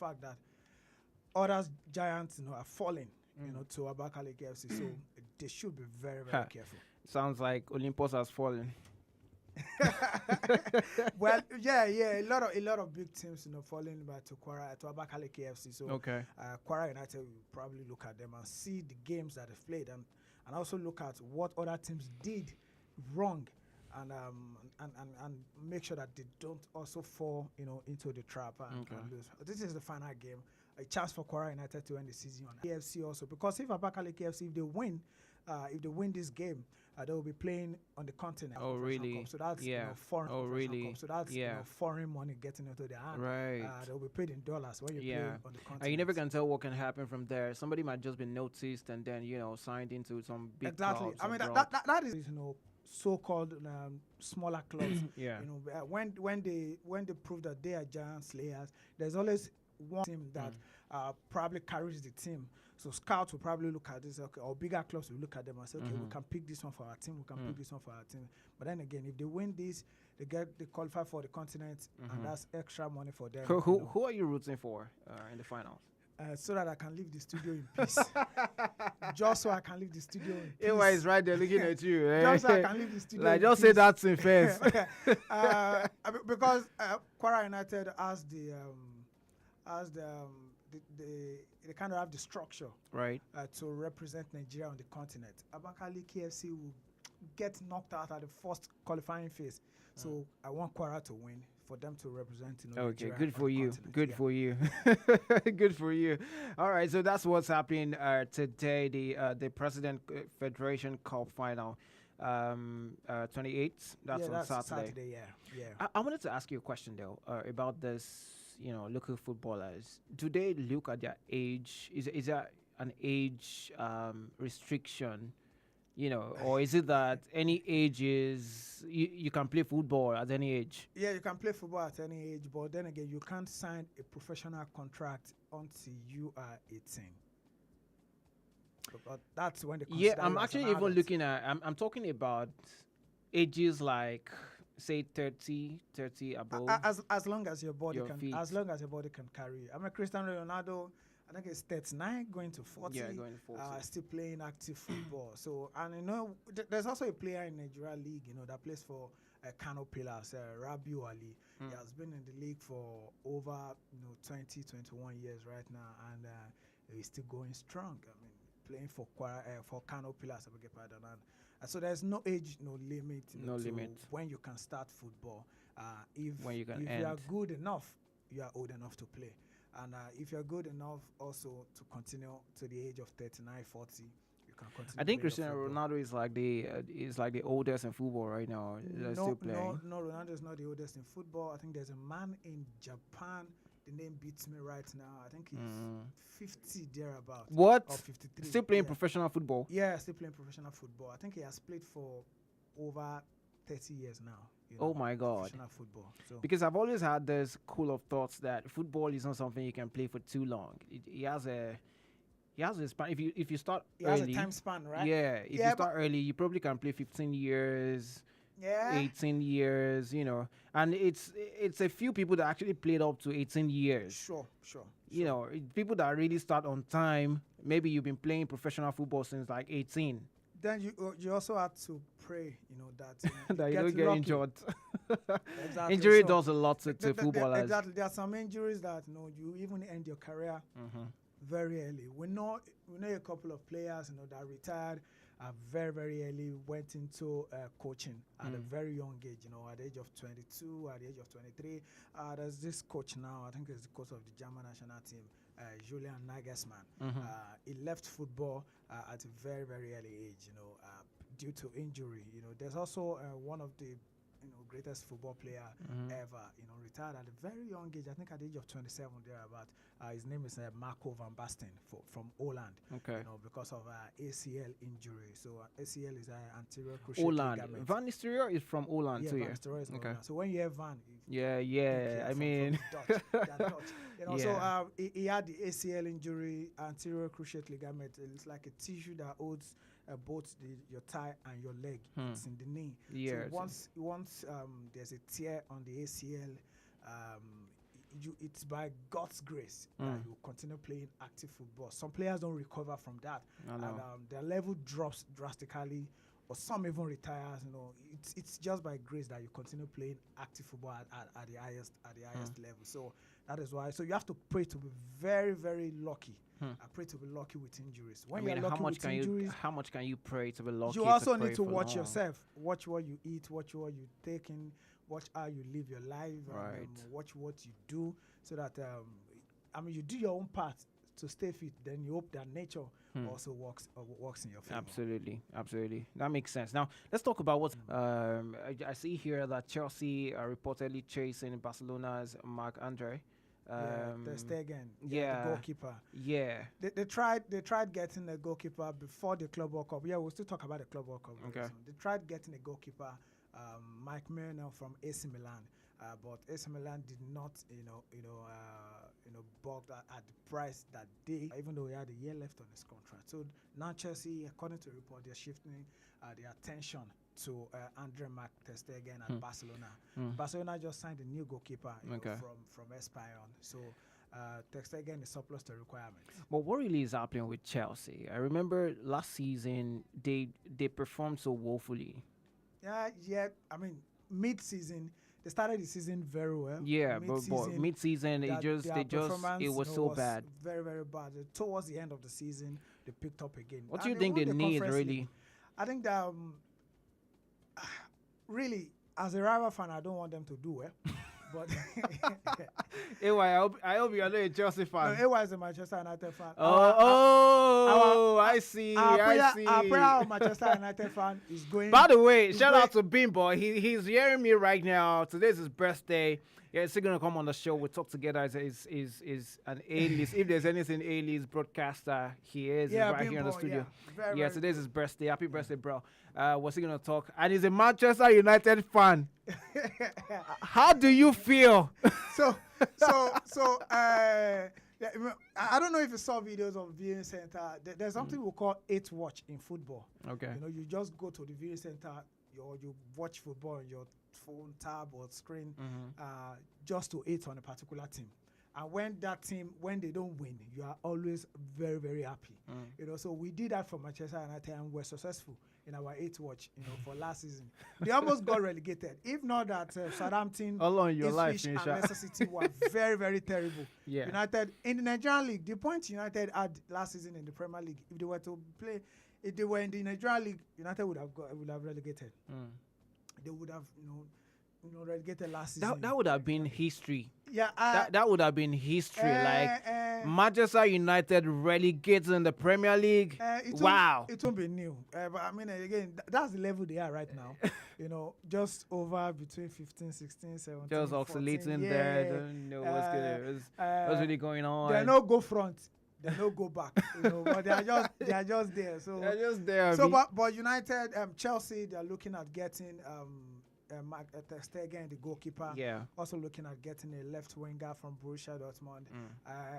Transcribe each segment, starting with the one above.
fact that other giants, are falling, to Abakaliki FC. So they should be very, very careful. Sounds like Olympus has fallen. Well, yeah, a lot of big teams, falling by to Abakaliki FC. So Okay. Kwara United will probably look at them and see the games that they've played, and also look at what other teams did wrong, and make sure that they don't also fall, into the trap and lose. This is the final game, a chance for Kwara United to end the season on KFC also, because if Abakaliki KFC, if they win this game, they will be playing on the continent. Oh, really? Cup. So that's foreign. Oh, really? Cup. So that's foreign money getting into their hand. Right. They'll be paid in dollars when you play on the continent. And you never can tell what can happen from there. Somebody might just be noticed and then signed into some big clubs. I mean that is so-called smaller clubs. When they prove that they are giant slayers, there's always one team that probably carries the team. So scouts will probably look at this, or bigger clubs will look at them and say, okay, we can pick this one for our team, we can pick this one for our team. But then again, if they win this, they qualify for the continent, and that's extra money for them. Who are you rooting for in the finals? So that I can leave the studio in peace. Just so I can leave the studio in peace. Ewa is right there looking at you. Just so I can leave the studio in just peace. say that in first. Because Kwara United they kind of have the structure, right, to represent Nigeria on the continent. Abakaliki KFC will get knocked out at the first qualifying phase. So I want Kwara to win for them to represent. Okay, Nigeria good for you. continent. Good for you. Good for you. All right, so that's what's happening today. The President Federation Cup final, 28th. That's on Saturday. Yeah. I wanted to ask you a question though about this. Local footballers. Do they look at their age? Is there an age restriction? Or is it that any age is you can play football at any age? Yeah, you can play football at any age, but then again, you can't sign a professional contract until you are 18. But that's when the I'm actually even looking at. I'm talking about ages like, say 30 above. As long as your body feet. As long as your body can carry you. I mean, Cristiano Ronaldo, I think it's 39 going to 40. Yeah, going to 40. Still playing active football. So, and there's also a player in Nigeria league, that plays for Kano Pillars, Rabiu Ali. He has been in the league for over 20, 21 years right now, and he's still going strong. I mean, playing for Kano Pillars, I beg your pardon. And so there's no age, no limit. No limit. When you can start football. If you are good enough, you are old enough to play. And if you're good enough also to continue to the age of 39, 40, you can continue. I think Cristiano Ronaldo is like the oldest in football right now. Still playing. No, Ronaldo is not the oldest in football. I think there's a man in Japan. The name beats me right now. I think he's 50 thereabout. What? Or 53. Still playing professional football? Yeah, still playing professional football. I think he has played for over 30 years now. Oh my God. Professional football. So. Because I've always had this school of thoughts that football is not something you can play for too long. He has a span. If you start early, has a time span, right? Yeah. If you start early, you probably can play 15 years. Yeah. 18 years, and it's a few people that actually played up to 18 years. Sure. People that really start on time. Maybe you've been playing professional football since like 18. Then you also have to pray, that that you don't get injured. Exactly. Injury does a lot to footballers. Exactly. There are some injuries that you even end your career very early. We know a couple of players that retired very, very early, went into coaching at a very young age, at the age of 22, at the age of 23. There's this coach now, I think he's the coach of the German national team, Julian Nagelsmann. He left football at a very, very early age, due to injury. There's also one of the greatest football player ever, retired at a very young age, I think at the age of 27 thereabout. His name is Marco van Basten from Holland. Okay. Because of ACL injury. So ACL is anterior cruciate Holland. ligament. Van Nistelrooy is from Holland too. Van Nistelrooy is okay. Holland. So when you hear Van, I mean, from Dutch. So he had the ACL injury, anterior cruciate ligament. It's like a tissue that holds both your thigh and your leg. It's in the knee. Yeah. So once there's a tear on the ACL, it's by God's grace that you continue playing active football. Some players don't recover from that, and their level drops drastically, or some even retires. It's just by grace that you continue playing active football at the highest level. So that is why. So you have to pray to be very, very lucky. I pray to be lucky with injuries. When you're lucky with injuries, how much can you pray to be lucky? You also need to watch yourself. Watch what you eat. Watch what you take in. Watch how you live your life. Right. Watch what you do, so that you do your own part to stay fit. Then you hope that nature also works in your favor. Absolutely. That makes sense. Now let's talk about what I see here that Chelsea are reportedly chasing Barcelona's Marc-Andre. Ter Stegen, the goalkeeper. Yeah. They tried getting a goalkeeper before the Club World Cup. Yeah, we'll still talk about the Club World Cup. Okay. They tried getting a goalkeeper, Mike Milner from AC Milan, but AC Milan did not, balk at the price that they, even though he had a year left on his contract. So now Chelsea, according to the report, they're shifting their attention to Andre Ter Stegen at Barcelona. Barcelona just signed a new goalkeeper from Espanyol. So Ter Stegen is surplus to requirements. But what really is happening with Chelsea? I remember last season they performed so woefully. Yeah. I mean, mid-season they started the season very well. Yeah, but mid-season it was so bad. Very, very bad. Towards the end of the season, they picked up again. What do you think they need really? I think that really, as a rival fan, I don't want them to do well. But I hope you are not a Chelsea fan. No, AY is a Manchester United fan. I see. Our prayer Manchester United fan is going. By the way, shout out to Bimbo. He's hearing me right now. Today's his birthday. Yeah, he's going to come on the show. We talk together. Is an A-list. If there's anything A-list broadcaster, he is. Yeah, he's right Bimbo, here in the studio. Very today's his birthday. Happy birthday, bro. What's he going to talk? And he's a Manchester United fan. How do you feel? I don't know if you saw videos of viewing center. There's something we call 8 watch in football. Okay. You just go to the viewing center, you watch football on your phone, tab, or screen, just to 8 on a particular team. And when they don't win, you are always very, very happy. So we did that for Manchester United and we're successful in our 8 watch, for last season. They almost got relegated. If not that Southampton, Ipswich, and Leicester City were very, very terrible. Yeah. United, in the Nigerian League, the points United had last season in the Premier League, if they were to play, if they were in the Nigerian League, United would have relegated. They would have, relegated last season. That would have been history. Yeah, that would have been history. Manchester United relegated in the Premier League. Wow, it won't be new. But I mean, again, that's the level they are right now. Just over between 15, 16, 17, just oscillating there. I don't know what's really going on. They no go front. They no go back. But they are just there. So they're just there. So, but United, Chelsea, they are looking at getting Ter Stegen, the goalkeeper. Yeah. Also looking at getting a left winger from Borussia Dortmund.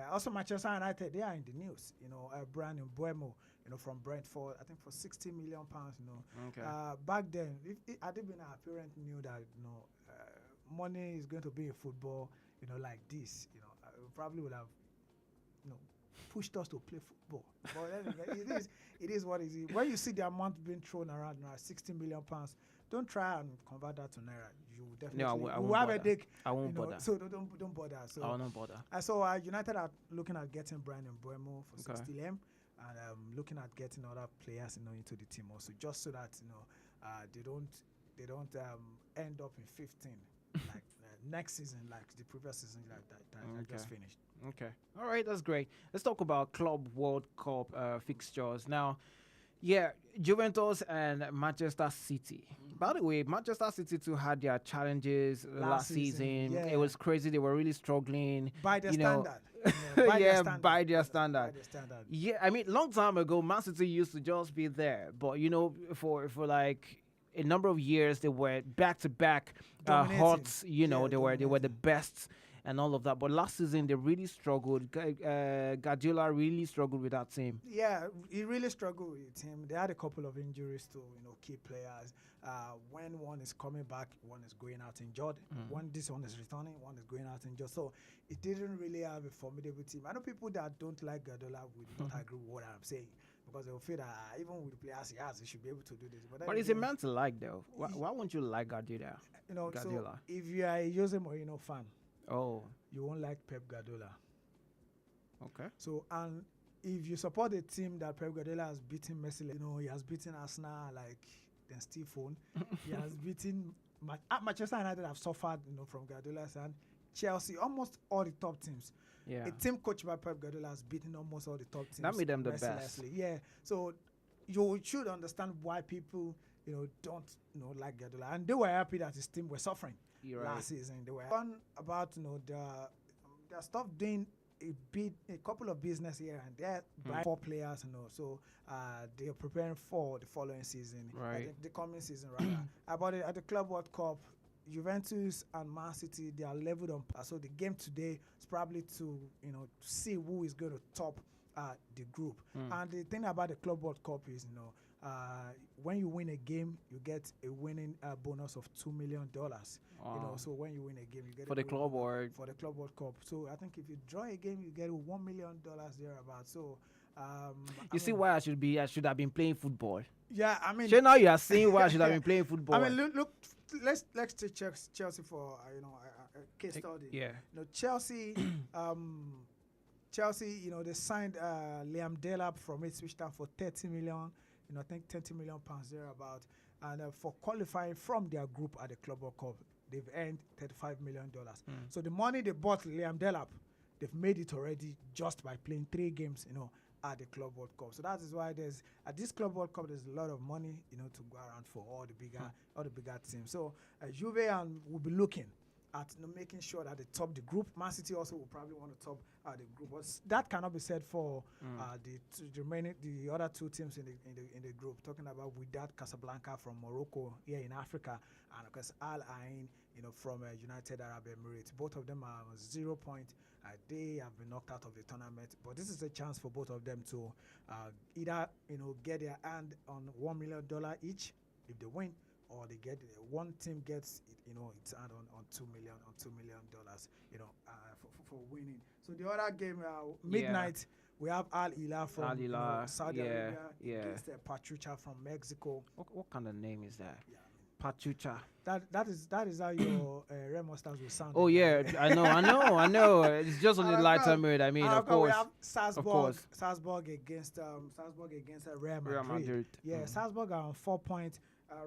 Also Manchester United, they are in the news. Brian Mbeumo, from Brentford, I think for £60 million. Okay. Back then, if had it been our parent knew that money is going to be in football, like this, probably would have, pushed us to play football. But anyway, it is what it is. When you see the amount being thrown around now, £60 million. Don't try and convert that to naira. You definitely. No, I won't have bother. a dick. I won't bother. So don't bother. So I won't bother. So United are looking at getting Brian Mbeumo for 60 M, and looking at getting other players into the team also, just so that they don't end up in 15 like next season, like the previous season that just finished. Okay. All right, that's great. Let's talk about Club World Cup fixtures now. Yeah, Juventus and Manchester City. By the way, Manchester City too had their challenges last season. Yeah. It was crazy. They were really struggling. By their standard. By their standard. Yeah, I mean, long time ago, Man City used to just be there. But, for like a number of years, they were back-to-back hot. They were the best. and all of that. But last season they really struggled. Guardiola really struggled with that team. Yeah, he really struggled with him. They had a couple of injuries to key players. When one is coming back, one is going out injured. When this one is returning, one is going out injured. So it didn't really have a formidable team. I know people that don't like Guardiola will not agree with what I'm saying, because they will feel that even with the players he has, he should be able to do this. But he's a man to like, though. Why won't you like Guardiola? So if you are a Jose Mourinho fan, you won't like Pep Guardiola. Okay. So, and if you support a team that Pep Guardiola has beaten mercilessly, he has beaten Arsenal like then Stephen. He has beaten Manchester United have suffered, from Guardiola's hand. Chelsea, almost all the top teams. Yeah. A team coached by Pep Guardiola has beaten almost all the top teams. That made them the best. Yeah. So you should understand why people, don't, like Guardiola. And they were happy that his team were suffering last season. They were on about, their stuff doing a couple of business here and there by 4 players, so they are preparing for the following season, I think the coming season rather. About it at the Club World Cup, Juventus and Man City, they are leveled on par. So the game today is probably to see who is going to top the group. And the thing about the Club World Cup is when you win a game, you get a winning bonus of $2 million. So when you win a game, you get for the Club World Cup. So I think if you draw a game, you get $1 million thereabout. So you see why I should have been playing football. Yeah, I mean. So now you are seeing why I should have been playing football. I mean, look. Let's take Chelsea for a case study. Yeah. Chelsea. Chelsea, they signed Liam Delap from Ipswich Town for 30 million. I think 30 million pounds thereabout. And for qualifying from their group at the Club World Cup, they've earned $35 million. So the money they bought Liam Delap, they've made it already just by playing 3 games, at the Club World Cup. So that is why at this Club World Cup, there's a lot of money, to go around for all the bigger teams. So Juve will be looking at making sure that they top the group. Man City also will probably want to top the group, but that cannot be said for the other 2 teams in the group. Talking about Wydad Casablanca from Morocco here in Africa, and of course Al Ain, from United Arab Emirates. Both of them are 0 point. They have been knocked out of the tournament, but this is a chance for both of them to either get their hand on $1 million each if they win, or they get one team gets its hand on $2 million for winning. So the other game midnight we have Al Hilal from Saudi Arabia against Pachuca from Mexico. What kind of name is that? Yeah. Pachuca. That is how your Remo stars will sound. Oh yeah, I know. It's just on the lighter mood. I mean, of course. We have Salzburg against Real Madrid. Yeah, Salzburg are on 4 points.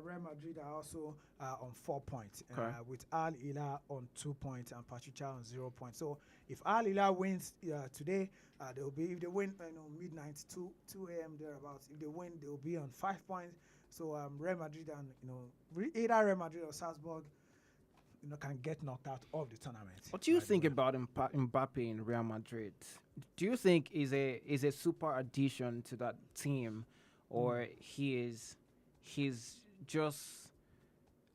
Real Madrid are also on 4 points, with Al Hilal on 2 points and Pachuca on 0 points. So if Al Hilal wins today, they will be, if they win midnight 2 a.m. thereabouts, if they win, they will be on 5 points. So Real Madrid and either Real Madrid or Salzburg, can get knocked out of the tournament. What do you think about Mbappe in Real Madrid? Do you think is a super addition to that team, or he's just,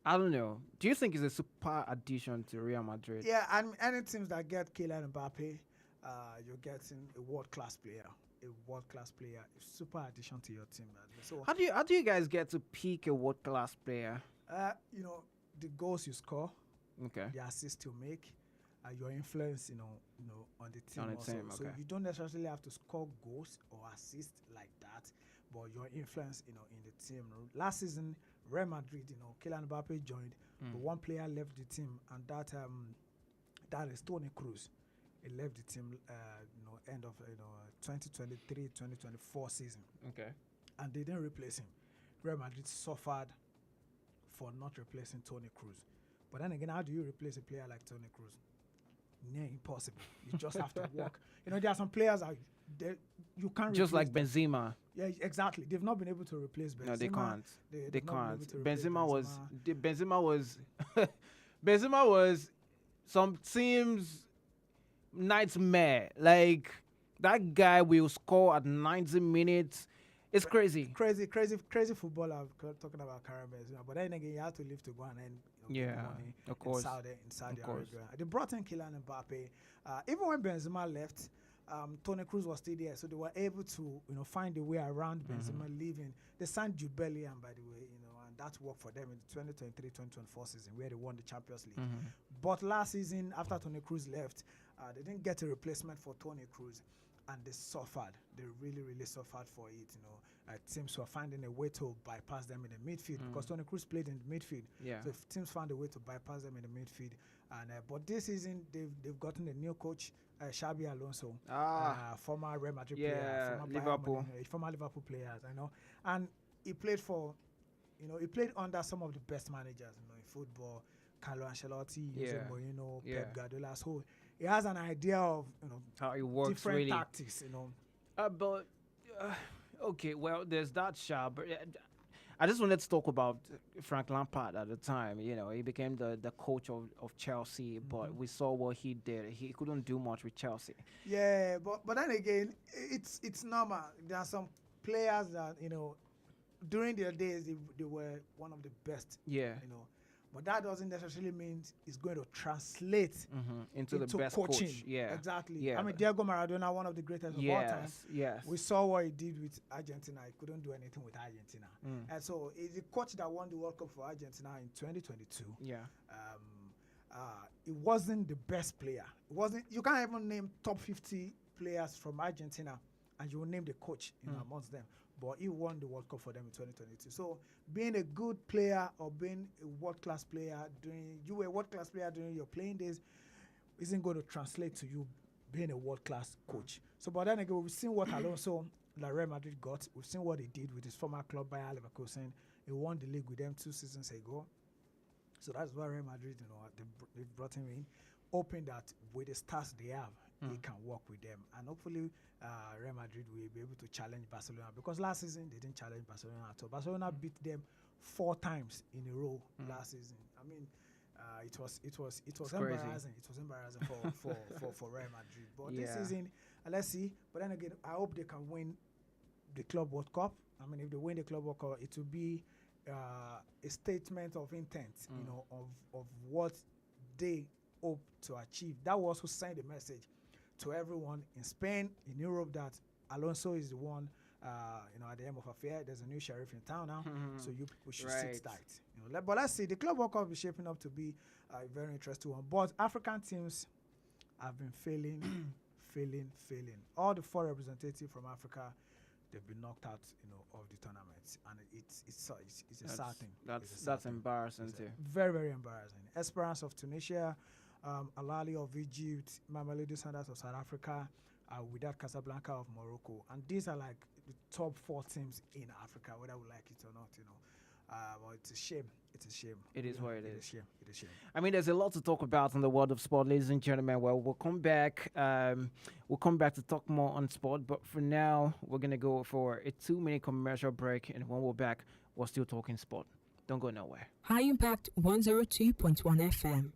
I don't know. Do you think he's a super addition to Real Madrid? Yeah, and any teams that get Kylian Mbappe, you're getting a world-class player. A super addition to your team. So how do you guys get to pick a world-class player? The goals you score, the assists you make, your influence, on the team. So you don't necessarily have to score goals or assists like that, but your influence, in the team. Last season, Real Madrid, Kylian Mbappe joined, but one player left the team, and that is Toni Kroos. He left the team, end of 2023-2024 season. Okay. And they didn't replace him. Real Madrid suffered for not replacing Toni Kroos. But then again, how do you replace a player like Toni Kroos? Near impossible. You just have to work. There are some players you can't just like them. Benzema. Yeah, exactly. They've not been able to replace Benzema. No, they can't. They can't. Benzema was some teams' nightmare. Like, that guy will score at 90 minutes. It's crazy. Crazy footballer talking about Carabas. But then again, you have to live to go and earn money of course. in Saudi Arabia. They brought in Kylian Mbappe. Even when Benzema left, Toni Kroos was still there, so they were able to find a way around Benzema leaving. They signed Jude Bellingham, by the way, and that worked for them in the 2023-2024 season where they won the Champions League. But last season, after Toni Kroos left, they didn't get a replacement for Toni Kroos, and they suffered. They really suffered for it. Teams were finding a way to bypass them in the midfield because Toni Kroos played in the midfield. Yeah. So teams found a way to bypass them in the midfield. And but this season they've gotten a new coach, Xabi Alonso, former Real Madrid player, former Liverpool players. And he played for, he played under some of the best managers, in football, Carlo Ancelotti, Jose Mourinho, Pep Guardiola. So he has an idea of how it works, different really. tactics. Okay, well, there's that shot, but I just wanted to talk about Frank Lampard at the time. He became the coach of Chelsea, but we saw what he did. He couldn't do much with Chelsea. Yeah, but then again, it's normal. There are some players that during their days they were one of the best. Yeah. But that doesn't necessarily mean it's going to translate into the best coaching. coach. Yeah, exactly. Yeah. I mean, Diego Maradona, one of the greatest of all time. Yes. We saw what he did with Argentina. He couldn't do anything with Argentina. And so he's the coach that won the World Cup for Argentina in 2022. Yeah. He wasn't the best player. It wasn't. You can't even name top 50 players from Argentina, and you will name the coach amongst them. But he won the World Cup for them in 2022. So being a good player or being a world-class player during your playing days isn't going to translate to you being a world-class coach. So but then again, we've seen what Alonso, Real Madrid got. We've seen what he did with his former club, Bayer Leverkusen. He won the league with them 2 seasons ago. So that's why Real Madrid, they brought him in, hoping that with the stars they have, he can work with them. And hopefully Real Madrid will be able to challenge Barcelona, because last season they didn't challenge Barcelona at all. Barcelona beat them 4 times in a row last season. I mean, it was embarrassing. It was embarrassing for Real Madrid. But this season, let's see. But then again, I hope they can win the Club World Cup. I mean, if they win the Club World Cup, it will be a statement of intent, of what they hope to achieve. That was who sent the message to everyone in Spain, in Europe, that Alonso is the one, at the end of affair. There's a new sheriff in town now, so you people should sit tight. But let's see, the Club World Cup is shaping up to be a very interesting one. But African teams have been failing. All the 4 representatives from Africa, they've been knocked out, of the tournament, and it's a sad thing. That's embarrassing too. Very, very embarrassing. Esperance of Tunisia, Al Ahly of Egypt, Mamelodi Sundowns of South Africa, Wydad Casablanca of Morocco, and these are like the top 4 teams in Africa, whether we like it or not. But it's a shame. It's a shame. It is what it is. It is a shame. I mean, there's a lot to talk about in the world of sport, ladies and gentlemen. Well, we'll come back. We'll come back to talk more on sport. But for now, we're gonna go for a 2-minute commercial break, and when we're back, we're still talking sport. Don't go nowhere. High Impact 102.1 FM.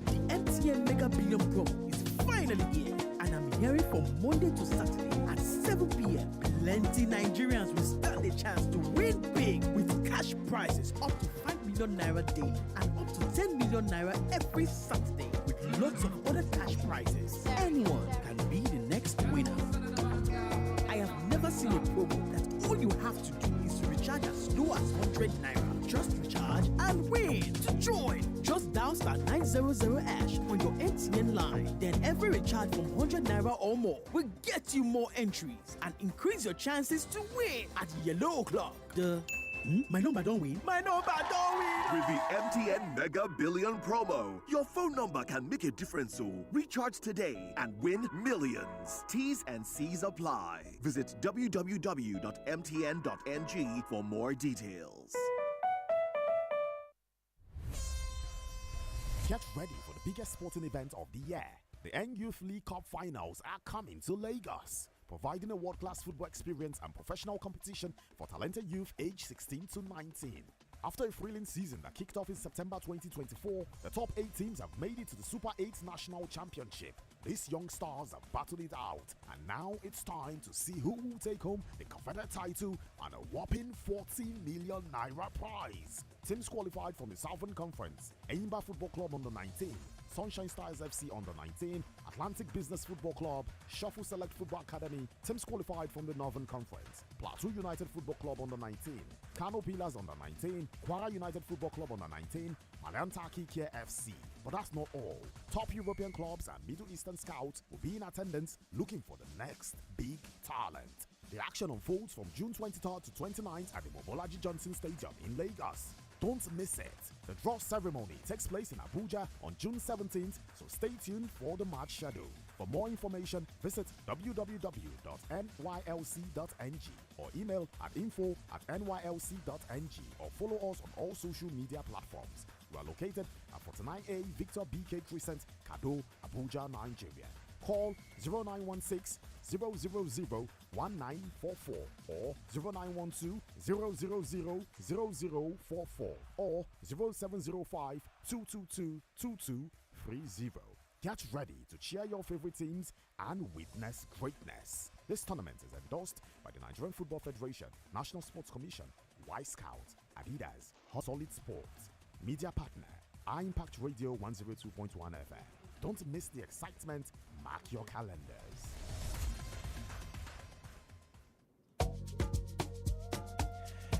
The MTN Mega Billion Promo is finally here, and I'm hearing from Monday to Saturday at 7 p.m. Plenty Nigerians will stand a chance to win big with cash prizes up to 5 million naira daily and up to 10 million naira every Saturday, with lots of other cash prizes. Anyone can be the next winner. I have never seen a promo that all you have to do is recharge as low as 100 naira. Just recharge and win. To join, just dial *900# on your MTN line. Then every recharge from 100 naira or more will get you more entries and increase your chances to win at Yellow O'Clock. My number don't win. My number don't win. With the MTN Mega Billion Promo, your phone number can make a difference. So recharge today and win millions. T's and C's apply. Visit www.mtn.ng for more details. Get ready for the biggest sporting event of the year. The N-Youth League Cup finals are coming to Lagos, providing a world-class football experience and professional competition for talented youth aged 16 to 19. After a thrilling season that kicked off in September 2024, the top 8 teams have made it to the Super 8 National Championship. These young stars have battled it out, and now it's time to see who will take home the coveted title and a whopping 40 million naira prize. Teams qualified from the Southern Conference: Eimba Football Club under 19, Sunshine Stars FC under 19, Atlantic Business Football Club, Shuffle Select Football Academy. Teams qualified from the Northern Conference: Plateau United Football Club under 19, Kano Pillars under 19, Kwara United Football Club under 19, Malantaki Care FC. But that's not all. Top European clubs and Middle Eastern scouts will be in attendance looking for the next big talent. The action unfolds from June 23rd to 29th at the Mobolaji Johnson Stadium in Lagos. Don't miss it. The draw ceremony takes place in Abuja on June 17th, so stay tuned for the match schedule. For more information, visit www.nylc.ng or email at info@nylc.ng or follow us on all social media platforms. We are located at 49A Victor BK Crescent, Kado, Abuja, Nigeria. Call 0916 000 1944 or 0912 000 0044 or 0705 222 2230. Get ready to cheer your favorite teams and witness greatness. This tournament is endorsed by the Nigerian Football Federation, National Sports Commission, Y Scout, Adidas, Hot Solid Sports. Media partner, impact Radio 102.1 FM. Don't miss the excitement. Mark your calendars.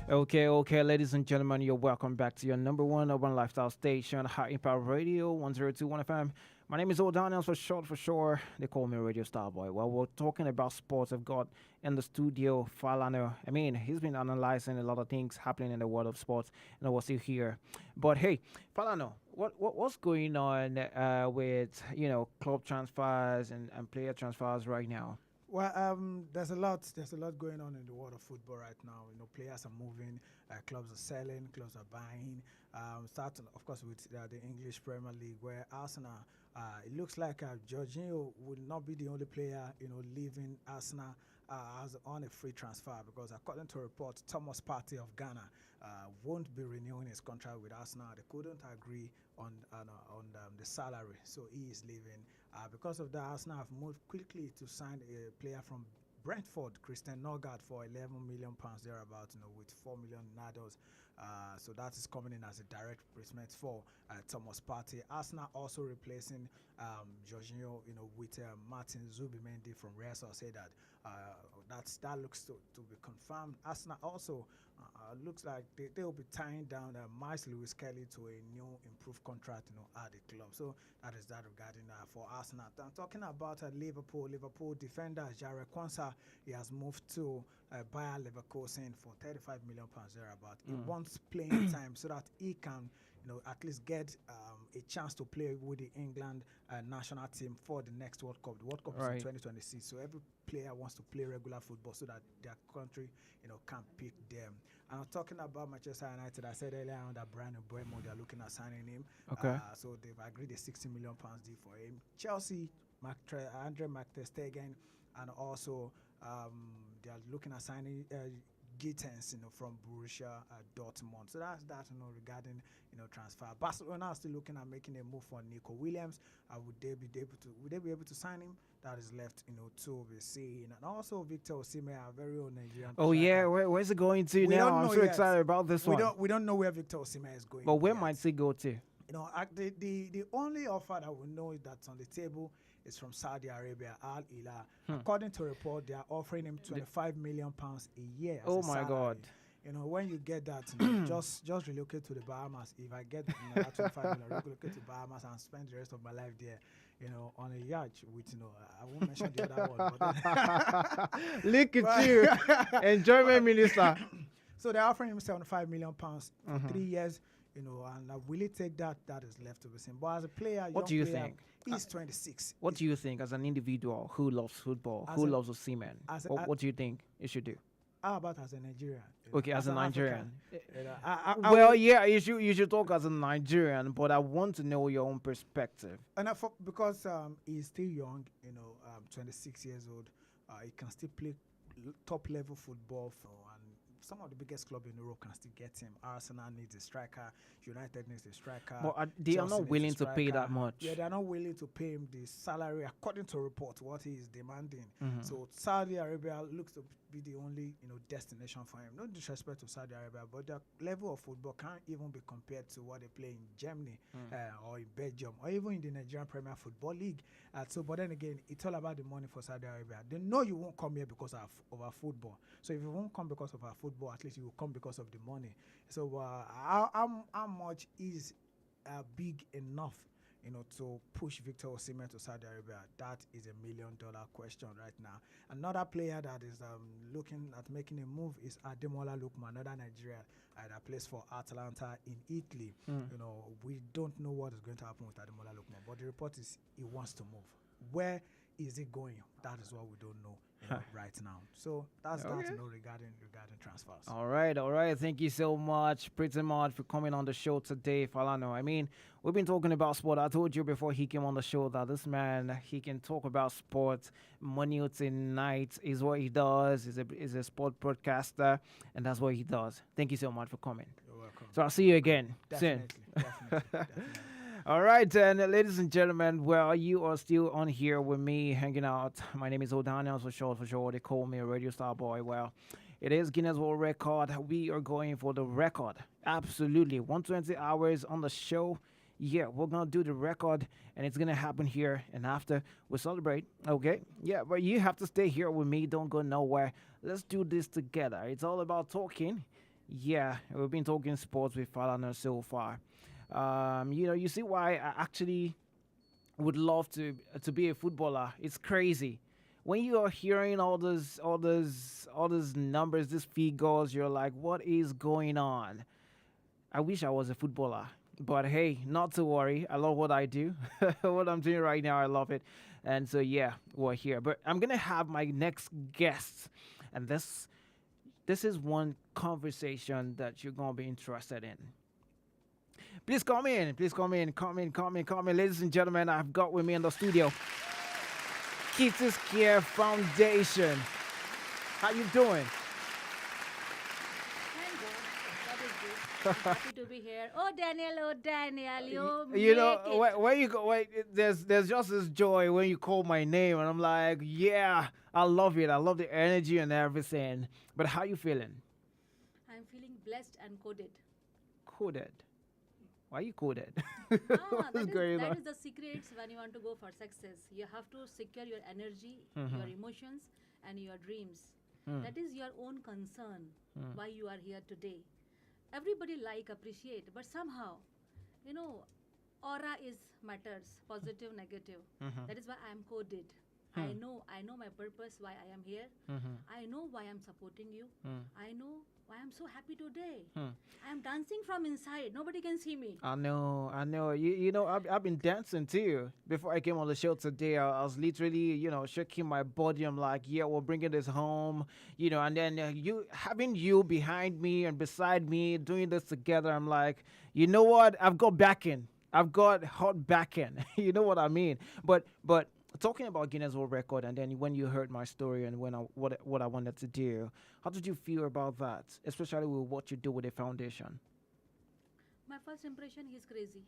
Okay, ladies and gentlemen, you're welcome back to your number one urban lifestyle station, High Impact Radio 102.1 FM. My name is O'Donnell, for short for sure. They call me Radio Star Boy. Well, we're talking about sports. I've got in the studio Falano. I mean, he's been analyzing a lot of things happening in the world of sports, and we're still here. But hey, Falano, what's going on with club transfers and player transfers right now? Well, there's a lot going on in the world of football right now. Players are moving, clubs are selling, clubs are buying. Starting, of course, with the English Premier League, where Arsenal, it looks like Jorginho would not be the only player, leaving Arsenal as on a free transfer, because according to reports, Thomas Partey of Ghana won't be renewing his contract with Arsenal. They couldn't agree on the salary, so he is leaving. Because of that, Arsenal have moved quickly to sign a player from Brentford, Christian Norgard, for £11 million thereabouts, with 4 million nados. So that is coming in as a direct replacement for Thomas Partey. Arsenal also replacing Jorginho, with Martin Zubimendi from Real Sociedad. That looks to be confirmed. Arsenal also looks like they will be tying down Miles Lewis Kelly to a new improved contract, at the club. So that is that regarding for Arsenal. I'm talking about Liverpool defender Jarre Quansah. He has moved to Bayer Leverkusen for £35 million thereabout. He wants playing time so that he can, at least get a chance to play with the England national team for the next World Cup. The World Cup is in 2026, so every player wants to play regular football so that their country, can pick them. And I'm talking about Manchester United. I said earlier on that Brian Mbeumo, they're looking at signing him. Okay. So they've agreed a £60 million deal for him. Chelsea, Andre Ter Stegen, and also they are looking at signing Gittens, from Borussia Dortmund. So that's that, regarding transfer. Barcelona are still looking at making a move for Nico Williams. Would they be able to sign him? That is left, to be seen. And also Victor Osimhen, our very own Nigerian. Oh yeah, where's it going to now? I'm so excited about this one. We don't know where Victor Osimhen is going. But where might he go to? The only offer that we know that's on the table is from Saudi Arabia, Al Hilal. According to report, they are offering him £25 million a year. Oh my God! When you get that, just relocate to the Bahamas. If I get that 25 million, relocate to Bahamas and spend the rest of my life there, on a yacht with, I won't mention the other one. But look at you, enjoyment minister. So they're offering him £75 million for 3 years. And will he take that? That is left to be seen. But as a player, what do you think? He's 26. What do you think as an individual who loves football, who loves Osimhen? What do you think he should do? How about as a Nigerian? Okay, as a Nigerian. Well, yeah, you should talk as a Nigerian, but I want to know your own perspective. And because he's still young, 26 years old, he can still play top level football some of the biggest clubs in Europe can still get him. Arsenal needs a striker. United needs a striker. But they are Chelsea not needs a willing to pay striker. that much. Yeah, they are not willing to pay him the salary according to report what he is demanding. Mm-hmm. So Saudi Arabia looks to be the only destination for him. No disrespect to Saudi Arabia, but the level of football can't even be compared to what they play in Germany or in Belgium or even in the Nigerian Premier Football League. But then again, it's all about the money for Saudi Arabia. They know you won't come here because of our football. So if you won't come because of our football, at least you will come because of the money. So how much is big enough, to push Victor Osimhen to Saudi Arabia? That is $1 million question right now. Another player that is looking at making a move is Ademola Lookman, another Nigerian that plays for Atalanta in Italy. We don't know what is going to happen with Ademola Lookman, but the report is he wants to move. Where is it going? That is what we don't know right now. So that's regarding transfers. All right. Thank you so much, pretty much, for coming on the show today, Falano. I mean, we've been talking about sport. I told you before he came on the show that this man, he can talk about sports. Money tonight is what he does. He's a sport broadcaster, and that's what he does. Thank you so much for coming. You're welcome. So I'll see you again soon. Definitely. All right, then, ladies and gentlemen, well, you are still on here with me, hanging out. My name is O'Donnell, for sure. They call me a radio star boy. Well, it is Guinness World Record. We are going for the record. Absolutely. 120 hours on the show. Yeah, we're going to do the record, and it's going to happen here. And after, we'll celebrate. Okay? Yeah, but you have to stay here with me. Don't go nowhere. Let's do this together. It's all about talking. Yeah, we've been talking sports with Falana so far. You see why I actually would love to be a footballer. It's crazy. When you are hearing all those numbers, these figures, you're like, what is going on? I wish I was a footballer. But hey, not to worry. I love what I do. What I'm doing right now, I love it. And so, yeah, we're here. But I'm going to have my next guest. And this is one conversation that you're going to be interested in. Please come in. Ladies and gentlemen, I've got with me in the studio Kids Care Foundation. How you doing? Thank God. That is good. I'm happy to be here. Oh, Daniel, You know, where you go, there's just this joy when you call my name, and I'm like, yeah, I love it. I love the energy and everything. But how you feeling? I'm feeling blessed and coded. Coded? Why are you coded? That is the secrets when you want to go for success. You have to secure your energy, your emotions, and your dreams. That is your own concern why you are here today. Everybody appreciate, but somehow, aura matters, positive, negative. That is why I am coded. I know my purpose, why I am here. I know why I'm supporting you. I know why I'm so happy today. I am dancing from inside. Nobody can see me. I know. I've been dancing too. Before I came on the show today, I was literally, shaking my body. I'm like, yeah, we're bringing this home, and then having you behind me and beside me doing this together. I'm like, you know what? I've got backing. I've got hot backing. You know what I mean? But talking about Guinness World Record, and then when you heard my story and what I wanted to do, how did you feel about that, especially with what you do with the foundation? My first impression, he's crazy.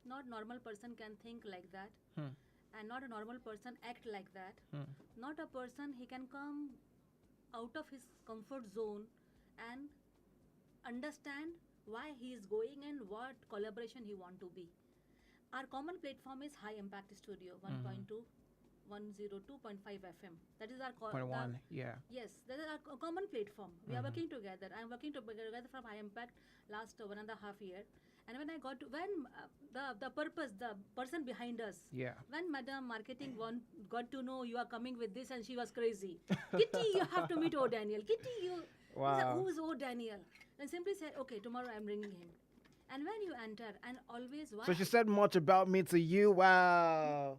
Not normal person can think like that, and not a normal person act like that. Not a person he can come out of his comfort zone and understand why he is going and what collaboration he want to be. Our common platform is High Impact Studio, 1.2, 102.5 FM. That is our... 0.1, yeah. Yes, that is our common platform. We are working together. I'm working together from High Impact last 1.5 years. And when I got to... the person behind us... Yeah. When Madam Marketing got to know you are coming with this, and she was crazy. Kitty, you have to meet O'Daniel. Kitty, you... Wow. He said, who's O'Daniel? And simply said, okay, tomorrow I'm bringing him. And when you enter, and always... So she said much about me to you. Wow.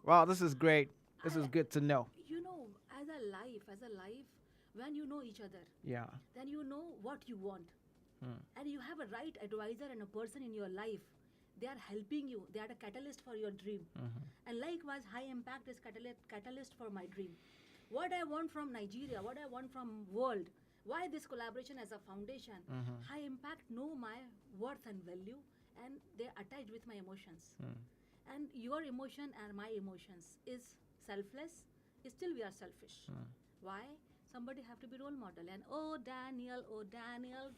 Wow, this is great. This is good to know. As a life, when you know each other, yeah, then you know what you want. And you have a right advisor and a person in your life. They are helping you. They are a catalyst for your dream. And likewise, High Impact is catalyst for my dream. What I want from Nigeria, what I want from world, Why this collaboration as a foundation? High impact know my worth and value, and they're attached with my emotions. And your emotion and my emotions is selfless. Still, we are selfish. Why? Somebody have to be role model. And oh Daniel,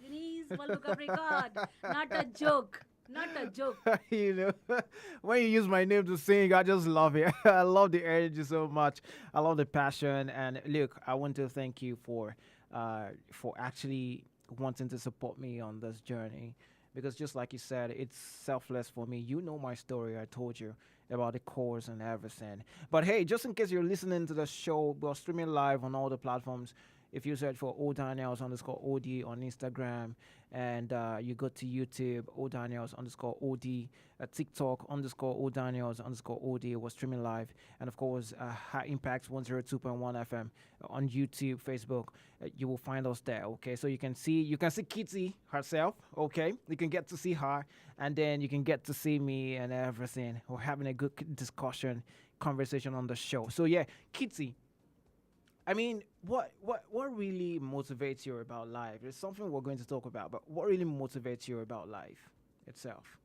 Guinness World Book of Record. Not a joke. Not a joke. When you use my name to sing, I just love it. I love the energy so much. I love the passion. And look, I want to thank you for actually wanting to support me on this journey, because just like you said, it's selfless for me. You know my story. I told you about the course and everything. But hey, just in case you're listening to the show, we're streaming live on all the platforms. If you search for _ODaniels_OD on Instagram, and you go to YouTube, _ODaniels_OD, TikTok _ODaniels_OD, we're streaming live. And of course, High Impact 102.1 FM on YouTube, Facebook. You will find us there, okay? So you can see Kitty herself, okay? You can get to see her, and then you can get to see me and everything. We're having a good conversation on the show. So yeah, Kitty, I mean, what really motivates you about life? It's something we're going to talk about, but what really motivates you about life itself?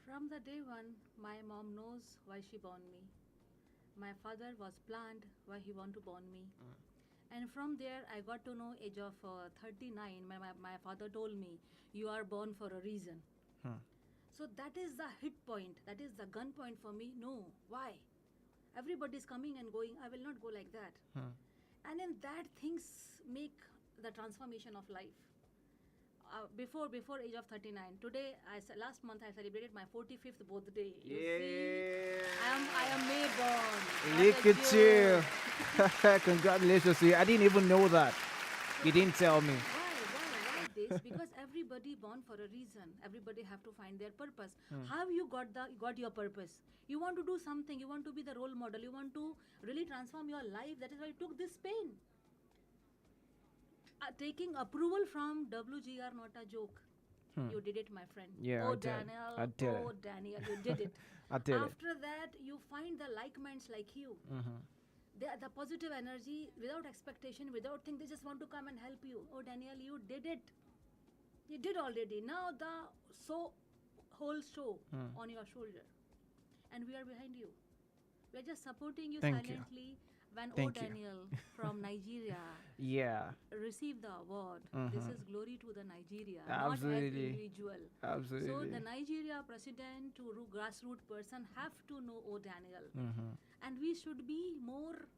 From the day one, my mom knows why she born me. My father was planned why he want to born me. And from there, I got to know age of 39. My father told me, you are born for a reason. So that is the hit point. That is the gun point for me. No, why? Everybody's coming and going. I will not go like that. And then that things make the transformation of life. Before age of 39. Today, last month I celebrated my 45th birthday. You see, I am May born. Look at you. Congratulations to you. I didn't even know that. You didn't tell me. Why this? Because everybody born for a reason. Everybody have to find their purpose. How you got your purpose? You want to do something. You want to be the role model. You want to really transform your life. That is why you took this pain. Taking approval from WGR, not a joke. You did it, my friend. Yeah, oh, I did. Daniel. I did Oh, Daniel, you did it. I did After that, you find the like minds like you. The positive energy, without expectation, without think, they just want to come and help you. Oh, Daniel, you did it. You did already. Now the whole show on your shoulder. And we are behind you. We are just supporting you Thank you. silently. When Thank you. Daniel from Nigeria Yeah. received the award, this is glory to the Nigeria, Absolutely. not as individual. Absolutely. So the Nigeria president to grassroots person have to know O Daniel, and we should be more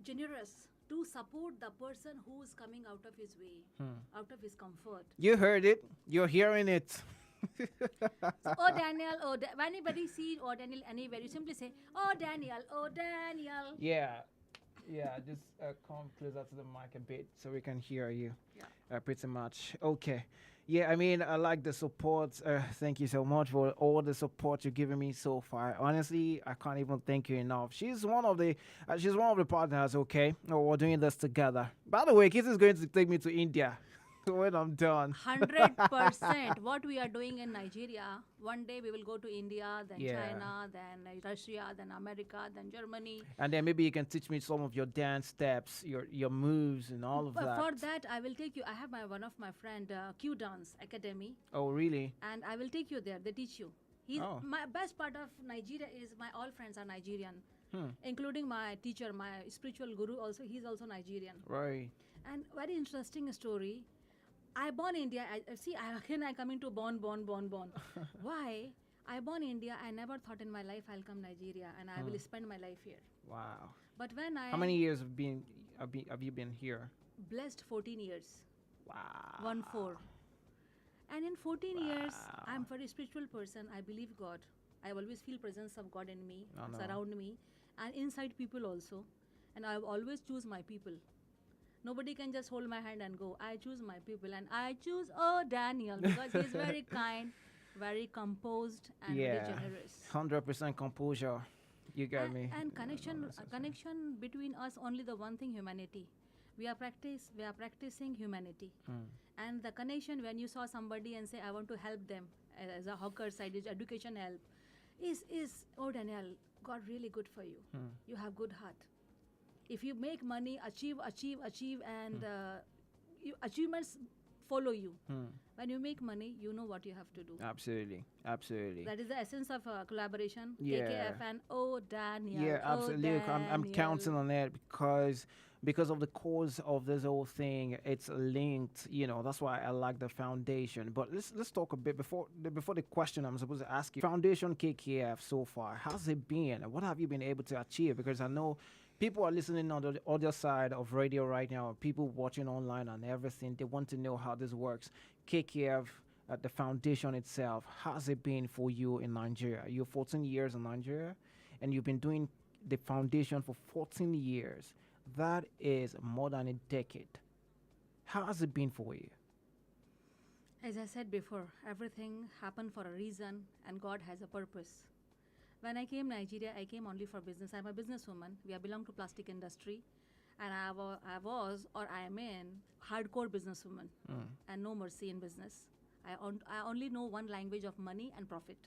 generous to support the person who is coming out of his way, out of his comfort. You heard it. You're hearing it. So, oh Daniel, when anybody see Oh Daniel anywhere, you simply say, Oh Daniel, oh Daniel. Yeah. Just come closer to the mic a bit so we can hear you. Yeah. Pretty much. Okay. Yeah, I mean, I like the support. Thank you so much for all the support you've given me so far. Honestly, I can't even thank you enough. She's one of the partners. Okay, we're doing this together. By the way, Kiss is going to take me to India when I'm done. 100%. What we are doing in Nigeria, one day we will go to India, then China, then Russia, then America, then Germany. And then maybe you can teach me some of your dance steps, your moves, and all of But that. for that, I will take you. I have one of my friend Q Dance Academy, Oh, really? and I will take you there. They teach you. My best part of Nigeria is my all friends are Nigerian, including my teacher, my spiritual guru. Also, he's also Nigerian. Right. And very interesting story. I born India. I coming to born. Why? I born India. I never thought in my life I'll come Nigeria and I will spend my life here. Wow. But when How many years have you been here? Blessed 14 years. Wow. 14. And in 14 years, I'm very spiritual person. I believe God. I always feel presence of God in me, surround me, and inside people also. And I always choose my people. Nobody can just hold my hand and go. I choose my people, and I choose Daniel because he's very kind, very composed, and very generous. 100% composure. You got me. And connection between us, only the one thing, humanity. We are practicing humanity. And the connection, when you saw somebody and say, I want to help them as a hawker side, is education help, is Daniel, God really good for you. You have good heart. If you make money, achieve, and achievements follow you. When you make money, you know what you have to do. Absolutely. That is the essence of collaboration. Yeah. KKF and Daniel. Yeah, absolutely. Look, I'm counting on that because of the cause of this whole thing. It's linked. That's why I like the foundation. But let's talk a bit before the question I'm supposed to ask you. Foundation KKF so far, how's it been? What have you been able to achieve? Because I know people are listening on the other side of radio right now. People watching online and everything. They want to know how this works. KKF. The foundation itself, how's it been for you in Nigeria? You're 14 years in Nigeria, and you've been doing the foundation for 14 years. That is more than a decade. How has it been for you? As I said before, everything happened for a reason, and God has a purpose. When I came Nigeria, I came only for business. I'm a businesswoman. We belong to plastic industry, and I am in hardcore businesswoman, and no mercy in business. I only know one language of money and profit.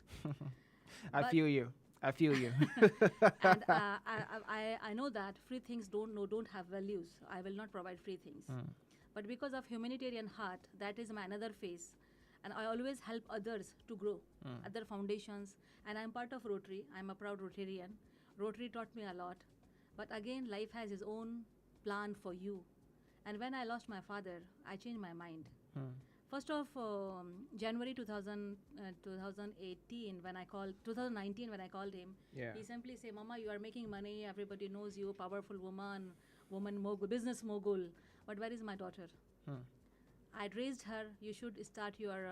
I feel you. And I know that free things don't have values. I will not provide free things. But because of humanitarian heart, that is my another phase. And I always help others to grow, other foundations. And I'm part of Rotary. I'm a proud Rotarian. Rotary taught me a lot. But again, life has its own plan for you. And when I lost my father, I changed my mind. First of January 2019 when I called him, he simply said, "Mama, you are making money. Everybody knows you, powerful woman mogul, business mogul. But where is my daughter? I'd raised her. You should start your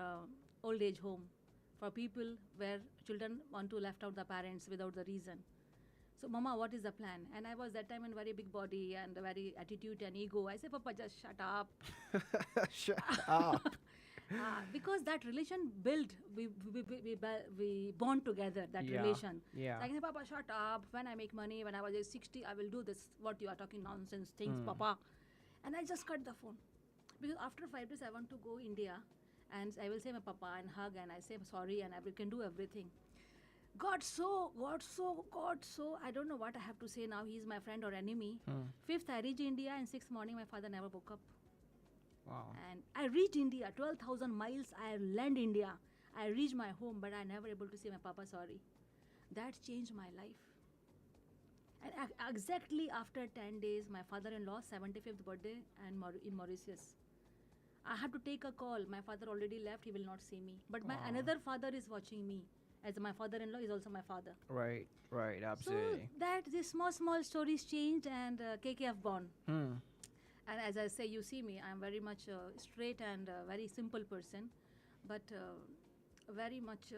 old age home for people where children want to left out the parents without the reason. So, Mama, what is the plan?" And I was that time in very big body and very attitude and ego. I said, "Papa, just shut up." Shut up. Because that relation built, we bond together, that relation. Yeah. So I said, "Papa, shut up. When I make money, when I was 60, I will do this. What you are talking nonsense things, Papa." And I just cut the phone. Because after 5 days, I want to go India. And I will say my papa and hug and I say I'm sorry and I can do everything. God so, I don't know what I have to say now. He is my friend or enemy. 5th, I reached India, and 6th morning, my father never woke up. Wow. And I reached India, 12,000 miles, I land India. I reached my home, but I never able to say my papa sorry. That changed my life. And exactly after 10 days, my father-in-law, 75th birthday, and in Mauritius. I have to take a call. My father already left. He will not see me. But my another father is watching me. As my father-in-law is also my father. Right, absolutely. So that these small stories changed and KKF born. And as I say, you see me, I'm very much straight and very simple person, but very much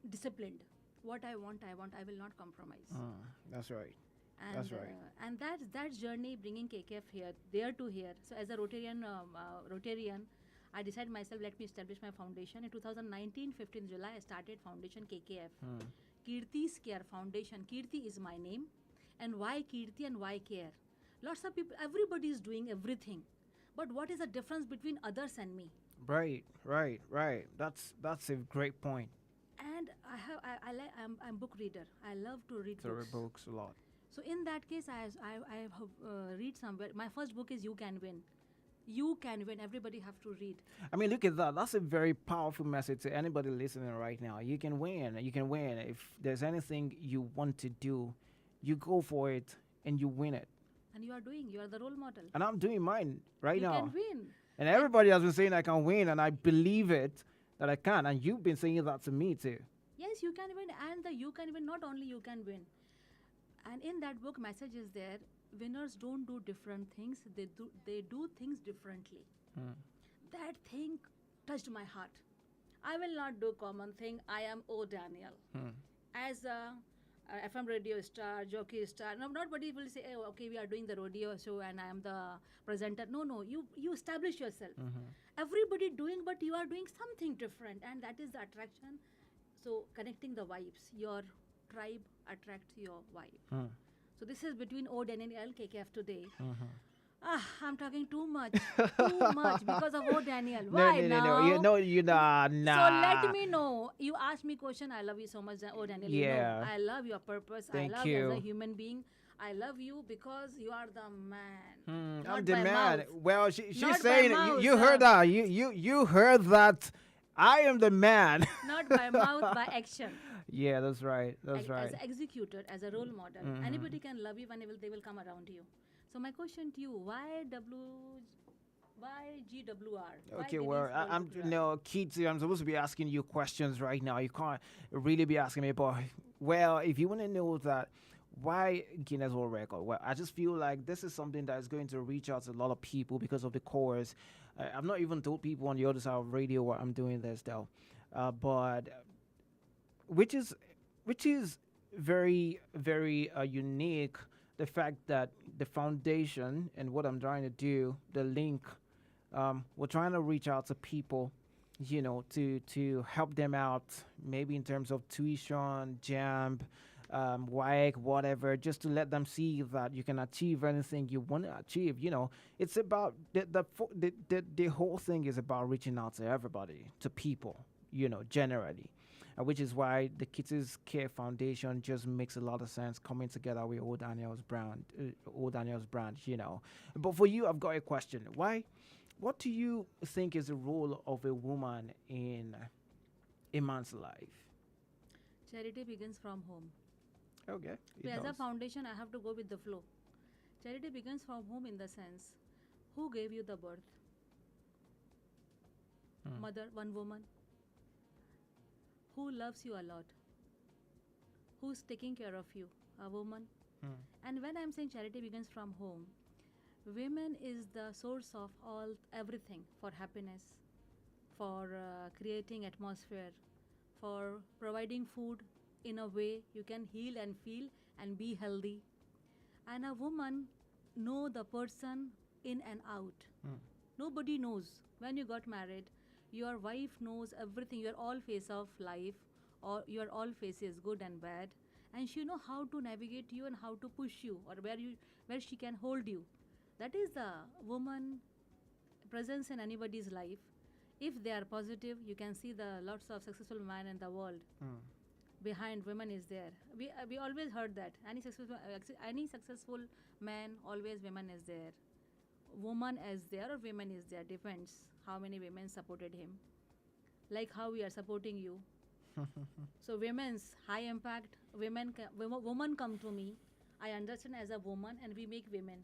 disciplined. What I want, I will not compromise. That's right. And, That's right. And that journey bringing KKF here, there to here. So as a Rotarian, I decided myself, let me establish my foundation. In 2019, 15th July, I started Foundation KKF. Kirti's Care Foundation. Kirti is my name. And why Kirti and why care? Lots of people, everybody is doing everything. But what is the difference between others and me? Right. That's a great point. And I'm book reader. I love to read books a lot. So in that case, I have read somewhere. My first book is You Can Win. You can win. Everybody have to read. I mean, look at that. That's a very powerful message to anybody listening right now. You can win. You can win. If there's anything you want to do, you go for it and you win it. And you are doing. You are the role model. And I'm doing mine right now. You can win. And everybody has been saying I can win, and I believe it that I can. And you've been saying that to me too. Yes, you can win. And you can win. Not only you can win. And in that book, message is there. Winners don't do different things. They do things differently. That thing touched my heart. I will not do common thing. I am Daniel. As a FM radio star, jockey star. No, nobody will say, "Oh, okay, we are doing the rodeo show and I am the presenter." No. You establish yourself. Everybody doing, but you are doing something different, and that is the attraction. So connecting the vibes. Your tribe attracts your vibe. So this is between Daniel and KKF today. I'm talking too much. Too much because of Daniel. No, Why no, now? no, no. You know, you nah, nah. So let me know. You asked me question. I love you so much, Daniel. You know, Yeah. I love your purpose. Thank I love you as a you. human being. I love you because you are the man. I'm Not the by man. mouth. Well, she's Not by saying mouth, you heard that. You heard that. I am the man. Not by mouth, by action. Yeah, that's right. That's right. As executed, as a role model. Anybody can love you when they will come around you. So my question to you: why GWR? Why Okay, Guinness well, World I'm Book Record? no Keith. I'm supposed to be asking you questions right now. You can't really be asking me, but well, if you want to know that, why Guinness World Record? Well, I just feel like this is something that is going to reach out to a lot of people because of the chorus. I've not even told people on the other side of radio why I'm doing this though, but which is very unique. The fact that the foundation and what I'm trying to do, the link, we're trying to reach out to people, you know, to help them out, maybe in terms of tuition, jam, WIC, whatever, just to let them see that you can achieve anything you want to achieve. You know, it's about the whole thing is about reaching out to everybody, to people, you know, generally. Which is why the Kids Care Foundation just makes a lot of sense coming together with Old Daniel's brand, you know. But for you, I've got a question. What do you think is the role of a woman in a man's life? Charity begins from home. Okay. So as a foundation, I have to go with the flow. Charity begins from home in the sense, who gave you the birth? Mother, one woman. Who loves you a lot? Who's taking care of you? A woman. And when I'm saying charity begins from home, women is the source of everything for happiness, for creating atmosphere, for providing food in a way you can heal and feel and be healthy. And a woman know the person in and out. Nobody knows. When you got married, your wife knows everything, your all phase of life, or your all faces, good and bad, and she know how to navigate you and how to push you, or where she can hold you. That is the woman presence in anybody's life. If they are positive, you can see the lots of successful men in the world. Behind women is there. We always heard that any successful man, always women is there. Woman is there or women is there, depends how many women supported him, like how we are supporting you. So women's high impact, woman come to me, I understand as a woman, and we make women.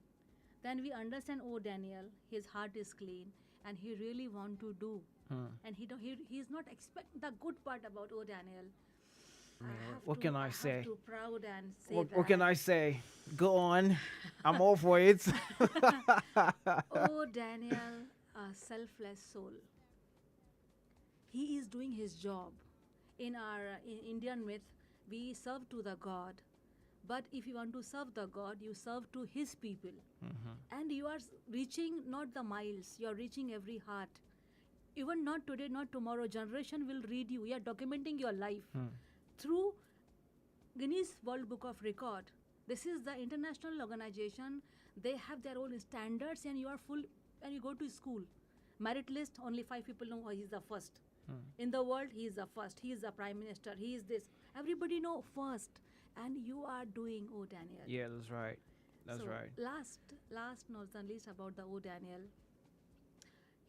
Then we understand, oh Daniel, his heart is clean and he really want to do. And he's not expect the good part about, oh Daniel, What can I say? too proud and say What can I say? Go on. I'm all for it. Oh Daniel, a selfless soul. He is doing his job. In our in Indian myth, we serve to the God. But if you want to serve the God, you serve to his people. And you are reaching not the miles, you are reaching every heart. Even not today, not tomorrow, generation will read you. You are documenting your life. Through Guinness World Book of Record. This is the international organization. They have their own standards, and you are full. When you go to school, merit list, only 5 people know he is the first. In the world, he is the first. He is the prime minister. He is this. Everybody know first. And you are doing, oh Daniel. Yeah, that's right. That's So right. Last not the least about the oh Daniel.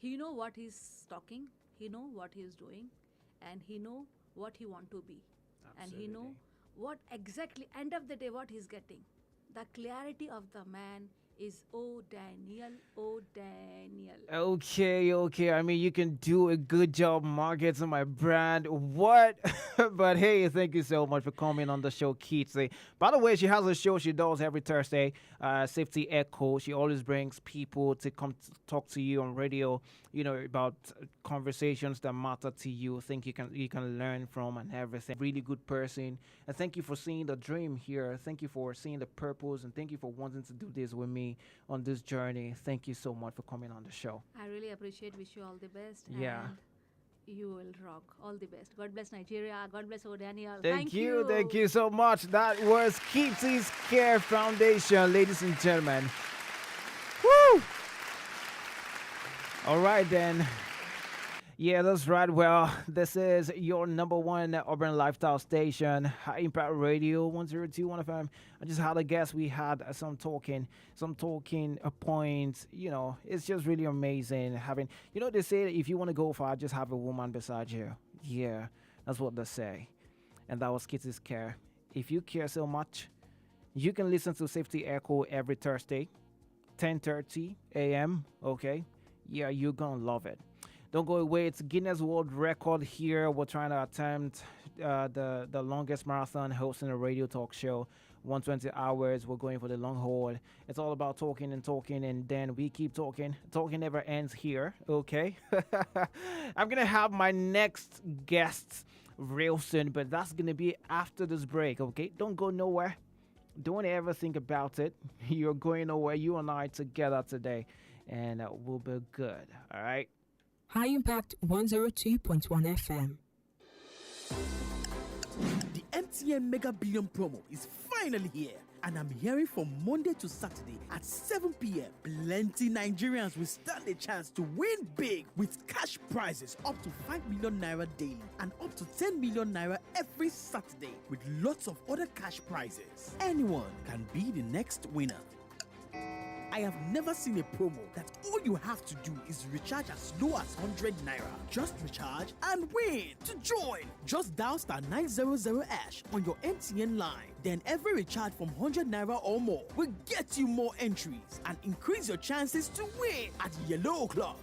He know what he's talking. He know what he is doing, and he know what he want to be. And he know what exactly, end of the day, what he's getting. The clarity of the man is, oh Daniel, oh Daniel. Okay. I mean, you can do a good job marketing my brand. What? But hey, thank you so much for coming on the show, Keith. By the way, she has a show she does every Thursday, Safety Echo. She always brings people to come to talk to you on radio, you know, about conversations that matter to you, think you can learn from and everything. Really good person. And thank you for seeing the dream here. Thank you for seeing the purpose, and thank you for wanting to do this with me on this journey. Thank you so much for coming on the show. I really appreciate, wish you all the best. Yeah. And you will rock. All the best. God bless Nigeria. God bless, oh Daniel. Thank you so much. That was Kids Care Foundation, ladies and gentlemen. Woo! All right, then. Yeah, that's right. Well, this is your number one urban lifestyle station, High Impact Radio 1021 FM. I just had a guest. We had some talking points. You know, it's just really amazing having, they say that if you want to go far, just have a woman beside you. Yeah, that's what they say. And that was Kitty's Care. If you care so much, you can listen to Safety Echo every Thursday, 10:30 a.m. Okay? Yeah, you're going to love it. Don't go away. It's Guinness World Record here. We're trying to attempt the longest marathon hosting a radio talk show, 120 hours. We're going for the long haul. It's all about talking, and then we keep talking. Talking never ends here, okay? I'm going to have my next guest real soon, but that's going to be after this break, okay? Don't go nowhere. Don't ever think about it. You're going nowhere. You and I together today, and we'll be good, all right? High Impact 102.1 FM. The MTN Mega Billion promo is finally here, and I'm hearing from Monday to Saturday at 7 p.m. Plenty Nigerians will stand a chance to win big with cash prizes up to 5 million naira daily and up to 10 million naira every Saturday, with lots of other cash prizes. Anyone can be the next winner. I have never seen a promo that all you have to do is recharge as low as 100 naira. Just recharge and win. To join, just dial *900# on your MTN line. Then every recharge from 100 naira or more will get you more entries and increase your chances to win at yellow o'clock.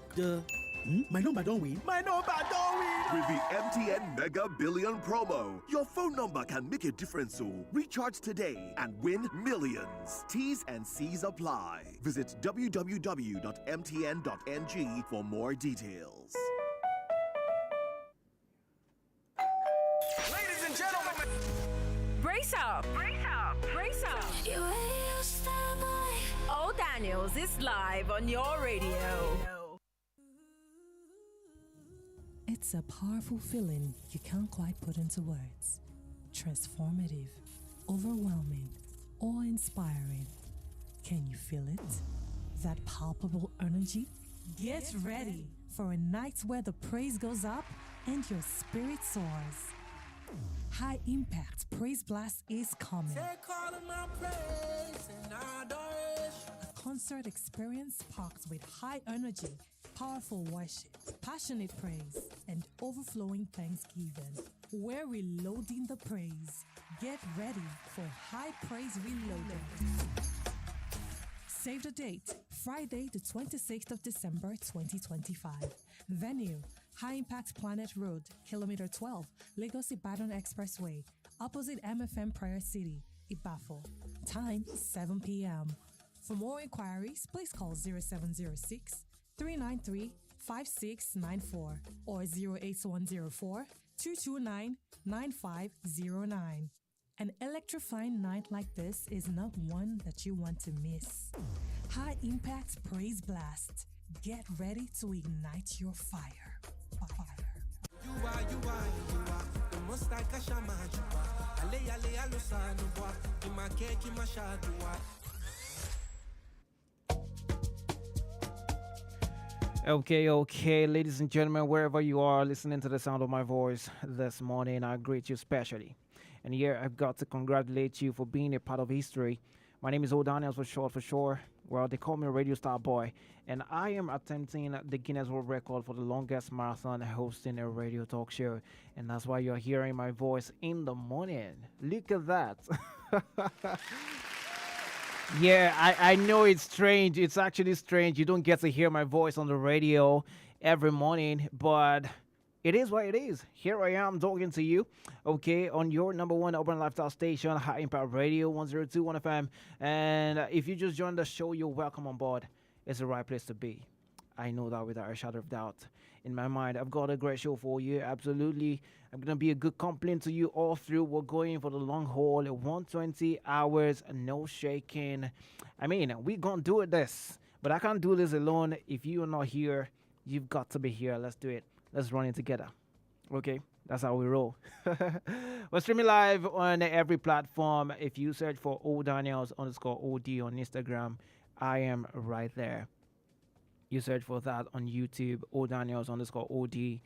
My number don't win. My number don't win. With the MTN Mega Billion promo, your phone number can make a difference. So recharge today and win millions. T's and C's apply. Visit www.mtn.ng for more details. Ladies and gentlemen, brace up, brace up, brace up. Old Daniels is live on your radio. It's a powerful feeling you can't quite put into words. Transformative, overwhelming, awe-inspiring. Can you feel it? That palpable energy? Get ready for a night where the praise goes up and your spirit soars. High Impact Praise Blast is coming. take all of my praise and adoration. A concert experience packed with high energy, powerful worship, passionate praise, and overflowing thanksgiving. We're reloading the praise. Get ready for High Praise Reloaded. Save the date, Friday the 26th of December 2025. Venue, High Impact Planet Road, Kilometer 12, Lagos Ibadan Expressway, opposite MFM Prayer City, Ibafo. Time 7 p.m. For more inquiries, please call 0706 393 5694 or 08104 229 9509. An electrifying night like this is not one that you want to miss. High Impact Praise Blast. Get ready to ignite your fire. You are the most like a shaman. Ale alusanwa, kimake kimashadwa. Okay, ladies and gentlemen, wherever you are listening to the sound of my voice this morning, I greet you specially. And here I've got to congratulate you for being a part of history. My name is O'Daniels for sure. Well, they call me Radio Star Boy. And I am attempting the Guinness World Record for the longest marathon hosting a radio talk show. And that's why you're hearing my voice in the morning. Look at that. Yeah, I know it's strange. It's actually strange. You don't get to hear my voice on the radio every morning, but it is what it is. Here I am talking to you, okay, on your number one urban lifestyle station, High Impact Radio 1021 FM. And if you just joined the show, you're welcome on board. It's the right place to be. I know that without a shadow of doubt. In my mind, I've got a great show for you. Absolutely. I'm going to be a good companion to you all through. We're going for the long haul, 120 hours, no shaking. I mean, we're going to do it this. But I can't do this alone. If you are not here, you've got to be here. Let's do it. Let's run it together. Okay? That's how we roll. We're streaming live on every platform. If you search for ODaniels_OD on Instagram, I am right there. You search for that on YouTube, ODaniels_OD.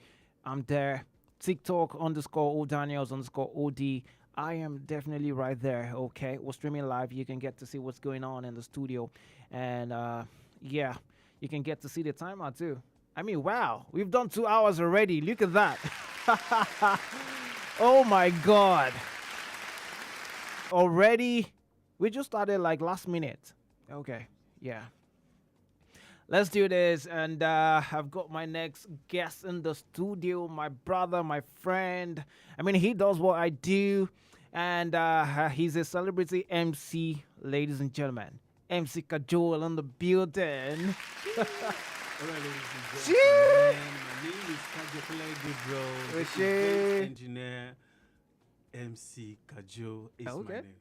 I'm there. TikTok _ODaniels_OD. I am definitely right there, okay? We're streaming live. You can get to see what's going on in the studio. And, yeah, you can get to see the timer, too. I mean, wow, we've done 2 hours already. Look at that. Oh, my God. Already? We just started, like, last minute. Okay, yeah. Let's do this. And I've got my next guest in the studio, my brother, my friend. I mean, he does what I do. And he's a celebrity MC, ladies and gentlemen. MC Kajol in the building. All right, ladies and gentlemen. My name is Kajol Goodrow. This is event engineer MC Kajol is my name.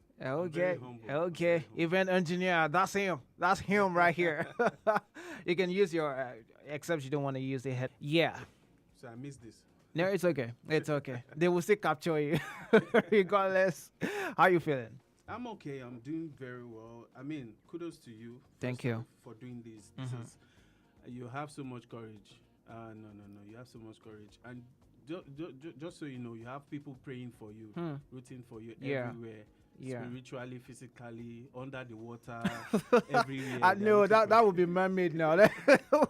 Okay. Event engineer, that's him. That's him right here. You can use your, except you don't want to use the head. Yeah. So I missed this. No, it's okay. It's okay. They will still capture you, regardless. How you feeling? I'm okay. I'm doing very well. I mean, kudos to you. Thank you for doing this. This is, you have so much courage. No. You have so much courage. And just so you know, you have people praying for you, rooting for you everywhere. Yeah. Spiritually, physically, under the water, everywhere. I know that would be man-made now.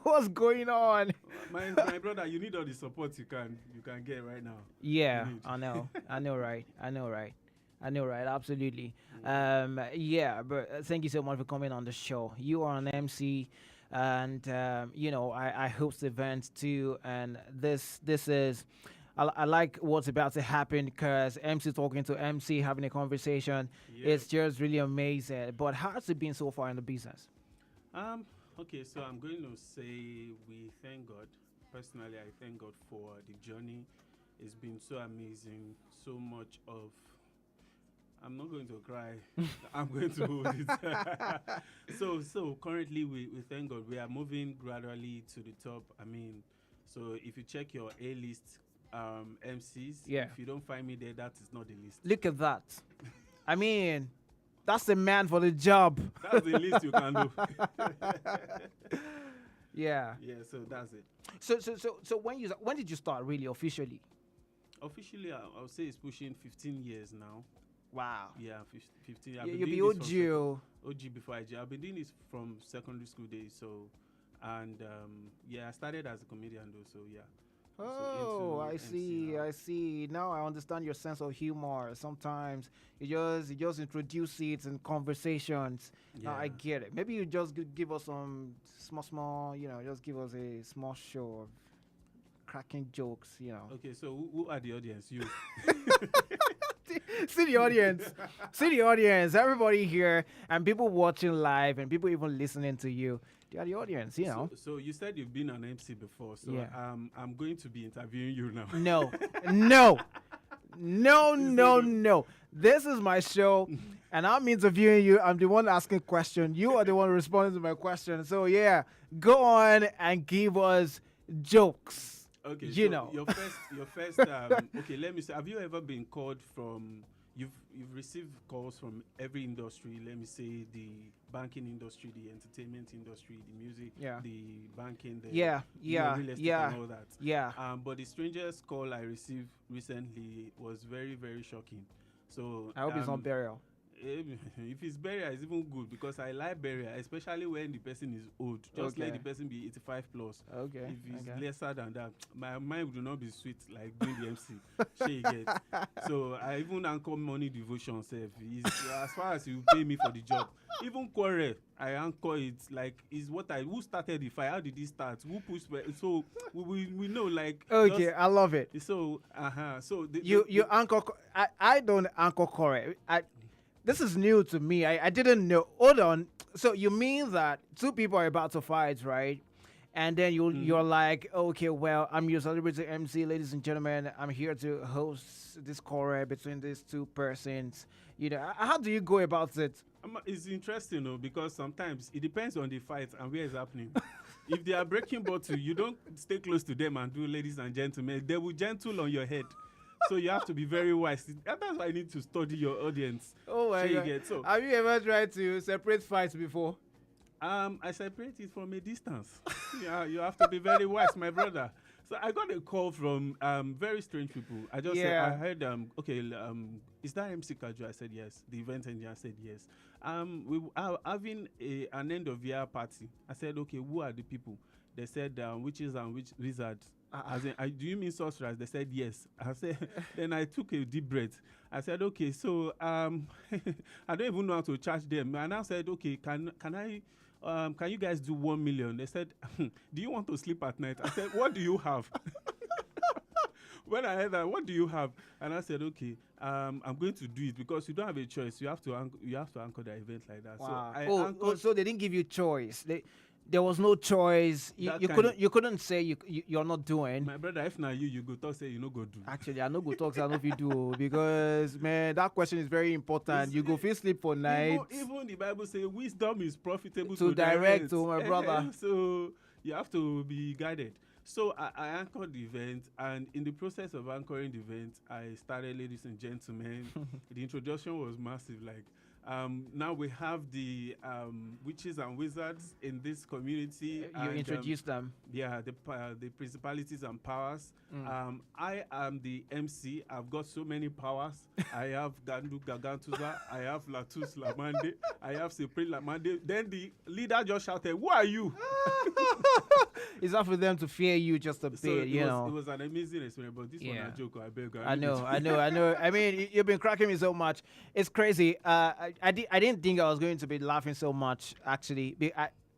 What's going on? My brother, you need all the support you can get right now. Yeah, I know, right? Absolutely. Yeah, but thank you so much for coming on the show. You are an MC, and I host events too, and this is. I like what's about to happen because MC talking to MC, having a conversation. Yeah. It's just really amazing. But how has it been so far in the business? Okay, so I'm going to say we thank God. Personally, I thank God for the journey. It's been so amazing. So much of... I'm not going to cry. I'm going to hold it. So currently, we thank God. We are moving gradually to the top. I mean, so if you check your A-list, MCs. Yeah. If you don't find me there, that is not the list. Look at that. I mean, that's the man for the job. That's the least you can do. Yeah. Yeah. So that's it. So when did you start really officially? Officially, I would say it's pushing 15 years now. Wow. Yeah, 15. You'll be OG. OG before IG. I've been doing this from secondary school days. So, and I started as a comedian though. So yeah. Oh, I see. Now I understand your sense of humor. Sometimes you just introduce it in conversations. Yeah. Now I get it. Maybe you just give us some small, just give us a small show of cracking jokes, Okay, so who are the audience? You. See the audience. Everybody here and people watching live and people even listening to you. They are the audience, So you said you've been an MC before, so yeah. I'm going to be interviewing you now. No. This is my show, and I'm interviewing you. I'm the one asking questions. You are the one responding to my question. So yeah, go on and give us jokes. Okay, your first. Okay, let me say. Have you ever been called from? You've received calls from every industry. Let me say the banking industry, the entertainment industry, the music, the banking, the real estate and all that. Yeah. But the strangest call I received recently was very, very shocking. So I hope it's not burial. If it's burial, it's even good because I like burial, especially when the person is old. Just let the person be 85 plus. Okay. If it's lesser than that, my mind will not be sweet like doing the MC. She get. So I even anchor money devotion self. As far as you pay me for the job. Even quarrel, I anchor it like is what who started the fire? How did it start? Who pushed? So we know like. Okay, I love it. So So you anchor. I don't anchor quarrel. This is new to me. I didn't know. Hold on. So you mean that two people are about to fight, right? And then you're like, okay, well, I'm your celebrity MC, ladies and gentlemen. I'm here to host this quarrel between these two persons. How do you go about it? It's interesting, though, because sometimes it depends on the fight and where it's happening. If they are breaking bottle, you don't stay close to them and do, ladies and gentlemen. They will gentle on your head. So you have to be very wise. That's why I need to study your audience. Oh my God. So have you ever tried to separate fights before? I separate it from a distance. Yeah, you have to be very wise, my brother. So I got a call from very strange people. I just said, I heard is that MC Kaju? I said yes. The event engineer said yes. We are having an end of year party. I said, okay, who are the people? They said witches and wizards. As in, do you mean sorcerers? They said yes. I said, then I took a deep breath. I said, okay, so I don't even know how to charge them. And I said, okay, can you guys do 1 million? They said, do you want to sleep at night? I said, what do you have? When I heard that, what do you have? And I said, okay, I'm going to do it because you don't have a choice. You have to anchor the event like that. Wow. So they didn't give you choice. There was no choice. You couldn't say you're not doing. My brother, if not you go talk say you no go do. Actually, I no go talk say I know if you do because man, that question is very important. You go feel sleep for night. Even the Bible say wisdom is profitable to direct. To my brother. So you have to be guided. So I anchored the event, and in the process of anchoring the event, I started, ladies and gentlemen. The introduction was massive. Like, now we have the witches and wizards in this community. You introduced them. Yeah, the principalities and powers. I am the MC. I've got so many powers. I have Gandu Gagantuza. I have Latus Lamande. I have Supreme Lamande. Then the leader just shouted, "Who are you?" It's not for them to fear you just a bit, you know. It was an amazing experience, but this one a joke. I beg. I know. I mean, you've been cracking me so much. It's crazy. I didn't think I was going to be laughing so much. Actually,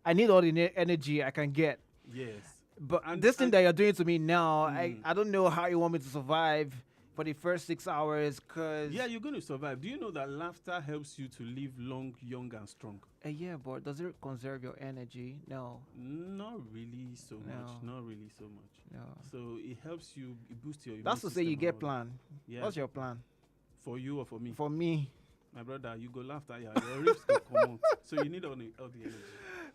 I need all the energy I can get. Yes. But this thing that you're doing to me now, I don't know how you want me to survive for the first 6 hours. Cause you're going to survive. Do you know that laughter helps you to live long, young, and strong? Yeah, but does it conserve your energy? No. Not really so much. Not really so much. No. So it helps you, it boosts your immune That's to say you get plan. Yeah. What's your plan? For you or for me? For me. My brother, you go laughter, your ribs go come out. So you need all the energy.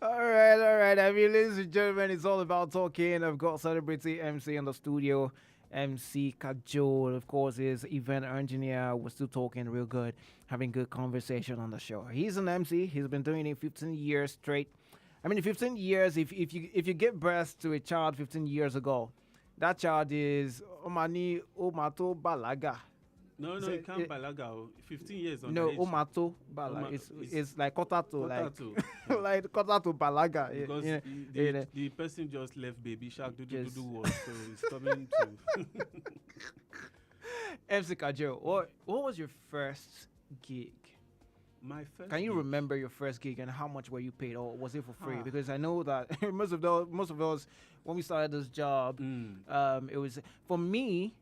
All right. I mean, ladies and gentlemen, it's all about talking. I've got celebrity MC in the studio. MC Kajol, of course, is event engineer. We're still talking real good, having good conversation on the show. He's an MC. He's been doing it 15 years straight. I mean, 15 years, if you give birth to a child 15 years ago, that child is Omani Omato Balaga. No, you can't balaga. 15 years on no, age. Omato Balaga. It's like quarter to. Like quarter to Balaga. Because the person just left baby shark do what, so it's coming to. MC Kajo, what was your first gig? My first. Can you remember your first gig and how much were you paid, or was it for free? Because I know that most of us when we started this job, it was for me.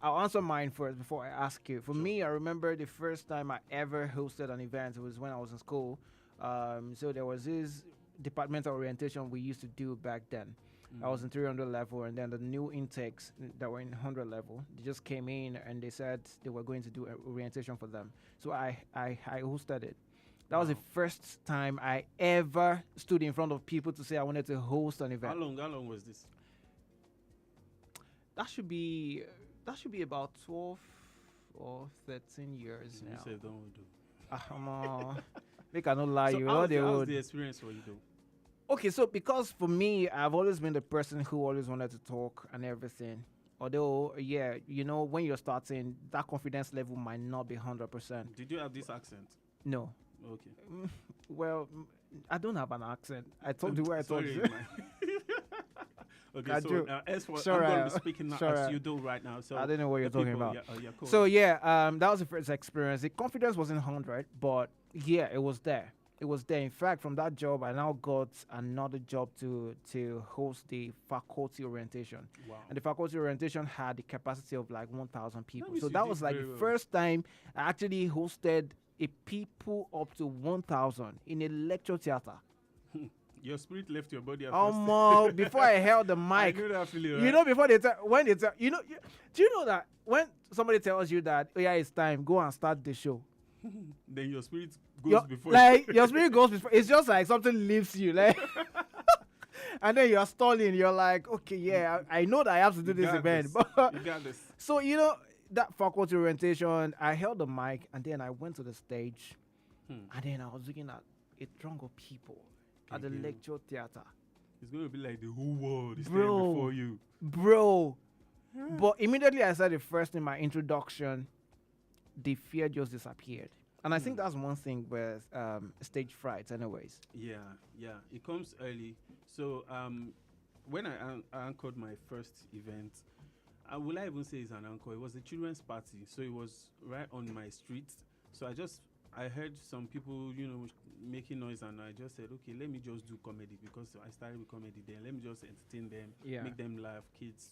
I'll answer mine first before I ask you. For me, I remember the first time I ever hosted an event. It was when I was in school. So there was this departmental orientation we used to do back then. I was in 300 level, and then the new intakes that were in 100 level, they just came in and they said they were going to do orientation for them. So I hosted it. That was the first time I ever stood in front of people to say I wanted to host an event. How long was this? That should be about 12 or 13 years now. You say don't do. Come on. Make I not lie. So you how's the experience for you though? Okay, so because for me, I've always been the person who always wanted to talk and everything. Although, when you're starting, that confidence level might not be 100%. Did you have this accent? No. Okay. Well, I don't have an accent. I talk the way I talk. Okay, I'm going to be speaking now as you do right now. So I don't know what you're talking about. Cool. So that was the first experience. The confidence wasn't 100, but it was there. It was there. In fact, from that job, I now got another job to host the faculty orientation. Wow. And the faculty orientation had the capacity of like 1,000 people. So that was like the first time I actually hosted a people up to 1,000 in a lecture theater. Your spirit left your body. Before I held the mic, I knew that feeling, right? You know, before they do you know that when somebody tells you that, it's time, go and start the show. Then your spirit goes before. Your spirit goes before. It's just like something leaves you, like, and then you're stalling. You're like, okay, I know that I have to do this event, but you got this. So that faculty orientation, I held the mic and then I went to the stage, and then I was looking at a throng of people. at the lecture theater. It's going to be like the whole world is there Bro. before you. Bro. But immediately I said it first in my introduction, the fear just disappeared. And I think that's one thing with stage fright anyways. Yeah, it comes early. So when I anchored my first event, will I even say it's an anchor? It was a children's party, so it was right on my street. So I heard some people, making noise, and I just said, okay, let me just do comedy, because I started with comedy then. Let me just entertain them, make them laugh, kids,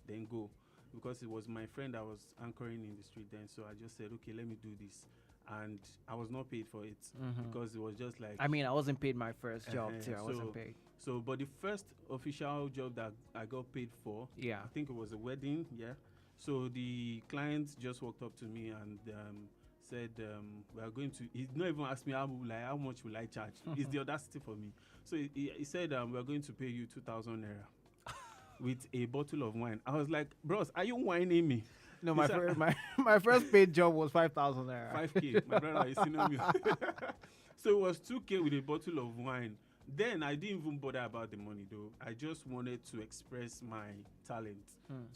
then go. Because it was my friend that was anchoring in the street then, so I just said, okay, let me do this. And I was not paid for it, because it was just like... I mean, I wasn't paid my first job too. I wasn't paid. So, but the first official job that I got paid for, I think it was a wedding, So the client just walked up to me and said, we are going to... He did not even ask me how much will I charge. It's the audacity for me. So he said, we are going to pay you 2,000 naira with a bottle of wine. I was like, bros, are you whining me? No, my first paid job was 5,000 naira. 5K. My brother is senior me. So it was 2K with a bottle of wine. Then I didn't even bother about the money though. I just wanted to express my talent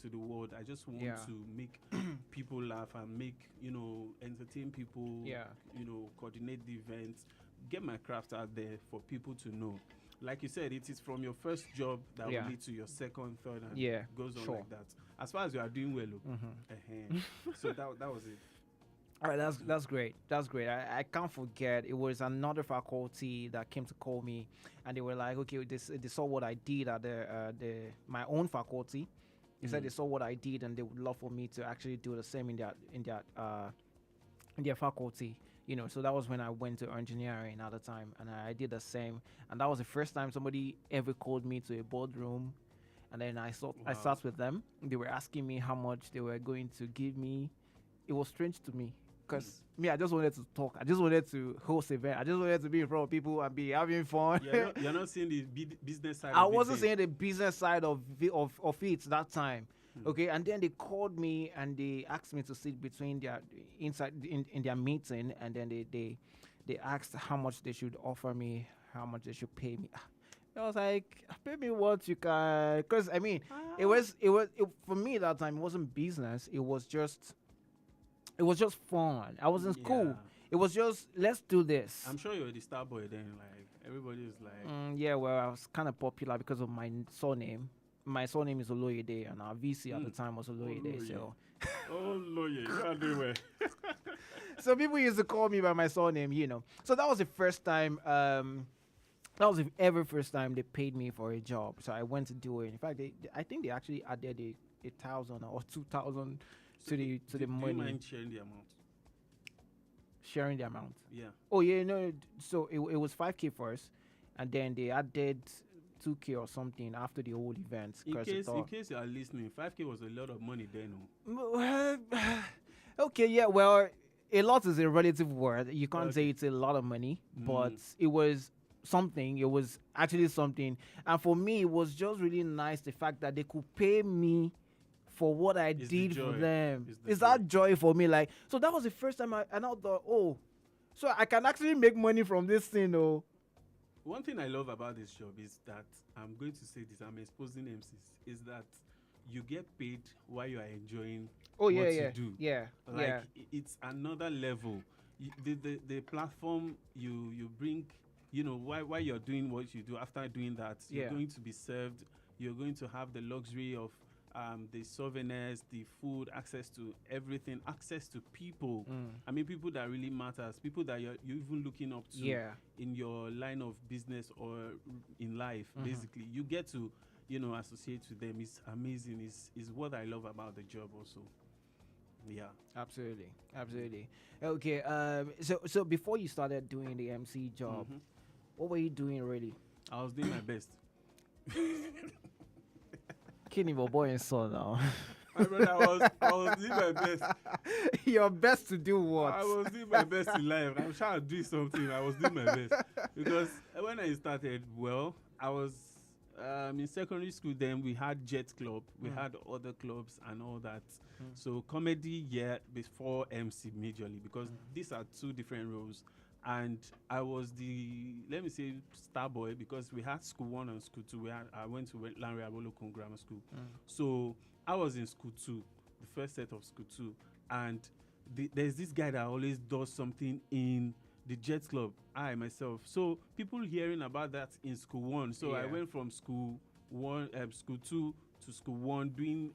to the world. I just want to make people laugh and make, entertain people, coordinate the events, get my craft out there for people to know. Like you said, it is from your first job that will lead to your second, third, and goes on like that. As far as you are doing well, so that was it. All right, that's great. That's great. I can't forget. It was another faculty that came to call me, and they were like, "Okay, they saw what I did at my own faculty. They said they saw what I did, and they would love for me to actually do the same in their faculty." So that was when I went to engineering at the time, and I did the same. And that was the first time somebody ever called me to a boardroom, and then I sat with them. They were asking me how much they were going to give me. It was strange to me. Because I just wanted to talk. I just wanted to host an event. I just wanted to be in front of people and be having fun. You're not seeing the business side. I wasn't seeing the business side of it that time. Okay, and then they called me and they asked me to sit between their inside in their meeting, and then they asked how much they should offer me, how much they should pay me. I was like, pay me what you can, because I mean, it was for me that time. It wasn't business. It was just fun. I was in school. It was just, let's do this. I'm sure you were the star boy then. Like, everybody was like... well, I was kind of popular because of my surname. My surname is Oloyede, and our VC at the time was Oloyede. So, Oloyede, you are doing well. So people used to call me by my surname, So that was the first time... that was the ever first time they paid me for a job. So I went to do it. In fact, I think they actually added 1,000 or 2,000 to the money. Do you mind sharing the amount? Sharing the amount? Yeah. Oh yeah, no. So it was 5K first, and then they added 2K or something after the whole event. In case you are listening, 5K was a lot of money then. Okay, yeah. Well, a lot is a relative word. You can't say it's a lot of money, but it was something. It was actually something, and for me, it was just really nice the fact that they could pay me for what I did for them. It's that joy for me. Like, so that was the first time I thought, so I can actually make money from this thing. One thing I love about this job is that, I'm going to say this, I'm exposing MCs, is that you get paid while you are enjoying what you do. It's another level. The platform you bring, while you're doing what you do, after doing that, you're going to be served, you're going to have the luxury of the souvenirs, the food, access to everything, access to people. I mean, people that really matters, people that you're even looking up to in your line of business or in life. Basically, you get to, associate with them. It's amazing. Is what I love about the job also. Yeah, absolutely. Okay, so before you started doing the MC job, what were you doing really? I was doing my best. Kidding your boy and son now. My brother, I was doing my best. Your best to do what? I was doing my best in life. I'm trying to do something. I was doing my best. Because when I started, I was in secondary school then. We had Jet Club. We had other clubs and all that. So comedy, before MC majorly. Because these are two different roles. and I was the, let me say, star boy, because we had school 1 and school 2. I went to Lanre Abolokun Grammar School. So I was in school 2, the first set of school 2, and there's this guy that always does something in the Jets Club, I myself. So people hearing about that in school 1. So I went from school 1, school 2 to school 1, doing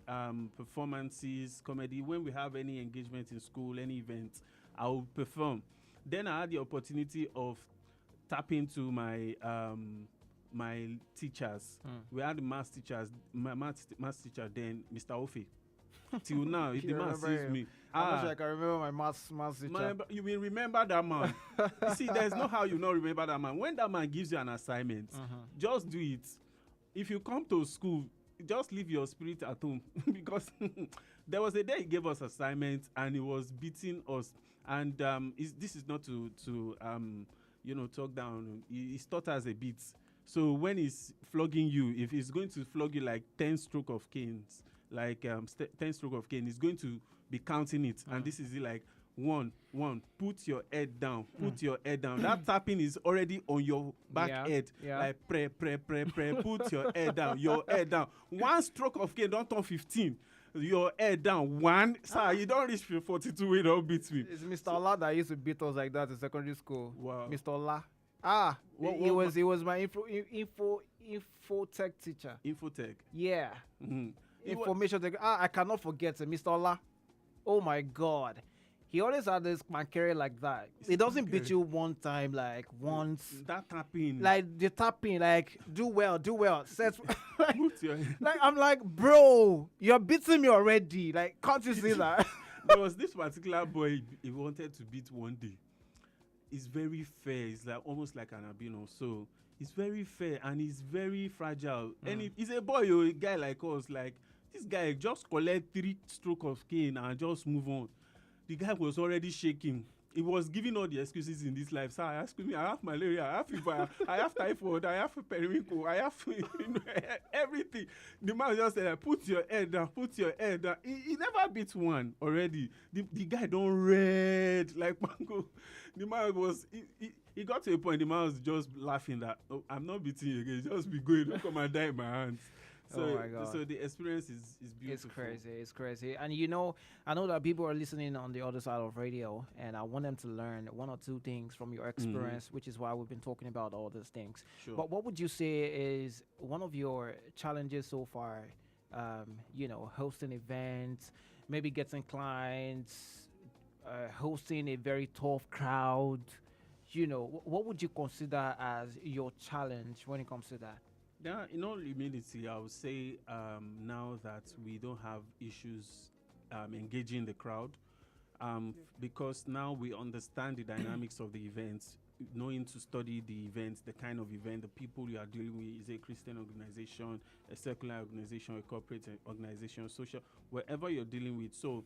performances, comedy. When we have any engagement in school, any event, I will perform. Then I had the opportunity of tapping to my my teachers. We had the maths teachers, my maths teacher then, Mr. Ofe. Till now, the man sees me. I wish I can remember my maths teacher. You will remember that man. You see, there's no how you not remember that man. When that man gives you an assignment, just do it. If you come to school, just leave your spirit at home because there was a day he gave us assignments and he was beating us. And this is not to talk down. He's taught us a bit. So when he's flogging you, if he's going to flog you like 10 stroke of canes, like 10 stroke of cane, he's going to be counting it. And this is it, like 1, put your head down, put your head down. That tapping is already on your back head. Like pray, put your head down. 1 stroke of cane, don't turn 15. Your head down. 1, sir, you don't reach 42, you don't beat me. It's Mr. Ola that used to beat us like that in secondary school. Wow. Mr. Ola. He was my infotech teacher. Infotech. Yeah. Information tech. I cannot forget it. Mr. Ola. Oh my God. He always had this carry like that. He doesn't beat you one time, like once. That tapping. Like the tapping, like do well. Set. Like I'm like, bro, you're beating me already. Like, can't you see that? There was this particular boy he wanted to beat one day. He's very fair. He's like almost like an albino. So he's very fair and he's very fragile. And he's a boy, a guy like us. Like this guy just collect 3 stroke of cane and just move on. The guy was already shaking. He was giving all the excuses in this life. So I asked me, I have malaria, I have fever, I have typhoid, I have periwinkle, I have everything. The man just said, put your head down. He never beat one already. The guy don't red like mango. The man was, he got to a point, the man was just laughing that, oh, I'm not beating you again, just be going, don't come and die in my hands. So, oh my God. So the experience is beautiful. It's crazy. And I know that people are listening on the other side of radio, and I want them to learn 1 or 2 things from your experience, which is why we've been talking about all these things. Sure. But what would you say is one of your challenges so far, hosting events, maybe getting clients, hosting a very tough crowd, what would you consider as your challenge when it comes to that? Yeah, in all humility, I would say now that we don't have issues engaging the crowd, because now we understand the dynamics of the events, knowing to study the events, the kind of event, the people you are dealing with. Is it a Christian organization, a secular organization, a corporate organization, social, wherever you're dealing with. So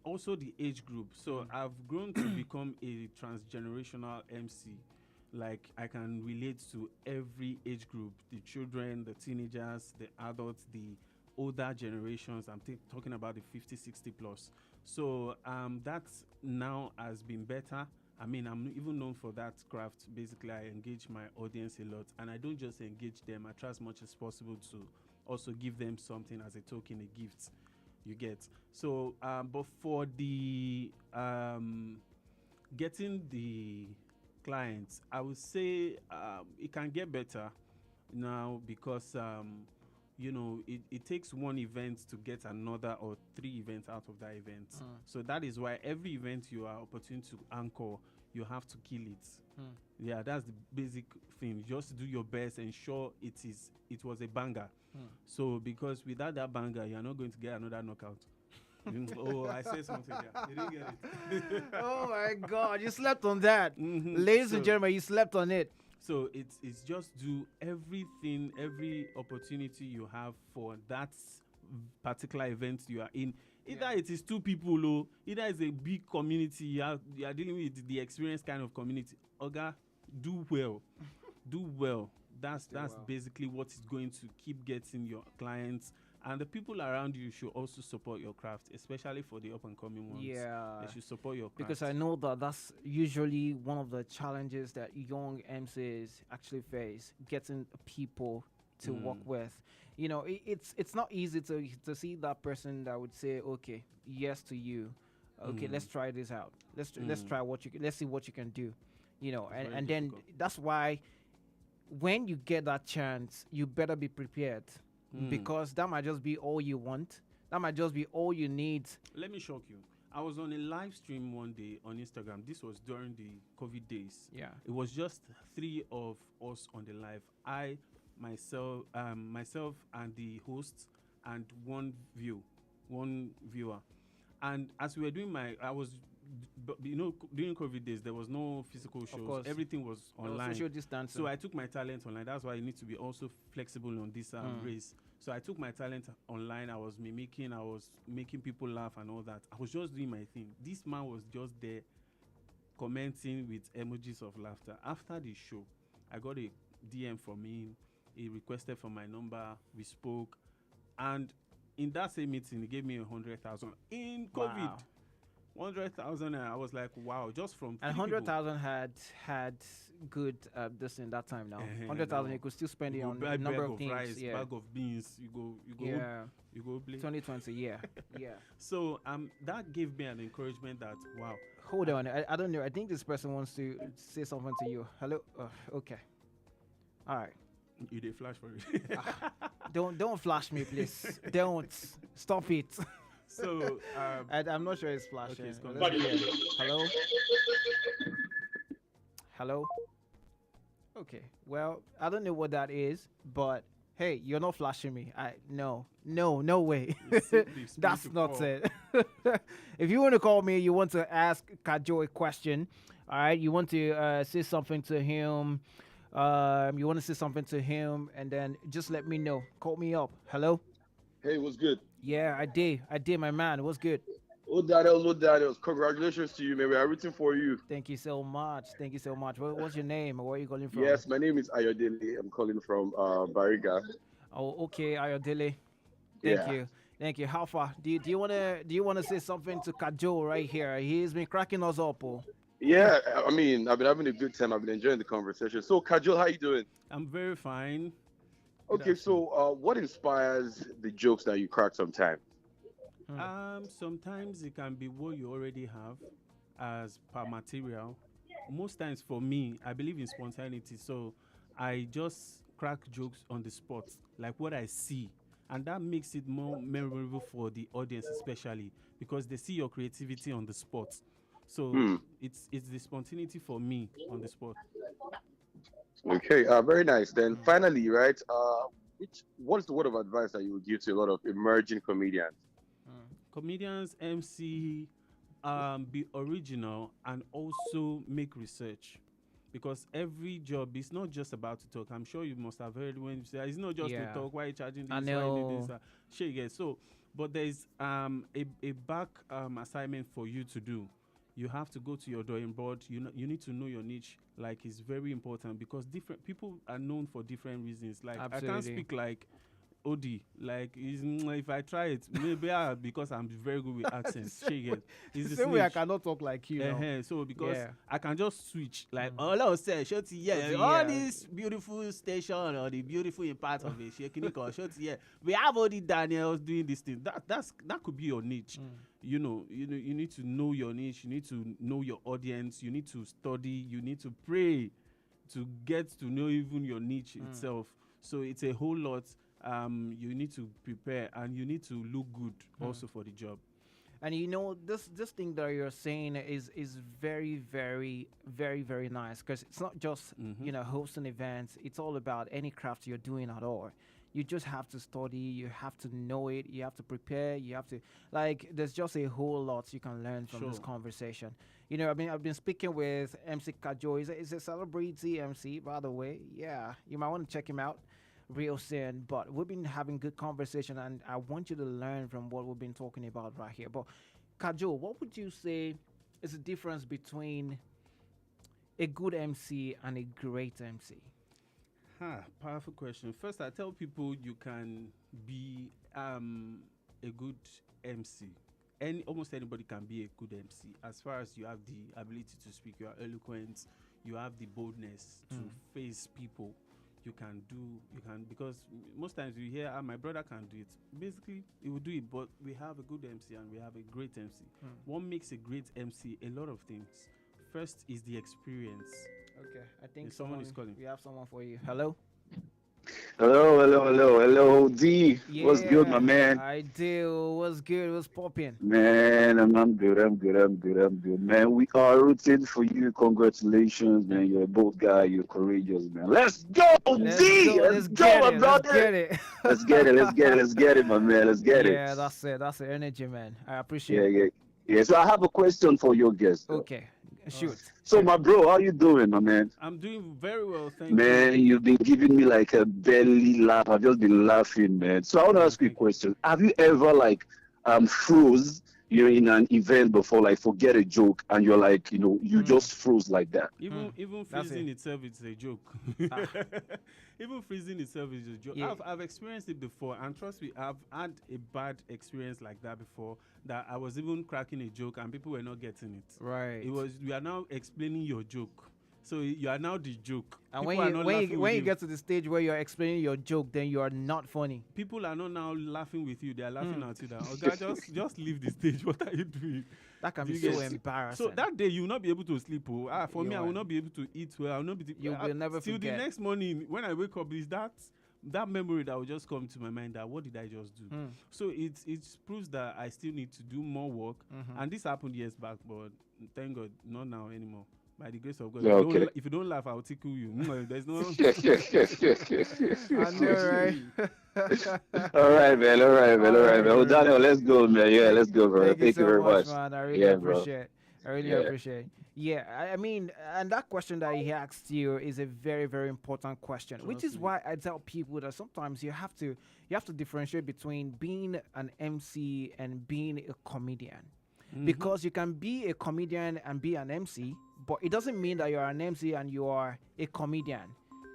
also the age group. So I've grown to become a transgenerational MC. Like I can relate to every age group, the children, the teenagers, the adults, the older generations. I'm talking about the 50, 60 plus. So that now has been better. I mean, I'm even known for that craft. Basically, I engage my audience a lot, and I don't just engage them. I try as much as possible to also give them something as a token, a gift. You get. So, but for the getting the clients, I would say it can get better now because it takes one event to get another or 3 events out of that event. So that is why every event you are opportune to anchor, you have to kill it. Yeah, that's the basic thing. Just do your best, ensure it was a banger. So because without that banger, you're not going to get another knockout. Oh, I said something there. You didn't get it. Oh my God, you slept on that. Ladies and gentlemen, you slept on it. So it's just do everything, every opportunity you have for that particular event you are in. Either it is 2 people, or either it's a big community, you are dealing with the experienced kind of community. Oga, do well. Do well. That's basically what is going to keep getting your clients And the people around you should also support your craft, especially for the up and coming ones. Yeah. They should support your craft. Because I know that that's usually one of the challenges that young MCs actually face, getting people to work with. You know, it's not easy to see that person that would say, okay, yes to you. Okay, let's try this out. Let's try let's see what you can do. You know, and then that's why when you get that chance, you better be prepared. Because that might just be all you want. That might just be all you need. Let me shock you. I was on a live stream one day on Instagram. This was during the COVID days. Yeah. It was just 3 of us on the live. I, myself, and the hosts, and one viewer. And as we were doing during COVID days, there was no physical shows. Everything was online. Social distancing. So I took my talent online. That's why you need to be also flexible on this race. So I took my talent online. I was mimicking. I was making people laugh and all that. I was just doing my thing. This man was just there commenting with emojis of laughter. After the show, I got a DM from him. He requested for my number. We spoke. And in that same meeting, he gave me 100,000 in COVID. Wow. 100,000. I was like, wow, just from. And 100,000 had good this in that time now. 100,000 you could still spend it on a number of things. Rice, bag of beans. You go. Yeah. You go play. 2020. Yeah. Yeah. So that gave me an encouragement that wow. Hold on, I don't know. I think this person wants to say something to you. Hello. Okay. All right. You did flash for it. Don't flash me, please. Don't stop it. So I'm not sure it's flashing. Okay, Hello. Hello. Okay. Well, I don't know what that is, but hey, you're not flashing me. No way. That's not it. If you want to call me, you want to ask Kajo a question. All right. You want to say something to him. You want to say something to him, and then just let me know. Call me up. Hello. Hey, what's good? Yeah, I did, my man. What's good? Oh, Daniels. Congratulations to you, man. We are rooting for you. Thank you so much. What's your name? Where are you calling from? Yes, my name is Ayodele. I'm calling from Bariga. Oh, okay, Ayodele. Thank you. How far? Do you wanna say something to Kajo right here? He's been cracking us up. Oh. Yeah, I mean, I've been having a good time. I've been enjoying the conversation. So, Kajol, how you doing? I'm very fine. Okay, so what inspires the jokes that you crack sometimes? Sometimes it can be what you already have as per material. Most times for me, I believe in spontaneity. So I just crack jokes on the spot, like what I see. And that makes it more memorable for the audience, especially because they see your creativity on the spot. So it's the spontaneity for me on the spot. Okay, very nice. Then finally, right, what is the word of advice that you would give to a lot of emerging comedians? Comedians, MC, be original and also make research. Because every job is not just about to talk. I'm sure you must have heard when you say it's not just to talk. Why are you charging this? I know. Why you do this? So, but there's a back assignment for you to do. You have to go to your drawing board. You need to know your niche. Like, it's very important because different people are known for different reasons. Like, absolutely. I can't speak like Odi. Like, if I try it, maybe because I'm very good with accents. It's the same way I cannot talk like you. So because I can just switch. Like, all I say, all this beautiful station or the beautiful part of it, we have all the Daniels doing this thing. That could be your niche. You know, you need to know your niche. You need to know your audience. You need to study. You need to pray to get to know even your niche itself. So it's a whole lot. You need to prepare and you need to look good also for the job. And you know, this thing that you're saying is very, very, very, very nice because it's not just hosting events. It's all about any craft you're doing at all. You just have to study, you have to know it, you have to prepare, you have to there's just a whole lot you can learn from this conversation. You know, I've been speaking with MC Kajo. He's a celebrity MC, by the way. Yeah, you might want to check him out real soon. But we've been having good conversation, and I want you to learn from what we've been talking about right here. But Kajo, what would you say is the difference between a good MC and a great MC? Powerful question. First, I tell people you can be a good MC. Almost anybody can be a good MC as far as you have the ability to speak. You are eloquent. You have the boldness to face people. You can because most times you hear, my brother can do it. Basically, he will do it, but we have a good MC and we have a great MC. What makes a great MC? A lot of things. First is the experience. Okay, I think someone is calling. We have someone for you. Hello. Hello, D. Yeah, What's good, my man? I do. What's good? What's popping? Man, I'm good, man. We are rooting for you. Congratulations, man. You're a bold guy. You're courageous, man. Let's go, D. Let's go, my brother. Let's get it. Let's get it, my man. Let's get it. Yeah, that's it. That's the energy, man. I appreciate it. Yeah. So I have a question for your guest. Okay. Shoot. So, my bro, how you doing, my man? I'm doing very well, thank you. Man, you've been giving me like a belly laugh. I've just been laughing, man. So I want to ask you a question. Have you ever froze? You're in an event before, forget a joke, and you're like, you just froze like that. Even freezing itself is a joke. Even freezing itself is a joke. Yeah. I've experienced it before, and trust me, I've had a bad experience like that before. That I was even cracking a joke, and people were not getting it. Right. You are now explaining your joke. So you are now the joke. And when you get to the stage where you're explaining your joke, then you are not funny. People are not now laughing with you; they are laughing at you. That okay, just leave the stage. What are you doing? That can be so embarrassing. So that day you will not be able to sleep. For me, I will not be able to eat well. I will not be. You will never forget. Till the next morning, when I wake up, is that memory that will just come to my mind. That what did I just do? So it proves that I still need to do more work. And this happened years back, but thank God, not now anymore. By the grace of God. Okay. If you don't laugh, I'll tickle you. There's no. I know, right? All right, man. Well, Daniel, let's go, man. Yeah, let's go, bro. Thank you very much, man. I really appreciate. I really appreciate. Yeah, I mean, and that question that he asked you is a very, very important question, which is why I tell people that sometimes you have to differentiate between being an MC and being a comedian. Because you can be a comedian and be an MC, but it doesn't mean that you're an MC and you are a comedian.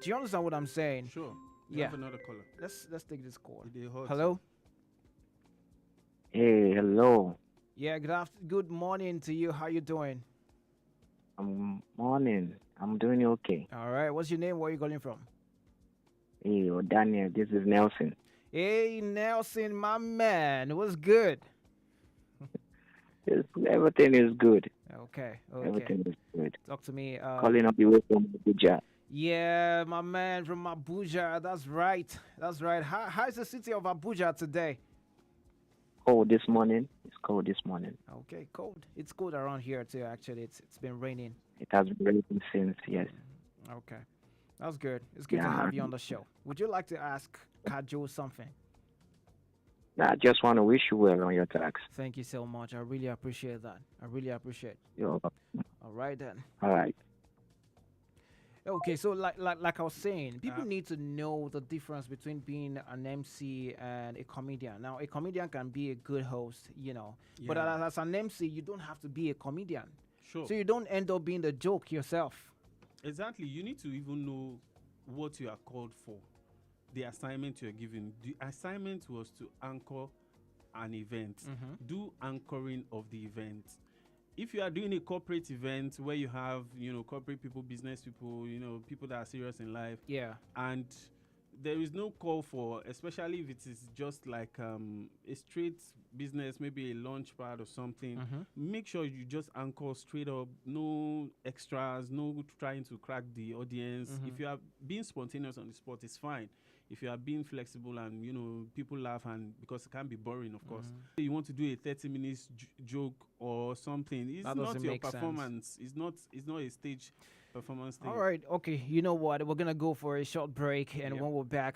Do you understand what I'm saying? Sure. Yeah. Have another caller. Let's take this call. Hello. Hey, hello. Yeah. Good morning to you. How you doing? Morning. I'm doing okay. All right. What's your name? Where are you calling from? Hey, Daniel. This is Nelson. Hey, Nelson, my man. What's good? Everything is good. Okay. Everything is good. Talk to me. Calling up you from Abuja. Yeah, my man from Abuja. That's right. How's the city of Abuja today? Cold this morning. It's cold this morning. Okay, cold. It's cold around here too. Actually, it's been raining. It has been raining since. Yes. Okay, that's good. It's good to have you on the show. Would you like to ask Kajo something? I just want to wish you well on your tracks. Thank you so much. I really appreciate that. You're welcome. All right then. All right. Okay, so like I was saying, people need to know the difference between being an MC and a comedian. Now, a comedian can be a good host, but as an MC, you don't have to be a comedian. Sure. So you don't end up being the joke yourself. Exactly. You need to even know what you are called for. The assignment you're given. The assignment was to anchor an event. Do anchoring of the event. If you are doing a corporate event where you have, corporate people, business people, people that are serious in life. Yeah. And there is no call for, especially if it is just like a straight business, maybe a launch pad or something. Make sure you just anchor straight up. No extras, no trying to crack the audience. If you are being spontaneous on the spot, it's fine. If you are being flexible and, people laugh and because it can be boring, of course. You want to do a 30 minutes joke or something. It's not your performance. It's not a stage performance thing. All right. Okay. You know what? We're going to go for a short break. And when we're back,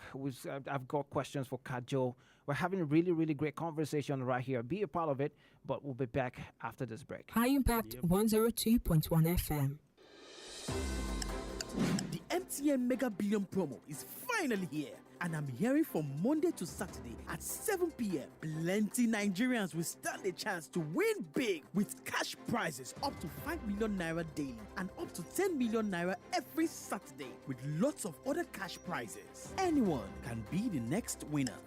I've got questions for Kajo. We're having a really, really great conversation right here. Be a part of it, but we'll be back after this break. High Impact 102.1 FM. The MTN Mega Billion promo is finally here. and I'm hearing from Monday to Saturday at 7 p.m. Plenty Nigerians will stand a chance to win big with cash prizes up to 5 million naira daily and up to 10 million naira every Saturday with lots of other cash prizes. Anyone can be the next winner.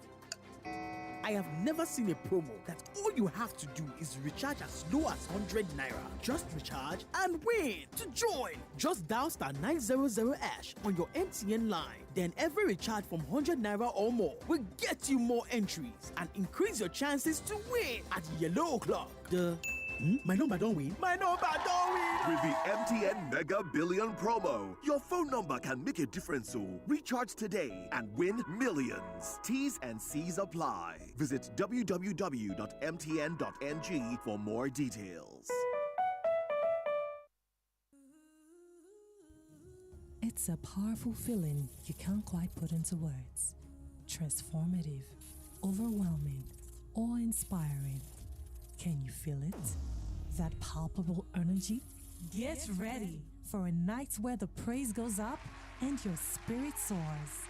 I have never seen a promo that all you have to do is recharge as low as 100 naira. Just recharge and win. To join, just dial *900# on your MTN line. Then every recharge from 100 naira or more will get you more entries and increase your chances to win at Yellow O'Clock. My number don't win. My number don't win. With the MTN Mega Billion promo, your phone number can make a difference. So recharge today and win millions. T's and C's apply. Visit www.mtn.ng for more details. It's a powerful feeling you can't quite put into words. Transformative, overwhelming, awe-inspiring. Can you feel it? That palpable energy? Get ready for a night where the praise goes up and your spirit soars.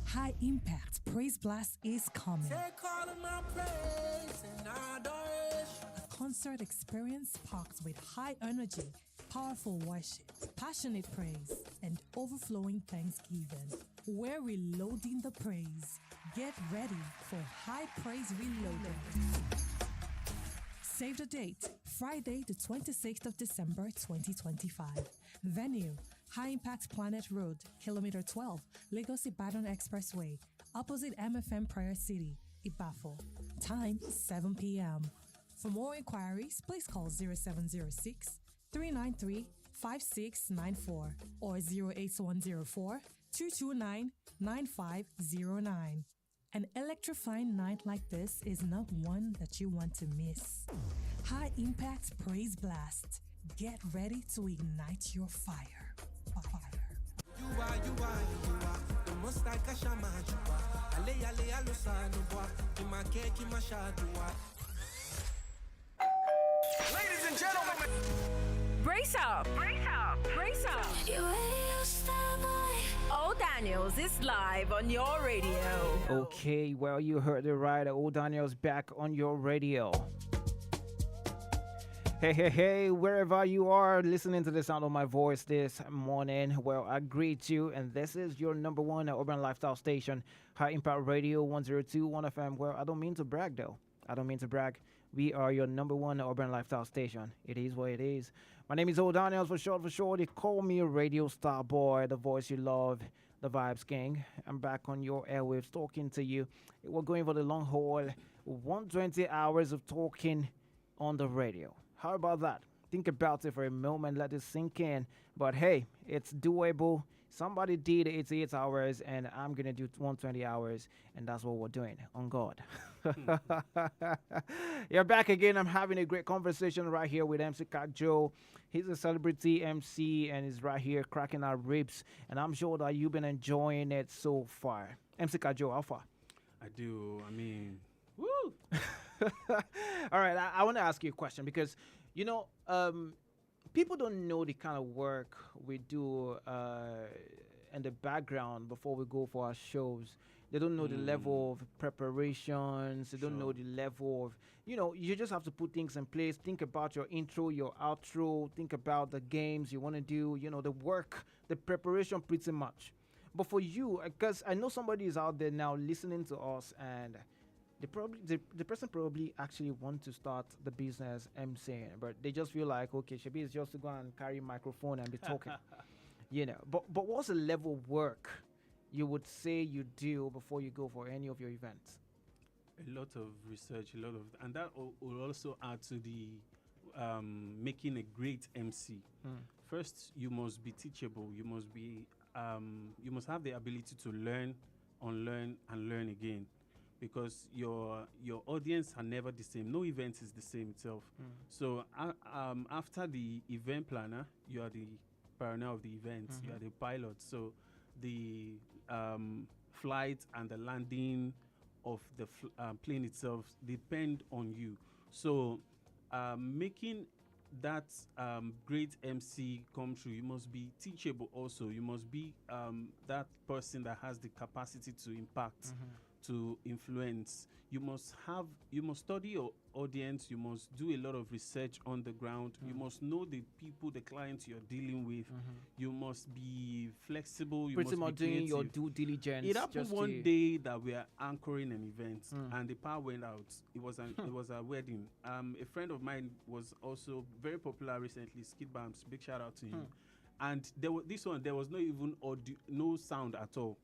High Impact Praise Blast is coming. Take all of my praise and adoration. A concert experience packed with high energy, powerful worship, passionate praise, and overflowing thanksgiving. We're reloading the praise. Get ready for High Praise Reloaded. Save the date, Friday, the 26th of December, 2025. Venue, High Impact Planet Road, Kilometer 12, Lagos-Ibadan Expressway, opposite MFM Prayer City, Ibafo. Time, 7 p.m. For more inquiries, please call 0706 393 5694 or 08104 229 9509. An electrifying night like this is not one that you want to miss. High Impact Praise Blast. Get ready to ignite your fire. You are the most like a shaman. Ale alusano kima ke kima shadua. Ladies and gentlemen, brace up, brace up, brace up. Old Daniels is live on your radio. Okay, well, you heard it right. Old Daniels back on your radio. Hey, wherever you are listening to the sound of my voice this morning, well, I greet you, and this is your number one urban lifestyle station, High Impact Radio 102.1 FM. Well, I don't mean to brag, though. I don't mean to brag. We are your number one urban lifestyle station. It is what it is. My name is Old Daniels for short. They call me Radio Star Boy, the voice you love, the Vibes King. I'm back on your airwaves talking to you. We're going for the long haul, 120 hours of talking on the radio. How about that? Think about it for a moment, let it sink in. But hey, it's doable. Somebody did 88 hours, and I'm going to do 120 hours, and that's what we're doing on God. You're back again. I'm having a great conversation right here with MC Cat Joe. He's a celebrity MC, and he's right here cracking our ribs, and I'm sure that you've been enjoying it so far. MC Cat Joe, how far? I do. I mean, woo! All right, I want to ask you a question because, people don't know the kind of work we do in the background before we go for our shows. They don't know the level of preparations. They don't know the level of, you just have to put things in place. Think about your intro, your outro. Think about the games you want to do, the work, the preparation pretty much. But for you, because I know somebody is out there now listening to us and the person probably actually want to start the business emceeing, but they just feel like, okay, Shabi is just to go and carry a microphone and be talking, But what's the level of work you would say you do before you go for any of your events? A lot of research, and that will also add to the making a great MC. First, you must be teachable. You must be, you must have the ability to learn, unlearn, and learn again. Because your audience are never the same. No event is the same itself. So after the event planner, you are the pioneer of the event. You are the pilot. So the flight and the landing of the plane itself depend on you. So making that great MC come through, you must be teachable also. You must be that person that has the capacity to impact, to influence. You must study your audience. You must do a lot of research on the ground. You must know the people, the clients you're dealing with. You must be flexible. You Pretty must much be doing your creative. due diligence. It happened just one to- day that we are anchoring an event and the power went out. It was it was a wedding. A friend of mine was also very popular recently, Skid Bams. Big shout out to him. And there was there was no even audio, no sound at all.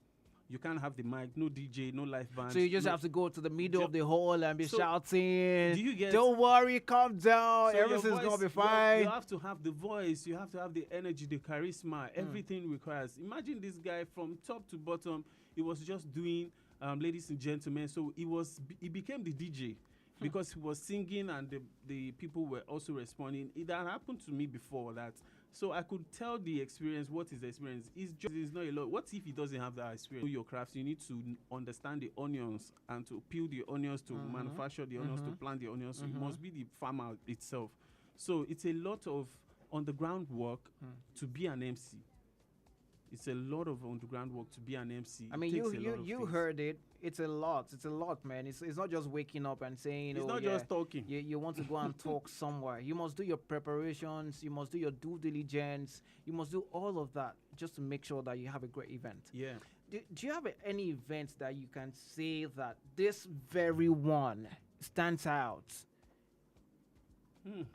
You can't have the mic, no DJ, no live band. So you just have to go to the middle of the hall and be So, shouting. do you get- Don't worry, calm down. So your Everything's voice, gonna be you fine. have to have the voice, you have to have the energy, the charisma, everything requires. Imagine this guy from top to bottom. He was just doing, ladies and gentlemen. So he became the DJ because he was singing and the people were also responding. It had happened to me before that. So I could tell the experience. What is the experience? It's not a lot. What if he doesn't have that experience? Do your crafts. You need to understand the onions and to peel the onions, to manufacture the onions, to plant the onions. So it must be the farmer itself. So it's a lot of on the ground work to be an MC. It's a lot of underground work to be an MC. I mean, It takes a lot of you things. heard it. It's a lot. It's a lot, man. It's not just waking up and saying. It's oh, not yeah, just talking. You want to go and talk somewhere. You must do your preparations. You must do your due diligence. You must do all of that just to make sure that you have a great event. Yeah. Do you have any events that you can say that this very one stands out?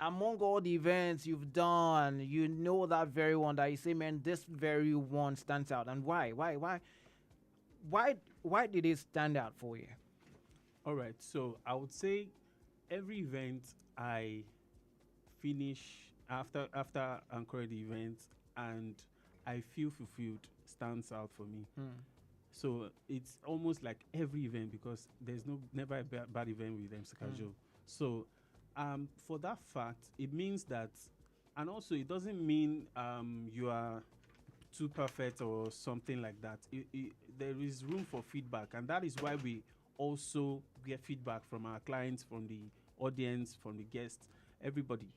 Among all the events you've done, you know that very one that you say, man, this very one stands out. And why? Why did it stand out for you? All right. So I would say every event I finish after anchoring the event and I feel fulfilled stands out for me. So it's almost like every event because there's never a bad event with MC Kajo. So for that fact, it means that, and also it doesn't mean you are too perfect or something like that. There is room for feedback, and that is why we also get feedback from our clients, from the audience, from the guests, everybody.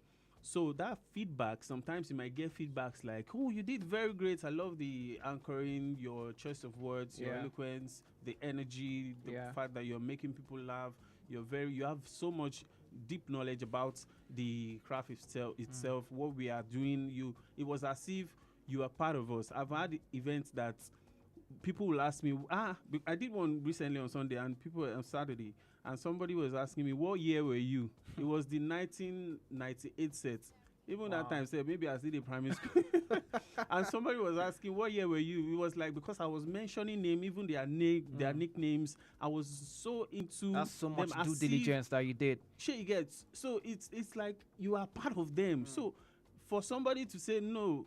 So that feedback, sometimes you might get feedbacks like, oh, you did very great. I love the anchoring, your choice of words, your eloquence, the energy, the fact that you're making people laugh. You have so much deep knowledge about the craft itself, what we are doing. It was as if you are part of us. I've had events that people will ask me, I did one recently on Sunday and people on Saturday, and somebody was asking me, what year were you? It was the 1998 set. Even that time, said maybe I did in primary school. And somebody was asking, what year were you? It was like, because I was mentioning name, even their nicknames. I was so into That's so much them due as diligence that you did. she gets. So it's like you are part of them. So for somebody to say, no,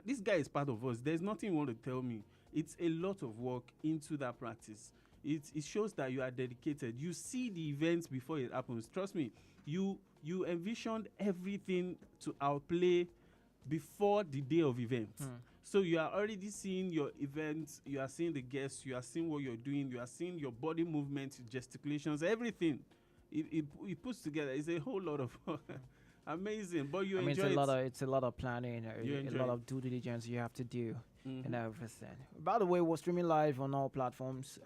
this guy is part of us, there's nothing you want to tell me. It's a lot of work into that practice. It shows that you are dedicated. You see the events before it happens. Trust me, you envisioned everything to outplay before the day of event. So you are already seeing your events, you are seeing the guests, you are seeing what you're doing, you are seeing your body movements, gesticulations, everything. It puts together. It's a whole lot of amazing. But you enjoy it. It's a lot of planning, You a enjoy lot it. of due diligence you have to do, and everything. By the way, we're streaming live on all platforms.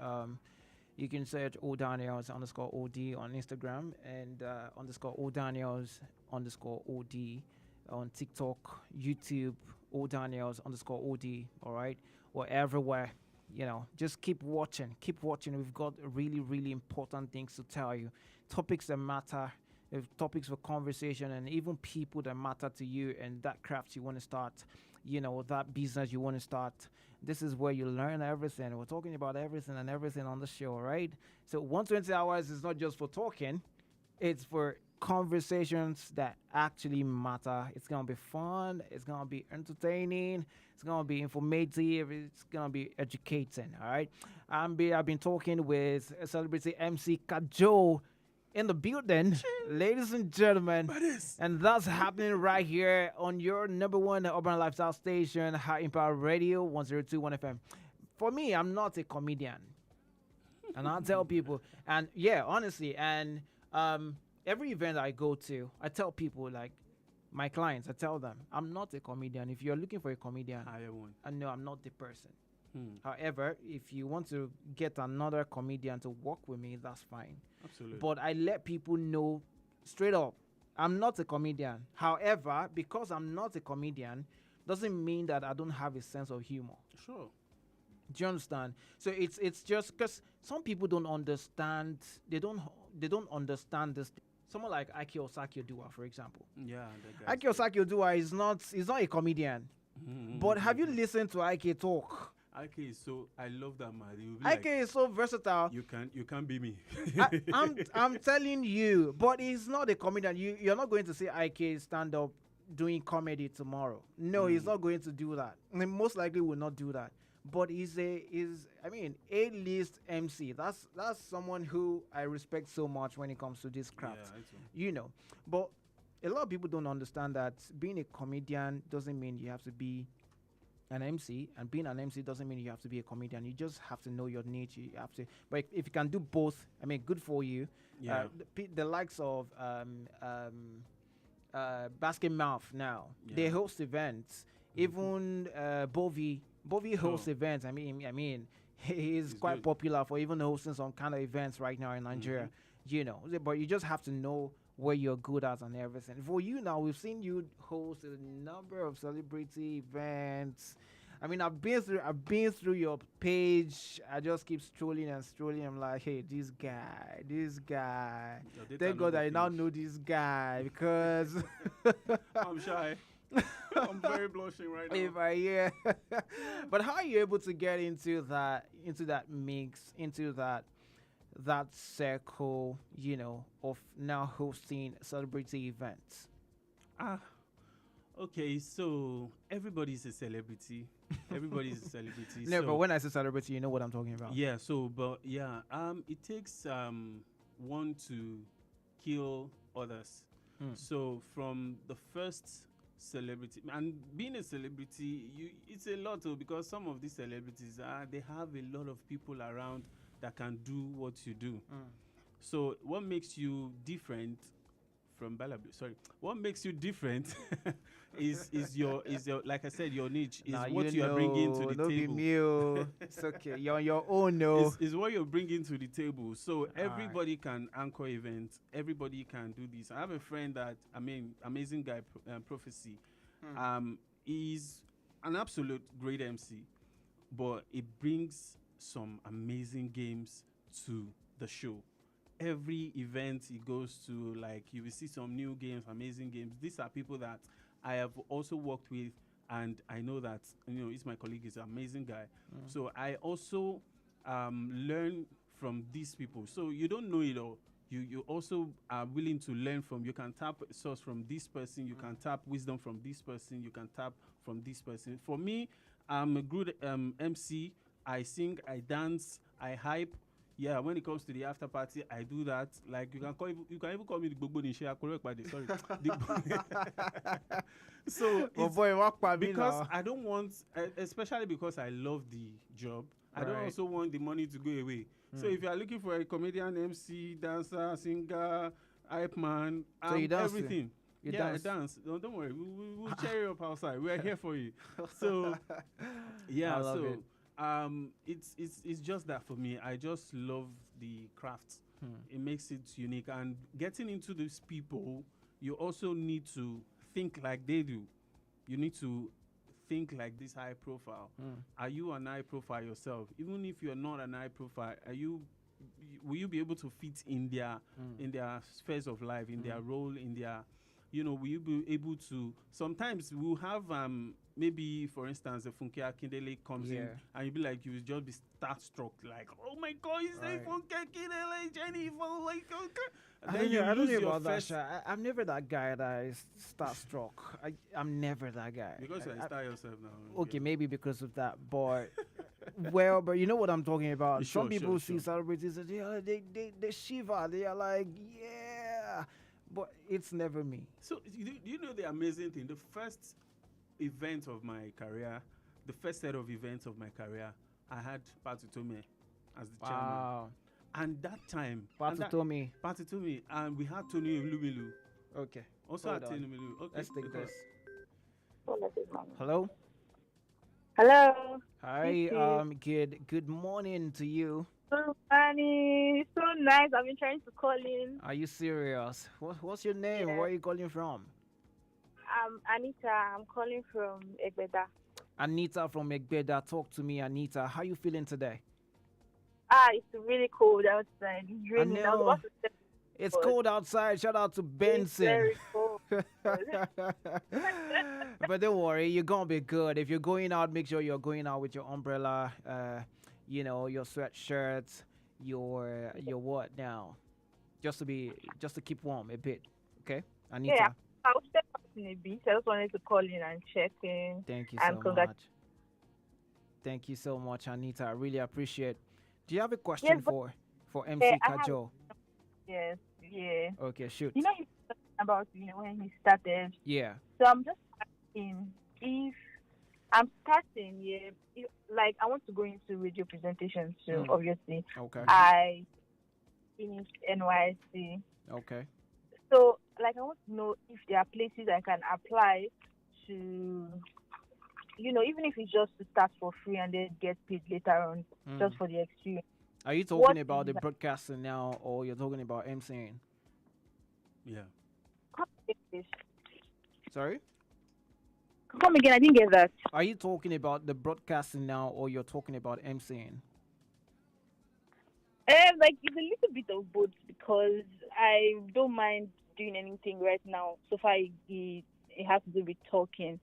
You can search _Daniels _OD on Instagram and _Daniels _OD on TikTok, YouTube, Daniels _OD. All right, we're everywhere. Just keep watching. Keep watching. We've got really, really important things to tell you. Topics that matter. Topics for conversation, and even people that matter to you and that craft you want to start, that business you want to start. This is where you learn everything. We're talking about everything and everything on the show, right? So 120 hours is not just for talking. It's for conversations that actually matter. It's going to be fun. It's going to be entertaining. It's going to be informative. It's going to be educating, all right? I've been talking with a celebrity MC Kajo in the building, ladies and gentlemen, and that's happening right here on your number one urban lifestyle station, High Impact Radio 102.1 FM. For me, I'm not a comedian, and I'll tell people, and honestly, and every event I go to, I tell people like, my clients, I tell them, I'm not a comedian. If you're looking for a comedian, hire one. I know I'm not the person. Hmm. However, if you want to get another comedian to work with me, that's fine. Absolutely. But I let people know straight up, I'm not a comedian. However, because I'm not a comedian, doesn't mean that I don't have a sense of humor. Sure. Do you understand? So it's just because some people don't understand. They don't understand this. Someone like Ike Osakio-Dua, for example. Yeah. Ike Osakio-Dua is not a comedian. But have you listened to Ike talk? Ike is so, I love that man. Ike is so versatile. You can't be me. I'm telling you, but he's not a comedian. You're not going to see Ike stand up doing comedy tomorrow. No, he's not going to do that. He most likely will not do that. But he's A-list MC. That's someone who I respect so much when it comes to this craft. Yeah, But a lot of people don't understand that being a comedian doesn't mean you have to be an MC, and being an MC doesn't mean you have to be a comedian. You just have to know your niche. You have to, but if you can do both, good for you. Yeah. The likes of Basket Mouth now, they host events. Even Bovi hosts events. He's quite popular for even hosting some kind of events right now in Nigeria. But you just have to know where you're good at and everything. For you now, we've seen you host a number of celebrity events. I've been through your page. I just keep strolling. I'm like, hey, this guy. Thank God I now know this guy because I'm shy. I'm very blushing right now. But how are you able to get into that mix, into that circle, of now hosting celebrity events? Okay, so everybody's a celebrity. Everybody's a celebrity. No, but when I say celebrity, you know what I'm talking about. Yeah, it takes one to kill others. So from the first celebrity, and being a celebrity, it's a lot because some of these celebrities they have a lot of people around that can do what you do. So what makes you different from Balabu? Sorry, what makes you different is your like I said, your niche is what you are bringing to the table. It's okay, you're on your own. No, is what you're bringing to the table. So everybody can anchor events. Everybody can do this. I have a friend that amazing guy, Prophecy. He's an absolute great MC, but it brings some amazing games to the show. Every event he goes to, like, you will see some new games, amazing games. These are people that I have also worked with, and I know that he's my colleague. He's an amazing guy. So I also learn from these people. So you don't know it all. You also are willing to learn from. You can tap source from this person. You can tap wisdom from this person. You can tap from this person. For me, I'm a good MC. I sing, I dance, I hype. Yeah, when it comes to the after party, I do that. Like you can even call me the Gbogbo Nishe Akure Ekpade. Sorry. So because I don't want, especially because I love the job, I don't also want the money to go away. So if you are looking for a comedian, MC, dancer, singer, hype man, so you dance everything. You I dance. No, don't worry. We'll cheer you up outside. We're here for you. So yeah, I love it. It's just that for me. I just love the craft. It makes it unique. And getting into these people, you also need to think like they do. You need to think like this high profile. Are you an high profile yourself? Even if you're not an high profile, will you be able to fit in their spheres of life, in their role, in their, will you be able to? Sometimes we'll have maybe, for instance, if Funke Akindele comes in, and you'll be like, you will just be starstruck, like, oh my God, you say Funke Akindele, Jennifer, like, okay. I don't know about that shit. I'm never that guy that is starstruck. I'm never that guy. Because you star yourself now. Okay, maybe because of that, but but you know what I'm talking about. Some people see celebrities and they shiver. They are like, yeah, but it's never me. So you know the amazing thing? The first event of my career, the first set of events of my career, I had Patu Tome as the chairman. And that time, Patu Tome, and we had Tony Olumilu. Okay. Also, Hold at on. 10 million. Okay. Let's take because- this. Hello. Hello. Hi. Good morning to you. So funny. So nice. I've been trying to call in. Are you serious? What's your name? Yeah. Where are you calling from? I'm Anita. I'm calling from Egbeda. Anita from Egbeda. Talk to me, Anita. How you feeling today? It's really cold outside. It's raining. I was know. about to step It's cold outside. Shout out to Benson. It's very cold. But don't worry, you're gonna be good. If you're going out, make sure you're going out with your umbrella, your sweatshirt, your what now? Just to keep warm a bit. Okay? Anita. Yeah, I'll step out in a bit. I just wanted to call in and check in. Thank you and so much. Thank you so much, Anita. I really appreciate. Do you have a question for MC Kajo? Yes, yeah. Okay, shoot. You talking about when he started. Yeah. So I'm just asking if I'm starting, like I want to go into radio presentation soon, obviously. Okay. I finished NYC. Okay. So like I want to know if there are places I can apply to, even if it's just to start for free and then get paid later on, just for the experience. Are you talking about the broadcasting now, or you're talking about MCing? Yeah. Sorry? Come again, I didn't get that. Are you talking about the broadcasting now, or you're talking about MCing? Like it's a little bit of both because I don't mind doing anything right now. So far, it has to do with talking,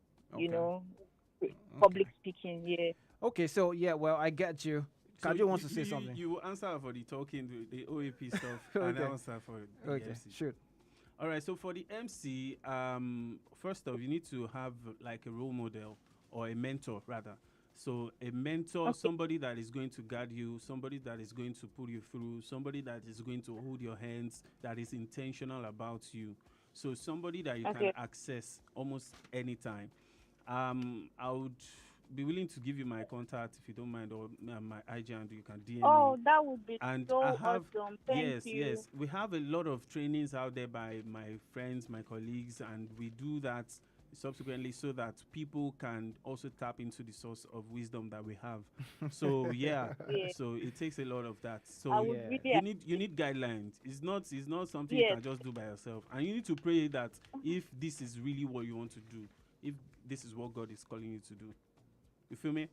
public speaking. Yeah. Okay, so well, I get you. Kajo wants to say something. You answer for the talking, the OAP stuff, Okay. and I answer for the Okay, MC. shoot. All right, so for the MC, first off, you need to have like a role model or a mentor, rather. So a mentor, somebody that is going to guide you, somebody that is going to pull you through, somebody that is going to hold your hands, that is intentional about you. So somebody that you can access almost anytime. I would be willing to give you my contact if you don't mind, or my IG, and you can DM me. Oh, that would be And so I have, awesome. Thank you. Yes. We have a lot of trainings out there by my friends, my colleagues, and we do that subsequently so that people can also tap into the source of wisdom that we have. So so it takes a lot of that. So you need guidelines. It's not something you can just do by yourself. And you need to pray that if this is really what you want to do, if this is what God is calling you to do. You feel me?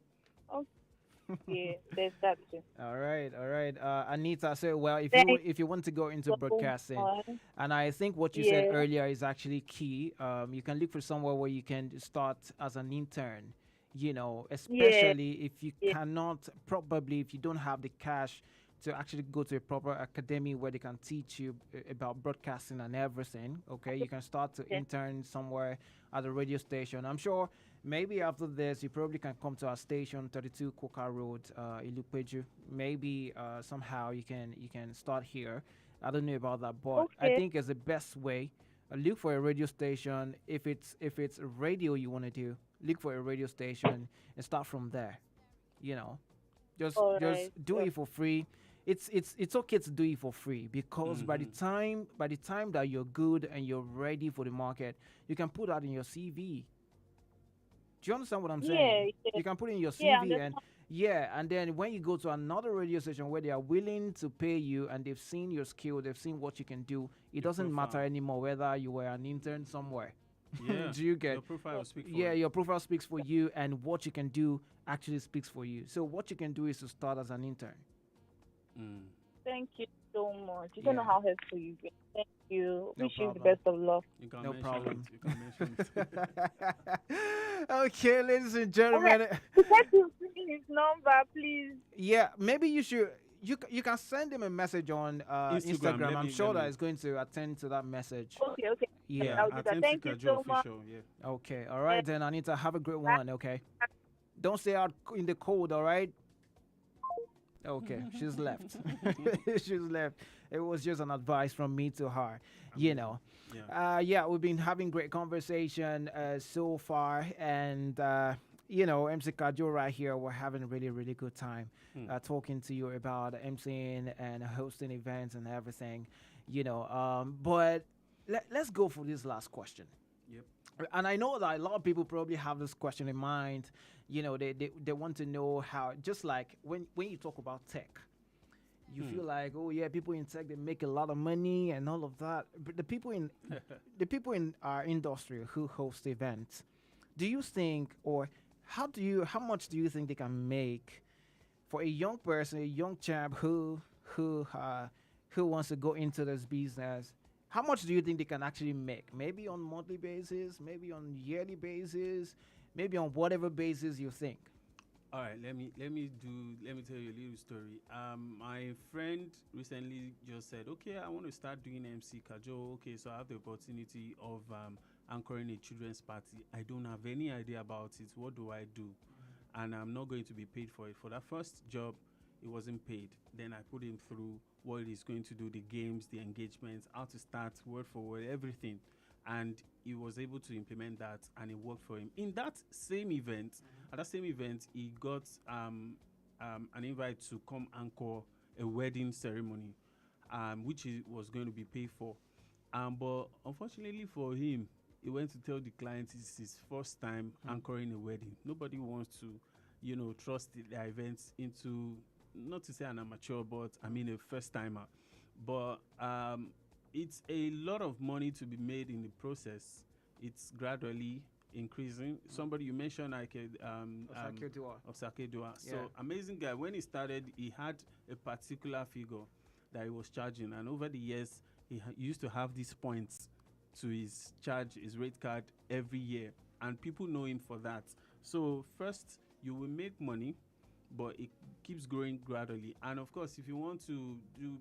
Oh, yeah, there's that too. All right. Anita, so if you want to go into so broadcasting, fun. and I think what you said earlier is actually key. You can look for somewhere where you can start as an intern. Especially if you cannot, probably if you don't have the cash to actually go to a proper academy where they can teach you about broadcasting and everything. Okay, you can start to intern somewhere at a radio station. I'm sure maybe after this you probably can come to our station, 32 Koka Road, Ilupeju. Maybe somehow you can start here. I don't know about that, but I think it's the best way. Look for a radio station. If it's radio you want to do, look for a radio station and start from there. Just do it for free. It's okay to do it for free because by the time that you're good and you're ready for the market, you can put that in your CV. Do you understand what I'm saying? Yeah. You can put in your CV and then when you go to another radio station where they are willing to pay you and they've seen your skill, they've seen what you can do, it doesn't matter anymore whether you were an intern somewhere. Yeah. Do you get? Your profile will speak for you. you. Your profile speaks for you, and what you can do actually speaks for you. So what you can do is to start as an intern. Thank you so much. You don't know how helpful you've been. Thank you. No Wish you the problem. best of luck. No problem. You can mention it. Okay, ladies and gentlemen. You have to bring his number, please. Yeah, maybe you should. You can send him a message on Instagram. I'm sure that he's going to attend to that message. Okay. Yeah. I'll do that. Thank you so much. Okay. All right, then, Anita. Have a great one. Okay. Don't stay out in the cold. All right. Okay, she's left. She's left. It was just an advice from me to her. We've been having great conversation so far, and MC Kajo right here, we're having a really, really good time talking to you about MCing and hosting events and everything. But let's go for this last question. Yep. And I know that a lot of people probably have this question in mind. You know, they want to know how, just like when you talk about tech, you feel like, oh yeah, people in tech, they make a lot of money and all of that. But the people in our industry who host events, do you think, or how much do you think they can make for a young person, a young chap who wants to go into this business? How much do you think they can actually make? Maybe on monthly basis, maybe on yearly basis, maybe on whatever basis you think. All right, let me tell you a little story. My friend recently just said, okay, I want to start doing MC Kajo. Okay, so I have the opportunity of anchoring a children's party. I don't have any idea about it. What do I do? And I'm not going to be paid for it. For that first job, it wasn't paid. Then I put him through what he's going to do, the games, the engagements, how to start, word for word, everything. And he was able to implement that, and it worked for him. In that same event, at that same event, he got an invite to come anchor a wedding ceremony, which he was going to be paid for. But unfortunately for him, he went to tell the client it's his first time anchoring a wedding. Nobody wants to, trust their events into, not to say an amateur, but I mean a first timer. But it's a lot of money to be made in the process. It's gradually increasing. Somebody you mentioned, like Osake Dua. So amazing guy. When he started, he had a particular figure that he was charging, and over the years, he used to have these points to his rate card every year, and people know him for that. So first, you will make money, but it keeps growing gradually. And of course, if you want to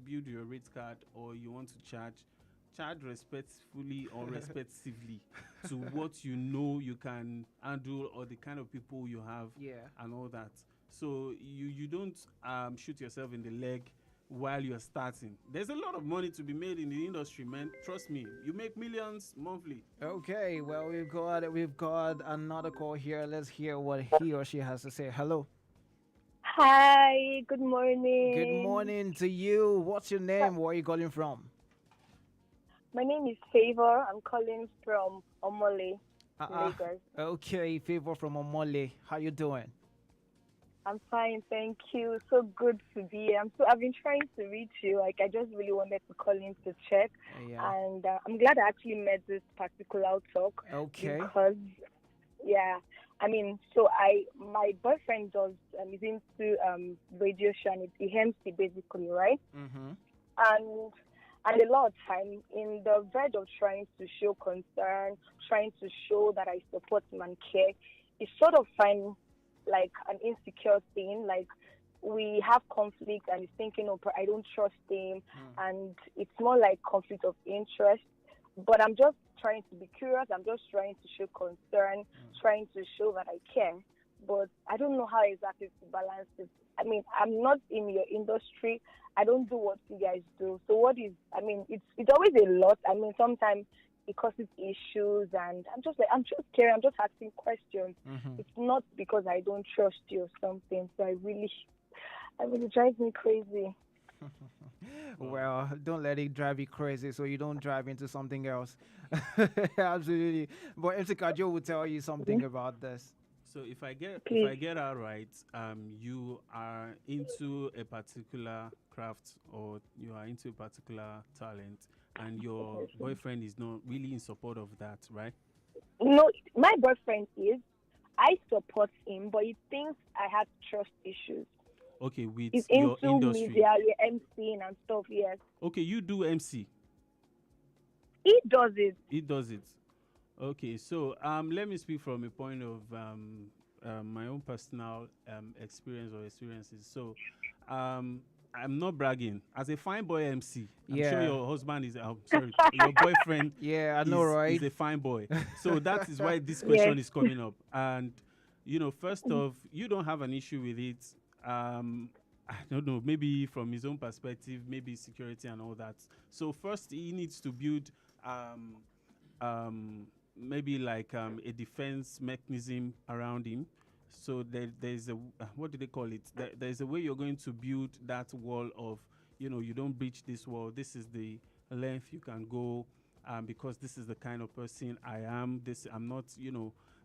build your rate card, or you want to charge respectfully or respectively to what you can handle, or the kind of people you have, and all that. So you don't shoot yourself in the leg while you're starting. There's a lot of money to be made in the industry, man. Trust me, you make millions monthly. Okay, well, we've got another call here. Let's hear what he or she has to say. Hello. Hi, good morning. Good morning to you. What's your name? Where are you calling from? My name is Favor. I'm calling from Omole, Lagos. Okay, Favor from Omole. How you doing? I'm fine, thank you. So good to be here. I've been trying to reach you. Like, I just really wanted to call in to check. And I'm glad I actually met this particular talk. Okay. Because, my boyfriend is into radio show, and it's MC basically, right? Mm-hmm. And a lot of time, in the verge of trying to show concern, trying to show that I support him and care, it's sort of find like an insecure thing. Like, we have conflict, and he's thinking, oh, I don't trust him, and it's more like conflict of interest. But I'm just trying to be curious. I'm just trying to show concern, trying to show that I care. But I don't know how exactly to balance it. I mean, I'm not in your industry. I don't do what you guys do. So it's always a lot. I mean, sometimes it causes issues, and I'm just caring. I'm just asking questions. Mm-hmm. It's not because I don't trust you or something. So it drives me crazy. Well, don't let it drive you crazy so you don't drive into something else. Absolutely. But MC Kajo will tell you something about this. So if I get out right, you are into a particular craft, or you are into a particular talent, and your boyfriend is not really in support of that, right? No, my boyfriend is. I support him, but he thinks I have trust issues. Okay, with He's your into industry. media, MCing and stuff, yes. Okay, you do MC. He does it. He does it. Okay, so let me speak from a point of my own personal experiences. So I'm not bragging. As a fine boy MC, I'm sure your husband is, your boyfriend I know, right? is a fine boy. So that is why this question is coming up. And, first off, you don't have an issue with it. I don't know, maybe from his own perspective, maybe security and all that. So first, he needs to build maybe like a defense mechanism around him. So there's a what do they call it? There's a way you're going to build that wall of, you don't breach this wall. This is the length you can go. because this is the kind of person I am. I'm not,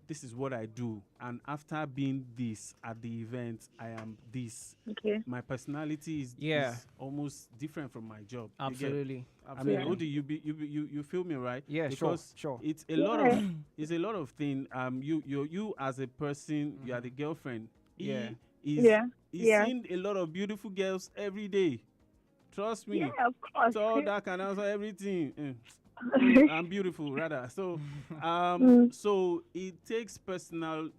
this is what I do. And after being this at the event, I am this. Okay. My personality is almost different from my job. Absolutely. I mean, Odi, you feel me, right? Yeah, because sure. It's a lot of things. You as a person, you are the girlfriend. He's seen a lot of beautiful girls every day. Trust me. Yeah, of course. So that can answer everything. I'm beautiful, rather. So, so it takes personal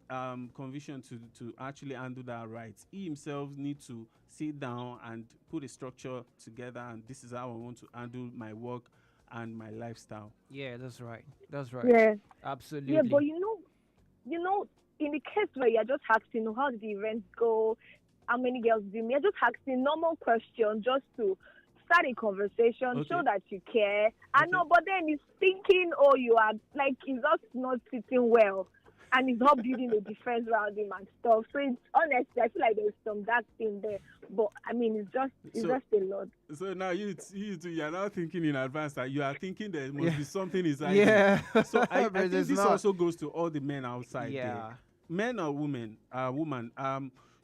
conviction to actually handle that right. He himself needs to sit down and put a structure together, and this is how I want to handle my work and my lifestyle. Yeah, that's right. That's right. Yeah. Absolutely. Yeah, but you know, in the case where you're just asking, how did the event go? How many girls did you meet? You're just asking normal questions just to start a conversation, show that you care. I know, but then it's thinking, you are like, it's just not sitting well, and it's not building a defense around him and stuff. So it's honestly, I feel like there's some dark thing there. But I mean, it's just a lot. So now you're now thinking in advance that you are thinking there must be something inside you. So I think this also goes to all the men outside there. Men or women, woman,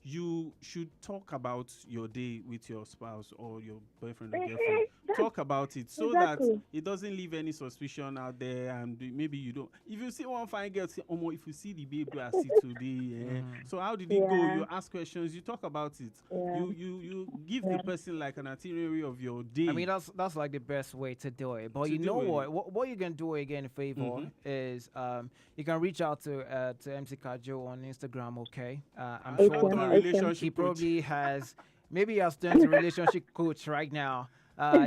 you should talk about your day with your spouse or your boyfriend or girlfriend. Talk about it so that it doesn't leave any suspicion out there, and maybe you don't. If you see one fine girl, say, if you see the babe I see today, so how did it go? You ask questions, you talk about it. You give the person like an itinerary of your day. I mean, that's like the best way to do it. But what you can do again, favor, is you can reach out to MC Kajo on Instagram. Okay, I'm sure he probably has. Maybe he has turned to relationship coach right now.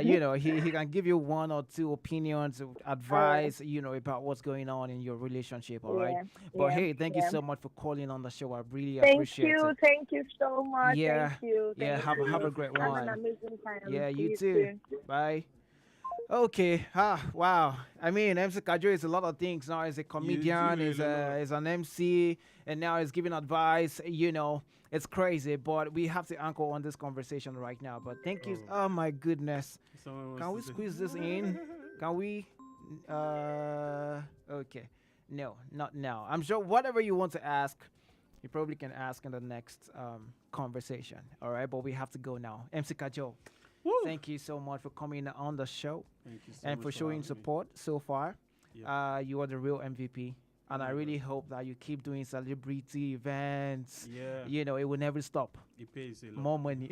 He can give you one or two opinions, advice, about what's going on in your relationship, all right? But hey, thank you so much for calling on the show. I really appreciate it. Thank you so much. Yeah. Thank you. Have a great one. Have an amazing time. Yeah, you too. Bye. Okay. Wow. I mean, MC Kajo is a lot of things now. He's a comedian, he's an MC, and now he's giving advice. It's crazy, but we have to anchor on this conversation right now. But thank you. Oh my goodness. Can we squeeze this in? Can we? Okay. No, not now. I'm sure whatever you want to ask, you probably can ask in the next conversation. All right, but we have to go now. MC Kajo. Woo. Thank you so much for coming on the show. Thank you so and much for showing support so far. Yeah. You are the real MVP. And I really hope that you keep doing celebrity events. Yeah. It will never stop. It pays a lot. More money.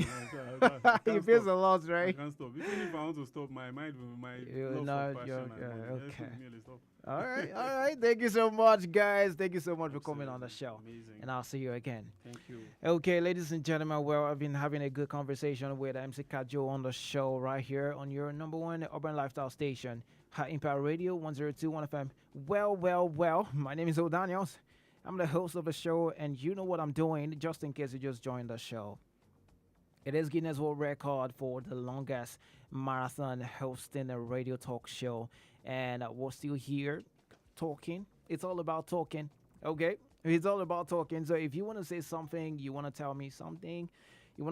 It pays a lot, right? I can't stop. Even if I want to stop, my mind will, okay. All right. Thank you so much, guys. Thank you so much for coming on the show. Amazing. And I'll see you again. Thank you. Okay, ladies and gentlemen, I've been having a good conversation with MC Kajo on the show right here on your number one urban lifestyle station, High Impact Radio 102.1 FM. Well, my name is O'Daniels. I'm the host of the show, and you know what I'm doing, just in case you just joined the show. It is Guinness World Record for the longest marathon hosting a radio talk show. And we're still here talking. It's all about talking, okay? It's all about talking. So if you want to say something, you want to tell me something, you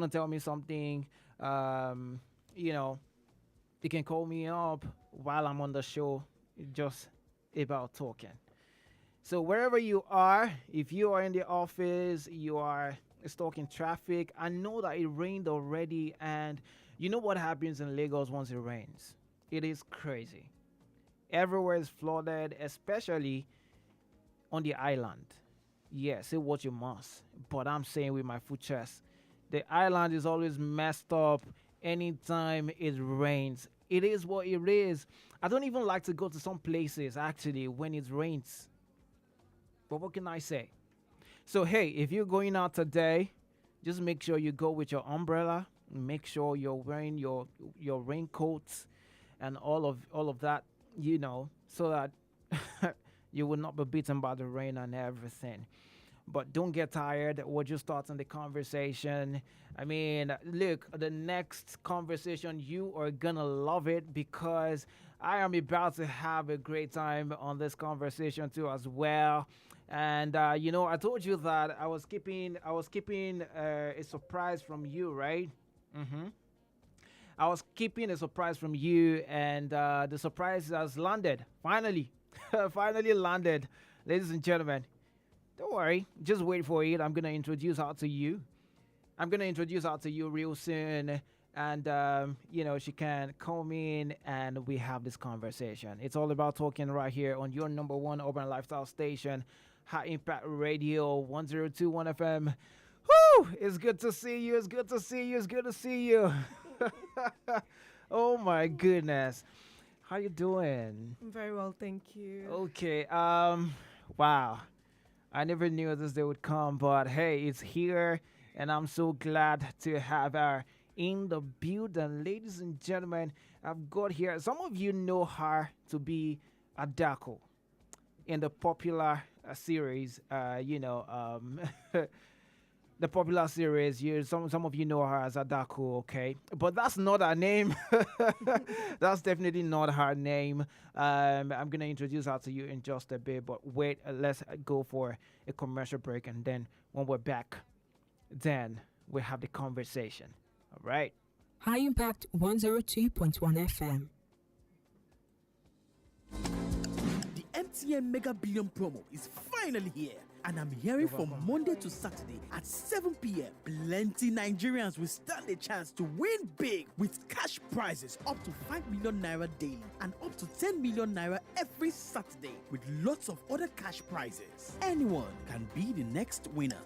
can call me up while I'm on the show, just about talking. So wherever you are, if you are in the office, you are stuck in traffic, I know that it rained already, and you know what happens in Lagos once it rains. It is crazy. Everywhere is flooded, especially on the island. Yeah, say what you must, but I'm saying with my full chest, the island is always messed up anytime it rains. It is what it is. I don't even like to go to some places, actually, when it rains. But what can I say? So, hey, if you're going out today, just make sure you go with your umbrella. Make sure you're wearing your raincoats and all of that, so that you will not be beaten by the rain and everything. But don't get tired. We're just starting the conversation. I mean, look, the next conversation, you are going to love it because I am about to have a great time on this conversation too as well. And, I told you that I was keeping a surprise from you, right? I was keeping a surprise from you, and the surprise has landed. Finally, finally landed, ladies and gentlemen. Don't worry, just wait for it. I'm gonna introduce her to you. Real soon, and she can come in and we have this conversation. It's all about talking right here on your number one urban lifestyle station, High Impact Radio 1021 FM. Woo! It's good to see you. It's good to see you. Oh my goodness. How you doing? I'm very well, thank you. Okay. Wow. I never knew this day would come, but hey, it's here, and I'm so glad to have her in the building. Ladies and gentlemen, I've got here. Some of you know her to be Adako in the popular series, the popular series. Some of you know her as Adako, okay? But that's not her name. That's definitely not her name. I'm going to introduce her to you in just a bit, but wait, let's go for a commercial break, and then when we're back, then we have the conversation. All right? High Impact 102.1 FM. The MTN Mega Billion promo is finally here, and I'm hearing from Monday to Saturday at 7 p.m. Plenty Nigerians will stand a chance to win big with cash prizes up to 5 million naira daily and up to 10 million naira every Saturday, with lots of other cash prizes. Anyone can be the next winner.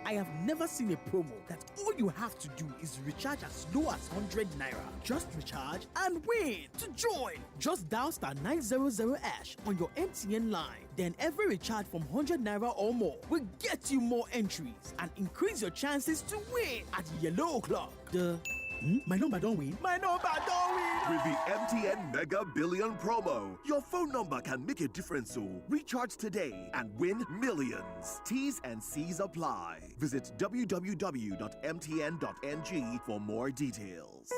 I have never seen a promo that all you have to do is recharge as low as 100 naira. Just recharge and win. To join, just dial *900# on your MTN line. Then every recharge from 100 naira or more will get you more entries and increase your chances to win at yellow o'clock. My number don't win. My number don't win. With the MTN Mega Billion promo, your phone number can make a difference. So recharge today and win millions. T's and C's apply. Visit www.mtn.ng for more details.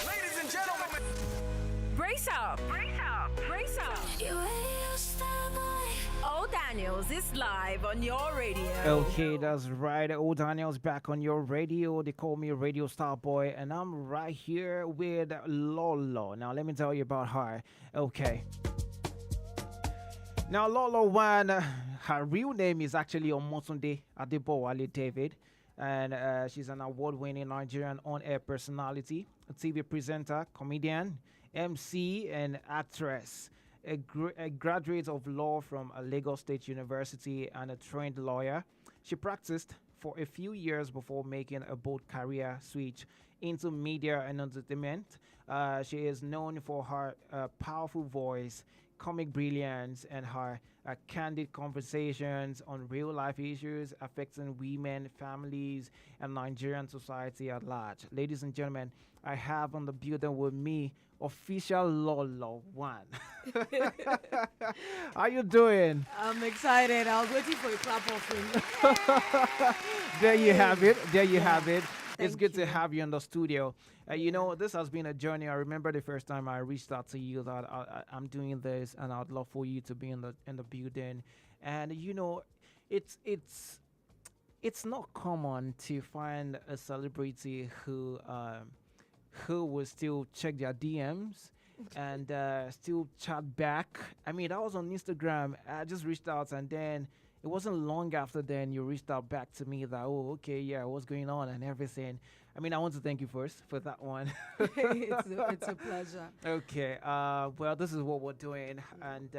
Ladies and gentlemen, brace up. Old Daniels is live on your radio. Okay, that's right. Old Daniels back on your radio. They call me Radio Star Boy, and I'm right here with Lolo. Now, let me tell you about her. Okay. Now, Lolo One, her real name is actually Omotunde Adebowale David, and she's an award-winning Nigerian on-air personality, a TV presenter, comedian, MC, and actress. A graduate of law from Lagos State University and a trained lawyer. She practiced for a few years before making a bold career switch into media and entertainment. She is known for her powerful voice, comic brilliance, and her candid conversations on real-life issues affecting women, families, and Nigerian society at large. Ladies and gentlemen, I have on the building with me official Lolo One. How you doing? I'm excited. I was waiting for a clap offering. There you have it. It's good to have you in the studio. This has been a journey. I remember the first time I reached out to you that I'm doing this, and I'd love for you to be in the building. And it's not common to find a celebrity who will still check their DMs and still chat back. I mean, that was on Instagram. I just reached out, and then it wasn't long after then you reached out back to me that, oh, okay, yeah, what's going on and everything. I mean, I want to thank you first for that one. It's a pleasure. Okay. Well, this is what we're doing, and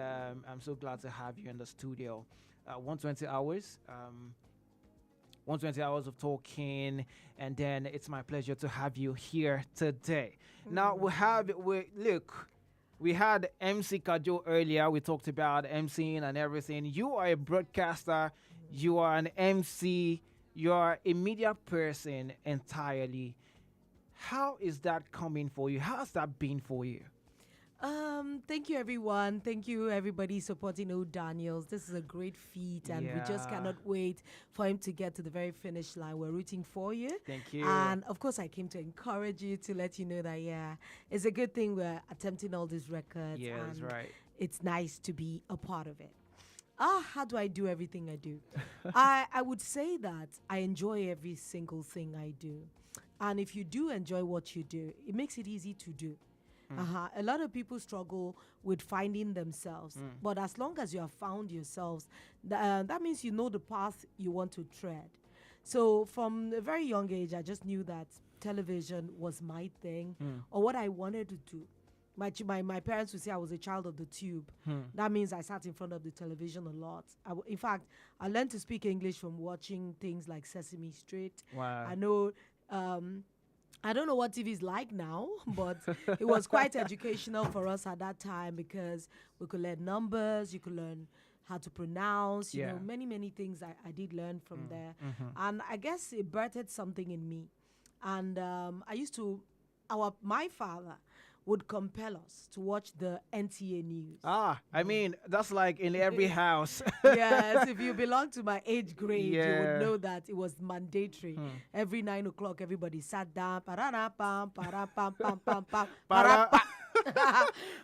I'm so glad to have you in the studio. 120 hours. 120 hours of talking, and then it's my pleasure to have you here today. Now we had MC Kajo earlier. We talked about MCing and everything. You are a broadcaster, you are an MC, you are a media person entirely. How is that coming for you? How has that been for you? Thank you, everyone. Thank you, everybody supporting Old Daniels. This is a great feat, and we just cannot wait for him to get to the very finish line. We're rooting for you. Thank you. And of course, I came to encourage you, to let you know that it's a good thing we're attempting all these records. Yeah, that's right. It's nice to be a part of it. How do I do everything I do? I would say that I enjoy every single thing I do. And if you do enjoy what you do, it makes it easy to do. A lot of people struggle with finding themselves. But as long as you have found yourselves, that means you know the path you want to tread. So from a very young age, I just knew that television was my thing or what I wanted to do. My parents would say I was a child of the tube. That means I sat in front of the television a lot. In fact, I learned to speak English from watching things like Sesame Street. Wow. I don't know what TV is like now, but it was quite educational for us at that time because we could learn numbers, you could learn how to pronounce, you know, many things I did learn from there. And I guess it birthed something in me. And my father would compel us to watch the NTA news. I mean, that's like in every house. Yes, if you belong to my age grade, you would know that it was mandatory. Every 9 o'clock, everybody sat down. Pam,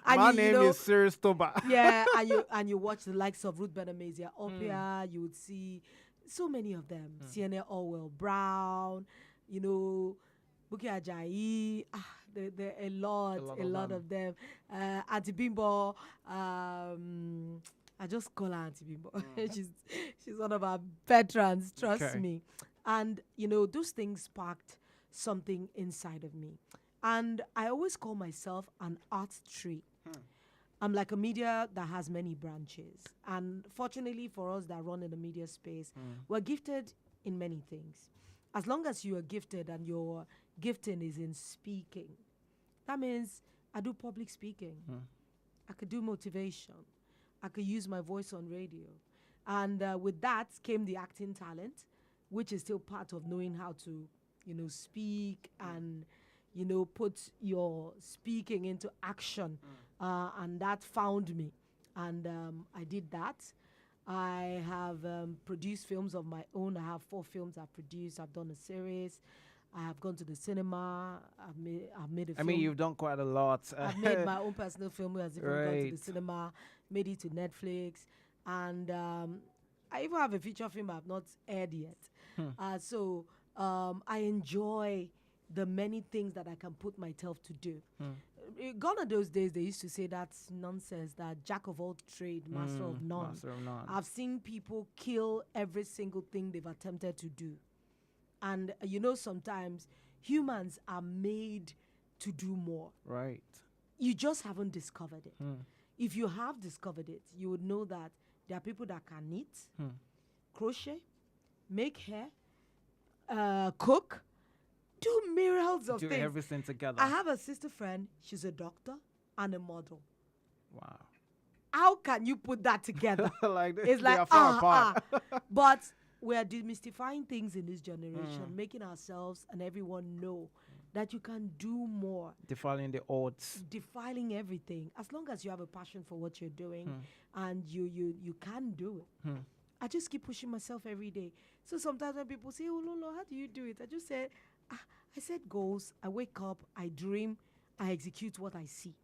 My name is Sir Stoba. Yeah, and you watch the likes of Ruth Benamezia Opia. You would see so many of them. CNN Orwell Brown, you know, Buki Ajayi. There are a lot of them. Auntie Bimbo. I just call her Auntie Bimbo. she's one of our veterans, trust me. And, you know, those things sparked something inside of me. And I always call myself an art tree. I'm like a media that has many branches. And fortunately for us that run in the media space, we're gifted in many things. As long as you are gifted and your gifting is in speaking, that means I do public speaking. I could do motivation. I could use my voice on radio. And with that came the acting talent, which is still part of knowing how to, you know, speak and, you know, put your speaking into action. And that found me. And I did that. I have produced films of my own. I have 4 films I've produced. I've done a series. I have gone to the cinema. I've made a film. I mean, you've done quite a lot. I've made my own personal film. I've even gone to the cinema, made it to Netflix. And I even have a feature film I've not aired yet. So I enjoy the many things that I can put myself to do. Gone are those days they used to say that's nonsense, that jack of all trade, master of none. I've seen people kill every single thing they've attempted to do. And, you know, sometimes humans are made to do more. Right. You just haven't discovered it. If you have discovered it, you would know that there are people that can knit, crochet, make hair, cook, do myriads of things. Do everything together. I have a sister friend. She's a doctor and a model. Wow. How can you put that together? Like it's like, But we are demystifying things in this generation, making ourselves and everyone know that you can do more. Defiling the odds. Defiling everything. As long as you have a passion for what you're doing and you can do it. I just keep pushing myself every day. So sometimes when people say, oh, Lolo, how do you do it? I just say, I set goals. I wake up. I dream. I execute what I see.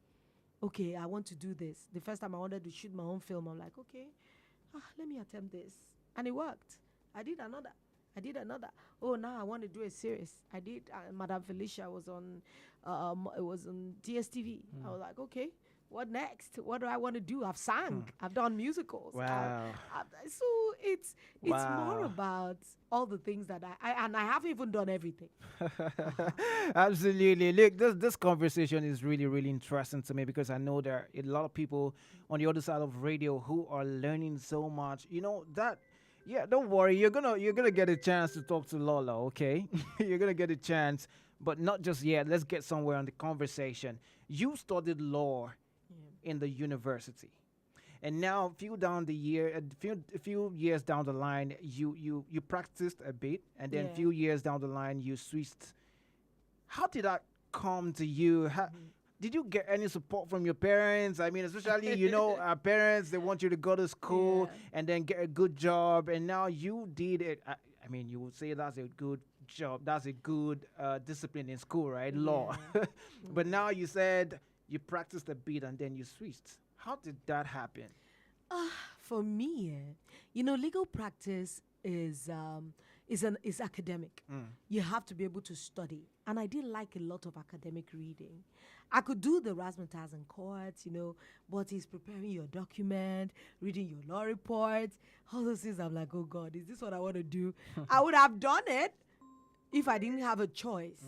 Okay, I want to do this. The first time I wanted to shoot my own film, I'm like, okay, let me attempt this. And it worked. I did another. Oh, now I want to do a series. I did. Madame Felicia was on, it was on DSTV. I was like, okay, what next? What do I want to do? I've sang. I've done musicals. Wow. So it's more about all the things that I haven't even done everything. Absolutely. Look, this conversation is really, really interesting to me because I know there are a lot of people on the other side of radio who are learning so much. You know that. Yeah, don't worry. You're gonna get a chance to talk to Lola, okay? You're gonna get a chance, but not just yet. Let's get somewhere on the conversation. You studied law in the university, and now a few years down the line, you practiced a bit, and then a few years down the line, you switched. How did that come to you? Did you get any support from your parents? I mean, especially, you know, our parents, they want you to go to school and then get a good job. And now you did it. I mean, you would say that's a good job. That's a good discipline in school, right? Law. But now you said you practiced a bit and then you switched. How did that happen? For me, legal practice is academic. You have to be able to study, and I did like a lot of academic reading. I could do the razzmatazz in court, but it's preparing your document, reading your law reports, all those things. I'm like, oh God, is this what I want to do? I would have done it if I didn't have a choice,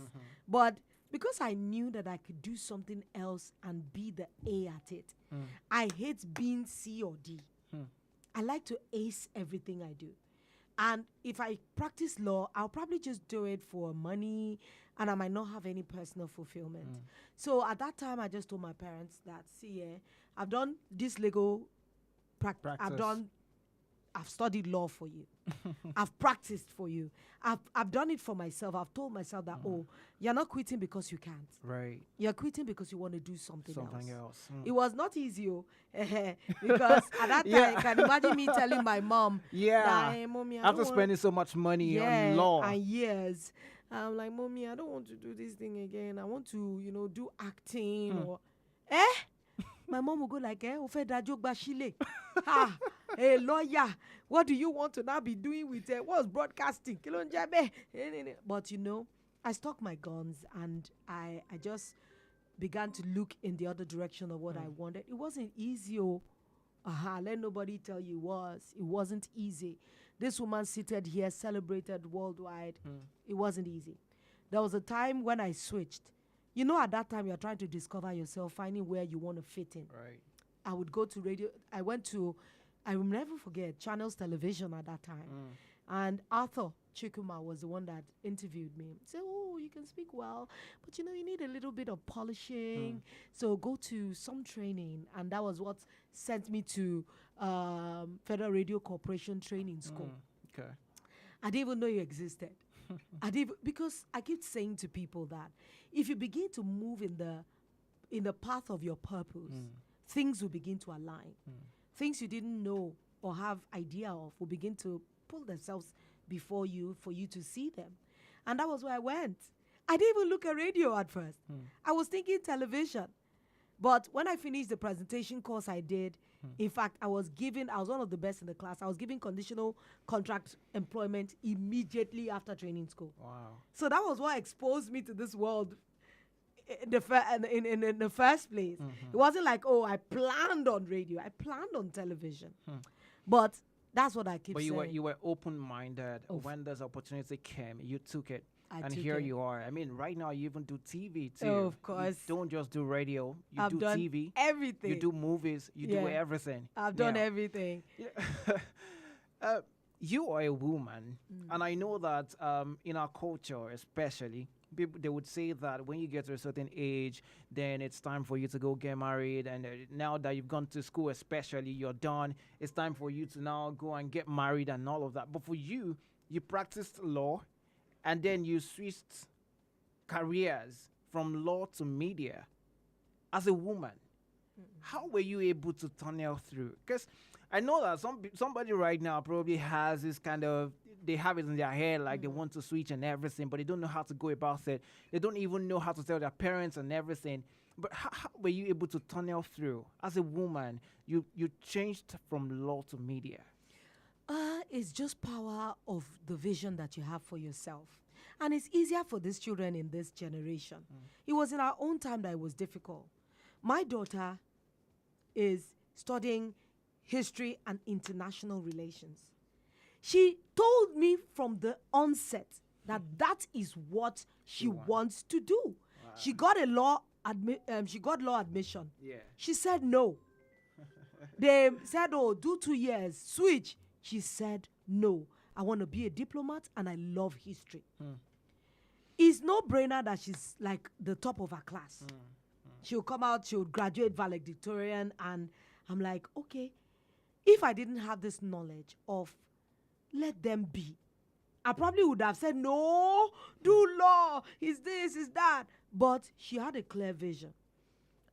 but because I knew that I could do something else and be the A at it. I hate being C or D. I like to ace everything I do. And if I practice law, I'll probably just do it for money, and I might not have any personal fulfillment. So at that time, I just told my parents that, see, I've done this legal practice. I've studied law for you. I've practiced for you. I've done it for myself. I've told myself that, you're not quitting because you can't. Right. You're quitting because you want to do something else. It was not easy, because at that time, you can imagine me telling my mom, that, hey, Mommy, after spending so much money on law. And years, I'm like, Mommy, I don't want to do this thing again. I want to, do acting or, my mom will go like, a lawyer, what do you want to now be doing with what's broadcasting? But I stuck my guns, and I just began to look in the other direction of what I wanted. It wasn't easy. Let nobody tell you it was. It wasn't easy. This woman seated here, celebrated worldwide. It wasn't easy. There was a time when I switched. At that time, you're trying to discover yourself, finding where you want to fit in. Right. I would go to radio. I will never forget, Channels Television at that time. And Arthur Chikuma was the one that interviewed me. He said, oh, you can speak well, but you need a little bit of polishing. So go to some training. And that was what sent me to Federal Radio Corporation Training School. Okay. I didn't even know you existed. Because I keep saying to people that if you begin to move in the path of your purpose, things will begin to align. Things you didn't know or have idea of will begin to pull themselves before you for you to see them. And that was where I went. I didn't even look at radio at first. I was thinking television. But when I finished the presentation course I did, in fact, I was one of the best in the class. I was given conditional contract employment immediately after training school. Wow. So that was what exposed me to this world in the first place. It wasn't like, I planned on radio. I planned on television. But that's what I keep saying. But you were open-minded. When this opportunity came, you took it. And here you are. I mean, right now you even do TV too. Oh, of course. You don't just do radio. You I've do done TV. Everything. You do movies. You do everything. I've done everything. You are a woman, and I know that in our culture, especially, people they would say that when you get to a certain age, then it's time for you to go get married. And now that you've gone to school, especially, you're done. It's time for you to now go and get married and all of that. But for you, you practiced law. And then you switched careers from law to media as a woman. How were you able to tunnel through? Because I know that somebody right now probably has this kind of, they have it in their head like they want to switch and everything, but they don't know how to go about it. They don't even know how to tell their parents and everything. But how were you able to tunnel through? As a woman, you changed from law to media. It's just power of the vision that you have for yourself. And it's easier for these children in this generation. It was in our own time that it was difficult. My daughter is studying history and international relations. She told me from the onset that that is what she wants to do. Wow. She got law admission. Yeah. She said no. They said, do 2 years, switch. She said, no, I want to be a diplomat and I love history. It's no brainer that she's like the top of her class. She'll come out, she'll graduate valedictorian, and I'm like, okay, if I didn't have this knowledge of let them be, I probably would have said, no, do law, is this, is that. But she had a clear vision.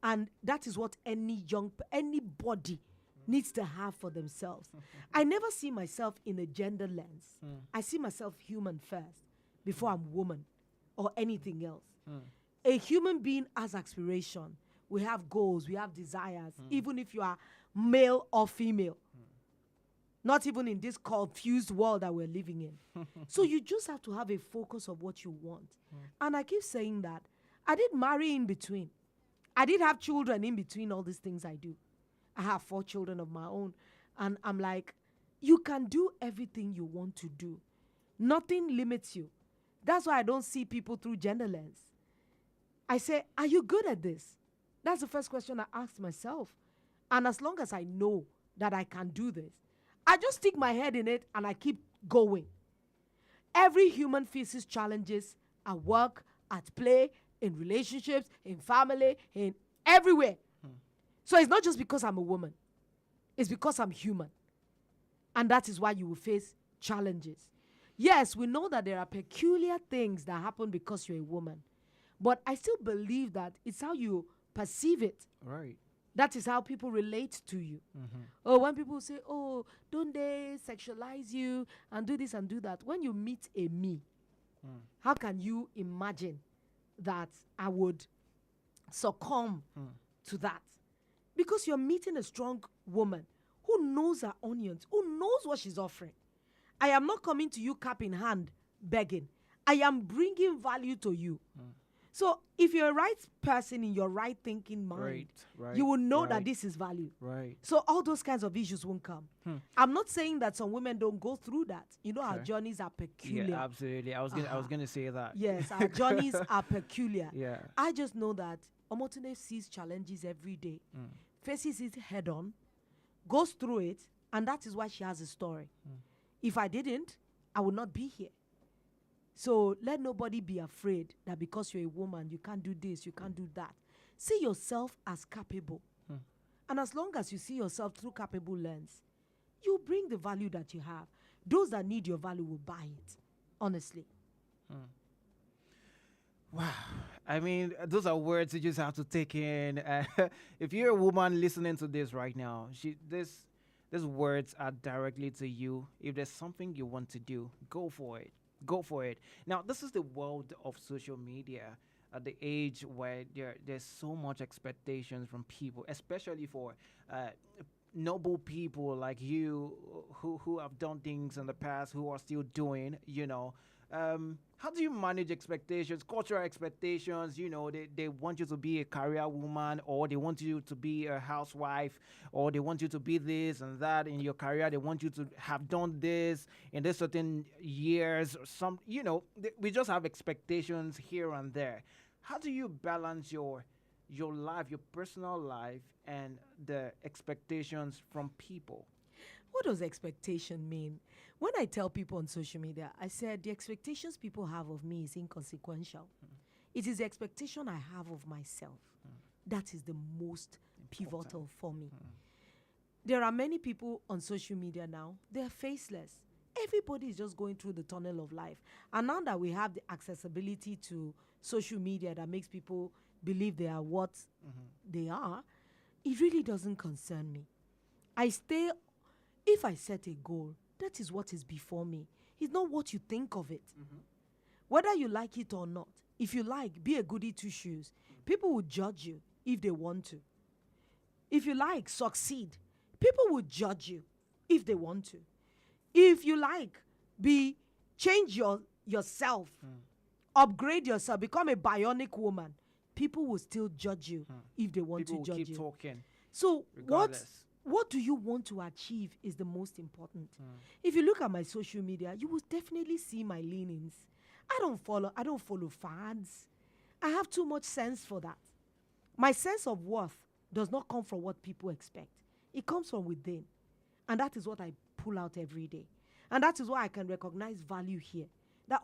And that is what anybody needs to have for themselves. I never see myself in a gender lens. I see myself human first before I'm woman or anything else. A human being has aspiration. We have goals, we have desires, even if you are male or female. Not even in this confused world that we're living in. So you just have to have a focus of what you want. And I keep saying that. I did marry in between. I did have children in between all these things I do. I have 4 children of my own. And I'm like, you can do everything you want to do. Nothing limits you. That's why I don't see people through gender lens. I say, are you good at this? That's the first question I ask myself. And as long as I know that I can do this, I just stick my head in it and I keep going. Every human faces challenges at work, at play, in relationships, in family, in everywhere. So it's not just because I'm a woman. It's because I'm human. And that is why you will face challenges. Yes, we know that there are peculiar things that happen because you're a woman. But I still believe that it's how you perceive it. Right. That is how people relate to you. Oh, when people say, oh, don't they sexualize you and do this and do that? When you meet a me, how can you imagine that I would succumb to that? Because you're meeting a strong woman who knows her onions, who knows what she's offering. I am not coming to you cap in hand begging. I am bringing value to you. So if you're a right person in your right thinking mind, you will know that this is value. Right. So all those kinds of issues won't come. I'm not saying that some women don't go through that. You know, our journeys are peculiar. Yeah, absolutely. I was gonna say that. Yes, our journeys are peculiar. Yeah. I just know that Omotune sees challenges every day, faces it head on, goes through it, and that is why she has a story. If I didn't, I would not be here. So let nobody be afraid that because you're a woman, you can't do this, you can't do that. See yourself as capable. And as long as you see yourself through capable lens, you bring the value that you have. Those that need your value will buy it, honestly. Wow. I mean, those are words you just have to take in. If you're a woman listening to this right now, these words are directly to you. If there's something you want to do, go for it. Go for it. Now, this is the world of social media at the age where there's so much expectations from people, especially for noble people like you who have done things in the past, who are still doing, how do you manage expectations, cultural expectations? They want you to be a career woman, or they want you to be a housewife, or they want you to be this and that in your career. They want you to have done this in this certain years. We just have expectations here and there. How do you balance your life, your personal life, and the expectations from people? What does expectation mean? When I tell people on social media, I said the expectations people have of me is inconsequential. It is the expectation I have of myself. That is the most pivotal for me. There are many people on social media now, they're faceless. Everybody is just going through the tunnel of life. And now that we have the accessibility to social media that makes people believe they are what they are, it really doesn't concern me. If I set a goal, that is what is before me. It's not what you think of it. Whether you like it or not, if you like, be a goody two shoes. People will judge you if they want to. If you like, succeed. People will judge you if they want to. If you like, change yourself, upgrade yourself, become a bionic woman. People will still judge you if they want to judge you. People will keep talking. So what do you want to achieve is the most important. If you look at my social media, you will definitely see my leanings. I don't follow fads. I have too much sense for that. My sense of worth does not come from what people expect. It comes from within. And that is what I pull out every day. And that is why I can recognize value here. That,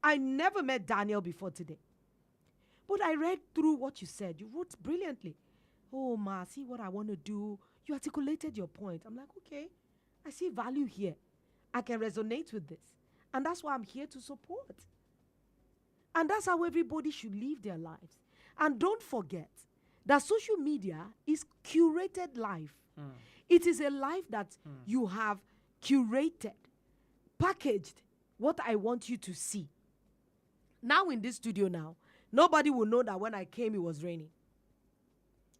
I never met Daniel before today. But I read through what you said. You wrote brilliantly. Oh, Ma, see what I want to do. You articulated your point. I'm like, okay, I see value here. I can resonate with this. And that's why I'm here to support. And that's how everybody should live their lives. And don't forget that social media is curated life. It is a life that you have curated, packaged what I want you to see. Now in this studio now, nobody will know that when I came it was raining.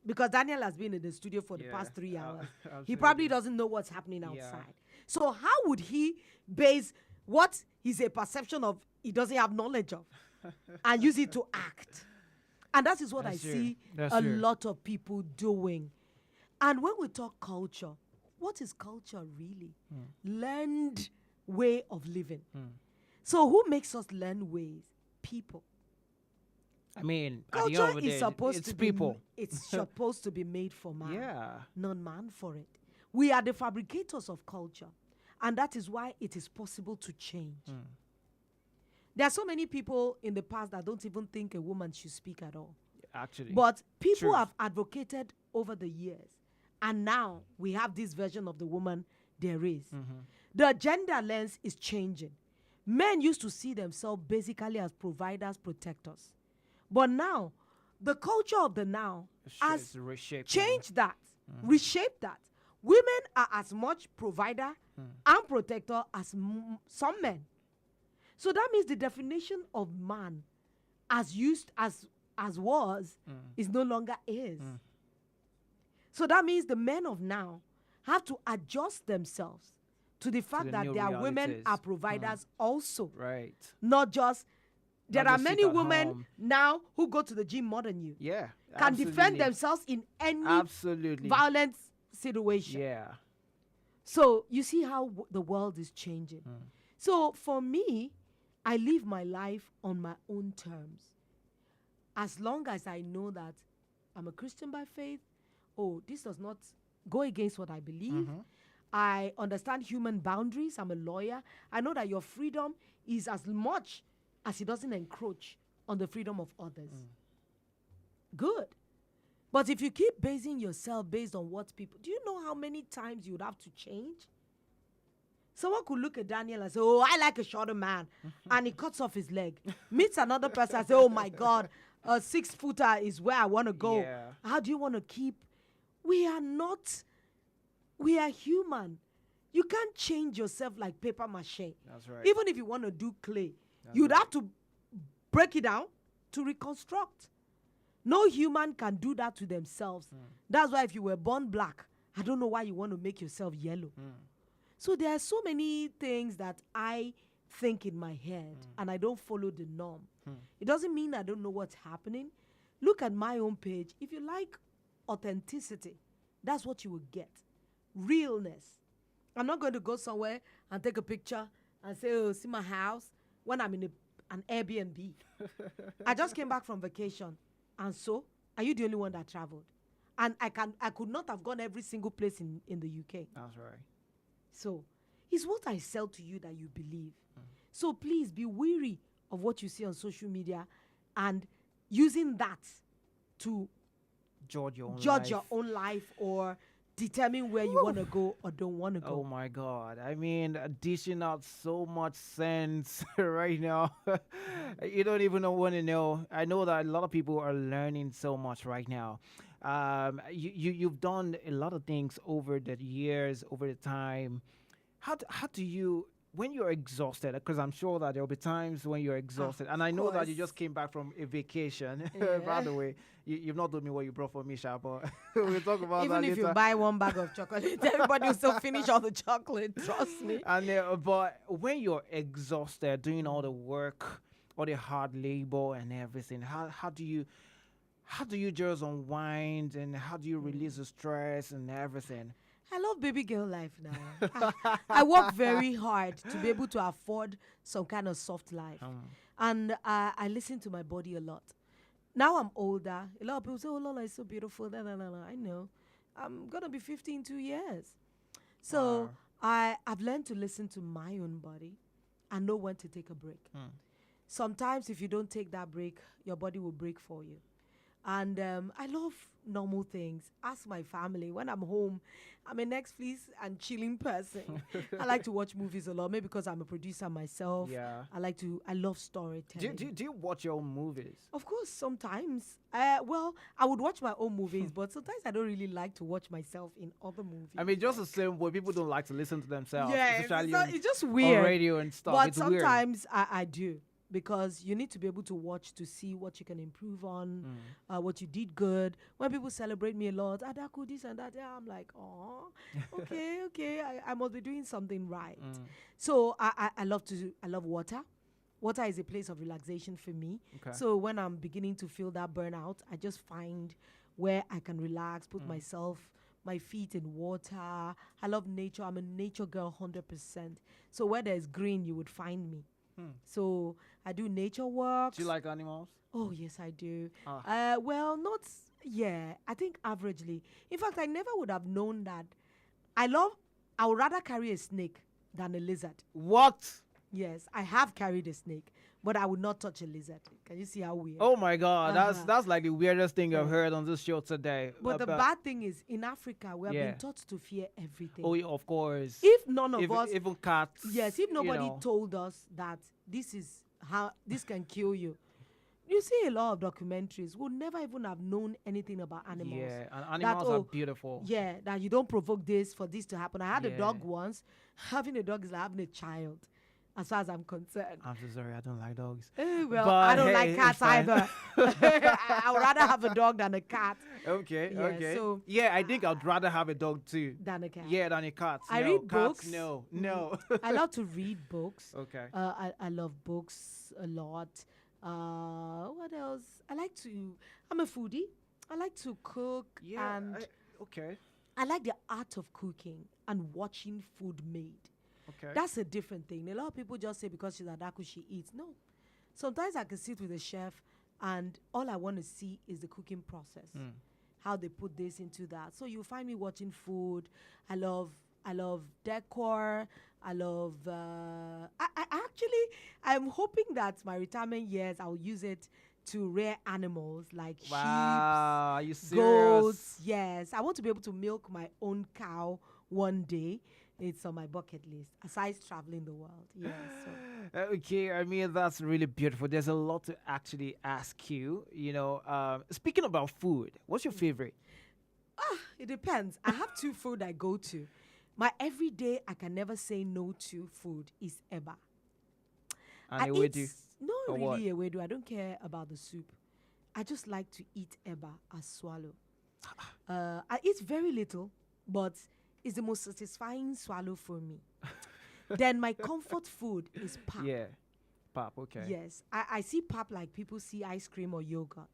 because Daniel has been in the studio for the Yeah, past 3 hours. He absolutely. probably doesn't know what's happening Yeah. outside. So how would he base what is a perception of he doesn't have knowledge of and use it to act? And that is what That's I true. see That's a true. lot of people doing. And when we talk culture, what is culture really? Learned way of living. So who makes us learn ways? People. I mean, at the end Culture of the is day, supposed it's to people. be it's supposed to be made for man. Yeah. Not man for it. We are the fabricators of culture, and that is why it is possible to change. There are so many people in the past that don't even think a woman should speak at all. Actually. But people Truth. have advocated over the years, and now we have this version of the woman there is. The gender lens is changing. Men used to see themselves basically as providers, protectors. But now, the culture of the now has It's reshaping. changed that, reshaped that. Women are as much provider and protector as some men. So that means the definition of man as used as was is no longer is. So that means the men of now have to adjust themselves to the fact the that new their women realities. are providers also. Right. Not just there Not are just sit many at women home. now who go to the gym more than you. Yeah. Can defend absolutely. themselves in any Absolutely. violent situation. Yeah. So you see how the world is changing. So for me, I live my life on my own terms. As long as I know that I'm a Christian by faith, this does not go against what I believe. I understand human boundaries. I'm a lawyer. I know that your freedom is as much as it doesn't encroach on the freedom of others. Good. But if you keep basing yourself based on what people... Do you know how many times you would have to change? Someone could look at Daniel and say, I like a shorter man. And he cuts off his leg. Meets another person and say, oh my God, a 6-footer is where I want to go. Yeah. How do you want to keep... We are human. You can't change yourself like paper mache. That's right. Even if you want to do clay, you'd have to break it down to reconstruct. No human can do that to themselves. That's why if you were born black, I don't know why you want to make yourself yellow. So there are so many things that I think in my head and I don't follow the norm. It doesn't mean I don't know what's happening. Look at my own page. If you like authenticity, that's what you will get. Realness. I'm not going to go somewhere and take a picture and say, see my house when I'm in an Airbnb. I just came back from vacation. And so, are you the only one that traveled? And I could not have gone every single place in the UK. That's right. So, it's what I sell to you that you believe. So please be wary of what you see on social media and using that to Judge your own life or determine where you want to go or don't want to go. Oh my God. I mean, dishing out so much sense right now. You don't even want to know. I know that a lot of people are learning so much right now. You've done a lot of things over the years, over the time. How do you, when you're exhausted, because I'm sure that there'll be times when you're exhausted, and I know that you just came back from a vacation. By the way, you've not told me what you brought for me, Sha, but we'll talk about Even that if later. you buy one bag of chocolate, everybody will still finish all the chocolate, trust me. And but when you're exhausted, doing all the work, all the hard labor and everything, how do you just unwind and how do you release the stress and everything? I love baby girl life now. I work very hard to be able to afford some kind of soft life. And I listen to my body a lot. Now I'm older. A lot of people say, oh, Lola is so beautiful. I know. I'm going to be 50 in 2 years. So I've learned to listen to my own body and know when to take a break. Sometimes if you don't take that break, your body will break for you. And I love normal things. Ask my family. When I'm home, I'm a Netflix and chilling person. I like to watch movies a lot, maybe because I'm a producer myself. Yeah. I love storytelling. Do you watch your own movies? Of course, sometimes. I would watch my own movies, but sometimes I don't really like to watch myself in other movies. I mean, just the same way people don't like to listen to themselves. Yeah, especially it's just weird. on radio and stuff. But it's sometimes I do. because you need to be able to watch to see what you can improve on, what you did good. When people celebrate me a lot, Adaku, this and that, yeah, I'm like, oh, okay, I must be doing something right. So I love water. Water is a place of relaxation for me. Okay. So when I'm beginning to feel that burnout, I just find where I can relax, put my feet in water. I love nature. I'm a nature girl 100%. So where there's green, you would find me. So I do nature walks. Do you like animals? Oh, yes, I do. Ah. Well, not, yeah, I think averagely. In fact, I never would have known that. I would rather carry a snake than a lizard. What? Yes, I have carried a snake, but I would not touch a lizard. Can you see how weird? Oh my God, that's like the weirdest thing I've heard on this show today. But the bad thing is, in Africa, we have been taught to fear everything. Oh, yeah, of course. If none of us, even cats. yes, if nobody told us that this is how this can kill you. You see a lot of documentaries. We'll never even have known anything about animals. Yeah, and animals are beautiful. Yeah, that you don't provoke this for this to happen. I had a dog once. Having a dog is like having a child, as far as I'm concerned. I'm so sorry, I don't like dogs. Well, I don't like cats either. I would rather have a dog than a cat. Okay, Yeah, okay. so- yeah, I think I'd rather have a dog too. Than a cat. Yeah, than a cat. I No, read cats, books. No, Mhm. no. I love to read books. Okay. I love books a lot. What else? I'm a foodie. I like to cook. Yeah, and okay. I like the art of cooking and watching food made. Okay. That's a different thing. A lot of people just say because she's Adaku, she eats. No. Sometimes I can sit with a chef and all I want to see is the cooking process. How they put this into that. So you find me watching food. I love decor. I love I'm hoping that my retirement years I'll use it to rear animals like Wow, are you sheep, serious? goats. Yes, I want to be able to milk my own cow one day. It's on my bucket list, aside traveling the world. Yes. So. Okay, I mean, that's really beautiful. There's a lot to actually ask you. Speaking about food, what's your favorite? It depends. I have two food I go to. My everyday I can never say no to food is eba. And ewedu? Not Or really ewedu. I don't care about the soup. I just like to eat eba as swallow. I eat very little, but it's the most satisfying swallow for me. Then my comfort food is pap. Yeah, pap, okay. Yes. I see pap like people see ice cream or yogurt.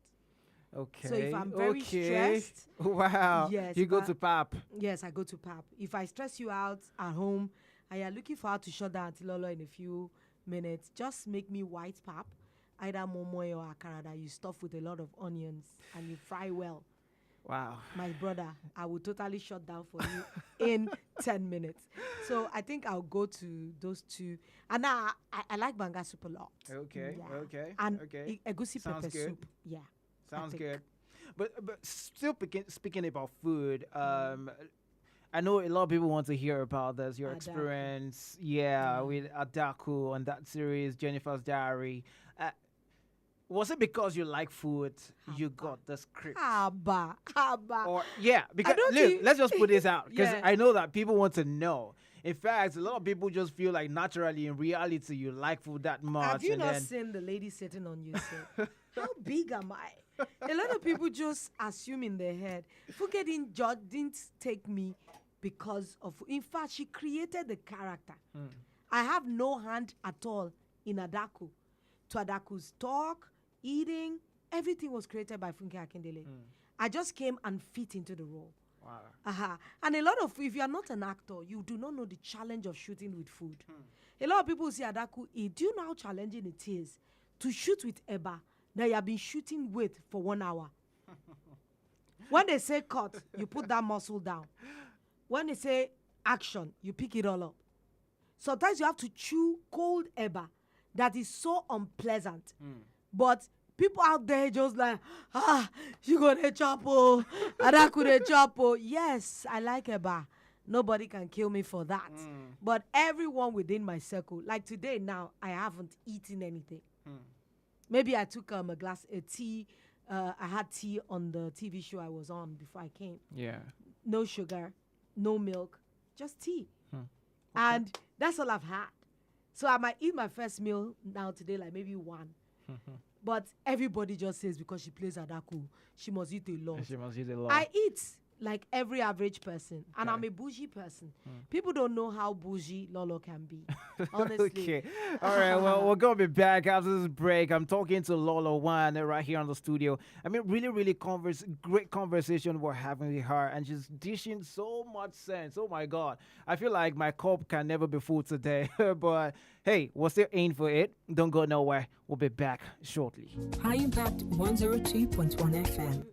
Okay. So if I'm very stressed, wow. yes, You go but- to pap. Yes, I go to pap. If I stress you out at home and you're looking for how to shut down Tilolo in a few minutes, just make me white pap, either momoe or akara that you stuff with a lot of onions and you fry well. Wow. My brother, I will totally shut down for you in 10 minutes. So I think I'll go to those two. And I like banga soup a lot. Okay, Yeah. okay, And okay. egusi Sounds pepper good. soup. Yeah. I Sounds think. good. But still speaking about food, I know a lot of people want to hear about this, your Adaku. experience, with Adaku on that series, Jennifer's Diary. Was it because you like food you got the script? Haba. Or because don't look, think- let's just put this out because Yeah. I know that people want to know. In fact, a lot of people just feel like naturally in reality you like food that much. Have you and not then, seen the lady sitting on your seat? How big am I? A lot of people just assume in their head. Forgetting George didn't take me because of. In fact, she created the character. I have no hand at all in Adaku. To Adaku's talk, eating, everything was created by Funke Akindele. I just came and fit into the role. Wow. And a lot of, if you are not an actor, you do not know the challenge of shooting with food. A lot of people see Adaku eat. Do you know how challenging it is to shoot with Eba that you have been shooting with for 1 hour? When they say cut, you put that muscle down. When they say action, you pick it all up. Sometimes you have to chew cold Eba that is so unpleasant. But people out there just like, you got a chapo, Adaku de chapo. Yes, I like Eba. Nobody can kill me for that. But everyone within my circle, like today now, I haven't eaten anything. Maybe I took a tea. I had tea on the TV show I was on before I came. Yeah. No sugar, no milk, just tea. And that's all I've had. So I might eat my first meal now today, like maybe 1. But everybody just says because she plays Adaku, she must eat a lot. She must eat a lot. I eat like every average person, and I'm a bougie person. People don't know how bougie Lolo can be, honestly. Okay. All right. Well, we're going to be back after this break. I'm talking to Lolo One right here on the studio. I mean, really great conversation we're having with her, and she's dishing so much sense. Oh, my God. I feel like my cup can never be full today. But, hey, we're still in for it. Don't go nowhere. We'll be back shortly. High Impact 102.1 FM.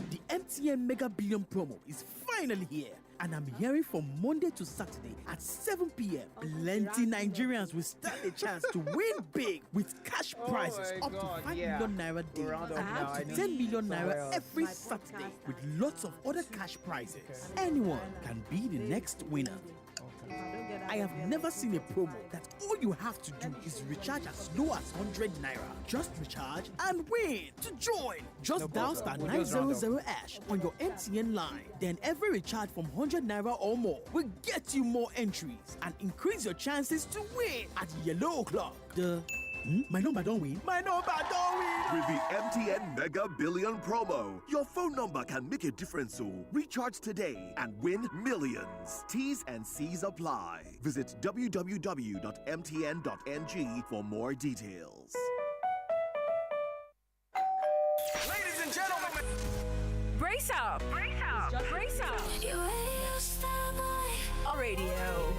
The MTN Mega Billion promo is finally here, and I'm hearing from Monday to Saturday at 7 p.m. Plenty Nigerians will stand a chance to win big with cash prizes up to 5 million naira daily and up to 10 million naira every Saturday, with lots of other cash prizes. Anyone can be the next winner. I have never seen a promo that all you have to do is recharge as low as 100 naira. Just recharge and win. To join, just dial star 900 hash on your MTN line. Then every recharge from 100 naira or more will get you more entries and increase your chances to win at yellow o'clock. My number don't win. My number don't win. With the MTN Mega Billion promo, your phone number can make a difference. So recharge today and win millions. T's and C's apply. Visit www.mtn.ng for more details. Ladies and gentlemen, brace up. Brace up. Brace up. Radio.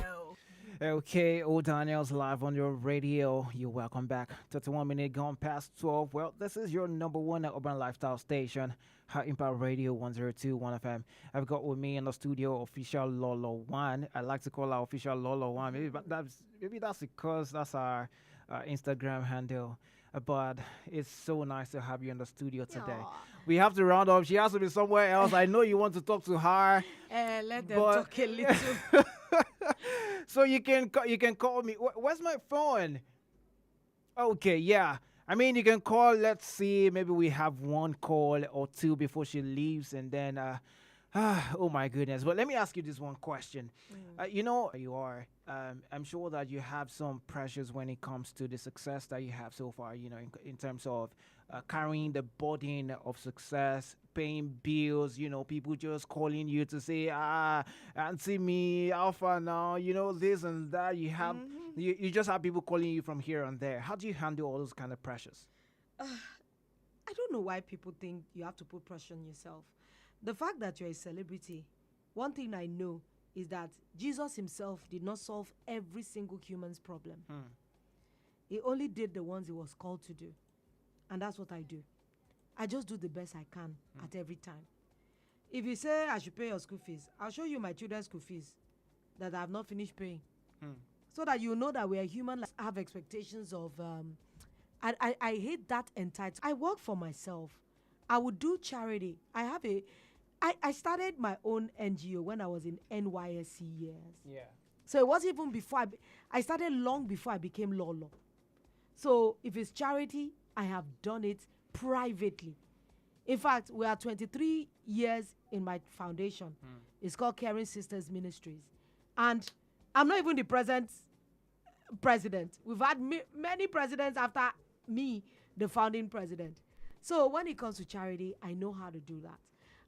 Okay, Old Daniels live on your radio. You're welcome back. 31 minutes gone past 12. Well, this is your number one urban lifestyle station, High Impact Radio 102.1 FM. I've got with me in the studio official Lolo One. I like to call our official Lolo One. Maybe that's because that's our Instagram handle. But it's so nice to have you in the studio today. Aww. We have to round up. She has to be somewhere else. I know you want to talk to her. Let them talk a little. So you can call me. Where's my phone? Okay, yeah. I mean, you can call. Let's see. Maybe we have one call or two before she leaves, and then. Oh my goodness. But let me ask you this one question. You know, you are. I'm sure that you have some pressures when it comes to the success that you have so far. You know, in terms of carrying the burden of success, paying bills. You know, people just calling you to say, Auntie me, Alpha now. You know, this and that. You have, you just have people calling you from here and there. How do you handle all those kind of pressures? I don't know why people think you have to put pressure on yourself. The fact that you're a celebrity, one thing I know is that Jesus himself did not solve every single human's problem. He only did the ones he was called to do. And that's what I do. I just do the best I can at every time. If you say I should pay your school fees, I'll show you my children's school fees that I have not finished paying. So that you know that we are human, have expectations of... I hate that entitlement. I work for myself. I would do charity. I started my own NGO when I was in NYSC years. Yeah. So it wasn't even before I started long before I became Lolo. So if it's charity, I have done it privately. In fact, we are 23 years in my foundation. It's called Caring Sisters Ministries. And I'm not even the present president. We've had many presidents after me, the founding president. So when it comes to charity, I know how to do that.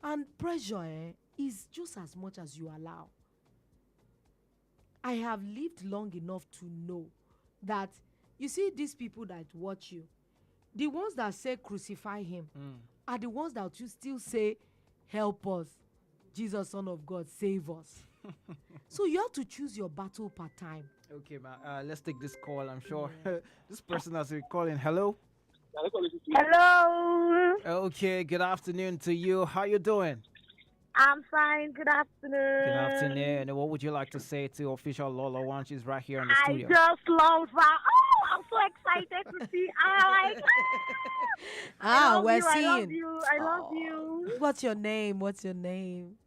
And pressure is just as much as you allow. I have lived long enough to know that, you see, these people that watch you, the ones that say crucify him are the ones that you still say, help us, Jesus, Son of God, save us. So you have to choose your battle per time. Okay, ma. Let's take this call. I'm sure this person has been calling. Hello? Hello. Okay, good afternoon to you. How you doing? I'm fine. Good afternoon. Good afternoon. And what would you like to say to official Lolo One? She's right here in the I studio. just love her. Oh, I'm so excited to see her. We're I seeing. love you. I love you. What's your name? What's your name?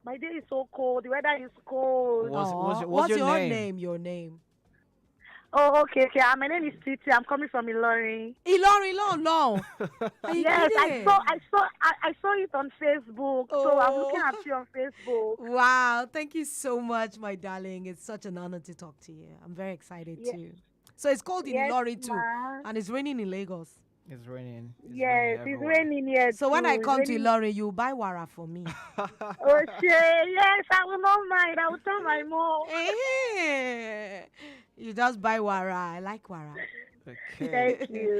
My day is so cold. The weather is cold. What's your name? Your name. Oh, okay. My name is Titi. I'm coming from Ilori. Ilori, no. Yes, I saw it on Facebook. So I'm looking at you on Facebook. Wow, thank you so much, my darling. It's such an honor to talk to you. I'm very excited too. So it's cold in Ilori too, and it's raining in Lagos. It's raining. Yes, it's raining here. So when I come to Ilori, you buy wara for me. Okay, yes, I will not mind. I will tell my mom. You just buy wara. I like wara. Okay.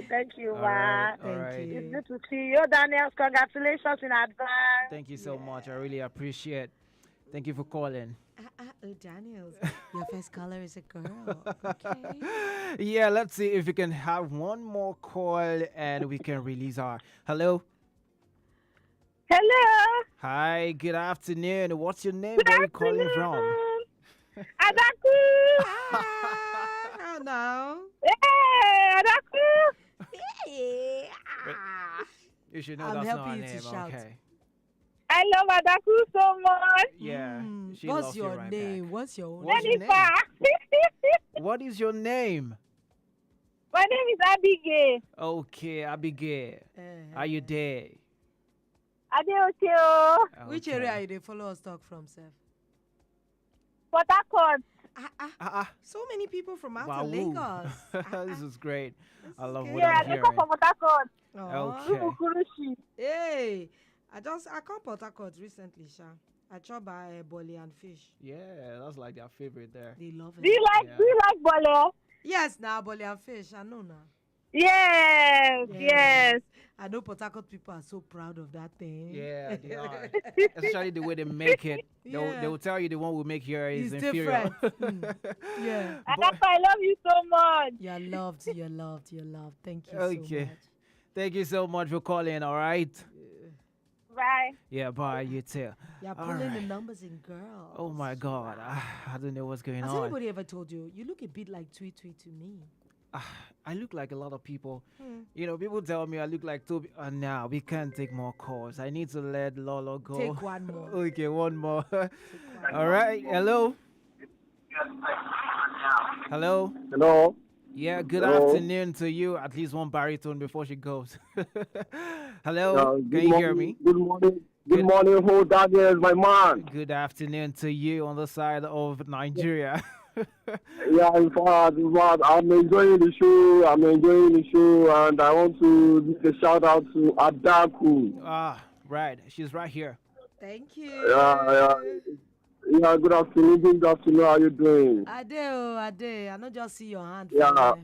Thank you, All Ma. right. It's good to see you, Daniel. Congratulations in advance. Thank you so much. I really appreciate. Thank you for calling. Oh, Daniels, your first caller is a girl. Okay. Yeah, let's see if we can have one more call and we can release our. Hello. Hello. Hi. Good afternoon. What's your name? Where are you calling from? Adaku. Oh no. Hey, Adaku. You should know I'm that's not helping her you name. to shout. Okay. I love Adaku so much. Yeah. She What's loves you your right name? back. What's your What's your name? Jennifer. What is your name? My name is Abigail. Okay, Abigail. Are you there? Adeoteo. Which area you they follow us talk from, Seth? Port Harcourt. So many people from out Wow. of Lagos. This is great. I love what Yeah, I'm they hearing. come from Port Harcourt. Okay. Kurushi. Hey, I come Port Harcourt recently, Sha. I chop by bolly and fish. Yeah, that's like their favorite there. They love it. Do you like bole? Yes, now bolly and fish. I know now. Yes. I know Port Harcourt people are so proud of that thing. Yeah, they are. Especially the way they make it. They will tell you the one we make here is It's inferior. different. Yeah. Adapa, I love you so much. You're loved. You're loved. You're loved. Thank you Okay. so much. Thank you so much for calling, all right? Bye. Yeah, bye, you too. You're All pulling the right. numbers in girls. Oh my God. I don't know what's going Has on. anybody ever told you, you look a bit like Tweet Tweet to me? I look like a lot of people. You know, people tell me I look like Toby. Now we can't take more calls. I need to let Lolo go. Take one more. Okay, one more. All right. Hello. Hello. Hello. Yeah. Good Hello. afternoon to you. At least one baritone before she goes. Hello. Good Can you hear me? Good morning. Good morning, whole Daniel, my man. Good afternoon to you on the side of Nigeria. Yeah, in fact, I'm enjoying the show, and I want to give a shout out to Adaku. Right. She's right here. Thank you. Yeah, good afternoon. Good afternoon. How you doing? Ade. I not just see your hand. Yeah,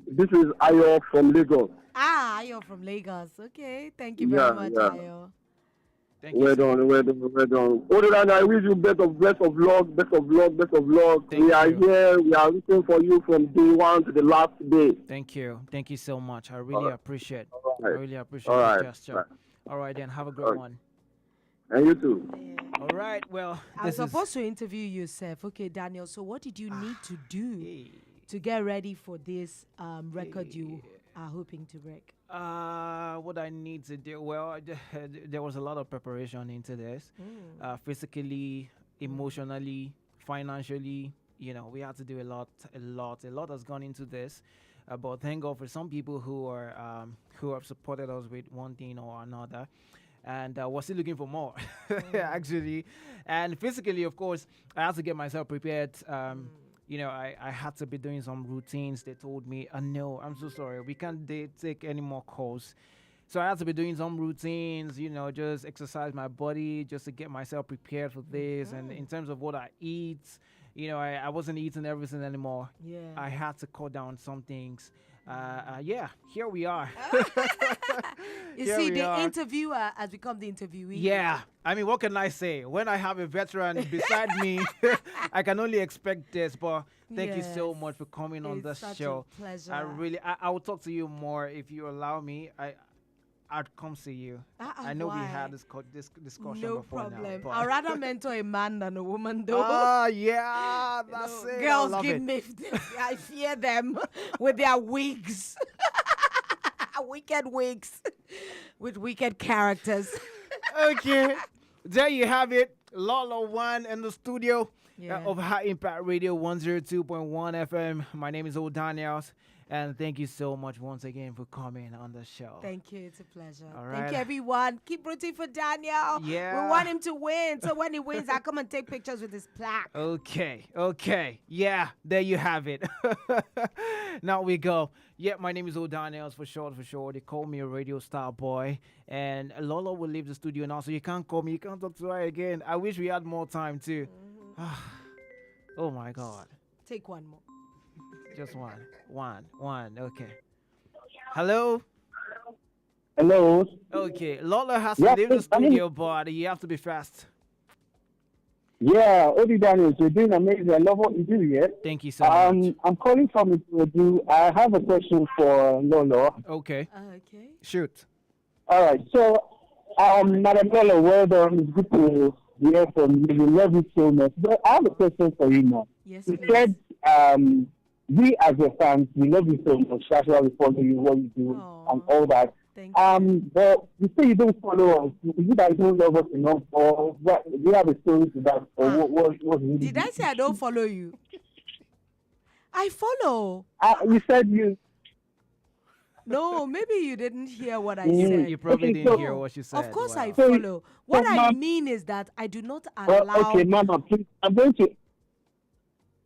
this is Ayo from Lagos. Ayo from Lagos. Okay. Thank you very much, Ayo. Well done. Other than I wish you best of luck. We are here. We are rooting for you from day one to the last day. Thank you so much. I really appreciate. right. I really appreciate All the right. gesture. All right, then have a great one. And you too. All right. Well, I was supposed to interview yourself. Okay, Daniel. So what did you need to do to get ready for this record you are hoping to break? What I need to do? Well, there was a lot of preparation into this. Physically, emotionally, financially. You know, we had to do a lot has gone into this. But thank God for some people who have supported us with one thing or another. And we're still looking for more, actually. And physically, of course, I had to get myself prepared. You know, I had to be doing some routines. They told me, no, I'm so sorry. We can't take any more calls. So I had to be doing some routines, you know, just exercise my body just to get myself prepared for this. And in terms of what I eat, you know, I wasn't eating everything anymore. Yeah. I had to cut down some things. Yeah, here we are. You see, the interviewer has become the interviewee. Yeah. I mean, what can I say? When I have a veteran beside me, I can only expect this. But thank you so much for coming on the show. A pleasure. I will talk to you more if you allow me. I'd come see you. I know we had this discussion no before problem. now. I'd rather mentor a man than a woman, though. Yeah, that's it. Girls give me, I fear them with their wigs. Wicked wigs with wicked characters. Okay, there you have it. Lolo One in the studio. of High Impact Radio 102.1 FM. My name is Old Daniels, and thank you so much once again for coming on the show. Thank you. It's a pleasure. All Thank right. you, everyone. Keep rooting for Daniel. Yeah. We want him to win. So when he wins, I'll come and take pictures with his plaque. Okay. Yeah, there you have it. Now we go. Yeah, my name is Old Daniels for short. They call me a radio star boy. And Lola will leave the studio now, so you can't call me. You can't talk to her again. I wish we had more time, too. Oh, my God. Take one more. Just one. Okay. Hello? Hello. Okay. Lola has to leave the studio, but you have to be fast. Yeah, Odi Daniels, you're doing amazing. I love what you do, yeah? Thank you so much. I'm calling from Ikorodu. I have a question for Lolo. Okay. Okay. Shoot. All right. So, Madam Lolo, well done. It's good to hear from you. We love you so much. But I have a question for you now. Yes, you please. said, we as your fans, we love you so much. That's why we follow you, what you do, and all that. But you say you don't follow us. Is it that you don't love us enough, or what? Do you have a story to that, or what really? Did I say I don't follow you? I follow. You said you. No, maybe you didn't hear what I said. You probably didn't hear what she said. Of course, Wow. I follow. What I mean is that I do not allow. Okay, Mama, please. I'm going to.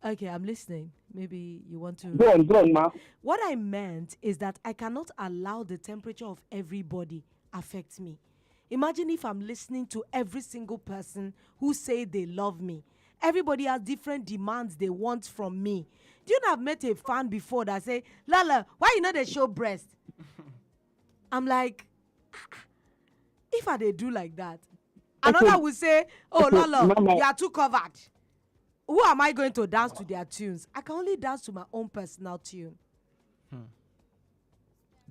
Okay, I'm listening. Maybe you want to. Go on, Ma. What I meant is that I cannot allow the temperature of everybody affect me. Imagine if I'm listening to every single person who say they love me. Everybody has different demands they want from me. Do you know I've met a fan before that say, Lala, why you know they show breast? I'm like, if I they do like that. Another will say, oh, Lala, you are too covered. Who am I going to dance to their tunes? I can only dance to my own personal tune.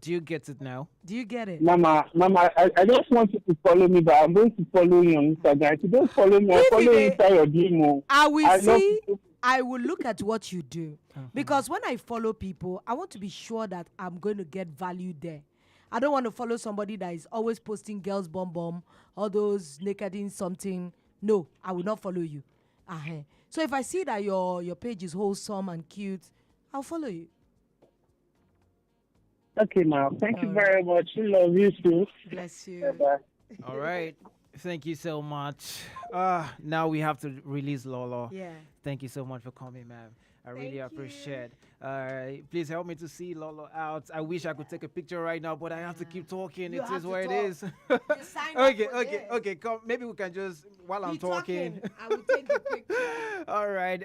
Do you get it now? Do you get it? Mama, I just want you to follow me, but I'm going to follow you on Instagram. If you don't follow me, I'll follow you inside your demo. I will look at what you do. Because when I follow people, I want to be sure that I'm going to get value there. I don't want to follow somebody that is always posting girls bomb, all those naked in something. No, I will not follow you. So if I see that your page is wholesome and cute, I'll follow you. Okay, Ma. Thank you very much. We love you too. Bless you. Bye-bye. All right. Thank you so much. Now we have to release Lolo. Yeah. Thank you so much for coming, ma'am. I really appreciate it. Please help me to see Lolo out. I wish I could take a picture right now, but I have to keep talking. It is what it is. Okay. Come. Maybe we can just, while I'm talking. I will take the picture. All right.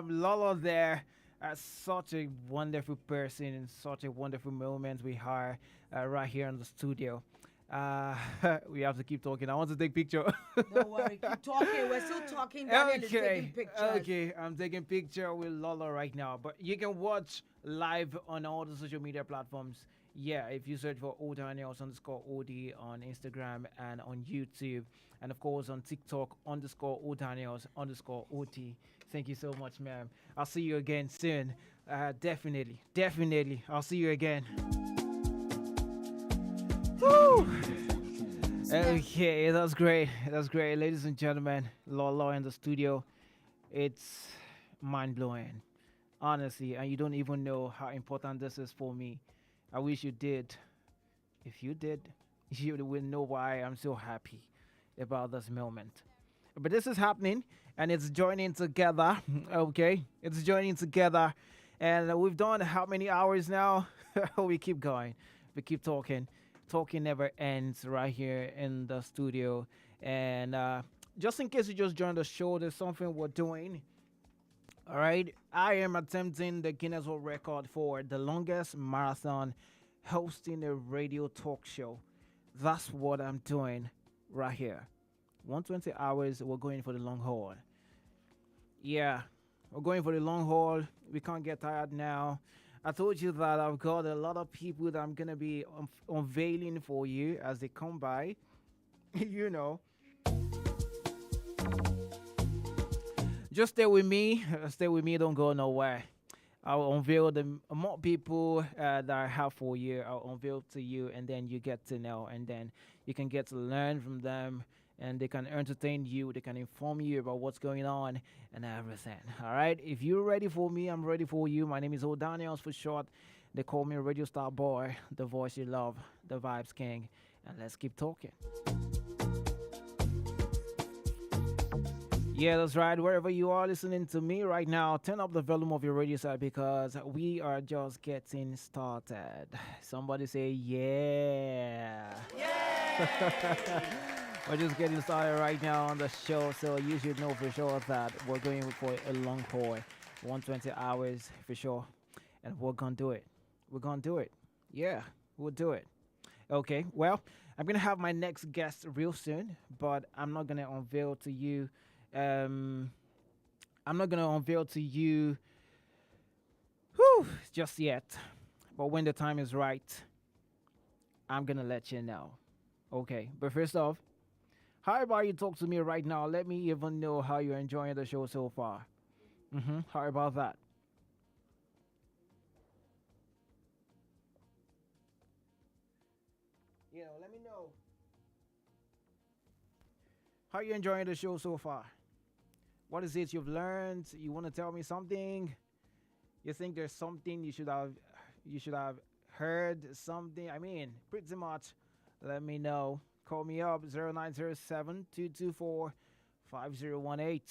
Lolo there. Such a wonderful person and such a wonderful moment we have right here in the studio. We have to keep talking. I want to take picture. Don't worry, keep talking. We're still talking. Daniel is taking pictures. Okay, I'm taking picture with Lola right now. But you can watch live on all the social media platforms. Yeah, if you search for _ODaniels_OD on Instagram and on YouTube. And of course on TikTok _ODaniels_OD. Thank you so much, ma'am. I'll see you again soon. Definitely. I'll see you again. Woo! Okay, that's great. Ladies and gentlemen, Lolo in the studio. It's mind-blowing, honestly, and you don't even know how important this is for me. I wish you did. If you did, you will know why I'm so happy about this moment. But this is happening, and it's joining together, okay? It's joining together, and we've done how many hours now? We keep going. We keep talking. Talking never ends right here in the studio. And just in case you just joined the show, there's something we're doing. All right. I am attempting the Guinness World Record for the longest marathon hosting a radio talk show. That's what I'm doing right here. 120 hours, we're going for the long haul. Yeah, we're going for the long haul. We can't get tired now. I told you that I've got a lot of people that I'm going to be unveiling for you as they come by. You know. Just stay with me. Don't go nowhere. I'll unveil the more people that I have for you. I'll unveil to you, and then you get to know, and then you can get to learn from them and they can entertain you, they can inform you about what's going on and everything. All right, if you're ready for me, I'm ready for you. My name is O'Daniels for short. They call me Radio Star Boy, the voice you love, the vibes king, and let's keep talking. Yeah, that's right. Wherever you are listening to me right now, turn up the volume of your radio set because we are just getting started. Somebody say, yeah. Yeah. We're just getting started right now on the show, so you should know for sure that we're going for a long haul, 120 hours for sure, and we're going to do it. We're going to do it. Yeah, we'll do it. Okay, well, I'm going to have my next guest real soon, but I'm not going to unveil to you just yet. But when the time is right, I'm going to let you know. Okay, but first off, how about you talk to me right now? Let me even know how you're enjoying the show so far. How about that? Let me know. How are you enjoying the show so far? What is it you've learned? You want to tell me something? You think there's something you should have heard something? I mean, pretty much. Let me know. Call me up 0907-224-5018.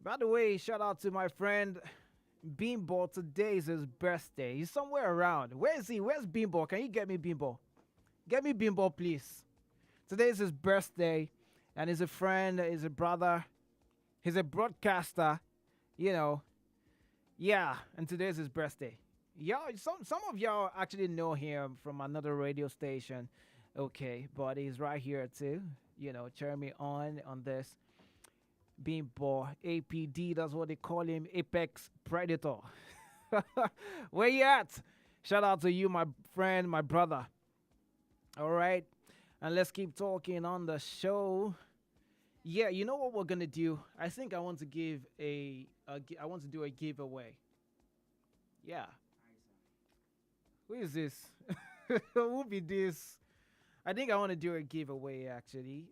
By the way, shout out to my friend Bimbo. Today is his birthday. He's somewhere around. Where is he? Where's Bimbo? Can you get me Bimbo? Get me Bimbo, please. Today is his birthday, and he's a friend, he's a brother, he's a broadcaster, Yeah, and today is his birthday. Y'all, some of y'all actually know him from another radio station. Okay, but he's right here too. Cheer me on this. Bimbo, APD, that's what they call him, Apex Predator. Where you at? Shout out to you, my friend, my brother. All right, and let's keep talking on the show. Yeah, you know what we're gonna do? I think I want to do a giveaway. Yeah. Who is this? Who will be this? I think I want to do a giveaway actually.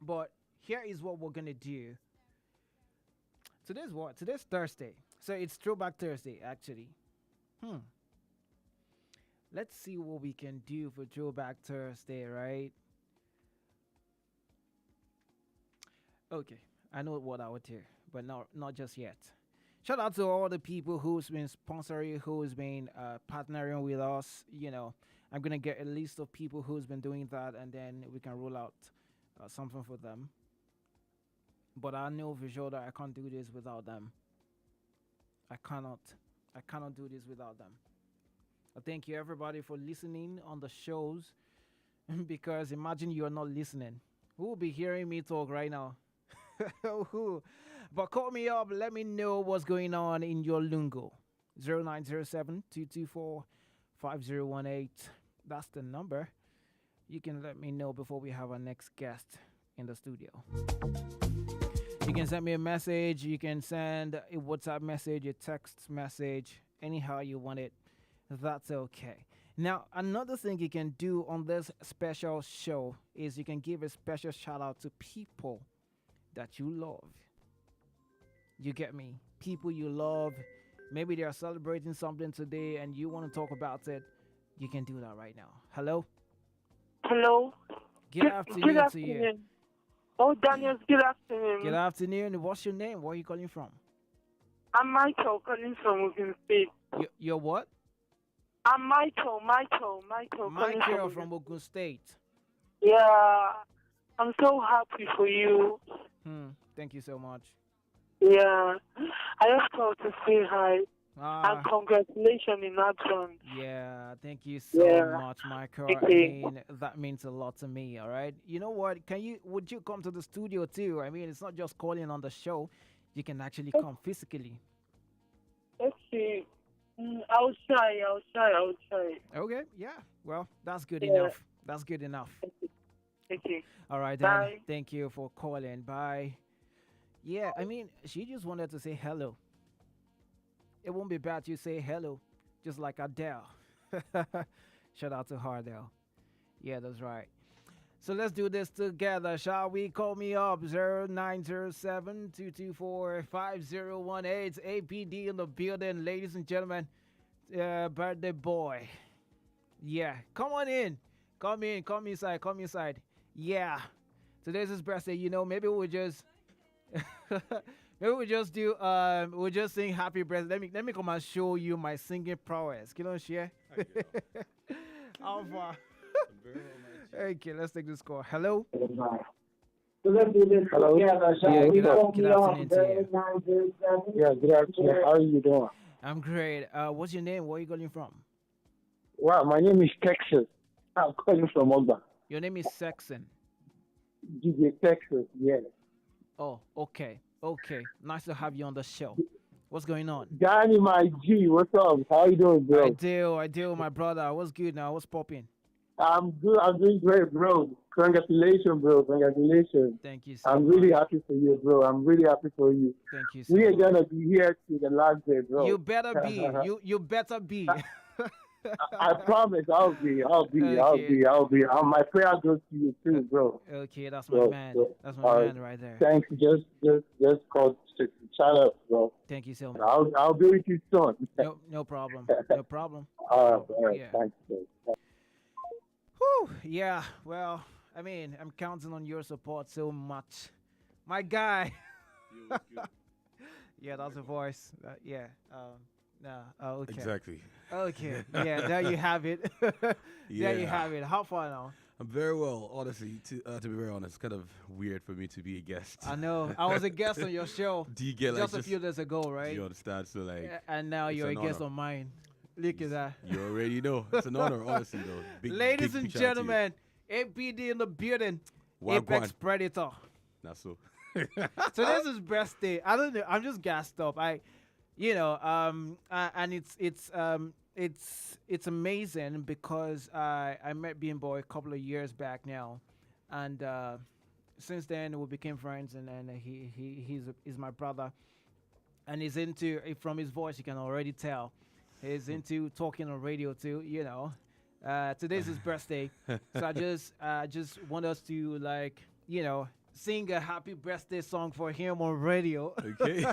But here is what we're gonna do. Today's what? Today's Thursday, so it's Throwback Thursday actually. Let's see what we can do for Throwback Thursday, right? Okay, I know what I would do, but not just yet. Shout out to all the people who's been sponsoring, who's been partnering with us. I'm gonna get a list of people who's been doing that, and then we can roll out something for them. But I know for sure that I can't do this without them. I cannot do this without them. Thank you everybody for listening on the shows, because imagine you are not listening. Who will be hearing me talk right now? Who? But call me up, let me know what's going on in your lungo. 0907-224-5018. That's the number. You can let me know before we have our next guest in the studio. You can send me a message, you can send a WhatsApp message, a text message, anyhow you want it. That's okay. Now, another thing you can do on this special show is you can give a special shout out to people that you love. You get me? People you love. Maybe they are celebrating something today and you want to talk about it. You can do that right now. Hello? Hello. Good afternoon to you. Oh, Daniel, good afternoon. Good afternoon. What's your name? Where are you calling from? I'm Michael, calling from Ogun State. You're what? I'm Michael. Michael from Ogun State. Yeah. I'm so happy for you. Thank you so much. Yeah. I just called to say hi. And congratulations in advance. Yeah, thank you so much, Michael. Okay. I mean, that means a lot to me, all right? You know what? Would you come to the studio too? I mean, it's not just calling on the show. You can actually come physically. Okay. I'll try. Okay, yeah. Well, that's good enough. That's good enough. Okay. All right, then. Bye. Thank you for calling. Bye. Yeah, I mean, she just wanted to say hello. It won't be bad to say hello, just like Adele. Shout out to her, though. Yeah, that's right. So let's do this together, shall we? Call me up 0907-224-5018. It's APD in the building, ladies and gentlemen. Birthday boy. Yeah, come on in. Come inside. Yeah. Today's his birthday, maybe we'll just maybe we'll just do we'll just sing happy birthday. Let me come and show you my singing prowess. Can you share? Alpha. Okay, let's take this call. Hello. Hello. Yeah, good afternoon to you. Yeah, good afternoon. How are you doing? I'm great. What's your name? Where are you calling from? Wow, my name is Texas. I'm calling from Ogba. Your name is Saxon. DJ Texas, yeah. Oh, okay. Nice to have you on the show. What's going on? Danny, my G, what's up? How you doing, bro? I do, my brother. What's good now? What's popping? I'm good. I'm doing great, bro. Congratulations, bro. Congratulations. Thank you so I'm much. really happy for you, bro. I'm really happy for you. Thank you so We are much. gonna be here to the last day, bro. You better be. You better be. I promise I'll be. My prayer goes to you too, bro. Okay, that's my man. That's my man right there. Thanks. Just call to shout out, bro. Thank you so much. I'll be with you soon. No problem. No problem. All right. Yeah. Thanks, bro. Whew, yeah, well, I mean, I'm counting on your support so much. My guy. Yeah, that's a voice. Okay. Exactly. Okay, yeah, there you have it. There you have it. How far now? I'm very well, honestly. To be very honest, it's kind of weird for me to be a guest. I know. I was a guest on your show Do you get just a few days ago, right? You understand? So and now you're a guest honor. on mine. Look at that. You already know. It's an honor, honestly, though. Ladies big and shout out to you. gentlemen, APD in the building. Wagwan. Apex Predator. That's so. So this is birthday. I don't know. I'm just gassed up. And it's amazing because I met Bean Boy a couple of years back now, and since then we became friends, and he's my brother, and he's into, from his voice you can already tell, he's into talking on radio too. Today's his birthday, so I just want us to sing a happy birthday song for him on radio. Okay.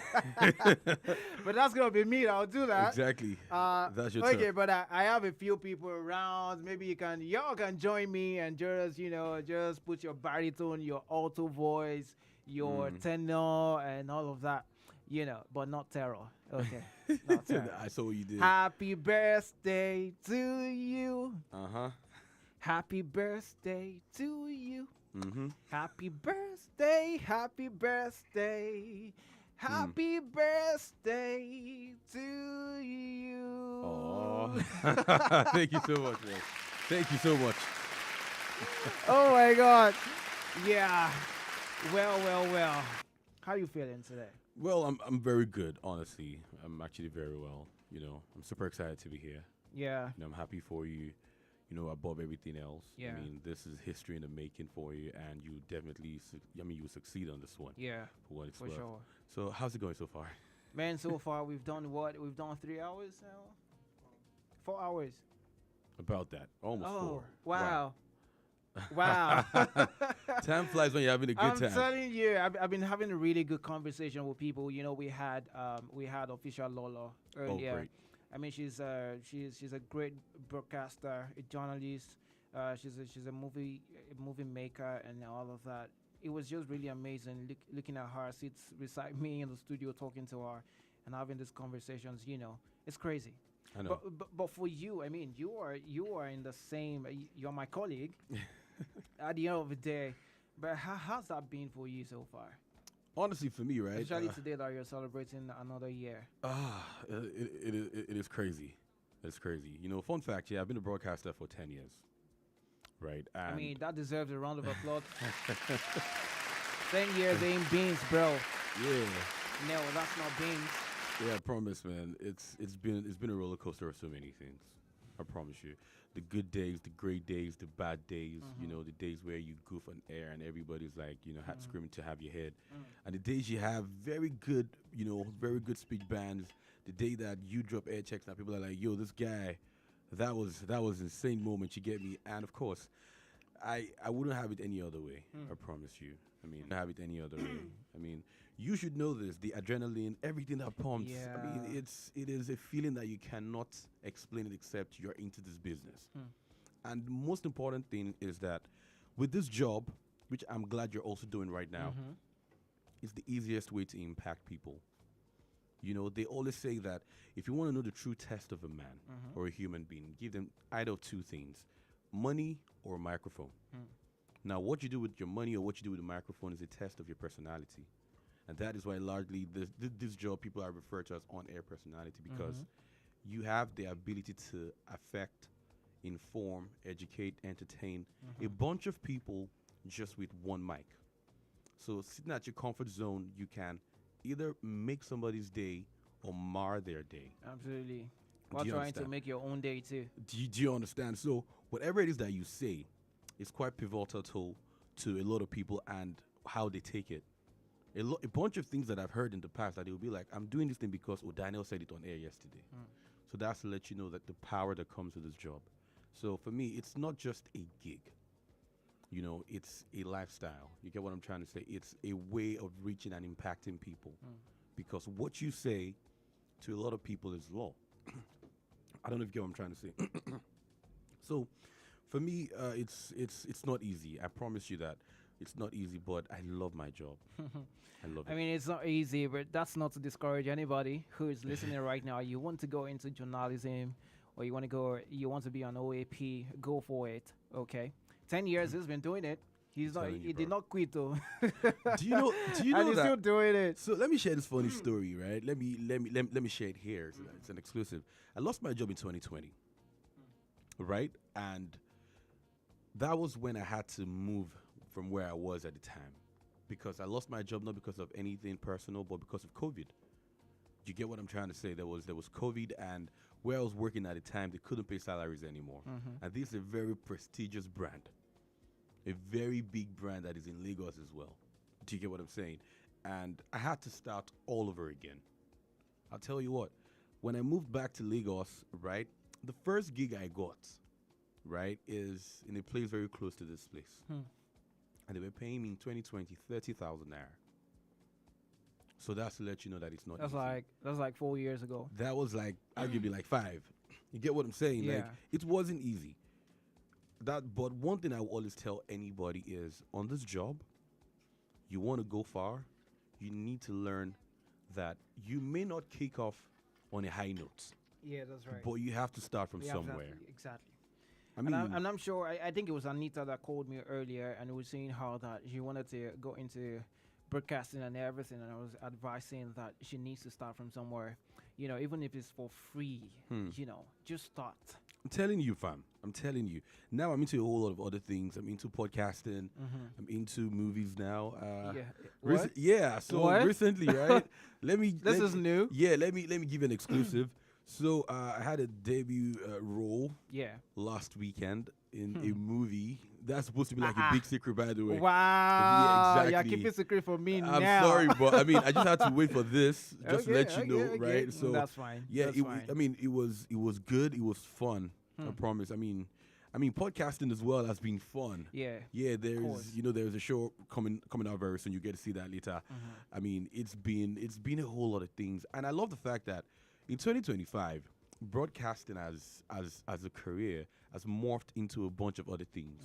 But that's going to be me. I'll do that. Exactly. That's your okay, turn. but I have a few people around. Maybe y'all can join me and just put your baritone, your alto voice, your tenor, and all of that. But not terror. Okay. Not terror. I saw what you did. Happy birthday to you. Uh-huh. Happy birthday to you. Mm-hmm. Happy birthday, happy birthday, happy birthday to you. Oh, thank you so much, man. Thank you so much. Oh my God. Yeah. Well. How you feeling today? Well, I'm very good, honestly. I'm actually very well. I'm super excited to be here. Yeah. I'm happy for you. Above everything else. Yeah. I mean, this is history in the making for you, and you definitely, you succeed on this one. Yeah. For what it's for worth. sure. So, how's it going so far? Man, so far we've done what? We've done 3 hours now? 4 hours. About that. Almost 4. Wow. Wow. Time flies when you're having a good I'm time. telling you, I've been having a really good conversation with people. We had Official Lolo earlier. Oh, great. I mean, she's a great broadcaster, a journalist. She's a movie maker and all of that. It was just really amazing looking at her, sits beside me in the studio, talking to her, and having these conversations. It's crazy. I know. But for you, I mean, you are in the same. You're my colleague. At the end of the day, but how's that been for you so far? Honestly, for me, right? Especially today that you're celebrating another year. It is crazy. It's crazy. Fun fact, I've been a broadcaster for 10 years. Right? And I mean, that deserves a round of applause. 10 years ain't beans, bro. Yeah. No, that's not beans. Yeah, I promise, man. It's been a roller coaster of so many things. I promise you. The good days, the great days, the bad days, the days where you goof on air and everybody's like, screaming to have your head. And the days you have very good speech bands, the day that you drop air checks and people are like, yo, this guy, that was insane moment, you get me? And of course, I wouldn't have it any other way. I promise you. I mean, have it any other way. I mean, you should know this. The adrenaline, everything that pumps. I mean, it is a feeling that you cannot explain it except you're into this business. And the most important thing is that with this job, which I'm glad you're also doing right now, it's the easiest way to impact people. You know, they always say that if you want to know the true test of a man or a human being, give them either of two things, money or a microphone. Now, what you do with your money or what you do with the microphone is a test of your personality. And that is why largely this job people are referred to as on-air personality, because you have the ability to affect, inform, educate, entertain a bunch of people just with one mic. So sitting at your comfort zone, you can either make somebody's day or mar their day. Absolutely. While trying to make your own day too. Do you understand? So whatever it is that you say is quite pivotal to a lot of people and how they take it. A bunch of things that I've heard in the past that they'll be like, I'm doing this thing because Daniel said it on air yesterday. So that's to let you know that the power that comes with this job. So for me, it's not just a gig. You know, it's a lifestyle. You get what I'm trying to say? It's a way of reaching and impacting people. Because what you say to a lot of people is law. I don't know if you get what I'm trying to say. So for me, it's not easy. I promise you that. It's not easy, but I love my job. I love it. I mean, it's not easy, but that's not to discourage anybody who is listening right now. You want to go into journalism, or you want to be on OAP, go for it. Okay, 10 years he's been doing it. He did not quit though. Do you know and he's that? still doing it. So let me share this funny story, right? Let me share it here. It's an exclusive. I lost my job in 2020, right? And that was when I had to move from where I was at the time, because I lost my job not because of anything personal, but because of COVID. You get what I'm trying to say? There was COVID, and where I was working at the time, they couldn't pay salaries anymore. And this is a very prestigious brand, a very big brand that is in Lagos as well. Do you get what I'm saying? And I had to start all over again. I'll tell you what, when I moved back to Lagos, right, the first gig I got, right, is in a place very close to this place. And they were paying me in 2020 30,000 naira. So that's to let you know that it's not easy. That's like 4 years ago. That was like arguably like 5. You get what I'm saying? Yeah. Like, it wasn't easy. But one thing I will always tell anybody is, on this job, you want to go far, you need to learn that you may not kick off on a high note. Yeah, that's right. But you have to start from somewhere. Exactly. I mean, and I'm sure, I think it was Anita that called me earlier and was saying how that she wanted to go into broadcasting and everything, and I was advising that she needs to start from somewhere, you know, even if it's for free, you know, just start. I'm telling you, fam. I'm telling you. Now I'm into a whole lot of other things. I'm into podcasting. I'm into movies now. Yeah. So recently, right? This is new. Yeah. Let me give you an exclusive. So I had a debut role. Last weekend in a movie that's supposed to be like a big secret, by the way. Wow. Yeah, exactly. You're keeping secret from me now. I'm sorry, but I mean, I just had to wait for this just to let you know, right? So that's fine. Yeah, that's fine. I mean, it was good. It was fun. I promise. I mean, podcasting as well has been fun. Yeah. There's a show coming out very soon. You get to see that later. I mean, it's been a whole lot of things, and I love the fact that in 2025, broadcasting as a career has morphed into a bunch of other things.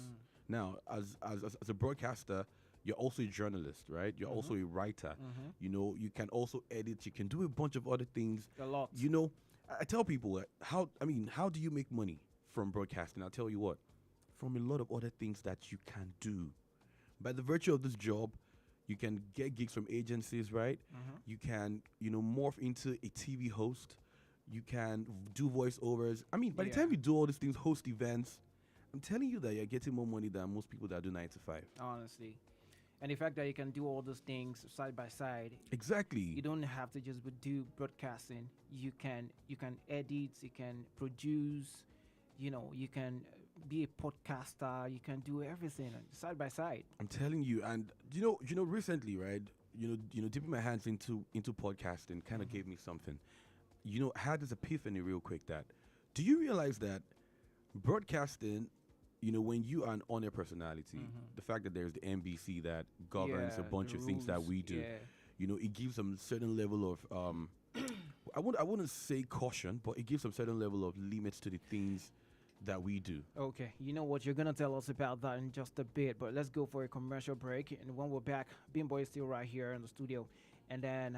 Now, as a broadcaster, you're also a journalist, right? You're also a writer. You know, you can also edit. You can do a bunch of other things. A lot. You know, I tell people how do you make money from broadcasting? I'll tell you what, from a lot of other things that you can do. By the virtue of this job, you can get gigs from agencies, right? You can, morph into a TV host. You can do voiceovers. I mean, by the time you do all these things, host events, I'm telling you that you're getting more money than most people that do 9 to 5. Honestly. And the fact that you can do all those things side by side. Exactly. You don't have to just do broadcasting. You can edit, you can produce, you can be a podcaster, you can do everything side by side. I'm telling you, and recently, right? Dipping my hands into podcasting kind of gave me something. I had this epiphany real quick that, do you realize that broadcasting you know, when you are an on-air personality, the fact that there's the NBC that governs a bunch of things that we do, you know, it gives some certain level of I wouldn't say caution, but it gives some certain level of limits to the things that we do. Okay, you know what, you're gonna tell us about that in just a bit, but let's go for a commercial break, and when we're back, Bimbo is still right here in the studio, and then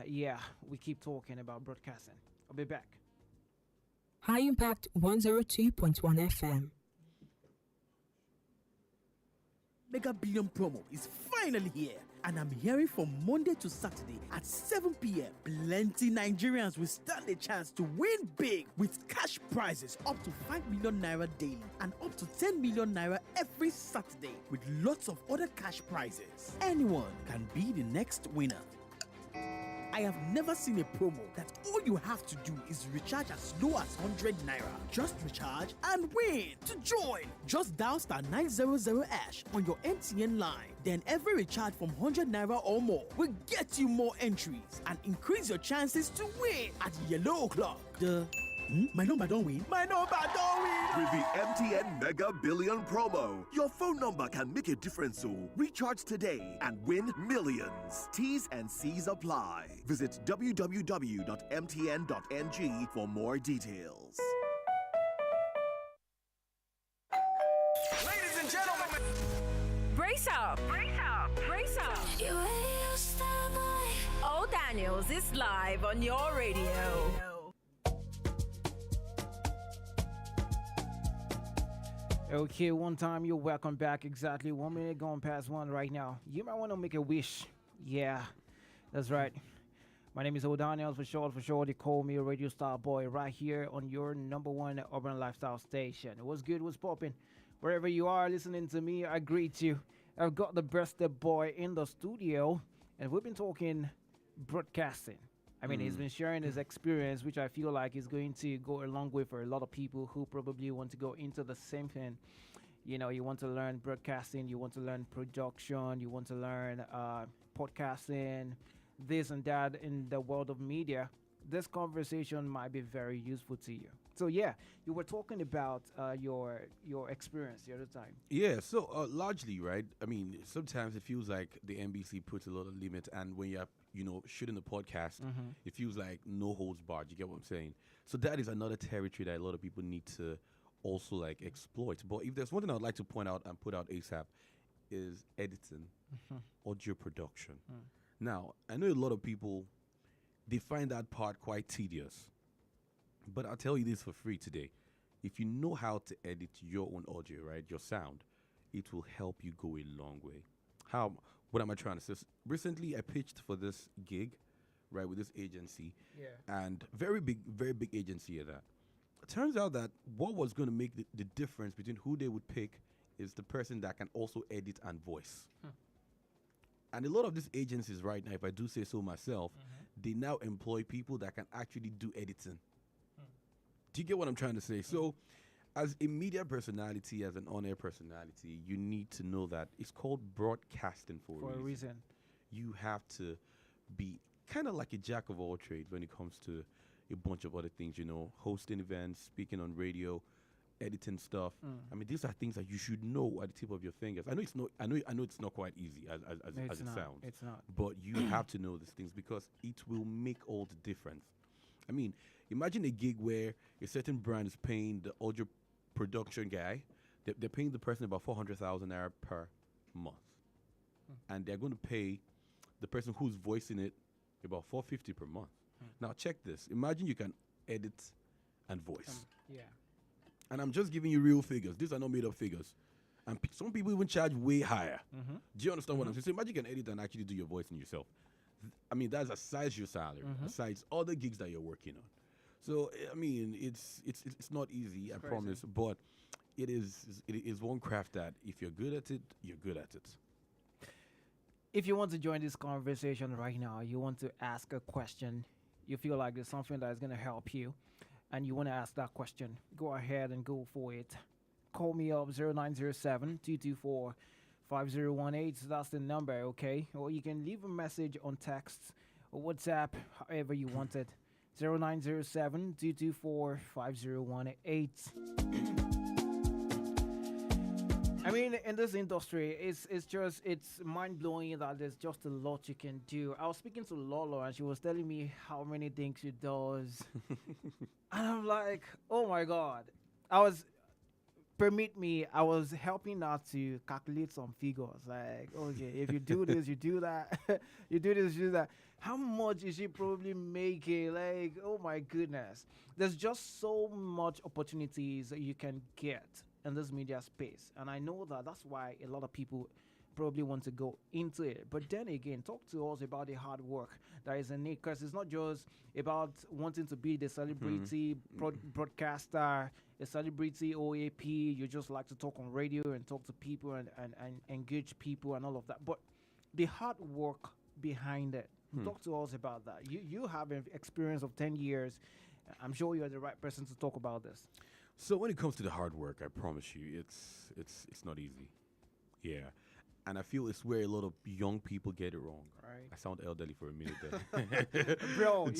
we keep talking about broadcasting. I'll be back. High Impact 102.1 FM. Mega Billion promo is finally here, and I'm hearing from Monday to Saturday at 7 p.m. Plenty Nigerians will stand a chance to win big with cash prizes up to 5 million naira daily and up to 10 million naira every Saturday, with lots of other cash prizes. Anyone can be the next winner. I have never seen a promo that all you have to do is recharge as low as 100 naira. Just recharge and win. To join, just dial *900# on your MTN line. Then every recharge from 100 naira or more will get you more entries and increase your chances to win at yellow o'clock. My number don't win. My number don't win. With the MTN Mega Billion promo, your phone number can make a difference. So recharge today and win millions. T's and C's apply. Visit www.mtn.ng for more details. Ladies and gentlemen, brace up. Brace up. Brace up. Old Daniels is live on your radio. Okay, one time, you're welcome back. Exactly 1 minute going past 1 right now. You might want to make a wish. Yeah, that's right. My name is O'Daniels for short. They call me a radio star boy right here on your #1 urban lifestyle station. What's good? What's popping? Wherever you are listening to me, I greet you. I've got the breasted boy in the studio, and we've been talking broadcasting. I mean, he's been sharing his experience, which I feel like is going to go a long way for a lot of people who probably want to go into the same thing. You know, you want to learn broadcasting, you want to learn production, you want to learn podcasting, this and that in the world of media. This conversation might be very useful to you. So, yeah, you were talking about your experience the other time. Yeah, so largely, right? I mean, sometimes it feels like the NBC puts a lot of limit, and when you're, shooting a podcast, it feels like no holds barred. You get what I'm saying? So that is another territory that a lot of people need to also like exploit. But if there's one thing I'd like to point out and put out ASAP is editing, audio production. Now, I know a lot of people, they find that part quite tedious. But I'll tell you this for free today. If you know how to edit your own audio, right, your sound, it will help you go a long way. What am I trying to say? Recently, I pitched for this gig, right, with this agency. Yeah. And very big agency at that. It turns out that what was going to make the difference between who they would pick is the person that can also edit and voice. And a lot of these agencies right now, if I do say so myself, they now employ people that can actually do editing. Do you get what I'm trying to say? So, as a media personality, as an on-air personality, you need to know that it's called broadcasting for a reason. You have to be kind of like a jack of all trades when it comes to a bunch of other things, hosting events, speaking on radio, editing stuff. I mean, these are things that you should know at the tip of your fingers. I know it's not. I know it's not quite easy as it sounds. It's not. But you have to know these things because it will make all the difference. I mean, imagine a gig where a certain brand is paying the audio production guy. They're paying the person about 400,000 naira per month, and they're going to pay the person who's voicing it about 450 per month. Now check this. Imagine you can edit and voice. Yeah. And I'm just giving you real figures. These are not made up figures. And some people even charge way higher. Do you understand what I'm saying? So imagine you can edit and actually do your voice in yourself. I mean, that's aside your salary, aside other gigs that you're working on. So I mean, it's not easy, I promise, but it is one craft that if you're good at it, you're good at it. If you want to join this conversation right now, you want to ask a question, you feel like there's something that is going to help you, and you want to ask that question, go ahead and go for it. Call me up 0907-224-5018. That's the number, okay? Or you can leave a message on text or WhatsApp, however you want it. 0907-224-5018. I mean, in this industry, it's mind blowing that there's just a lot you can do. I was speaking to Lolo and she was telling me how many things she does, and I'm like, oh my god. I was helping her to calculate some figures. Like, okay, if you do this, you do that, you do this, you do that. How much is she probably making? Like, oh my goodness. There's just so much opportunities that you can get in this media space. And I know that's why a lot of people probably want to go into it. But then again, talk to us about the hard work that is in it, because it's not just about wanting to be the celebrity broadcaster, a celebrity OAP. You just like to talk on radio and talk to people and engage people and all of that. But the hard work behind it, talk to us about that. You have an experience of 10 years. I'm sure you're the right person to talk about this. So when it comes to the hard work, I promise you, it's not easy. Yeah. And I feel it's where a lot of young people get it wrong. Right. I sound elderly for a minute there. Bro,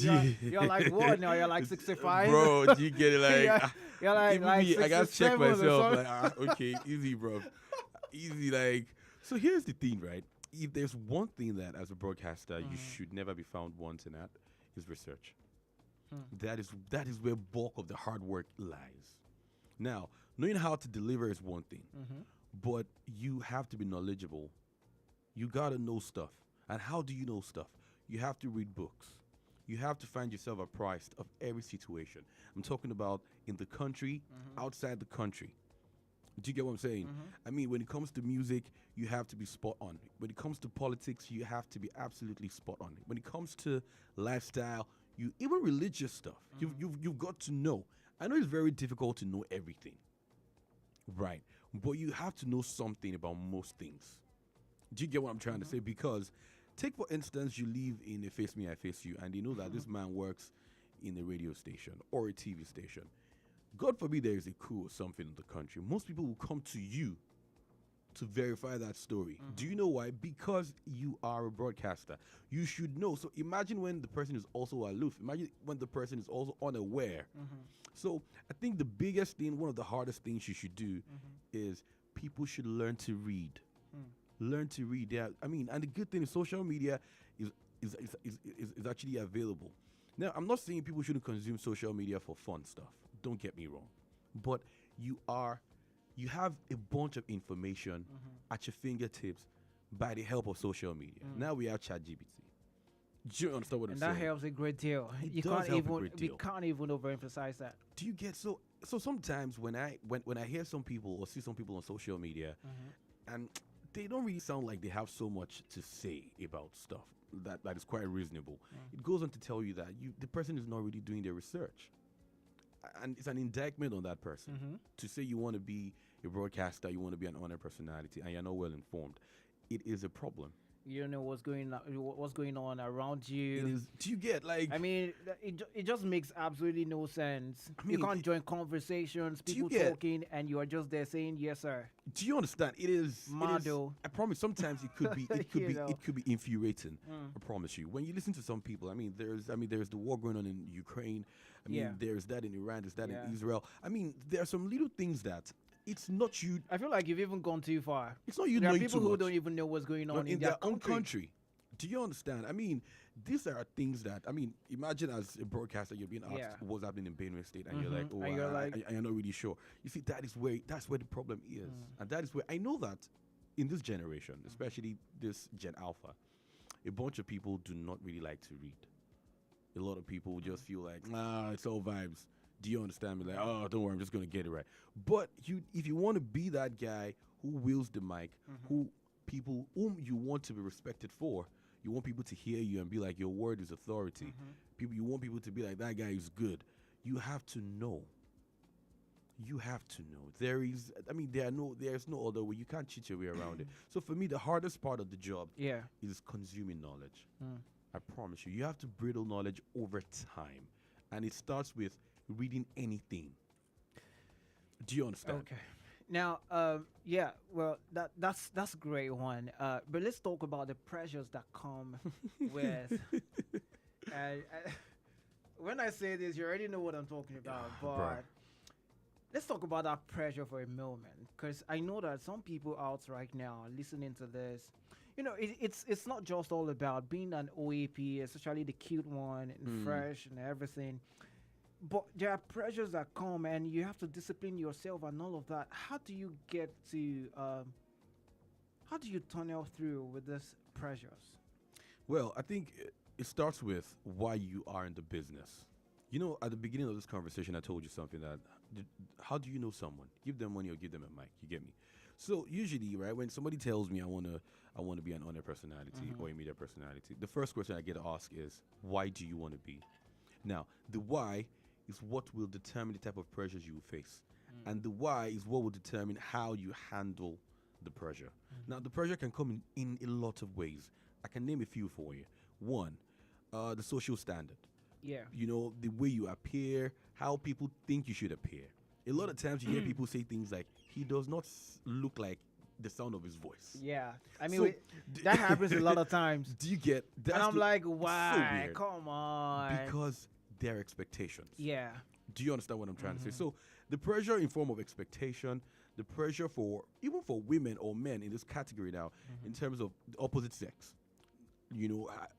you're like what now? You're like 65? Bro, do you get it? Like, you're like me, I gotta check myself. Like, okay, easy, bro. Easy, like. So here's the thing, right? If there's one thing that, as a broadcaster, you should never be found wanting at, is research. That is where bulk of the hard work lies. Now, knowing how to deliver is one thing. But you have to be knowledgeable. You gotta know stuff. And how do you know stuff? You have to read books. You have to find yourself apprised of every situation. I'm talking about in the country, outside the country. Do you get what I'm saying? I mean, when it comes to music, you have to be spot on. When it comes to politics, you have to be absolutely spot on. When it comes to lifestyle, even religious stuff, you've got to know. I know it's very difficult to know everything. Right. But you have to know something about most things. Do you get what I'm trying to say? Because take, for instance, you live in a Face Me, I Face You, and you know that this man works in a radio station or a TV station. God forbid there is a coup or something in the country. Most people will come to you to verify that story. Do you know why? Because you are a broadcaster. You should know. So imagine when the person is also aloof. Imagine when the person is also unaware. So I think the biggest thing, one of the hardest things you should do is people should learn to read. Learn to read. Yeah, I mean, and the good thing is social media is actually available. Now, I'm not saying people shouldn't consume social media for fun stuff. Don't get me wrong. But you have a bunch of information at your fingertips by the help of social media. Now we have ChatGPT. Do you understand what I'm saying? And that helps a great deal. We can't even overemphasize that. Do you get so sometimes when I hear some people or see some people on social media and they don't really sound like they have so much to say about stuff that is quite reasonable. It goes on to tell you that the person is not really doing their research. And it's an indictment on that person to say you want to be a broadcaster, you want to be an honor personality, and you're not well informed. It is a problem. You don't know what's going on around you. It is. Do you get like? I mean, it just makes absolutely no sense. I mean, you can't join conversations, people talking, and you are just there saying yes, sir. Do you understand? It is. Model. I promise. Sometimes it could be. It could be infuriating. I promise you. When you listen to some people, I mean, there's the war going on in Ukraine. I mean, there's that in Iran. There's that in Israel. I mean, there are some little things that. It's not you. I feel like you've even gone too far. It's not you there knowing are people too who much. don't even know what's going on in their own country. Do you understand? I mean, these are things that, I mean, imagine as a broadcaster, you're being asked what's happening in Benue State, and you're like, oh, and you're not really sure. You see, that's where the problem is. And that is where, I know that in this generation, especially this Gen Alpha, a bunch of people do not really like to read. A lot of people just feel like, it's all vibes. Do you understand me? Like, oh, don't worry, I'm just going to get it right. But if you want to be that guy who wields the mic, whom you want to be respected for, you want people to hear you and be like, your word is authority. You want people to be like, that guy is good. You have to know. You have to know. There's no other way. You can't cheat your way around it. So for me, the hardest part of the job is consuming knowledge. I promise you. You have to brittle knowledge over time. And it starts with reading anything. Do you understand? Okay. Now, well, that's a great one. But let's talk about the pressures that come with. When I say this, you already know what I'm talking about. But let's talk about that pressure for a moment, because I know that some people out right now listening to this, it's not just all about being an OAP, especially the cute one and fresh and everything. But there are pressures that come, and you have to discipline yourself and all of that. How do you tunnel through with these pressures? Well, I think it starts with why you are in the business. At the beginning of this conversation, I told you something that, how do you know someone? Give them money or give them a mic. You get me? So usually, right, when somebody tells me I want to be an on-air personality or a media personality, the first question I get to ask is, why do you want to be? Now, the why is what will determine the type of pressures you will face. And the why is what will determine how you handle the pressure. Now, the pressure can come in a lot of ways. I can name a few for you. One, the social standard. Yeah. The way you appear, how people think you should appear. A lot of times you hear people say things like, he does not look like the sound of his voice. Yeah. I mean, that happens a lot of times. Do you get that? And I'm like, why? So come on. Because their expectations. Yeah. Do you understand what I'm trying to say? So the pressure in form of expectation, the pressure even for women or men in this category now, in terms of the opposite sex,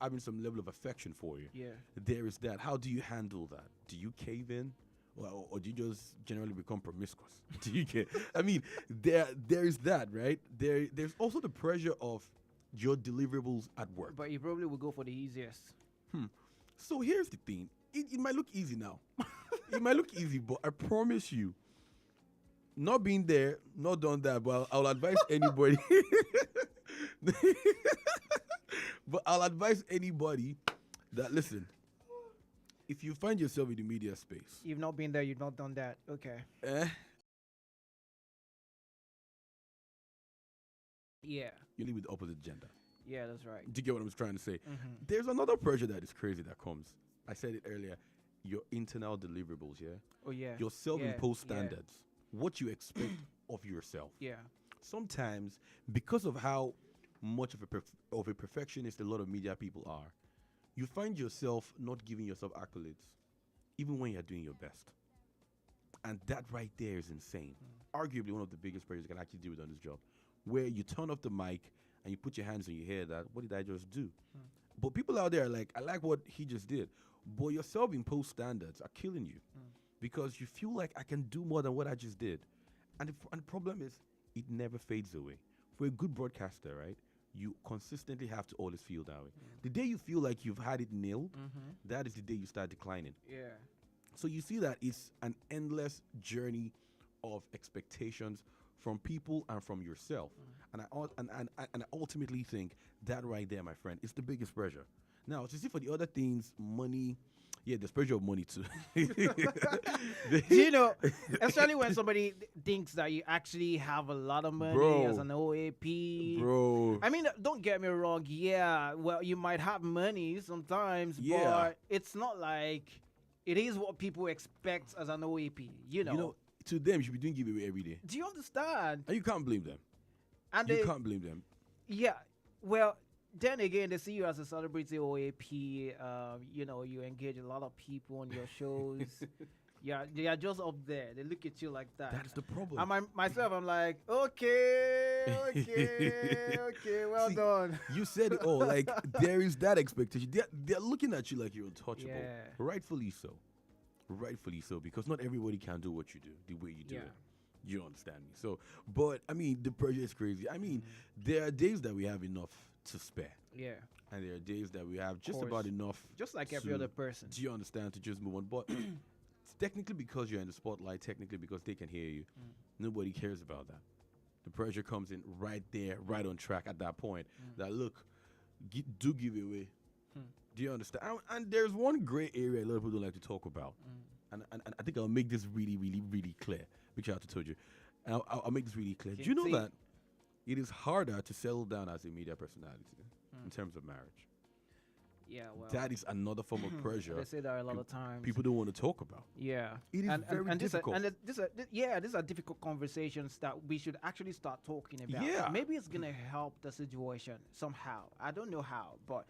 having some level of affection for you. Yeah. There is that. How do you handle that? Do you cave in? Or do you just generally become promiscuous? Do you get? I mean, there is that, right? There's also the pressure of your deliverables at work. But you probably will go for the easiest. So here's the thing. It might look easy now. It might look easy, but I promise you, not being there, not done that, but I'll advise anybody. But I'll advise anybody that, listen, if you find yourself in the media space. You've not been there, you've not done that. Okay. Yeah. You live with the opposite gender. Yeah, that's right. Do you get what I'm trying to say? There's another pressure that is crazy that comes. I said it earlier. Your internal deliverables, yeah? Oh, yeah. Your self-imposed standards. What you expect of yourself. Yeah. Sometimes, because of how much of a perfectionist a lot of media people are, you find yourself not giving yourself accolades, even when you're doing your best. And that right there is insane. Arguably one of the biggest pressures you can actually deal with on this job, where you turn off the mic and you put your hands on your head that, what did I just do? But people out there are like, I like what he just did. But your self-imposed standards are killing you because you feel like I can do more than what I just did. And the problem is, it never fades away. For a good broadcaster, right, you consistently have to always feel that way. The day you feel like you've had it nailed, that is the day you start declining. Yeah. So you see that it's an endless journey of expectations from people and from yourself. And I ultimately think that right there, my friend, is the biggest pressure. Now, to see for the other things, money, yeah, there's pressure of money too. Especially when somebody thinks that you actually have a lot of money as an OAP. Bro. I mean, don't get me wrong. Yeah, well, you might have money sometimes, but it's not like it is what people expect as an OAP, to them, you should be doing giveaway every day. Do you understand? And you can't blame them. And you can't blame them. Yeah, well, then again, they see you as a celebrity OAP. You engage a lot of people on your shows. Yeah, they are just up there. They look at you like that. That's the problem. And myself, I'm like, okay, well done. You said it all. Like, there is that expectation. They're looking at you like you're untouchable. Yeah. Rightfully so. Rightfully so, because not everybody can do what you do the way you do it. You understand me? So, but, I mean, the pressure is crazy. I mean, there are days that we have enough to spare. Yeah. And there are days that we have just about enough. Just like every other person. Do you understand? To just move on. But it's technically because you're in the spotlight, technically because they can hear you. Nobody cares about that. The pressure comes in right there, right on track at that point. That, look, do give it away. Do you understand? And there's one gray area a lot of people don't like to talk about. And I think I'll make this really, really, really clear. Big shout out to Told You. And I'll make this really clear. Do you know that it is harder to settle down as a media personality in terms of marriage? Yeah, well, that is another form of pressure. They say that a lot of times. People don't want to talk about. Yeah. It is very difficult. These are difficult conversations that we should actually start talking about. Yeah. Maybe it's going to help the situation somehow. I don't know how, but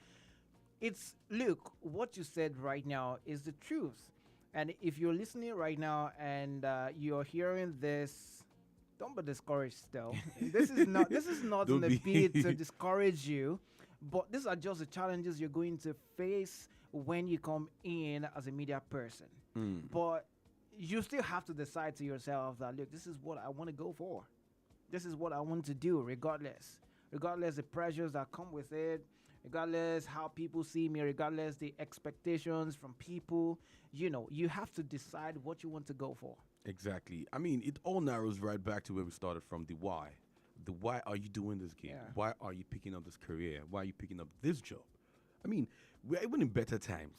look, what you said right now is the truth. And if you're listening right now and you're hearing this, don't be discouraged still. This is not Don't in a be. bid to discourage you, but these are just the challenges you're going to face when you come in as a media person. But you still have to decide to yourself that, look, this is what I want to go for. This is what I want to do, regardless the pressures that come with it, regardless how people see me, regardless the expectations from people. You have to decide what you want to go for. Exactly. I mean, it all narrows right back to where we started from, the why. The why are you doing this game? Yeah. Why are you picking up this career? Why are you picking up this job? I mean, we're even in better times.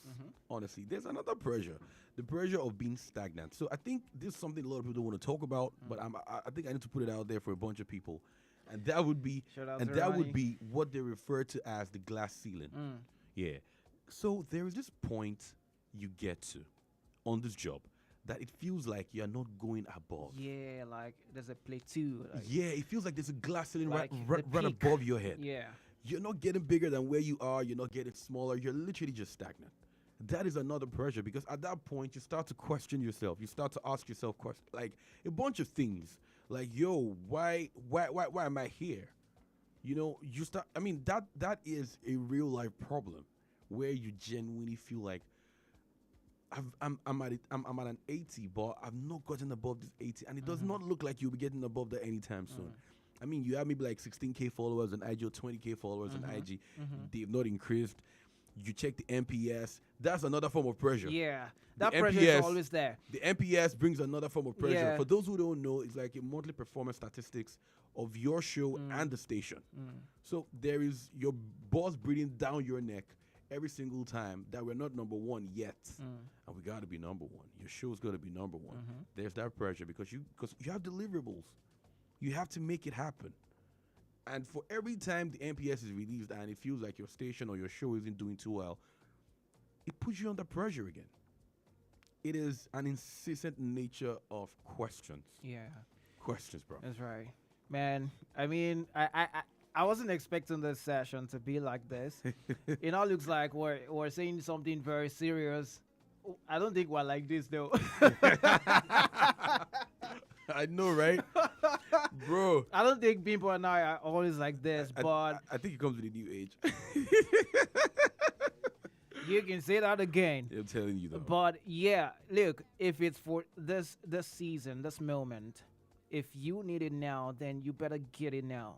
Honestly, there's another pressure, the pressure of being stagnant. So I think this is something a lot of people don't want to talk about, but I think I need to put it out there for a bunch of people, and that would be what they refer to as the glass ceiling. Yeah. So there is this point you get to on this job that it feels like you're not going above. Yeah, like there's a plateau. Like, yeah, it feels like there's a glass ceiling like right above your head. Yeah. You're not getting bigger than where you are. You're not getting smaller. You're literally just stagnant. That is another pressure, because at that point you start to question yourself. You start to ask yourself questions, like a bunch of things, like, yo, why am I here? You start. I mean, that is a real life problem where you genuinely feel like I'm at an 80, but I've not gotten above this 80, and it does not look like you'll be getting above that anytime soon. I mean, you have maybe like 16K followers on IG or 20K followers on IG. They've not increased. You check the NPS. That's another form of pressure. Yeah, that pressure is always there. The NPS brings another form of pressure. Yeah. For those who don't know, it's like a monthly performance statistics of your show and the station. So there is your boss breathing down your neck every single time that we're not number one yet. And we got to be number one. Your show's got to be number one. There's that pressure because you have deliverables. You have to make it happen. And for every time the NPS is released and it feels like your station or your show isn't doing too well, it puts you under pressure again. It is an incessant nature of questions. Yeah. Questions, bro. That's right. Man, I mean, I wasn't expecting this session to be like this. It all looks like we're saying something very serious. I don't think we're like this, though. I know, right? Bro. I don't think Bimbo and I are always like this, but I think it comes with a new age. You can say that again. I'm telling you, though. But yeah, look, if it's for this season, this moment, if you need it now, then you better get it now.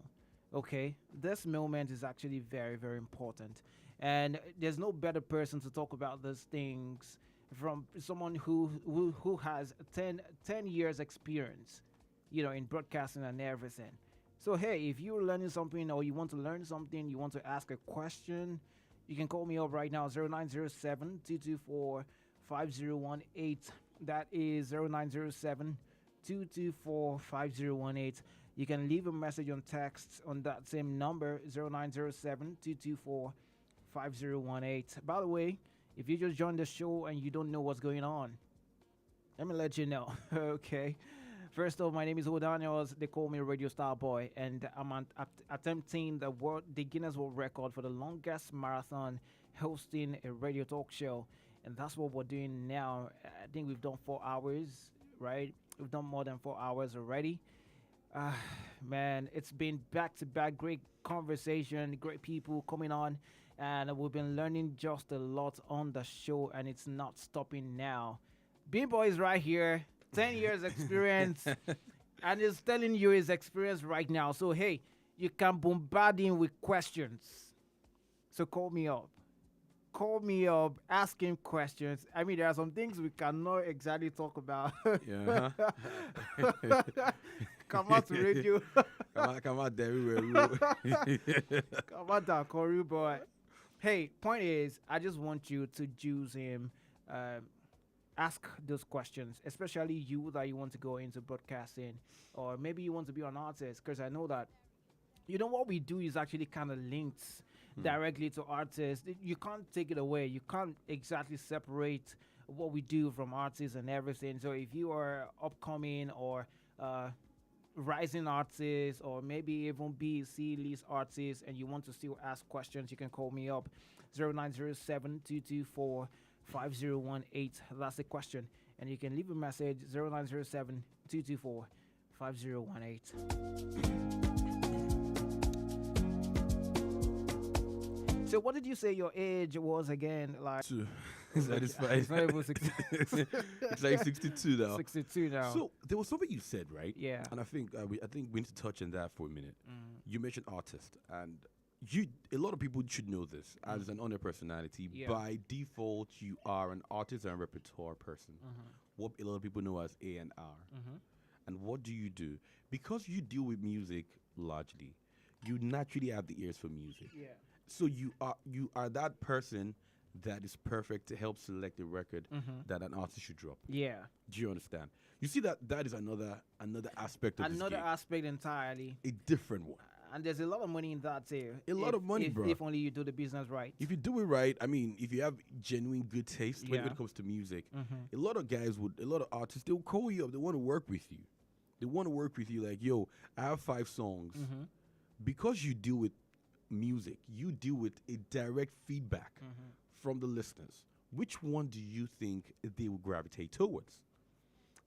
Okay? This moment is actually very, very important. And there's no better person to talk about these things from someone who has 10 years experience, in broadcasting and everything. So, hey, if you're learning something or you want to learn something, you want to ask a question, you can call me up right now, 0907-224-5018. That is 0907-224-5018. You can leave a message on text on that same number, 0907-224-5018. By the way, if you just joined the show and you don't know what's going on, let me let you know, okay? First off, my name is Daniels. They call me Radio Star Boy, and I'm attempting the Guinness World Record for the longest marathon hosting a radio talk show, and that's what we're doing now. I think we've done 4 hours, right? We've done more than 4 hours already. Man, it's been back-to-back great conversation, great people coming on, and we've been learning just a lot on the show, and it's not stopping now. Bimbo is right here. 10 years experience, and he's telling you his experience right now. So, hey, you can bombard him with questions. So call me up. Ask him questions. I mean, there are some things we cannot exactly talk about. Yeah. Come out to radio. come out there. Come out there, Corey boy. Hey, point is, I just want you to choose him. Ask those questions, especially you that you want to go into broadcasting, or maybe you want to be an artist, because I know that, what we do is actually kind of linked directly to artists. You can't take it away. You can't exactly separate what we do from artists and everything. So if you are upcoming or rising artist, or maybe even B, C list artist, and you want to still ask questions, you can call me up, 0907-224-5018. 5018. That's the question. And you can leave a message 0907 224 5018. So what did you say your age was again? Like Satisfied. It's not even 60. It's like 62 now. 62 now. So there was something you said, right? Yeah. And I think we need to touch on that for a minute. You mentioned artist, and a lot of people should know this as an honor personality. Yeah. By default, you are an artist and repertoire person. What a lot of people know as A&R. And what do? Because you deal with music largely, you naturally have the ears for music. Yeah. So you are that person that is perfect to help select the record that an artist should drop. Yeah. Do you understand? You see that is another aspect of this Another game. aspect entirely. A different one. And there's a lot of money in that too. A lot of money, bro. If only you do the business right. If you do it right, I mean, if you have genuine good taste when it comes to music, a lot of artists, they'll call you up. They want to work with you. They want to work with you like, yo, I have 5 songs. Because you deal with music, you deal with a direct feedback from the listeners. Which one do you think they will gravitate towards?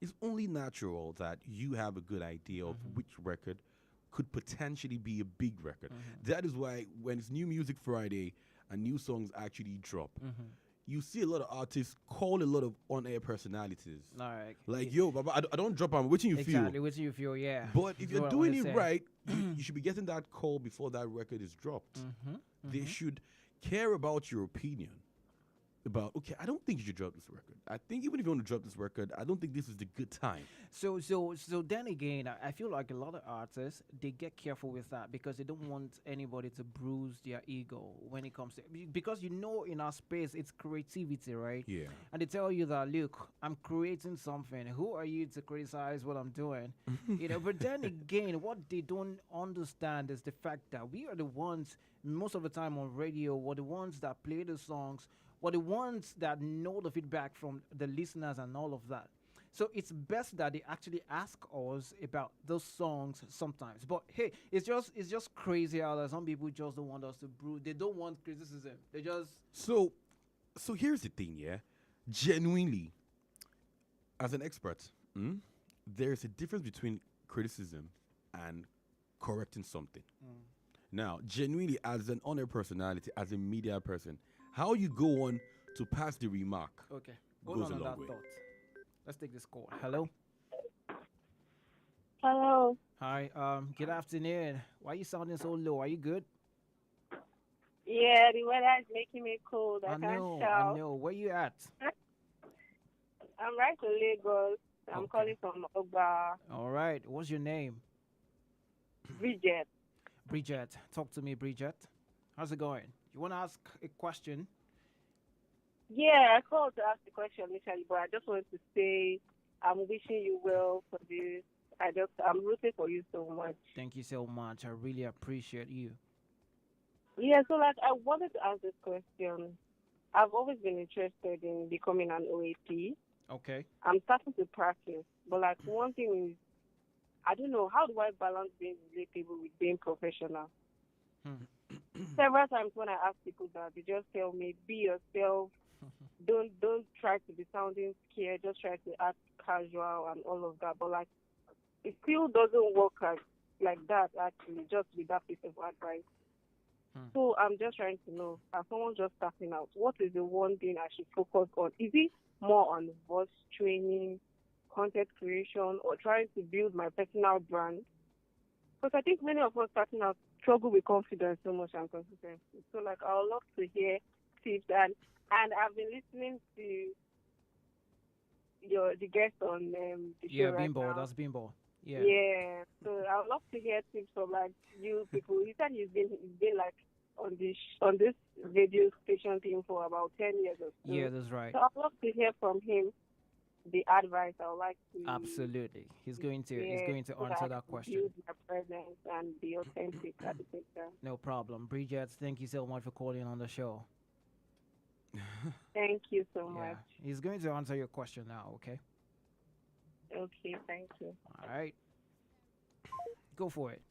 It's only natural that you have a good idea of which record could potentially be a big record. That is why when it's New Music Friday and new songs actually drop, you see a lot of artists call a lot of on-air personalities. All right. Like, yo, Baba, I don't drop them. What you feel? Exactly, what you feel, yeah. But if you're doing it right, you should be getting that call before that record is dropped. They should care about your opinion. About, okay, I don't think you should drop this record. I think even if you want to drop this record, I don't think this is the good time. So then again, I feel like a lot of artists, they get careful with that because they don't want anybody to bruise their ego when it comes to, because in our space, it's creativity, right? Yeah. And they tell you that, look, I'm creating something. Who are you to criticize what I'm doing? But then again, what they don't understand is the fact that we are the ones, most of the time on radio, we're the ones that play the songs, we're the ones that know the feedback from the listeners and all of that. So it's best that they actually ask us about those songs sometimes. But hey, it's just crazy how that some people just don't want us to brew. They don't want criticism. They just So here's the thing, yeah. Genuinely, as an expert, there's a difference between criticism and correcting something. Now, genuinely, as an honor personality, as a media person, how you go on to pass the remark goes a long way. Thought. Let's take this call. Hello. Hello. Hi. Good afternoon. Why are you sounding so low? Are you good? Yeah, the weather is making me cold. I can't shout. I know. Where you at? I'm right in Lagos. I'm calling from Ogba. All right. What's your name? Bridget. Bridget. Talk to me, Bridget. How's it going? You want to ask a question? Yeah, I called to ask the question initially, but I just wanted to say I'm wishing you well for this. I'm rooting for you so much. Thank you so much. I really appreciate you. Yeah, so I wanted to ask this question. I've always been interested in becoming an OAP. Okay. I'm starting to practice, but one thing is, I don't know, how do I balance being relatable with being professional? Several times when I ask people that, they just tell me, be yourself. Don't try to be sounding scared. Just try to act casual and all of that. But it still doesn't work like that. Actually, just with that piece of advice. So I'm just trying to know, as someone just starting out, what is the one thing I should focus on? Is it more on voice training, content creation, or trying to build my personal brand? Because I think many of us starting out struggle with confidence so much and consistency. So I would love to hear tips, and I've been listening to the guest on the show right Bimbo, now. that's Bimbo. Yeah. Yeah. So I would love to hear tips from you people. He said he's been on this radio station thing for about 10 years or so. Yeah, that's right. So I'd love to hear from him the advice. I would like to. Absolutely. He's going to answer that question. Build my presence and be authentic at the same time. No problem. Bridget, thank you so much for calling on the show. Thank you so much. He's going to answer your question now, okay? Okay, thank you. All right. Go for it.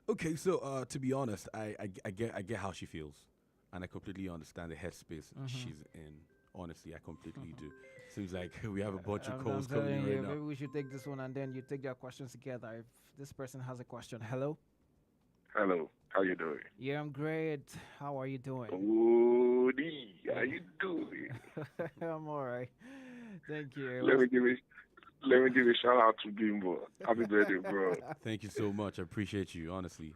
Okay, so to be honest, I get how she feels, and I completely understand the headspace she's in Honestly, I completely do. Seems like we have a bunch of I'm calls coming telling in you, right now. maybe we should take this one and then you take their questions together. If this person has a question, hello. Hello, how you doing? Yeah, I'm great. How are you doing? Goody, how you doing? I'm all right. Thank you. Let me give a shout out to Bimbo. Happy birthday, bro. Thank you so much. I appreciate you, honestly.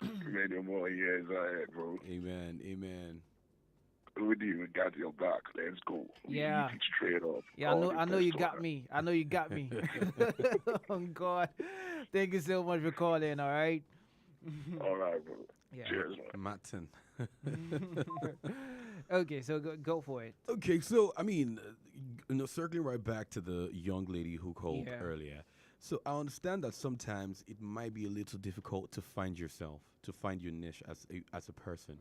Many more years ahead, bro. Amen. Amen. Goody, we got your back. Let's go. We Yeah. eat it straight up. Yeah, I know you got me. I know you got me. Oh God. Thank you so much for calling, all right? All right, bro. Yeah. Cheers, man. Martin. Okay, so go for it. Okay, so I mean, circling right back to the young lady who called Yeah. earlier. So I understand that sometimes it might be a little difficult to find yourself, to find your niche as a person,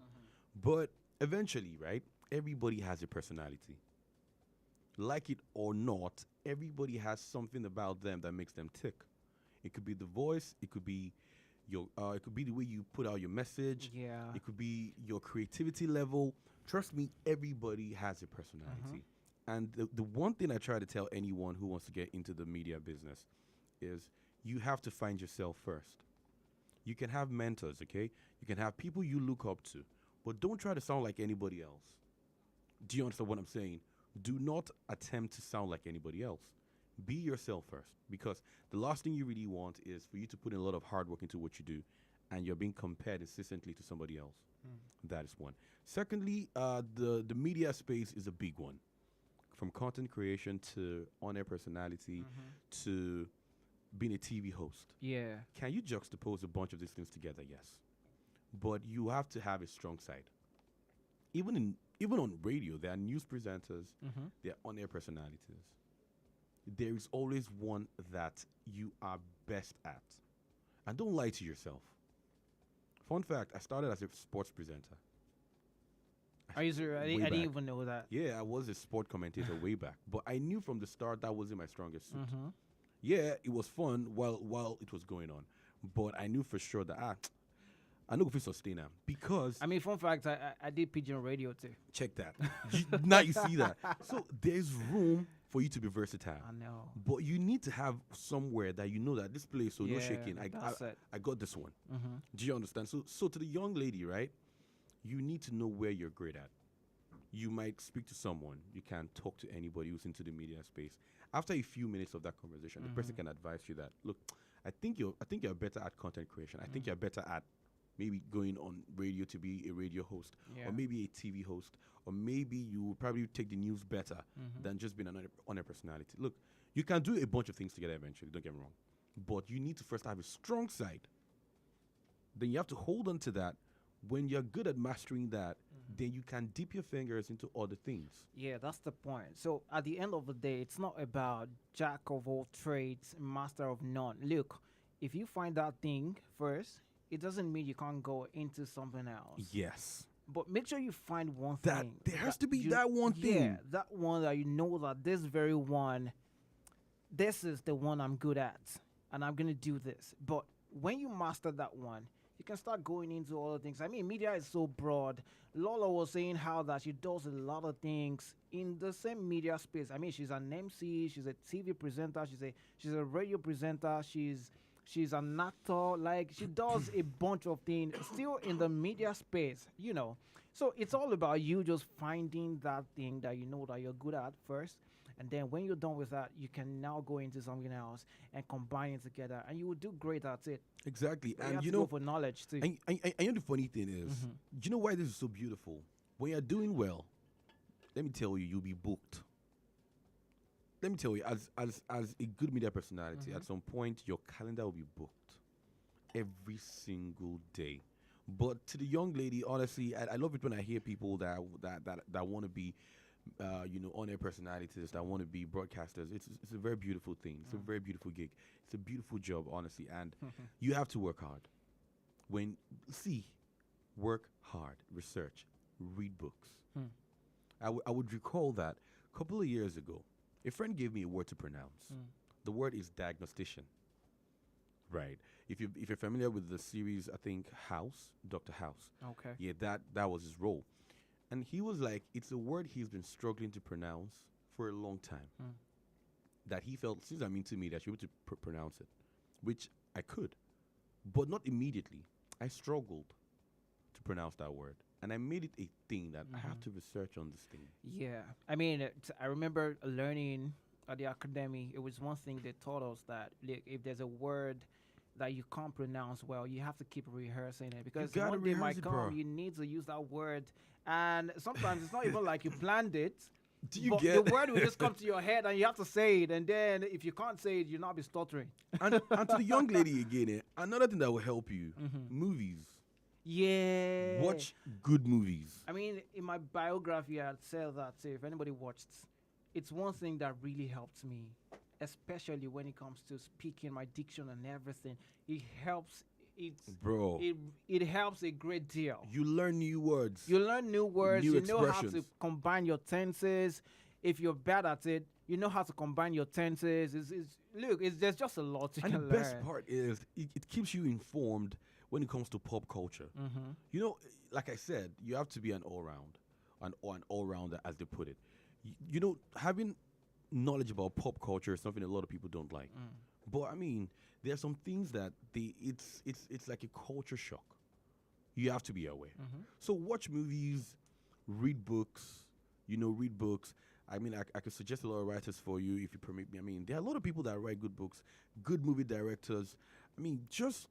but eventually, right? Everybody has a personality. Like it or not, everybody has something about them that makes them tick. It could be the voice. It could be it could be the way you put out your message. Yeah. It could be your creativity level. Trust me, everybody has a personality. And the one thing I try to tell anyone who wants to get into the media business is you have to find yourself first. You can have mentors, okay? You can have people you look up to, but don't try to sound like anybody else. Do you understand what I'm saying? Do not attempt to sound like anybody else. Be yourself first, because the last thing you really want is for you to put in a lot of hard work into what you do and you're being compared incessantly to somebody else. That is one. Secondly, the media space is a big one. From content creation to on-air personality to being a TV host. Yeah. Can you juxtapose a bunch of these things together? Yes. But you have to have a strong side. Even on radio, there are news presenters, there are on-air personalities. There is always one that you are best at. And don't lie to yourself. Fun fact, I started as a sports presenter. Are you serious? I didn't even know that. Yeah, I was a sport commentator way back. But I knew from the start that wasn't my strongest suit. Yeah, it was fun while it was going on. But I knew for sure that I know if it's sustain them because I mean, fun fact, I did pigeon radio too. Check that. Now you see that. So there's room for you to be versatile. I know. But you need to have somewhere that you know that this place, so no shaking. I got this one. Do you understand? So to the young lady, right? You need to know where you're great at. You might speak to someone. You can talk to anybody who's into the media space. After a few minutes of that conversation, the person can advise you that, look, I think you're better at content creation. I think you're better at maybe going on radio to be a radio host, or maybe a TV host, or maybe you will probably take the news better than just being on a personality. Look, you can do a bunch of things together eventually, don't get me wrong. But you need to first have a strong side. Then you have to hold on to that. When you're good at mastering that, then you can dip your fingers into other things. Yeah, that's the point. So at the end of the day, it's not about jack of all trades, master of none. Look, if you find that thing first, it doesn't mean you can't go into something else. Yes. But make sure you find one That thing. there has to be that one thing. Yeah, that one that you know that this very one, this is the one I'm good at, and I'm going to do this. But when you master that one, you can start going into other things. I mean, media is so broad. Lola was saying how that she does a lot of things in the same media space. I mean, she's an MC, she's a TV presenter, she's a radio presenter, she's an actor. Like, she does a bunch of things still in the media space, you know. So it's all about you just finding that thing that you know that you're good at first. And then when you're done with that, you can now go into something else and combine it together, and you will do great at it. Exactly. But And have you to know, go for knowledge too. and you know the funny thing is, you know why this is so beautiful? When you're doing well, let me tell you, you'll be booked. Let me tell you, as a good media personality, at some point your calendar will be booked every single day. But to the young lady, honestly, I love it when I hear people that want to be on-air personalities, that want to be broadcasters. It's a very beautiful thing. It's a very beautiful gig. It's a beautiful job, honestly, and you have to work hard. Work hard, research, read books. I would recall that a couple of years ago, a friend gave me a word to pronounce. The word is diagnostician. Right. If you're familiar with the series, I think House, Dr. House. Okay. Yeah, that was his role. And he was like, it's a word he's been struggling to pronounce for a long time. That he felt, since I'm into media, I should be able to pronounce it, which I could, but not immediately. I struggled to pronounce that word. And I made it a thing that I have to research on this thing. Yeah. I mean, I remember learning at the academy, it was one thing they taught us that if there's a word that you can't pronounce well, you have to keep rehearsing it, because one day might come, you need to use that word. And sometimes it's not even like you planned it. The word will just come to your head and you have to say it. And then if you can't say it, you'll not be stuttering. And to the young lady again, another thing that will help you, movies. Yeah. Watch good movies. I mean, in my biography, I'd say that if anybody watched, it's one thing that really helped me, especially when it comes to speaking, my diction and everything. It helps. Bro, it helps a great deal. You learn new words. You learn new words. New you know how to combine your tenses. If you're bad at it, you know how to combine your tenses. There's just a lot you can learn. And the best part is it keeps you informed when it comes to pop culture. You know, like I said, you have to be an all-round, an all-rounder, as they put it. You know, having knowledge about pop culture is something a lot of people don't like. But I mean, there are some things that it's like a culture shock. You have to be aware. So watch movies, read books. Read books. I mean, I could suggest a lot of writers for you if you permit me. I mean, there are a lot of people that write good books, good movie directors. I mean, just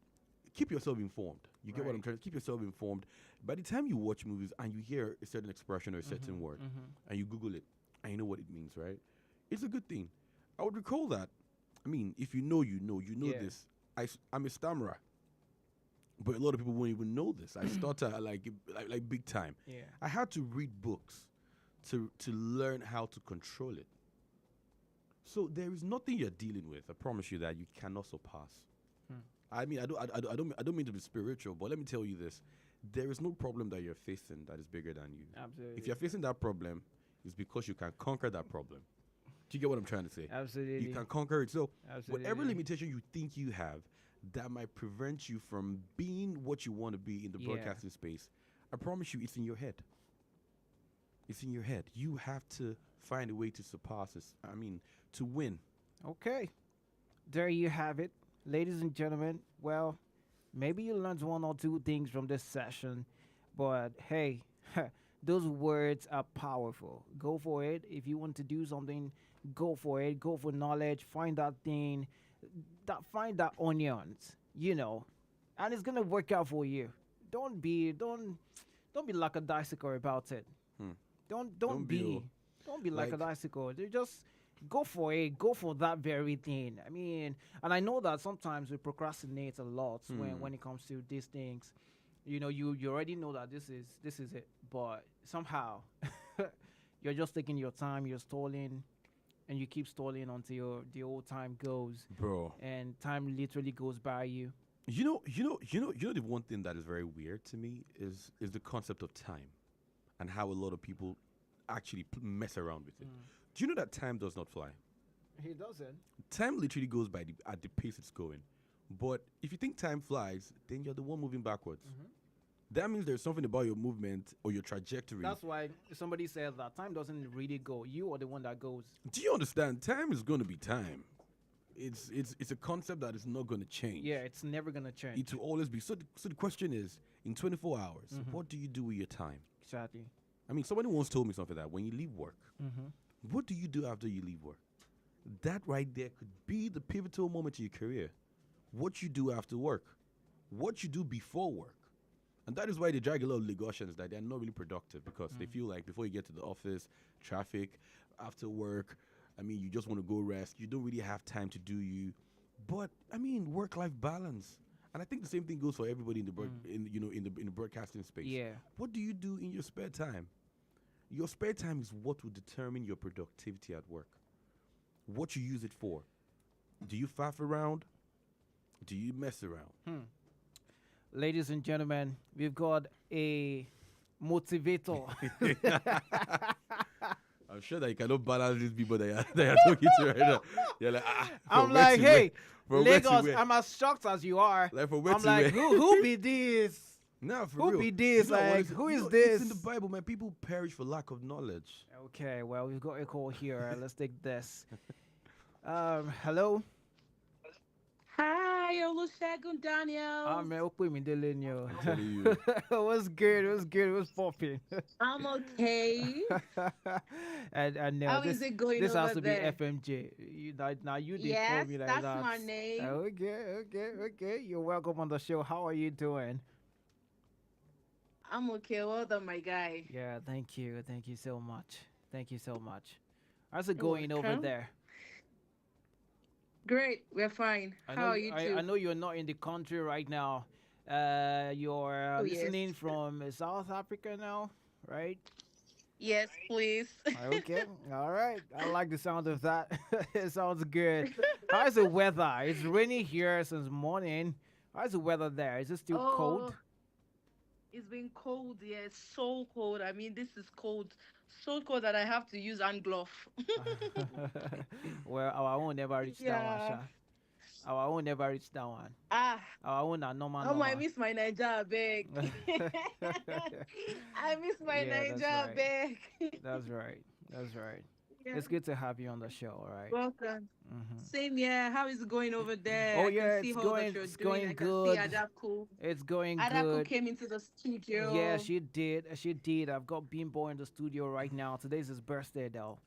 keep yourself informed. You get what I'm trying to keep yourself informed. By the time you watch movies and you hear a certain expression or a certain word, and you Google it, and you know what it means, right? It's a good thing. I would recall that. I mean, if you know this. I'm a stammerer, but a lot of people won't even know this. I stutter like big time. Yeah. I had to read books to learn how to control it. So there is nothing you're dealing with, I promise you, that you cannot surpass. I mean, I don't mean to be spiritual, but let me tell you this: there is no problem that you're facing that is bigger than you. Absolutely. If you're facing that problem, it's because you can conquer that problem. Do you get what I'm trying to say? Absolutely. You can conquer it. So Absolutely. whatever limitation you think you have that might prevent you from being what you want to be in the broadcasting space, I promise you, it's in your head. It's in your head. You have to find a way to surpass this. I mean, to win. Okay. There you have it. Ladies and gentlemen, well, maybe you learned one or two things from this session, but hey, those words are powerful. Go for it. If you want to do something, go for it. Go for knowledge. Find that thing. Find that onions, and it's gonna work out for you. Don't be lackadaisical about it. Don't be lackadaisical. Just go for it. Go for that very thing. I mean, and I know that sometimes we procrastinate a lot when it comes to these things. You already know that this is it, but somehow you're just taking your time. You're stalling. And you keep stalling until the old time goes, bro. And time literally goes by you. You know the one thing that is very weird to me is the concept of time, and how a lot of people actually mess around with it. Do you know that time does not fly? He doesn't. Time literally goes by at the pace it's going. But if you think time flies, then you're the one moving backwards. That means there's something about your movement or your trajectory. That's why somebody says that time doesn't really go. You are the one that goes. Do you understand? Time is going to be time. It's a concept that is not going to change. Yeah, it's never going to change. It will always be. So the question is, in 24 hours, what do you do with your time? Exactly. I mean, somebody once told me something that when you leave work, what do you do after you leave work? That right there could be the pivotal moment in your career. What you do after work. What you do before work. And that is why they drag a lot of Lagosians that they're not really productive, because they feel like before you get to the office, traffic, after work, I mean, you just want to go rest. You don't really have time to do you. But, I mean, work-life balance. And I think the same thing goes for everybody in the in the broadcasting space. Yeah. What do you do in your spare time? Your spare time is what will determine your productivity at work. What you use it for. Do you faff around? Do you mess around? Ladies and gentlemen, we've got a motivator. I'm sure that you cannot balance these people that you're talking to right now. You're like, I'm like, hey, Lagos, I'm as shocked as you are. Like I'm like, who be this? Nah, for Who real. be this? You know, Like, honestly, who is you know, this? It's in the Bible, man. People perish for lack of knowledge. Okay, well, we've got a call here. Let's take this. Hello. Hi, Olusegun Daniel. I'm me dealing you. I'm telling you. What's good? What's good? What's popping? I'm okay. and How is it going this has over to there? be FMJ. Now you did call Yes, me like that's that. my name. Okay. You're welcome on the show. How are you doing? I'm okay. Well done, my guy. Yeah, thank you so much. How's it You're going over welcome. there? Great, we're fine. How are you too? I know you're not in the country right now. You're Oh, yes. listening from South Africa now, right? Yes, please. Okay, all right. I like the sound of that. It sounds good. How's the weather? It's rainy here since morning. How's the weather there? Is it still cold? It's been cold, yeah, so cold. I mean, this is cold. So cold that I have to use hand glove. Well, our own never reach that one, Sha. Our own never reach that one. Ah. Our own are normal. Oh, I miss my Naija bag. I miss my Naija bag. That's right. Yeah. It's good to have you on the show, all right? Welcome. Mm-hmm. Same, yeah. How is it going over there? Oh, I yeah, can see it's all going- that you're it's doing. going I can good. see Adaku. It's going Adaku good. came into the studio. Yeah, she did. I've got Bimbo in the studio right now. Today's his birthday, though.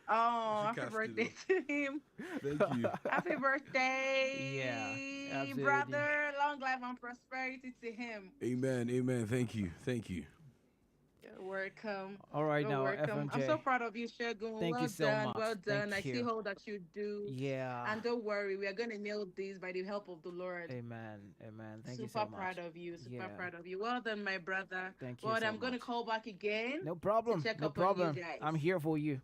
Oh, She happy casted birthday to him. Thank you. Happy birthday. Yeah, absolutely. Brother. Long life and prosperity to him. Amen. Thank you. You're welcome. All right, You're now, welcome. I'm FMJ. so proud of you, Shegun. Thank well you so done. much. Well done. Thank I see you. all that you do. Yeah. And don't worry, we are going to nail this by the help of the Lord. Amen. Thank you Super so much. proud of you. Super Yeah. proud of you. Well done, my brother. Thank you Well, so I'm going to much. call back again. No problem. To check No up on problem. you guys. I'm here for you.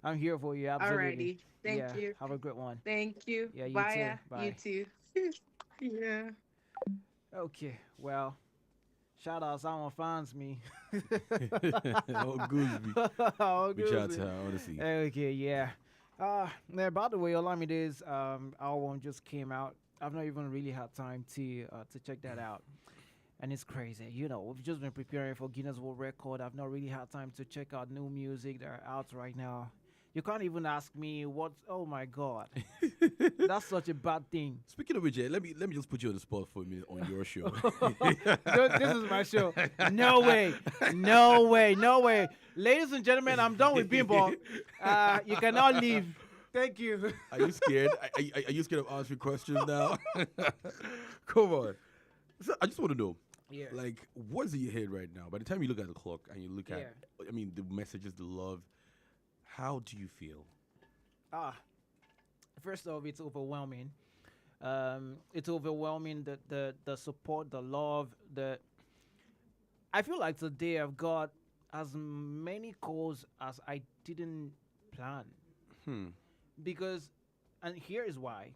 I'm here for you. Absolutely. Alrighty. Thank Yeah, you. Have a great one. Thank you. Yeah, you Bye. too. Bye. You too. Yeah. Okay. Well, shout out some fans me. All good, me. All Big shout out good. to her, honestly. Okay. Yeah. By the way, Olamide's album just came out. I've not even really had time to check that out. And it's crazy. You know, we've just been preparing for Guinness World Record. I've not really had time to check out new music that are out right now. You can't even ask me what. Oh my God, that's such a bad thing. Speaking of which, let me just put you on the spot for a minute on your show. This is my show. No way. Ladies and gentlemen, I'm done with Bimbo. You cannot leave. Thank you. Are you scared? Are you scared of answering questions now? Come on. So I just want to know, like, what's in your head right now? By the time you look at the clock and you look at, I mean, the messages, the love, how do you feel? First off, it's overwhelming. It's overwhelming, the support, the love. I feel like today I've got as many calls as I didn't plan. Because, and here is why.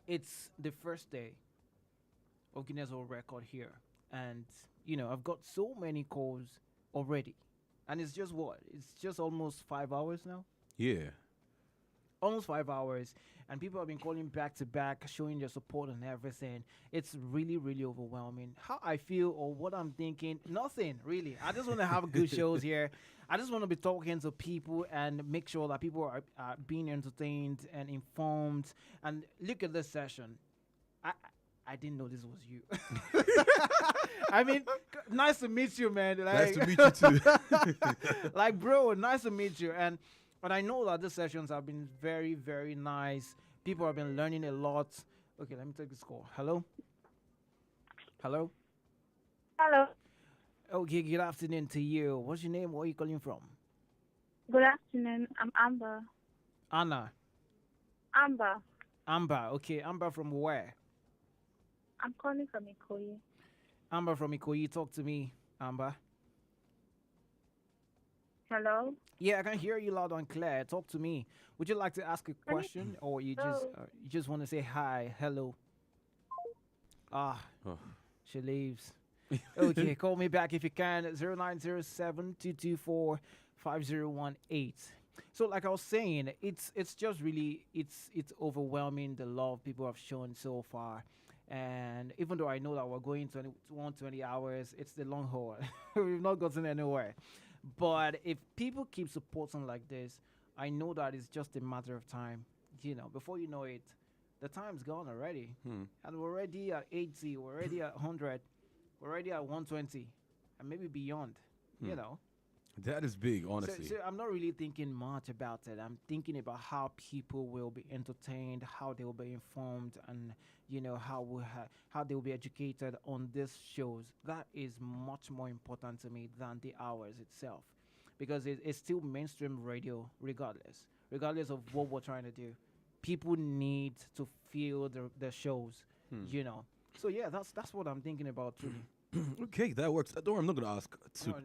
It's the first day of Guinness World Record here. And, you know, I've got so many calls already. And it's just what? It's just almost 5 hours now? Yeah. Almost 5 hours. And people have been calling back to back, showing their support and everything. It's really, really overwhelming. How I feel or what I'm thinking, nothing, really. I just want to have good shows here. I just want to be talking to people and make sure that people are being entertained and informed. And look at this session. I didn't know this was you. I mean, nice to meet you, man. Like, Nice to meet you too. like, bro, nice to meet you. And I know that these sessions have been very, very nice. People have been learning a lot. Okay, let me take this call. Hello? Hello. Okay, good afternoon to you. What's your name? Where are you calling from? Good afternoon. I'm Amber. Anna. Amber. Okay, Amber from where? I'm calling from Ikoyi. Amber from Ikoyi. Talk to me, Amber. Hello. Yeah, I can hear you loud and clear. Talk to me. Would you like to ask a question, or you just want to say hi, hello? She leaves. Okay, call me back if you can. 0907-224-5018. So, like I was saying, it's just really it's overwhelming, the love people have shown so far, And even though I know that we're going 20 hours, it's the long haul. We've not gotten anywhere. But if people keep supporting like this, I know that it's just a matter of time. Before you know it, the time's gone already. And we're already at 80, we're already at 100, we're already at 120, and maybe beyond, That is big, honestly. So I'm not really thinking much about it. I'm thinking about how people will be entertained, how they will be informed, and how they will be educated on these shows. That is much more important to me than the hours itself, because it's still mainstream radio, regardless of what we're trying to do. People need to feel the shows, So yeah, that's what I'm thinking about too. Okay, that works. Don't worry, I'm not going to ask two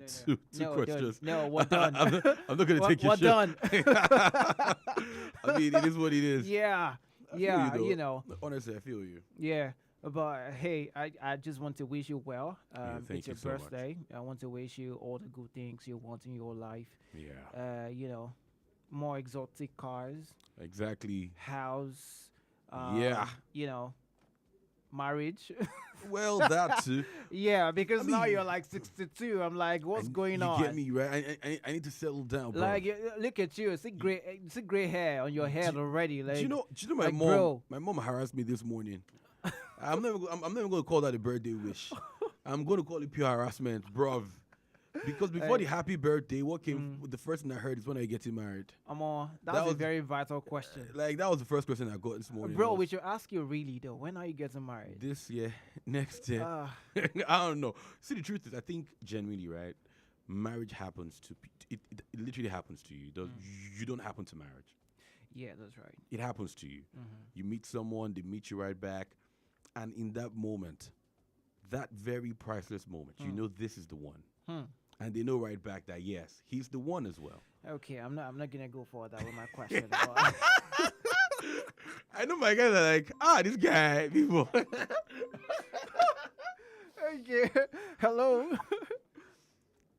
No, questions. No, we're done. I'm not going to take your We're shit. done. I mean, it is what it is. Yeah, I feel you, though. Honestly, I feel you. Yeah, but hey, I just want to wish you well. Thank it's you your so much. birthday. I want to wish you all the good things you want in your life. Yeah. More exotic cars. Exactly. House. Yeah. Marriage. Well, that too. Yeah, because now you're like 62. I'm like, what's going on? You get me, right? I need to settle down, bro. Like, look at you. See gray hair on your head already. Like, do you know my like, mom? Bro. My mom harassed me this morning. I'm never going to call that a birthday wish. I'm going to call it pure harassment, bruv. Because before the happy birthday, what came? The first thing I heard is when are you getting married? That was a very vital question. That was the first question I got this morning. Bro, we should ask you really though. When are you getting married? This year, next year. I don't know. See, the truth is, I think genuinely, right? Marriage happens to it literally happens to you. You don't happen to marriage. Yeah, that's right. It happens to you. You meet someone, they meet you right back, and in that moment, that very priceless moment, you know this is the one. And they know right back that yes, he's the one as well. Okay, I'm not gonna go for that with my question. I know my guys are like, this guy, people. Okay. Hello.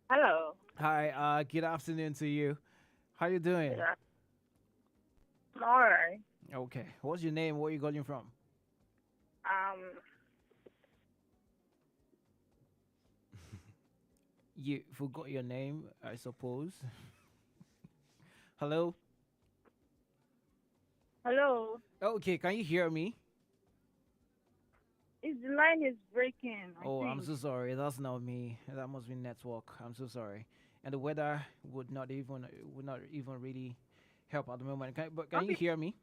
Hello. Hi. Good afternoon to you. How you doing? Yeah. All right. Okay. What's your name? Where are you calling from? You forgot your name, I suppose. Hello? Hello. Okay, can you hear me? The line is breaking. I think. I'm so sorry. That's not me. That must be network. I'm so sorry. And the weather would not even really help at the moment. Can you hear me?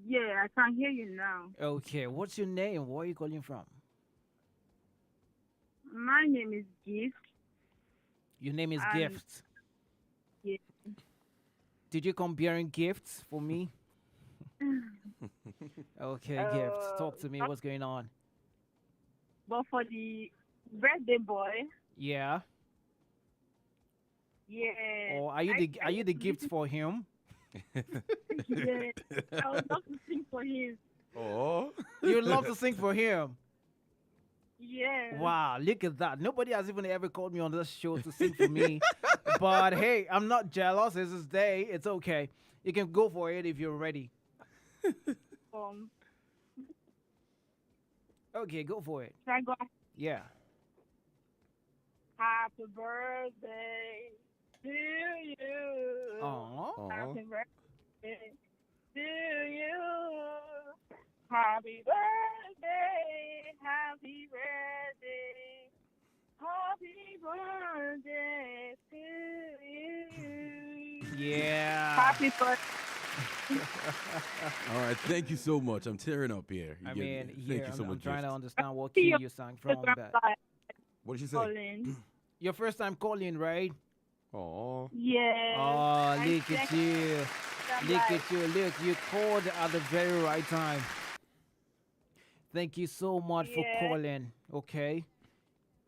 Yeah, I can hear you now. Okay, what's your name? Where are you calling from? My name is Gift. Your name is Gift. Yeah. Did you come bearing gifts for me? Okay, Gift. Talk to me. What's going on? But for the birthday boy. Yeah. Yeah. Or are you the gift for him? Yeah. I would love to sing for him. Oh. You would love to sing for him. Yeah. Wow, look at that. Nobody has even ever called me on this show to sing for me. But hey, I'm not jealous. It's his day. It's okay. You can go for it if you're ready. Okay, go for it. Can I go? Yeah. Happy birthday to you. Aww. Happy birthday to you. Happy birthday. Happy birthday. Happy birthday to you. Yeah. Happy birthday. All right, thank you so much. I'm tearing up here. I mean, thank you so much. I'm trying to understand what key you sang from. But what did she say? Your first time calling, right? Oh. Yeah. Oh, look at you. Look at you. Look, you called at the very right time. Thank you so much for calling. Okay.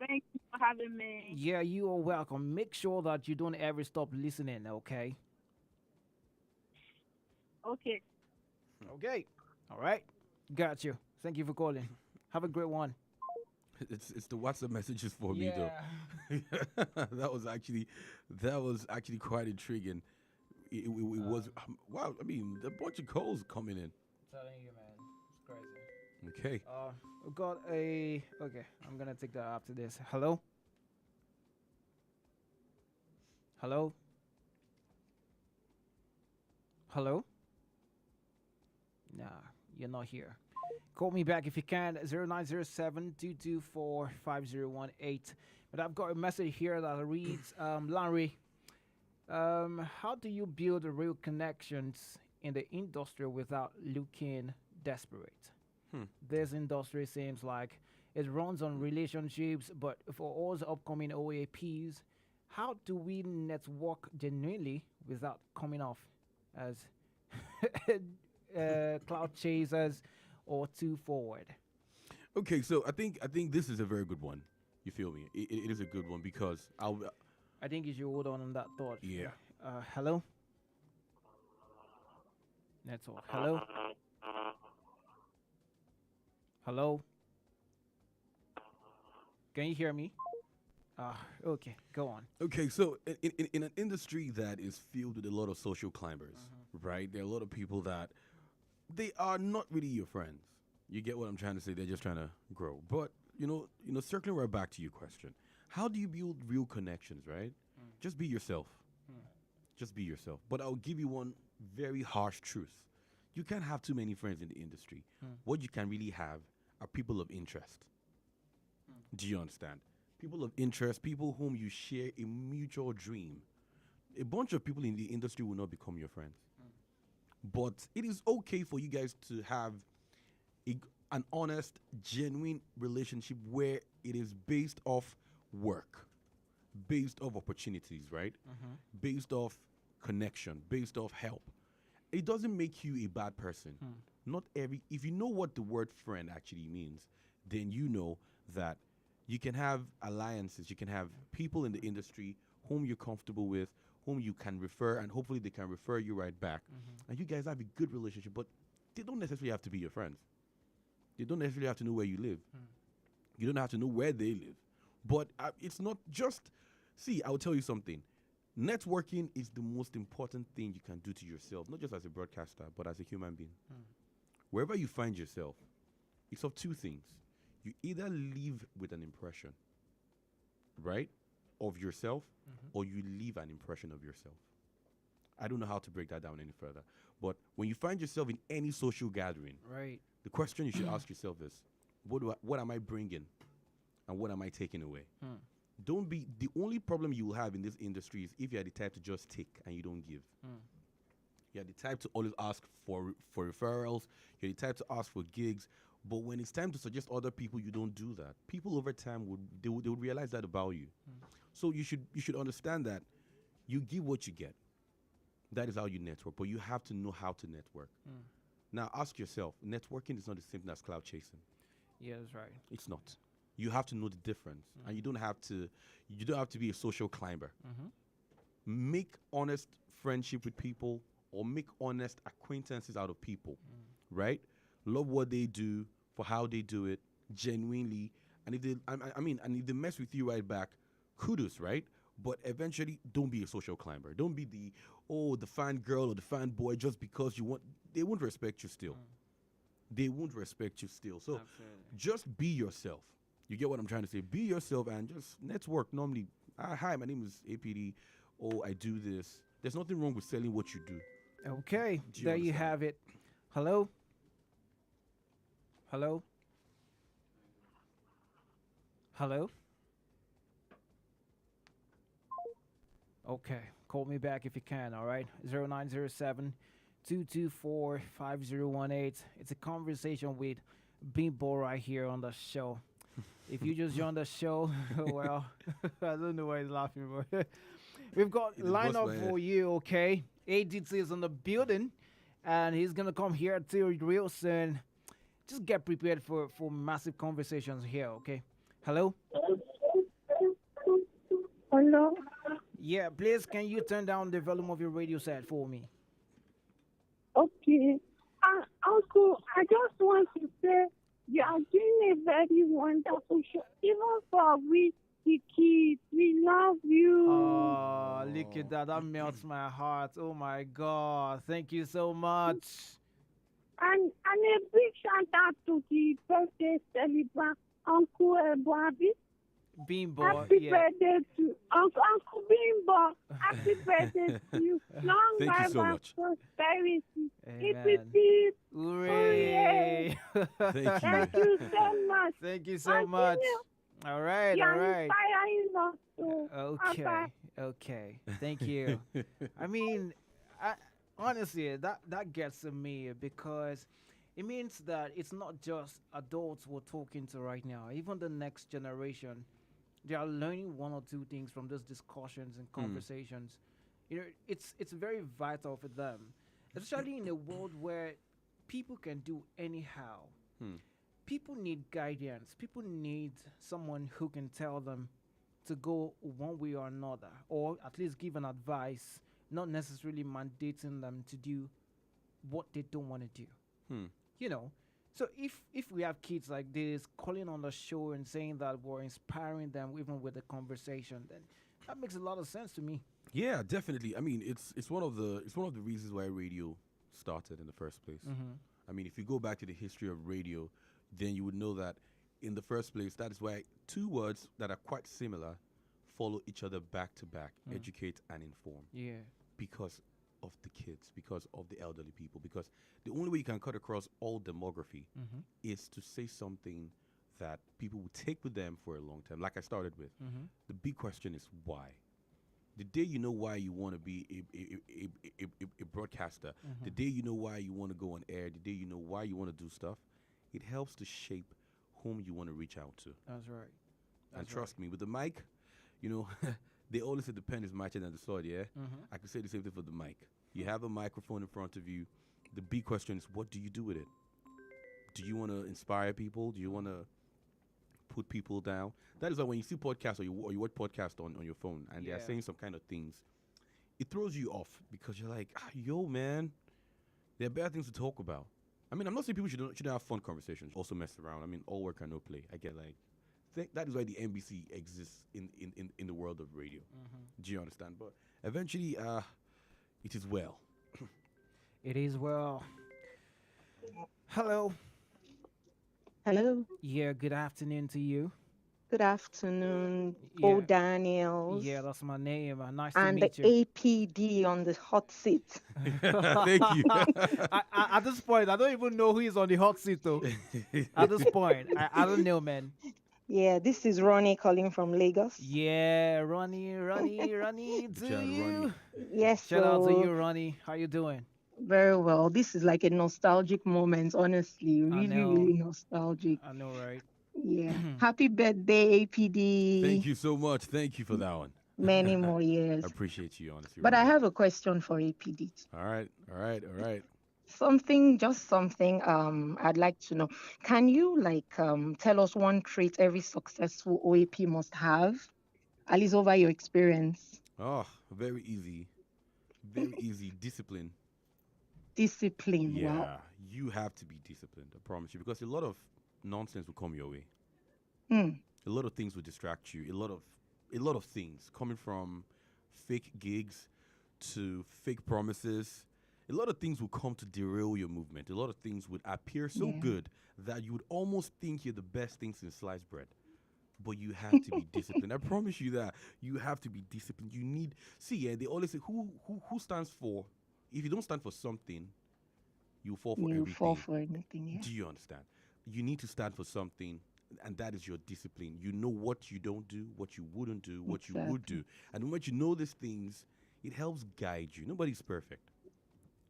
Thank you for having me. Yeah, you are welcome. Make sure that you don't ever stop listening, okay? Okay. Okay. All right. Got you. Thank you for calling. Have a great one. It's the WhatsApp messages for me though. that was actually quite intriguing. It was wow. I mean, a bunch of calls coming in. Telling you, man, it's Okay. We got a. Okay, I'm gonna take that after this. Hello. Hello. Hello. Nah, you're not here. Call me back if you can. 0907-224-5018. But I've got a message here that reads, Larry, how do you build real connections in the industry without looking desperate? This industry seems like it runs on relationships, but for all the upcoming OAPs, how do we network genuinely without coming off as cloud chasers or too forward? Okay, so I think this is a very good one. You feel me? It is a good one because I think you should hold on that thought. Yeah. Hello? That's all. Hello? Hello? Can you hear me? Okay, go on. Okay, so in an industry that is filled with a lot of social climbers, right? There are a lot of people that they are not really your friends. You get what I'm trying to say? They're just trying to grow. But circling right back to your question, how do you build real connections, right? Just be yourself. Just be yourself. But I'll give you one very harsh truth. You can't have too many friends in the industry. What you can really have are people of interest. Do you understand? People of interest, people whom you share a mutual dream. A bunch of people in the industry will not become your friends. But it is okay for you guys to have an honest, genuine relationship where it is based off work, based off opportunities, right? Based off connection, based off help. It doesn't make you a bad person. If you know what the word friend actually means, then you know that you can have alliances, you can have people in the industry whom you're comfortable with, whom you can refer, and hopefully they can refer you right back. And you guys have a good relationship, but they don't necessarily have to be your friends. They don't necessarily have to know where you live. You don't have to know where they live. But it's not just... See, I will tell you something. Networking is the most important thing you can do to yourself, not just as a broadcaster, but as a human being. Wherever you find yourself, it's of two things. You either leave with an impression, right, of yourself, or you leave an impression of yourself. I don't know how to break that down any further. But when you find yourself in any social gathering, right, the question you should ask yourself is, what am I bringing and what am I taking away? Don't be... The only problem you will have in this industry is if you're the type to just take and you don't give. You're the type to always ask for referrals. You're the type to ask for gigs. But when it's time to suggest other people, you don't do that. People over time would realize that about you. So you should understand that you give what you get. That is how you network. But you have to know how to network. Now ask yourself, networking is not the same thing as cloud chasing. Yeah, that's right. It's not. You have to know the difference, and you don't have to be a social climber. Make honest friendship with people, or make honest acquaintances out of people, right? Love what they do for how they do it genuinely, and if they, and if they mess with you right back, kudos, right? But eventually, don't be a social climber. Don't be the fan girl or the fan boy just because you want. They won't respect you still. They won't respect you still. So just be yourself. You get what I'm trying to say? Be yourself and just network normally. Hi, my name is APD. Oh, I do this. There's nothing wrong with selling what you do. Okay, there you have it. Hello? Hello? Hello? Okay, call me back if you can, all right? 0907-224-5018. It's a conversation with Bimbo right here on the show. If you just joined the show, well, I don't know why he's laughing, but we've got lineup for you, okay? ADT is in the building, and he's going to come here till real soon. Just get prepared for massive conversations here, okay? Hello? Hello? Yeah, please, can you turn down the volume of your radio set for me? Okay. Also, I just want to say, you are doing a very wonderful show. Even for we, the kids, we love you. Oh, look at that. That melts my heart. Oh, my God. Thank you so much. And a big shout out to the birthday celebrant, Uncle Bobby. Bimbo, Happy birthday to Uncle Bimbo. Happy birthday to you. Long Thank you life so and much. prosperity. Hip, Amen. hip. Hooray! Thank you. Thank you so much. Thank you so much. All right, all You're right. inspiring us too. Okay, okay. Thank you. I mean, honestly, that gets to me because it means that it's not just adults we're talking to right now. Even the next generation, they are learning one or two things from those discussions and conversations. You know, it's very vital for them, especially in a world where people can do anyhow. People need guidance. People need someone who can tell them to go one way or another, or at least give an advice, not necessarily mandating them to do what they don't want to do. You know, so if we have kids like this calling on the show and saying that we're inspiring them even with the conversation, then that makes a lot of sense to me. Yeah, definitely. I mean, it's one of the reasons why radio started in the first place. I mean, if you go back to the history of radio, then you would know that in the first place, that is why two words that are quite similar follow each other back to back: educate and inform. Yeah. Because of the kids, because of the elderly people, because the only way you can cut across all demography is to say something that people will take with them for a long time. Like I started with, the big question is why. The day you know why you want to be a broadcaster, the day you know why you want to go on air, the day you know why you want to do stuff, it helps to shape whom you want to reach out to. That's right. And trust me, with the mic, you know, they always say the pen is mightier than the sword, yeah? I can say the same thing for the mic. You have a microphone in front of you. The big question is, what do you do with it? Do you want to inspire people? Do you want to put people down? That is why when you see podcasts or you watch podcasts on your phone and they are saying some kind of things, it throws you off because you're like, yo, man, there are better things to talk about. I mean, I'm not saying people shouldn't have fun conversations, also mess around. I mean, all work and no play. I get that is why the NBC exists in the world of radio. Do you understand? But eventually, it is well. It is well. Hello. Hello. Yeah, good afternoon to you. Good afternoon, Yeah. Daniels. Yeah, that's my name. Nice to And meet the you. APD on the hot seat. Thank you. At this point, I don't even know who is on the hot seat, though. At this point, I don't know, man. Yeah, this is Ronnie calling from Lagos. Yeah, Ronnie, to you. Yes, Shout out to so you, Ronnie. How you doing? very well. This is like a nostalgic moment, honestly. Really, really nostalgic. I know, right? Yeah. Happy birthday, APD. Thank you so much. Thank you for that one. Many more years. I appreciate you, honestly. But I Ronnie. have a question for APD. All right. Just something I'd like to know. Can you tell us one trait every successful OAP must have? At least over your experience. Oh, very easy. Very easy. Discipline. Discipline. Yeah, Wow. you have to be disciplined, I promise you, because a lot of nonsense will come your way. A lot of things will distract you. A lot of things coming from fake gigs to fake promises. A lot of things will come to derail your movement. A lot of things would appear so good that you would almost think you're the best thing since sliced bread. But you have to be disciplined. I promise you that. You have to be disciplined. You need... See, they always say, who stands for... If you don't stand for something, you fall for everything. You fall for anything, yeah. Do you understand? You need to stand for something, and that is your discipline. You know what you don't do, what you wouldn't do, what you would do. And when you know these things, it helps guide you. Nobody's perfect.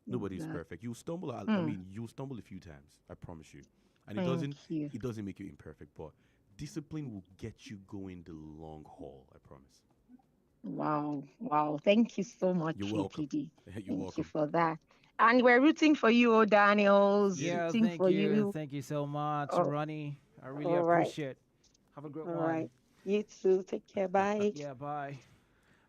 Nobody's perfect. You'll stumble. I mean, you'll stumble a few times. I promise you. And it doesn't make you imperfect, but discipline will get you going the long haul. I promise. Wow. Thank you so much, You're welcome. APD. You're Thank welcome. you for that. And we're rooting for you, Daniels. Yeah, rooting thank for you. Thank you so much, Ronnie. I really appreciate it. Have a great one. Right. You too. Take care. Bye. Yeah, bye.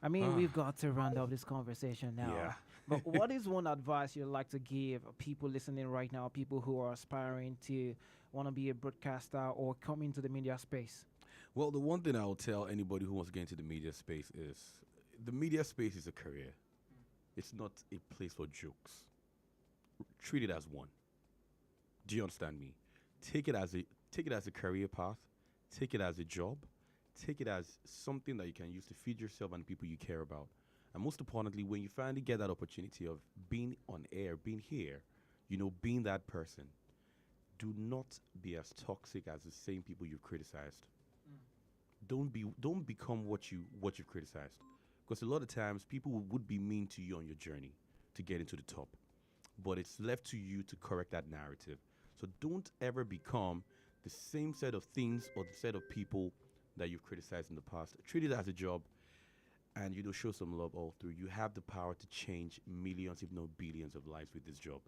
I mean, we've got to round up this conversation now. Yeah. But what is one advice you'd like to give people listening right now, people who are aspiring to want to be a broadcaster or come into the media space? Well, the one thing I'll tell anybody who wants to get into the media space is the media space is a career. It's not a place for jokes. Treat it as one. Do you understand me? Take it as a career path. Take it as a job. Take it as something that you can use to feed yourself and the people you care about. And most importantly, when you finally get that opportunity of being on air, being here, being that person, do not be as toxic as the same people you've criticized. Don't become what you've criticized. Because a lot of times people would be mean to you on your journey to get into the top. But it's left to you to correct that narrative. So don't ever become the same set of things or the set of people that you've criticized in the past. Treat it as a job and show some love all through. You have the power to change millions, if not billions, of lives with this job.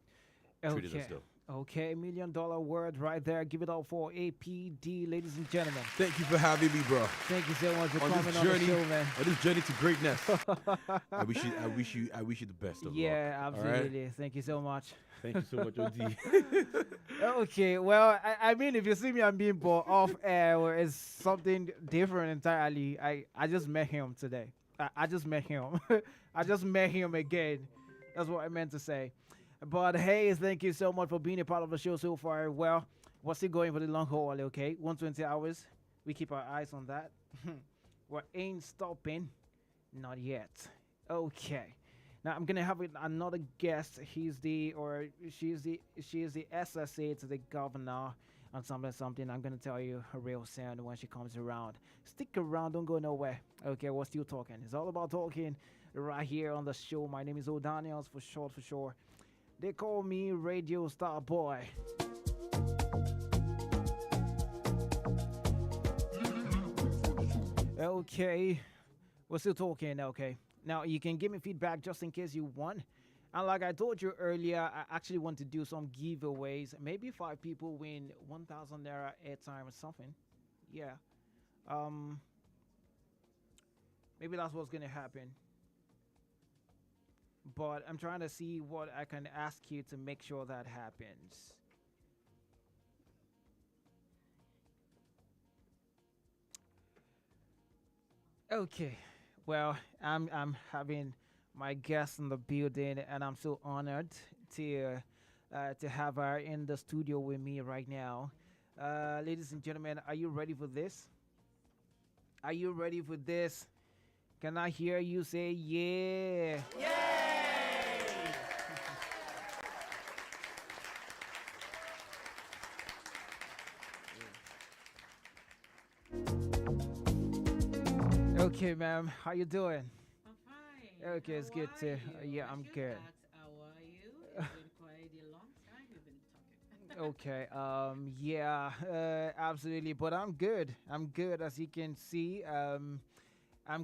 Treat it as though. Okay, $1 million word right there. Give it up for APD, ladies and gentlemen. Thank you for having me, bro. Thank you so much for on coming this on journey, the show, man. On this journey to greatness. I wish you the best of luck. Yeah, absolutely. Right? Thank you so much. Thank you so much, OD. Okay, well, I mean, if you see me, I'm being brought off air, where it's something different entirely. I just met him today. I just met him. I just met him again. That's what I meant to say. But hey, thank you so much for being a part of the show so far. Well, we're still going for the long haul, okay? 120 hours. We keep our eyes on that. We ain't stopping. Not yet. Okay. Now I'm gonna have another guest. She is the SSA to the governor on something. I'm gonna tell you real soon when she comes around. Stick around, don't go nowhere. Okay, we're still talking. It's all about talking right here on the show. My name is O'Daniels for sure. They call me Radio Star Boy. Okay, we're still talking. Okay, now you can give me feedback just in case you won. And like I told you earlier, I actually want to do some giveaways. Maybe 5 people win 1,000 naira airtime or something. Yeah. Maybe that's what's gonna happen. But I'm trying to see what I can ask you to make sure that happens. Okay, well, I'm having my guest in the building, and I'm so honored to have her in the studio with me right now. Ladies and gentlemen, are you ready for this? Are you ready for this? Can I hear you say yeah? Okay, ma'am. How you doing? I'm fine. Okay, it's good to. Yeah, I'm good. How are you? It's been quite a long time we've been talking. Okay. Yeah. Absolutely. But I'm good. I'm good, as you can see. I'm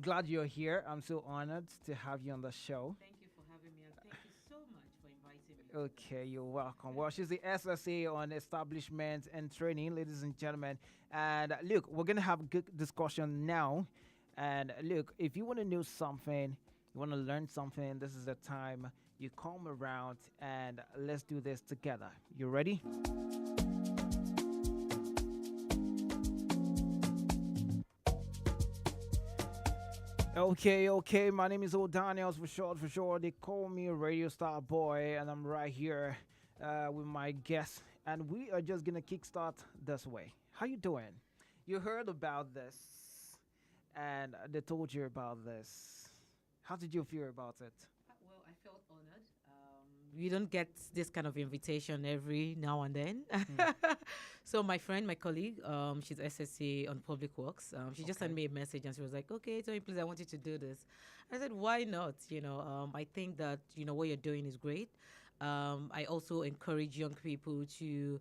glad you're here. I'm so honored to have you on the show. Thank you for having me, and thank you so much for inviting me. Okay, you're welcome. Well, she's the SSA on establishment and training, ladies and gentlemen. And look, we're gonna have a good discussion now. And look, if you want to know something, you want to learn something, this is the time you come around and let's do this together. You ready? Okay. My name is O'Daniels for short. They call me Radio Star Boy, and I'm right here with my guest. And we are just gonna kickstart this way. How you doing? You heard about this, and they told you about this. How did you feel about it? Well, I felt honored. We don't get this kind of invitation every now and then. So my friend, my colleague, she's SSC on Public Works. She just sent me a message and she was like, okay, Tony, please, I want you to do this. I said, why not? I think that, what you're doing is great. I also encourage young people to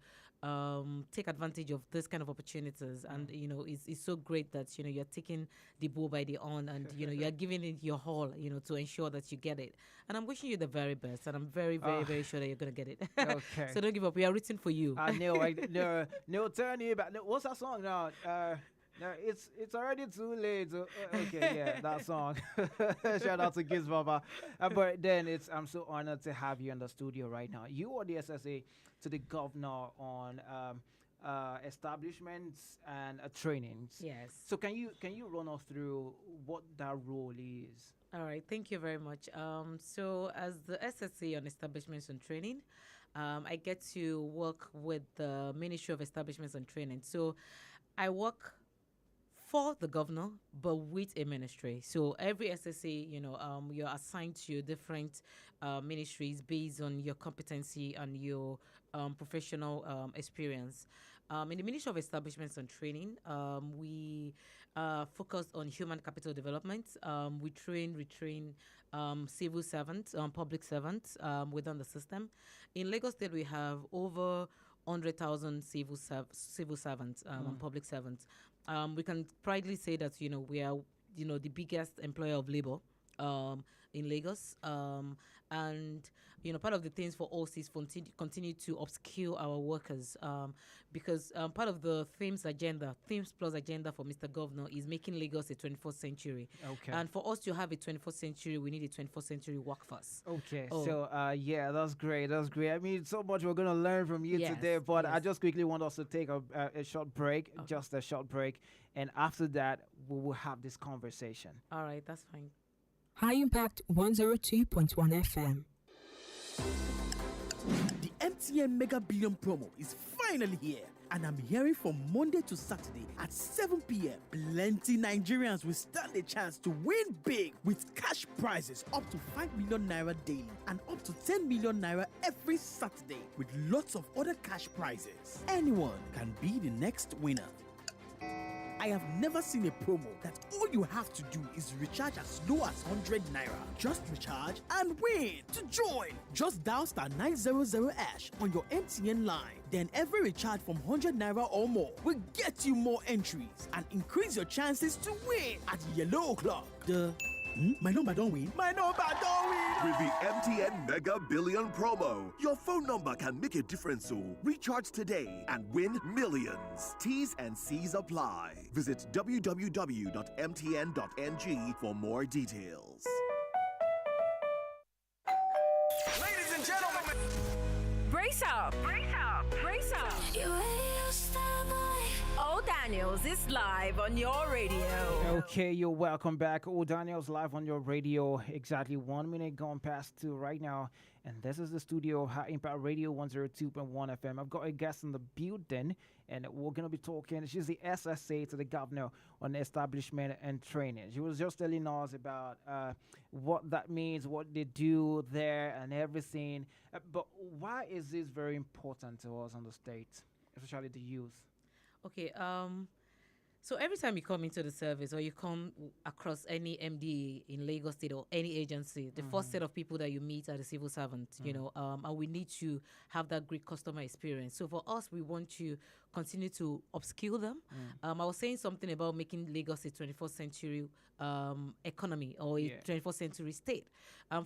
take advantage of this kind of opportunities. And, it's so great that, you're taking the bull by the horn and, you're giving it your all, to ensure that you get it. And I'm wishing you the very best. And I'm very, very, very sure that you're going to get it. Okay. So don't give up. We are rooting for you. I know. No, turn you back. No, what's that song now? No, it's already too late. Okay, yeah, that song. Shout out to Giz Baba. But then I'm so honored to have you in the studio right now. You are the SSA to the governor on establishments and trainings. Yes. So can you run us through what that role is? All right, thank you very much. So as the SSA on establishments and training, I get to work with the Ministry of Establishments and Training. So I work for the governor, but with a ministry. So every SSA, you're assigned to your different ministries based on your competency and your professional experience. In the Ministry of Establishments and Training, we focus on human capital development. We retrain civil servants, public servants within the system. In Lagos State, we have over 100,000 civil servants and public servants. We can proudly say that we are the biggest employer of labor in Lagos, and part of the things for us is continue to upskill our workers, because part of the themes plus agenda for Mr. Governor is making Lagos a 21st century. Okay. And for us to have a 21st century, we need a 21st century workforce. Okay, so yeah, that's great. That's great. I mean, so much we're gonna learn from you today, but I just quickly want us to take a short break, just a short break, and after that we will have this conversation. All right, that's fine. High Impact 102.1 FM. The MTN Mega Billion promo is finally here, and I'm hearing from Monday to Saturday at 7 p.m. Plenty Nigerians will stand a chance to win big with cash prizes up to 5 million naira daily and up to 10 million naira every Saturday, with lots of other cash prizes. Anyone can be the next winner. I have never seen a promo that all you have to do is recharge as low as 100 naira. Just recharge and win. To join, just dial *900# on your MTN line. Then every recharge from 100 naira or more will get you more entries and increase your chances to win at yellow o'clock. My number don't win. My number don't win. With the MTN Mega Billion promo, your phone number can make a difference. So recharge today and win millions. T's and C's apply. Visit www.mtn.ng for more details. Ladies and gentlemen, brace up, brace up, brace up. Old Daniels is live on your radio. Okay, you're welcome back. Oh, Daniel's live on your radio. Exactly 1 minute gone past 2 right now. And this is the studio of High Impact Radio 102.1 FM. I've got a guest in the building, and we're going to be talking. She's the SSA to the governor on establishment and training. She was just telling us about what that means, what they do there, and everything. But why is this very important to us on the state, especially the youth? Okay, so every time you come into the service or you come across any MD in Lagos State or any agency, the first set of people that you meet are the civil servants, and we need to have that great customer experience. So for us, we want to continue to upskill them. I was saying something about making Lagos a 21st century economy or a 21st century state.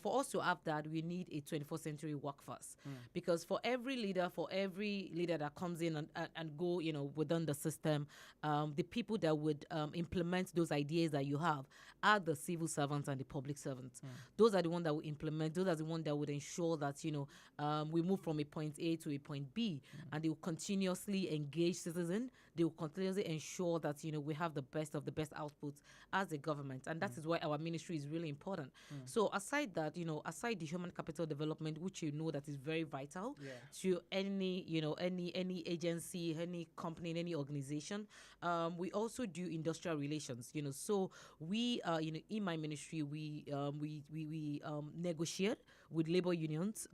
For us to have that, we need a 21st century workforce, because for every leader that comes in and go, within the system, the people that would implement those ideas that you have are the civil servants and the public servants. Those are the ones that will implement. Those are the ones that would ensure that we move from a point A to a point B, and they will continuously engage citizens. They will continuously ensure that we have the best of the best outputs as a government, and that is why our ministry is really important. So aside that, aside the human capital development, which that is very vital to any any agency, any company, any organization, we also do industrial relations. So we in my ministry we negotiate with labor unions.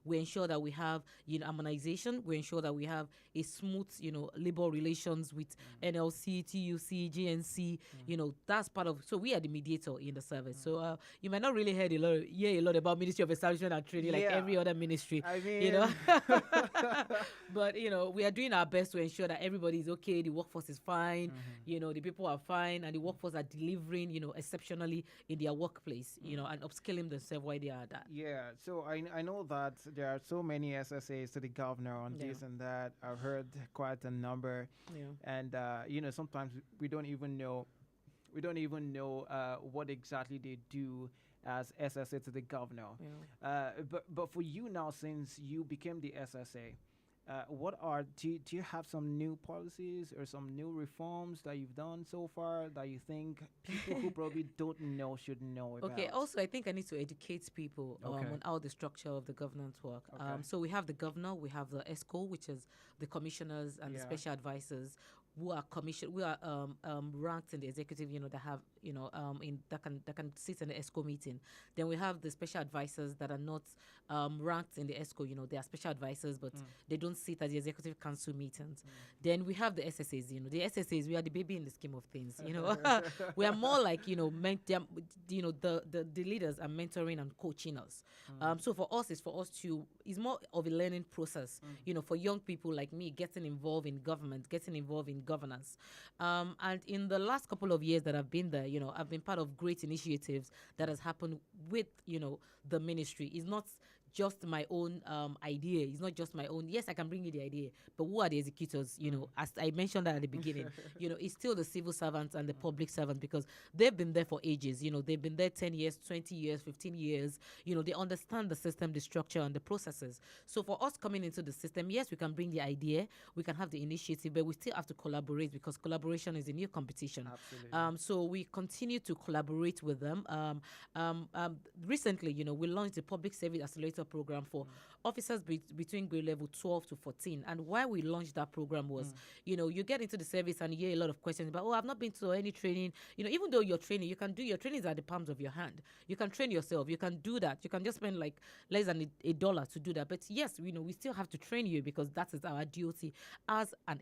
We ensure that we have harmonization. We ensure that we have a smooth labor relations with NLC, TUC, GNC. That's part of. So we are the mediator in the service. So you might not really hear a lot about Ministry of Establishment and Training like every other ministry. I mean, but we are doing our best to ensure that everybody is okay. The workforce is fine. The people are fine, and the workforce are delivering exceptionally in their workplace. And upskilling themselves while they are that. Yeah. So I know that there are so many SSAs to the governor on this and that. I've heard quite a number. And sometimes we don't even know what exactly they do as SSA to the governor. But for you now, since you became the SSA, Do you have some new policies or some new reforms that you've done so far that you think people who probably don't know should know about? Okay, also, I think I need to educate people Okay. on how the structure of the governance work. Okay. So we have the governor, we have the ESCO, which is the commissioners and the Yeah. special advisors who are ranked in the executive, that have, that can sit in the ESCO meeting. Then we have the special advisors that are not ranked in the ESCO, they are special advisors, but they don't sit at the executive council meetings. Then we have the SSAs, the SSAs, we are the baby in the scheme of things, we are more like, the leaders are mentoring and coaching us. So for us, it's more of a learning process, for young people like me, getting involved in government, getting involved in governance. And in the last couple of years that I've been there, I've been part of great initiatives that has happened with, the ministry. It's not just my own idea. It's not just my own. Yes, I can bring you the idea, but who are the executors? As I mentioned that at the beginning, it's still the civil servants and the public servants, because they've been there for ages. They've been there 10 years, 20 years, 15 years. They understand the system, the structure, and the processes. So for us coming into the system, yes, we can bring the idea, we can have the initiative, but we still have to collaborate, because collaboration is a new competition. Absolutely. So we continue to collaborate with them. Recently, we launched the Public Service Accelerator program for officers between grade level 12 to 14. And why we launched that program was, you get into the service and you hear a lot of questions about, I've not been to any training. Even though you're training, you can do your trainings at the palms of your hand. You can train yourself. You can do that. You can just spend like less than $1 to do that. But yes, we still have to train you, because that is our duty as an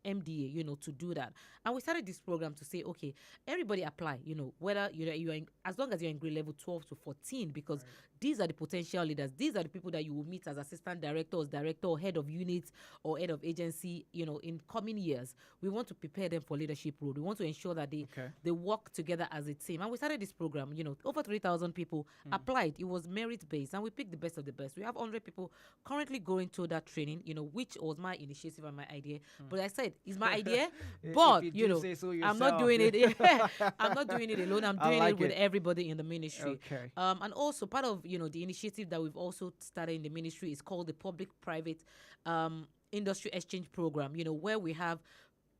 MDA, to do that. And we started this program to say, okay, everybody apply, whether you're in, as long as you're in grade level 12 to 14, because these are the potential leaders. These are the people that you will meet as assistant directors, director, or head of units, or head of agency, in coming years. We want to prepare them for leadership role. We want to ensure that they work together as a team. And we started this program, over 3,000 people applied. It was merit-based, and we picked the best of the best. We have 100 people currently going through that training, which was my initiative and my idea. But I said, it's my idea, but, If you do say so I'm not yourself. doing it. I'm not doing it alone. I'm I doing like it with it. everybody in the ministry. Okay. And also part of, the initiative that we've also started in the ministry is called the Public-Private Industry Exchange Program, where we have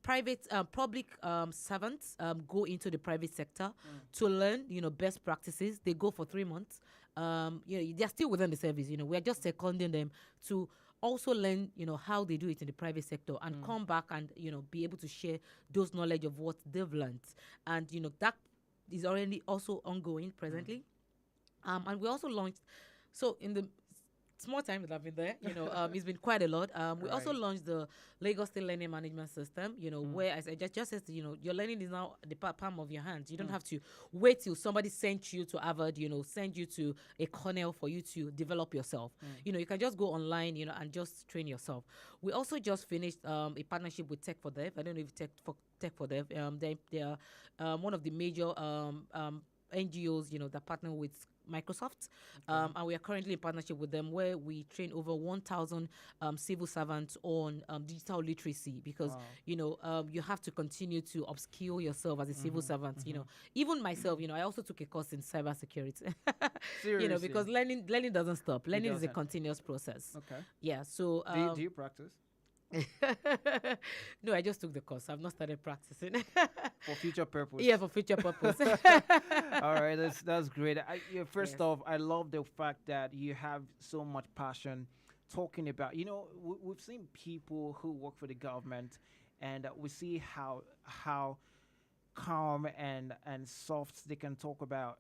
public servants go into the private sector to learn, best practices. They go for 3 months. They're still within the service. We're just seconding them to also learn, how they do it in the private sector, and come back and, be able to share those knowledge of what they've learned. And, that is already also ongoing presently. And we also launched, so in the small time that I've been there, it's been quite a lot. We also launched the Lagos State Learning Management System, where I just said, your learning is now at the palm of your hands. You don't have to wait till somebody sent you to Harvard, send you to a Cornell for you to develop yourself. You can just go online, and just train yourself. We also just finished a partnership with Tech for Dev. I don't know if Tech for Dev, they are one of the major NGOs, that partner with Microsoft, and we are currently in partnership with them, where we train over 1,000 civil servants on digital literacy, because you have to continue to upskill yourself as a civil servant. Even myself, I also took a course in cybersecurity. Seriously? Because learning doesn't stop. Learning is a doesn't. continuous process. Okay. Yeah. So Do you practice? No, I just took the course. I've not started practicing. For future purpose. Yeah, for future purpose. All right, that's great. First off, I love the fact that you have so much passion talking about. We've seen people who work for the government, and we see how calm and soft they can talk about.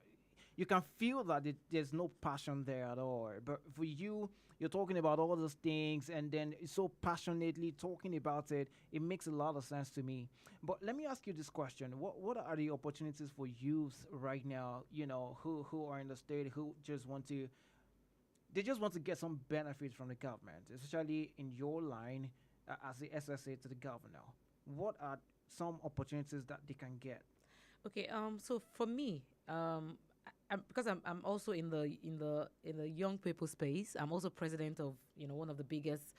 You can feel that there's no passion there at all. But for you, you're talking about all those things, and then so passionately talking about it. It makes a lot of sense to me. But let me ask you this question: What are the opportunities for youth right now? Who are in the state, who just want to get some benefits from the government, especially in your line as the SSA to the governor. What are some opportunities that they can get? Okay. So for me, because I'm also in the young people space. I'm also president of one of the biggest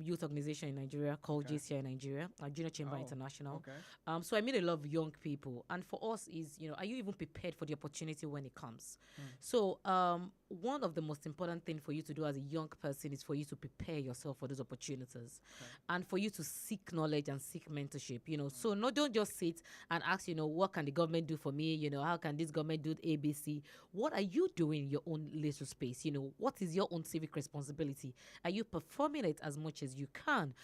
youth organization in Nigeria called JCI Nigeria, Junior Chamber International. Okay. So I meet a lot of young people, and for us is are you even prepared for the opportunity when it comes? So one of the most important thing for you to do as a young person is for you to prepare yourself for those opportunities, and for you to seek knowledge and seek mentorship. So don't just sit and ask what can the government do for me? How can this government do ABC? What are you doing in your own little space? What is your own civic responsibility? Are you performing it as much as you can?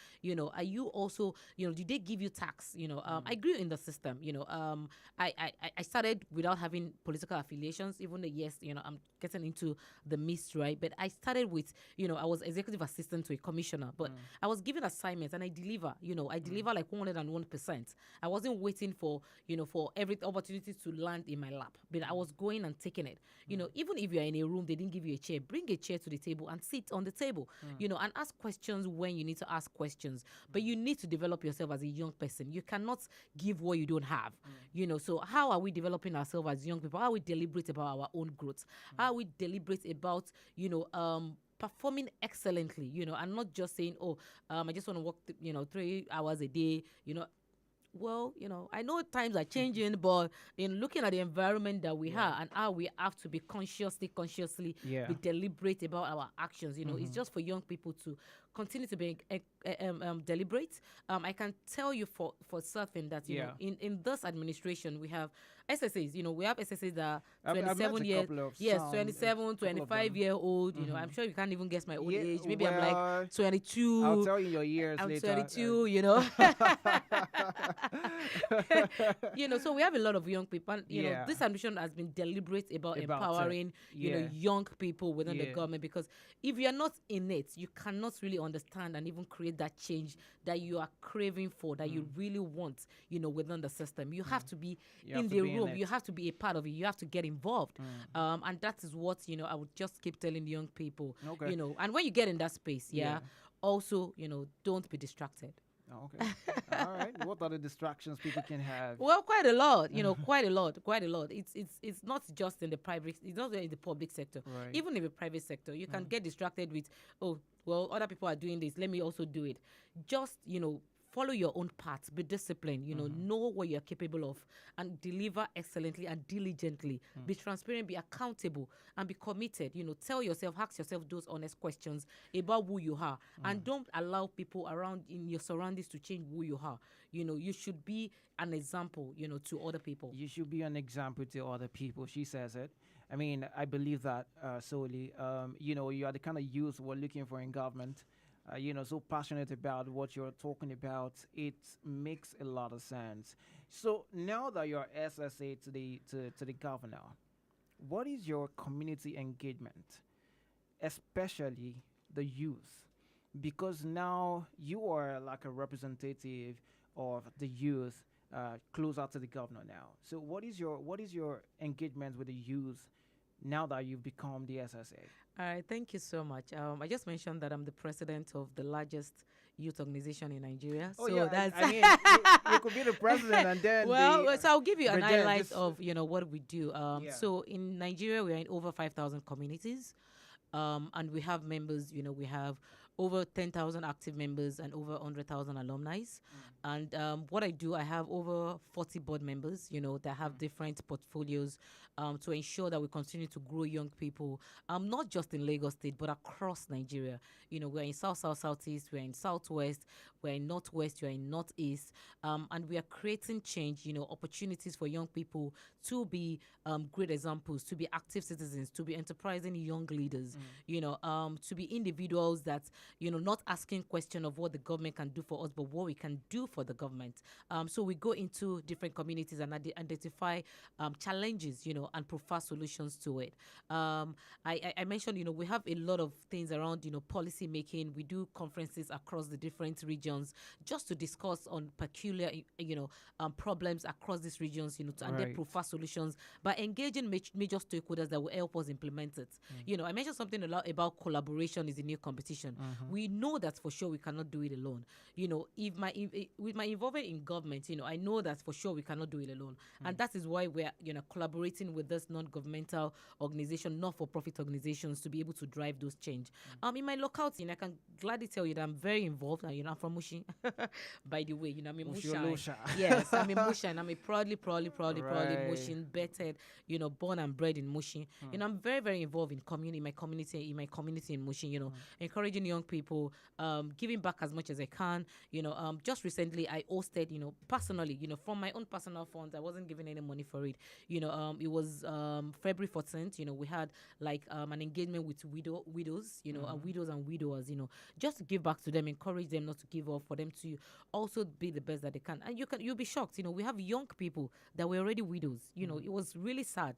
Are you also did they give you tax? I grew in the system. I started without having political affiliations, even though yes, I'm getting into the mist, right? But I started with I was executive assistant to a commissioner, but I was given assignments and I deliver. I deliver like 101%. I wasn't waiting for for every opportunity to land in my lap, but I was going and taking it. Even if you're in a room, they didn't give you a chair, bring a chair to the table and sit on the table. And ask questions when you need to ask questions. But you need to develop yourself as a young person. You cannot give what you don't have. So how are we developing ourselves as young people? How are we deliberate about our own growth? How are we deliberate about performing excellently, and not just saying, I just want to work, 3 hours a day, well, I know times are changing, but in looking at the environment that we have and how we have to be consciously be deliberate about our actions, it's just for young people to continue to be deliberate. I can tell you for certain that, in this administration, we have SSAs, we have SSAs that are 27 years, 27, 25-year-old, I'm sure you can't even guess my own age. Maybe I'm like 22. I'll tell you your years I'm later. 22, so we have a lot of young people. And, this ambition has been deliberate about empowering, young people within the government, because if you're not in it, you cannot really understand and even create that change that you are craving for, that you really want, within the system. You have to be in the room. You have to be a part of it. You have to get involved. And that is what, I would just keep telling the young people, and when you get in that space, also, don't be distracted. Oh, okay. All right. What are the distractions people can have? Well, quite a lot. Quite a lot. It's not just in the private. It's not in the public sector. Right. Even in the private sector, you can get distracted with, other people are doing this. Let me also do it. Just follow your own path. Be disciplined. Know what you're capable of, and deliver excellently and diligently. Be transparent. Be accountable, and be committed. Tell yourself, ask yourself those honest questions about who you are, and don't allow people around in your surroundings to change who you are. You should be an example. To other people. You should be an example to other people. She says it. I mean, I believe that solely. You are the kind of youth we're looking for in government. So passionate about what you're talking about. It makes a lot of sense. So now that you're SSA to the governor, what is your community engagement, especially the youth? Because now you are like a representative of the youth, closer to the governor now. So what is your engagement with the youth now that you've become the SSA? All right, thank you so much. I just mentioned that I'm the president of the largest youth organization in Nigeria. Oh, so yeah, that's I mean, you could be the president and then so I'll give you an highlight of what we do. So in Nigeria, we are in over 5,000 communities, and we have members. We have over 10,000 active members and over 100,000 alumni. And what I do, I have over 40 board members, that have different portfolios to ensure that we continue to grow young people, not just in Lagos State, but across Nigeria. We're in South, South, Southeast, we're in Southwest, we're in Northwest, we're in Northeast, and we are creating change, opportunities for young people to be great examples, to be active citizens, to be enterprising young leaders, to be individuals that, not asking question of what the government can do for us, but what we can do for the government. So we go into different communities and identify challenges, and prefer solutions to it. I mentioned, we have a lot of things around, policy making. We do conferences across the different regions just to discuss on peculiar, problems across these regions, and then prefer solutions by engaging major stakeholders that will help us implement it. I mentioned something a lot about collaboration is the new competition. We know that for sure we cannot do it alone. If we with my involvement in government, I know that for sure we cannot do it alone. And that is why we're, collaborating with this non-governmental organization, not-for-profit organizations to be able to drive those change. In my locality, I can gladly tell you that I'm very involved. I'm from Mushin, by the way. I'm in Mushin. Yes, I'm in Mushin. I'm a proudly Mushin, betted, born and bred in Mushin. I'm very, very involved in my community in Mushin, encouraging young people, giving back as much as I can. Just recently I hosted, personally, from my own personal funds. I wasn't giving any money for it. It was February 14th. We had like an engagement with widows, widows and widowers, just to give back to them, encourage them not to give up, for them to also be the best that they can. And you'll be shocked, we have young people that were already widows. It was really sad,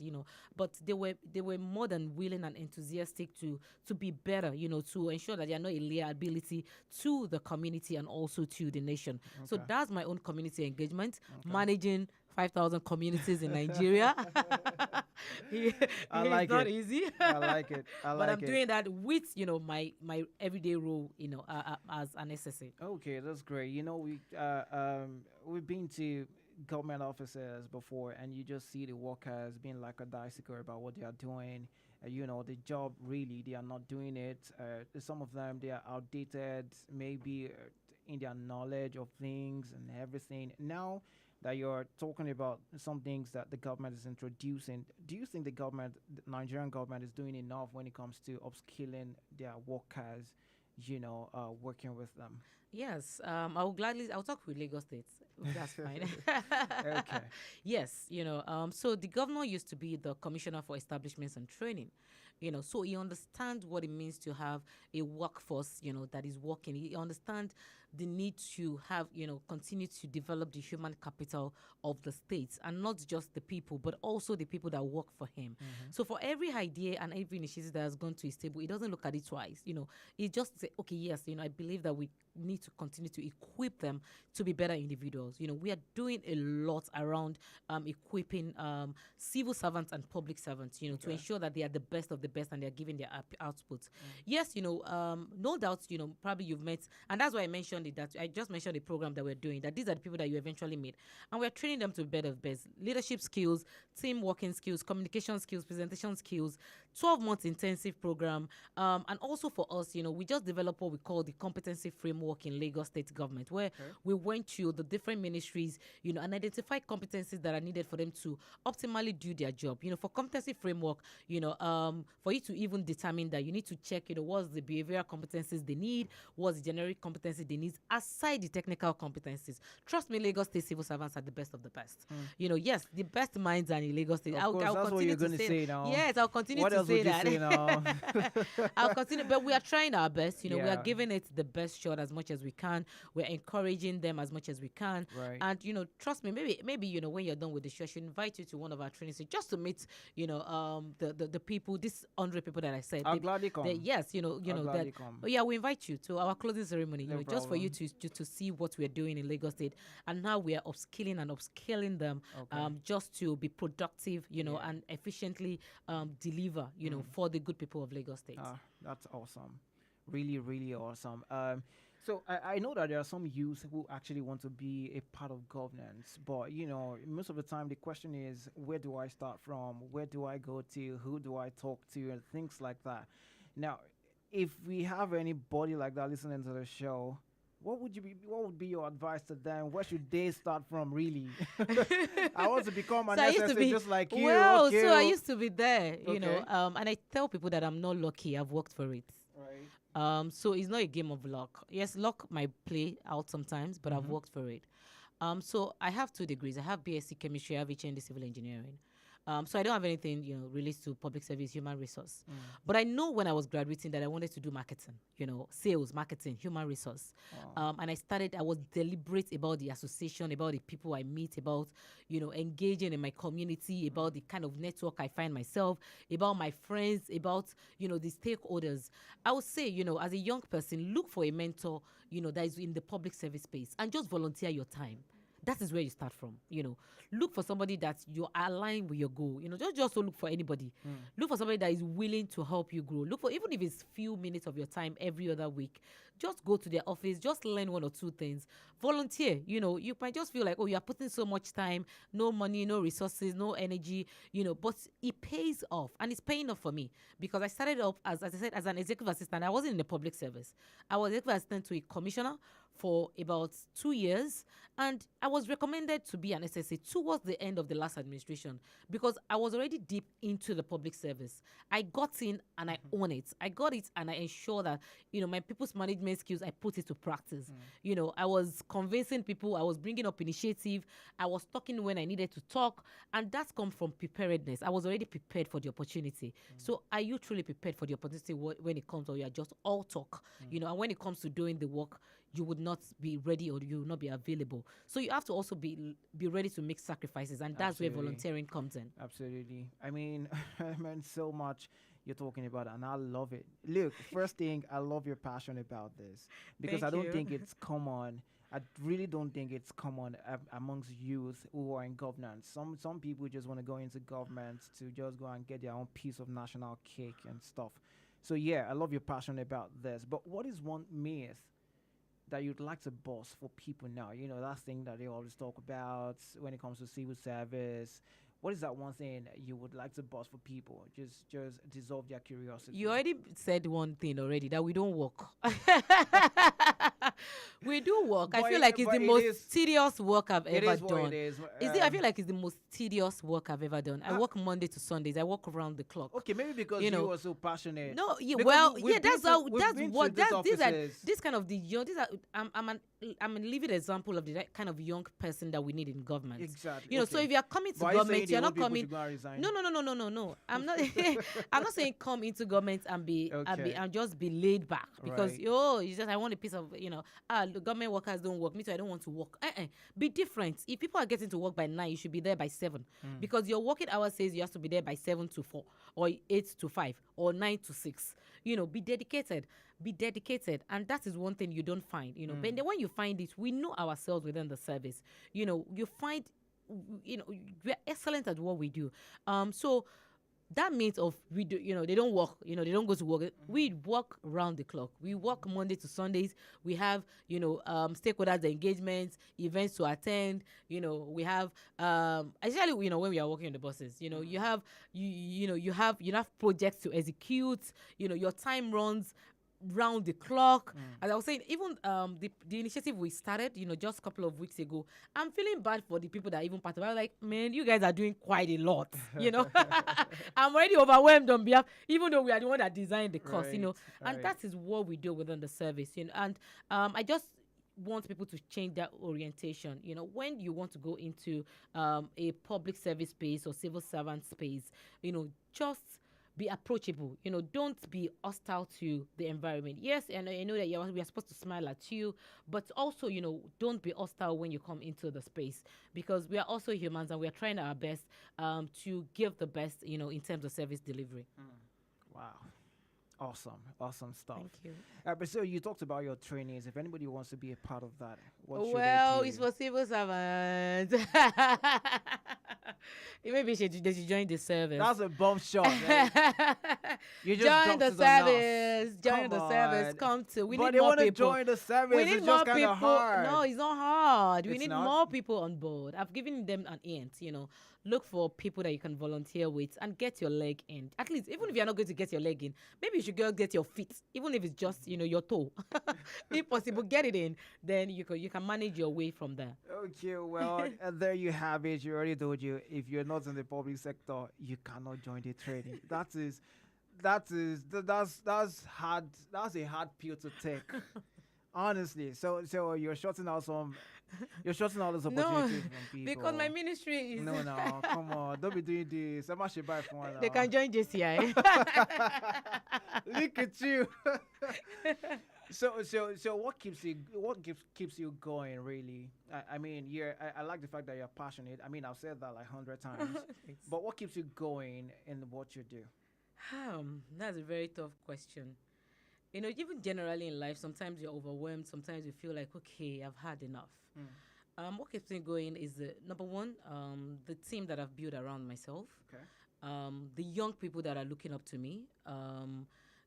but they were more than willing and enthusiastic to be better, to ensure that they are not a liability to the community and also to the nation. So that's my own community engagement, managing 5,000 communities in Nigeria. I like it's not it. easy. I like it. But I'm doing that with, my everyday role, as an SSA. Okay, that's great. We've been to government offices before, and you just see the workers being like a bicycle about what they are doing. The job, really, they are not doing it. Some of them, they are outdated, maybe in their knowledge of things and everything. Now that you're talking about some things that the government is introducing, do you think the Nigerian government is doing enough when it comes to upskilling their workers, working with them? Yes, I'll talk with Lagos State. That's fine. Okay. Yes, so the governor used to be the commissioner for establishments and training, so he understands what it means to have a workforce, that is working. He understands the need to have, continue to develop the human capital of the states, and not just the people, but also the people that work for him. So for every idea and every initiative that has gone to his table, he doesn't look at it twice. He just say, okay, yes, I believe that we need to continue to equip them to be better individuals. We are doing a lot around equipping civil servants and public servants, to ensure that they are the best of the best and they are giving their outputs. Yes, no doubt, probably you've met, and that's why I mentioned it, that I just mentioned the program that we're doing, that these are the people that you eventually meet. And we're training them to be better of best. Leadership skills, team working skills, communication skills, presentation skills, 12 months intensive program. And also for us, we just developed what we call the competency framework in Lagos State government, where we went to the different ministries, and identify competencies that are needed for them to optimally do their job. For competency framework, for you to even determine that, you need to check, what's the behavioral competencies they need, what's the generic competencies they need, aside the technical competencies. Trust me, Lagos State civil servants are the best of the best. Yes, the best minds are in Lagos State. Of course, that's what you're going to say now. Yes, I'll continue what to else say would you that. say now? I'll continue, but we are trying our best. We Yeah. are giving it the best shot as much as we can. We're encouraging them as much as we can. Right. And trust me, maybe when you're done with the show, I should invite you to one of our trainings just to meet the people, these 100 people that I said. I'll gladly come. Yes, I'll gladly come. Yeah, we invite you to our closing ceremony. No just for you problem. to see what we're doing in Lagos State, and how we are upskilling and upscaling them, just to be productive, and efficiently deliver, for the good people of Lagos State. That's awesome. Really, really awesome. So I know that there are some youth who actually want to be a part of governance, but most of the time the question is, where do I start from? Where do I go to? Who do I talk to? And things like that. Now, if we have anybody like that listening to the show, what would be your advice to them? Where should they start from, really? I want to become an SSA just like you. Well, okay. so I used to be there, Okay. and I tell people that I'm not lucky. I've worked for it. Right. So it's not a game of luck. Yes, luck might play out sometimes, but I've worked for it. So I have 2 degrees. I have BSc chemistry. I have HND civil engineering. So I don't have anything, related to public service, human resource. But I know when I was graduating that I wanted to do marketing, sales, marketing, human resource. And I was deliberate about the association, about the people I meet, about, engaging in my community, about the kind of network I find myself, about my friends, about, the stakeholders. I would say, as a young person, look for a mentor, that is in the public service space, and just volunteer your time. that is where you start from. Look for somebody that you're aligned with your goal. Don't look for anybody. Look for somebody that is willing to help you grow. Look for, even if it's few minutes of your time every other week, just go to their office, just learn one or two things, volunteer. You might just feel like, oh, you are putting so much time, no money, no resources, no energy, but it pays off, and it's paying off for me, because I started off as I said, as an executive assistant. I wasn't in the public service. I was executive assistant to a commissioner for about 2 years, and I was recommended to be an SSA towards the end of the last administration, because I was already deep into the public service. I got in and I own it. I got it and I ensure that, my people's management skills, I put it to practice. I was convincing people, I was bringing up initiative, I was talking when I needed to talk, and that's come from preparedness. I was already prepared for the opportunity. So are you truly prepared for the opportunity when it comes, or you are just all talk? And when it comes to doing the work, you would not be ready, or you will not be available. So you have to also be ready to make sacrifices, and that's where volunteering comes in. Absolutely. I mean, I meant so much you're talking about it, and I love it. Look, first thing, I love your passion about this, because I don't think it's common. I really don't think it's common amongst youth who are in governance. Some people just want to go into government to just go and get their own piece of national cake and stuff. So yeah, I love your passion about this. But what is one myth that you'd like to bust for people now? That thing that they always talk about when it comes to civil service. What is that one thing you would like to bust for people? Just dissolve their curiosity. You already said one thing already, that we don't work. We do work. I feel like it's the most tedious work I've ever done. It is. I feel like it's the most tedious work I've ever done. I work Monday to Sundays. I work around the clock. Okay, maybe because you were so passionate. No, yeah, this kind of I'm a living example of the kind of young person that we need in government. Exactly. So if you're coming to government, you're not coming. No. I'm not. I'm not saying come into government and and just be laid back, because it's just, I want a piece of the government workers don't work. Me too, I don't want to work. Be different. If people are getting to work by 9, you should be there by 7, because your working hour says you have to be there by 7 to 4, or 8 to 5, or 9 to 6. Be dedicated. Be dedicated, and that is one thing you don't find. But then when you find it, we know ourselves within the service. You find, we're excellent at what we do. So that means we do, they don't work, they don't go to work. We work round the clock. We work Monday to Sundays. We have, stakeholders engagements, events to attend. We have, especially, when we are working on the buses, you have, you have projects to execute. Your time runs round the clock. As I was saying, even the initiative we started, just a couple of weeks ago, I'm feeling bad for the people that even part of it. I was like, man, you guys are doing quite a lot. I'm already overwhelmed on behalf, even though we are the one that designed the course, and that is what we do within the service, and I just want people to change that orientation. When you want to go into a public service space or civil servant space, just be approachable. Don't be hostile to the environment. Yes, and I know that we are supposed to smile at you, but also, don't be hostile when you come into the space, because we are also humans and we are trying our best to give the best, in terms of service delivery. Wow. Awesome stuff. Thank you. But so you talked about your trainings. If anybody wants to be a part of that, what should they do? It's for civil servants. Maybe they should join the service. That's a bomb shot. You just join the service. Join the service. Come to. We need more people. Join the service. We need more people. Hard. No, it's not hard. We need more people on board. I've given them an hint. Look for people that you can volunteer with and get your leg in. At least, even if you're not going to get your leg in, maybe you should go get your feet, even if it's just, your toe. If possible, get it in. Then you can manage your way from there. Okay, well, there you have it. You already told you, if you're not in the public sector, you cannot join the training. That's hard. That's a hard pill to take. Honestly, so you're shutting out those opportunities from people. Because my ministry is. No, come on, don't be doing this. I'm actually buy for They can join JCI. Look at you. So what keeps you going, really? I mean, I like the fact that you're passionate. I mean, I've said that like 100 times. But what keeps you going in what you do? That's a very tough question. Even generally in life, sometimes you're overwhelmed. Sometimes you feel like, okay, I've had enough. What keeps me going is number one, the team that I've built around myself. Okay. The young people that are looking up to me.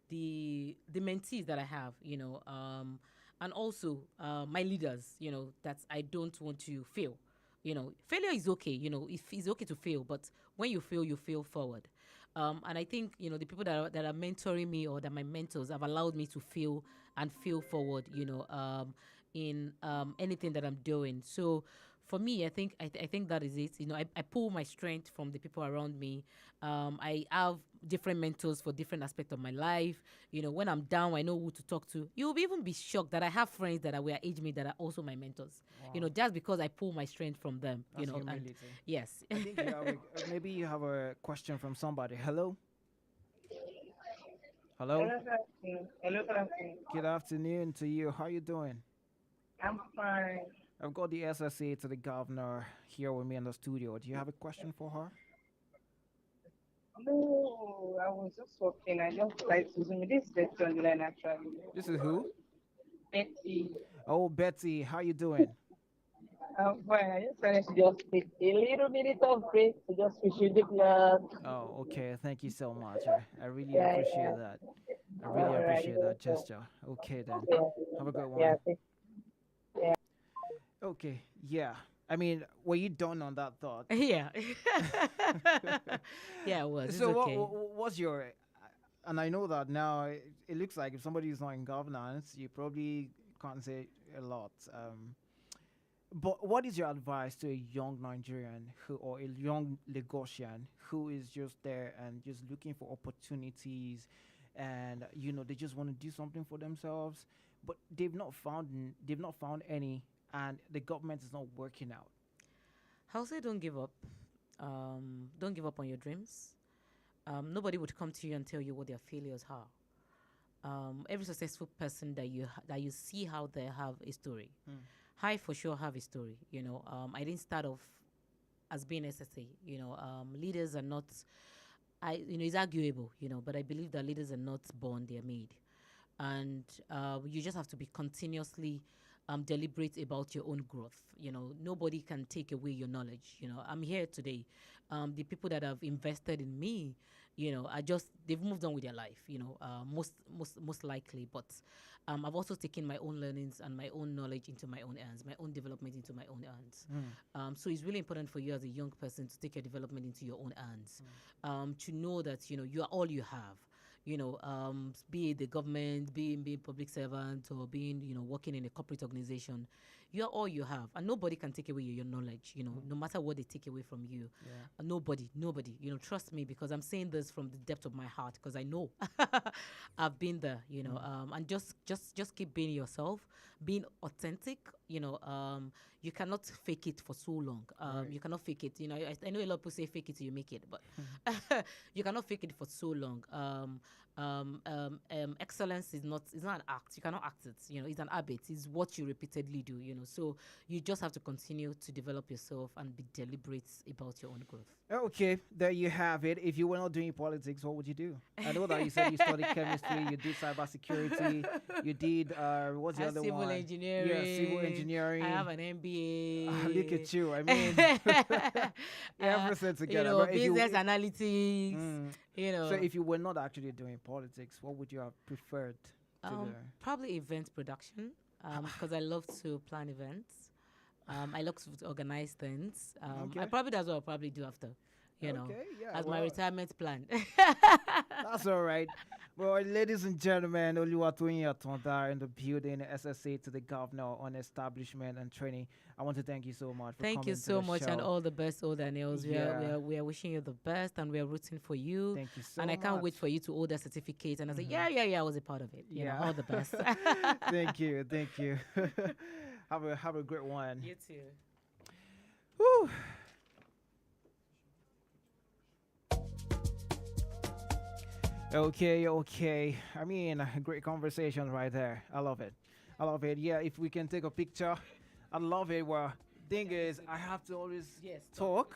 The mentees that I have, and also my leaders, that I don't want to fail. Failure is okay. It's okay to fail, but when you fail forward. And I think the people that are mentoring me or that my mentors have allowed me to fail and fail forward. In anything that I'm doing. So for me, I think that is it. I pull my strength from the people around me. I have different mentors for different aspects of my life. When I'm down, I know who to talk to. You'll even be shocked that I have friends that are age me that are also my mentors. Wow. Just because I pull my strength from them. That's And humility. yes. I think maybe you have a question from somebody. Hello. Hello. Hello, good afternoon. Good afternoon to you. How you doing? I'm fine. I've got the SSA to the governor here with me in the studio. Do you have a question for her? No, I was just walking. I just like to zoom in. This is Betty on the line, actually. This is who? Betty. Oh, Betty, how you doing? I'm fine. I just wanted to just take a little minute of break to just wish you good luck. Oh, okay. Thank you so much. I really Yeah, appreciate yeah. that. I really Alright, appreciate you're that welcome. gesture. Okay, then. Yeah. Have a good one. Yeah. Yeah. Okay, yeah. I mean, were you done on that thought? Yeah. Yeah, it was. It's So, okay. what's your. And I know that now it looks like if somebody is not in governance, you probably can't say a lot. But what is your advice to a young Nigerian or a young Lagosian who is just there and just looking for opportunities, and they just want to do something for themselves, but they've not found any, and the government is not working out? I'll say don't give up. Don't give up on your dreams. Nobody would come to you and tell you what their failures are. Every successful person that you see out there have a story. I for sure have a story. I didn't start off as being SSA. Leaders are not. It's arguable. But I believe that leaders are not born; they are made, and you just have to be continuously deliberate about your own growth. Nobody can take away your knowledge. I'm here today. The people that have invested in me, they've moved on with their life. Most likely, but I've also taken my own learnings and my own knowledge into my own hands, my own development into my own hands. So it's really important for you as a young person to take your development into your own hands, to know that you are all you have. Be it the government, being public servant, or being working in a corporate organization, you are all you have, and nobody can take away your knowledge. No matter what they take away from you, nobody. Trust me, because I'm saying this from the depth of my heart, because I know I've been there. And just keep being yourself, being authentic. You cannot fake it for so long. You cannot fake it. I know a lot of people say fake it till you make it, but you cannot fake it for so long. Excellence is not an act. You cannot act it. It's an habit. It's what you repeatedly do. So you just have to continue to develop yourself and be deliberate about your own growth. Okay, there you have it. If you were not doing politics, what would you do? I know that you said you studied chemistry, you did cybersecurity, you did what's the other civil one? engineering. Yeah, civil engineering. I have an MBA. Look at you. I mean, everything together. But business analytics. So if you were not actually doing politics, what would you have preferred to do? Probably event production, because I love to plan events. I love to organize things. That's what I'll probably do after, as my retirement plan. That's all right. Well, ladies and gentlemen, Oluwatoyin Atonda in the building, SSA to the governor on establishment and training. I want to thank you so much for coming Thank you to so the much, show. and all the best, old Daniels. Yeah. We are wishing you the best, and we are rooting for you. Thank you so and I can't much. wait for you to hold that certificate. And I say, yeah, I was a part of it. All the best. Thank you. Have a great one. You too. Whew. Okay. I mean, great conversation right there. I love it. Yeah, if we can take a picture, I love it. Well, thing is, I have to always talk.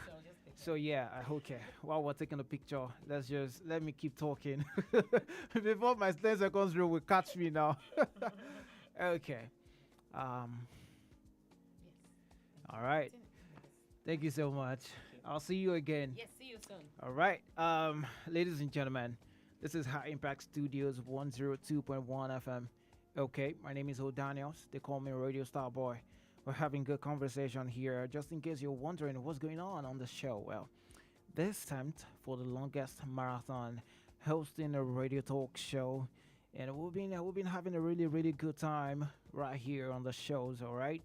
So yeah, okay. While we're taking a picture, let me keep talking before my 10 seconds rule will catch me now. Okay. All right. Thank you so much. I'll see you again. Yes, see you soon. All right. Ladies and gentlemen, this is High Impact Studios 102.1 FM. Okay, my name is O'Daniels. They call me Radio Star Boy. We're having good conversation here. Just in case you're wondering what's going on the show, well, this attempt for the longest marathon hosting a radio talk show, and we've been having a really good time right here on the shows. All right.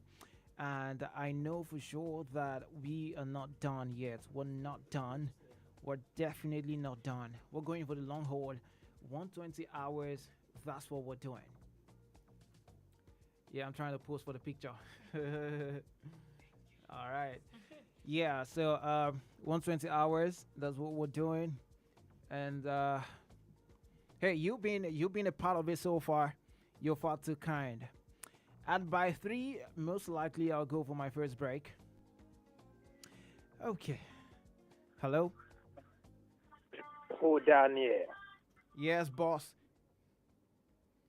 And I know for sure that we are not done yet. We're not done. We're definitely not done. We're going for the long haul. 120 hours, that's what we're doing. Yeah, I'm trying to pose for the picture. All right. Yeah, so 120 hours, that's what we're doing. And hey, you've been a part of it so far. You're far too kind. And by 3, most likely I'll go for my first break. Okay. Hello? Who down here? Yes, boss.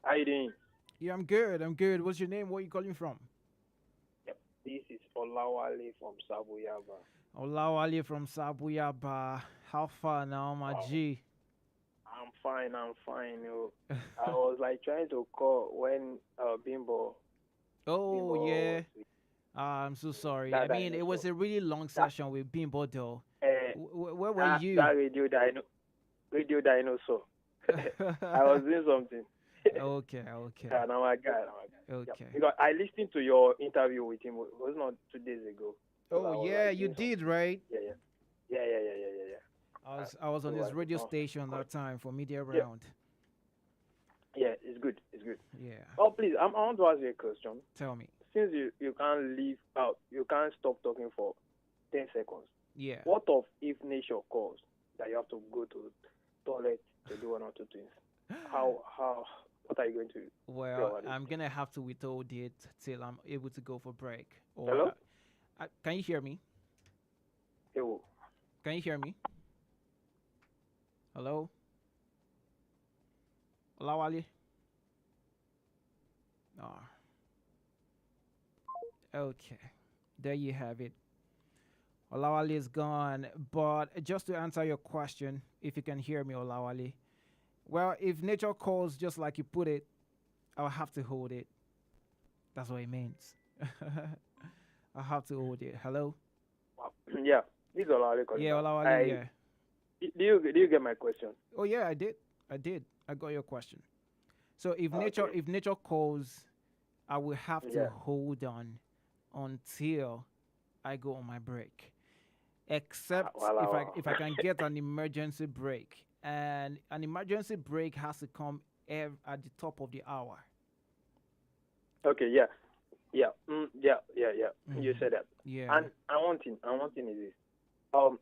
How you doing? Yeah, I'm good. What's your name? Where are you calling from? Yep. This is Olawale from Sabuyaba. Olawale from Sabuyaba. How far now, my G? I'm fine. Yo. I was like trying to call when Bimbo. Oh, Bimbo yeah. I'm so sorry. That I mean, it was a really long session with Bimbo, though. Where were you? That radio dinosaur. I was doing something. Okay. Yeah, now I got it. Okay. Yeah. Because I listened to your interview with him. It was not 2 days ago. Oh, yeah, you did, right? Yeah. I was on his radio station that time for Media Round. Yeah, it's good. Yeah. Oh, please, I want to ask you a question. Tell me. Since you can't leave out, you can't stop talking for 10 seconds. Yeah. What of if nature calls that you have to go to toilet to do 1 or 2 things? What are you going to do? Well, I'm going to have to withhold it till I'm able to go for break. Or, Hello? Can you hear me? Hello? Can you hear me? Hello? Olawale? Oh. Okay. There you have it. Olawale is gone. But just to answer your question, if you can hear me, Olawale. Well, if nature calls just like you put it, I'll have to hold it. That's what it means. I'll have to hold it. Hello? Yeah. This is Olawale calling. Yeah, Olawale, yeah. Do you get my question? Oh yeah, I did. I got your question. So if nature calls, I will have to hold on until I go on my break. Except if I can get an emergency break, and an emergency break has to come at the top of the hour. Okay, yeah. You said that. Yeah. And one thing is this.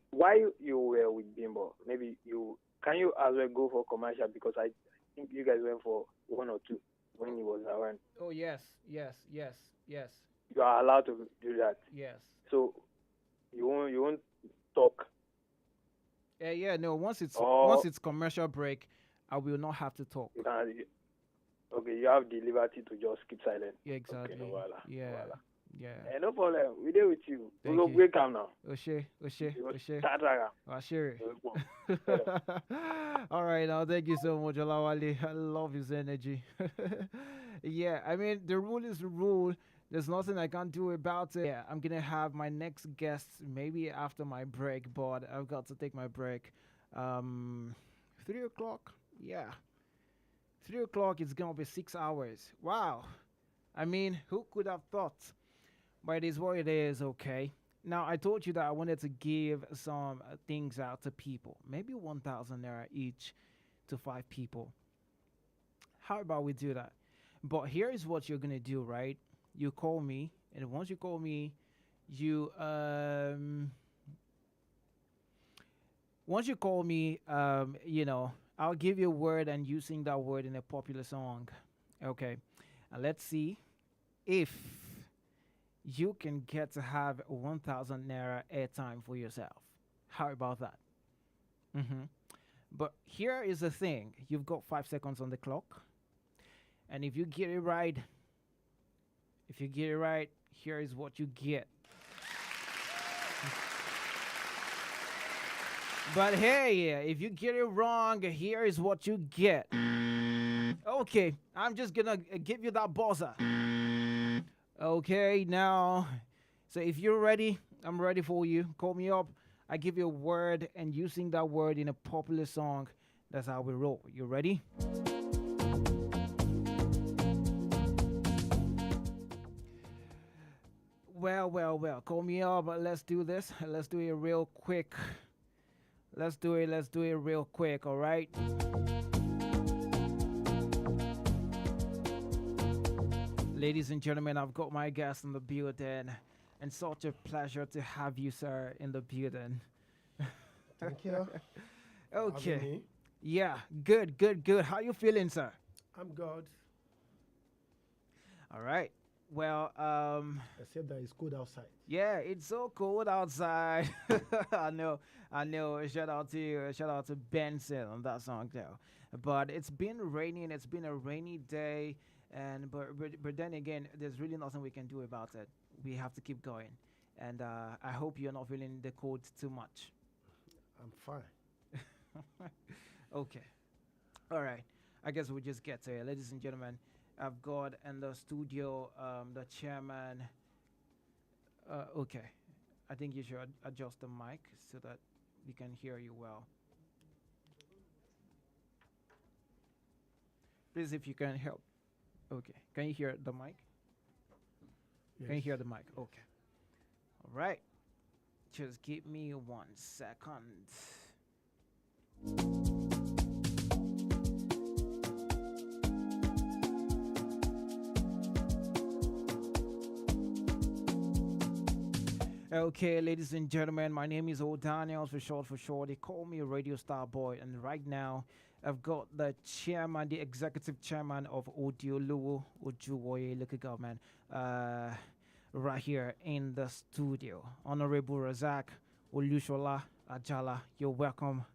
Why you were with Bimbo? Maybe can you as well go for commercial, because I think you guys went for 1 or 2 when he was around. Oh yes. You are allowed to do that. Yes. So you won't talk. Yeah. No. Once it's commercial break, I will not have to talk. You have the liberty to just keep silent. Yeah, exactly. Okay, no wahala, yeah. no wahala. Yeah. No problem. We're there with you. Thank We'll you. break down now. Oshe. Sure. All right, now thank you so much, Olawale. I love his energy. Yeah, I mean the rule is the rule. There's nothing I can do about it. Yeah, I'm gonna have my next guest maybe after my break, but I've got to take my break. 3 o'clock. Yeah. 3 o'clock is gonna be 6 hours. Wow. I mean, who could have thought? But it is what it is, okay? Now, I told you that I wanted to give some things out to people. Maybe 1,000 naira each to 5 people. How about we do that? But here is what you're going to do, right? You call me, and once you call me, once you call me, I'll give you a word and you sing that word in a popular song. Okay. And let's see if you can get to have 1,000 naira airtime for yourself. How about that? But here is the thing. You've got 5 seconds on the clock. And if you get it right, here is what you get. But hey, if you get it wrong, here is what you get. Okay, I'm just gonna give you that buzzer. Okay, now, so if you're ready, I'm ready for you. Call me up. I give you a word, and you sing that word in a popular song. That's how we roll. You ready? Well. Call me up. Let's do this. Let's do it real quick. Let's do it real quick, all right? Ladies and gentlemen, I've got my guest in the building, and such a pleasure to have you, sir, in the building. Thank you. Okay. Yeah, good. How you feeling, sir? I'm good. All right. Well, except that it's cold outside. Yeah, it's so cold outside. I know. Shout out to you. Shout out to Benson on that song though. But it's been raining. It's been a rainy day, and but then again, there's really nothing we can do about it. We have to keep going, and I hope you're not feeling the cold too much. I'm fine. Okay. All right. I guess we'll just get to it, ladies and gentlemen. I've got in the studio the chairman. Okay. I think you should adjust the mic so that we can hear you well. Please, if you can help. Okay. Can you hear the mic? Yes. Can you hear the mic? Okay. All right. Just give me 1 second. Okay, ladies and gentlemen, my name is Old Daniels for short. They call me Radio Star Boy, and right now I've got the chairman, the executive chairman of Odioluwo Ojuwoye Local Government, right here in the studio. Honorable Razak Olushola Ajala, you're welcome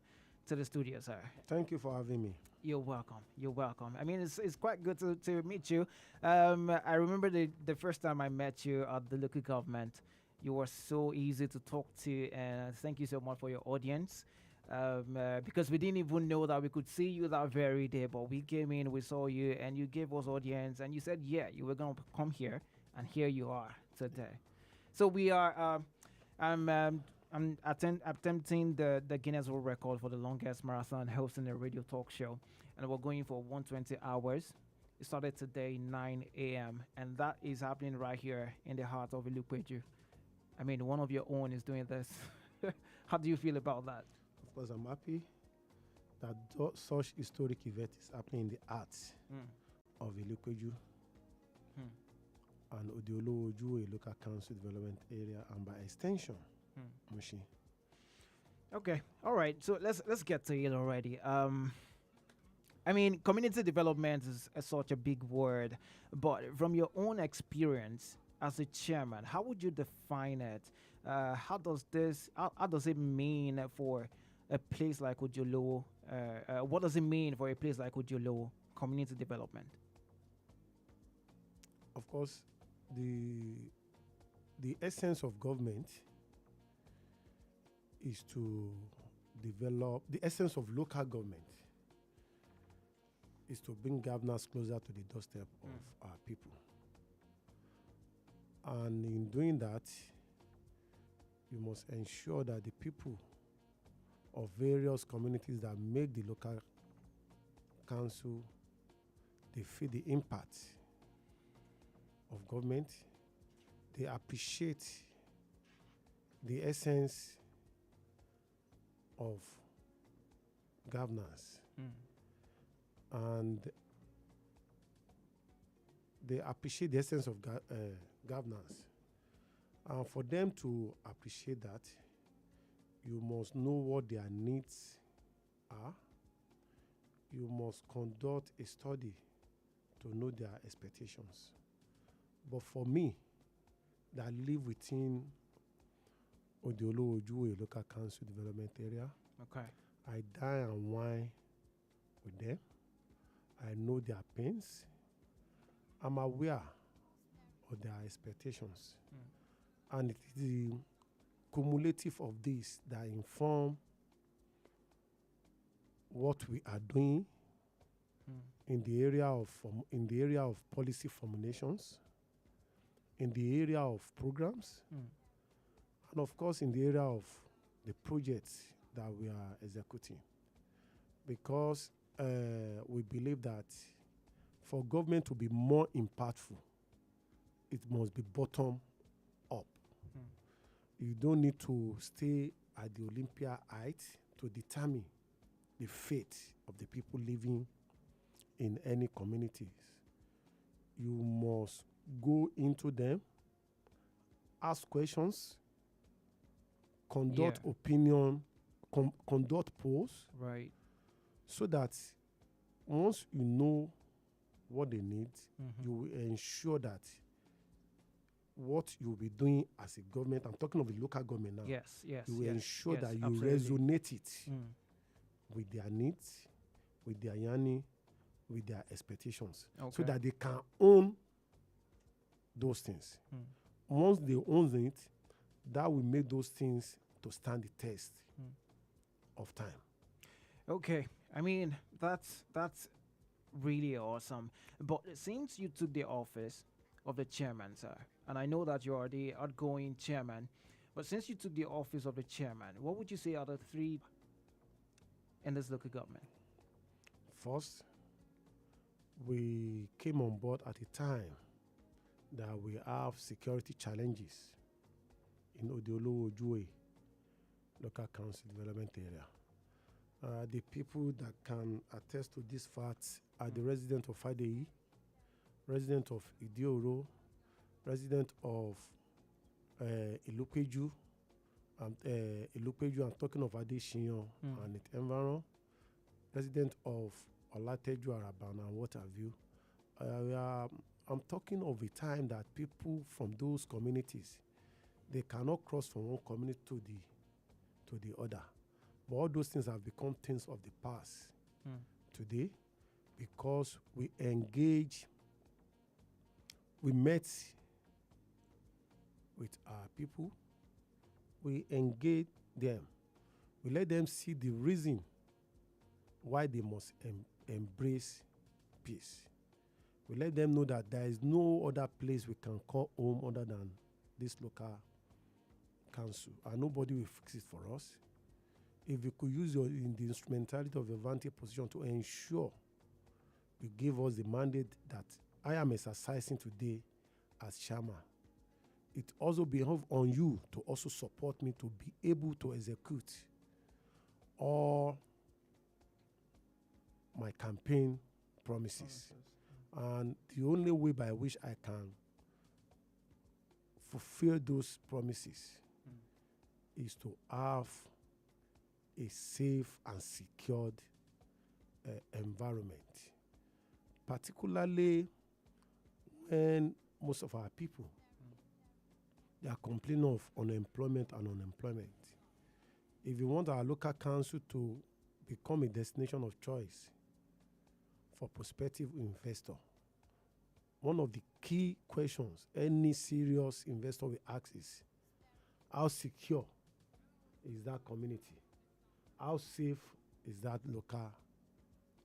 to the studio, sir. Thank you for having me. You're welcome. I mean, it's quite good to meet you. I remember the first time I met you at the local government. You were so easy to talk to, and thank you so much for your audience. Because we didn't even know that we could see you that very day, but we came in, we saw you, and you gave us audience, and you said, yeah, you were going to come here, and here you are today. So we are, I'm attempting the Guinness World Record for the longest marathon hosting a radio talk show, and we're going for 120 hours. It started today, 9 a.m., and that is happening right here in the heart of Ilukweju. I mean, one of your own is doing this. How do you feel about that? Of course, I'm happy that such historic event is happening in the arts of Ilukweju and Odioluwo Ojuwoye Local Council Development Area, and by extension, Mushi. Okay, all right. So let's get to it already. I mean, community development is such a big word, but from your own experience as a chairman, how would you define it? How does it mean for a place like Odioluwo? What does it mean for a place like Odioluwo, community development? Of course, the essence of government is to develop, the essence of local government is to bring governance closer to the doorstep of our people. And in doing that, you must ensure that the people of various communities that make the local council, they feel the impact of government, they appreciate the essence of governance, and they appreciate the essence of governance. And for them to appreciate that, you must know what their needs are. You must conduct a study to know their expectations. But for me, that live within Odioluwo Ojuwoye Local Council Development Area, okay, I dine and wine with them. I know their pains. I'm aware of their expectations. And it is the cumulative of this that inform what we are doing in the area of policy formulations, in the area of programs, and of course in the area of the projects that we are executing. Because we believe that for government to be more impactful, it must be bottom up. You don't need to stay at the Olympia height to determine the fate of the people living in any communities. You must go into them, ask questions, conduct opinion, conduct polls, right? So that once you know what they need, you will ensure that what you'll be doing as a government, I'm talking of the local government now, yes, you will ensure that you absolutely. resonate it with their needs, with their yearning, with their expectations, so that they can own those things. Once they own it, that will make those things to stand the test of time. Okay, I mean that's really awesome. But since you took the office of the chairman, sir, and I know that you are the outgoing chairman, but since you took the office of the chairman, what would you say are the three in this local government? First, we came on board at a time that we have security challenges in Odiolowo Ojue local council development area. The people that can attest to this fact are the resident of Fadeyi, resident of Idioro, resident of Ilupeju. I'm talking of Adeshinyan and its environment, resident of Olateju, Araban, and what have you. I'm talking of a time that people from those communities, they cannot cross from one community to the other. But all those things have become things of the past today, because we engage, we met with our people, we engage them, we let them see the reason why they must embrace peace. We let them know that there is no other place we can call home other than this local council, and nobody will fix it for us. If you could use in the instrumentality of your vantage position to ensure you give us the mandate that I am exercising today as chairman, it also behoves on you to also support me to be able to execute all my campaign promises. And the only way by which I can fulfill those promises is to have a safe and secured environment, particularly when most of our people, they are complaining of unemployment and unemployment. If you want our local council to become a destination of choice for prospective investor, one of the key questions any serious investor will ask is, how secure is that community? How safe is that local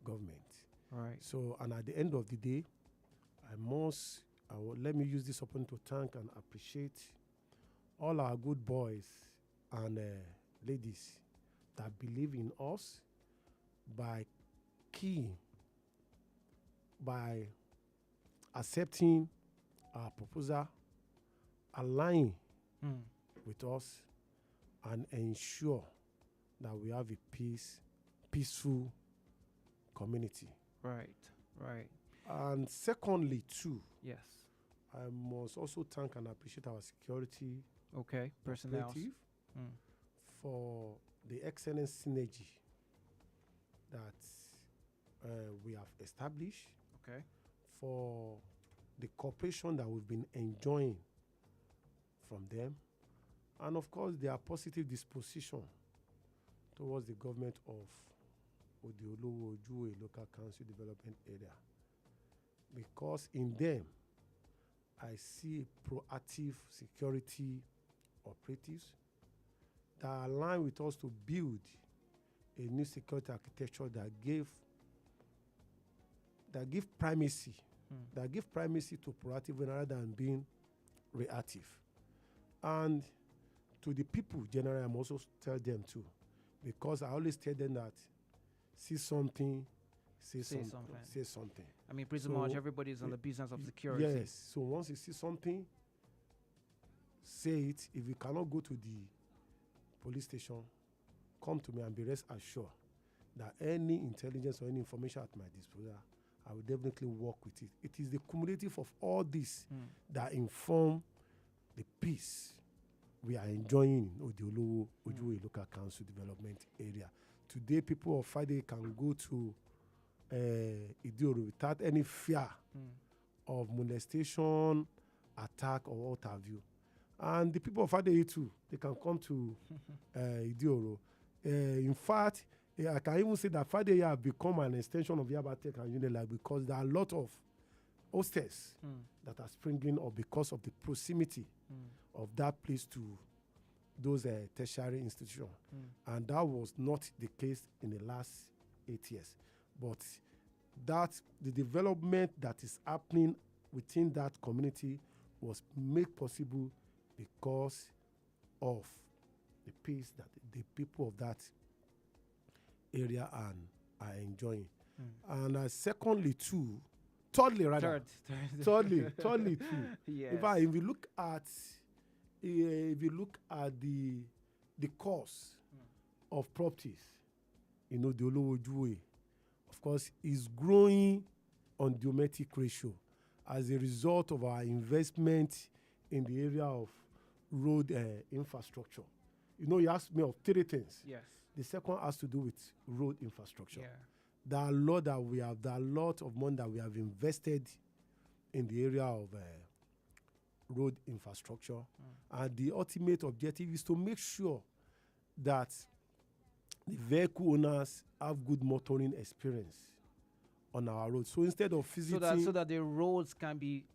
government? Right. So, and at the end of the day, let me use this opportunity to thank and appreciate all our good boys and ladies that believe in us by accepting our proposal, aligning with us, and ensure that we have a peaceful community. Right. And secondly, too, yes, I must also thank and appreciate our security personnel operative for the excellent synergy that we have established, for the cooperation that we've been enjoying from them, and of course their positive disposition towards the government of Odiolowo Ojue Local Council Development Area. Because in them, I see proactive security operatives that aligned with us to build a new security architecture that give primacy, to proactive rather than being reactive. And to the people generally, I'm also tell them too, because I always tell them that see something, say something. I mean, pretty much everybody's on the business of security. Yes. So once you see something, say it. If you cannot go to the police station, come to me and be rest assured that any intelligence or any information at my disposal, I will definitely work with it. It is the cumulative of all this that inform the peace we are enjoying in Odiolowo Ojuwe Local Council Development Area. Today, people of Friday can go to Idioro without any fear of molestation, attack, or what have you. And the people of Friday too, they can come to Idioro. In fact, I can even say that Friday have become an extension of Yaba Tech and Unilag because there are a lot of hostels that are springing up because of the proximity of that place to those tertiary institutions. And that was not the case in the last 8 years. But the development that is happening within that community was made possible because of the peace that the people of that area are enjoying. And thirdly too, Yes. in fact, if you look at the cost of properties, the Olowo Ojuwe, of course, is growing on geometric ratio as a result of our investment in the area of road infrastructure. You asked me of 3 things. Yes. The second has to do with road infrastructure. Yeah. There are a lot of money that we have invested in the area of road infrastructure. And the ultimate objective is to make sure that the vehicle owners have good motoring experience on our roads. So instead of visiting... So that the roads can be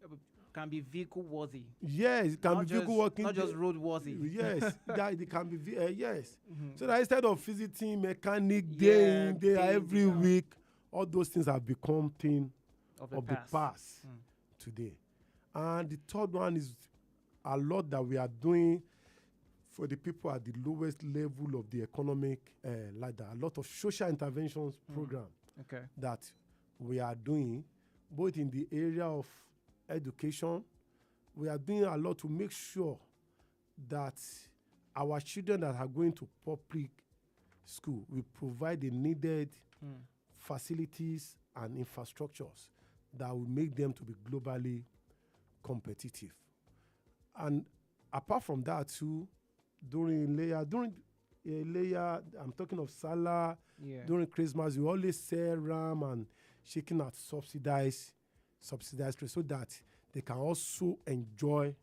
vehicle worthy. Yes, it can be vehicle worthy. Not just road worthy. Yes, that it can be. Yes. So that instead of visiting mechanic day in, day every week, all those things have become thing of the past today. And the third one is a lot that we are doing for the people at the lowest level of the economic ladder. A lot of social interventions program that we are doing, both in the area of education. We are doing a lot to make sure that our children that are going to public school, we provide the needed facilities and infrastructures that will make them to be globally competitive. And apart from that too, during Leia, I'm talking of Salah, during Christmas, we always sell ram and chicken at subsidized rate so that they can also enjoy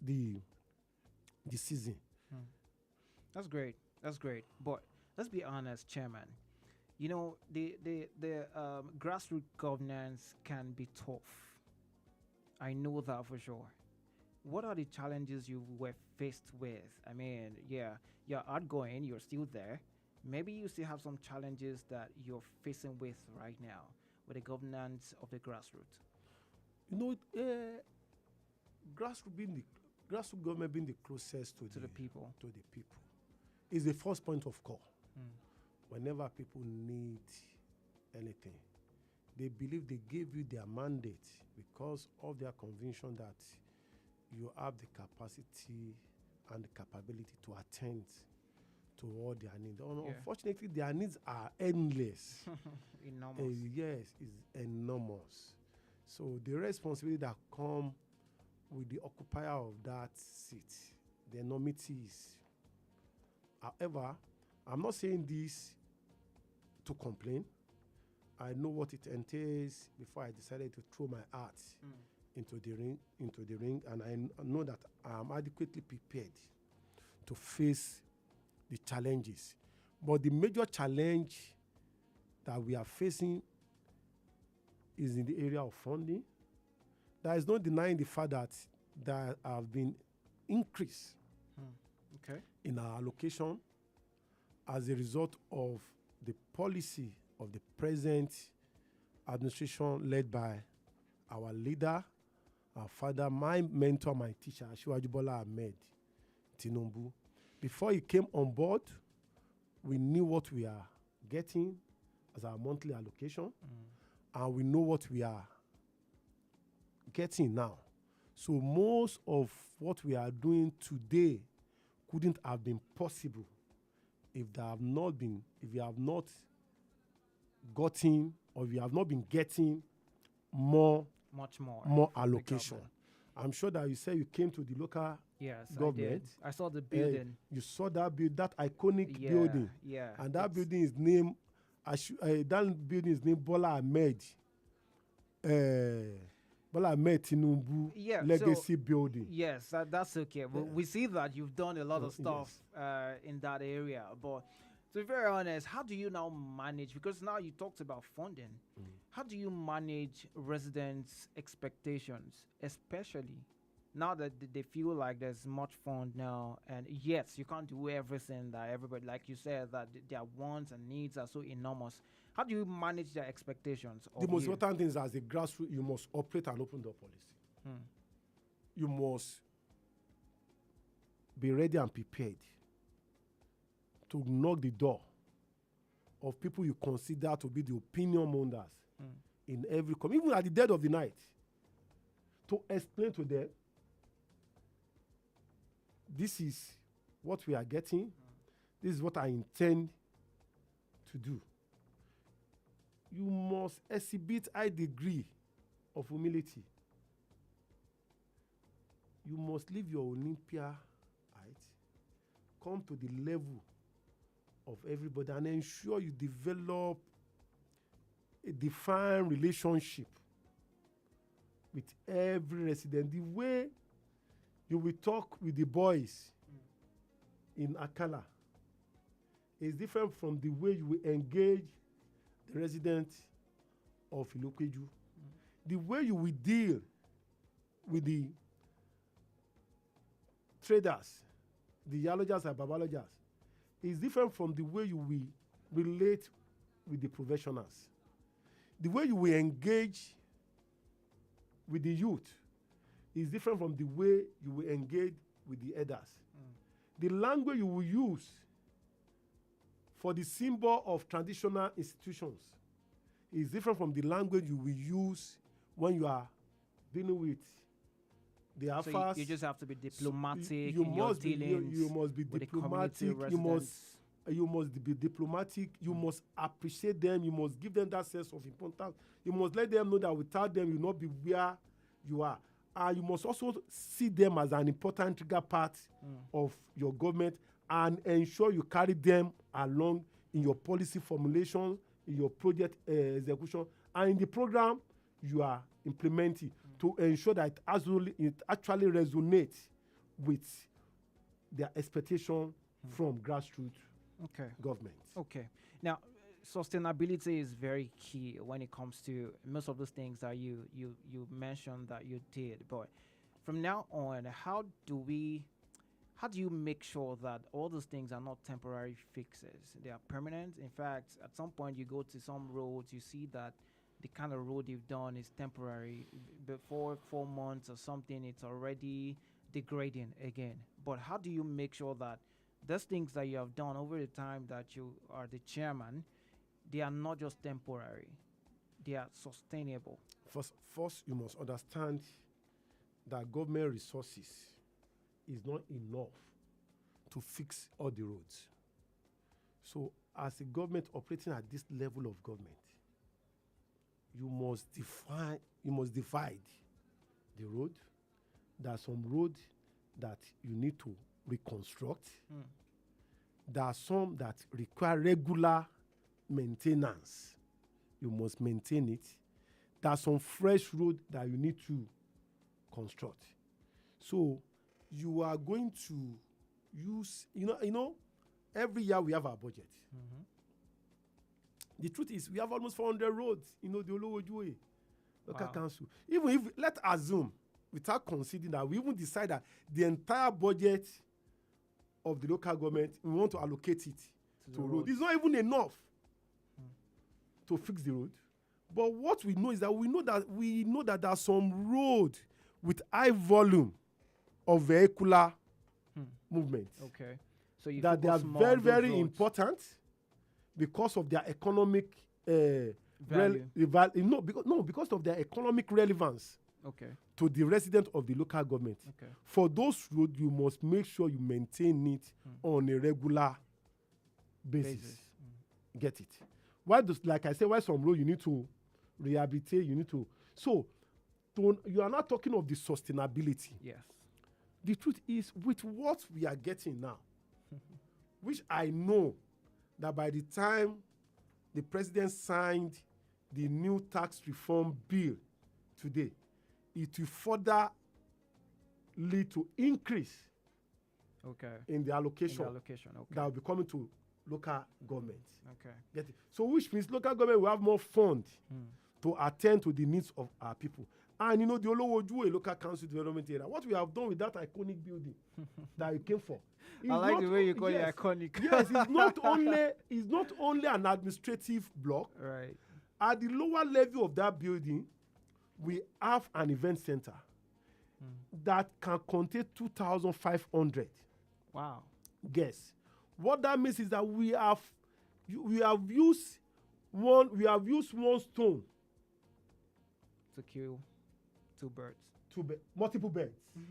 the season. That's great. But let's be honest, Chairman. The grassroots governance can be tough. I know that for sure. What are the challenges you were faced with? I mean, you're outgoing, you're still there. Maybe you still have some challenges that you're facing with right now with the governance of the grassroots. Grassroots government being the closest to the people. To the people is the first point of call. Whenever people need anything, they believe they gave you their mandate because of their conviction that you have the capacity and the capability to attend to all their needs. Unfortunately, their needs are endless. Enormous. Yes, it's enormous. So the responsibility that come with the occupier of that seat, the enormity is. However, I'm not saying this to complain. I know what it entails before I decided to throw my heart into the ring, and I know that I'm adequately prepared to face the challenges. But the major challenge that we are facing is in the area of funding. There is no denying the fact that there have been increase in our allocation as a result of the policy of the present administration led by our leader, our father, my mentor, my teacher, Asiwaju Bola Ahmed Tinubu. Before he came on board, we knew what we are getting as our monthly allocation, and we know what we are getting now. So most of what we are doing today couldn't have been possible if we have not gotten, or we have not been getting much more allocation. I'm sure that you said you came to the local government. I saw the building. You saw that that iconic Yeah, building. yeah, And that building is named Bola Ahmed. Bola Ahmed Tinubu Legacy Building. Yes, that's okay. We see that you've done a lot of stuff in that area. But to be very honest, how do you now manage? Because now you talked about funding. How do you manage residents' expectations, especially now that they feel like there's much fund now? And yes, you can't do everything that everybody, like you said, that their wants and needs are so enormous. How do you manage their expectations? The most important thing is, as a grassroots, you must operate an open door policy. You must be ready and prepared to knock the door of people you consider to be the opinion mongers in every community, even at the dead of the night, to explain to them, this is what we are getting, this is what I intend to do. You must exhibit high degree of humility. You must leave your Olympia height, come to the level of everybody, and ensure you develop a defined relationship with every resident. The way you will talk with the boys in Akala is different from the way you will engage the residents of Ilokeju. The way you will deal with the traders, the yalogers and babalogers, is different from the way you will relate with the professionals. The way you will engage with the youth is different from the way you will engage with the elders. The language you will use for the symbol of traditional institutions is different from the language you will use when you are dealing with the So affairs. you just have to be diplomatic You in your must be dealings you must be with the diplomatic. community You must residents. be diplomatic. You must appreciate them. You must give them that sense of importance. You must let them know that without them, you will not be where you are. And you must also see them as an important integral part of your government, and ensure you carry them along in your policy formulation, in your project execution, and in the program you are implementing, to ensure that it actually resonates with their expectation from grassroots government. Okay. Now, sustainability is very key when it comes to most of those things that you mentioned that you did. But from now on, how do you make sure that all those things are not temporary fixes? They are permanent. In fact, at some point you go to some roads, you see that the kind of road you've done is temporary. Before 4 months or something, it's already degrading again. But how do you make sure that those things that you have done over the time that you are the chairman, they are not just temporary, they are sustainable? First, you must understand that government resources is not enough to fix all the roads. So, as a government operating at this level of government, you must divide the road. There are some roads that you need to reconstruct. There are some that require regular maintenance. You must maintain it. There are some fresh road that you need to construct. So you are going to use, every year we have our budget. The truth is, we have almost 400 roads, the Olowojuwe local council. Even if, let's assume, without considering that, we even decide that the entire budget of the local government, we want to allocate it to road. It's not even enough to fix the road. But what we know is that we know that there are some roads with high volume of vehicular movement. Okay. So you that they are very, very important because of their economic value. Because of their economic relevance. Okay. To the resident of the local government. Okay. For those roads, you must make sure you maintain it on a regular basis. Get it? Like I said, why some road you need to rehabilitate, you are not talking of the sustainability. Yes. The truth is, with what we are getting now, which I know that by the time the president signed the new tax reform bill today, it will further lead to increase in the allocation, that will be coming to local governments. Okay. Get it? So which means local government will have more funds to attend to the needs of our people. And the Olowojuwe local council development area, what we have done with that iconic building that you came for. I like the way you call it iconic. Yes, it's not only an administrative block. Right. At the lower level of that building, we have an event center that can contain 2,500. Wow. Guests. What that means is that we have used one stone to kill two birds. Multiple birds. You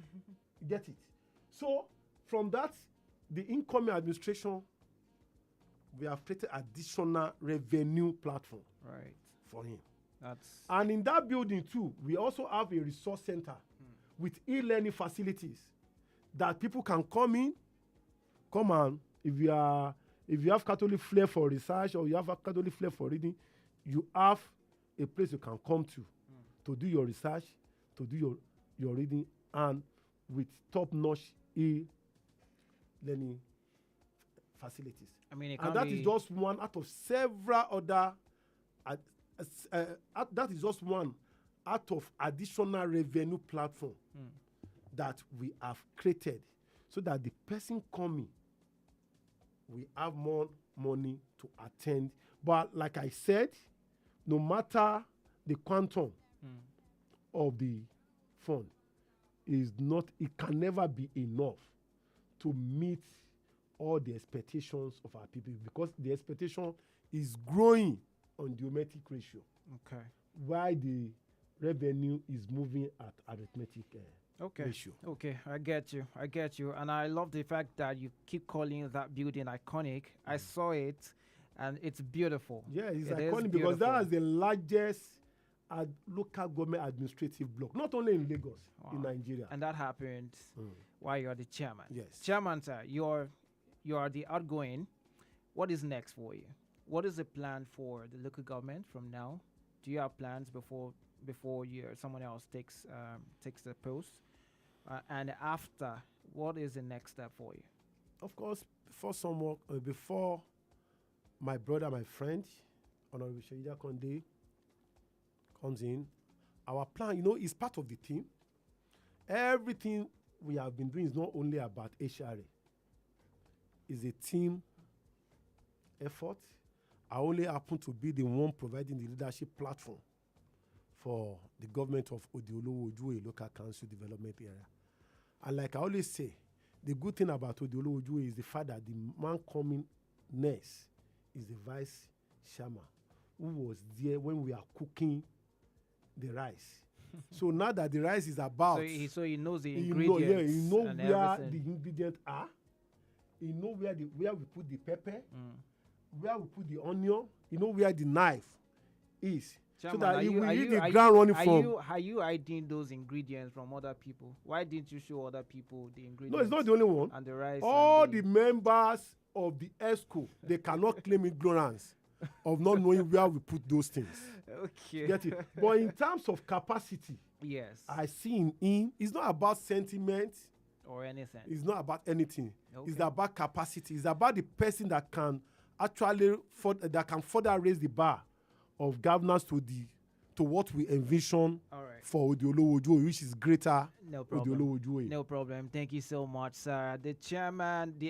get it? So from that, the incoming administration, we have created additional revenue platform for him. And in that building too, we also have a resource center with e-learning facilities that people can come and if you have Catholic flair for research or you have a Catholic flair for reading, you have a place you can come to do your research, to do your reading, and with top-notch e-learning facilities. I mean, and that is just one out of several other. That is just one out of additional revenue platform that we have created, so that the person coming will have more money to attend. But like I said, no matter the quantum of the fund, it can never be enough to meet all the expectations of our people, because the expectation is growing on geometric ratio. Okay. While the revenue is moving at arithmetic ratio. Okay, I get you. And I love the fact that you keep calling that building iconic. I saw it, and it's beautiful. Yeah, it's iconic because that is the largest local government administrative block, not only in Lagos, in Nigeria. And that happened while you're the chairman. Yes. Chairman, sir, you are the outgoing. What is next for you? What is the plan for the local government from now? Do you have plans before someone else takes the post? And after, what is the next step for you? Of course, before my brother, my friend, Honorable Sheida Konde comes in, our plan, is part of the team. Everything we have been doing is not only about HRA. It's a team effort. I only happen to be the one providing the leadership platform for the government of Odiolowo-Ojuwe Local Council Development Area. And like I always say, the good thing about Odiolowo-Ojuwe is the fact that the man coming next is the vice chairman, who was there when we are cooking the rice. So now that the rice is about, so he knows the ingredients. He knows where everything. the ingredients are. He knows where we put the pepper, where we put the onion. He knows where the knife is. Chairman, so that he will eat the ground running from. Are you hiding those ingredients from other people? Why didn't you show other people the ingredients? No, it's not the only one. And the rice. All the members of the ESCO, they cannot claim ignorance of not knowing where we put those things. Okay. Get it? But in terms of capacity, yes, I see in him, it's not about sentiment or anything. It's not about anything. Okay. It's about capacity. It's about the person that can actually further raise the bar of governance to the to what we envision All right. for Odiolowo Ojuoye, which is greater No problem. Odiolowo Ojuoye. No problem. Thank you so much, sir. The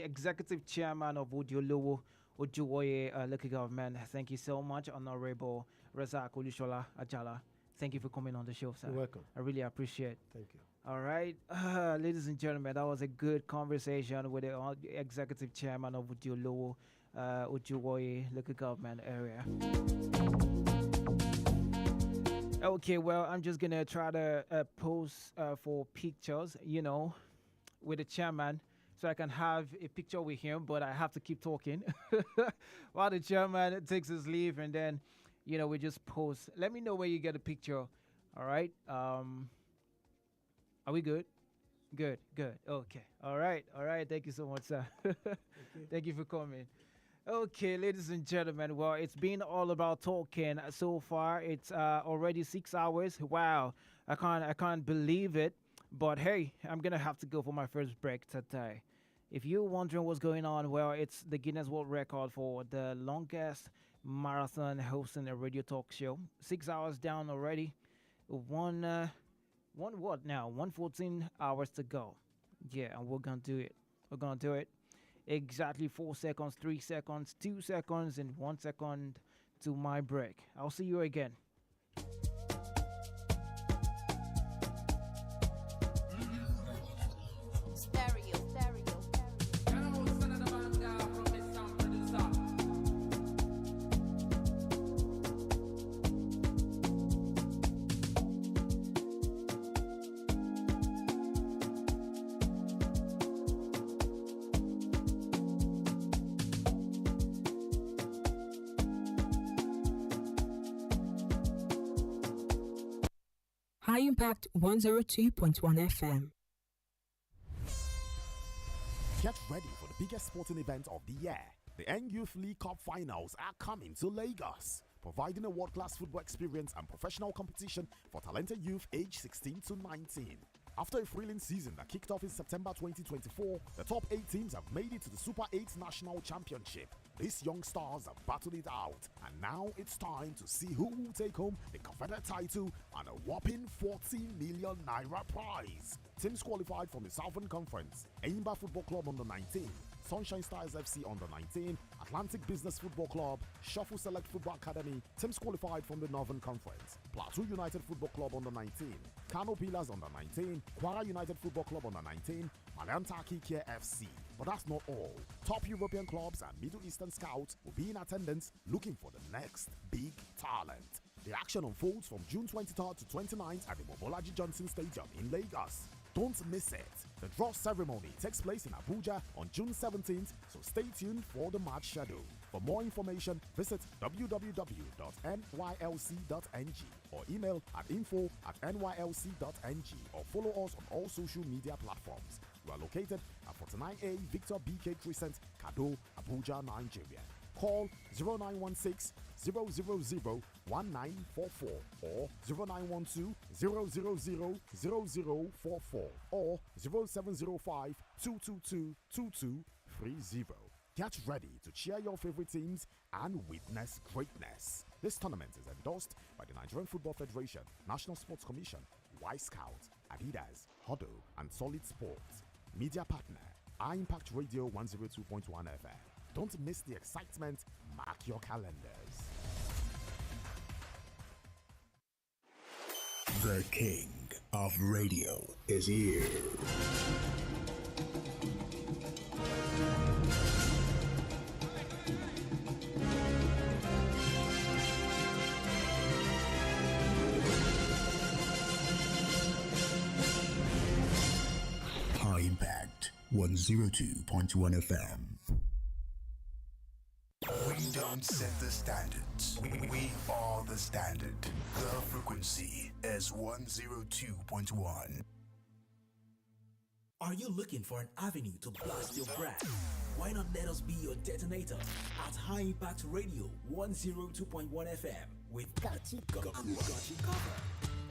executive chairman of Odiolowo Ojuoye local government. Thank you so much, Honorable Razak Olushola Ajala. Thank you for coming on the show, sir. You're welcome. I really appreciate it. Thank you. All right, ladies and gentlemen, that was a good conversation with the executive chairman of Odiolowo Ojuoye local government area. Okay, well, I'm just gonna try to pose for pictures, with the chairman, so I can have a picture with him. But I have to keep talking while the chairman takes his leave, and then, we just pose. Let me know where you get a picture. All right. Are we good? Good. Okay. All right. Thank you so much, sir. Thank you for coming. Okay, ladies and gentlemen, well, it's been all about talking so far. It's already 6 hours. Wow, I can't believe it. But hey, I'm gonna have to go for my first break today. If you're wondering what's going on, well, it's the Guinness World Record for the longest marathon hosting a radio talk show. 6 hours down already. One what now? 114 hours to go. Yeah, and we're gonna do it. Exactly 4 seconds, 3 seconds, 2 seconds, and 1 second to my break. I'll see you again. High Impact 102.1 FM. Get ready for the biggest sporting event of the year. The Youth League Cup finals are coming to Lagos, providing a world-class football experience and professional competition for talented youth aged 16 to 19. After a thrilling season that kicked off in September 2024, the top 8 teams have made it to the Super 8 National Championship. These young stars have battled it out, and now it's time to see who will take home the Confederate title and a whopping 40 million naira prize. Teams qualified from the Southern Conference: Eimba Football Club under 19, Sunshine Stars FC under 19, Atlantic Business Football Club, Shuffle Select Football Academy. Teams qualified from the Northern Conference: Plateau United Football Club under 19, Kano Pillars under 19, Kwara United Football Club under 19, Maliantaki Care FC. But that's not all. Top European clubs and Middle Eastern scouts will be in attendance looking for the next big talent. The action unfolds from June 23rd to 29th at the Mobolaji Johnson Stadium in Lagos. Don't miss it. The draw ceremony takes place in Abuja on June 17th, so stay tuned for the match schedule. For more information, visit www.nylc.ng or email at info@nylc.ng or follow us on all social media platforms. We are located at 49A Victor BK Crescent, Kado, Abuja, Nigeria. Call 0916 000 1944 or 0912 000 0044 or 0705 222 2230. Get ready to cheer your favorite teams and witness greatness. This tournament is endorsed by the Nigerian Football Federation, National Sports Commission, Y Scout, Adidas, Huddle, and Solid Sports. Media partner, Impact Radio 102.1 FM. Don't miss the excitement. Mark your calendars. The king of radio is here. High Impact 102.1 FM. We don't set the standards. We are the standard. The frequency is 102.1. Are you looking for an avenue to blast your brand? Why not let us be your detonator at High Impact Radio 102.1 FM with Got You Covered.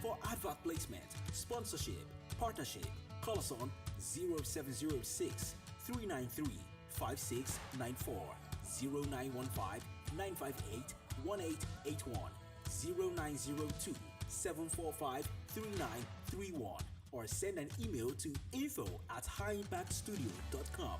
For advert placement, sponsorship, partnership, call us on 0706 393 5694, 0915 958 1881, 0902 745 3931 or send an email to info@highimpactstudio.com.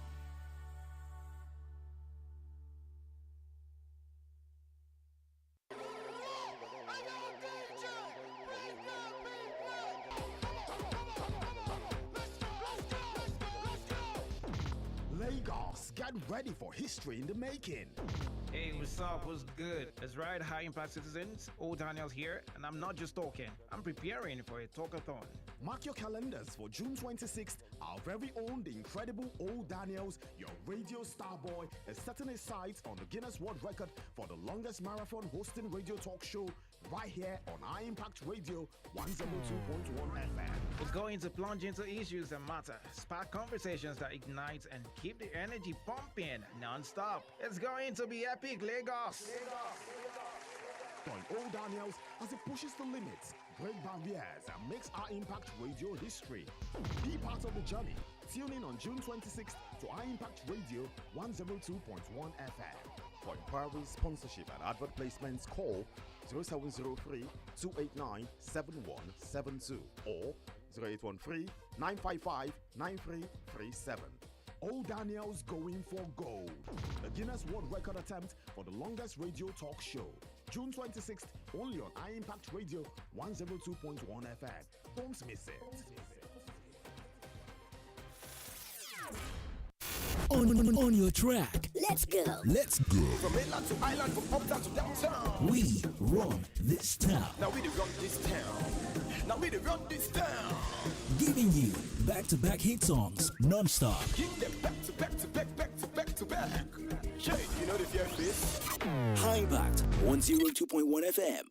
Lagos, get ready for history in the making. Hey, what's up? What's good? That's right, High Impact citizens. Old Daniels here, and I'm not just talking. I'm preparing for a talkathon. Mark your calendars for June 26th. Our very own, the incredible Old Daniels, your radio star boy, is setting his sights on the Guinness World Record for the longest marathon hosting radio talk show right here on High Impact Radio 102.1 FM. It's going to plunge into issues that matter, spark conversations that ignite, and keep the energy pumping non-stop. It's going to be epic, Lagos. Join Old Daniels as it pushes the limits, break barriers, and makes our Impact Radio history. Be part of the journey. Tune in on June 26th to High Impact Radio 102.1 FM. For inquiries, sponsorship, and advert placements, call 0703 289 7172 or 0813 955 9337. Old Daniels going for gold. The Guinness World Record attempt for the longest radio talk show. June 26th, only on iImpact Radio 102.1 FM. Don't miss it. On your track. Let's go. Let's go. From mainland to island, from uptown to downtown. We run this town. Now we run this town. Now we run this town. Giving you back-to-back hit songs non-stop. Give them back to back to back, back to back to back. Shade, you know the fear face. High Impact 102.1 FM.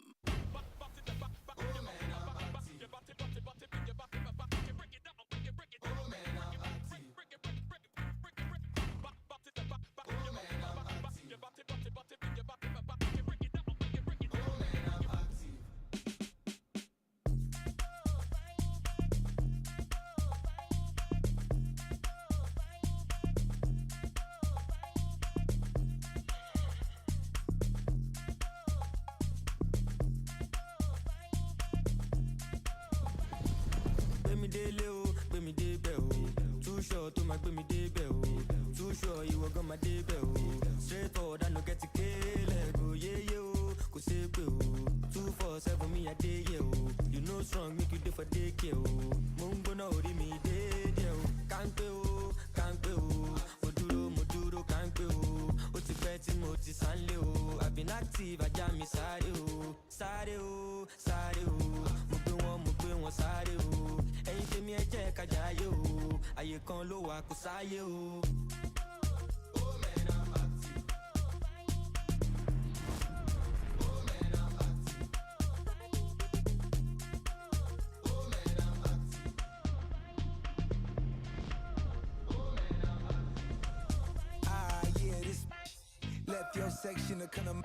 Left your section of kind of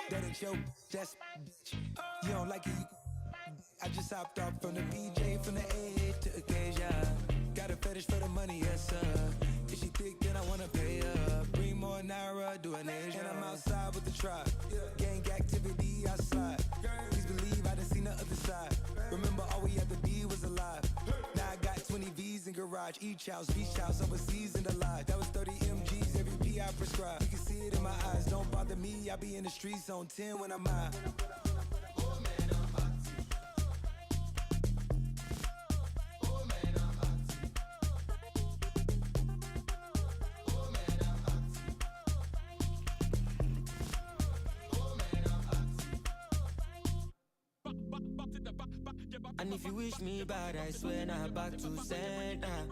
that ain't your that's you don't like it. I just hopped off from the BJ from the A to Acacia. Got a fetish for the money, yes sir. If she thick, then I wanna pay her. Bring more Naira, do an Asia. And I'm outside with the tribe. Gang activity, I slide. Please believe I done seen the other side. Remember, all we had to be was alive. Now I got 20 V's in garage, each house, beach house, overseas in the lodge. That was 30 MGs, every P I prescribe. You can see it in my eyes, don't bother me. I be in the streets on 10 when I'm out. And if you wish me bad, I swear now back to center.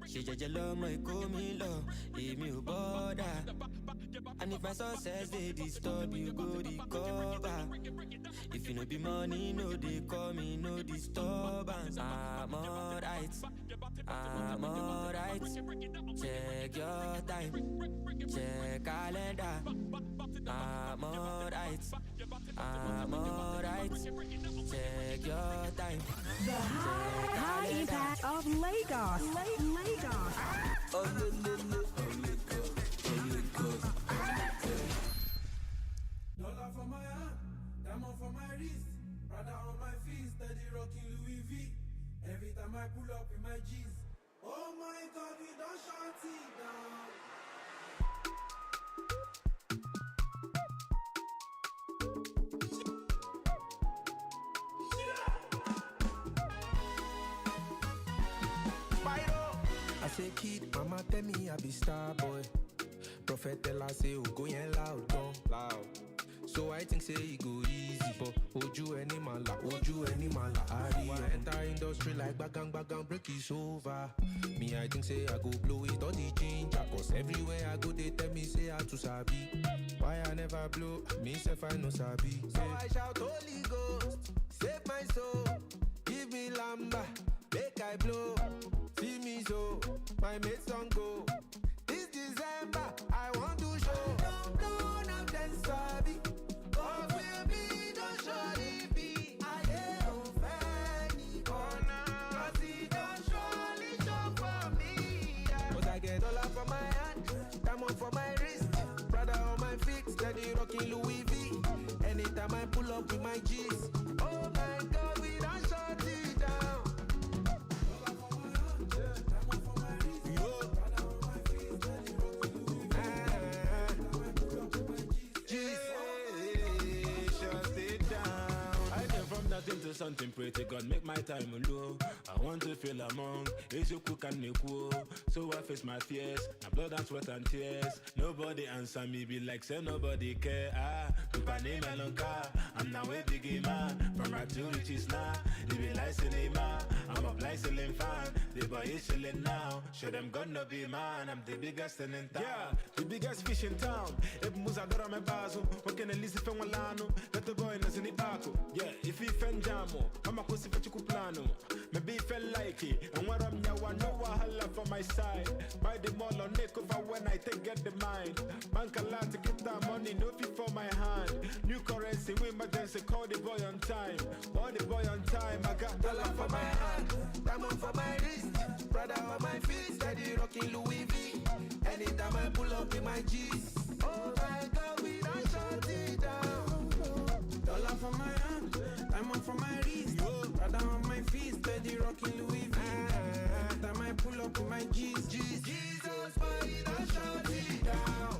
She just love my call me love, if me bother. And if my success they disturb you, go the cover. If you no be money, no they call me no disturbance. I'm alright, I'm alright. Check your time, check calendar. I'm alright, I'm alright. Check your time. The high impact of Lagos. Lagos. $1 for my hand, diamond for say kid, mama tell me I be star boy. Prophet tell her say, oh, go yen loud, gone loud. So I think say it go easy, but oju any mala, I enter industry like bagang, break is over. Me, I think say I go blow it all the ginger, cause everywhere I go, they tell me say I too sabi. Why I never blow, me self I no sabi. So I shout Holy Ghost, save my soul, give me lamba, make I blow. See me so, my mates don't go. This December, I want to show. Don't blow, now then sabi. Cause baby, don't surely be. I ain't fanny corner. Cause he don't surely show for me. Cause I get dollar for my hand, diamond for my wrist, brother on my feet, steady rocking Louis V. Anytime I pull up with my G's, oh my God, we don't shut it down. Into something pretty God, make my time low. I want to feel among is you cook and cool. So I face my fears, my blood and sweat and tears. Nobody answer me, be like say nobody care. Tupa name car. I'm now a big man. From right to riches now. They be like cinema. I'm a blind selling fan. The boy is chilling now. Show them gonna be man. I'm the biggest in town. Yeah, the biggest fish in town. Ebu Muzadora me bazo. Working at least if I'm Walano. Got the boy in the Sinipako. Yeah, if he Jamo, I'm a cosi for plano. Maybe felt like it, and what I'm now, I know I holla for my side. Buy the mall on Nick over when I take get the mind. Bank a lot to get that money, no fee for my hand. New currency, we emergency, call the boy on time. Call the boy on time, I got dollar for my hand, diamond for my wrist, brother on my feet, steady rocking Louis V. Anytime I pull up in my G's, oh my God, we don't shut it down. Dollar for my hand, diamond for my wrist, brother on my feet, steady rocking Louis V. Anytime I pull up with my G's, Jesus, boy, don't shut it down.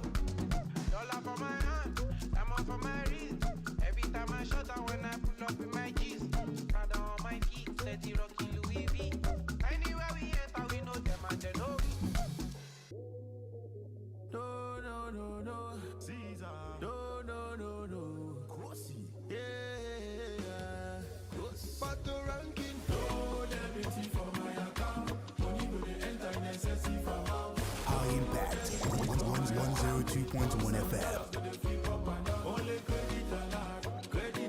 Dollar for my hand, diamond for my wrist. Every time I shut down when I pull up with my G's, brother on my feet, steady rocking Louis V. Anywhere we enter, we know them and they know me. No, no, no, no, Caesar. No, no, no, no, Crossy. Yeah. But the ranking, no debit for my account. Money go to enter necessity for house. High Impact 102.1 FM. Only credit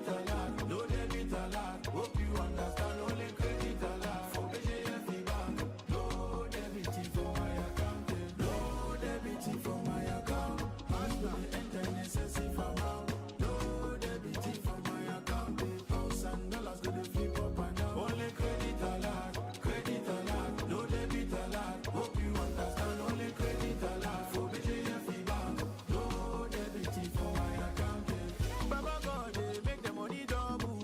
alert, no debit alert. Hope you understand. Only credit alert for PJF bank. No debit for my account. No debit for my account. Money go to enter necessity for house. No debit for my account. $1,000 go to flip up and down. Only credit alert, no debit alert. Hope you understand. Only credit alert for PJF bank. No debit for my account. Baba God, make the money double.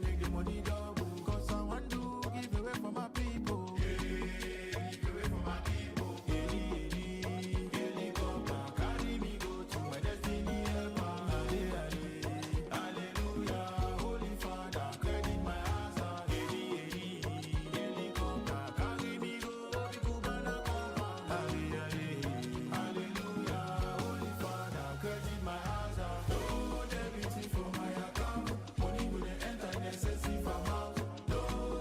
Make the money double. Cause I want to give away for my people. Give away for my people. Helicopter, carry me go to my destiny helper. Hallelujah, Holy Father, credit my answer. Helicopter, carry me go to Cubana Copa. Hallelujah, Holy Father, credit my answer. No debit for my account. Money will enter necessity for house. No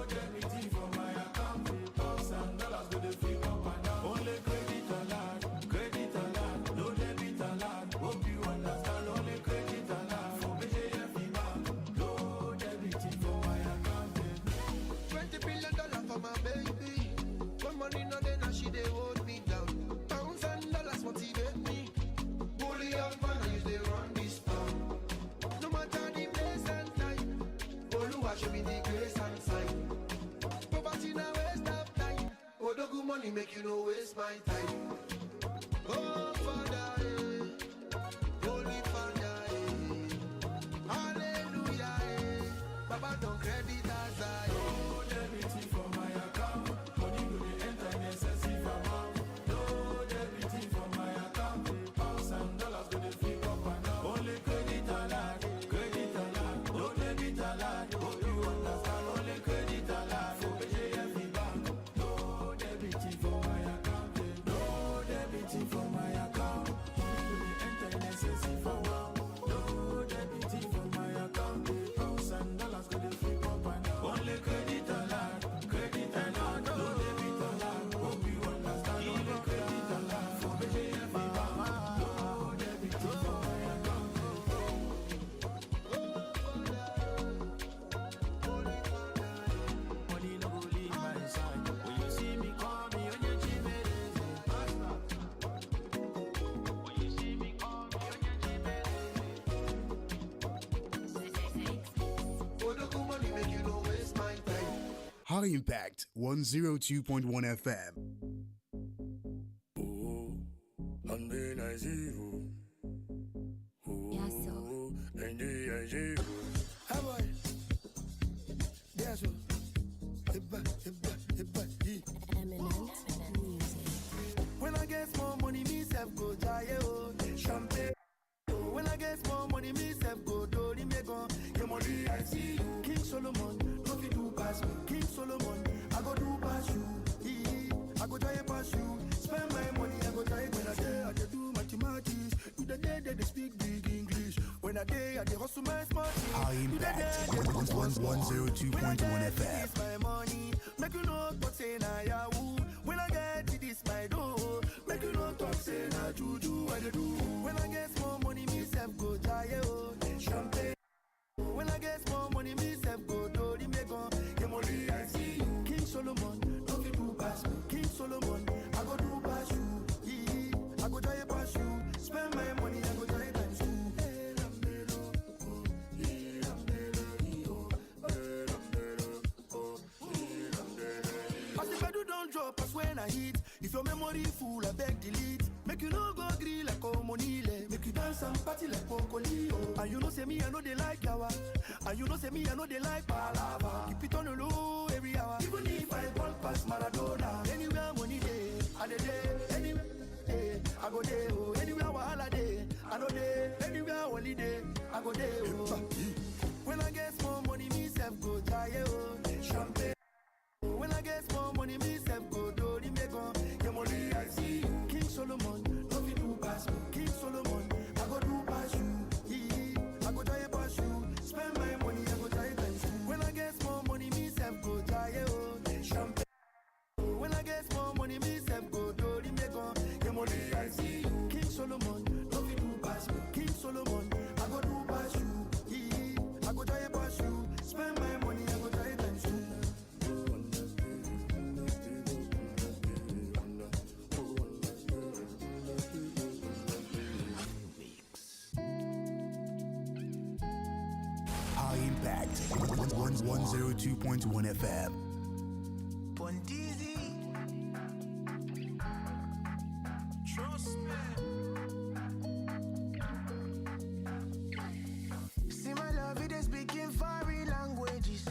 debit for my account. $1,000 go to flip up and down. Only credit alert, no debit alert. Hope you understand. Only credit alert for PJF bank. No debit for my account. $20 billion for my baby. When money no then she they hold me down. $1,000 motivate me. Bully up and I use they run this town. No matter the place and time. Oluwa show me the grace and sign. Poverty now waste of time. Odogu money make you no waste my time. Oh Father, Holy Father, Hallelujah, Baba don't credit as I. No debit for my account. Money go to enter necessity for house. No debit for my account. $1,000 go to flip up and down. Only credit alert, no debit alert. Hope you understand. Only credit alert for PJF bank. No debit for High Impact 102.1 FM. When I get more money, me self go jaye oh. Champagne. When I get more money, me self go do the mego. Your money I see you. King Solomon, no fit do pass me. King Solomon, I go do pass you. I go try pass you. Spend my money, I go try when I dey do mathematics. You the day they speak big English. When I dey hustle my smart. High Impact 102.1 FM. It's my money. Make you know what say na yahoo. When I get it, this my dough. Make you know talk say na juju. I dey do. When I get more money, me self go jaye oh. Champagne. When I get more money, me self go do the mego. Your money I see you. King Solomon, no fit do pass me. King Solomon, I go do pass you. I go try pass you. Spend my money, I go try times two. As the pedal don't drop, as when I hit. If your memory full, I beg delete. Make you no go grill like Omonile. Make you dance and party like Pocolio. And you know say me, I know they like yawa. And you know say me, I know they like palava. Keep it on the low every hour. Even if I walk past Maradona. Anywhere money day, I dey day. Anywhere, I go there. Oh. Anywhere wahala day, I know day. Anywhere holiday, I go there. Oh. When I get more money, me self go jaye oh. Champagne. When I get more money, me self go do the mego. Your money I see you. King Solomon, no fit do pass me. King Solomon, I go do pass you. I go try pass you. Spend my money, I go try times two. When I get more money, me self go jaye oh. Champagne. When I get more money, me self go do the mego. Your money I see you. King Solomon, no fit do pass me. King Solomon, I go do pass you. I go try pass you. Spend my money, I go try times two. High Impact 102.1 FM. Pondizi. Trust me. See my love, it is speaking foreign languages.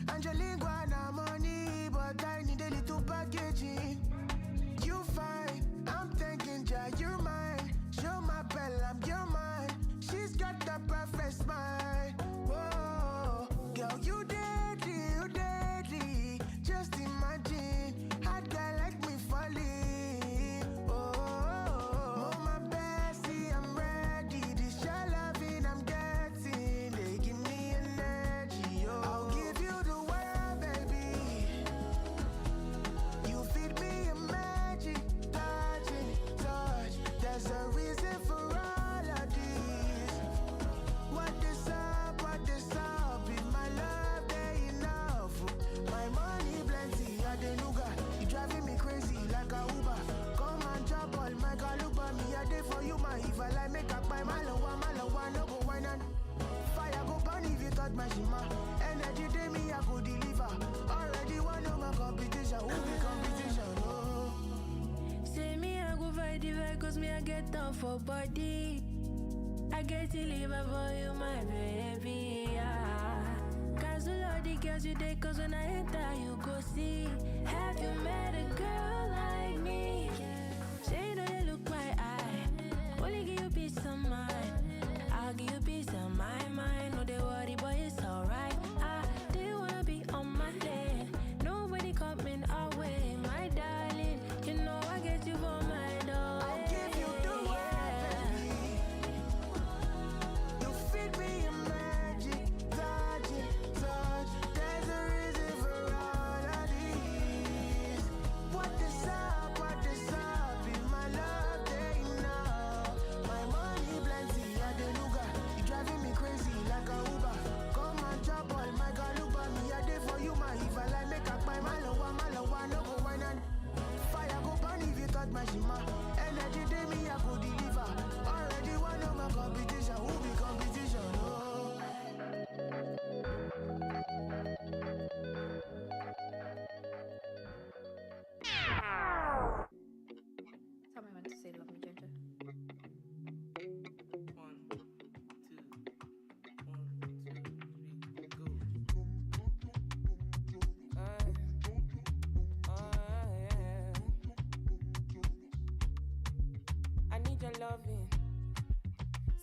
Angelingua na money, but I need a little packaging. You fine, I'm thinking, ja, you're mine. Show my bell, I'm your mine. She's got the perfect smile. Whoa, girl, you deadly. Just imagine, hot guy like me falling. Oh, my bestie, I'm ready. This your loving I'm getting. They give me energy. Oh, I'll give you the world, baby. You feed me a magic, touch. There's a reason for all of this. What is up? Be my love, they enough. My money plenty, I dey nuga. You driving me crazy like a Uber. Come and drop all my galuba. Me a day for you, my if I like make up my malawa, no go wine and fire go burn if you touch my shima. Energy day me I go deliver. Already one of my competition, who be competition? Oh. Say me I go fight the fight cause me I get down for body. I get to live for you, my baby. Cause all of the girls you date, cause when I enter you go see. Have you met a girl like me? Say you know you look my eye. Only give you peace of mind. I'll give you peace of my mind. No they worry, boy, it's alright. I didn't wanna be on my lane. Nobody coming our way, my darling. You know I get you for my door. I'll give you the world, baby. You feed me a magic, touch. There's a reason for all of these. What is up?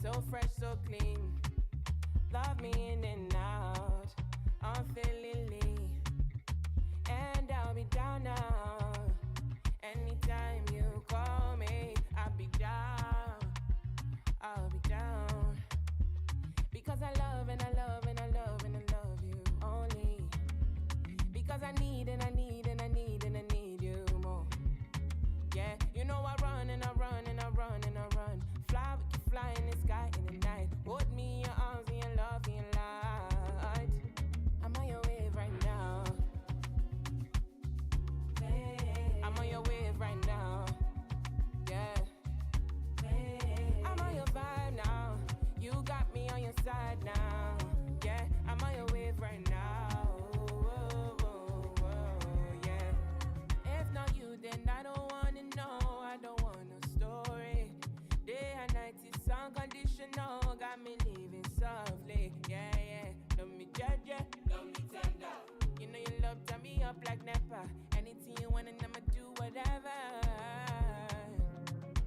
So fresh, so clean. Love me in and out. I'm feeling lean. And I'll be down now. Anytime you call me, I'll be down. I'll be down. Because I love and I love and I love and I love you only. Because I need and I need and I need and I need you more. Yeah, you know I run and I run and I run and I run. Fly, we can fly in the sky in the night. Hold me in your arms and your love and your light. I'm on your wave right now. I'm on your wave right now. Yeah. I'm on your vibe now. You got me on your side now. Yeah, I'm on your wave right now. Whoa, whoa, whoa, yeah. If not you, then I don't wanna know. I don't want no story. Day and night is unconditional. Got me living softly. Yeah, yeah. Love me judge, love me tender. You know you love turn me up like Nepa. Anything you want and I'ma do whatever.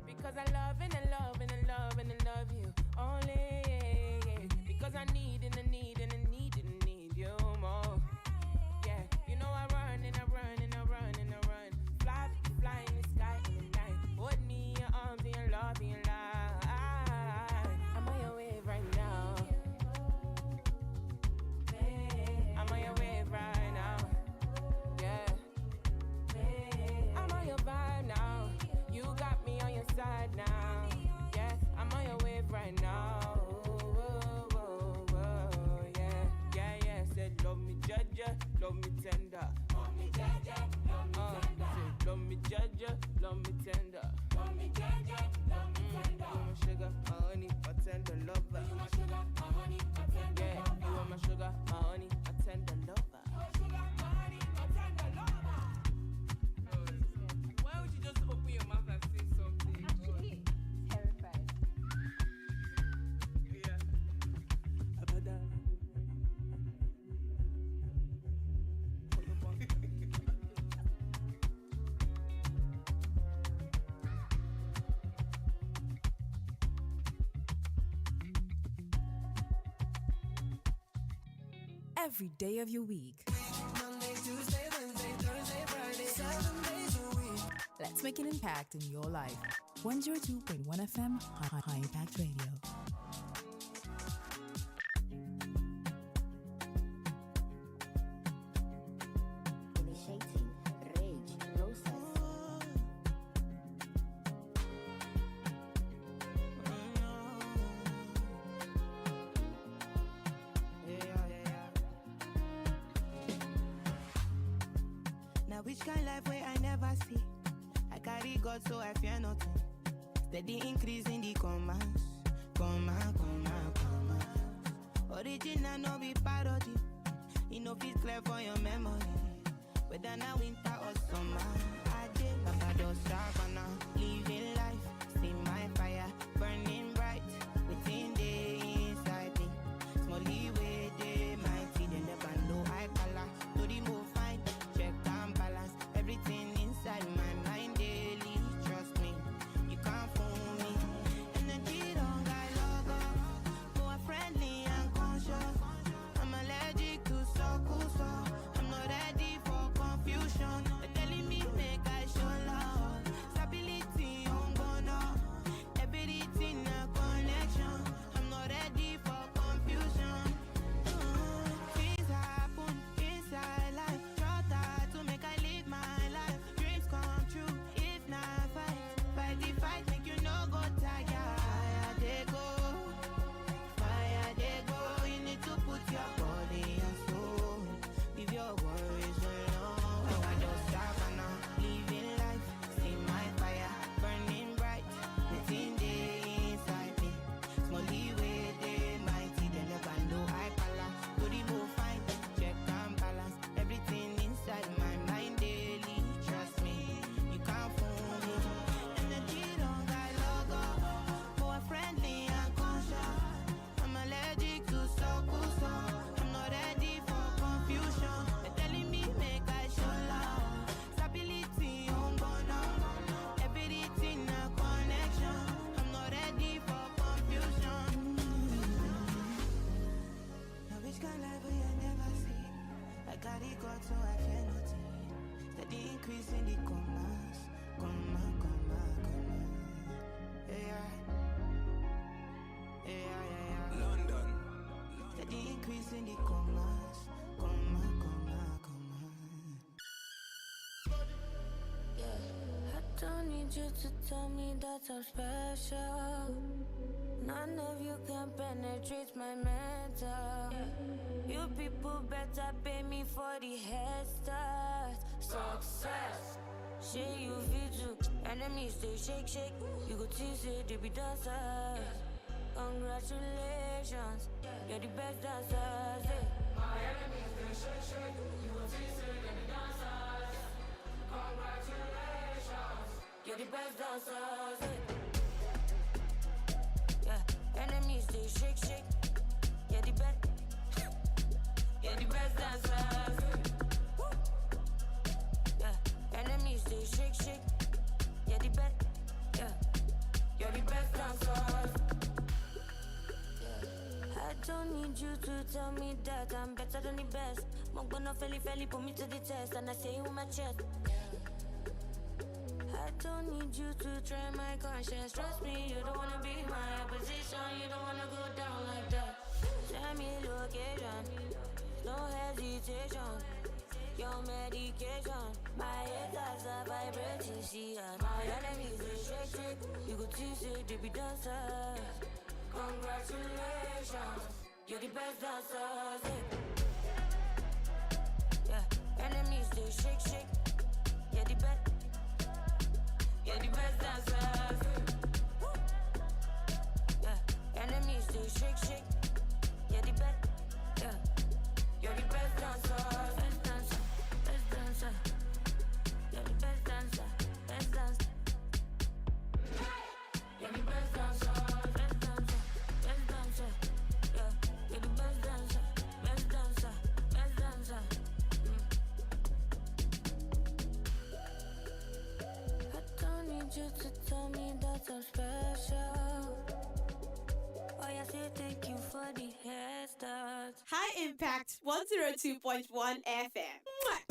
Because I love and I love and I love and I love you only. Yeah, yeah. Because I need and I need and I need and I need you more. Yeah, you know I run and I run and I run and I run. Fly, fly in the sky in the night. Hold me in your arms and your love and your light. I'm on your wave right now. I'm on your wave right now. Yeah. I'm on your vibe now. You got me on your side now. Yeah, I'm on your wave right now. Whoa, whoa, whoa, yeah. Yeah, yeah. Said love me judge, love me tender. Love me judge, love me tender. Said love me judge, love me tender. Love me judge, love me tender. You my sugar, my honey, my tender lover. You my sugar, my honey, my tender lover. Yeah, you are my sugar, my honey, my tender lover. My sugar, my honey, my tender lover. Why would you just open your mouth and say something? Actually, terrified. Yeah. Abada. Every day of your week. Monday, Tuesday, Wednesday, Thursday, Friday, 7 days a week. Let's make an impact in your life. 102.1 FM, High Impact Radio. Initiating rage process. Now which kind life way I never see? I carry God so I fear nothing. Steady increase in the commas. Comma. Original no be parody. You know fit clear for your memory. Whether now winter or summer. I did Papa just savannah. Living life. See my fire burning bright. Within the inside me. Smally way they mighty. Then the band no high color. To the move fine. Check and balance. Everything inside my mind daily. Trust me. You can't fool me. Energy don't got logo. More friendly and conscious. I'm allergic to circles, so I'm not ready for confusion. They're telling me make I show love. Stability, need you to tell me that I'm special. None of you can penetrate my mental. You people better pay me for the head start. Success. Share you feel to enemies, they shake, shake. You go tease it, they be dancers. Congratulations, you're the best dancers. My enemies, they shake, shake. You go tease it, they be dancers. Congratulations, you're the best dancers. Yeah, enemies, they shake, shake. You're the best. You're the best dancers. Enemies, they shake, shake. You're the best, yeah. You're the best dancers. Yeah. I don't need you to tell me that I'm better than the best. Mongbono feli put me to the test, and I say it with my chest. I don't need you to try my conscience. Trust me, you don't wanna be my opposition. You don't wanna go down like that. Send me location, no hesitation. Your medication, my haters are vibrating. See, my enemies, they shake, shake. You go tease it, they be dancers. Congratulations, you're the best dancers. Yeah, enemies, they shake, shake. You're the best. You're the best dancers. Yeah, enemies, they shake, shake. You're the best. Yeah, you're the best dancers. You're the best dancer, best dancer. You're the best dancer, best dancer, best dancer. Yeah, you're the best dancer, best dancer, best dancer. I don't need you to tell me that I'm special. Oh, yeah, say thank you for the head start. High Impact 102.1 FM. Mwah!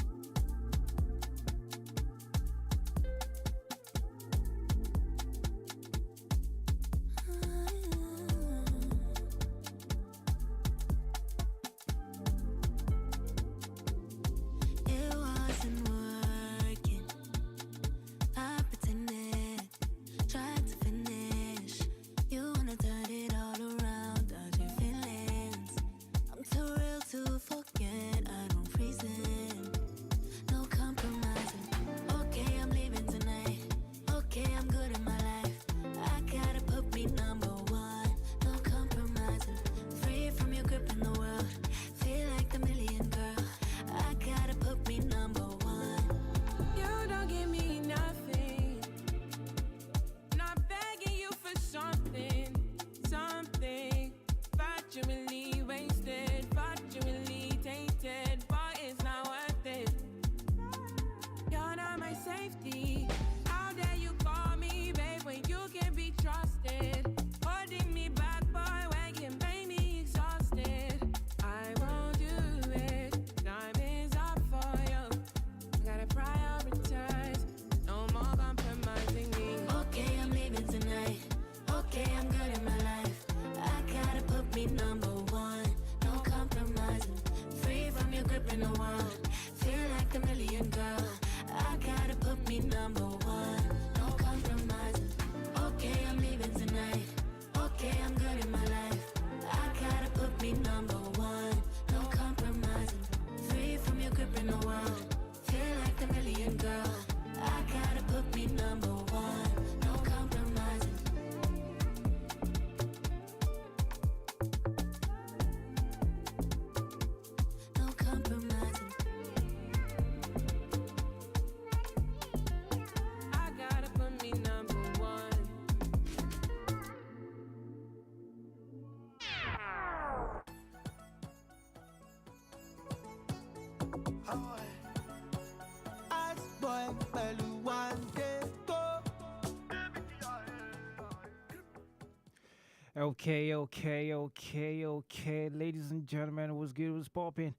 Okay. Ladies and gentlemen, what's good? What's popping?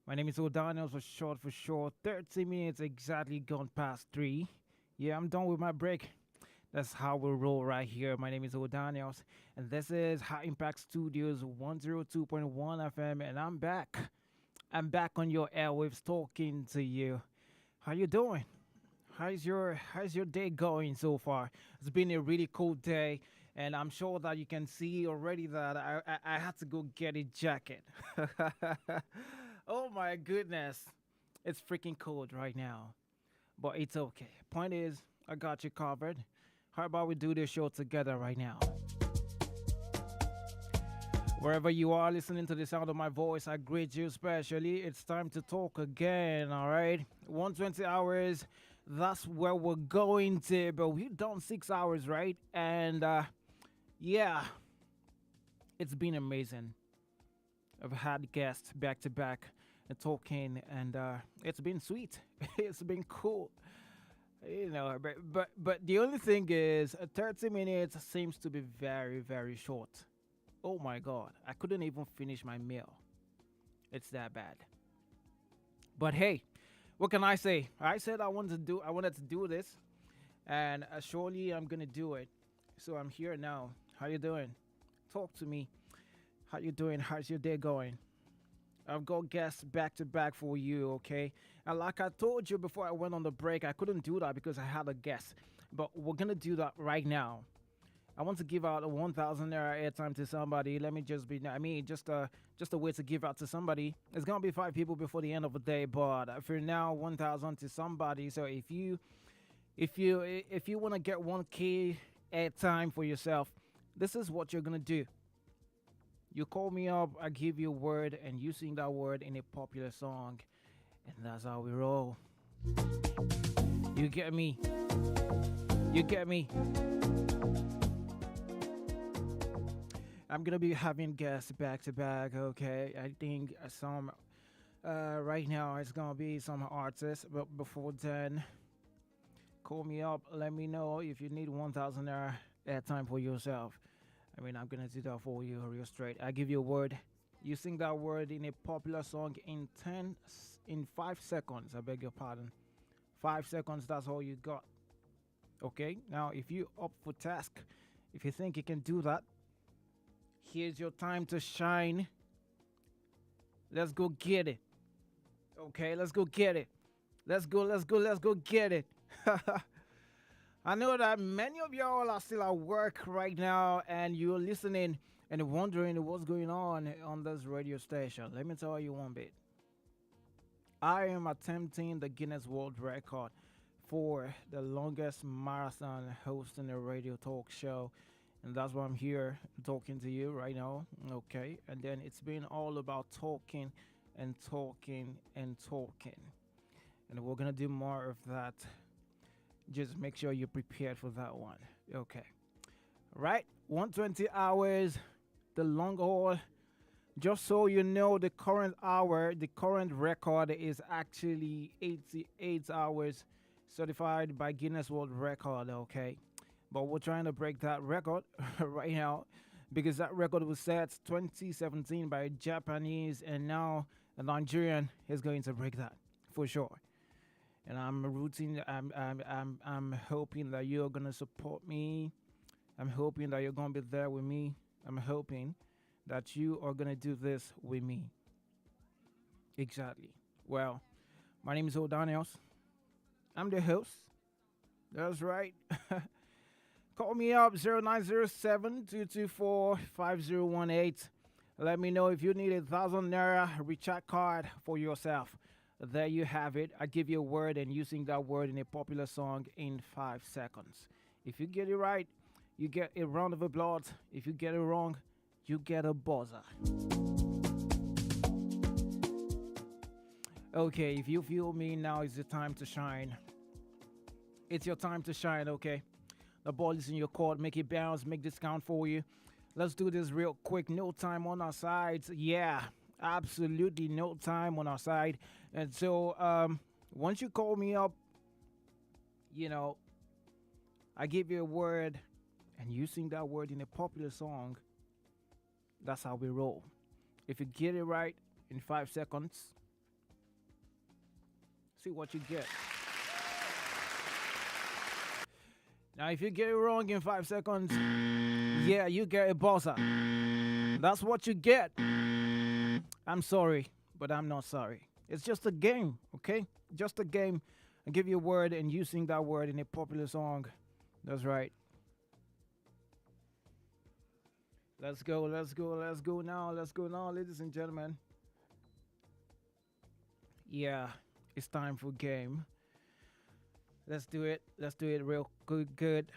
My name is O'Donnell for short. 30 minutes exactly gone past 3. Yeah, I'm done with my break. That's how we roll right here. My name is O'Donnell, and this is High Impact Studios 102.1 FM, and I'm back. I'm back on your airwaves talking to you. How you doing? How's your day going so far? It's been a really cool day, and I'm sure that you can see already that I had to go get a jacket. Oh my goodness, it's freaking cold right now, but it's okay. Point is, I got you covered. How about we do this show together right now? Wherever you are listening to the sound of my voice, I greet you specially. It's time to talk again, all right? 120 hours, that's where we're going to, but we've done 6 hours, right? And yeah, it's been amazing. I've had guests back to back and talking, and it's been sweet. It's been cool. You know, but the only thing is, 30 minutes seems to be very, very short. Oh my God, I couldn't even finish my meal. It's that bad. But hey, what can I say? I said I wanted to do this, and surely I'm gonna do it. So I'm here now. How you doing? Talk to me. How you doing? How's your day going? I've got guests back to back for you, okay? And like I told you before I went on the break, I couldn't do that because I had a guest. But we're gonna do that right now. I want to give out a 1,000 naira airtime to somebody. Let me just be, just a way to give out to somebody. It's gonna be 5 people before the end of the day, but for now, 1,000 to somebody. So if you want to get 1K airtime for yourself, this is what you're gonna do. You call me up, I give you a word, and you sing that word in a popular song, and that's how we roll. You get me? You get me? I'm gonna be having guests back to back, okay? I think some right now it's gonna be some artists, but before then, call me up, let me know if you need 1,000 naira airtime for yourself. I'm gonna do that for you real straight. I give you a word, you sing that word in a popular song in 5 seconds. I beg your pardon. 5 seconds, that's all you got. Okay, now if you up for task, if you think you can do that, here's your time to shine. Let's go get it. Okay, let's go get it. Let's go get it. I know that many of y'all are still at work right now and you're listening and wondering what's going on this radio station. Let me tell you one bit. I am attempting the Guinness World Record for the longest marathon hosting a radio talk show. And that's why I'm here talking to you right now, okay? And then it's been all about talking and talking and talking. And we're going to do more of that. Just make sure you're prepared for that one, okay? Right, 120 hours, the long haul. Just so you know, the current record is actually 88 hours certified by Guinness World Record, okay? But we're trying to break that record right now because that record was set 2017 by a Japanese, and now a Nigerian is going to break that for sure. And I'm hoping that you're gonna support me. I'm hoping that you're gonna be there with me. I'm hoping that you are gonna do this with me. Exactly. Well, my name is O'Daniels. I'm the host. That's right. Call me up 0907-224-5018. Let me know if you need 1,000 naira recharge card for yourself. There you have it. I give you a word and you sing that word in a popular song in 5 seconds. If you get it right, you get a round of applause. If you get it wrong, you get a buzzer. Okay, if you feel me, now is the time to shine. It's your time to shine, okay? The ball is in your court. Make it bounce. Make this count for you. Let's do this real quick. No time on our sides. Yeah, absolutely no time on our side. And so once you call me up, I give you a word and you sing that word in a popular song. That's how we roll. If you get it right in 5 seconds, see what you get. Now, if you get it wrong in 5 seconds, yeah, you get a buzzer. That's what you get. I'm sorry, but I'm not sorry. It's just a game, okay? Just a game. I give you a word and you sing that word in a popular song. That's right. Let's go now, ladies and gentlemen. Yeah, it's time for game. Let's do it real good.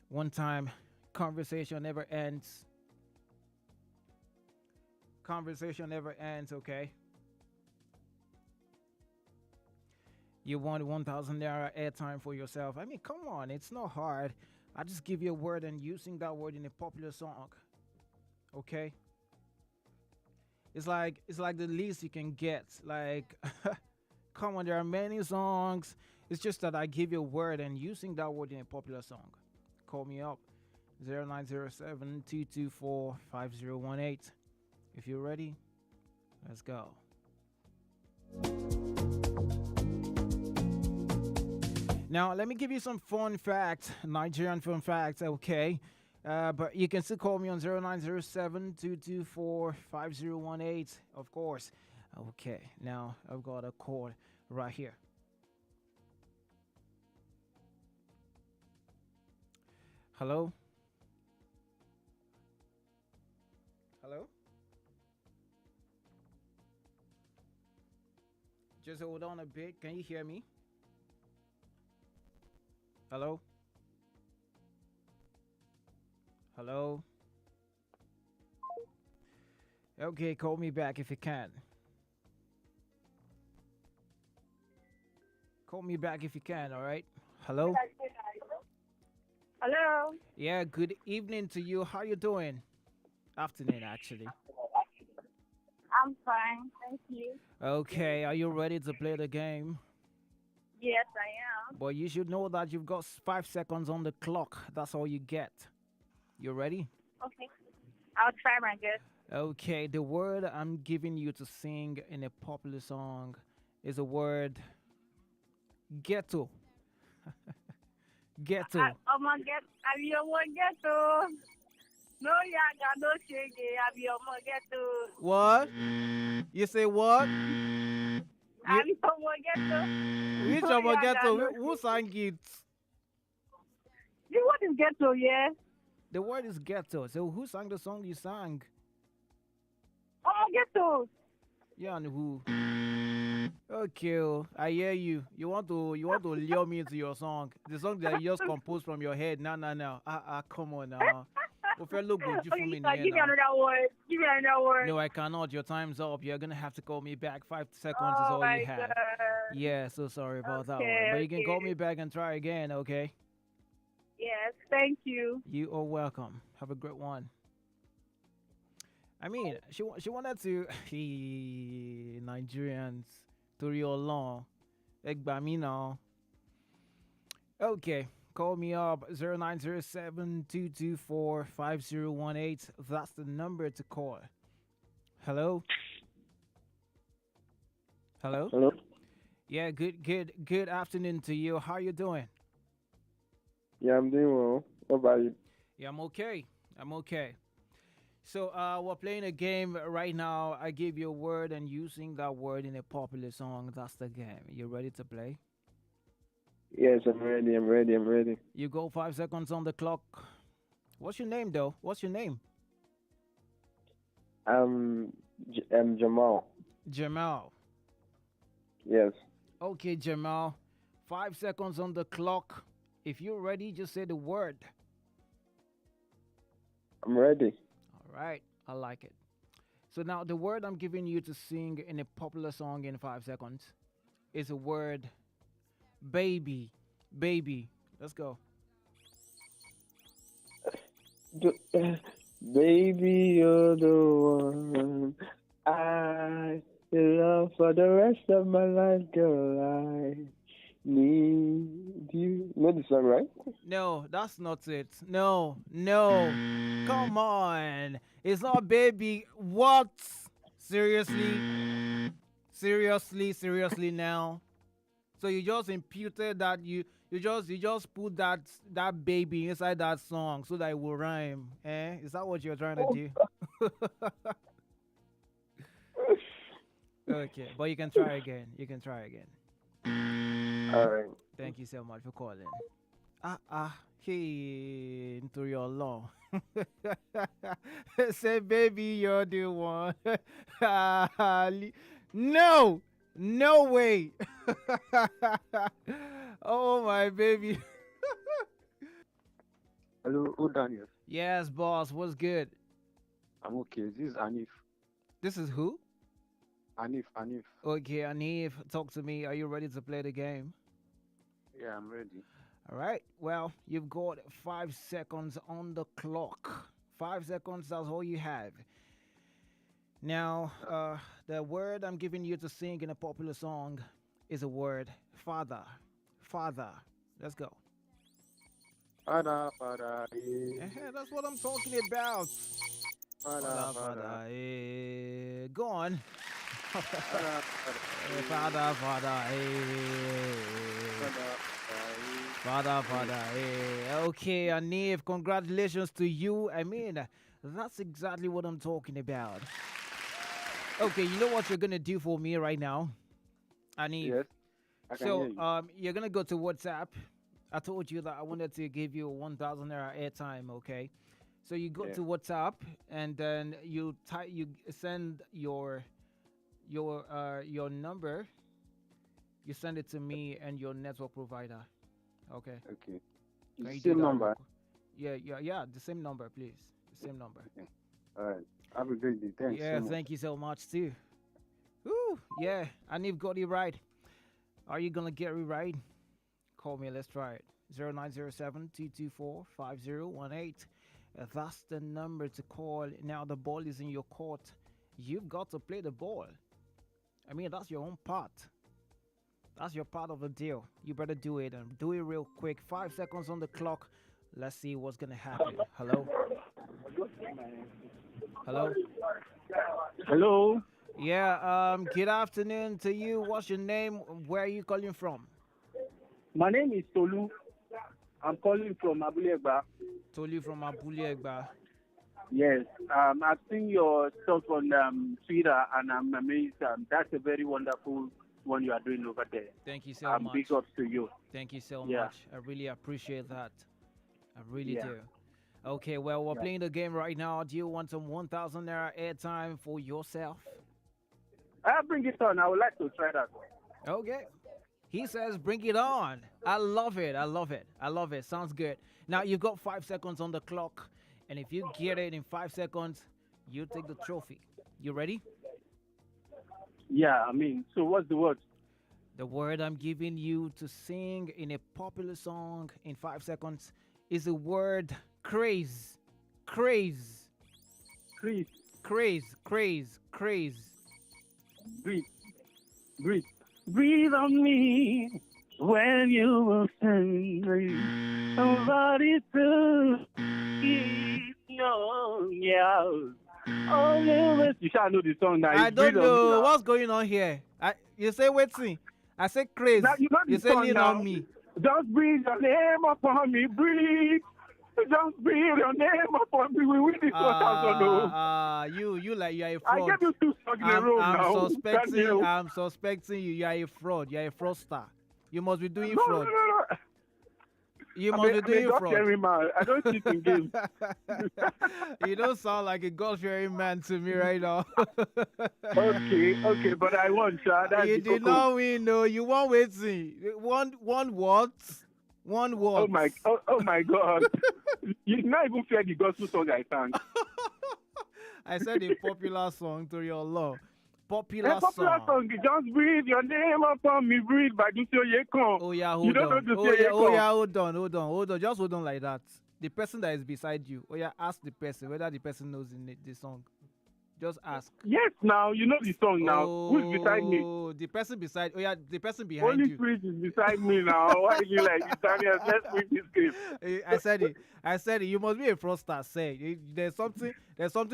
One time. Conversation never ends. Okay? You want 1,000 naira airtime for yourself. I mean, come on, it's not hard. I just give you a word and you sing that word in a popular song. Okay? It's like the least you can get. Like, come on, there are many songs. It's just that I give you a word and you sing that word in a popular song. Call me up. 0907-224-5018. If you're ready, let's go. Now, let me give you some fun facts, Nigerian fun facts, okay? But you can still call me on 0907-224-5018, of course. Okay, now I've got a call right here. Hello? Hello? Just hold on a bit. Can you hear me? Hello? Hello? Okay, call me back if you can. Call me back if you can, all right? Hello? Hello? Yeah, good evening to you. How you doing? Afternoon, actually. I'm fine, thank you. Okay, are you ready to play the game? Yes, I am. But you should know that you've got 5 seconds on the clock. That's all you get. You ready? Okay. I'll try my best. Okay, the word I'm giving you to sing in a popular song is a word ghetto. Ghetto. I'm gonna get. I'm your one ghetto. No yaga, no shege. I'm your one ghetto. What? You say what? I'm your one ghetto. Which No of a yaga, ghetto? no Who sang it? The word is ghetto, yeah. The word is ghetto. So who sang the song you sang? Oh, ghetto. Yeah, and who? Okay, I hear you. You want to lure me into your song. The song that you just composed from your head. No. Come on now. Okay, give me another word. Give me another word. No, I cannot. Your time's up. You're gonna have to call me back. 5 seconds is all you have. God. Yeah, so sorry about that one. But you can call me back and try again, okay? Yes, thank you. You are welcome. Have a great one. I mean, she wanted to Nigerians to your law. Egbamina. Okay, call me up 0907-224-5018. That's the number to call. Hello? Hello? Hello? Yeah, good afternoon to you. How you doing? Yeah, I'm doing well. What about you? Yeah, I'm okay. So we're playing a game right now. I give you a word and you sing that word in a popular song. That's the game. You ready to play? Yes, I'm ready. You go 5 seconds on the clock. What's your name, though? What's your name? I'm Jamal. Jamal. Yes. Okay, Jamal. 5 seconds on the clock. If you're ready, just say the word. I'm ready. All right. I like it. So now the word I'm giving you to sing in a popular song in 5 seconds is a word baby. Baby. Let's go. Baby, you're the one I love for the rest of my life, girl. I need you. Know the song, right? No, that's not it. No. Come on. It's not baby. What? Seriously now. So you just imputed that you just put that baby inside that song so that it will rhyme. Is that what you're trying to do? Okay, but you can try again. All right. Thank you so much for calling. Hey, into your law. Say, baby, you're the one. No, no way. Oh, my baby. Hello, who Daniel? Yes, boss. What's good? I'm okay. This is Anif. This is who? Anif. Okay, Anif, talk to me. Are you ready to play the game? Yeah, I'm ready. All right. Well, you've got 5 seconds on the clock. 5 seconds, that's all you have. Now, the word I'm giving you to sing in a popular song is a word father. Father. Let's go. Father, That's what I'm talking about. Father. Go on. Father. Father. Okay, Anif, congratulations to you. I mean, that's exactly what I'm talking about. Okay, you know what you're gonna do for me right now, Anif? Yes, I can hear you. You're gonna go to WhatsApp. I told you that I wanted to give you 1,000 naira airtime. Okay, so you go to WhatsApp and then you send your number. You send it to me and your network provider. Okay. Okay. Can The you do same that number. Yeah. The same number, please. The same number. Okay. All right. Have a great day. Thanks. Yeah, so much. thank you so much too. Woo, yeah, Anif got it right. Are you gonna get it right? Call me. Let's try it. 0907-224-5018. That's the number to call. Now the ball is in your court. You've got to play the ball. I mean, that's your own part. That's your part of the deal. You better do it and do it real quick. 5 seconds on the clock. Let's see what's gonna happen. Hello? Hello? Hello. Yeah, good afternoon to you. What's your name? Where are you calling from? My name is Tolu. I'm calling from Abulegba. Tolu from Abulegba. Yes, I've seen your stuff on Twitter and I'm amazed. That's a very wonderful one you are doing over there. Thank you so much. Big ups to you. Thank you so much. I really appreciate that. I really do. Okay, well, we're playing the game right now. Do you want some 1,000 naira airtime for yourself? I'll bring it on. I would like to try that. Okay. He says, bring it on. I love it. Sounds good. Now, you've got 5 seconds on the clock. And if you get it in 5 seconds, you take the trophy. You ready? Yeah, I mean, so what's the word? The word I'm giving you to sing in a popular song in 5 seconds is the word craze. Craze. Craze. Breathe on me when you will send me somebody to you shall know the song now. I don't know what's going on here. You say waiting. I say craze. Now, you know the you say song lean now. on me. Just breathe your name upon me, breathe. Just breathe your name upon me. We win this 1,000. You like you are a I fraud. gave you 2 songs in a row now. I'm suspecting you. You are a fraud. You are a fraudster. You must be doing No. fraud. You must be doing fraud. Man. I don't cheat in games. You don't sound like a God-fearing man to me right now. Okay, but I won, sir. You did not win, no. You won waiting. One what? One word. Oh my God! You not even fear the gospel song I sang. I said a popular song to your law. Popular song. Just breathe your name upon me, breathe by Dusi Oyekon. Oh yeah, hold on. Hold on. Just hold on like that. The person that is beside you. Oh yeah, ask the person whether the person knows the song. Just ask. Yes, now you know the song now. Who's beside me? The person beside. Oh yeah, the person behind Holy you. Spirit is beside me now. Why are you like Daniel? Let's win this game. I said it. You must be a fraudster. Say there's something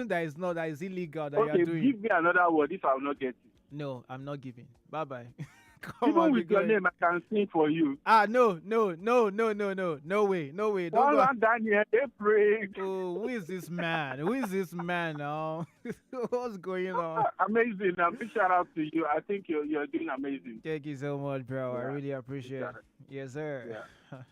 that is illegal that you are doing. Give me another word if I will not get it. No, I'm not giving. Bye bye. Come Even on, with your name, I can sing for you. No, no way. Don't One go. land down here, they pray. Oh, who is this man? Who is this man now? What's going on? Amazing. Big shout out to you. I think you're doing amazing. Thank you so much, bro. I Yeah. really appreciate it. Yes, sir. Yeah.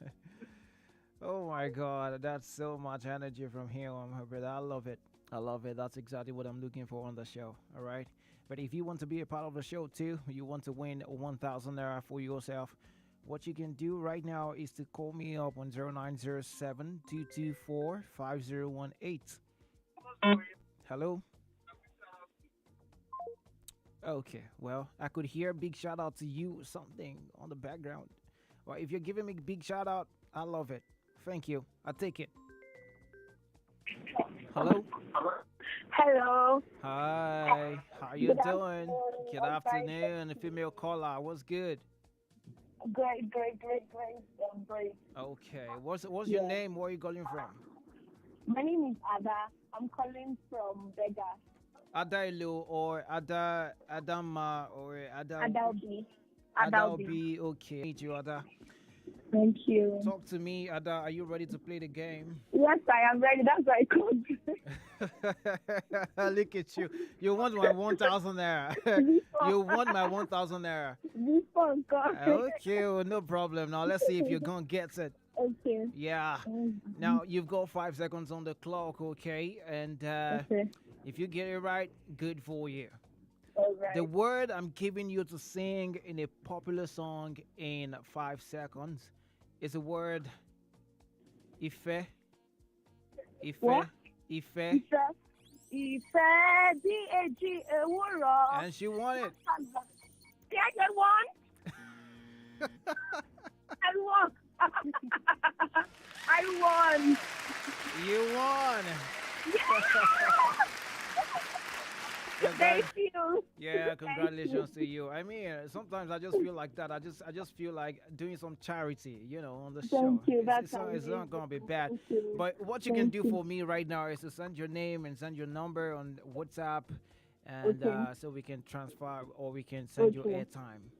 Oh my God, that's so much energy from here on, my brother. I love it. I love it. That's exactly what I'm looking for on the show. All right. But if you want to be a part of the show too, you want to win 1,000 naira for yourself, what you can do right now is to call me up on 0907 224 5018. Hello? Okay, well, I could hear a big shout out to you, something on the background. Well, if you're giving me a big shout out, I love it. Thank you. I'll take it. Hello? Hello. Hi. How you doing? Good afternoon, female caller. What's good? Great. Great. Okay. What's your name? Where are you calling from? My name is Ada. I'm calling from Bega. Adailu or Adama or Adalbi. Adalbi. Okay. Meet you, Ada. Thank you. Talk to me, Ada. Are you ready to play the game? Yes, I am ready. That's why I called. Look at you. You want my 1,000 naira. You want my 1,000 naira. This phone call. Okay, well, no problem. Now let's see if you're gonna get it. Okay. Yeah. Now you've got 5 seconds on the clock, okay? And if you get it right, good for you. All right. The word I'm giving you to sing in a popular song in 5 seconds is the word Ife. Ife. What? Ife. Ife. D-A-G. And she won it. Did I get one? I won. I won. You won. Thank you. Yeah, congratulations to you. I mean, sometimes I just feel like that. I just feel like doing some charity, on the show. Thank you. It's not gonna be bad. Thank you. But what you can do for me right now is to send your name and send your number on WhatsApp, and so we can transfer or we can send you airtime.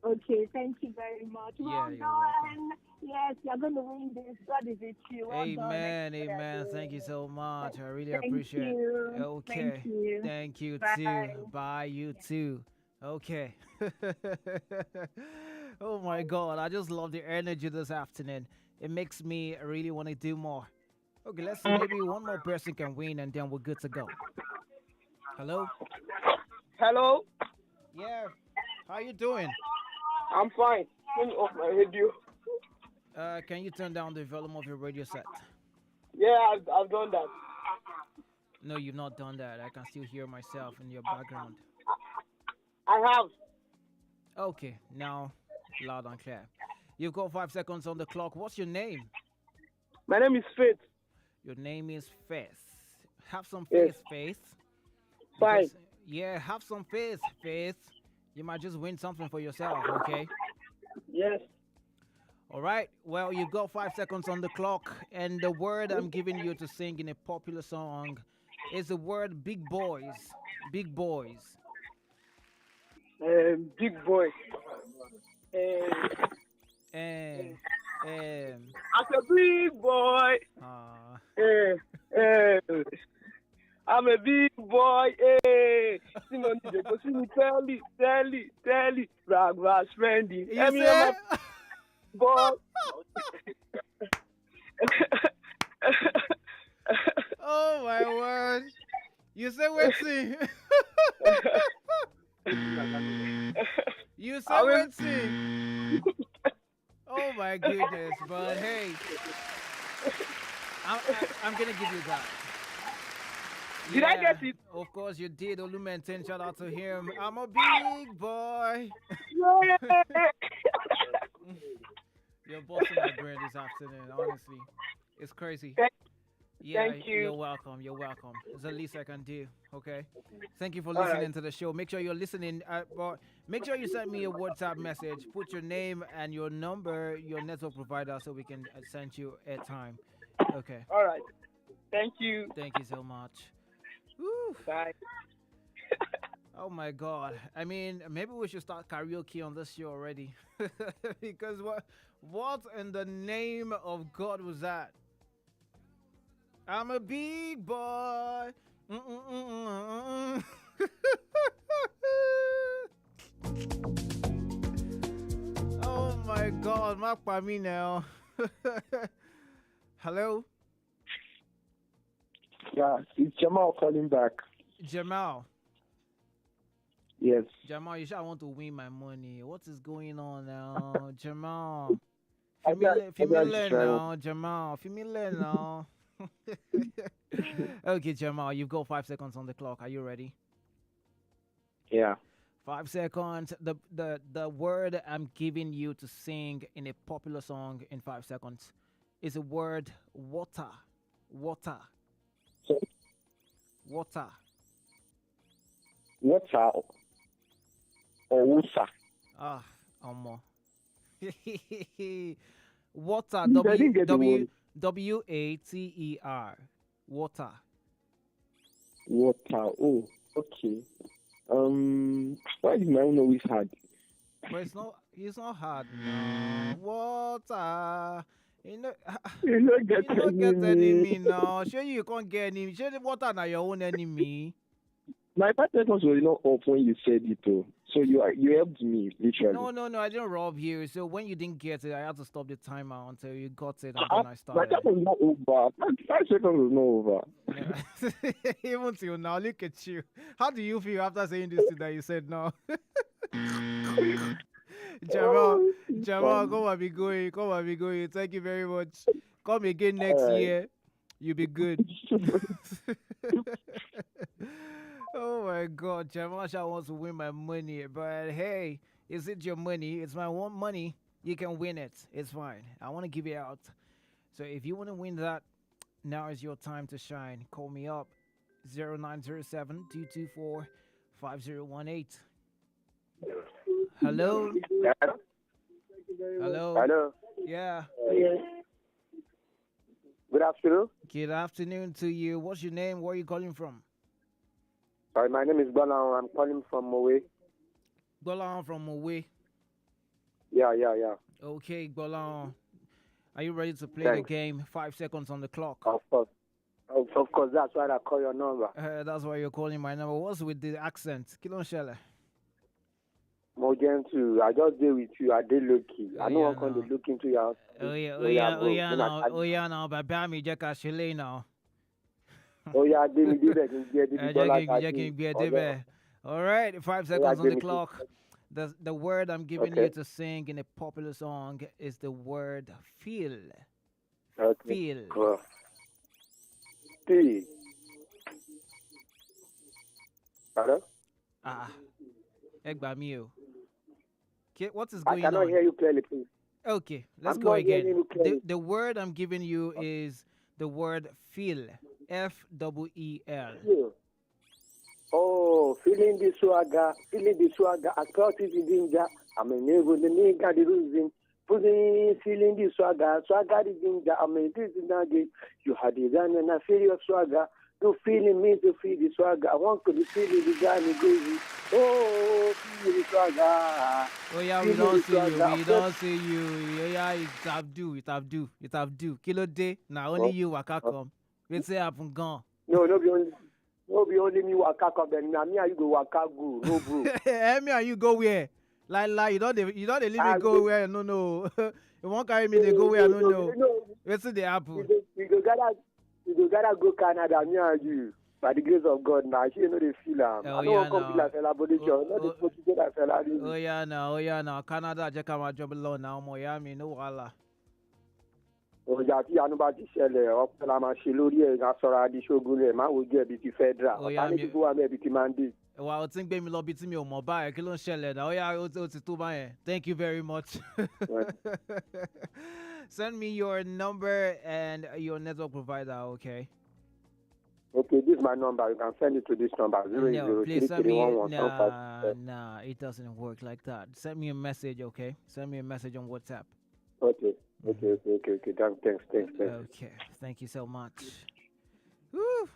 Okay, thank you very much. Yeah, Well you're done. welcome. Yes, you're going to win this. God is with you. Well Amen, done. amen. Thank you so much. I really Thank appreciate you. it. Okay. Thank you. Thank you Bye. too. Bye, you too. Okay. Oh my God, I just love the energy this afternoon. It makes me really want to do more. Okay, let's see. Maybe one more person can win and then we're good to go. Hello? Hello? Yeah. How you doing? I'm fine. Turn off my radio. Can you turn down the volume of your radio set? Yeah, I've done that. No, you've not done that. I can still hear myself in your background. I have. Okay, now loud and clear. You've got 5 seconds on the clock. What's your name? My name is Faith. Your name is Faith. Have some Yes. faith, Faith. Fine. Because- yeah, have some faith, Faith. You might just win something for yourself, okay? Yes. All right. Well, you've got 5 seconds on the clock, and the word I'm giving you to sing in a popular song is the word big boys. Big boys. Big boy. As a big boy. I'm a big boy. Simon, tell it, brag, friendly. You say? Boy. Oh my word! You say waiting. You say waiting. Oh my goodness! But hey, I'm gonna give you that. Did I get it? Of course you did. Olumen, shout out to him. I'm a big boy. You're busting my brain this afternoon, honestly. It's crazy. Thank you. You're welcome. You're welcome. It's the least I can do. Okay. Thank you for listening to the show. Make sure you're listening. But make sure you send me a WhatsApp message. Put your name and your number, your network provider, so we can send you airtime. Okay. All right. Thank you. Thank you so much. Woo. Bye. Oh my God! I mean, maybe we should start karaoke on this show already, because what in the name of God was that? I'm a big boy. Mm-mm-mm-mm-mm. Oh my God, mark by me now. Hello, Yeah, it's Jamal calling back. Jamal. Yes. Jamal, you sure want to win my money? What is going on now, Jamal? I got Familiar you, now, Jamal. Familiar now. Okay, Jamal, you've got 5 seconds on the clock. Are you ready? Yeah. 5 seconds. The word I'm giving you to sing in a popular song in 5 seconds is the word water. Water. Water. Water or water? Ah, Omo. Water. I didn't get the word. Water. Water. Water. Oh, okay. Why is my own always hard? But it's not hard. No. Water. You don't get You don't get enemy enemy. now. Sure you can't get enemy. Sure the water now your own enemy. My 5 seconds was not up when you said it, though. So you helped me literally. No, I didn't rob you. So when you didn't get it, I had to stop the timer until you got it, and then I My started. that was not over. My 5 seconds was not over. Yeah. Even till now, look at you. How do you feel after saying this thing that you said now? Jamal, come and be going. Come and be going. Thank you very much. Come again next year. You'll be good. Oh my God, Jamasha wants to win my money, but hey, is it your money? It's my own money. You can win it. It's fine. I want to give it out. So if you want to win that, now is your time to shine. Call me up 0907-224-5018. Hello? Hello? Hello. Yeah. Good afternoon. Good afternoon to you. What's your name? Where are you calling from? Sorry, my name is Bolan. I'm calling from Mowe. Bolan from Mowe. Yeah. Okay, Bolan. Are you ready to play Thanks. the game? 5 seconds on the clock. Of course. Of course, that's why I call your number. That's why you're calling my number. What's with the accent? Kilon Shella. Mogentu, I just deal with you. I did look key. I know I'm going to look into your house. Oh yeah, now, Baba mi jẹ́ ká ṣe lé now. Oh yeah, give me the All right, 5 seconds on the clock. The word I'm giving you to sing in a popular song is the word feel. Okay. Feel. Cool. Feel. Hello? Egba mi o. Okay, what is going on? I cannot hear you clearly, please. Okay, let's I'm go not again. hearing you clearly. The word I'm giving you is the word feel. F-E-E-L. Oh, feeling the swagger. I thought it is danger. I'm a neighbor, the nigga, the reason. Feeling the swagger is danger. I'm a this is not good. You had the gun and I feel your swagger. No feeling me to feel the swagger. I want to feel the gun and crazy. Oh, feel the swagger. Oh yeah, we don't see you. We don't see you. Yeah, it's Abdu. Kilo day. Now only you waka come. Let's say happen gone. No be only me waka come. Then me and you go waka go. No bro. Me and you go where? Like you don't leave me go where? No. You won't carry me to go where? No. Let's see the apple. We go gotta go Canada. Me and you. By the grace of God, now she know the feel am. I don't come feel like celebration. Not the motivate that celebration. Oh yeah, now Canada just come and job alone now. Miami, no wala. Ọjà tí àánú bá ti ṣẹlẹ̀ ọ̀pẹ la máa ṣe lórí ẹ̀ ká sọ̀rọ̀ adíṣogun rẹ̀ má wojú ẹ̀bí ti federal ọ̀tá ní kíkó wà mẹ́ẹ̀bí ti mandate. Wà ó ti ń gbé mi lọ bí tí mi ò mọ̀ báyìí kí ló ń ṣẹlẹ̀ náà ó yá ó ti tó báyẹn. Thank you very much. Send me your number and your network provider, okay? Okay, this is my number. You can send it to this number. No, please send me. Nah, it doesn't work like that. Send me a message, okay? Send me a message on WhatsApp. Okay. Thanks. Okay, thank you so much. Woo!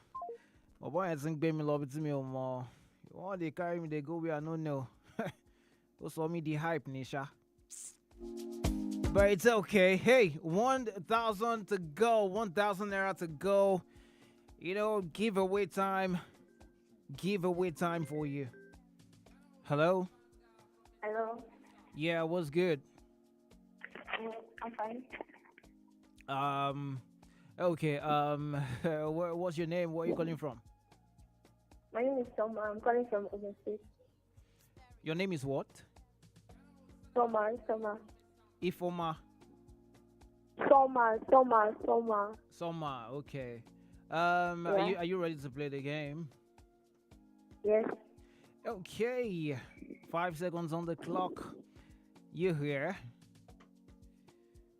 My boy hasn't been me love to me more. Oh, they carry me, they go where I don't know. Who saw me the hype, Nisha? But it's okay. Hey, 1,000 to go. 1,000 naira to go. You know, giveaway time. Giveaway time for you. Hello? Hello. Yeah, what's good? I'm fine. Okay, what's your name? Where are you calling from? My name is Soma. I'm calling from Ogun State. Your name is what? Soma. Ifoma. Soma. Okay. Yeah. Are you ready to play the game? Yes. Okay. 5 seconds on the clock. You here?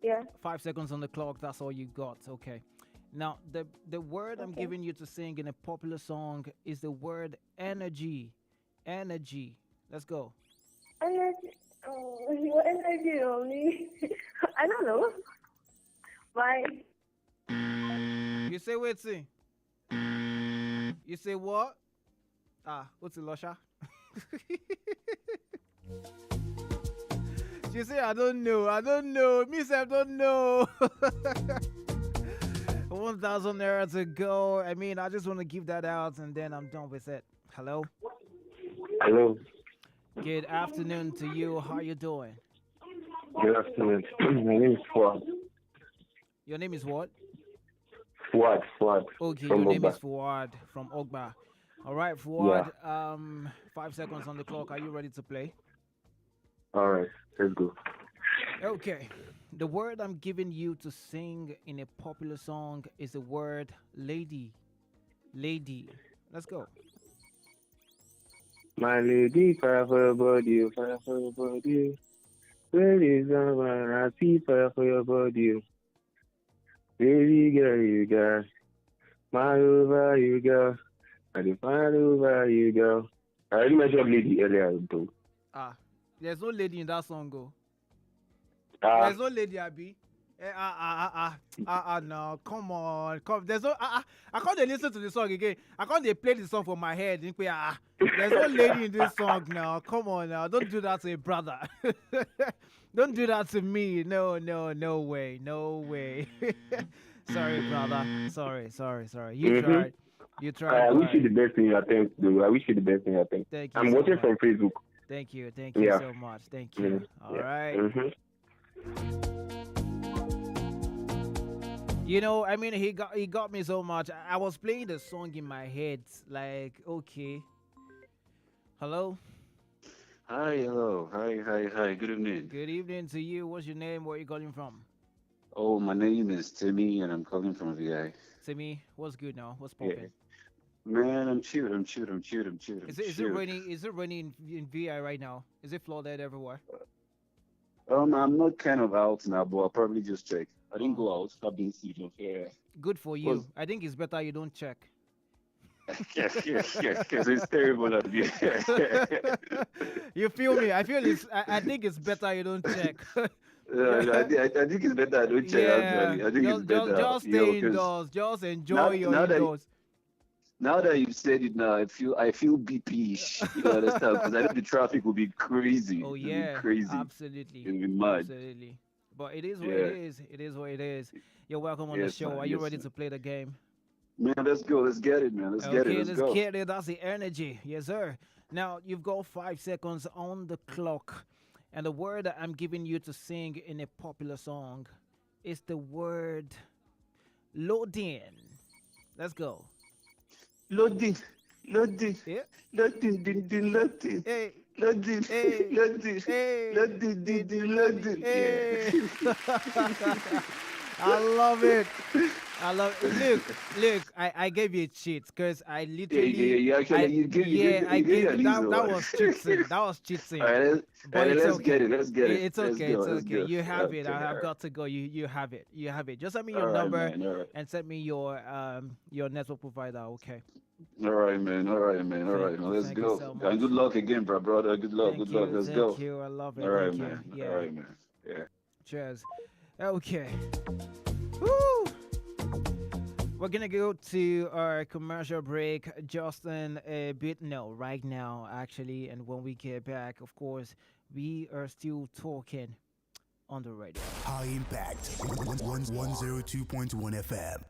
Yeah. 5 seconds on the clock. That's all you got. Okay. Now, the word I'm giving you to sing in a popular song is the word energy. Energy. Let's go. Energy. Oh, your energy only. I don't know. Why? You say wait, see. You say what? What's it, Lusha? She say I don't know. Me say I don't know. 1,000 naira to go. I mean, I just want to give that out and then I'm done with it. Hello? Hello. Good afternoon to you. How you doing? Good afternoon. My name is Fuad. Your name is what? Fuad. Okay, from your name Ogba. is Fuad from Ogba. All right, Fuad. 5 seconds on the clock. Are you ready to play? All right, let's go. Okay. The word I'm giving you to sing in a popular song is the word lady. Lady. Let's go. My lady, fire for your body, fire for your body. Where is someone I see fire for your body? Baby girl, you got my over, you go. I define over, you go. I already mentioned lady earlier, though. There's no lady in that song, go. There's no lady, Abby. No, come on. There's no, I can't listen to the song again. I can't play the song for my head. There's no lady in this song now. Come on now. Don't do that to a brother. Don't do that to me. No way. Sorry, brother. Sorry. You tried. I wish you the best in your attempt, though. Thank you. I'm so watching much. from Facebook. Thank you Yeah. so much. Thank you. All right. You know, I mean, he got me so much. I was playing the song in my head, like, okay. Hello? Hi, hello. Hi. Good evening. Good evening to you. What's your name? Where are you calling from? Oh, my name is Timmy, and I'm calling from VI. Timmy, what's good now? What's popping? Man, I'm chilled. Is it raining? Is it raining in VI right now? Is it flooded everywhere? I'm not kind of out now, but I'll probably just check. I didn't go out. I've been sleeping. Yeah. Good for you. I think it's better you don't check. Yes, because it's terrible out here. You feel me? I think it's better you don't check. I think it's better I don't check. Actually, I think it's better. Just stay indoors. Just enjoy your indoors. Now that you've said it, now I feel BP-ish. You understand? Because I know the traffic will be crazy. Oh yeah, it'll be crazy. Absolutely. It'll be mad. Absolutely. But it is what it is. It is what it is. You're welcome on the show. Man, Are you ready to play the game? Man, let's go. Let's get it, man. Let's get it. That's the energy. Yes, sir. Now, you've got 5 seconds on the clock. And the word that I'm giving you to sing in a popular song is the word loading. Let's go. Loading. Yeah. Loading. Hey. Loading. Hey. I love it. Look, I gave you a cheat because I literally that was cheating. All right, let's get it. It's okay. You have it. I've got to go. You have it. Just send me your number and send me your network provider. Okay. All right, man. Let's go. So and good luck again, brother. Good luck. Let's go. Thank you. I love it. All right, man. Yeah. All right, man. Yeah. Cheers. Okay. Woo! We're gonna go to our commercial break just in a bit. No, right now, actually. And when we get back, of course, we are still talking on the radio. High Impact 102.1 FM.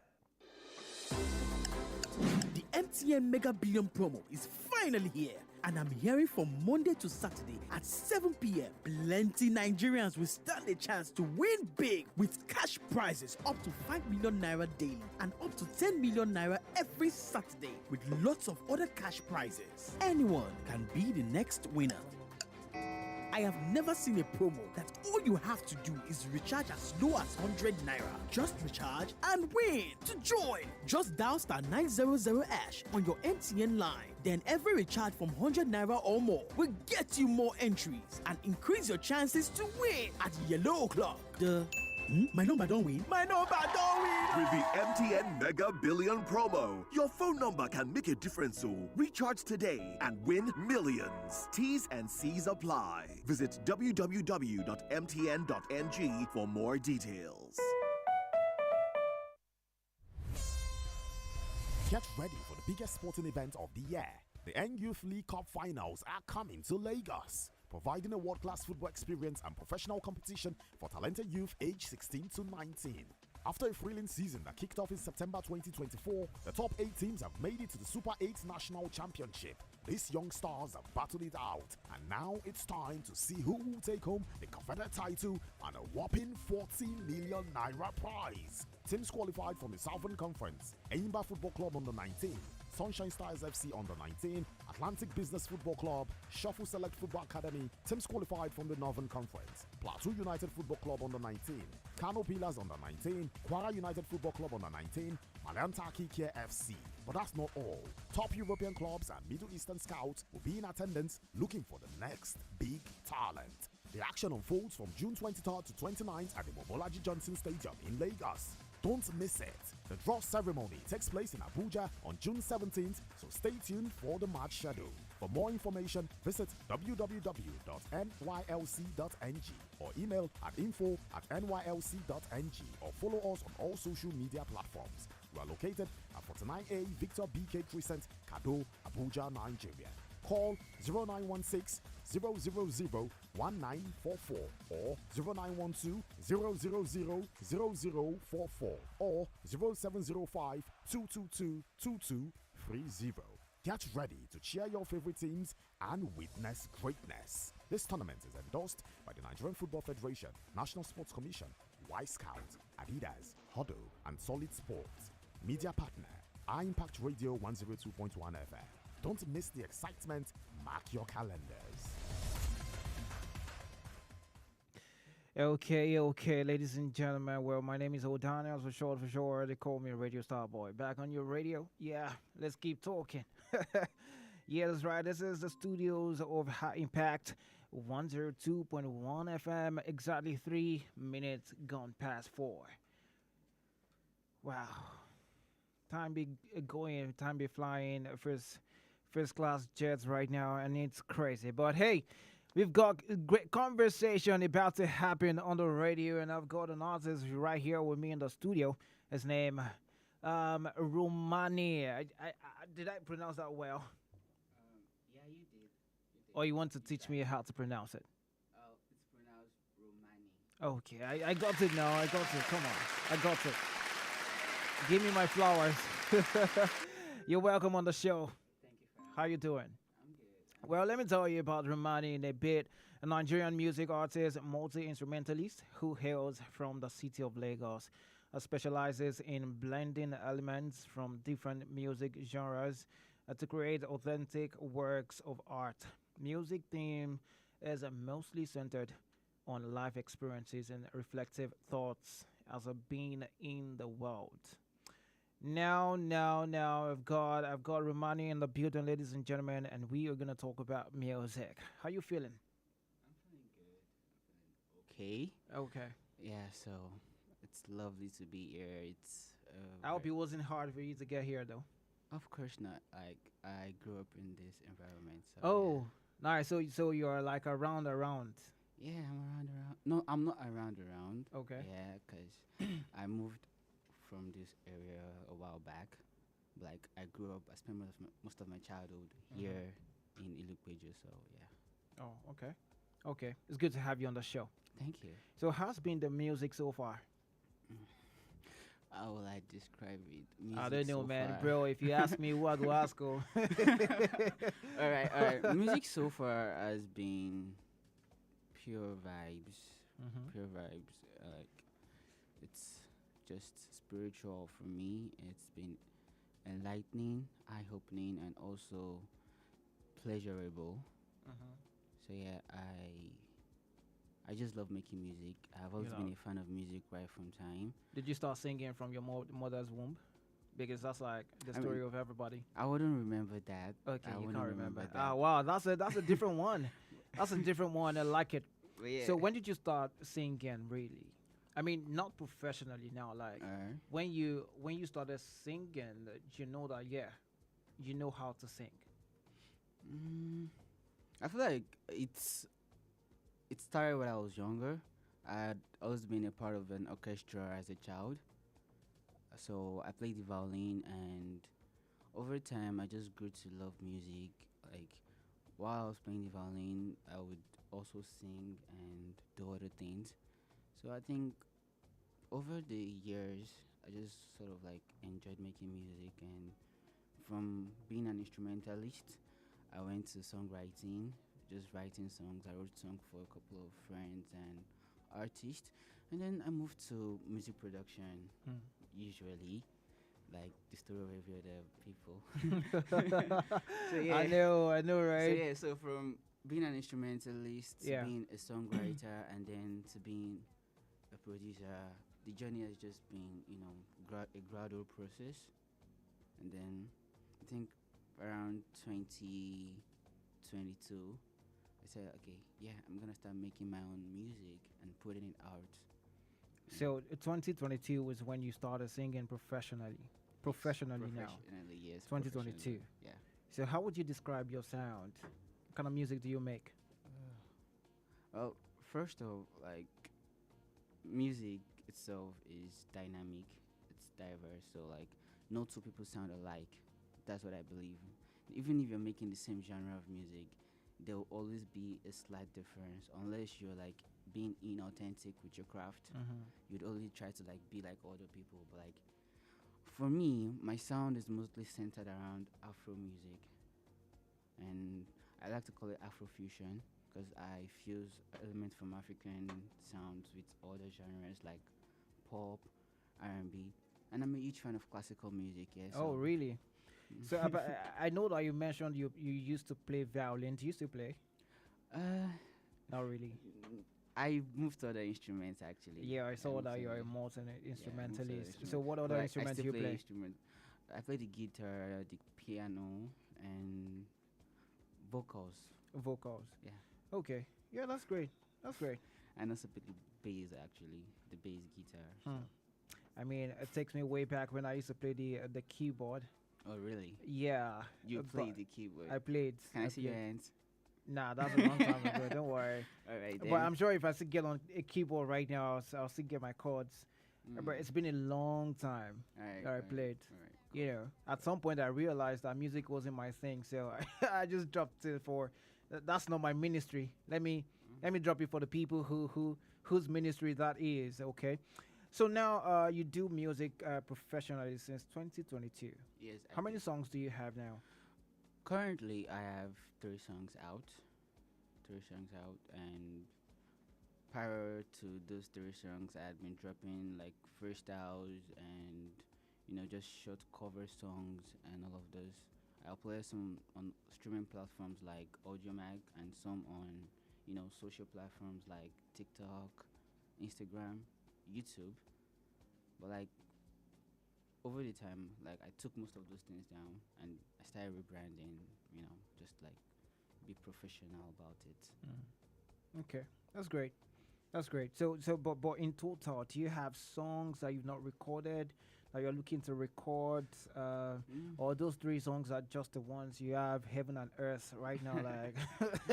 The MTN Mega Billion promo is finally here, and I'm hearing from Monday to Saturday at 7 p.m. Plenty Nigerians will stand a chance to win big with cash prizes up to 5 million naira daily and up to 10 million naira every Saturday, with lots of other cash prizes. Anyone can be the next winner. I have never seen a promo that all you have to do is recharge as low as 100 naira. Just recharge and win. To join, just dial star 900 ash on your MTN line. Then every recharge from 100 naira or more will get you more entries and increase your chances to win at yellow o'clock. My number don't win. My number don't win. With the MTN Mega Billion promo, your phone number can make a difference. So recharge today and win millions. T's and C's apply. Visit www.mtn.ng for more details. Get ready for the biggest sporting event of the year. The Youth League Cup finals are coming to Lagos, providing a world-class football experience and professional competition for talented youth aged 16 to 19. After a thrilling season that kicked off in September 2024, the top 8 teams have made it to the Super 8 National Championship. These young stars have battled it out, and now it's time to see who will take home the Confederate title and a whopping 40 million naira prize. Teams qualified from the Southern Conference: Enyimba Football Club under 19, Sunshine Stars FC under 19, Atlantic Business Football Club, Shuffle Select Football Academy. Teams qualified from the Northern Conference: Plateau United Football Club under 19, Kano Pillars under 19, Kwara United Football Club under 19, Malantaki Care FC. But that's not all. Top European clubs and Middle Eastern scouts will be in attendance looking for the next big talent. The action unfolds from June 23rd to 29th at the Mobolaji Johnson Stadium in Lagos. Don't miss it. The draw ceremony takes place in Abuja on June 17th, so stay tuned for the match schedule. For more information, visit www.nylc.ng or email at info@nylc.ng or follow us on all social media platforms. We are located at 49A Victor BK Crescent, Kado, Abuja, Nigeria. Call 0916 000 1944 or 0912 000 0044 or 0705 222 2230. Get ready to cheer your favorite teams and witness greatness. This tournament is endorsed by the Nigerian Football Federation, National Sports Commission, Y Scout, Adidas, Huddle, and Solid Sports. Media partner, impact Radio 102.1 FM. Don't miss the excitement. Mark your calendars. Okay, ladies and gentlemen. Well, my name is O'Donnell, for short. They call me Radio Star Boy. Back on your radio? Yeah, let's keep talking. Yeah, that's right. This is the studios of High Impact 102.1 FM. Exactly 3 minutes gone past 4. Wow. Time be going, time be flying. First class jets right now, and it's crazy. But hey, we've got a great conversation about to happen on the radio, and I've got an artist right here with me in the studio. His name, Romani. Did I pronounce that well? Yeah, you did. Or you want to teach me how to pronounce it? It's pronounced Romani. Okay, I got it now. I got it. Come on, I got it. Give me my flowers. You're welcome on the show. Thank you for How you doing? I'm good. Well, let me tell you about Romani in a bit. A Nigerian music artist, multi-instrumentalist who hails from the city of Lagos, specializes in blending elements from different music genres to create authentic works of art. Music theme is mostly centered on life experiences and reflective thoughts as a being in the world. Now, I've got Romani in the building, ladies and gentlemen, and we are gonna talk about music. How you feeling? I'm feeling good. I'm feeling okay. Okay. Yeah, so it's lovely to be here. It's. I hope it wasn't hard for you to get here, though. Of course not. Like I grew up in this environment. So Oh, nice. So you're like around. yeah, I'm around. No, I'm not around. Okay. Yeah, because I moved from this area a while back. Like I grew up, I spent most of my childhood here in Ilupeju. So yeah. Oh, okay. Okay. It's good to have you on the show. Thank you. So how's been the music so far? How will I describe it? I Music don't know, so man, far. bro. If you ask me, what do I ask? Oh? All right. Music so far has been pure vibes. Mhm. Pure vibes. Like it's just spiritual for me. It's been enlightening, eye-opening, and also pleasurable. So yeah, I just love making music. I've always You been know. a fan of music right from time. Did you start singing from your mother's womb? Because that's like the I story mean, of everybody. I wouldn't remember that. Okay, I you wouldn't can't remember. that. Ah, wow, that's a different one. That's a different one. I like it. But yeah. So when did you start singing? Really? I mean, not professionally now. Like when you started singing, you know that you know how to sing. I feel like it started when I was younger. I'd always been a part of an orchestra as a child. So I played the violin, and over time I just grew to love music. Like while I was playing the violin, I would also sing and do other things. So I think over the years, I just sort of like enjoyed making music, and from being an instrumentalist, I went to songwriting, just writing songs. I wrote songs for a couple of friends and artists, and then I moved to music production. Usually, like the story of every other people. So yeah, I know, right? So yeah, so from being an instrumentalist to Yeah. being a songwriter and then to being a producer, the journey has just been, a gradual process. And then I think around 2022, I said, okay, yeah, I'm gonna start making my own music and putting it out. So 2022 was when you started singing professionally. Professionally now. Professionally, yes. 2022. professionally, Yeah. So how would you describe your sound? What kind of music do you make? Well, first of like music itself is dynamic, it's diverse, so like no two people sound alike. That's what I believe. Even if you're making the same genre of music, there will always be a slight difference unless you're like being inauthentic with your craft. You'd only try to like be like other people, but like for me, my sound is mostly centered around Afro music, and I like to call it Afrofusion because I fuse elements from African sounds with other genres like pop, R&B, and I'm a huge fan of classical music. Yeah. Oh, so- really? So but I know that you mentioned you used to play violin. Do you still play? Not really. I moved to other instruments actually. Yeah, I saw moved that to you're other- a multi-instrumentalist. instruments. So what But, other like, instruments I do you still play? Instrument. I play the guitar, the piano, and vocals. Vocals. Yeah. Okay. Yeah, that's great. That's great. And also play the bass actually, the bass guitar. So. I mean, it takes me way back when I used to play the keyboard. Oh really? Yeah. You but played the keyboard. I played. Can I see your played. hands? Nah, that's a long time ago. Don't worry. All right. But I'm sure if I still get on a keyboard right now, I'll still get my chords. But it's been a long time that I played. You know, at some point I realized that music wasn't my thing, so I just dropped it for. That's not my ministry. Let me drop it for the people whose ministry that is. Okay. So now you do music professionally since 2022. Yes. How many songs do you have now? Currently, I have 3 songs out. 3 songs out, and prior to those 3 songs, I had been dropping like freestyles and just short cover songs and all of those. I'll play some on streaming platforms like AudioMag and some on social platforms like TikTok, Instagram, YouTube. But like over the time, like I took most of those things down and I started rebranding, just like be professional about it. Okay, that's great. That's great. So but in total, do you have songs that you've not recorded that you're looking to record? Or those 3 songs are just the ones you have, heaven and earth, right now? Like,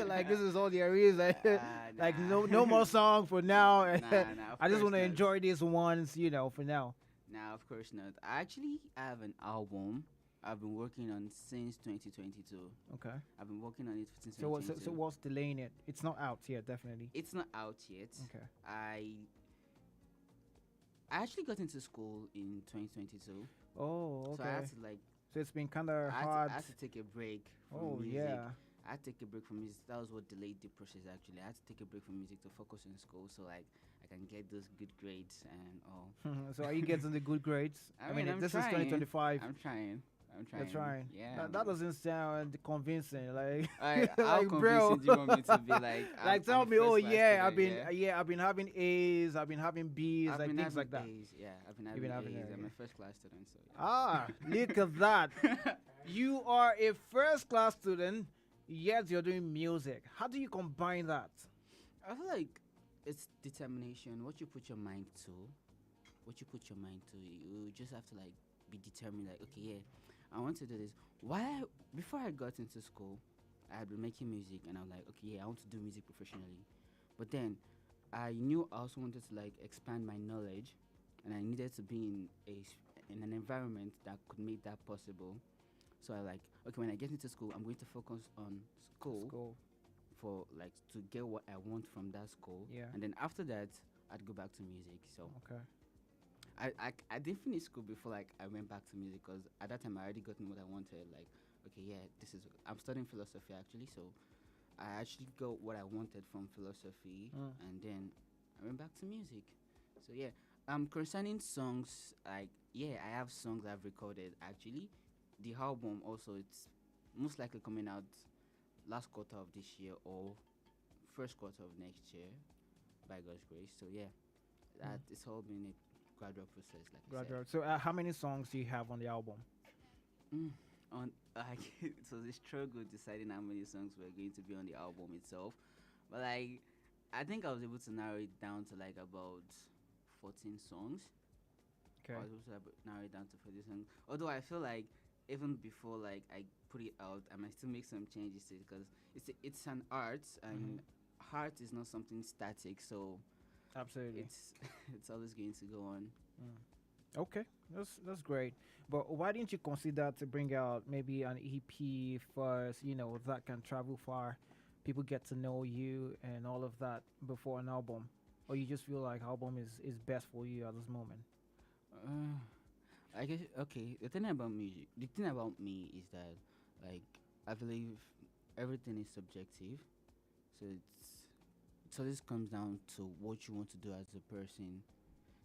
like this is all there is. Like no more song for now. Nah, of I just course want to not. enjoy these ones, for now. Now, of course not. I actually have an album I've been working on since 2022. Okay. I've been working on it since So, 2022. so what's delaying it? It's not out yet, definitely. It's not out yet. Okay. I actually got into school in 2022. Oh, okay. So I had to like. So it's been kind of hard. I had to take a break from Oh, music. yeah. I had to take a break from music. That was what delayed the process actually. I had to take a break from music to focus on school so like I can get those good grades and all. So are you getting the good grades? I mean, this is 2025. I'm trying. You're trying. Yeah. That doesn't sound convincing. Like, how like, convincing bro. do you want me to be? Like, like tell I'm me, first oh class yeah, student, I've been having A's, I've been having B's, I've like been things having like that. A's, yeah, I've been You've been having having A's. I'm yeah. a first class student, so yeah. Ah, look at that. You are a first class student, yet you're doing music. How do you combine that? I feel like it's determination. What you put your mind to, you just have to like be determined. Like, okay, yeah, I want to do this. Before I got into school, I had been making music, and I'm like, okay, yeah, I want to do music professionally. But then I knew I also wanted to like expand my knowledge, and I needed to be in an environment that could make that possible. So I like, okay, when I get into school, I'm going to focus on school. For like to get what I want from that school. Yeah. And then after that, I'd go back to music. So okay. I didn't finish school before like I went back to music because at that time I already gotten what I wanted. Like, okay, yeah, I'm studying philosophy actually. So I actually got what I wanted from philosophy, and then I went back to music. So yeah, concerning songs, like yeah, I have songs I've recorded actually. The album also, it's most likely coming out last quarter of this year or first quarter of next year, by God's grace. So yeah, that it's all been a gradual process. Like Gradual. So how many songs do you have on the album? On it was a struggle deciding how many songs were going to be on the album itself, but like I think I was able to narrow it down to like about 14 songs. Okay. I was able to narrow it down to 14 songs. Although I feel like even before like I put it out, I might still make some changes to it because it's an art, and art is not something static. So absolutely, it's always going to go on. Okay, that's great. But why didn't you consider to bring out maybe an EP first? You know, that can travel far, people get to know you and all of that before an album, or you just feel like album is best for you at this moment? I guess okay. The thing about me is that like I believe everything is subjective, so it always comes down to what you want to do as a person.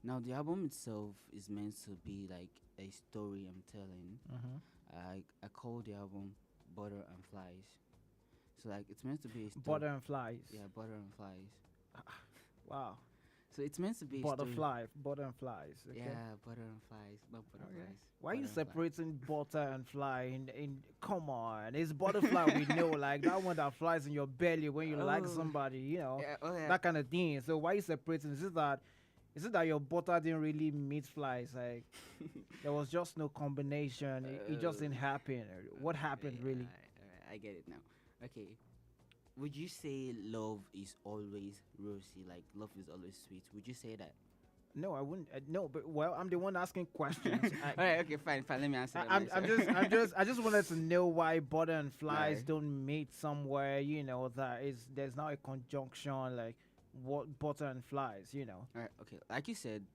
Now the album itself is meant to be like a story I'm telling. I call the album Butter and Flies. So like it's meant to be a story. Butter and Flies. Yeah, Butter and Flies. Wow. So it's meant to be butter and flies. Okay. Yeah, butter and flies, not butterflies. Why are you separating butter and fly? In come on, it's butterfly we know, like that one that flies in your belly when you like somebody, you know, that kind of thing. So why are you separating? Is it that your butter didn't really meet flies? Like there was just no combination. It just didn't happen. What happened really? I get it now. Okay. Would you say love is always rosy? Like love is always sweet? Would you say that? No, I wouldn't. No, but well, I'm the one asking questions. All right, okay, fine. Let me answer. I just wanted to know why butter and flies don't meet somewhere. You know, there's now a conjunction like what butter and flies. You know. All right, okay. Like you said,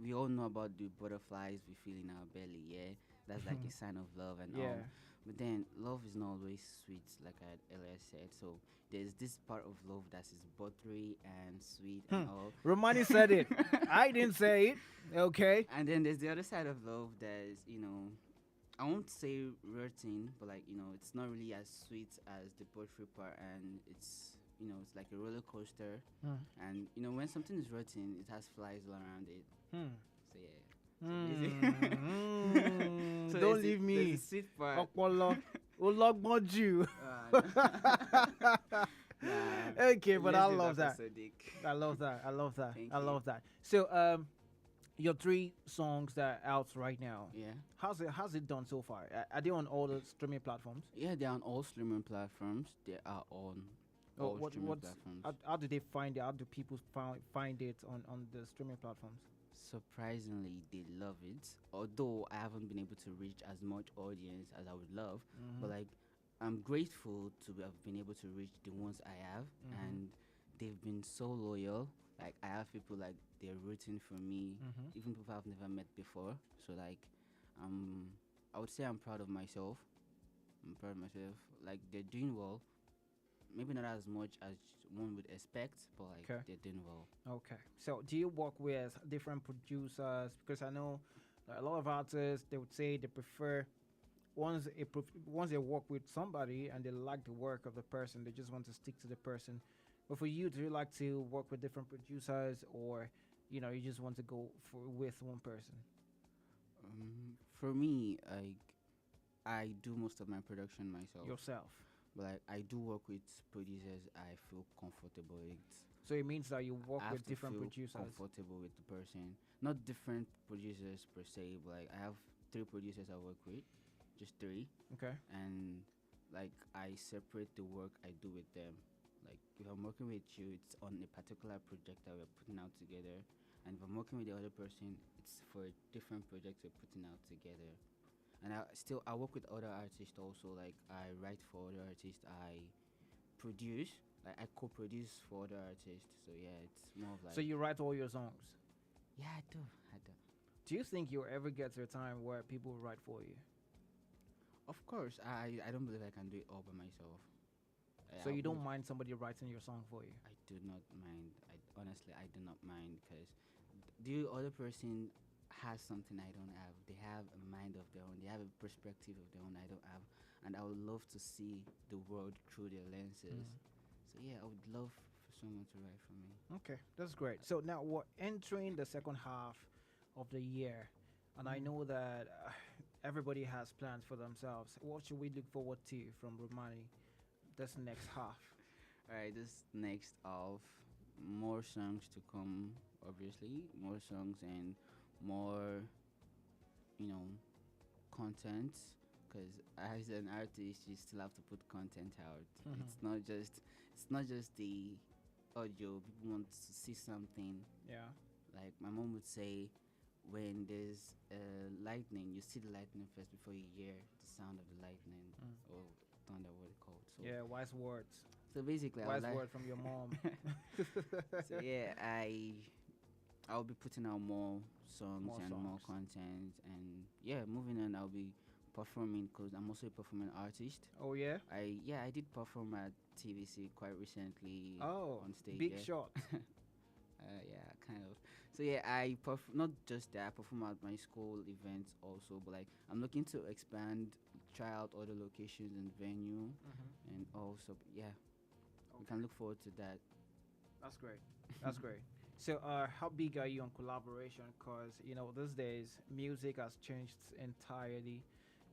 we all know about the butterflies we feel in our belly. Yeah, that's like a sign of love and all. But then love is not always sweet, like I had earlier said. So there's this part of love that is buttery and sweet and all. Romani said it. I didn't say it. Okay. And then there's the other side of love that is, I won't say rotting, but like, it's not really as sweet as the buttery part, and it's like a roller coaster. And when something is rotting, it has flies all around it. So yeah. So don't leave me. Okpolo. Ologboju. Okay, but I love that. I love that. So your 3 songs that are out right now. Yeah. How's it done so far? Are they on all the streaming platforms? Yeah, they're on all streaming platforms. They are on all streaming platforms. How do they find it? How do people find it on the streaming platforms? surprisingly they love it. Although I haven't been able to reach as much audience as I would love, but Mhm. like I'm grateful to have been able to reach the ones I have, Mhm. and they've been so loyal. Like I have people like they're rooting for me, Mhm. even people I've never met before. So like, um, I would say I'm proud of myself. I'm proud of myself. Like they're doing well. Maybe not as much as one would expect, but like Okay. they're doing well. Okay. So do you work with different producers? Because I know a lot of artists, they would say they prefer once they work with somebody and they like the work of the person, they just want to stick to the person. But for you, do you like to work with different producers, or you just want to go with one person For me, I do most of my production myself. yourself? But like I do work with producers I feel comfortable with. So it means that you work I have with to different feel producers. comfortable with the person. Not different producers per se, but like I have 3 producers I work with, just 3. Okay. And like I separate the work I do with them. Like if I'm working with you, it's on a particular project that we're putting out together. And if I'm working with the other person, it's for a different project we're putting out together. And I work with other artists also. Like I write for other artists. I produce. Like I co-produce for other artists. So yeah, it's more of like. So you write all your songs. Yeah, I do. I do. Do you think you'll ever get to a time where people will write for you? Of course, I don't believe I can do it all by myself. So I you don't would- mind somebody writing your song for you? I do not mind. I do not mind because the other person has something I don't have. They have a mind of their own. They have a perspective of their own I don't have, and I would love to see the world through their lenses. So yeah, I would love for someone to write for me. Okay, that's great. So now we're entering the second half of the year, and I know that everybody has plans for themselves. What should we look forward to from Romani this next half? All right, this next half, more songs to come. Obviously, more songs and more, content. Because as an artist, you still have to put content out. Mhm. It's not just the audio. People want to see something. Yeah. Like my mom would say, when there's lightning, you see the lightning first before you hear the sound of the lightning or thunder, what it called. So Yeah, wise words. So basically, I would Wise like- word from your mom. So yeah, I'll be putting out more songs More and more songs. content, and yeah, moving on, I'll be performing because I'm also a performing artist. Oh yeah. I did perform at TVC quite recently. Oh, on stage. big yeah. shot. Yeah, kind of. So yeah, not just that. I perform at my school events also, but like I'm looking to expand, try out other locations and venue, and also yeah, we can look forward to that. That's great. That's great. So, how big are you on collaboration? Because these days music has changed entirely.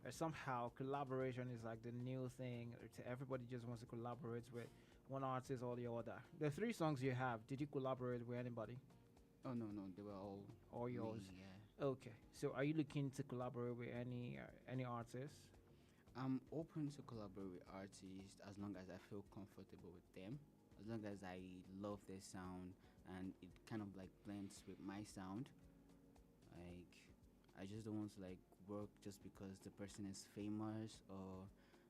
Somehow collaboration is like the new thing. Everybody just wants to collaborate with one artist or the other. The 3 songs you have, did you collaborate with anybody? Oh no, they were all me, yours. yeah. Okay. So, are you looking to collaborate with any artists? I'm open to collaborate with artists as long as I feel comfortable with them, as long as I love their sound and it kind of like blends with my sound. Like, I just don't want to like work just because the person is famous or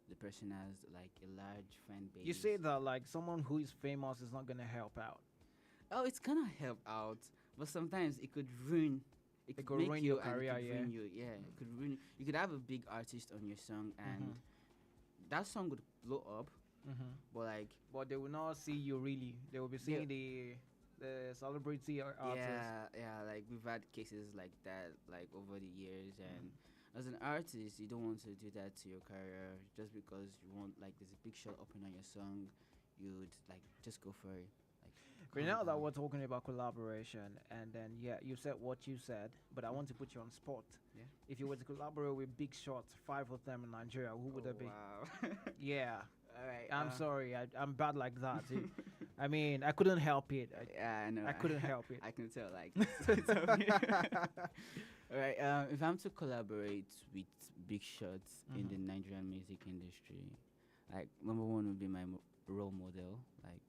the person has like a large fan base. You say that like someone who is famous is not gonna help out. Oh, it's gonna help out, but sometimes it could ruin. It could make ruin you your and it career, could yeah. ruin you, yeah. It could ruin. You could have a big artist on your song, and that song would blow up. But but they will not see you really. They will be seeing the celebrity artist. yeah. Like we've had cases like that, like over the years, and as an artist, you don't want to do that to your career just because you want like there's a big shot open on your song. You'd like just go for it. But now that we're talking about collaboration, and then you said what you said, but I want to put you on spot. Yeah. If you were to collaborate with big shots, 5 of them in Nigeria, who would that be? Wow. Yeah. All right. I'm sorry, I'm bad like that. I mean, I couldn't help it. Yeah, I know. I couldn't help it. I can tell, like. It's okay. All right. If I'm to collaborate with big shots in the Nigerian music industry, like number 1 would be my role model, like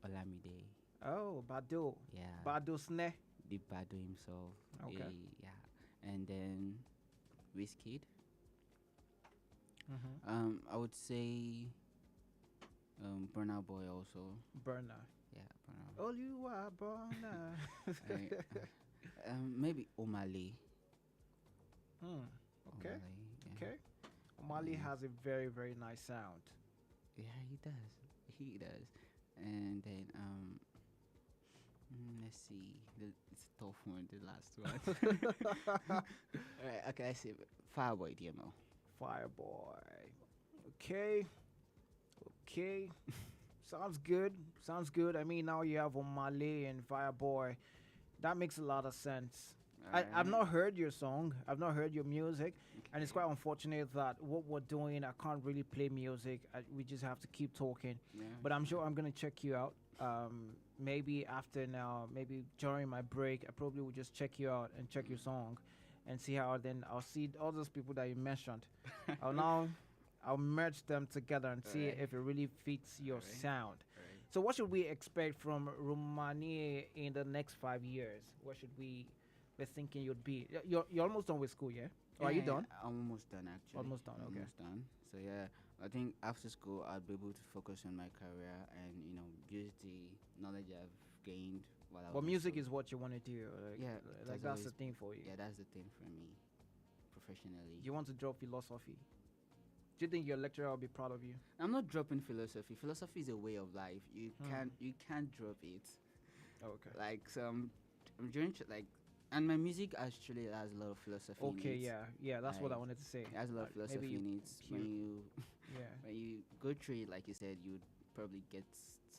Olamide. Oh, Bado. Yeah. Bado Sne. the Bado himself. Okay. Yeah, and then Wizkid. Mhm. I would say Burna Boy also. Burner. Yeah, Burna. Oh, you are Burner. I- Maybe Omale. Okay. Omale, yeah. Okay. Mali Mm. has a very, very nice sound. Yeah, he does. He does. And then let's see. It's a tough one. The last one. All right. Okay. Let's see. Fireboy DMO. Fireboy. Okay. Okay. Sounds good. Sounds good. I mean, now you have Omale and Fireboy. That makes a lot of sense. I've not heard your song. I've not heard your music. And it's quite unfortunate that what we're doing, I can't really play music. We just have to keep talking. Yeah. But I'm sure I'm going to check you out. Maybe after now, maybe during my break, I probably will just check you out and check your song and see how then I'll see all those people that you mentioned. I'll merge them together and see Alright. if it really fits your sound. Alright. So what should we expect from Romania in the next 5 years? What should we be thinking you'd be? You're almost done with school, yeah? Or are you done? I'm almost done actually. Almost done, okay. Almost done. So yeah, I think after school I'll be able to focus on my career and use the knowledge I've gained while I was. But in music school. is what you want to do. Yeah, Like that's the thing for you. Yeah, that's the thing for me, professionally. You want to drop philosophy. Do you think your lecturer will be proud of you? I'm not dropping philosophy. Philosophy is a way of life. You can't drop it. Okay. Like I'm doing and my music actually has a lot of philosophy. Okay, in it. yeah, that's what I wanted to say. It has a lot of Like, maybe philosophy in it. When you Yeah. when you go through it, like you said, you'd probably get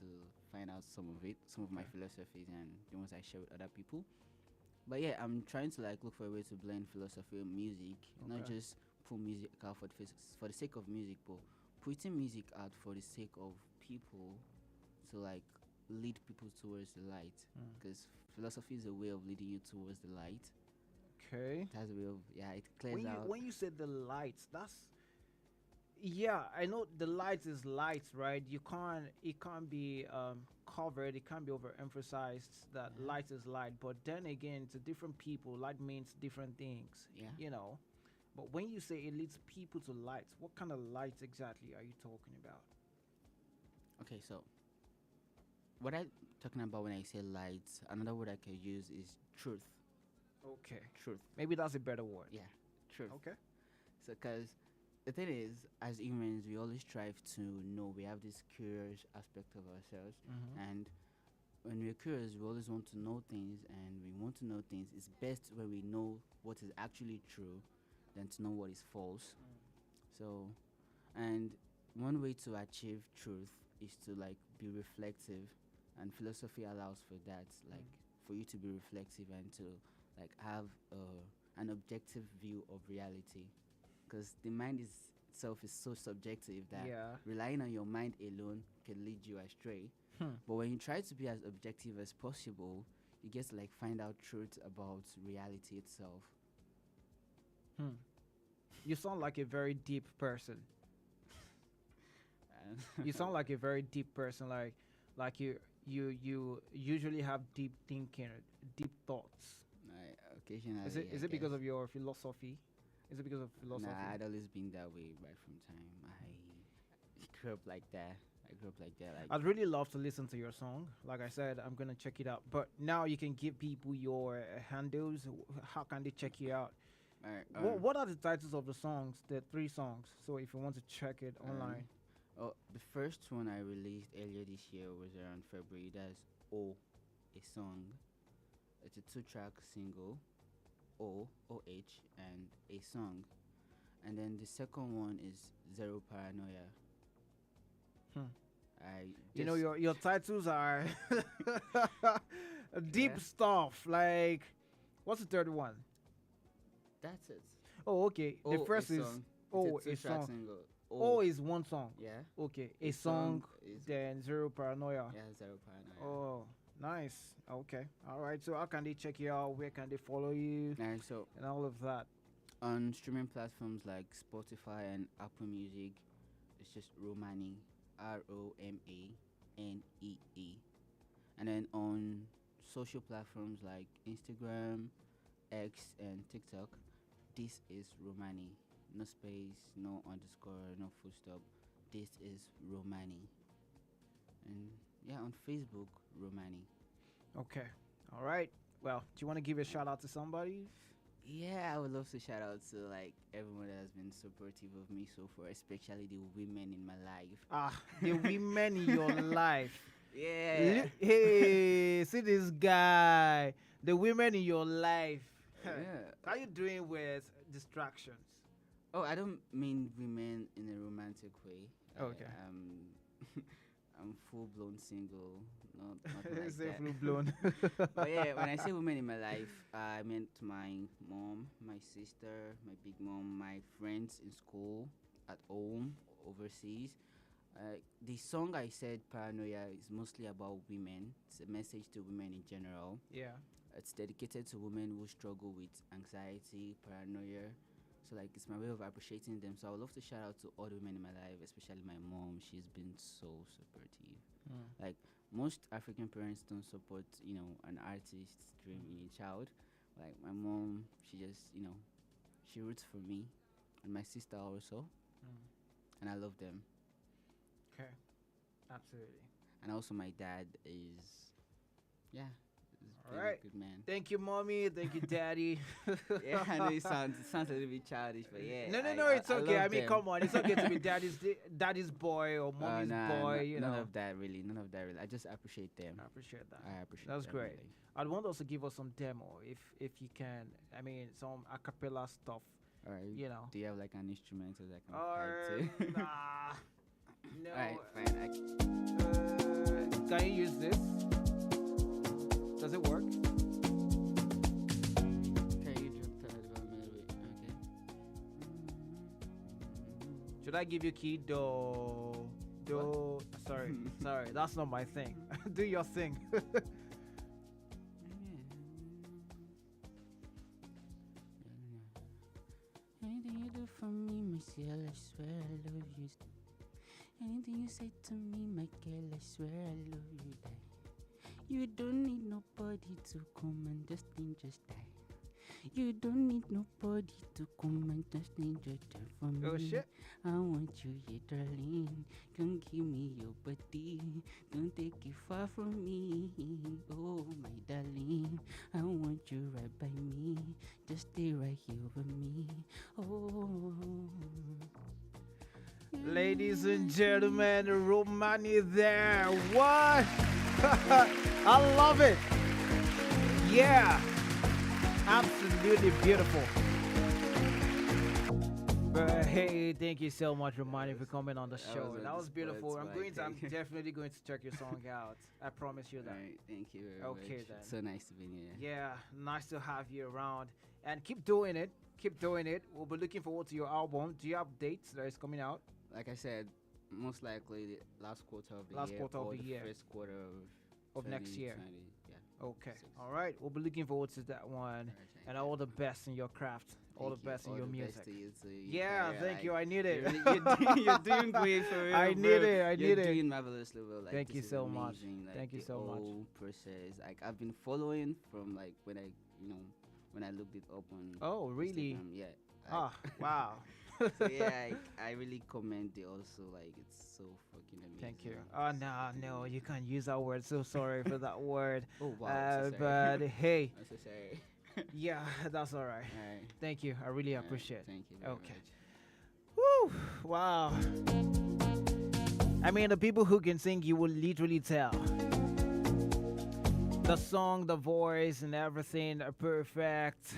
to find out some of it, some of my philosophies and the ones I share with other people. But yeah, I'm trying to look for a way to blend philosophy and music, not Okay. just put music out for the sake of music, but putting music out for the sake of people to lead people towards the light. Because philosophy is a way of leading you towards the light. Okay. It has a way of it clears out. When you said the lights, I know the lights is lights, right? It can't be covered, it can't be overemphasized that light is light. But then again, to different people, light means different things. Yeah. But when you say it leads people to lights, what kind of lights exactly are you talking about? Okay, so what I'm talking about when I say lights, another word I can use is truth. Okay. Truth. Maybe that's a better word. Yeah, truth. Okay. So, because the thing is, as humans, we always strive to know. We have this curious aspect of ourselves. And when we're curious, we always want to know things. And we want to know things. It's best when we know what is actually true than to know what is false. So, and one way to achieve truth is to be reflective, and philosophy allows for that, for you to be reflective and to have an objective view of reality, because the mind itself is so subjective that relying on your mind alone can lead you astray. But when you try to be as objective as possible, you get to find out truth about reality itself. You sound like a very deep person. You sound like a very deep person. Like you usually have deep thinking, deep thoughts. Occasionally. Is it because of your philosophy? Is it because of philosophy? Nah, I'd always been that way right from time. I grew up like that. I'd really love to listen to your song. Like I said, I'm gonna check it out. But now you can give people your handles. How can they check you out? What are the titles of the songs? The 3 songs. So if you want to check it online. The first one I released earlier this year was around February. That's O, a song. It's a 2-track single, O-H, and a song. And then the second one is Zero Paranoia. Your titles are deep stuff. Like, what's the third one? That's it. Oh, okay. The first is song. a It's a 2-track song. single. Oh, is one song. Yeah. Okay, a song, is then Zero Paranoia. Yeah, Zero Paranoia. Oh, nice. Okay. All right. So how can they check you out? Where can they follow you? And so and all of that. On streaming platforms like Spotify and Apple Music, it's just Romani, Romanee. And then on social platforms like Instagram, X, and TikTok, this is Romani. No space, no underscore, no full stop. This is Romani. And yeah, on Facebook, Romani. Okay. All right. Well, do you want to give a shout out to somebody? Yeah, I would love to shout out to like everyone that has been supportive of me so far, especially the women in my life. Ah, the women in your life. Yeah. Hey, see this guy. The women in your life. Yeah. How you doing with distractions? Oh, I don't mean women in a romantic way. Okay. I'm full blown single. Not like Say that. full blown. But yeah, when I say women in my life, I meant my mom, my sister, my big mom, my friends in school, at home, overseas. The song I said, Paranoia, is mostly about women. It's a message to women in general. Yeah. It's dedicated to women who struggle with anxiety, paranoia. So like it's my way of appreciating them. So I would love to shout out to all the women in my life, especially my mom. She's been so supportive. Like most African parents don't support, an artist's dream in a child. Like my mom, she just, she roots for me, and my sister also, and I love them. Okay. Absolutely. And also my dad is, yeah. All right. Good man. Thank you, mommy. Thank you, daddy. Yeah, I know it sounds a little bit childish, but yeah. No, it's okay. I love mean, them. come on. It's okay to be daddy's boy or mommy's boy, None of that really. I just appreciate them. I appreciate that. I appreciate That's them, great. really. I'd want also give us some demo if you can. I mean, some a cappella stuff. All right. Do you have like an instrumental that I can play too? Nah. No. All right, fine. Can you use this? Does it work? Can you just play it for me? Okay. Should I give you key do? Sorry, that's not my thing. Do your thing. Anything you do for me, my girl, I swear I love you. Anything you say to me, my girl, I swear I love you. You don't need nobody to come and just die. You don't need nobody to come and just die for me. Oh shit. I want you, yeah, darling. Come give me your body. Don't take it far from me. Oh, my darling. I want you right by me. Just stay right here with me. Oh. Ladies and gentlemen, Romani there. What? I love it. Yeah. Absolutely beautiful. But hey, thank you so much, Romani, for coming on the show. That was beautiful. I'm definitely going to check your song out. I promise you that. Right, thank you very much. Okay then. It's so nice to be here. Yeah, nice to have you around. And keep doing it. Keep doing it. We'll be looking forward to your album. Do you have dates that is coming out? Like I said, most likely the last quarter of the Last year. quarter of or the year. First quarter Of next year. 2020, yeah. Okay. All right. We'll be looking forward to that one. And all the best in your craft. All the best in your music. Yeah, thank you. I need it. You're doing great for real. I need it. You're doing marvelously well. Like, thank you this is so much. amazing. Like, Thank you the so much. whole process. Like I've been following from like when I looked it up on. Oh, really? Instagram. Yeah. Ah, wow. So yeah, I really commend it also. Like it's so fucking amazing. Thank you. Oh no, you can't use that word. So sorry for that word. Oh wow. I'm so but sorry. hey. I'm so sorry. Yeah, that's all right. Thank you. I really appreciate it. Thank you very Okay. much. Woo! Wow. I mean, the people who can sing, you will literally tell. The song, the voice, and everything are perfect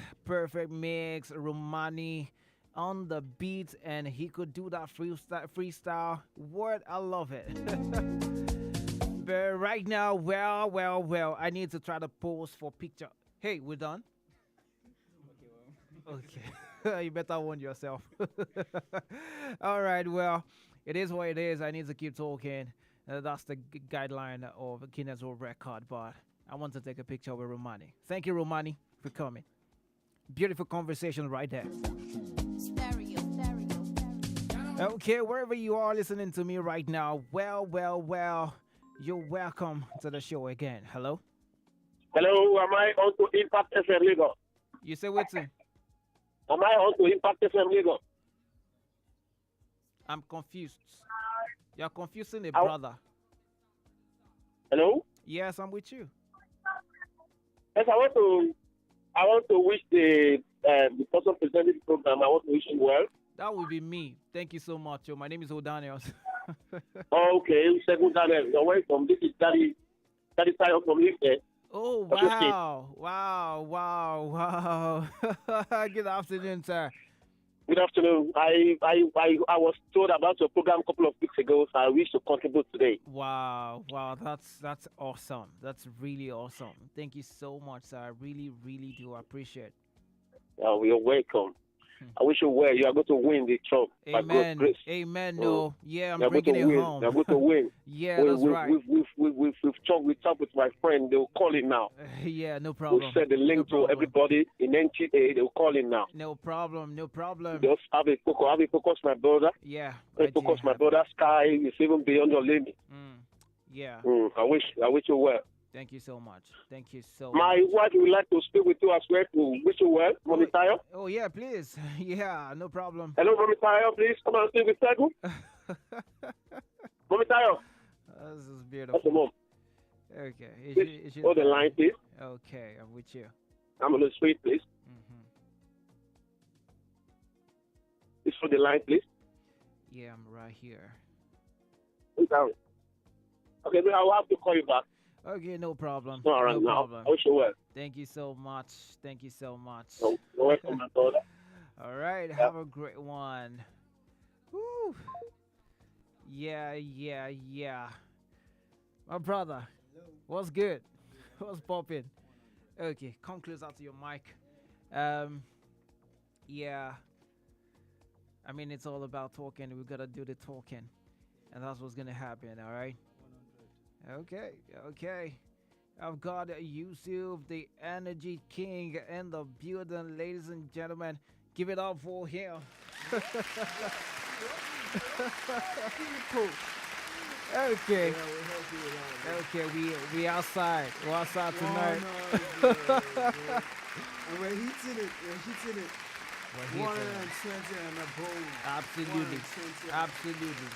mix. Romani on the beat, and he could do that freestyle. What? I love it. But right now, well, I need to try to pose for picture. Hey, we're done. Okay. You better warn yourself. All right, well, it is what it is. I need to keep talking. That's the guideline of Guinness World Record, but I want to take a picture with Romani. Thank you, Romani, for coming. Beautiful conversation right there. Stereo. Okay, wherever you are listening to me right now, well, you're welcome to the show again. Hello? Hello, am I on to Impact FM Lagos? You say what? Am I on to Impact FM Lagos? I'm confused. You're confusing a brother. Hello? Yes, I'm with you. Yes, I want to wish the person presenting the program, I want to wish him well. That would be me. Thank you so much. My name is O'Daniels. Okay, second Daniel, you're welcome. This is Daddy Tayo from Lifted. Oh, wow. Good afternoon, sir. Good afternoon. I was told about your program a couple of weeks ago, so I wish to contribute today. Wow, that's awesome. That's really awesome. Thank you so much, sir. I really, really do appreciate. You're welcome. I wish you well. You are going to win the trophy. Amen. Amen. No. Yeah, I'm bringing it home. You're going to win. Yeah, that's right. We've talked with my friend. They'll call him now. Yeah, no problem. We'll send the link to everybody in NTA. They'll call him now. No problem. Just have a focus, my brother. Yeah. Focus, my brother. Sky is even beyond your limit. Yeah. I wish you well. Thank you so much. My wife would like to speak with you as well to wish you well, Mommy Tayo. Oh, yeah, please. Yeah, no problem. Hello, Mommy Tayo, please come and speak with Segu. Mommy Tayo. This is beautiful. That's the mom. Okay. Hold the line, please. Okay, I'm with you. I'm on the street, please. Please hold the line, please. Yeah, I'm right here. Okay, but I'll have to call you back. Okay, no problem. All right, no problem. I wish you well. Thank you so much. You're welcome, my brother. All right, have a great one. Woo. Yeah. My brother, what's good? What's popping? Okay, come closer to your mic. Yeah. I mean, it's all about talking. We gotta do the talking, and that's what's gonna happen. All right. Okay. I've got Yusuf, the Energy King, in the building, ladies and gentlemen. Give it up for him. Okay. We outside. We're outside tonight. And we're hitting it. 120 and above. Absolutely.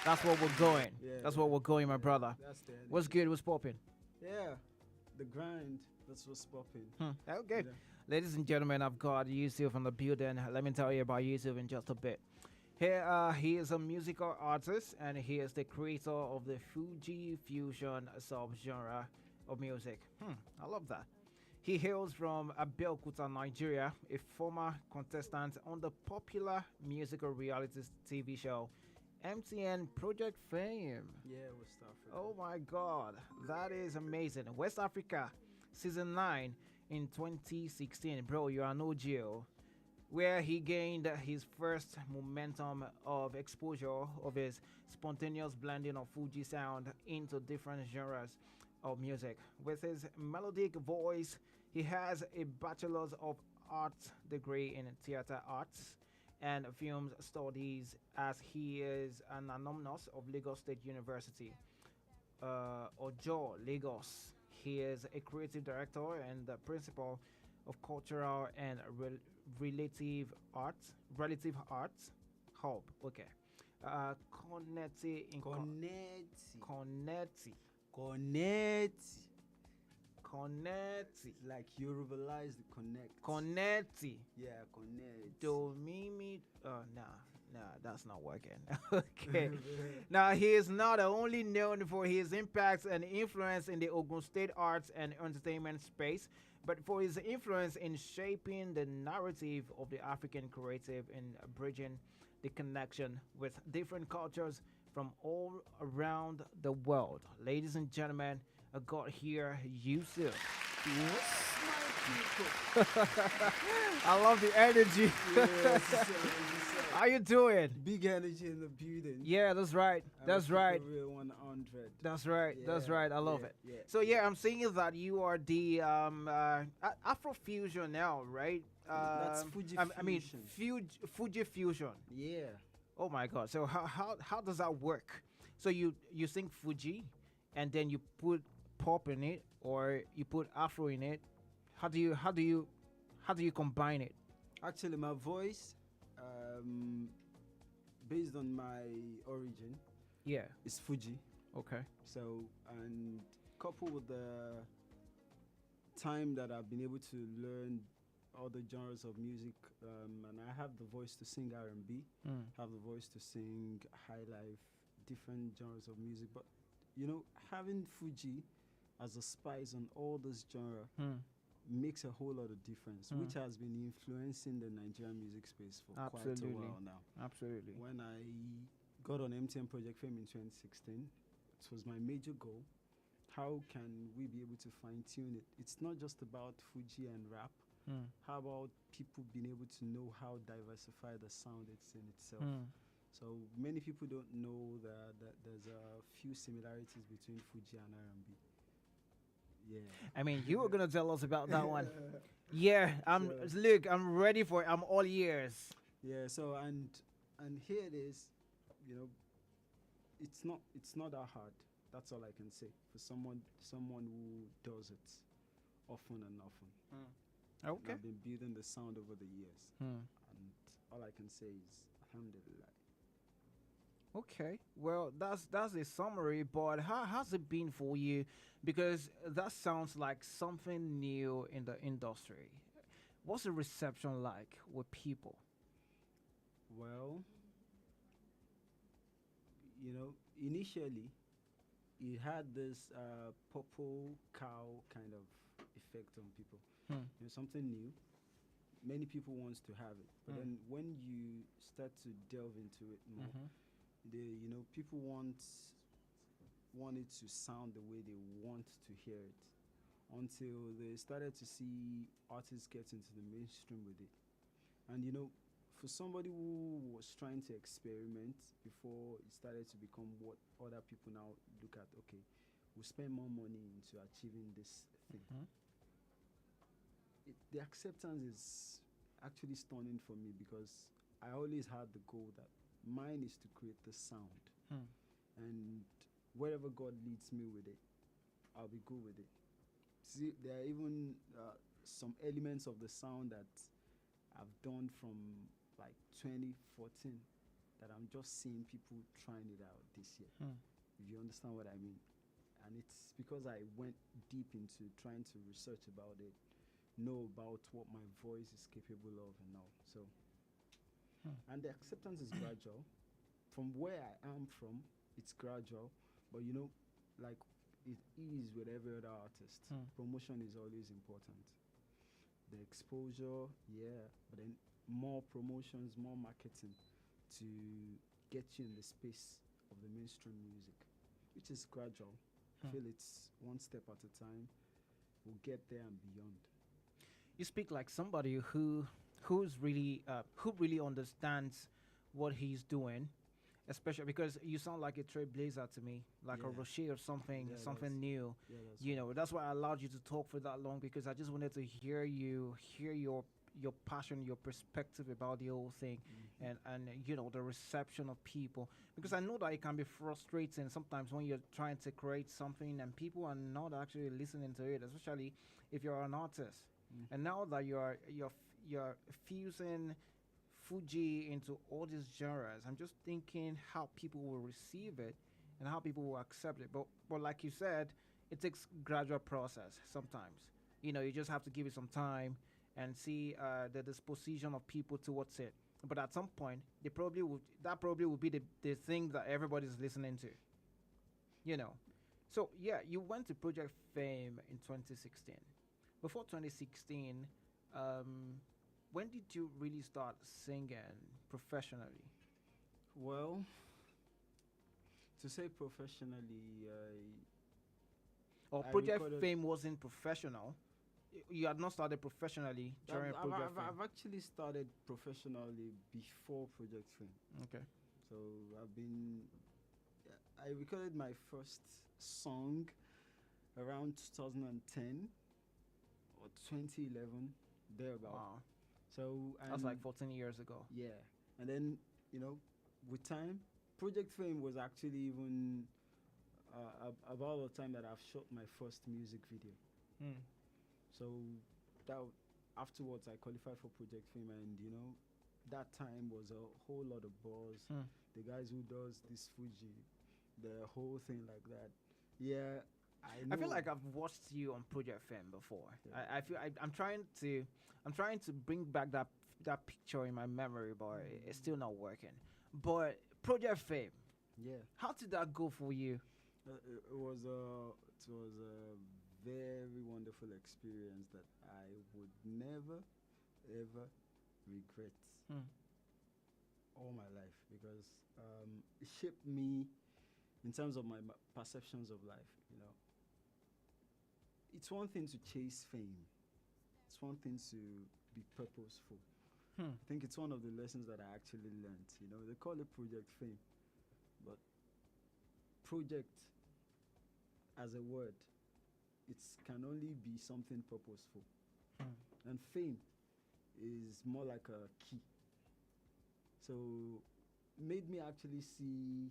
That's what we're going. That's what we're going, my brother. What's good? What's popping? Yeah, the grind. That's what's popping. Okay. Ladies and gentlemen, I've got Yusuf on the building. Let me tell you about Yusuf in just a bit. Here, he is a musical artist, and he is the creator of the Fuji fusion subgenre of music. I love that. He hails from Abeokuta, Nigeria, a former contestant on the popular musical reality TV show MTN Project Fame. Yeah, West Africa. Oh my God, that is amazing. West Africa, season 9 in 2016. Bro, you are no jail. Where he gained his first momentum of exposure of his spontaneous blending of Fuji sound into different genres of music. With his melodic voice, he has a Bachelor's of Arts degree in theater arts and film studies, as he is an alumnus of Lagos State University, Ojo, Lagos. He is a creative director and the principal of Cultural and Relative Arts Hub. Okay. Connecti. Like Yorubalize the connect. Connecti. Yeah, connect. Domimi. Nah, that's not working. Okay. Now, he is not only known for his impacts and influence in the Ogun State arts and entertainment space, but for his influence in shaping the narrative of the African creative and bridging the connection with different cultures from all around the world. Ladies and gentlemen, I got here Yusuf. I love the energy. How you doing? Big energy in the building. Yeah, that's right. That's right. Real 100. That's right. That's right. I love it. Yeah. So yeah, I'm seeing that you are the Afrofusion now, right? That's Fuji I mean, Fuji fusion. Yeah. Oh my God. So how does that work? So you sing Fuji, and then you pop in it or you put Afro in it? How do you combine it? Actually, my voice, based on my origin, Yeah. is Fuji. Okay. So, and coupled with the time that I've been able to learn all the genres of music, and I have the voice to sing R&B, have the voice to sing high life, different genres of music. But having Fuji as a spice on all this genre makes a whole lot of difference, which has been influencing the Nigerian music space for quite a while now. Absolutely. When I got on MTN Project Fame in 2016, it was my major goal. How can we be able to fine tune it? It's not just about Fuji and rap. How about people being able to know how diversified the sound it's in itself? So many people don't know that there's a few similarities between Fuji and R&B. Yeah. I mean, you were gonna tell us about that one. Yeah, look, I'm ready for it. I'm all ears. Yeah. So and here it is. It's not that hard. That's all I can say for someone who does it often and often. Okay. I've been building the sound over the years, and all I can say is alhamdulillah. Okay, well, that's a summary, but how has it been for you? Because that sounds like something new in the industry. What's the reception like with people? Well, initially, it had this purple cow kind of effect on people. Something new. Many people wants to have it, but then when you start to delve into it more, people want it to sound the way they want to hear it, until they started to see artists get into the mainstream with it. And for somebody who was trying to experiment before it started to become what other people now look at, okay, we'll spend more money into achieving this thing. The acceptance is actually stunning for me, because I always had the goal that mine is to create the sound, and wherever God leads me with it, I'll be good with it. See, there are even some elements of the sound that I've done from like 2014 that I'm just seeing people trying it out this year. If you understand what I mean. And it's because I went deep into trying to research about it, know about what my voice is capable of and all. So, and the acceptance is gradual. From where I am from, it's gradual. But like it is with every other artist, promotion is always important. The exposure, yeah, but then more promotions, more marketing to get you in the space of the mainstream music, which is gradual. I feel it's one step at a time. We'll get there and beyond. You speak like somebody who really understands what he's doing, especially because you sound like a trailblazer to me, like a Rocher or something, something new. That's why I allowed you to talk for that long, because I just wanted to hear your passion, your perspective about the whole thing, and the reception of people. Because I know that it can be frustrating sometimes when you're trying to create something and people are not actually listening to it, especially if you're an artist. And now that you're fusing Fuji into all these genres, I'm just thinking how people will receive it and how people will accept it. But like you said, it takes gradual process sometimes. You just have to give it some time and see the disposition of people towards it. But at some point, that probably will be the thing that everybody's listening to. So yeah, you went to Project Fame in 2016. Before 2016, when did you really start singing professionally? Well, to say professionally, Project Fame wasn't professional. You had not started professionally during Project Fame. I've actually started professionally before Project Fame. Okay. So I recorded my first song around 2010 or 2011, thereabout. Wow. So that's like 14 years ago. Yeah. And then, with time, Project Fame was actually even about the time that I've shot my first music video. Hmm. So afterwards I qualified for Project Fame, and that time was a whole lot of buzz. The guys who does this Fuji, the whole thing like that. Yeah, I feel like I've watched you on Project Fame before. I feel I'm trying to bring back that picture in my memory, but it's still not working. But Project Fame, yeah. How did that go for you? It was a very wonderful experience that I would never ever regret all my life, because it shaped me in terms of my perceptions of life. It's one thing to chase fame. It's one thing to be purposeful. I think it's one of the lessons that I actually learned. They call it Project Fame, but project as a word, it can only be something purposeful. And fame is more like a key. So made me actually see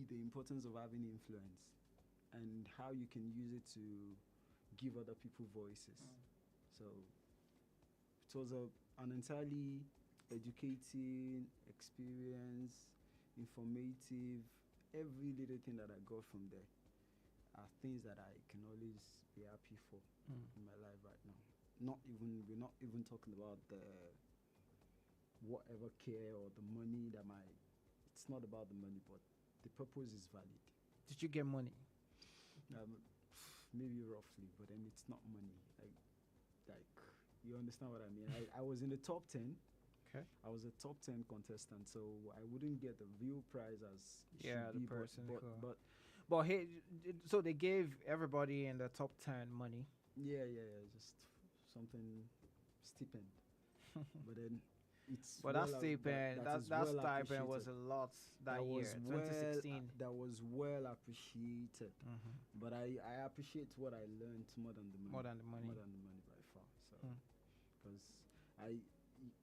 the importance of having influence and how you can use it to give other people voices. So it was an entirely educating experience, informative. Every little thing that I got from there are things that I can always be happy for in my life right now. We're not even talking about the whatever care or the money that it's not about the money, but the purpose is valid. Did you get money? Maybe roughly, but then it's not money. Like you understand what I mean? I was in the top 10. Okay. I was a top 10 contestant, so I wouldn't get the real prize as Yeah, should the be, person. but But hey, so they gave everybody in the top 10 money. yeah, just something stipend. But then it's But that stipend, that stipend was a lot that year, 2016. That was well appreciated. But I appreciate what I learned more than the money. More than the money. More than the money by far. So because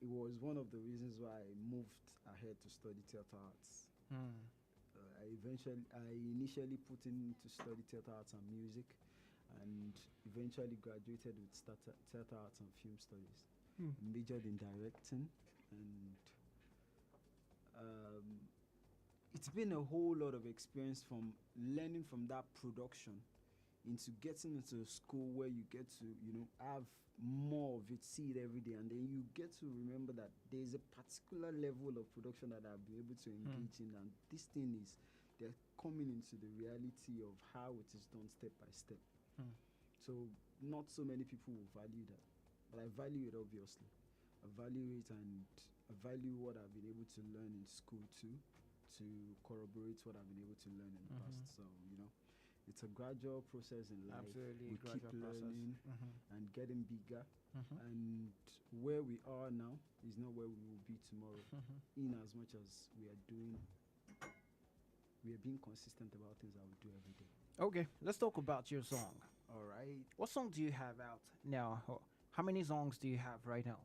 it was one of the reasons why I moved ahead to study theater arts. I initially put in to study theater arts and music, and eventually graduated with theater arts and film studies. Majored in directing, and it's been a whole lot of experience from learning from that production into getting into a school where you get to have more of it, see it every day, and then you get to remember that there's a particular level of production that I've been able to engage in, and this thing is they're coming into the reality of how it is done step by step. So not so many people will value that, but I value it. Obviously I value it, and I value what I've been able to learn in school too, to corroborate what I've been able to learn in the past. So it's a gradual process in life. Absolutely, we keep learning and getting bigger, and where we are now is not where we will be tomorrow. In as much as we are being consistent about things that we do every day. Okay, let's talk about your song. All right. What song do you have out now? How many songs do you have right now?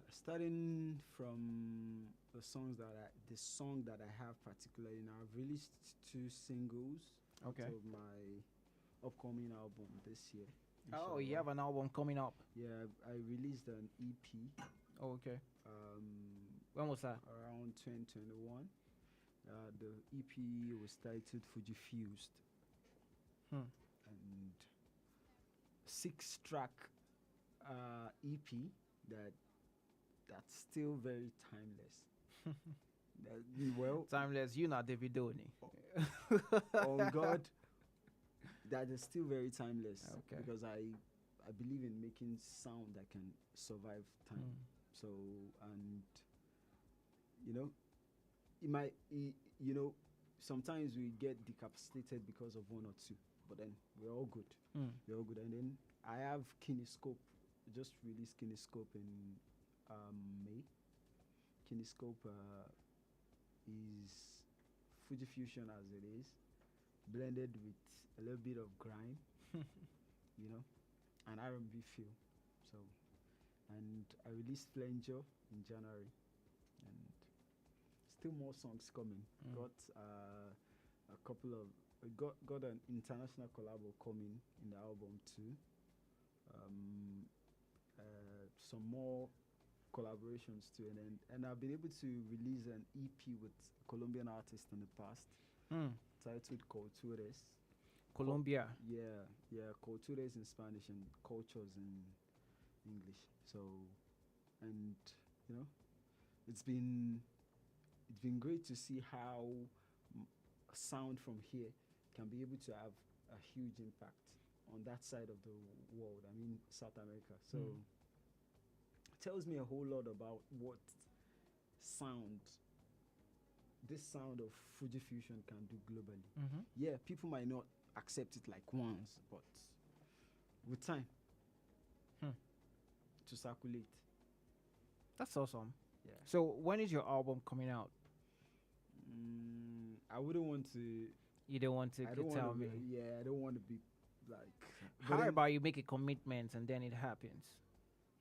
Starting from the song that I have particularly now, I've released 2 singles out of my upcoming album this year. Oh, you have an album coming up? Yeah, I released an EP. Oh, okay. When was that? Around 2021. The EP was titled Fuji Fused. And 6-track EP that's still very timeless. Timeless. You not David Donny. On God, that is still very timeless. Because I believe in making sound that can survive time. So, and it might, sometimes we get decapitated because of 1 or 2, but then we're all good. We're all good. And then I have Kinescope. Just released Kinescope in May. Kinescope is Fuji Fusion as it is, blended with a little bit of grime, and R&B feel. So, and I released Flanger in January, and still more songs coming. Got a couple of got an international collabo coming in the album too. Some more collaborations too, and I've been able to release an EP with a Colombian artist in the past, titled Cultures. Colombia. Yeah, Cultures in Spanish and cultures in English. So, and you know, it's been great to see how sound from here can be able to have a huge impact on that side of the world. I mean, South America. So it tells me a whole lot about what this sound of Fuji Fusion can do globally. Yeah, people might not accept it like once, but with time to circulate. That's awesome. Yeah. So when is your album coming out? I wouldn't want to. You don't want to I don't tell wanna me. be, yeah, I don't want to be like. How but then- about you make a commitment and then it happens?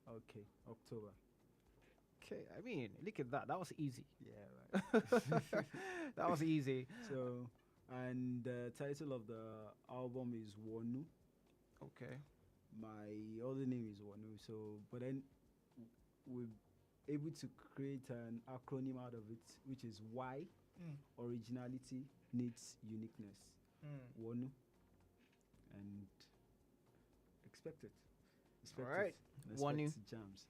Okay, October. Okay, I mean, look at that. That was easy. Yeah, right. That was easy. So, and the title of the album is Wonu. Okay. My other name is Wonu. So, but then we're able to create an acronym out of it, which is Y. Originality needs uniqueness. Wonu. And expect it. Expect All right. it. Expect Wonu. jams.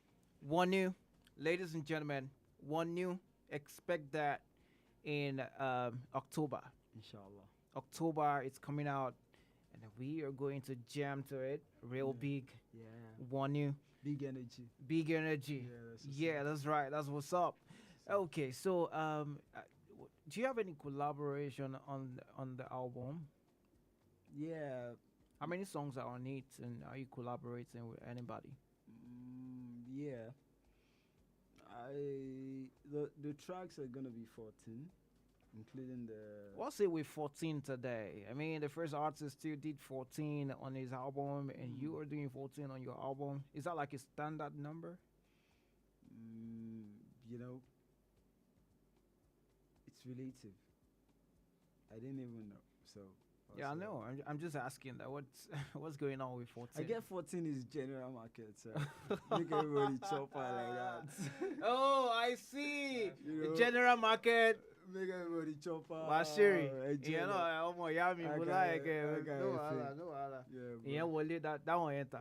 Wonu, ladies and gentlemen, Wonu. Expect that in October. Inshallah. October, it's coming out, and we are going to jam to it real big. Yeah. Wonu. Big energy. Big energy. Yeah, that's right. That's what's up. Okay, so do you have any collaboration on the album? Yeah. How many songs are on it, and are you collaborating with anybody? Yeah. The tracks are gonna be 14, including the. What's it with 14 today? I mean, the first artist still did 14 on his album, and you are doing 14 on your album. Is that like a standard number? You know, it's relative. I didn't even know. So. Yeah, I know. I'm just asking that. What's going on with 14? I get 14 is general market, so make everybody chop out like that. Oh, I see. You The know, general market. Make everybody chop out. Washiri. You know, I'm Yami. No wala, no wala. Yeah, well, that one enter.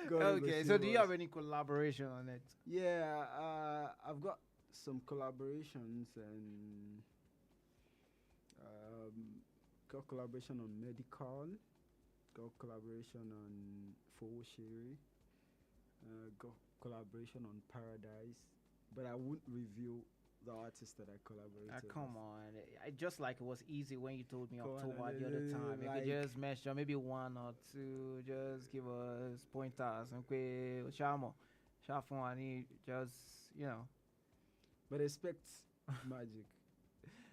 God Okay, will so save do you us. have any collaboration on it? Yeah, I've got some collaborations and got collaboration on Medical, got collaboration on Fowoshiri, got collaboration on Paradise, but I wouldn't reveal the artist that I collaborated. Come on. I just like it was easy when you told me Come on, October the other time. You like- could just mention maybe one or two, just give us pointers and Shamo. Shafwani, just, But expect magic.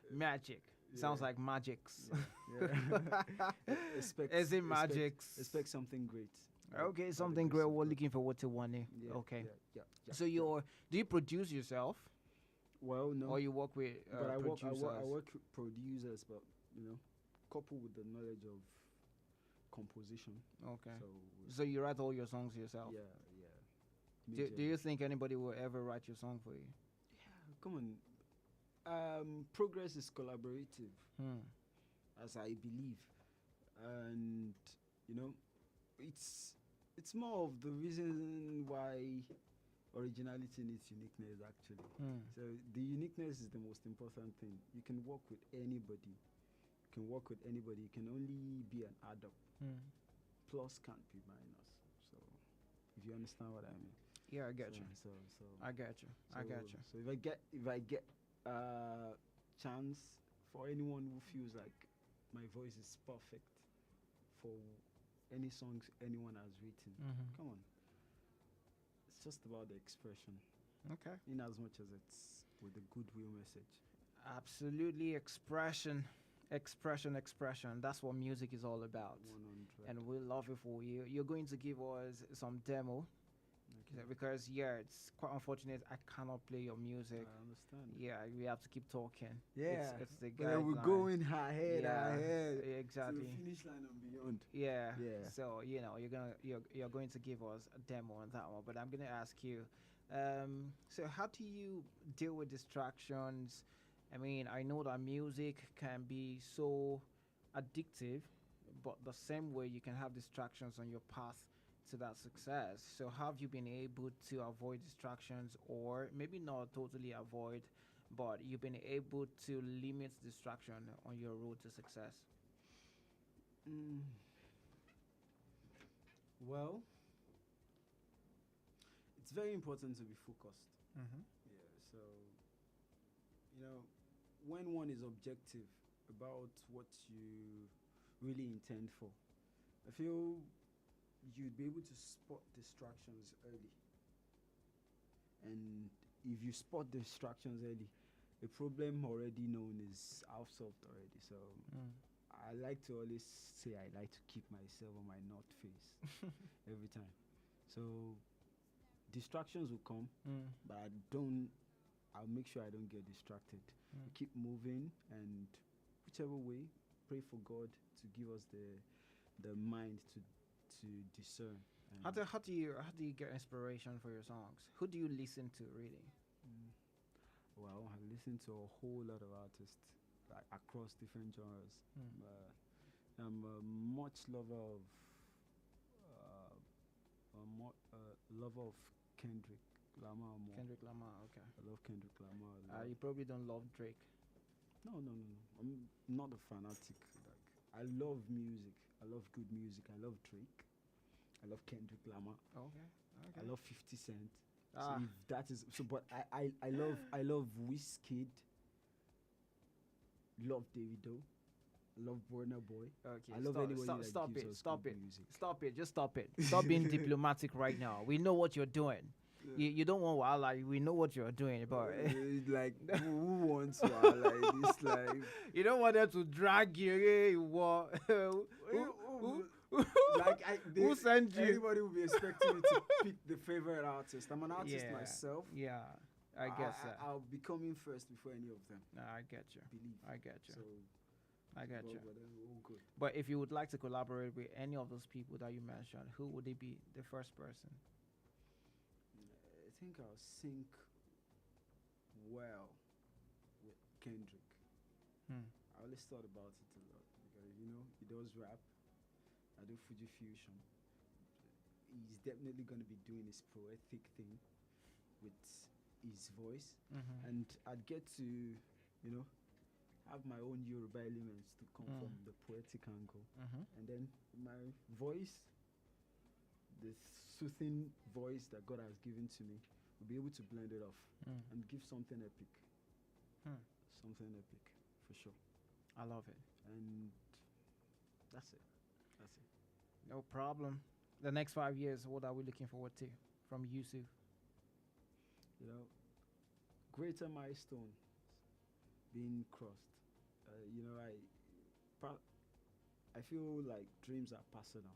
Magic. Sounds like magics. Yeah. Is it magics? Expect something great. Okay, something great. We're looking forward to one day. Yeah, Okay. yeah, So do you produce yourself? Well, no. Or you work with but I work producers? with producers, but coupled with the knowledge of composition. Okay. So So you write all your songs yourself? Yeah. Do you think anybody will ever write your song for you? Come on. Progress is collaborative, as I believe, and it's more of the reason why originality needs uniqueness. Actually, so the uniqueness is the most important thing. You can work with anybody. You can only be an adult. Plus can't be minus. So, if you understand what I mean. Yeah, I get you. So I get you. I get you. So if I get chance for anyone who feels like my voice is perfect for any songs anyone has written, come on. It's just about the expression. Okay. In as much as it's with a goodwill message. Absolutely, expression. That's what music is all about. 100. And we love it for you. You're going to give us some demo. Because it's quite unfortunate I cannot play your music. I understand. Yeah, we have to keep talking. Yeah, it's the but then we're guideline. going ahead, exactly. to the finish line and beyond. Yeah. Yeah. So you're going to give us a demo on that one, but I'm gonna ask you. So how do you deal with distractions? I mean, I know that music can be so addictive, but the same way you can have distractions on your path to that success. So have you been able to avoid distractions, or maybe not totally avoid, but you've been able to limit distraction on your road to success? Well, it's very important to be focused. Mm-hmm. Yeah, so, when one is objective about what you really intend for, I feel you'd be able to spot distractions early. And if you spot distractions early, a problem already known is half solved already. So I like to always say I like to keep myself on my north face every time. So distractions will come, but I'll make sure I don't get distracted. Keep moving, and whichever way, pray for God to give us the mind to discern. How do you get inspiration for your songs? Who do you listen to really? Well, I listen to a whole lot of artists, like across different genres. I'm a much lover of Kendrick Lamar more. Kendrick Lamar, okay. I love Kendrick Lamar. You probably don't love Drake. No. I'm not a fanatic. Like, I love music. I love good music. I love Drake. I love Kendrick Lamar. Okay. I love 50 Cent. Ah. So if that is so, but I love Wizkid. Love Davido. Love Burna Boy. Okay, I love anybody that stop gives it. us Stop good it. music. Stop it. Just stop it. Stop being diplomatic right now. We know what you're doing. You don't want wildlife. We know what you're doing, but like who wants like this? Like you don't want them to drag you. Hey, what? Who sent you? Everybody will be expecting me to pick the favorite artist. I'm an artist myself. Yeah, I guess I'll be coming first before any of them. I get you. Believe. I get you. So I get you. But all good. But if you would like to collaborate with any of those people that you mentioned, who would it be? The first person. I think I'll sync well with Kendrick. I always thought about it a lot because he does rap. I do Fuji fusion. He's definitely going to be doing his poetic thing with his voice, and I'd get to have my own Yoruba elements to come from the poetic angle, and then my voice, the soothing voice that God has given to me, will be able to blend it off and give something epic. Something epic, for sure. I love it. And that's it. No problem. The next 5 years, what are we looking forward to from Yusuf? Greater milestones being crossed. I feel like dreams are personal.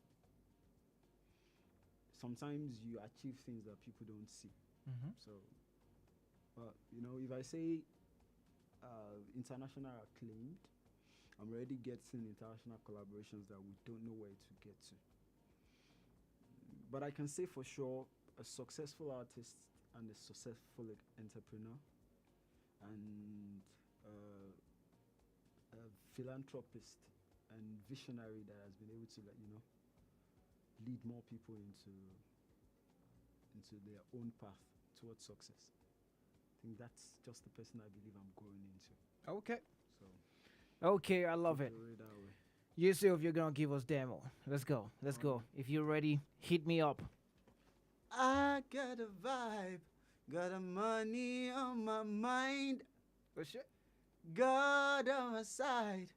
Sometimes you achieve things that people don't see. So, if I say international acclaimed, I'm already getting international collaborations that we don't know where to get to. But I can say for sure, a successful artist and a successful entrepreneur and a philanthropist and visionary that has been able to lead more people into their own path towards success. I think that's just the person I believe I'm growing into. Okay. So okay, I love it. that way. Yusuf, you're gonna give us demo. Let's go. Let's go. If you're ready, hit me up. I got a vibe, got a money on my mind. Oh shit. God on my side,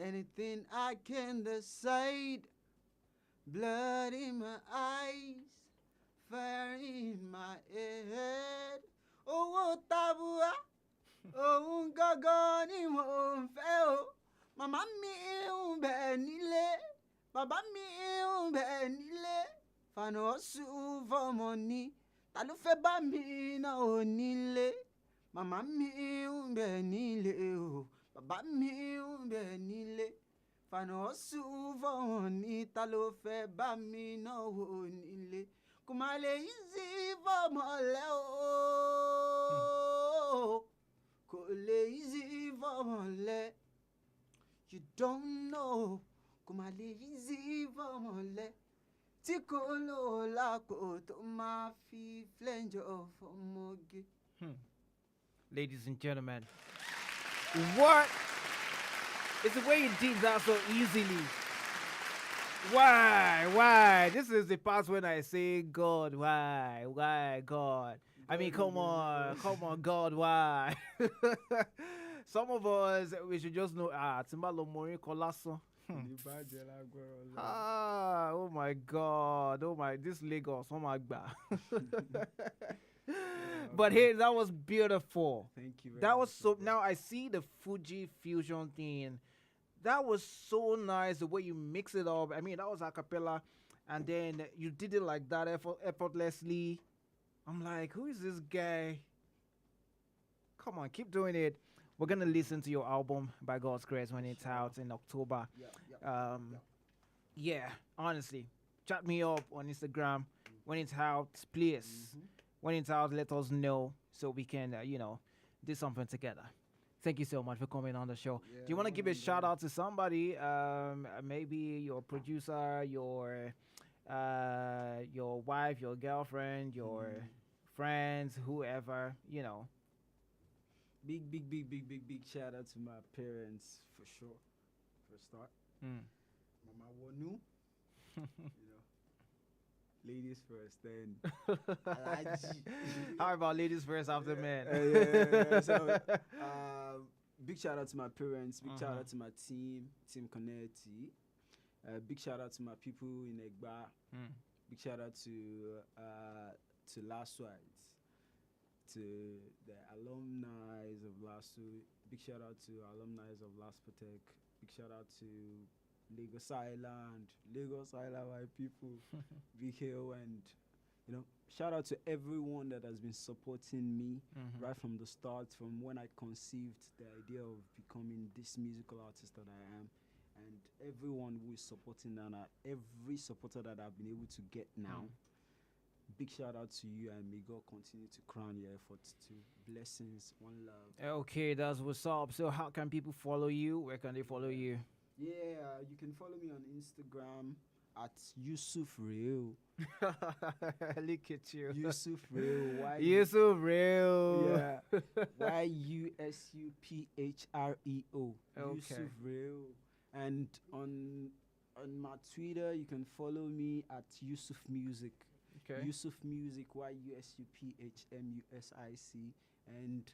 anything I can decide. Blood in my eyes, fire in my head. Oh, tabua, oh, gaga ni mo feo. Mama mi be nile, baba mi be nile. Fano su for money, ta ló fẹ́ bá mi náà ò nílé màmá mi ń bẹ nílé o bàbá mi ń bẹ nílé fànà sùn fọ̀hún ní ta ló fẹ́ bá mi náà ò nílé kò má lè yí sí fọmọlẹ́ o kò lè yí sí fọmọlẹ́ you don't know kò má lè yí sí fọmọlẹ́ tí kò lò lápò tó máa fi flẹ́ńjọ fọmọge. Ladies and gentlemen, what is the way you did that so easily? Why? This is the part when I say, God, why, God? I mean, come on, God, why? Some of us, we should just know, Timbalo Mori Colasso. Oh my God, this Lagos, oh my God. But hey, that was beautiful. Thank you. That was so. Now I see the Fuji fusion thing. That was so nice the way you mix it up. I mean, that was a cappella, and then you did it like that effortlessly. I'm like, who is this guy? Come on, keep doing it. We're gonna listen to your album by God's grace when it's out in October. Yeah, honestly, chat me up on Instagram when it's out, please. When it's out, let us know so we can, do something together. Thank you so much for coming on the show. Do you want to give a shout out to somebody? Maybe your producer, your wife, your girlfriend, your friends, whoever, Big shout out to my parents for sure. For a start. Mama Wonu. Ladies first, then Alaji. How about ladies first after men? Yeah. So, big shout out to my parents. Big shout out to my team Connecti. Big shout out to my people in Egba. Big shout out to Last Rights, to the alumni of Last. Big shout out to alumni of Last Protect. Big shout out to Lagos Island, my people, Big Hill, and shout out to everyone that has been supporting me right from the start, from when I conceived the idea of becoming this musical artist that I am, and everyone who is supporting and every supporter that I've been able to get now. Big shout out to you, and may God continue to crown your efforts too. Blessings, one love. Okay, that's what's up. So how can people follow you? Where can they follow you? Yeah, you can follow me on Instagram at Yusuf Real. Look at you. Yusuf Real. Yusuf Real. Yeah. YUSUPHREO. Okay. Yusuf Real. And on my Twitter, you can follow me at Yusuf Music. Okay. Yusuf Music, YUSUPHMUSIC. And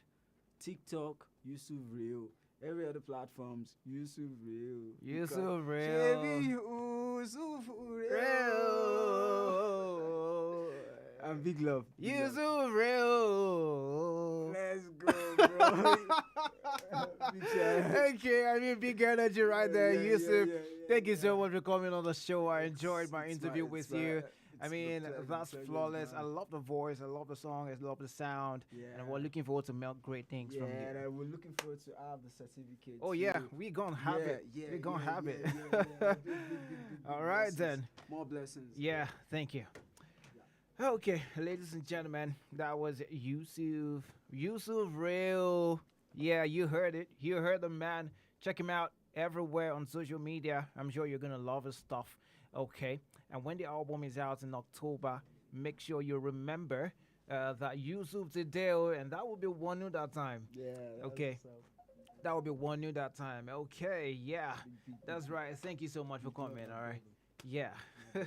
TikTok, Yusuf Real. Every other platforms, Yusuf Real. Yusuf Real. Yusuf Real. And big love. Yusuf Real. Let's go, bro. Okay, I mean, big energy right there, Yusuf. Yeah. Thank you so much for coming on the show. I enjoyed my interview with you. I mean, that's flawless. I love the voice. I love the song. I love the sound. Yeah. And we're looking forward to milk great things from you. Yeah, and we're looking forward to have the certificate. Oh, too. yeah. We're going to have it. We're going to have it. All right, then. More blessings. Yeah, thank you. Okay, ladies and gentlemen, that was Yusuf Real. Yeah, you heard it. You heard the man. Check him out everywhere on social media. I'm sure you're going to love his stuff. Okay. And when the album is out in October, make sure you remember that Yusuf Tadeo, and that will be one new that time. Yeah. Okay. That will be one new that time. Okay. Yeah. That's right. Thank you so much for coming. All right. Yeah. Woo.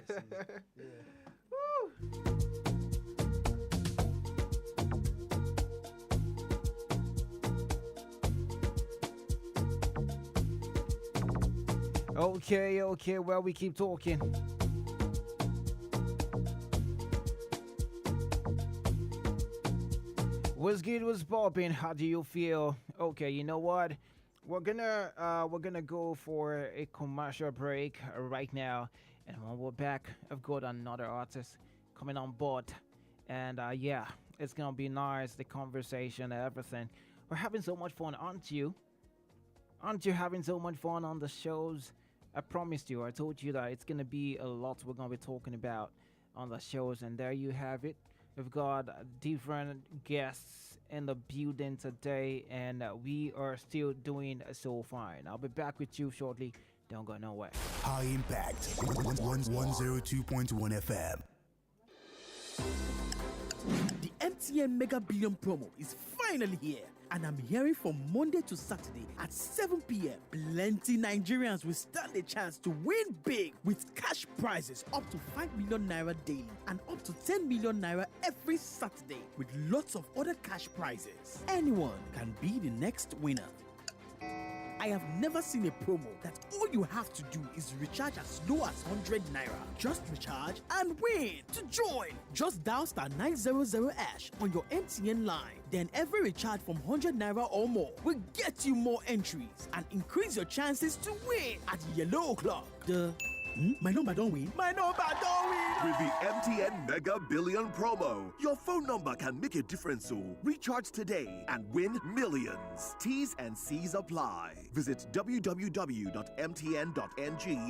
Okay. Well, we keep talking. What's good? What's popping? How do you feel? Okay, you know what? We're gonna go for a commercial break right now, and when we're back, I've got another artist coming on board, And yeah, it's gonna be nice, the conversation, everything. We're having so much fun, aren't you? Aren't you having so much fun on the shows? I promised you, I told you that it's gonna be a lot we're gonna be talking about on the shows, and there you have it. We've got different guests in the building today, and we are still doing so fine. I'll be back with you shortly. Don't go nowhere. High Impact 102.1 FM. The MTN Mega Billion promo is finally here, and I'm hearing from Monday to Saturday at 7 p.m. Plenty Nigerians will stand a chance to win big with cash prizes up to 5 million naira daily and up to 10 million naira every Saturday, with lots of other cash prizes. Anyone can be the next winner. I have never seen a promo that all you have to do is recharge as low as 100 naira. Just recharge and win. To join, just dial *900# on your MTN line. Then every recharge from 100 naira or more will get you more entries and increase your chances to win at yellow o'clock. My number don't win. My number don't win. With the MTN Mega Billion promo, your phone number can make a difference. So recharge today and win millions. T's and C's apply. Visit www.mtn.ng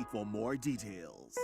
for more details.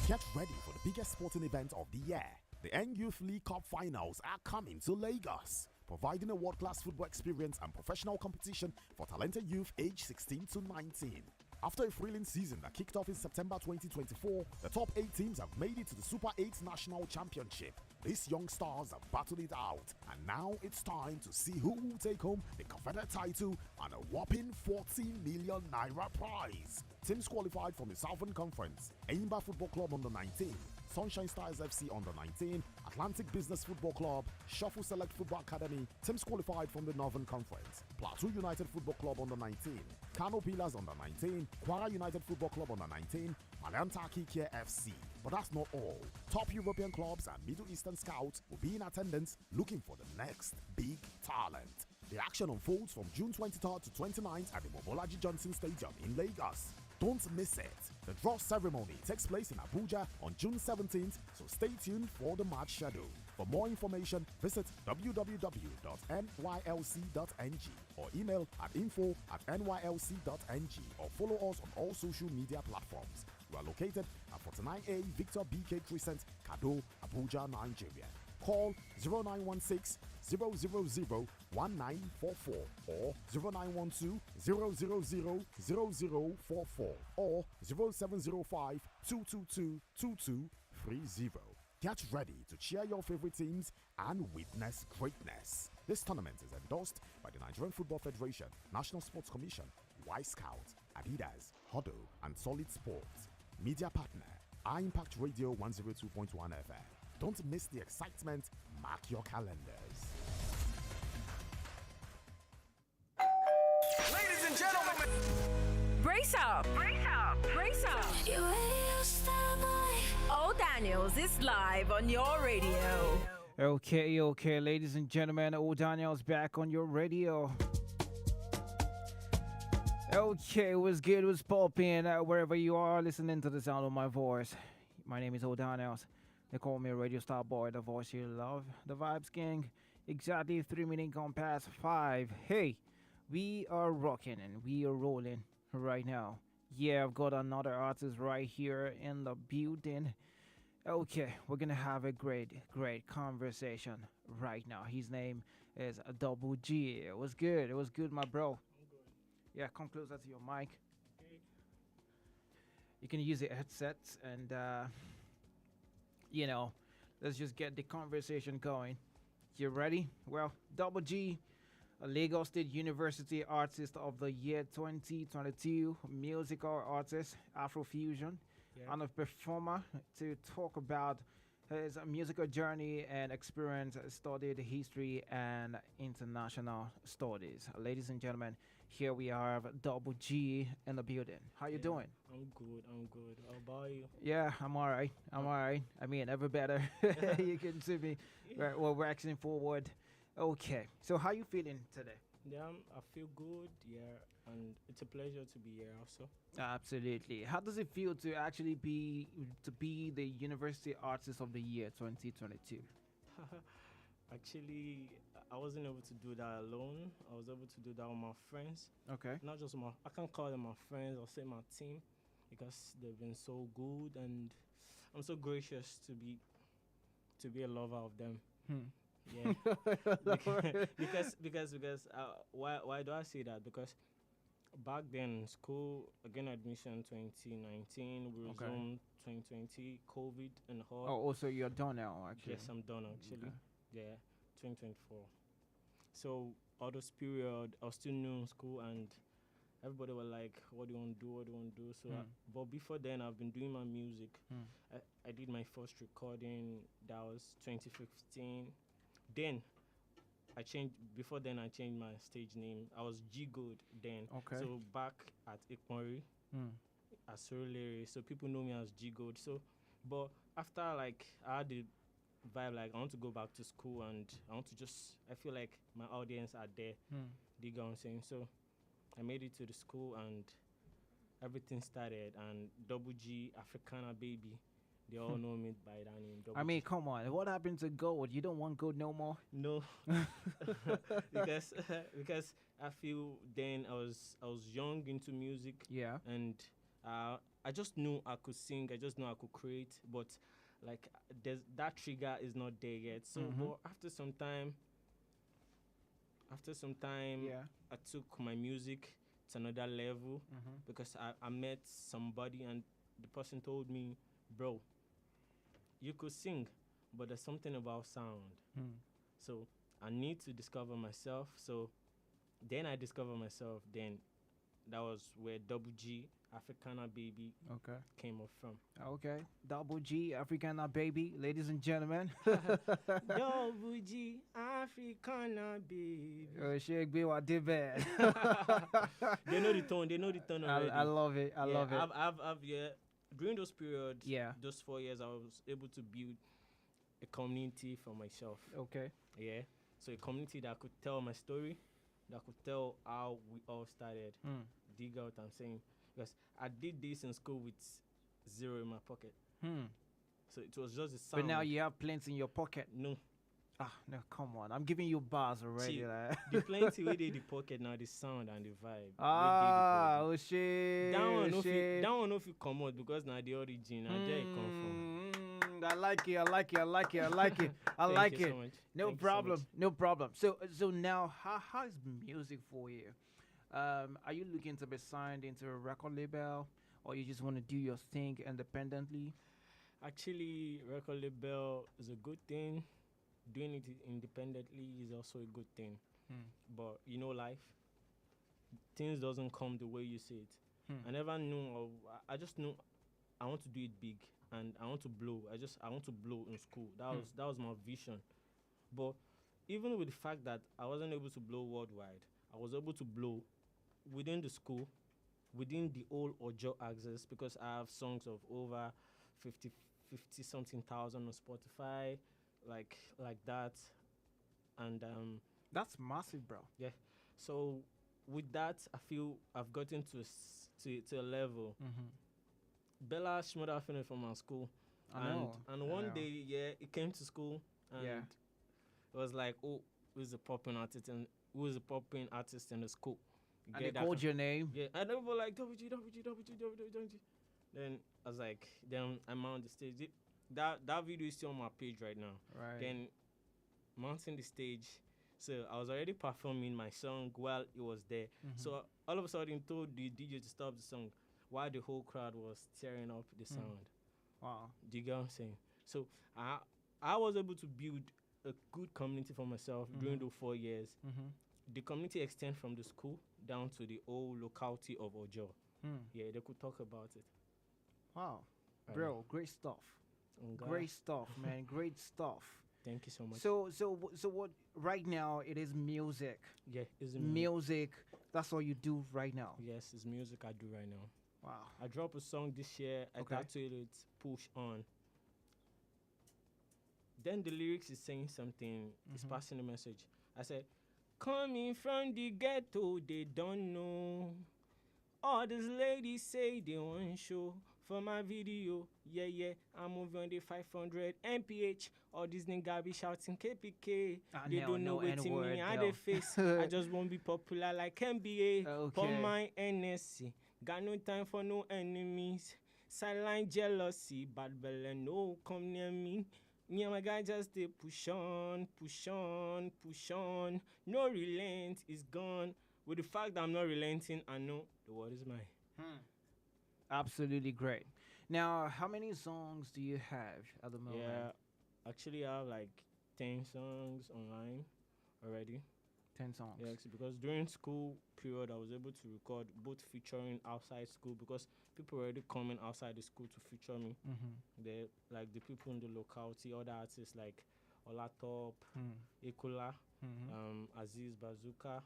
Get ready for the biggest sporting event of the year. The Youth League Cup finals are coming to Lagos, providing a world-class football experience and professional competition for talented youth aged 16 to 19. After a thrilling season that kicked off in September 2024, the top 8 teams have made it to the Super 8 National Championship. These young stars have battled it out, and now it's time to see who will take home the Confederate title and a whopping 40 million naira prize. Teams qualified from the Southern Conference: Enyimba Football Club under 19, Sunshine Stars FC under 19, Atlantic Business Football Club, Shuffle Select Football Academy. Teams qualified from the Northern Conference: Plateau United Football Club under 19, Kano Pillars under 19, Kwara United Football Club under 19, Malantaki Kia FC. But that's not all. Top European clubs and Middle Eastern scouts will be in attendance looking for the next big talent. The action unfolds from June 23rd to 29th at the Mobolaji Johnson Stadium in Lagos. Don't miss it. The draw ceremony takes place in Abuja on June 17th, so stay tuned for the match schedule. For more information, visit www.nylc.ng or email at info@nylc.ng or follow us on all social media platforms. We are located at 49A Victor BK Crescent, Kado, Abuja, Nigeria. Call 0916 000 1944 or 0912 000 0044 or 0705 222 2230. Get ready to cheer your favorite teams and witness greatness. This tournament is endorsed by the Nigerian Football Federation, National Sports Commission, Y Scout, Adidas, Huddle, and Solid Sports. Media partner, impact Radio 102.1 FM. Don't miss the excitement. Mark your calendars. Ladies and gentlemen, brace up, brace up, brace up. Old Daniels is live on your radio. Okay, ladies and gentlemen, Old Daniel's back on your radio. Okay, what's good, what's popping, wherever you are listening to the sound of my voice. My name is Old Daniels. They call me Radio Star Boy, the voice you love, the Vibes King. Exactly 3 minutes gone past 5. Hey, we are rocking and we are rolling right now. Yeah, I've got another artist right here in the building. Okay, we're gonna have a great conversation right now. His name is Double G. It was good, my bro. Yeah, come closer to your mic. You can use the headsets and let's just get the conversation going. You ready? Well, Double G, a Lagos State University Artist of the Year 2022, musical artist, Afrofusion, and a performer to talk about his musical journey and experience, studied history and international studies. Ladies and gentlemen, here we have Double G in the building. How you doing? I'm good. How about you? Yeah, I'm all right. I mean, ever better. You can see me. We're waxing forward. Okay. So how you feeling today? Yeah, I feel good. Yeah, and it's a pleasure to be here also. Absolutely. How does it feel to actually be the University Artist of the Year 2022? Actually, I wasn't able to do that alone. I was able to do that with my friends. Okay. Not just I can't call them my friends. I'll say my team, because they've been so good, and I'm so gracious to be a lover of them. Yeah. because why do I say that? Because back then in school, again admission 2019, we Okay. resumed 2020, COVID and all. Oh, also you're done now, actually. Yes, I'm done actually. Okay. Yeah, 2024. So all those period, I was still new in school, and everybody were like, "What do you want to do? What do you want to do?" So, but before then, I've been doing my music. I did my first recording. That was 2015. Then I changed. Before then, I changed my stage name. I was G Good then. Okay. So back at Ikmori, as Surulere, so people know me as G Good. So, but after like I had the vibe, like I want to go back to school, and I want to just. I feel like my audience are there. Do you get what I'm saying? So I made it to the school, and everything started. And Double G, Africana Baby, they all know me by that name. I mean, come on. What happened to gold? You don't want gold no more? No, because I feel then I was young into music. Yeah. And I just knew I could sing. I just knew I could create, but like that trigger is not there yet. So, but after some time, Yeah. I took my music to another level because I met somebody, and the person told me, "Bro, you could sing, but there's something about sound. So I need to discover myself." So then I discovered myself. Then that was where Double G, Africana Baby, Okay. came up from. Okay. Double G, Africana Baby, ladies and gentlemen. Double G, Africana Baby. Sheikh Biwa did bad. They know the tone. They know the tone already. I love it. I love it. I've during those periods, Yeah. those 4 years, I was able to build a community for myself. Okay. Yeah. So a community that could tell my story, that could tell how we all started. Dig out, I'm saying. Because I did this in school with zero in my pocket. So it was just the sound. But now you have plenty in your pocket. No. No, come on. I'm giving you bars already. See, like. the plenty we did the pocket now, the sound and the vibe. Oh shit. That one no shit. fit come out because now the origin and there it come from. I like it. I like it. I like it. I like it. I Thank like you it. so much. No Thank you so problem. much. No problem. So now, how is music for you? Are you looking to be signed into a record label, or you just want to do your thing independently? Actually, record label is a good thing. Doing it independently is also a good thing. But you know, life, things doesn't come the way you see it. I never knew. I just knew I want to do it big, and I want to blow. I want to blow in school. That was my vision. But even with the fact that I wasn't able to blow worldwide, I was able to blow within the school, within the old Ojo access, because I have songs of over 50 something thousand on Spotify, like that. And that's massive, bro. Yeah. So with that, I feel I've gotten to a level. Bella Shmoda finished from our school. And one day, yeah, it came to school, and it was like, oh, who's the popping artist and who's the popping artist in the school? And they called your name. Yeah, and they were like WG. Then I was like, then I'm on the stage. That video is still on my page right now. Right. Then mounting the stage, so I was already performing my song while it was there. So all of a sudden, told the DJ to stop the song while the whole crowd was tearing up the sound. Wow. Do you get what I'm saying? So I was able to build a good community for myself during those 4 years. The community extends from the school down to the old locality of Ojo. Yeah, they could talk about it. Wow. Bro, great stuff. Great stuff, man. Great stuff. Thank you so much. So what right now it is music. Yeah, it's music. That's all you do right now. Yes, it's music I do right now. Wow. I dropped a song this year. I titled it Push On. Then the lyrics is saying something, it's passing a message. I said, Coming from the ghetto, they don't know. All these ladies say they want show for my video. Yeah, yeah, I'm moving on the 500 mph. All these niggas be shouting KPK. They don't know what to me and they face. I just won't be popular like NBA. For my NSC. Got no time for no enemies. Silent jealousy, bad belly, no come near me. Me and my guy just they push on, push on, push on. No relent is gone. With the fact that I'm not relenting, I know the world is mine. Absolutely great. Now, how many songs do you have at the moment? Yeah, actually I have like 10 songs online already. 10 songs. Yeah, because during school period, I was able to record both featuring outside school because people were already coming outside the school to feature me. They like the people in the locality, other artists like Olatop, Ekola, Aziz Bazooka.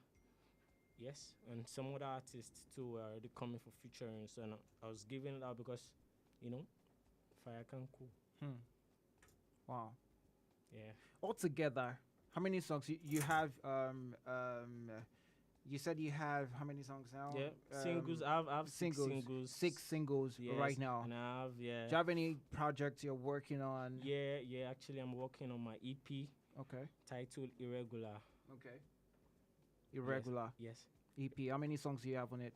Yes, and some other artists too were already coming for featuring. So I was giving it out because, fire can cool. Wow. Yeah. Altogether, how many songs you have? You said you have how many songs now? Yeah, singles. I have singles. 6 singles right now. And I have, Do you have any projects you're working on? Yeah. Actually, I'm working on my EP. Okay. Titled Irregular. Okay. Irregular. Yes. EP. How many songs do you have on it?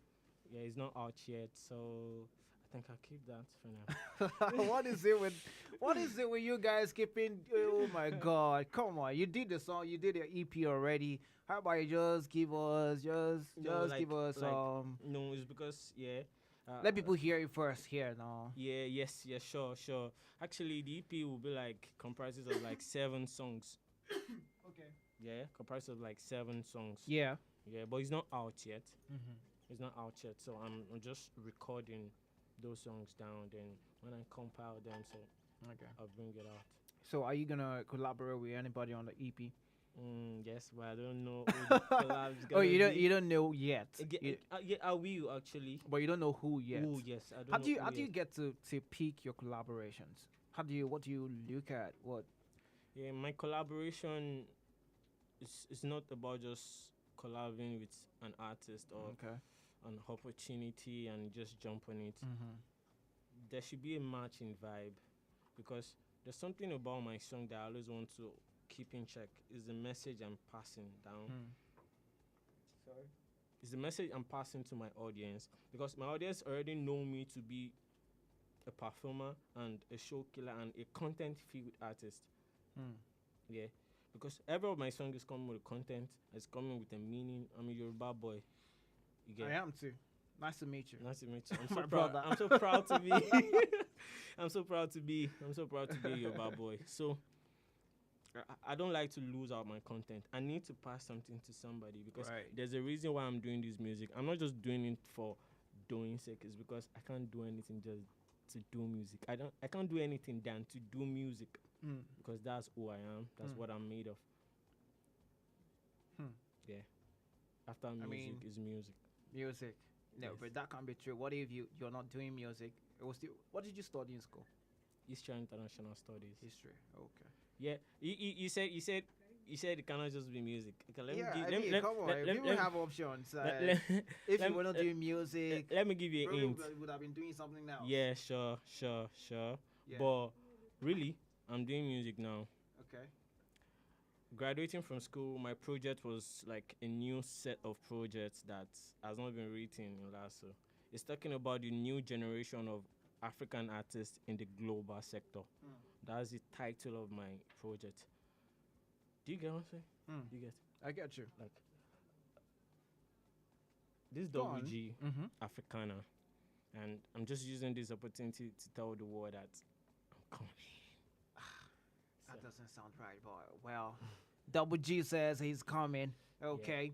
Yeah, it's not out yet, so I think I'll keep that for now. What is it with you guys keeping? Oh my God! Come on, you did the song, you did your EP already. How about you just give us, give us No, it's because let people hear it first here now. Yeah, sure. Actually, the EP will be like comprises of like 7 songs. Okay. Yeah, comprised of like 7 songs. Yeah, but it's not out yet. It's not out yet, so I'm just recording those songs down. Then when I compile them, so I'll bring it out. So are you gonna collaborate with anybody on the EP? Yes, but I don't know who the collab's gonna you don't know yet. Yeah, I will actually. But you don't know who yet. Who? Yes, I don't know. How do you get to pick your collaborations? What do you look at? What? Yeah, my collaboration is not about just collabing with an artist or an opportunity and just jump on it. There should be a matching vibe because there's something about my song that I always want to keep in check. Is the message I'm passing down. Sorry? It's the message I'm passing to my audience because my audience already know me to be a performer and a show killer and a content-filled artist. Yeah. Because every of my song is coming with content, it's coming with a meaning. I'm a Yoruba boy. You get I am too. Nice to meet you. Nice to meet you. I'm My so proud. brother. I'm so proud to be. I'm so proud to be a Yoruba boy. So I don't like to lose out my content. I need to pass something to somebody because there's a reason why I'm doing this music. I'm not just doing it for doing sake. It's because I can't do anything just to do music. I can't do anything than to do music. Because that's who I am. That's what I'm made of. Yeah. After music is music. Music. No, Yes. but that can't be true. What if you're not doing music? What did you study in school? History and International Studies. History. Okay. Yeah. You said it cannot just be music. Okay, Come on. People have options. If you were not doing music, let me give you a hint. You would have been doing something else. Yeah, sure. Yeah. But really, I'm doing music now. Okay. Graduating from school, my project was like a new set of projects that has not been written in LASO. It's talking about the new generation of African artists in the global sector. That's the title of my project. Do you get what I'm saying? You get? I get you. Like this Go on. WG Africana, and I'm just using this opportunity to tell the world that I'm coming. That doesn't sound right, boy. Well, Double G says he's coming. Okay.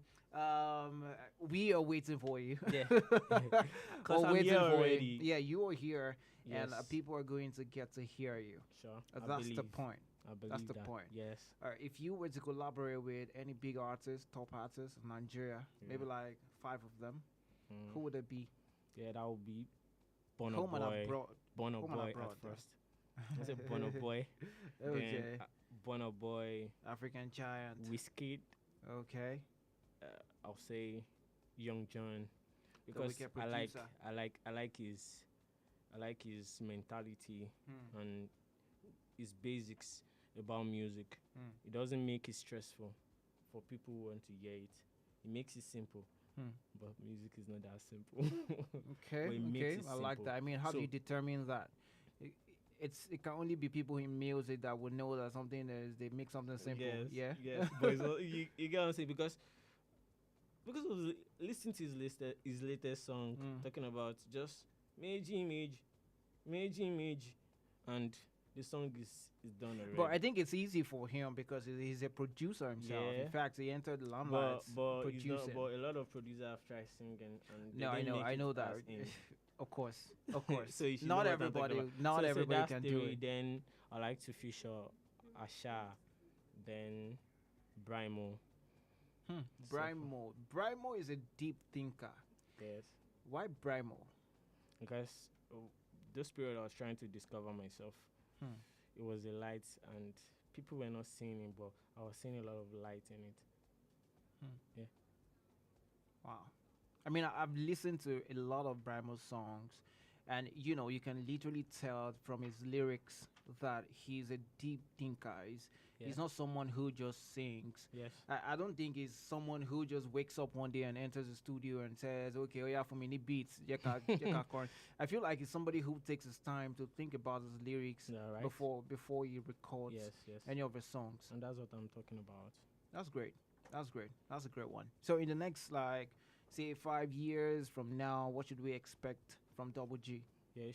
We are waiting for you. Yeah. We're I'm waiting here for already. you. Yeah, you are here, and Yes. people are going to get to hear you. Sure. That's the point. I believe That's the that. point. Yes. If you were to collaborate with any big artist, top artist of Nigeria, maybe like 5 of them, who would it be? Yeah, that would be Bono Home and Boy. abroad. Bono Home and Boy abroad, at first. I said Bono Boy. Okay. Then, Bono Boy. African Giant. Wizkid. Okay. I'll say Young John, The because wicked I like producer. I like I like his I like his mentality and his basics about music. It doesn't make it stressful for people who want to hear it. It makes it simple. But music is not that simple. Okay, But it makes okay, it I like simple. that. I mean, how do So- you determine that? It can only be people in music that would know that something is they make something simple. Yes, Yeah. yes. But it's not, you get what I'm saying, because of listening to his latest song talking about just Meji, and the song is done already. But I think it's easy for him because he's a producer himself. Yeah. In fact, he entered the limelight but he's not, producing. but a lot of producers have tried singing and they No, I didn't know, make I it know that. as in. Of course, of course. So you should Not know what I'm talking everybody, about. not So everybody that's can do theory. it. Then I like to feature Asha, then Brimo. Brimo is a deep thinker. Yes. Why Brimo? Because this period I was trying to discover myself. It was a light, and people were not seeing it, but I was seeing a lot of light in it. Yeah. Wow. I mean, I've listened to a lot of Brimo's songs, and you can literally tell from his lyrics that he's a deep thinker. He's not someone who just sings. Yes. I don't think he's someone who just wakes up one day and enters the studio and says, "Okay, oh yeah, for me, need beats." I feel like he's somebody who takes his time to think about his lyrics right. before he records Yes. any of his songs. And that's what I'm talking about. That's great. That's a great one. So in the next, say 5 years from now, what should we expect from Double G? Yeah,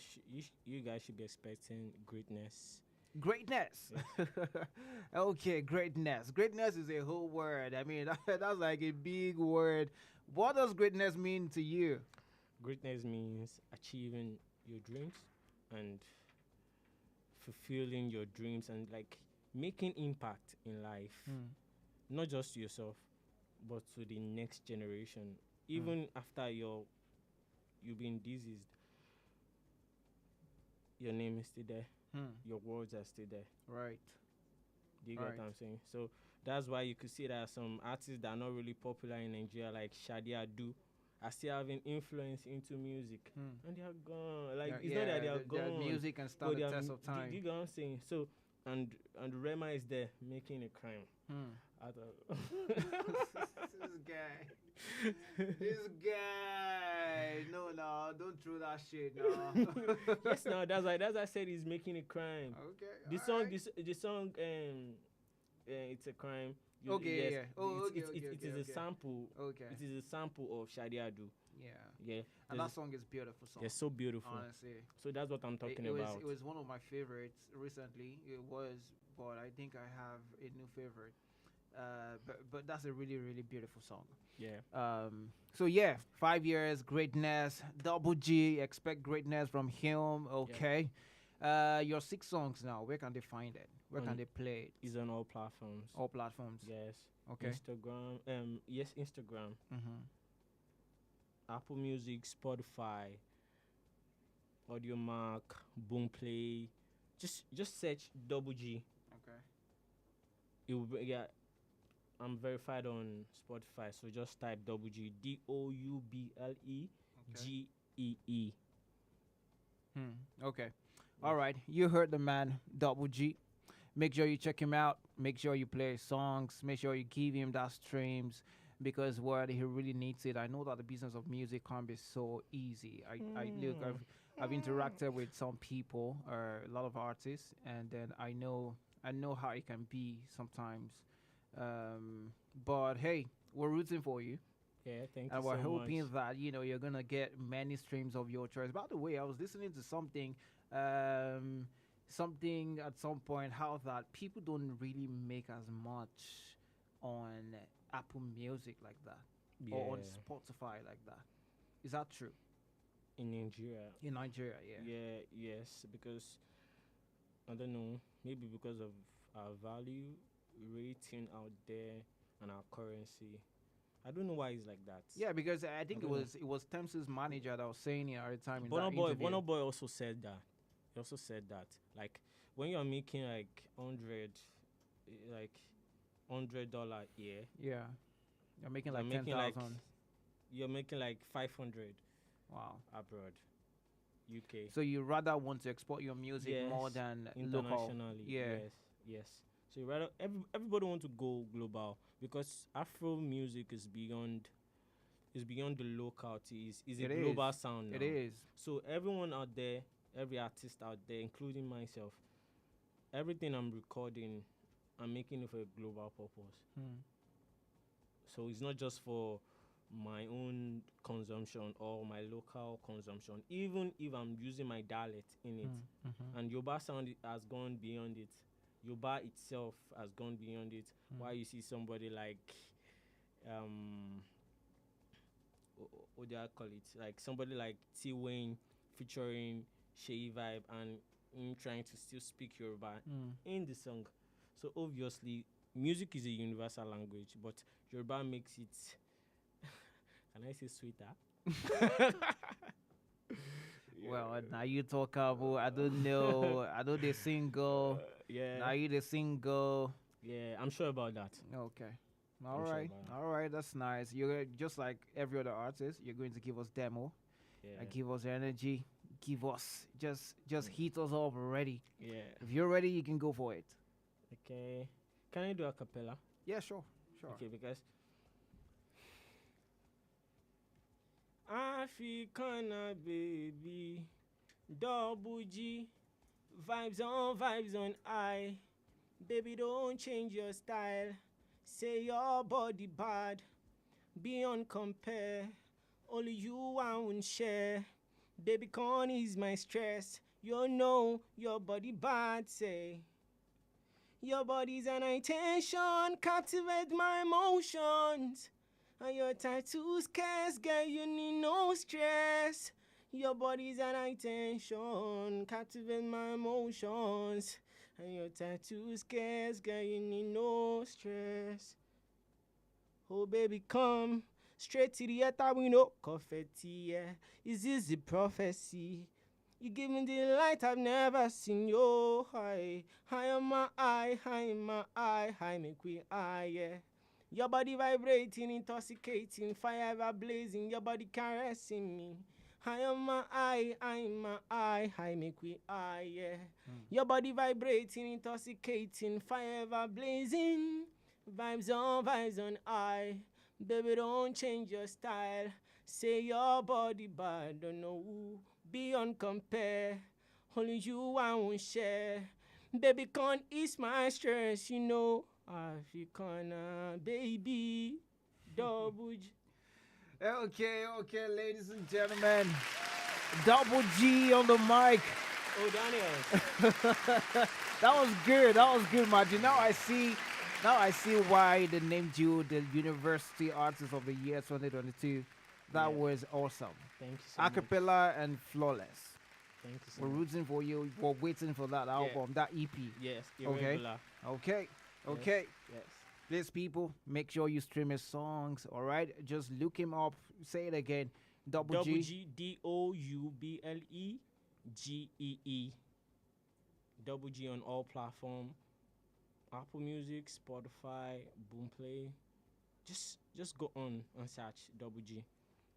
you guys should be expecting greatness. Greatness. Okay, greatness. Greatness is a whole word. I mean, that's like a big word. What does greatness mean to you? Greatness means achieving your dreams and fulfilling your dreams and making impact in life. Not just to yourself, but to the next generation. Even after you've been diseased, your name is still there. Your words are still there. Right. Do you get what I'm saying? So that's why you could see that some artists that are not really popular in Nigeria, like Shadia Do, are still having influence into music. And they are gone. It's not that they are their gone. music can but stand they the are test of time. You get what I'm saying? So and Rema is there making a crime. Out of This guy. No, don't throw that shit, no. Yes, no, that's why I said he's making a crime. Okay. The song, it's a crime. Okay, yes, yeah. Oh, okay, it is a sample. Okay. It is a sample of Shadia Do. Yeah. And that song is beautiful song. It's so beautiful. Honestly. So that's what I'm talking It about. was one of my favorites recently. It was, but I think I have a new favorite. But that's a really, really beautiful song. Yeah. So yeah, 5 years, greatness, Double G, expect greatness from him. Okay. Your 6 songs now, where can they find it? Where can they play it? It's on all platforms. All platforms. Yes. Okay. Instagram. Yes, Instagram. Mm-hmm. Apple Music, Spotify, AudioMac, Boomplay. Just search Double G. Okay. It will be, yeah. I'm verified on Spotify, so just type Double G, DOUBLE GEE. Okay. All right. You heard the man, Double G. Make sure you check him out. Make sure you play his songs. Make sure you give him that streams because he really needs it. I know that the business of music can't be so easy. I've interacted with some people, a lot of artists, and then I know how it can be sometimes. But hey, we're rooting for you. Yeah, thank you and we're so hoping much. that you're gonna get many streams of your choice. By the way, I was listening to something at some point how that people don't really make as much on Apple Music like that or on Spotify like that. Is that true? In Nigeria. In Nigeria, yeah. Yes, because I don't know, maybe because of our value rating out there and our currency. I don't know why it's like that. Yeah, because I think it was Thames's manager that was saying it at the time in that Burna interview. Boy also said that. He also said that, like, when you're making $100 a year, Yeah. You're making You're like making 10,000. You're making like 500 Wow. abroad, UK. So you rather want to export your music more than local? internationally. Yeah. Yes. So you rather everybody want to go global because Afro music is beyond the locality. Is a It global is. sound now. It is. So everyone out there, every artist out there, including myself, everything I'm recording, I'm making it for a global purpose. So it's not just for my own consumption or my local consumption. Even if I'm using my dialect in it, and Yoruba sound has gone beyond it. Yoruba itself has gone beyond it. Why you see somebody like what do I call it? Like somebody like T Wayne featuring Shea Vibe and him trying to still speak Yoruba in the song. So obviously, music is a universal language, but Yoruba makes it. Can I say sweeter? Well, now you talk about, I don't know. I know they single. Yeah. Now you the single. Yeah, I'm sure about that. Okay. I'm All sure right. about that. All right. That's nice. You're just like every other artist. You're going to give us demo. Yeah. Give us energy. Give us just heat us up already. Yeah. If you're ready, you can go for it. Okay. Can I do a cappella? Yeah, sure. Sure. Okay, because Africana baby, double G, vibes on I. Baby, don't change your style. Say your body bad, beyond compare. Only you I won't share. Baby, can't ease my stress. You know your body bad, say. Your body's an intention, captivate my emotions. And your tattoos scarce, girl, you need no stress. Your body's an intention, captivate my emotions. And your tattoos scarce, girl, you need no stress. Oh, baby, come straight to the earth, we no confetti, yeah. Is this the prophecy? You give me the light I've never seen. Yo, high on my eye, high in my eye, high make we eye, yeah. Your body vibrating, intoxicating, fire ever blazing, your body caressing me. High on my eye, high in my eye, high make we eye, yeah. Your body vibrating, intoxicating, fire ever blazing, vibes on eye. Baby, don't change your style. Say your body bad, don't know who. Beyond compare, only you I won't share. Baby, can't ease my stress, you know. Africana, baby, double G. Okay, ladies and gentlemen. Double G on the mic. Oh, Daniel. That was good, Margie. Now I see why they named you the University Artist of the Year 2022. That was awesome. Thank you so much. Acapella and flawless. Thank you so We're much. rooting for you. We're waiting for that album, that EP. Yes, Okay. irregular. Okay. Yes. Please, people, make sure you stream his songs. All right. Just look him up. Say it again. Double G. DOUBLEGEE. Double G on all platforms. Apple Music, Spotify, Boomplay. Just go on and search Double G.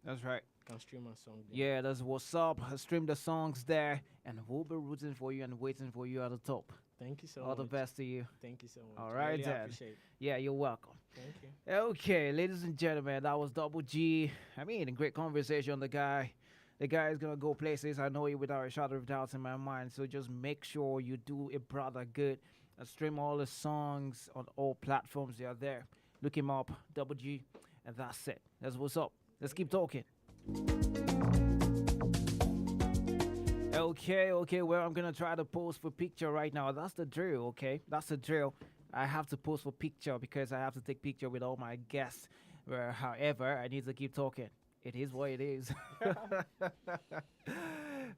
That's right. You can stream my song there. Yeah, that's what's up. Stream the songs there, and we'll be rooting for you and waiting for you at the top. Thank you so much. All the best to you. Thank you so much. All I right, really then. appreciate it. Yeah, you're welcome. Thank you. Okay, ladies and gentlemen, that was Double G. I mean, a great conversation. The guy is gonna go places. I know it without a shadow of doubt in my mind. So just make sure you do a brother good and stream all the songs on all platforms. They are there. Look him up, Double G, and that's it. That's what's up. Let's keep talking. Okay. Well, I'm gonna try to pose for picture right now. That's the drill. Okay, that's the drill. I have to pose for picture because I have to take picture with all my guests. However, I need to keep talking. It is what it is.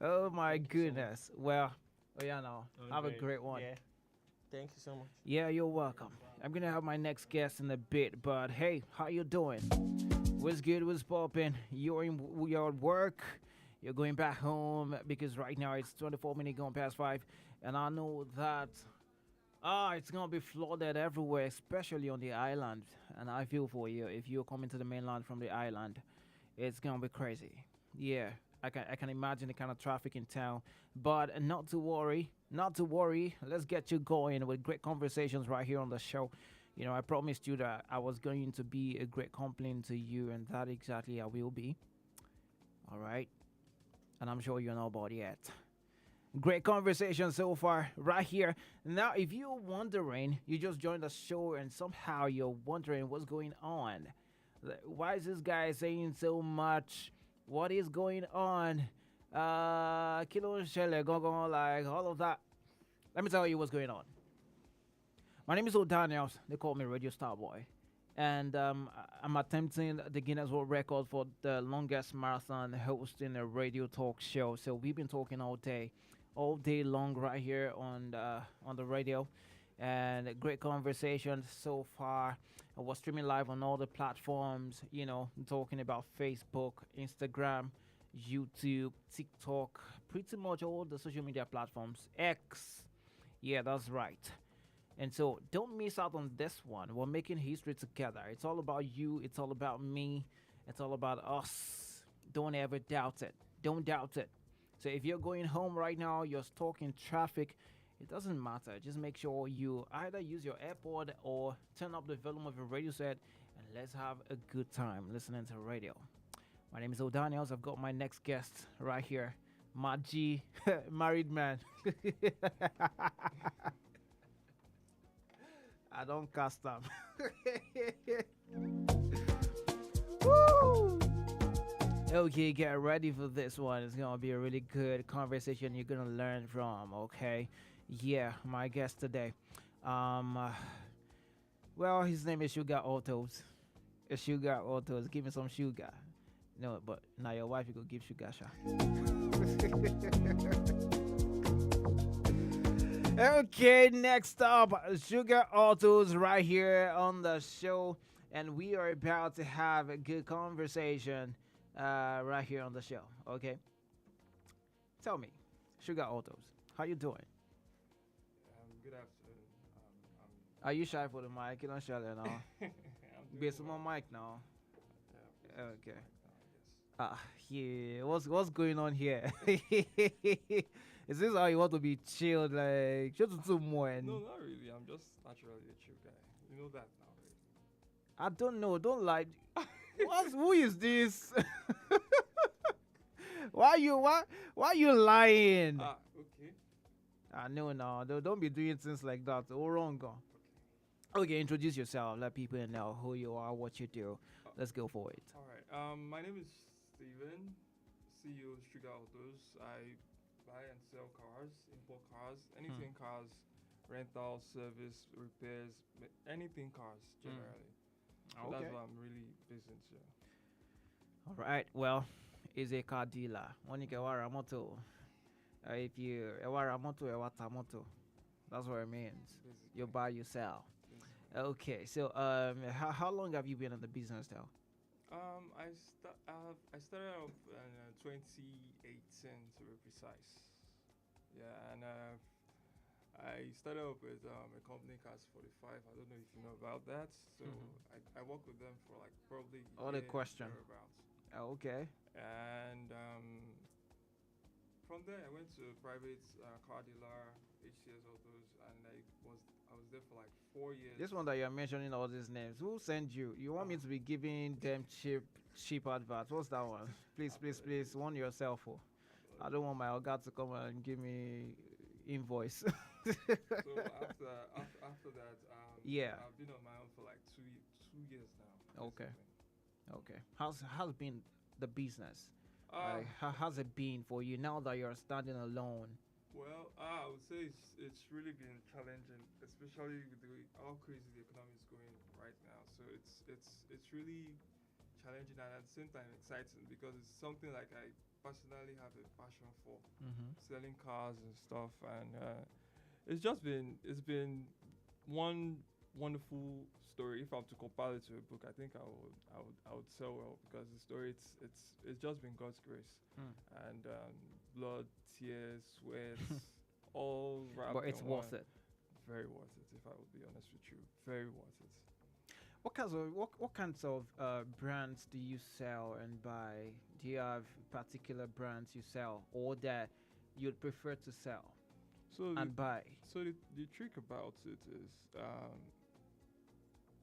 Oh my goodness. Well, no. Have a great one. Yeah. Thank you so much. Yeah, you're welcome. I'm gonna have my next guest in a bit, but hey, how you doing? What's good? What's poppin'? You're at work. You're going back home because right now it's 24 minutes gone past 5, and I know that Ah, it's gonna be flooded everywhere, especially on the island. And I feel for you if you're coming to the mainland from the island, it's gonna be crazy. Yeah, I can imagine the kind of traffic in town. But not to worry, not to worry. Let's get you going with great conversations right here on the show. You know, I promised you that I was going to be a great companion to you, and that exactly I will be. All right, and I'm sure you know about it. Great conversation so far, right here. Now, if you're wondering, you just joined the show and somehow you're wondering what's going on. Why is this guy saying so much? What is going on? Kilo Shele, go, like all of that. Let me tell you what's going on. My name is O'Daniels. They call me Radio Star Boy. And I'm attempting the Guinness World Record for the longest marathon hosting a radio talk show. So we've been talking all day long right here on the radio, and a great conversation so far. I was streaming live on all the platforms, you know, talking about Facebook, Instagram, YouTube, TikTok, pretty much all the social media platforms. X, yeah, that's right. And so don't miss out on this one. We're making history together. It's all about you. It's all about me. It's all about us. Don't ever doubt it. Don't doubt it. So if you're going home right now, you're stuck in traffic, it doesn't matter. Just make sure you either use your AirPod or turn up the volume of your radio set, and let's have a good time listening to radio. My name is O'Daniels. I've got my next guest right here, my G, married man. I don't cast them. Woo! Okay, get ready for this one. It's gonna be a really good conversation you're gonna learn from. Okay, yeah, my guest today. Well, his name is Sugar Autos. Sugar Autos. Give me some sugar. No, but now your wife you go give sugar, sha. Okay, next up, Sugar Autos right here on the show, and we are about to have a good conversation right here on the show. Okay, tell me, Sugar Autos, how you doing? Good afternoon. Are you shy for the mic? You don't shy there now. I'm Be doing some well. more mic now. Yeah, Okay. yes. Yeah. What's going on here? Is this how you want to be chilled? Like, just to more. No, not really. I'm just naturally a chill guy. You know that now, right? I don't know. Don't lie. Who is this? Why you lying? Okay. No, don't be doing things like that. All wrong. Okay, introduce yourself. Let people know who you are, what you do. Let's go for it. All right. My name is Steven, CEO of Sugar Autos. I buy and sell cars, import cars, anything cars, rental, service, repairs, anything cars generally. So Okay. that's what I'm really busy into. All right. Well, is a car dealer. When you get a moto, if you a moto, a moto, that's what it means. You buy, you sell. Okay. So how long have you been in the business now? I started off in 2018 to be precise. Yeah, and I started off with a company Cars 45. I don't know if you know about that. So I worked with them for like probably Oh, the question. thereabouts. Okay. And from there I went to a private car dealer, HCS Autos, and I was there for like 4 years. This one that you're mentioning all these names, who sent you? You want me to be giving them cheap adverts? What's that one? Please, warn yourself. Oh. I don't want my Oga to come and give me invoice. So after that, yeah. I've been on my own for like 2 years now. Okay. Okay. How's been the business? Uh, How has it been for you now that you're standing alone? Well, I would say it's really been challenging, especially with how crazy the economy is going right now. So it's really challenging and at the same time exciting because it's something like I personally have a passion for, selling cars and stuff, and it's been one wonderful story. If I'm to compile it to a book, I think I would sell well because the story it's just been God's grace and blood, tears, sweat, all wrapped. But it's in worth one. it. very worth it. If I would be honest with you, very worth it. What kinds of brands do you sell and buy? Do you have particular brands you sell or that you'd prefer to sell and buy? So the trick about it is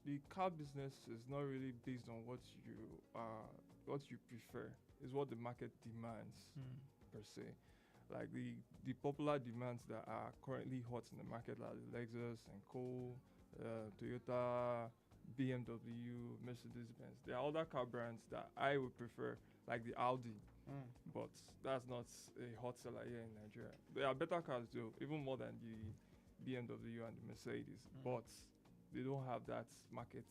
the car business is not really based on what you prefer. It's what the market demands per se. Like the popular demands that are currently hot in the market, like Lexus and Co, Toyota, BMW, Mercedes-Benz. There are other car brands that I would prefer, like the Audi, but that's not a hot seller here in Nigeria. There are better cars though, even more than the BMW and the Mercedes, but they don't have that market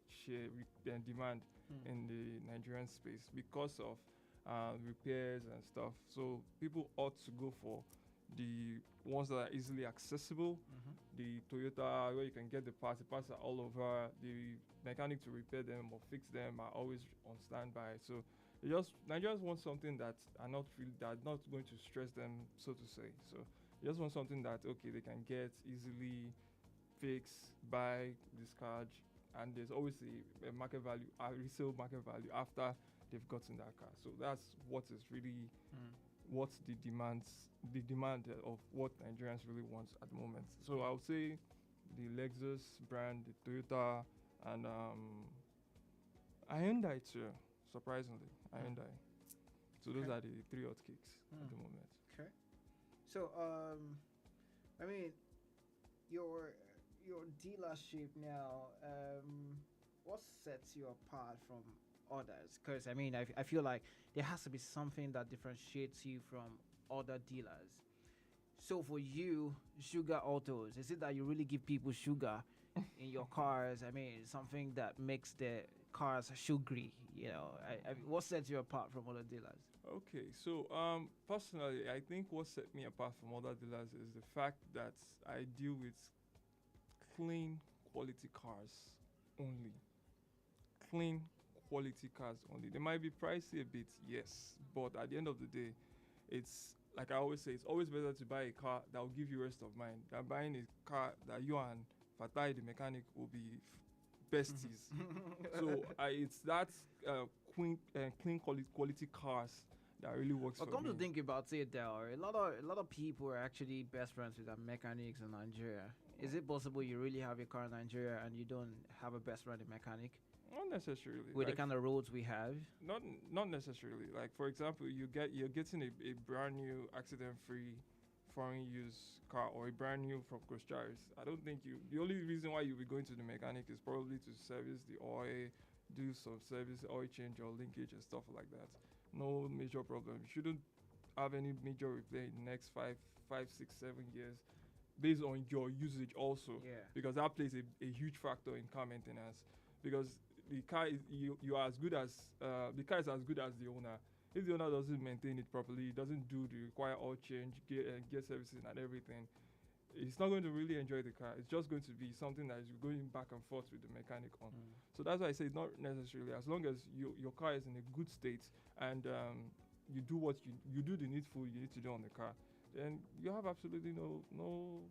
share and demand in the Nigerian space because of repairs and stuff. So people ought to go for the ones that are easily accessible. The Toyota, where you can get the parts are all over. The mechanic to repair them or fix them are always on standby. So Nigerians want something that are not going to stress them, so to say. So they just want something that they can get easily, fix, buy, discard, and there's always a market value, a resale market value after they've gotten that car. So that's what is really what's the demand of what Nigerians really want at the moment. So I would say the Lexus brand, the Toyota, and Hyundai too. Surprisingly, Hyundai. So those are the three hot cakes at the moment. Okay. So I mean, your dealership now, what sets you apart from others? Because I mean, I feel like there has to be something that differentiates you from other dealers. So for you, Sugar Autos, is it that you really give people sugar in your cars? I mean, something that makes the cars sugary, what sets you apart from other dealers? Okay, so personally, I think what set me apart from other dealers is the fact that I deal with clean quality cars only. Clean quality cars only. They might be pricey a bit, yes, but at the end of the day, it's like I always say, it's always better to buy a car that will give you rest of mind than buying a car that you and Fatai, the mechanic, will be besties. So it's that clean quality cars that really works for me. But come to think about it, a lot of people are actually best friends with their mechanics in Nigeria. Is it possible you really have a car in Nigeria and you don't have a best friend mechanic? Not necessarily. With the kind of roads we have? Not necessarily. Like, for example, you're getting a brand new accident-free foreign use car or a brand new from Costaris. I don't think the only reason why you'll be going to the mechanic is probably to service the oil, do some service, oil change or linkage and stuff like that. No major problem. You shouldn't have any major repair in the next 5, 6, 7 years based on your usage also. Yeah. Because that plays a huge factor in car maintenance. Because the car is you are as good as the car is as good as the owner. If the owner doesn't maintain it properly, doesn't do the required oil change, gear servicing and everything, it's not going to really enjoy the car. It's just going to be something that is going back and forth with the mechanic on. So that's why I say not necessarily. As long as your car is in a good state and you do what you do the needful you need to do on the car, then you have absolutely no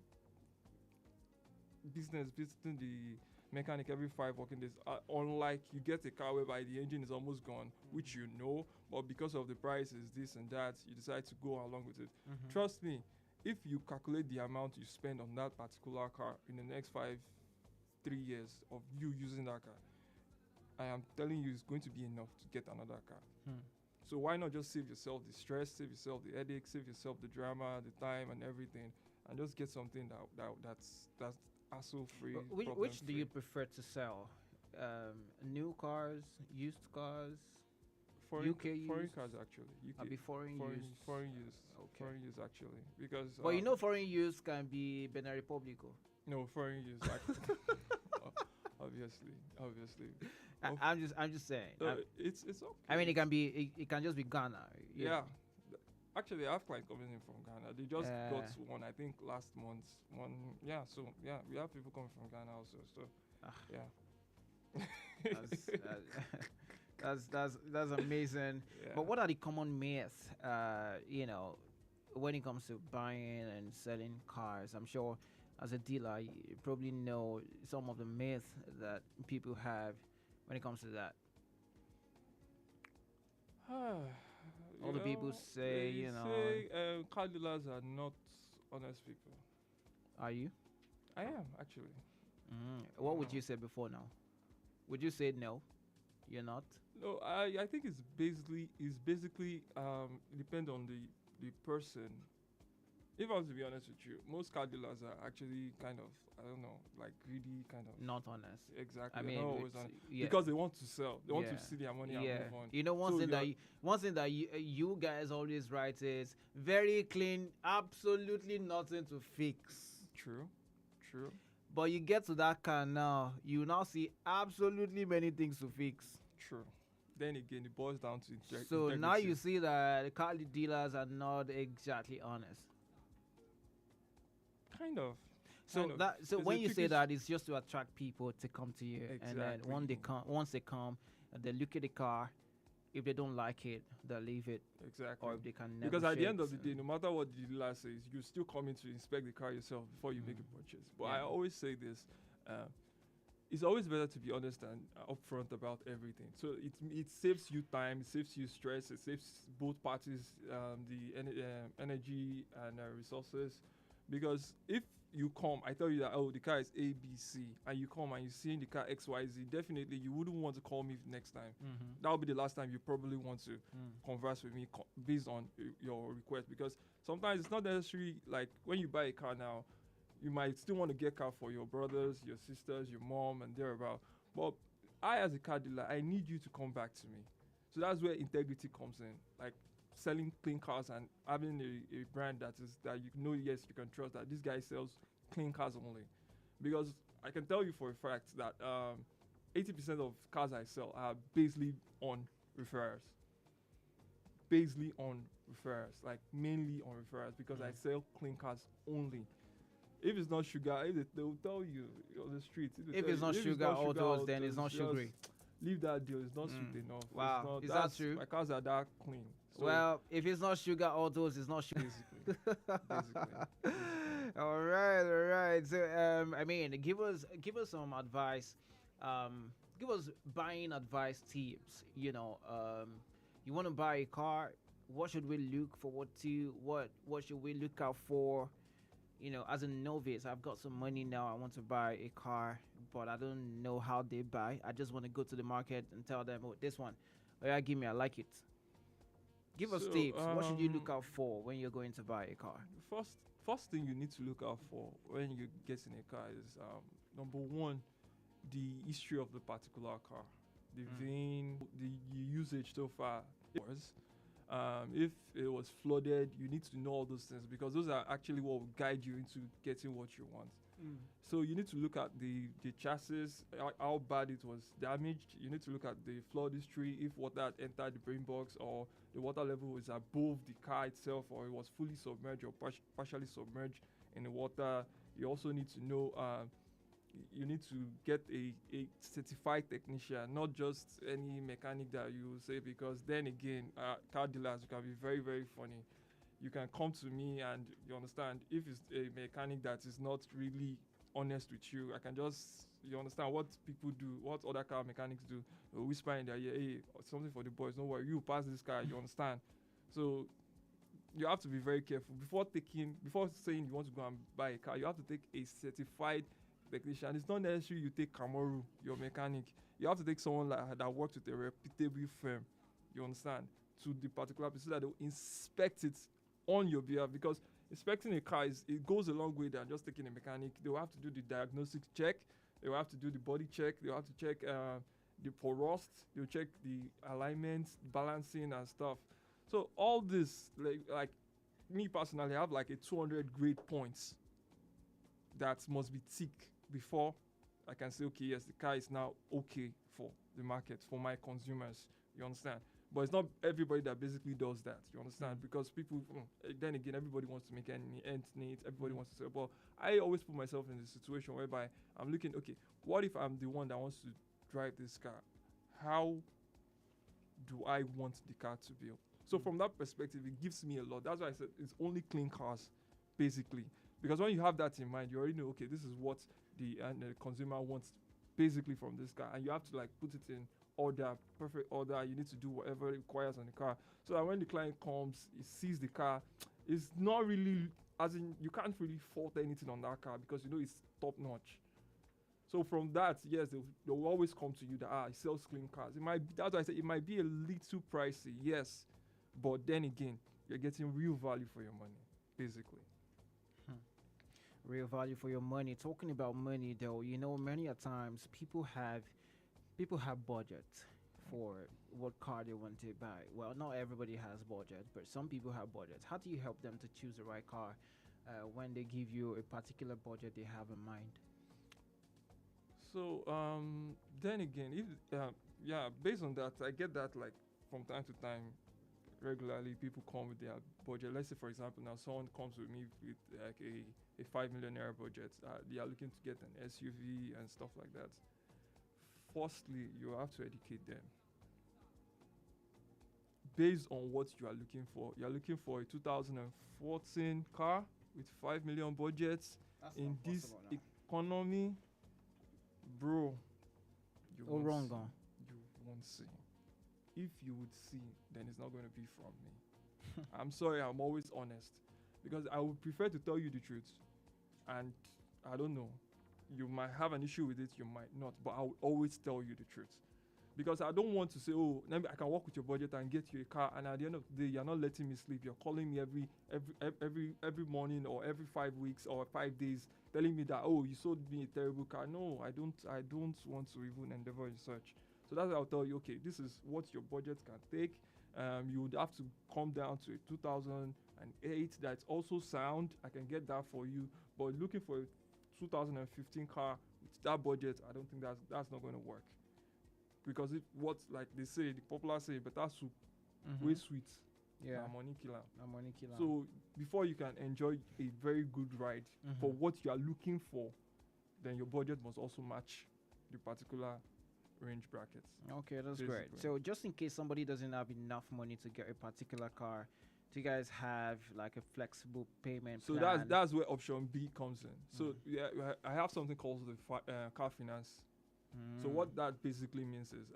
business visiting the mechanic every 5 working days. Unlike you get a car whereby the engine is almost gone, which you know, but because of the prices, this and that, you decide to go along with it. Trust me, if you calculate the amount you spend on that particular car in the next 3 years of you using that car, I am telling you it's going to be enough to get another car. So why not just save yourself the stress, save yourself the headache, save yourself the drama, the time and everything, and just get something that's hassle-free. Which do you prefer to sell? New cars, used cars, UK used? Foreign cars actually. UK. Foreign used. Foreign used. Okay. Foreign used actually, because. But foreign used can be Benin Republico. No, foreign used actually. obviously. I'm just saying. It's okay. I mean, it can just be Ghana. Yeah. Actually, I have clients coming in from Ghana. They just got one, I think, last month. So we have people coming from Ghana also. So, that's amazing. Yeah. But what are the common myths? When it comes to buying and selling cars, I'm sure as a dealer, you probably know some of the myths that people have when it comes to that. All the people say, they say car dealers are not honest people. Are you? I am actually. What would you say before now? Would you say no? You're not? No, I think it's basically depend on the person. If I was to be honest with you, most car dealers are actually kind of, I don't know, like greedy, kind of not honest. Exactly. I mean, They're not always honest. yeah. Because they want to sell. They want to see their money and move on. You know, one thing that you guys always write is very clean, absolutely nothing to fix. True. But you get to that car now, you now see absolutely many things to fix. True. Then again, it boils down to So integrity. now you see that car dealers are not exactly honest. Kind of. So kind of. that There's when a you say tricky that, it's just to attract people to come to you, and then Exactly. once they come, they look at the car. If they don't like it, they'll leave it. Exactly. Or if they can Because at the end of the negotiate, day, no matter what the dealer says, you still come in to inspect the car yourself before you make a purchase. But I Yeah. always say this: it's always better to be honest and upfront about everything. So it saves you time, it saves you stress, it saves both parties the energy and resources. Because if you come, I tell you that the car is A, B, C, and you come and you see the car X, Y, Z, definitely you wouldn't want to call me next time. That will be the last time you probably want to converse with me based on your request. Because sometimes it's not necessarily like when you buy a car now, you might still want to get a car for your brothers, your sisters, your mom, and thereabout. But I, as a car dealer, I need you to come back to me. So that's where integrity comes in. Like selling clean cars and having a brand that you know, yes, you can trust that this guy sells clean cars only. Because I can tell you for a fact that 80% of cars I sell are basically on referrals. Basically on referrals, like mainly on referrals, because I sell clean cars only. If it's not sugar, they will tell you on the street. If it's not sugar autos, then it's not just sugary. Leave that deal. It's not sweet enough. Wow. It's not, Is that true? My cars are that clean. So Well, if it's not sugar autos, it's not sugar. basically. All right. So, I mean, give us some advice. Give us buying advice tips. You know, you want to buy a car. What should we look forward to? What should we look out for? You know, as a novice, I've got some money now. I want to buy a car, but I don't know how they buy. I just want to go to the market and tell them, oh, this one, oh yeah, give me, I like it. Give us So, tips. What should you look out for when you're going to buy a car? First thing you need to look out for when you get in a car is number one, the history of the particular car, the VIN, the usage so far. If it was flooded, you need to know all those things because those are actually what will guide you into getting what you want. So you need to look at the chassis, how bad it was damaged. You need to look at the flood history, if water had entered the brain box or the water level is above the car itself or it was fully submerged or partially submerged in the water. You also need to know, you need to get a certified technician, not just any mechanic that you say, because then again, car dealers can be very, very funny. You can come to me and you understand if it's a mechanic that is not really honest with you, I can just, you understand what people do, what other car mechanics do. They'll whisper in their ear, hey, something for the boys, don't worry, you pass this car, you understand. So you have to be very careful. Before saying you want to go and buy a car, you have to take a certified technician. It's not necessary you take Kamaru, your mechanic. You have to take someone that works with a reputable firm, you understand, to the particular place so that they'll inspect it on your behalf, because inspecting a car it goes a long way than just taking a mechanic. They'll have to do the diagnostic check, they'll have to do the body check, they'll have to check the pour rust, they'll check the alignment, balancing and stuff. So all this, like me personally, I have like a 200 grade points that must be ticked before I can say, okay, yes, the car is now okay for the market, for my consumers, you understand? But it's not everybody that basically does that, you understand? Because people, then again, everybody wants to make ends meet, everybody wants to say, but I always put myself in the situation whereby I'm looking, okay, what if I'm the one that wants to drive this car? How do I want the car to be? So from that perspective, it gives me a lot. That's why I said it's only clean cars, basically. Because when you have that in mind, you already know, okay, this is what the consumer wants basically from this car, and you have to like put it in order, perfect order. You need to do whatever it requires on the car, so that when the client comes, he sees the car, it's not really, as in, you can't really fault anything on that car because you know it's top notch. So from that, yes, they'll always come to you that he sells clean cars. It might be, that's why I say it might be a little pricey, yes, but then again, you're getting real value for your money, basically. Real value for your money. Talking about money, though, you know, many a times people have budgets for what car they want to buy. Well, not everybody has budget, but some people have budgets. How do you help them to choose the right car when they give you a particular budget they have in mind? So then again, if based on that, I get that like from time to time, regularly people come with their budget. Let's say for example, now someone comes with me with like a 5 million naira budget. They are looking to get an SUV and stuff like that. Firstly, you have to educate them based on what you are looking for. You are looking for a 2014 car with 5 million budgets. That's in this economy, bro. You won't see. If you would see, then it's not going to be from me. I'm sorry, I'm always honest, because I would prefer to tell you the truth. And I don't know, you might have an issue with it, you might not, but I will always tell you the truth. Because I don't want to say, oh, I can work with your budget and get you a car, and at the end of the day, you're not letting me sleep. You're calling me every morning or every 5 weeks or 5 days, telling me that, oh, you sold me a terrible car. No, I don't want to even endeavor in such. So that's why I'll tell you, okay, this is what your budget can take. You would have to come down to a 2008 that's also sound. I can get that for you. But looking for a 2015 car with that budget, I don't think that's not going to work. Because like they say, the popular say, but that's way sweet. Yeah. Money killer. Money killer. So before you can enjoy a very good ride for what you are looking for, then your budget must also match the particular range brackets. Okay, that's basically great. So just in case somebody doesn't have enough money to get a particular car, do you guys have like a flexible payment so plan? that's where option B comes in. So yeah, I have something called the car finance. So what that basically means is,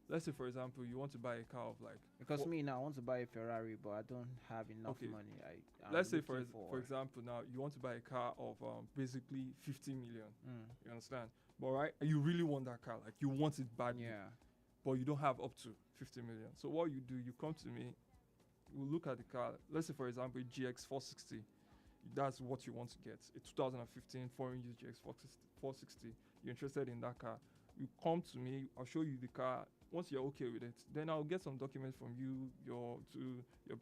let's say for example, you want to buy a car of like. Because me now, I want to buy a Ferrari, but I don't have enough money. Let's say for example, now you want to buy a car of basically 50 million. You understand? But right, you really want that car, like you want it badly. Yeah. But you don't have up to 50 million. So what you do, you come to me, we'll look at the car. Let's say for example, a GX 460. That's what you want to get. A 2015 foreign use GX 460. You're interested in that car. You come to me, I'll show you the car. Once you're okay with it, then I'll get some documents from you, your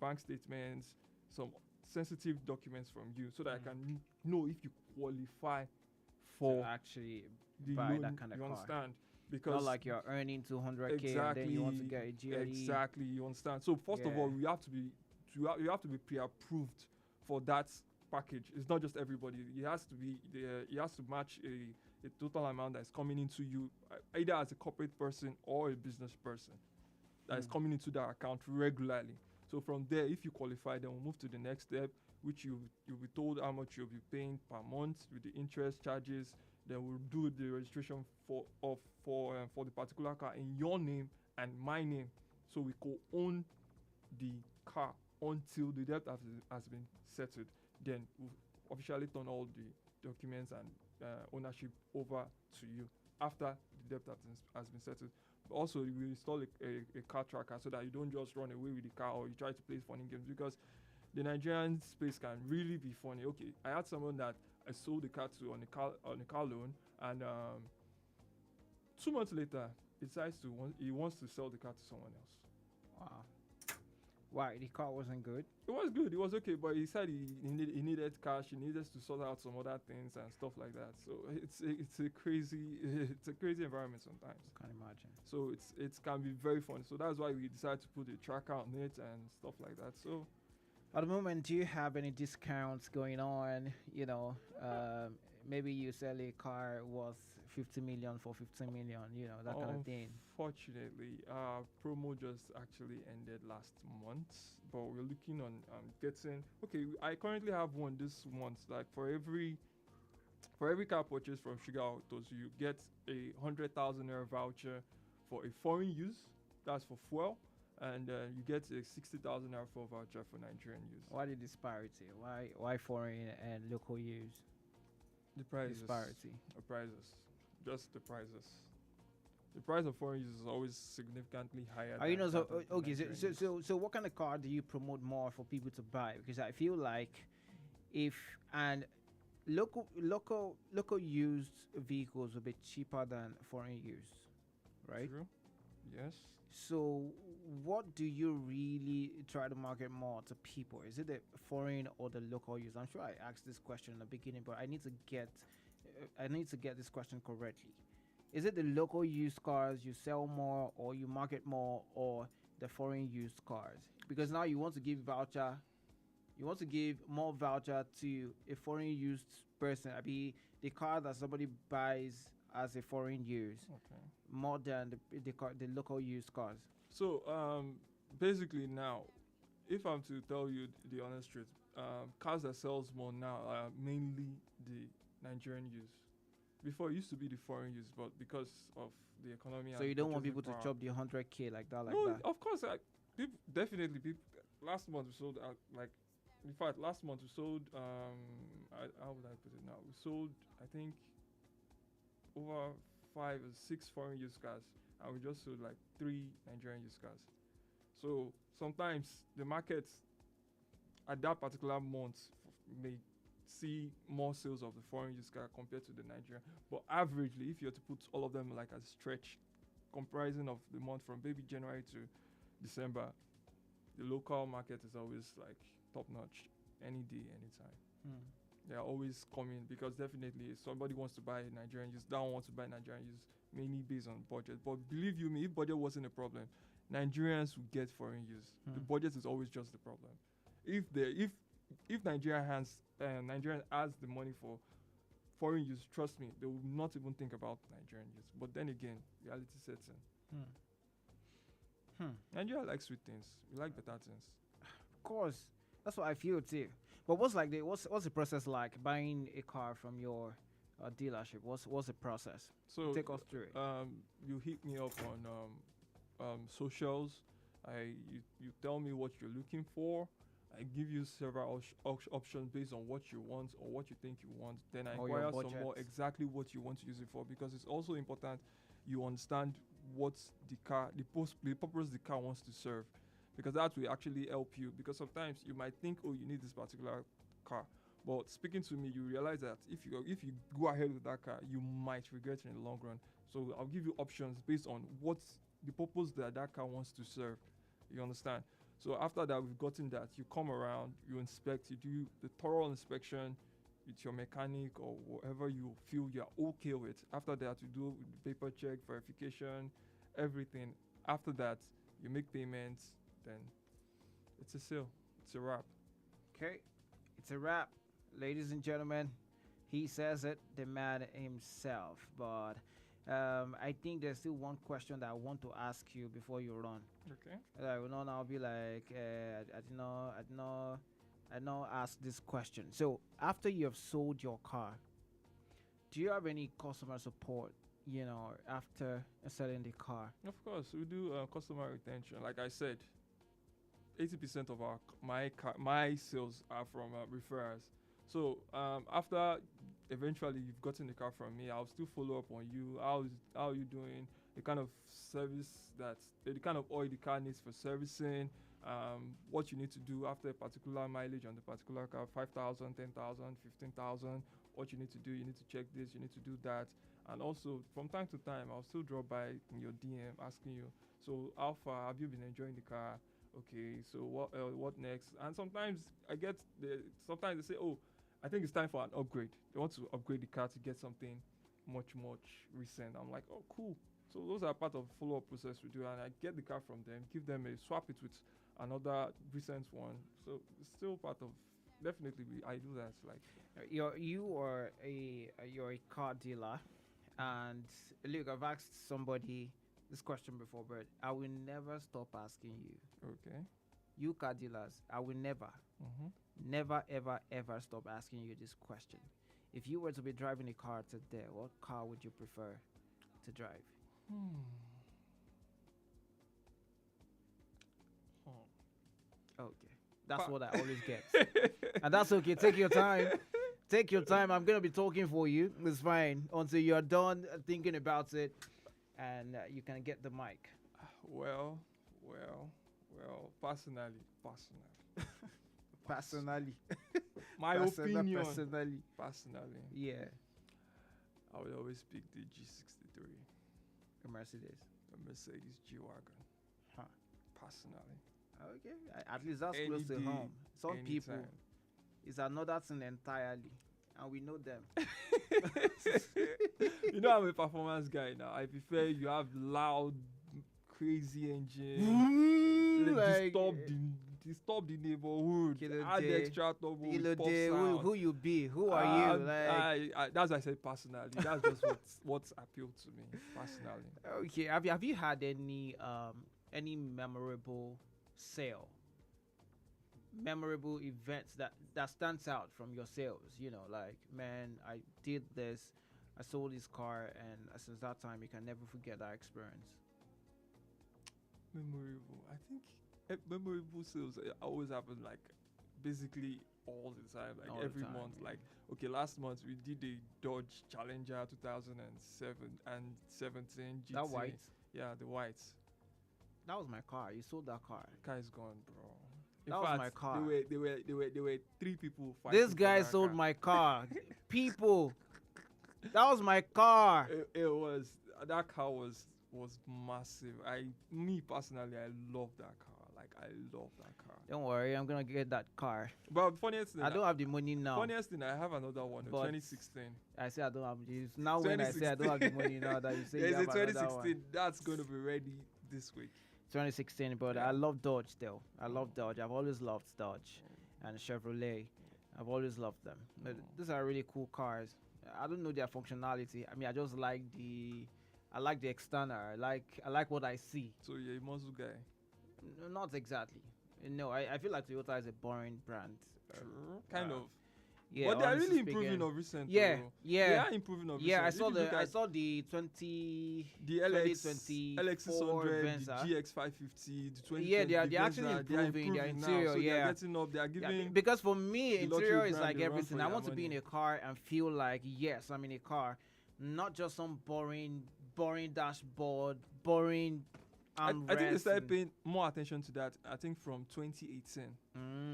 bank statements, some sensitive documents from you, so that I can know if you qualify for to actually the buy loan. that kind of You car. understand? Because not like you're earning 200K and then you want to get a GLE. Exactly, you understand. So first of all, you have to be pre-approved for that package. It's not just everybody. It has to be it has to match a total amount that's coming into you, either as a corporate person or a business person that is coming into that account regularly. So from there, if you qualify, then we'll move to the next step, which you'll be told how much you'll be paying per month with the interest charges. Then we'll do the registration for the particular car in your name and my name, so we co-own the car until the debt has been settled. Then we'll officially turn all the documents and ownership over to you after the debt has been settled. But also, we install a car tracker so that you don't just run away with the car or you try to play funny games, because the Nigerian space can really be funny. Okay, I had someone that I sold the car to on a car loan, and 2 months later, he wants to sell the car to someone else. Wow. Why? The car wasn't good? It was good. It was okay, but he said he needed cash. He needed to sort out some other things and stuff like that. So it's a crazy environment sometimes. Can't imagine. So it can be very fun. So that's why we decided to put a tracker on it and stuff like that. So at the moment, do you have any discounts going on? You know, maybe you sell a car worth 50 million for 15 million, that kind of thing. Unfortunately, promo just actually ended last month, but we're looking on getting. Okay, I currently have one this month. Like for every car purchase from Sugar Autos, you get a 100,000 naira voucher for a foreign use. That's for fuel, and you get a 60,000 naira for voucher for Nigerian use. Why the disparity? Why foreign and local use? The prices. Disparity. The prices. Just the prices. The price of foreign use is always significantly higher. You know, than so that of okay, Nigerian use. so what kind of car do you promote more for people to buy? Because I feel like if and local used vehicles will be cheaper than foreign used, right? True. Yes. So what do you really try to market more to people? Is it the foreign or the local use? I'm sure I asked this question in the beginning, but I need to get this question correctly. Is it the local used cars you sell more or you market more, or the foreign used cars? Because now you want to give more voucher to a foreign used person. I mean, the car that somebody buys as a foreign use, more than the local used cars. So basically now, if I'm to tell you the honest truth, cars that sells more now are mainly the Nigerian use. Before it used to be the foreign use, but because of the economy. So you don't want people to chop the 100K like that, no, of course. People. Last month we sold in fact, last month we sold. How would I put it now? We sold, I think, over 5 or 6 foreign used cars, and we just sold like 3 Nigerian used cars. So sometimes the market at that particular month may see more sales of the foreign used car compared to the Nigerian. But averagely, if you were to put all of them like as stretch, comprising of the month from maybe January to December, the local market is always like top notch, any day, anytime. They are always coming because definitely if somebody wants to buy Nigerian use, that one wants to buy Nigerian use, mainly based on budget. But believe you me, if budget wasn't a problem, Nigerians would get foreign use. The budget is always just the problem. If Nigeria has the money for foreign use, trust me, they will not even think about Nigerian use. But then again, reality sets in. Nigeria likes sweet things. We like better things. Of course, that's what I feel too. But what's the process like buying a car from your dealership? What's the process? So take us through it. You hit me up on socials. You tell me what you're looking for. I give you several options based on what you want or what you think you want. Then I inquire some more exactly what you want to use it for, because it's also important you understand what the purpose the car wants to serve, because that will actually help you. Because sometimes you might think, oh, you need this particular car, but speaking to me, you realize that if you go ahead with that car, you might regret it in the long run. So I'll give you options based on what's the purpose that car wants to serve. You understand? So after that, we've gotten that, you come around, you inspect, you do the thorough inspection with your mechanic or whatever you feel you're okay with. After that, you do paper check, verification, everything. After that, you make payments, then it's a sale. It's a wrap. Okay, it's a wrap. Ladies and gentlemen, he says it, the man himself. But I think there's still one question that I want to ask you before you run. Okay. I will not now be like, I did not ask this question. So after you have sold your car, do you have any customer support, after selling the car? Of course, we do customer retention. Like I said, 80% of my sales are from referrals. So after eventually you've gotten the car from me, I'll still follow up on you. How are you doing? The kind of service the kind of oil the car needs for servicing, what you need to do after a particular mileage on the particular car, 5,000, 10,000, 15,000, what you need to do. You need to check this, you need to do that. And also, from time to time, I'll still drop by in your DM asking you, so how far have you been enjoying the car? Okay, so what next? And sometimes sometimes they say, oh, I think it's time for an upgrade. They want to upgrade the car to get something much recent. I'm like, oh, cool. So those are part of the follow-up process we do, and I get the car from them, give them swap it with another recent one. So it's still part of. Definitely, I do that. Like you're a car dealer, And look, I've asked somebody this question before, but I will never stop asking you. Okay. You car dealers, I will never, never, ever, ever stop asking you this question. If you were to be driving a car today, what car would you prefer to drive? Okay. That's what I always get. And that's okay. Take your time. Take your time. I'm going to be talking for you. It's fine. Until you're done thinking about it and you can get the mic. Well, personally. Personally. My opinion. Personally. Yeah. I would always pick the G63. A Mercedes. A Mercedes G-Wagon. Huh. Personally. Okay. At least that's Any close to day, home. Some people, anytime. it's another thing entirely. And we know them. You know I'm a performance guy now. I prefer you have loud, crazy engine. Disturb the neighborhood. Add extra turbo. Pop sound. Who you be? Who are you? That's why I said personally. That's just what's appealed to me personally. Okay. Have you had any memorable sale? Memorable events that stands out from your sales, like, man, I did this, I sold this car, and since that time you can never forget that experience. Memorable, I think memorable sales always happen, like, basically all the time, like All the every time, month. yeah. Like, okay, last month we did a Dodge Challenger 2007 and 17 GT. That white? Yeah, the white. That was my car. You sold that car. Car is gone, bro. In That was fact, my car. There were 3 people fighting. This guy for that sold car. my car. People, that was my car. It was, that car was massive. Me personally, I love that car. Like, I love that car. Don't worry, I'm gonna get that car. But funniest thing, I don't have the money now. Funniest thing, I have another one, a But 2016. I say I don't have this. Now when I say I don't have the money now that you say There's you a have another 2016 one. that's going to be ready this week. 2016, but I love Dodge still. I love Dodge. I've always loved Dodge and Chevrolet. I've always loved them. But these are really cool cars. I don't know their functionality. I mean, I just like the external. I like what I see. So you're a muscle guy. Not exactly. No, I feel like Toyota is a boring brand. Kind of. Yeah, But they are honestly really speaking. improving of recent. Yeah, though. yeah. They are improving of Yeah, recent. I saw the 20 The LX, 2024 LX600, Venza. the GX550, the 20. Yeah, they're actually improving their interior. Now, so yeah, they're getting up. They are giving. because for me, the luxury interior is brand like the run everything. for I their want to be in money. a car and feel like yes, I'm in a car, not just some boring dashboard, boring. I think they armrest started and- paying more attention to that. I think from 2018.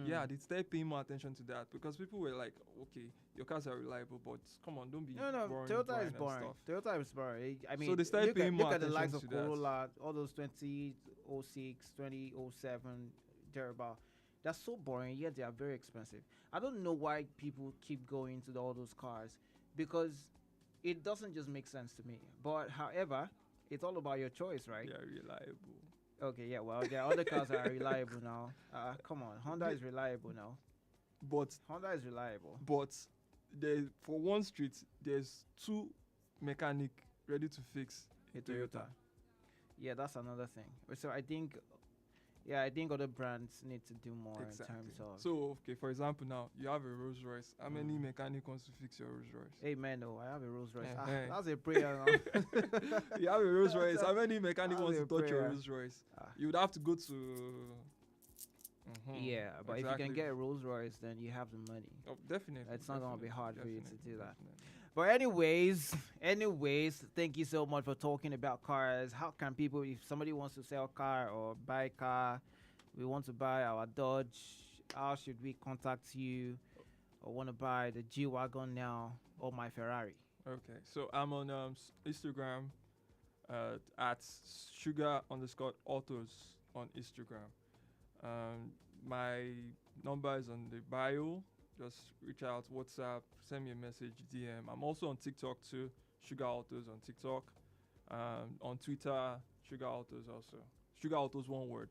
Yeah, they started paying more attention to that because people were like, okay, your cars are reliable, but come on, don't be No, boring, Toyota is and boring. stuff. Toyota is boring. I mean, So they started look at, paying look more at the likes of attention to that. Corolla, all those 2006, 2007, thereabout. They're so boring, yet they are very expensive. I don't know why people keep going to all those cars because it doesn't just make sense to me. But however, it's all about your choice, right? They are reliable. Okay, yeah, well, there are other cars that are reliable now. Come on, Honda is reliable now. But Honda is reliable. But for one street, there's 2 mechanic ready to fix a Toyota. Yeah, that's another thing. So I think other brands need to do more in terms of. So, okay, for example, now you have a Rolls Royce. How many mechanic wants to fix your Rolls Royce? Hey man, no, I have a Rolls Royce. Eh-heh. That's a prayer. Now. You have a Rolls Royce. How many mechanic That's wants a to touch your prayer. Rolls Royce? You would have to go to. Yeah, but if you Exactly. can get a Rolls Royce, then you have the money. Oh, definitely. It's not gonna be definitely, hard for you to definitely, do that. definitely. But anyways, thank you so much for talking about cars. How can people, if somebody wants to sell a car or buy a car, we want to buy our Dodge, how should we contact you? Or want to buy the G-Wagon now or my Ferrari? Okay, so I'm on Instagram at sugar_autos on Instagram. My number is on the bio. Just reach out, WhatsApp, send me a message, DM. I'm also on TikTok too, Sugar Autos on TikTok. On Twitter, Sugar Autos also. Sugar Autos, one word.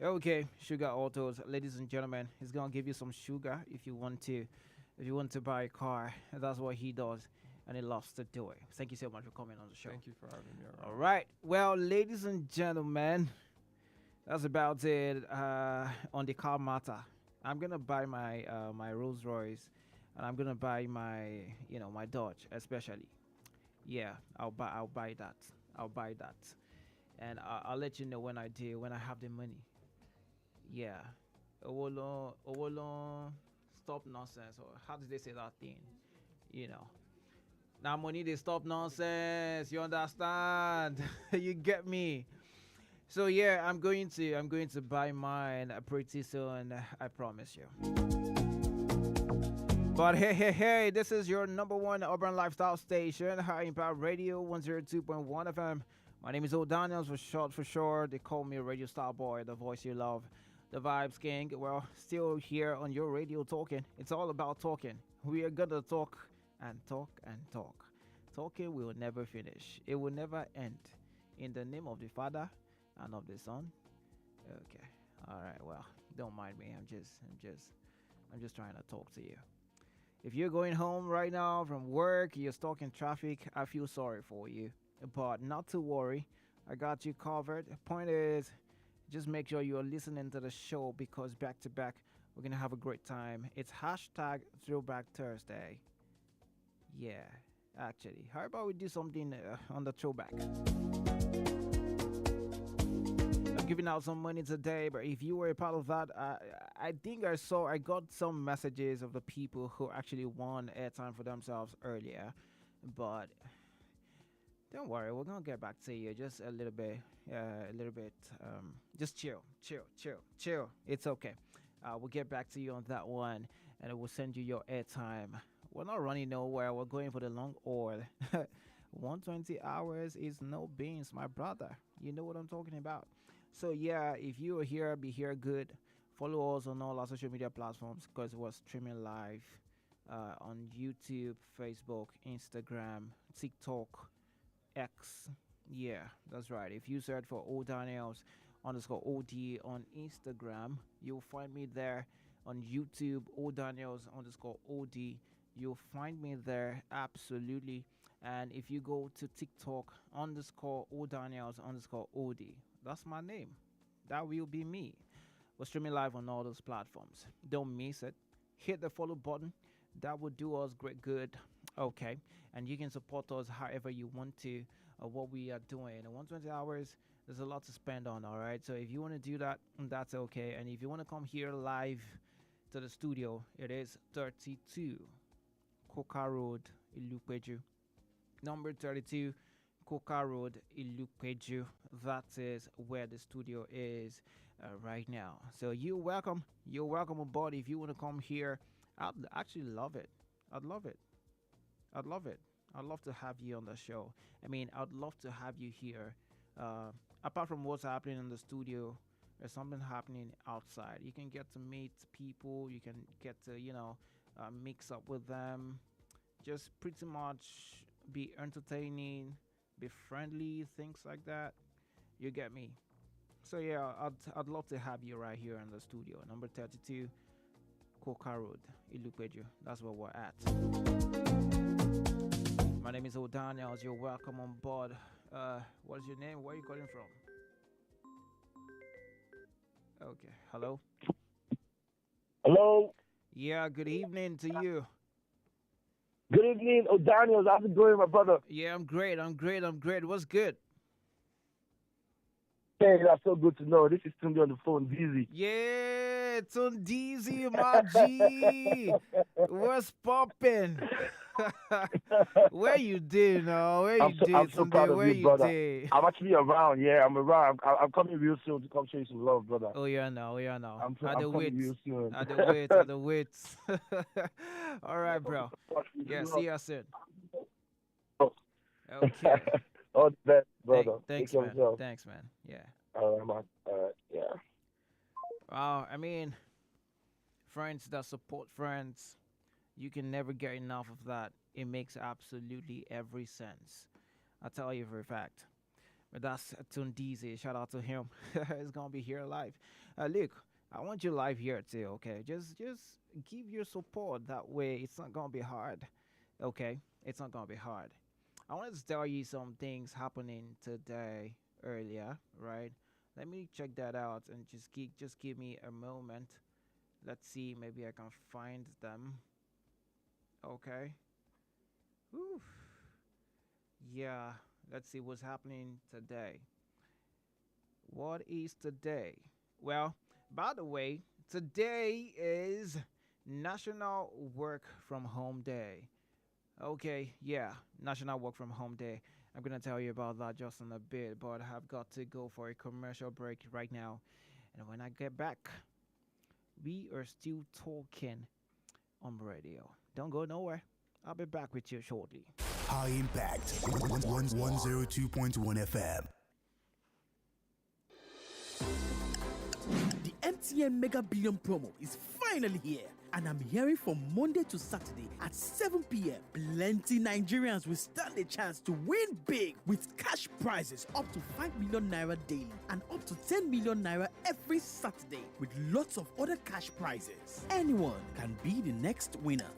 Okay, Sugar Autos, ladies and gentlemen, he's gonna give you some sugar if you want to buy a car. That's what he does. and he loves to do it. Thank you so much for coming on the show. Thank you for having me around. All right. Well, ladies and gentlemen, that's about it on the car matter. I'm gonna buy my Rolls Royce, and I'm gonna buy my Dodge especially. Yeah, I'll buy that. I'll buy that, and I'll let you know when I do, when I have the money. Yeah, owolo, stop nonsense, or how did they say that thing? You know, now money they stop nonsense. You understand? You get me? So yeah, I'm going to buy mine pretty soon. I promise you. But hey, this is your number one urban lifestyle station, High Impact Radio 102.1 FM. My name is O'Daniels for short. They call me Radio Star Boy, the voice you love, the Vibes King. Well, still here on your radio talking. It's all about talking. We are gonna talk and talk and talk. Talking will never finish. It will never end. In the name of the Father and of the Son. Okay. All right. Well, don't mind me. I'm just trying to talk to you. If you're going home right now from work, you're stuck in traffic, I feel sorry for you. But not to worry, I got you covered. The point is, just make sure you're listening to the show because back to back, we're going to have a great time. It's hashtag Throwback Thursday. Yeah, actually. How about we do something on the throwback? I'm giving out some money today, but if you were a part of that, I think I got some messages of the people who actually won airtime for themselves earlier, but don't worry, we're gonna get back to you just a little bit, just chill. It's okay. We'll get back to you on that one, and we'll send you your airtime. We're not running nowhere. We're going for the long haul. 120 hours is no beans, my brother. You know what I'm talking about. So yeah, if you are here, be here good. Follow us on all our social media platforms because we're streaming live on YouTube, Facebook, Instagram, TikTok, X. Yeah, that's right. If you search for O'Daniels _ OD on Instagram, you'll find me there. On YouTube, O'Daniels _ OD, you'll find me there absolutely. And if you go to TikTok _O'Daniels _ OD, that's my name. That will be me. We're streaming live on all those platforms. Don't miss it. Hit the follow button. That would do us great good. Okay. And you can support us however you want to. What we are doing. In 120 hours, there's a lot to spend on. All right. So if you want to do that, that's okay. And if you want to come here live to the studio, it is 32 Coca Road, Ilupeju. Number 32. Coca Road, Ilupeju. That is where the studio is right now. So you're welcome. You're welcome aboard. If you want to come here, I'd actually love it. I'd love it. I'd love it. I'd love to have you on the show. I mean, I'd love to have you here. Apart from what's happening in the studio, there's something happening outside. You can get to meet people. You can get to, mix up with them. Just pretty much be entertaining, be friendly, things like that. You get me? So yeah, I'd love to have you right here in the studio. Number 32, Coca Road, Ilupeju. That's where we're at. My name is O'Daniels. You're welcome on board. What's your name? Where are you calling from? Okay. Hello? Hello? Yeah, good evening to you. Good evening, O'Daniels. How's it going, my brother? Yeah, I'm great. What's good? Hey, that's so good to know. This is Tunde on the phone, Dizzy. Yeah, Tundeezy, my G. What's poppin'? Where you did, now? Where you did, I'm so proud of Where you, brother. did? I'm actually around. Yeah, I'm around. I'm coming real soon to come show you some love, brother. Oh, yeah, no. I'm coming real soon. At the wait. All right, bro. Yeah, see you soon. Okay. All the best, brother. Thanks, Take care man. of yourself. Thanks, man. Yeah. All right, man. All right, yeah. Wow, I mean, friends that support friends, you can never get enough of that. It makes absolutely every sense. I tell you for a fact. But that's Tundeezy. Shout out to him. It's gonna be here live. Look, I want you live here too. Okay, just give your support. That way, it's not gonna be hard. Okay, It's not gonna be hard. I wanted to tell you some things happening today earlier, right? Let me check that out and just give me a moment. Let's see, maybe I can find them. Okay. Whew. Yeah, let's see what's happening today. What is today? Well, by the way, today is National Work from Home Day. Okay, yeah, National Work from Home Day. I'm gonna tell you about that just in a bit, but I've got to go for a commercial break right now. And when I get back, we are still talking on radio. Don't go nowhere. I'll be back with you shortly. High Impact 102.1 FM. The MTN Mega Billion promo is finally here, and I'm hearing from Monday to Saturday at 7 p.m. Plenty Nigerians will stand a chance to win big with cash prizes up to 5 million naira daily and up to 10 million naira every Saturday, with lots of other cash prizes. Anyone can be the next winner.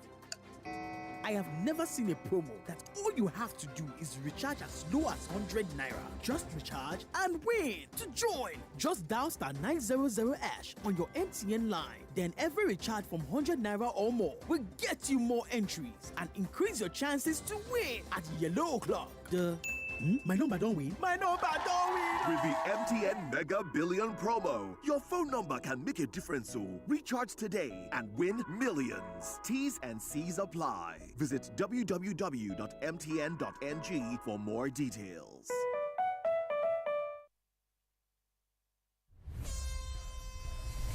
I have never seen a promo that all you have to do is recharge as low as 100 naira. Just recharge and win. To join, just dial *900# on your MTN line. Then every recharge from 100 naira or more will get you more entries and increase your chances to win at yellow o'clock. My number don't win. My number don't win. With the MTN Mega Billion promo, your phone number can make a difference. So recharge today and win millions. T's and C's apply. Visit www.mtn.ng for more details.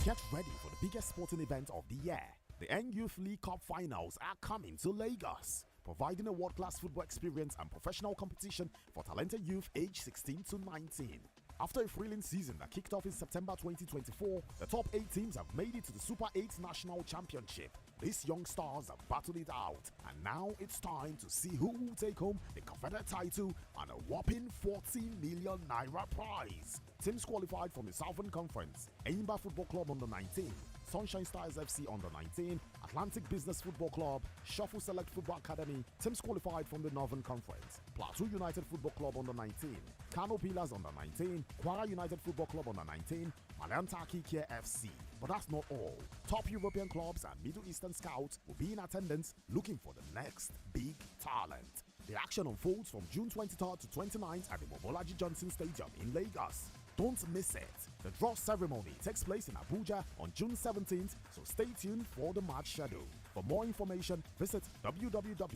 Get ready for the biggest sporting event of the year. The Youth League Cup finals are coming to Lagos, providing a world-class football experience and professional competition for talented youth aged 16 to 19. After a thrilling season that kicked off in September 2024, the top 8 teams have made it to the Super 8 National Championship. These young stars have battled it out, and now it's time to see who will take home the Confederate title and a whopping 40 million naira prize. Teams qualified from the Southern Conference: Enyimba Football Club under 19, Sunshine Stars FC under 19, Atlantic Business Football Club, Shuffle Select Football Academy. Teams qualified from the Northern Conference: Plateau United Football Club under 19, Kano Pillars under 19, Kwara United Football Club under 19, Malantaki Kia FC. But that's not all. Top European clubs and Middle Eastern scouts will be in attendance looking for the next big talent. The action unfolds from June 23rd to 29th at the Mobolaji Johnson Stadium in Lagos. Don't miss it. The draw ceremony takes place in Abuja on June 17th, so stay tuned for the match schedule. For more information, visit www.nylc.ng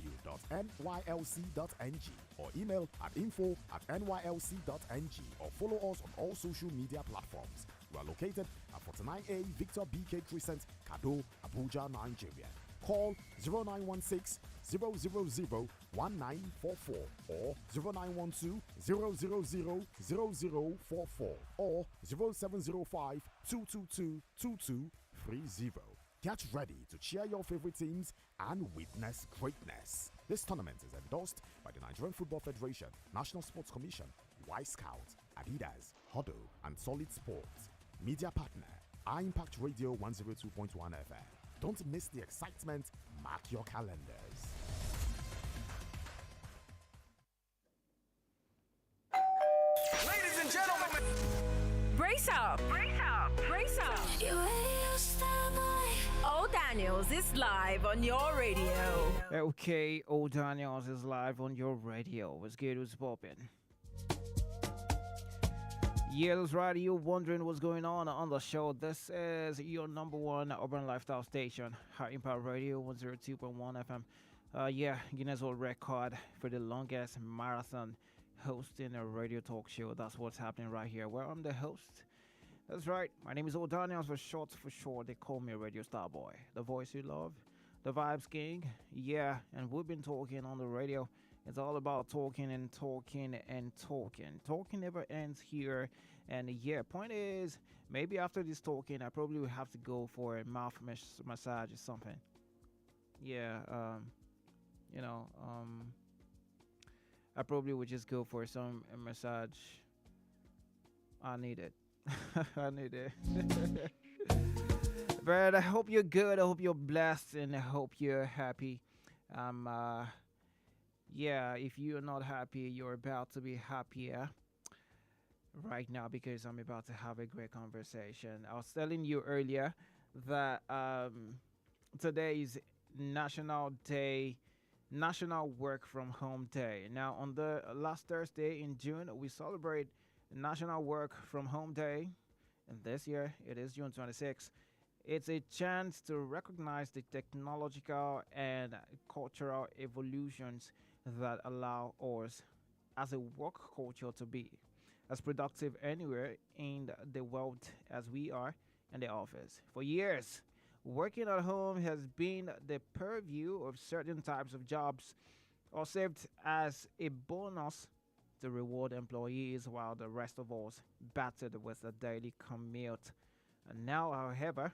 or email at info@nylc.ng or follow us on all social media platforms. We are located at 49A Victor BK Crescent, Kado, Abuja, Nigeria. Call 0916 000 1944 or 0912 000 0044 or 0705 222 2230. Get ready to cheer your favorite teams and witness greatness. This tournament is endorsed by the Nigerian Football Federation, National Sports Commission, Y Scout, Adidas, Huddle, and Solid Sports. Media partner, impact Radio 102.1 FM. Don't miss the excitement. Mark your calendars. Ladies and gentlemen, brace up, brace up, brace up. Old Daniels is live on your radio. Okay, Old Daniels is live on your radio. What's good? What's poppin'? Yeah, that's right. You're wondering what's going on the show. This is your number one urban lifestyle station, High Impact Radio 102.1 FM. Yeah, Guinness World Record for the longest marathon hosting a radio talk show. That's what's happening right here, where I'm the host. That's right. My name is Old Daniels for short. They call me Radio Star Boy. The voice you love, the vibes king. Yeah, and we've been talking on the radio. It's all about talking and talking and talking. Talking never ends here. And yeah, point is, maybe after this talking, I probably will have to go for a mouth massage or something. Yeah, I probably would just go for some massage. I need it. I need it. But I hope you're good. I hope you're blessed, and I hope you're happy. Yeah, if you're not happy, you're about to be happier right now because I'm about to have a great conversation. I was telling you earlier that today is National Day, National Work from Home Day. Now, on the last Thursday in June, we celebrate National Work from Home Day, and this year it is June 26th. It's a chance to recognize the technological and cultural evolutions that allow us as a work culture to be as productive anywhere in the world as we are in the office. For years, working at home has been the purview of certain types of jobs or served as a bonus to reward employees while the rest of us battled with a daily commute. And now, however,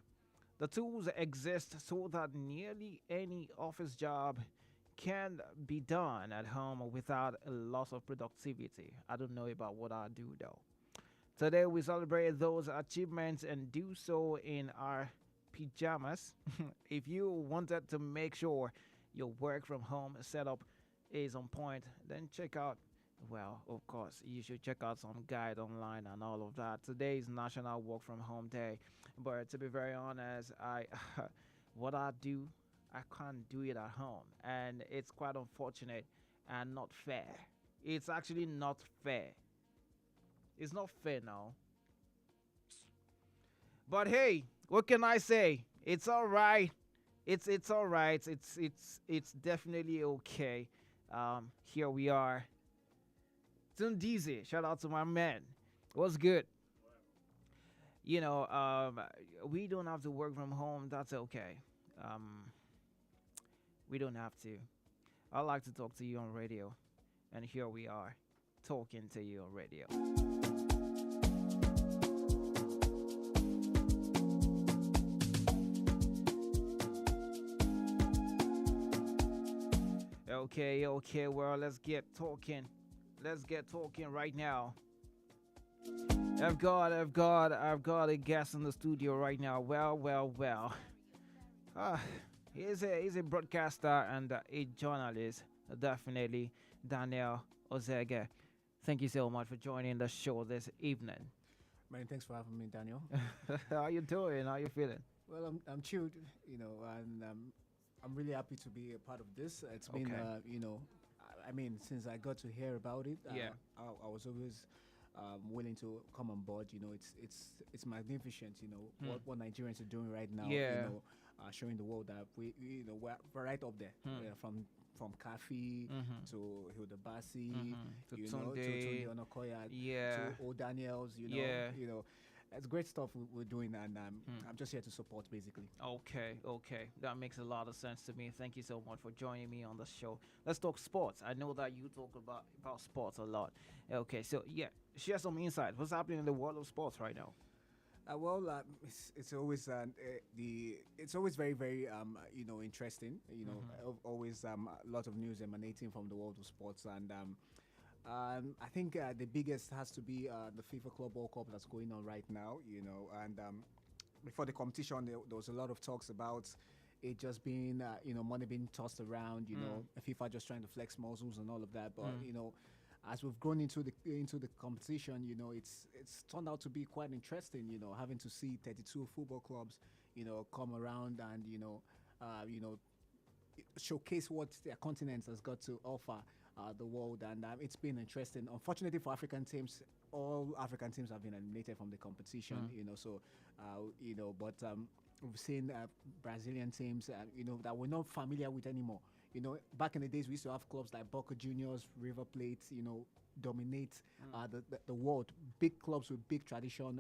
the tools exist so that nearly any office job can be done at home without a loss of productivity. I don't know about what I do though. Today we celebrate those achievements and do so in our pajamas. If you wanted to make sure your work from home setup is on point, then check out, well, of course, you should check out some guide online and all of that. Today is National Work from Home Day, but to be very honest, I what I do, I can't do it at home, and it's quite unfortunate and not fair. It's actually not fair. It's not fair now. But hey, what can I say? It's all right. It's all right. It's definitely okay. Here we are. Tundizi, shout out to my man. What's good? We don't have to work from home. That's okay. We don't have to. I like to talk to you on radio, and here we are, talking to you on radio. Okay, well, let's get talking. Let's get talking right now. I've got a guest in the studio right now. Well. He's a broadcaster and a journalist, definitely. Daniel Ozege. Thank you so much for joining the show this evening. Man, thanks for having me, Daniel. How you doing? How you feeling? Well, I'm chilled, and I'm really happy to be a part of this. It's been, I mean, since I got to hear about it, I was always willing to come on board. It's magnificent. What Nigerians are doing right now. Showing the world that we're right up there. From Kafi to Hilda Bassi, to to Tunde Onokoya, to Old Daniels. It's great stuff we're doing, and I'm just here to support, basically. Okay, that makes a lot of sense to me. Thank you so much for joining me on the show. Let's talk sports. I know that you talk about sports a lot. Okay, so share some insight. What's happening in the world of sports right now? It's always it's always very very interesting. Always a lot of news emanating from the world of sports, and I think the biggest has to be the FIFA Club World Cup that's going on right now. And before the competition, there was a lot of talks about it just being money being tossed around. FIFA just trying to flex muscles and all of that, but as we've grown into the competition, it's turned out to be quite interesting. Having to see 32 football clubs, come around and showcase what their continent has got to offer the world, and it's been interesting. Unfortunately for African teams, all African teams have been eliminated from the competition. But we've seen Brazilian teams, that we're not familiar with anymore. Back in the days, we used to have clubs like Boca Juniors, River Plate, dominate the world. Big clubs with big tradition,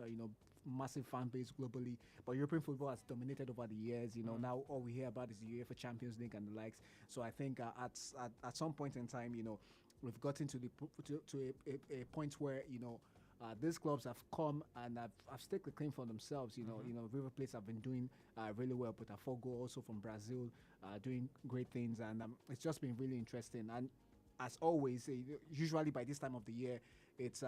massive fan base globally. But European football has dominated over the years. Now all we hear about is the UEFA Champions League and the likes. So I think at some point in time, we've gotten to a point where these clubs have come and have staked a claim for themselves. River Plate have been doing really well. Botafogo also from Brazil doing great things, and it's just been really interesting. And as always, usually by this time of the year, it's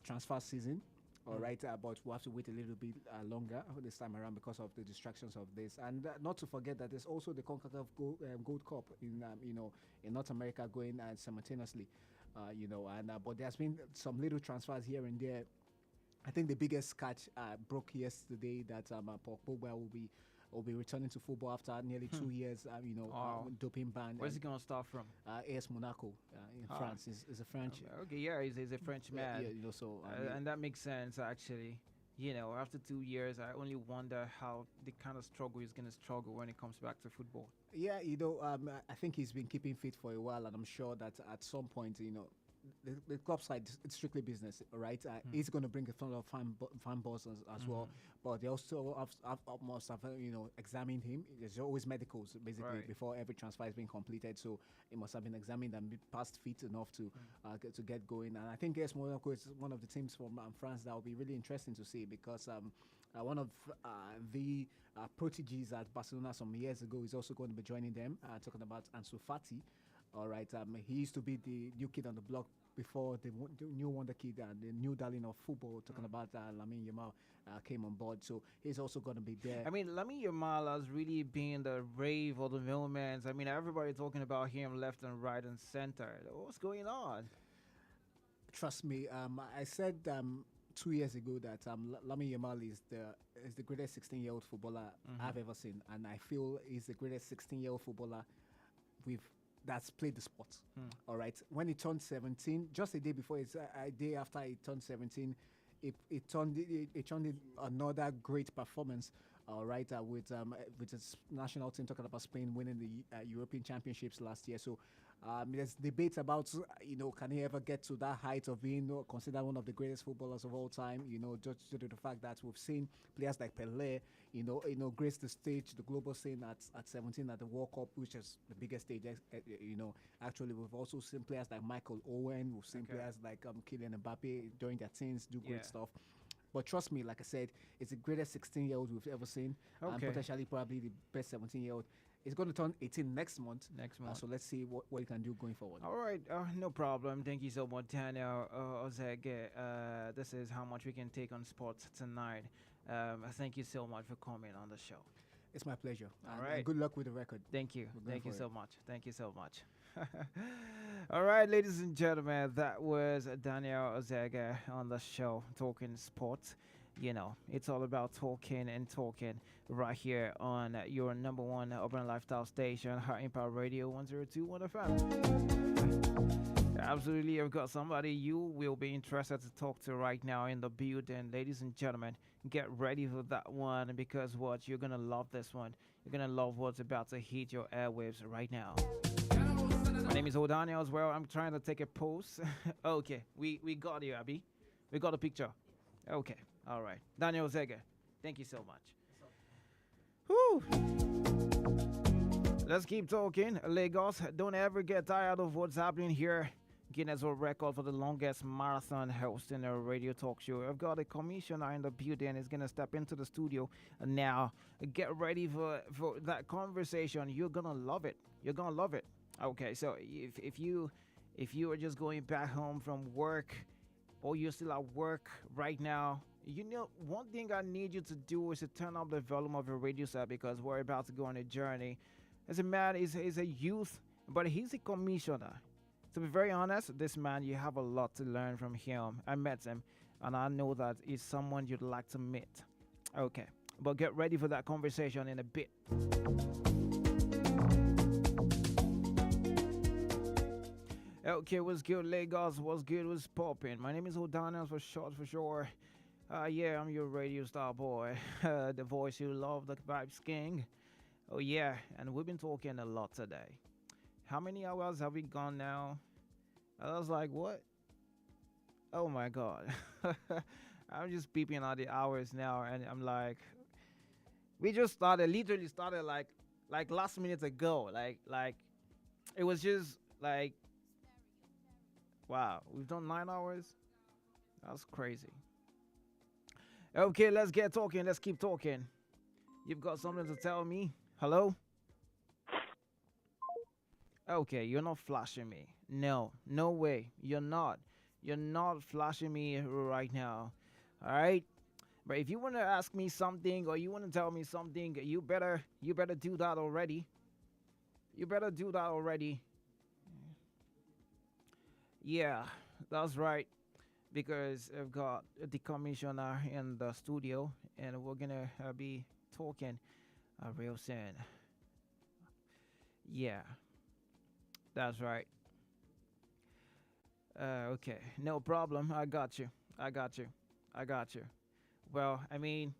transfer season. All right, but we'll have to wait a little bit longer this time around because of the distractions of this, and not to forget that there's also the CONCACAF Gold Cup in in North America going simultaneously, and but there's been some little transfers here and there. I think the biggest catch broke yesterday that Paul Pogba will be returning to football after nearly 2 years, doping ban. Where's he going to start from? AS Monaco in France. Is a French. Okay, yeah, he's a French man. Yeah, so and that makes sense actually. After 2 years, I only wonder how the kind of struggle he's going to struggle when it comes back to football. Yeah, I think he's been keeping fit for a while, and I'm sure that at some point, the club side, it's strictly business, right? He's going to bring a lot of fan buzz as well, but they also must have examined him. There's always medicals basically before every transfer is being completed, so he must have been examined and be past fit enough to get going. And I think AS Monaco is one of the teams from France that will be really interesting to see, because one of the proteges at Barcelona some years ago is also going to be joining them. Talking about Ansu Fati. All right, he used to be the new kid on the block before the new wonder kid and the new darling of football. Talking about Lamine Yamal came on board, so he's also going to be there. I mean, Lamine Yamal has really been the rave of the moments. I mean, everybody talking about him left and right and center. What's going on? Trust me, I said 2 years ago that Lamine Yamal is the greatest 16-year-old footballer I've ever seen, and I feel he's the greatest 16-year-old footballer that's played the sport. All right. When he turned 17, just a day before, a day after he turned 17, it turned in another great performance. All right, with his national team, talking about Spain winning the European Championships last year. So there's debate about can he ever get to that height of being considered one of the greatest footballers of all time? Just due to the fact that we've seen players like Pelé, grace the stage, the global scene at 17 at the World Cup, which is the biggest stage. Actually, we've also seen players like Michael Owen. We've seen players like Kylian Mbappe during their teens do great stuff. But trust me, like I said, it's the greatest 16-year-old we've ever seen, and potentially probably the best 17-year-old. He's going to turn 18 next month. So let's see what he can do going forward. All right, no problem. Thank you so much, Daniel Ozege. This is how much we can take on sports tonight. Thank you so much for coming on the show. It's my pleasure. All right. And good luck with the record. Thank you. Thank you so much. Thank you so much. All right, ladies and gentlemen, that was Daniel Ozege on the show, talking sports. It's all about talking and talking right here on your number one urban lifestyle station, High Impact Radio 102.1 FM. Absolutely, I've got somebody you will be interested to talk to right now in the building. Ladies and gentlemen, get ready for that one, because you're going to love this one. You're going to love what's about to hit your airwaves right now. My name is O'Daniel as well. I'm trying to take a pose. Okay, we got you, Abby. We got a picture. Okay. All right. Daniel Zege, thank you so much. Whew. Let's keep talking. Lagos, don't ever get tired of what's happening here. Guinness World Record for the longest marathon hosting a radio talk show. I've got a commissioner in the building. He's going to step into the studio now. Get ready for that conversation. You're going to love it. You're going to love it. Okay, so if you are just going back home from work, or you're still at work right now, one thing I need you to do is to turn up the volume of your radio set, because we're about to go on a journey. As a man, he's a youth, but he's a commissioner. To be very honest, this man, you have a lot to learn from him. I met him, and I know that he's someone you'd like to meet. Okay, but get ready for that conversation in a bit. Okay, what's good, Lagos? What's good? What's poppin'? My name is O'Donnell for short, for sure. Yeah, I'm your radio star boy, the voice you love, the vibes king. Oh yeah, and we've been talking a lot today. How many hours have we gone now? I was like, what? Oh my God. I'm just peeping at the hours now, and I'm like, we just literally started like last minute ago. Like, it was just like, wow, we've done 9 hours? That's crazy. Okay, let's get talking. Let's keep talking. You've got something to tell me? Hello? Okay, you're not flashing me. No way. You're not. You're not flashing me right now. All right. But if you want to ask me something or you want to tell me something, you better do that already. You better do that already. Yeah, that's right. Because I've got the commissioner in the studio, and we're gonna be talking real soon. Yeah, that's right. Okay, no problem. I got you. I got you. I got you. Well, I mean,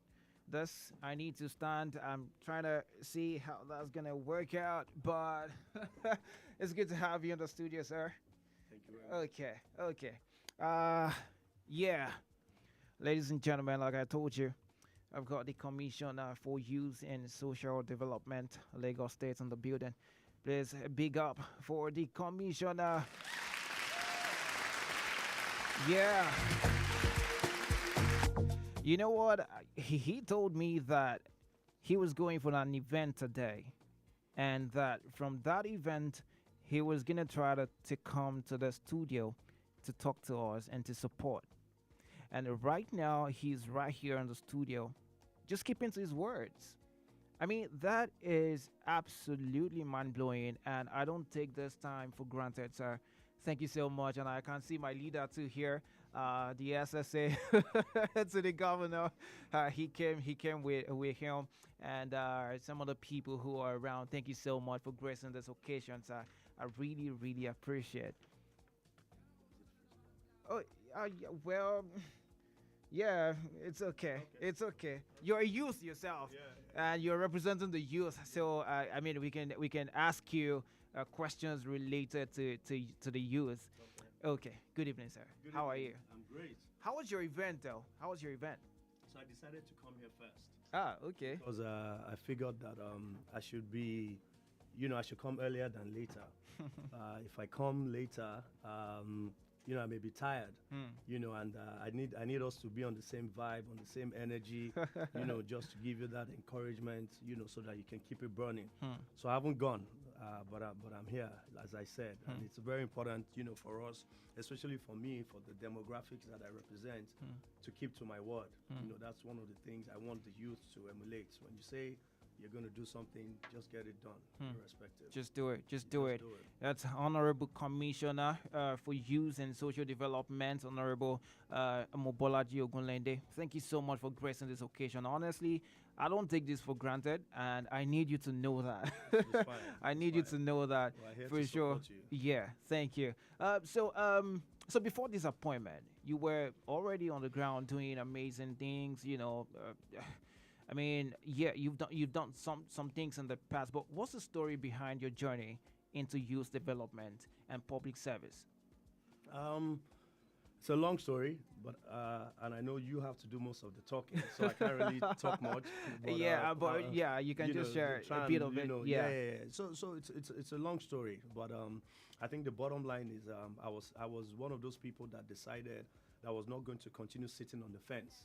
this I need to stand. I'm trying to see how that's gonna work out, but it's good to have you in the studio, sir. Thank you very much. Okay, okay. Yeah, ladies and gentlemen, like I told you, I've got the Commissioner for Youth and Social Development, Lagos State, in the building. Please big up for the Commissioner. Yeah. You know what? He told me that he was going for an event today, and that from that event, he was gonna try to come to the studio to talk to us and to support. And right now, he's right here in the studio, just keeping to his words. I mean, that is absolutely mind blowing, and I don't take this time for granted, sir. Thank you so much. And I can see my leader too here, the SSA, to the governor. He came with him, and some other people who are around. Thank you so much for gracing this occasion, sir. I really, really appreciate. Oh, well, yeah, it's okay. It's okay. You're a youth yourself, and you're representing the youth. So I mean, we can ask you questions related to the youth. Okay. Good evening, sir. How are you? I'm great. How was your event, though? How was your event? So I decided to come here first. Ah, okay. Because I figured that I should be, I should come earlier than later. If I come later, I may be tired, and I need us to be on the same vibe, on the same energy, just to give you that encouragement, so that you can keep it burning. So I haven't gone, but I'm here, as I said, and it's very important, for us, especially for me, for the demographics that I represent, to keep to my word. That's one of the things I want the youth to emulate. When you say you're going to do something, just get it done, irrespective. Just do it. Just do it. That's Honorable Commissioner for Youth and Social Development, Honorable Mobolaji Ogunlende. Thank you so much for gracing this occasion. Honestly, I don't take this for granted, and I need you to know that. I need you to know that for sure. Yeah, thank you. So before this appointment, you were already on the ground doing amazing things. I mean, yeah, you've done some things in the past, but what's the story behind your journey into youth development and public service? It's a long story, but and I know you have to do most of the talking, so I can't really talk much. But, you can just share a bit of it. Yeah. So it's a long story, but I think the bottom line is I was one of those people that decided that I was not going to continue sitting on the fence,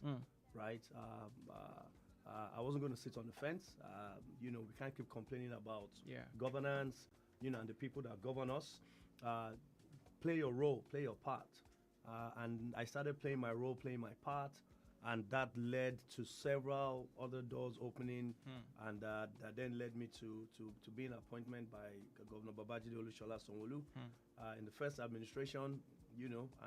right? I wasn't going to sit on the fence. We can't keep complaining about governance, and the people that govern us. Play your role, play your part. And I started playing my role, playing my part, and that led to several other doors opening, and that then led me to be an appointment by Governor Babajide Olusola Sanwo-Olu in the first administration,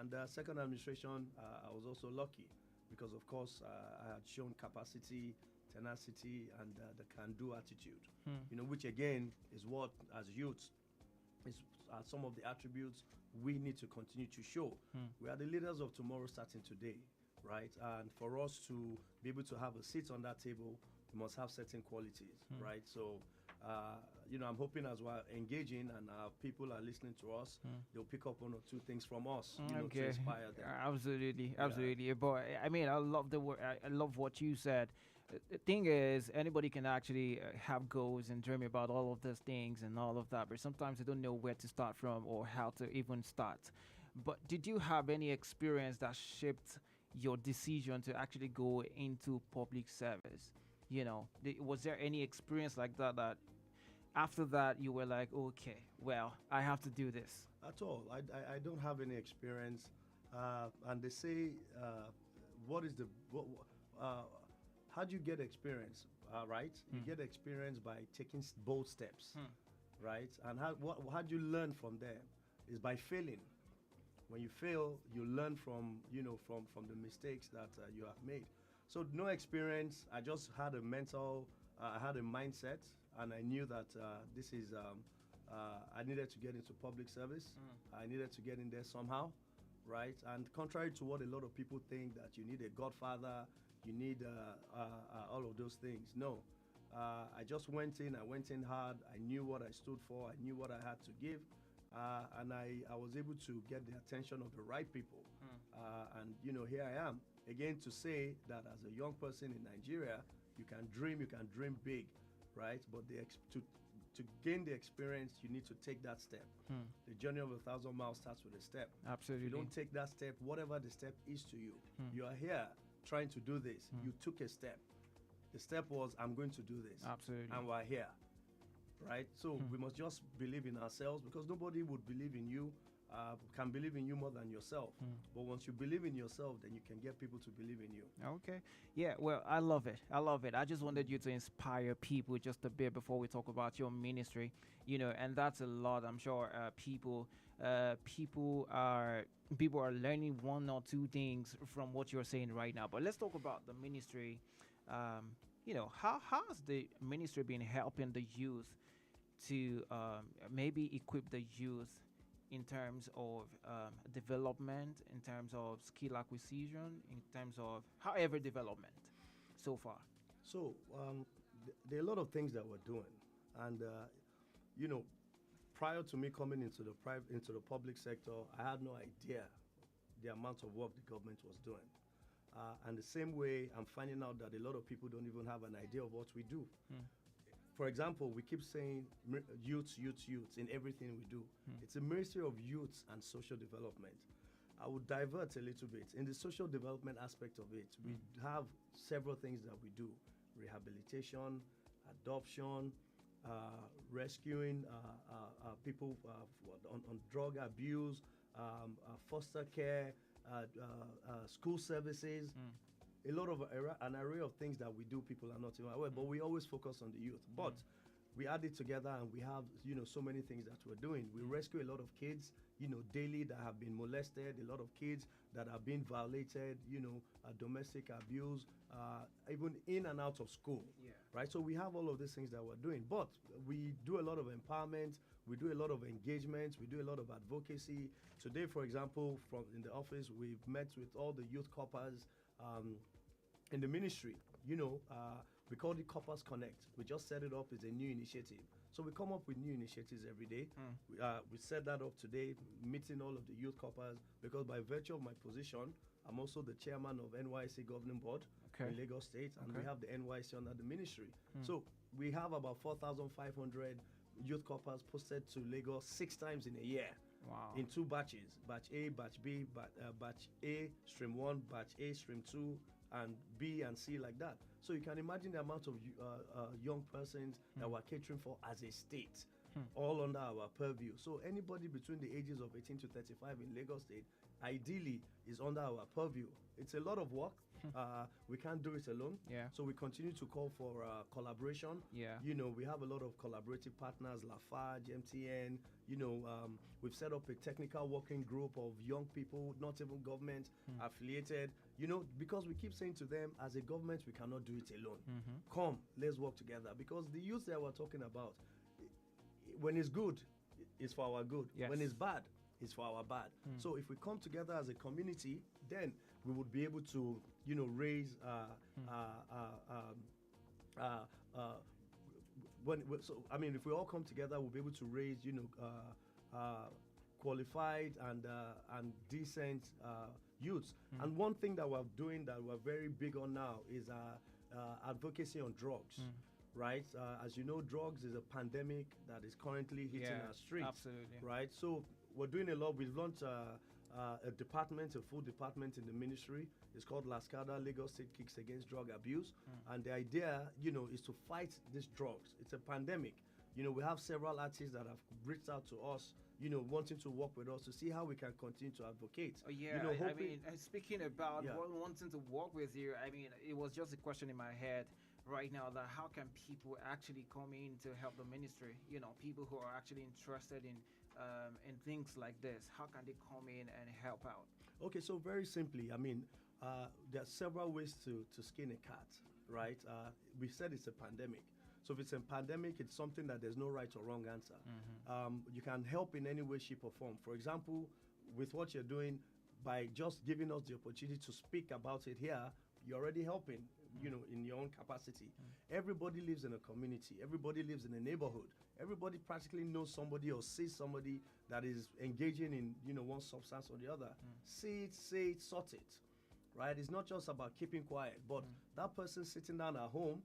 and the second administration, I was also lucky because, of course, I had shown capacity, tenacity, and the can-do attitude, which again is what, as youths, are some of the attributes we need to continue to show. We are the leaders of tomorrow starting today, right? And for us to be able to have a seat on that table, we must have certain qualities, right? So, I'm hoping as we're engaging and our people are listening to us, they'll pick up one or two things from us, to inspire them. Absolutely. But I mean, I love the word. I love what you said. The thing is, anybody can actually have goals and dream about all of those things and all of that, but sometimes they don't know where to start from or how to even start. But did you have any experience that shaped your decision to actually go into public service? Was there any experience like that after that you were like, okay, well, I have to do this? At all. I don't have any experience. And they say what is the how do you get experience? Right, you get experience by taking bold steps, right? And how do you learn from there? Is by failing. When you fail, you learn from from the mistakes that you have made. So no experience. I just had a mental, I had a mindset, and I knew that this is. I needed to get into public service. I needed to get in there somehow, right? And contrary to what a lot of people think, that you need a godfather, you need all of those things. No, I just went in. I went in hard. I knew what I stood for. I knew what I had to give. And I was able to get the attention of the right people. And, here I am, again, to say that as a young person in Nigeria, you can dream big, right? But to gain the experience, you need to take that step. The journey of 1,000 miles starts with a step. Absolutely. If you don't take that step, whatever the step is to you, you are here trying to do this. You took a step. The step was, I'm going to do this. Absolutely. And we're here. Right? So we must just believe in ourselves, because nobody would believe in you, can believe in you more than yourself. But once you believe in yourself, then you can get people to believe in you. Okay. Yeah, well, I love it. I just wanted you to inspire people just a bit before we talk about your ministry, and that's a lot. I'm sure people are learning one or two things from what you're saying right now. But let's talk about the ministry. How has the ministry been helping the youth to maybe equip the youth in terms of development, in terms of skill acquisition, in terms of however development so far? So there are a lot of things that we're doing, and prior to me coming into the public sector, I had no idea the amount of work the government was doing. And the same way, I'm finding out that a lot of people don't even have an idea of what we do. For example, we keep saying youths in everything we do. It's a Ministry of Youth and Social Development. I would divert a little bit. In the social development aspect of it, we have several things that we do: rehabilitation, adoption, rescuing people on drug abuse, foster care, school services. A lot of an array of things that we do, people are not even aware, but we always focus on the youth. But we add it together, and we have so many things that we're doing. We rescue a lot of kids daily that have been molested, a lot of kids that have been violated, domestic abuse, even in and out of school. Right? So we have all of these things that we're doing, but we do a lot of empowerment, we do a lot of engagements, we do a lot of advocacy. Today, for example, in the office, we've met with all the youth corpers in the ministry. We call it Corpers Connect. We just set it up as a new initiative. So we come up with new initiatives every day. We set that up today, meeting all of the youth corpers, because by virtue of my position, I'm also the chairman of NYC Governing Board in Lagos State, and we have the NYC under the ministry. So we have about 4,500 youth corpers posted to Lagos 6 times in a year. Wow. In 2 batches, batch A, batch B, batch A, stream 1, batch A, stream 2, and B and C, like that. So you can imagine the amount of young persons that we're catering for as a state, all under our purview. So anybody between the ages of 18 to 35 in Lagos State, ideally, is under our purview. It's a lot of work. We can't do it alone. So we continue to call for collaboration. We have a lot of collaborative partners, Lafarge, MTN. We've set up a technical working group of young people, not even government affiliated. Because we keep saying to them, as a government, we cannot do it alone. Come, let's work together. Because the youth that we're talking about, when it's good, it's for our good. When it's bad, it's for our bad. So if we come together as a community, then we would be able to, raise if we all come together, we'll be able to raise, qualified and decent youths. And one thing that we're doing that we're very big on now is advocacy on drugs. Right? As you know, drugs is a pandemic that is currently hitting our streets. Absolutely. Right? So we're doing a lot. We've launched a department, a full department in the ministry. It's called LASCADA, Lagos State Kicks Against Drug Abuse. And the idea, is to fight these drugs. It's a pandemic. We have several artists that have reached out to us, wanting to work with us to see how we can continue to advocate. Oh, yeah, I mean, speaking about wanting to work with you, I mean, it was just a question in my head right now that how can people actually come in to help the ministry? People who are actually interested in things like this, how can they come in and help out? Okay, so very simply, I mean, there are several ways to skin a cat, right? We said it's a pandemic. So if it's a pandemic, it's something that there's no right or wrong answer. You can help in any way, shape, or form. For example, with what you're doing, by just giving us the opportunity to speak about it here, you're already helping, in your own capacity. Everybody lives in a community. Everybody lives in a neighborhood. Everybody practically knows somebody or sees somebody that is engaging in, one substance or the other. See it, say it, sort it, right? It's not just about keeping quiet, but that person sitting down at home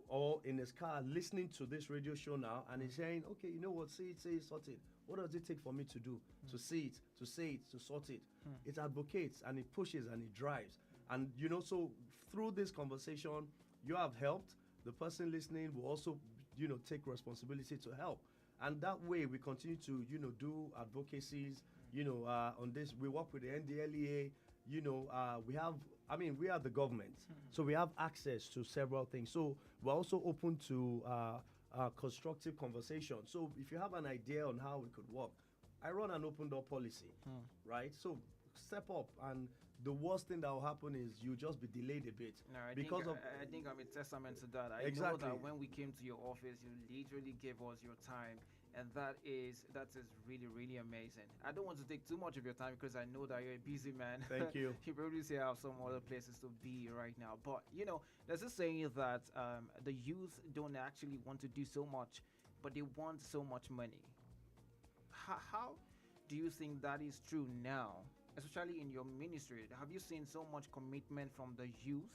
or in his car listening to this radio show now and he's saying, okay, you know what, say it, sort it. What does it take for me to do? To see it, to say it, to sort it. It advocates and it pushes and it drives. And, so through this conversation, you have helped. The person listening will also, take responsibility to help. And that way we continue to, do advocacies, on this. We work with the NDLEA, we are the government. So we have access to several things. So we're also open to constructive conversation. So if you have an idea on how we could work, I run an open door policy, right? So step up, and the worst thing that will happen is you just be delayed a bit. No, I think I'm a testament to that. I know that when we came to your office, you literally gave us your time, and that is really, really amazing. I don't want to take too much of your time because I know that you're a busy man. Thank you. You probably still have some other places to be right now. But there's this saying that the youth don't actually want to do so much, but they want so much money. How do you think that is true now? Especially in your ministry, have you seen so much commitment from the youth,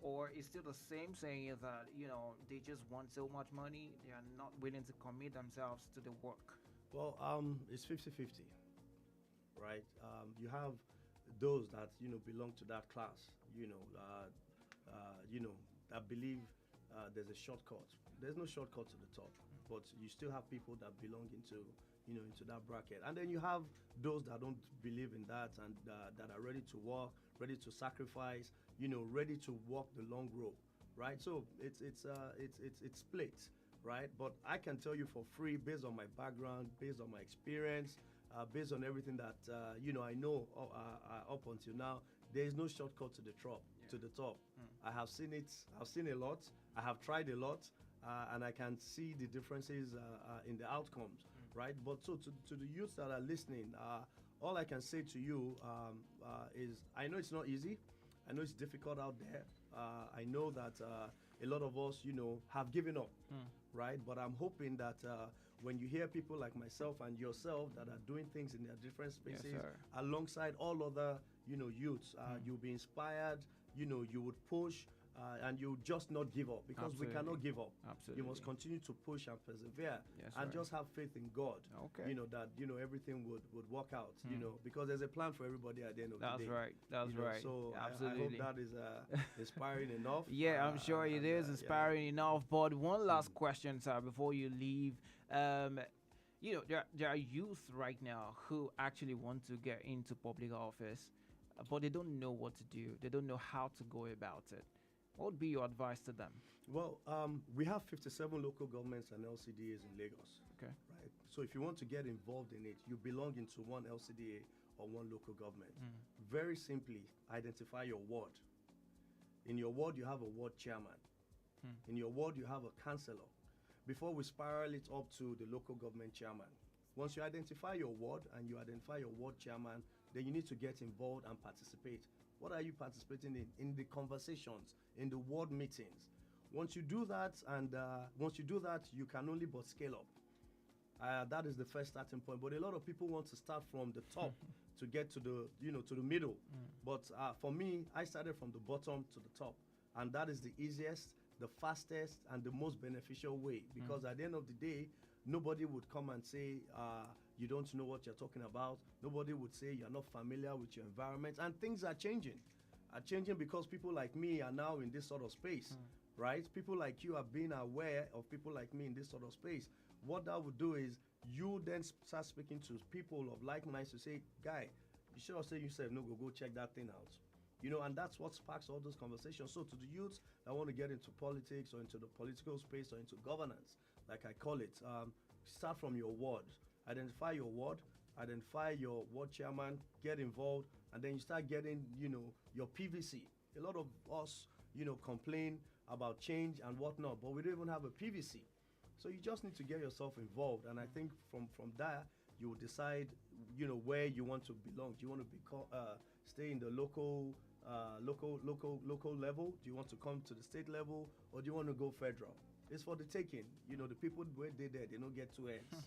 or is still the same saying that they just want so much money, they are not willing to commit themselves to the work? Well, it's 50-50, right? You have those that belong to that class, that believe there's a shortcut. There's no shortcut to the top, but you still have people that belong into that bracket. And then you have those that don't believe in that and that are ready to work, ready to sacrifice, ready to walk the long road, right? So it's split, right? But I can tell you for free, based on my background, based on my experience, based on everything that I know up until now, there is no shortcut to the top. I have seen it. I've seen a lot. I have tried a lot, and I can see the differences in the outcomes. Right, but so to the youth that are listening, all I can say to you is I know it's not easy. I know it's difficult out there. I know that a lot of us, have given up, right? But I'm hoping that when you hear people like myself and yourself that are doing things in their different spaces, alongside all other, youths, you'll be inspired. You would push. And you just not give up, because we cannot give up. Absolutely. You must continue to push and persevere, just have faith in God. Okay. That everything would work out. Because there's a plan for everybody at the end of the day. That's right. So absolutely. I hope that is inspiring enough. Yeah, I'm sure it is inspiring enough. But one last question, sir, before you leave. There are youth right now who actually want to get into public office, but they don't know what to do. They don't know how to go about it. What would be your advice to them? Well, we have 57 local governments and LCDAs in Lagos. Okay. Right. So if you want to get involved in it, you belong into one LCDA or one local government. Very simply, identify your ward. In your ward, you have a ward chairman. In your ward, you have a councillor. Before we spiral it up to the local government chairman. Once you identify your ward and you identify your ward chairman, then you need to get involved and participate. What are you participating in? In the conversations, in the ward meetings. Once you do that, you can only but scale up. That is the first starting point. But a lot of people want to start from the top to get to the middle. But for me, I started from the bottom to the top, and that is the easiest, the fastest, and the most beneficial way. Because at the end of the day, nobody would come and say, you don't know what you're talking about. Nobody would say you're not familiar with your environment. And things are changing. Because people like me are now in this sort of space, right? People like you are being aware of people like me in this sort of space. What that would do is you then start speaking to people of like minds to say, guy, you should not say yourself, no, go check that thing out. And that's what sparks all those conversations. So to the youths that want to get into politics or into the political space or into governance, like I call it, start from your ward. Identify your ward, identify your ward chairman, get involved, and then you start getting, your PVC. A lot of us, complain about change and whatnot, but we don't even have a PVC. So you just need to get yourself involved, and I think from there you will decide, where you want to belong. Do you want to stay in the local level? Do you want to come to the state level, or do you want to go federal? It's for the taking. The people where they don't get two ends.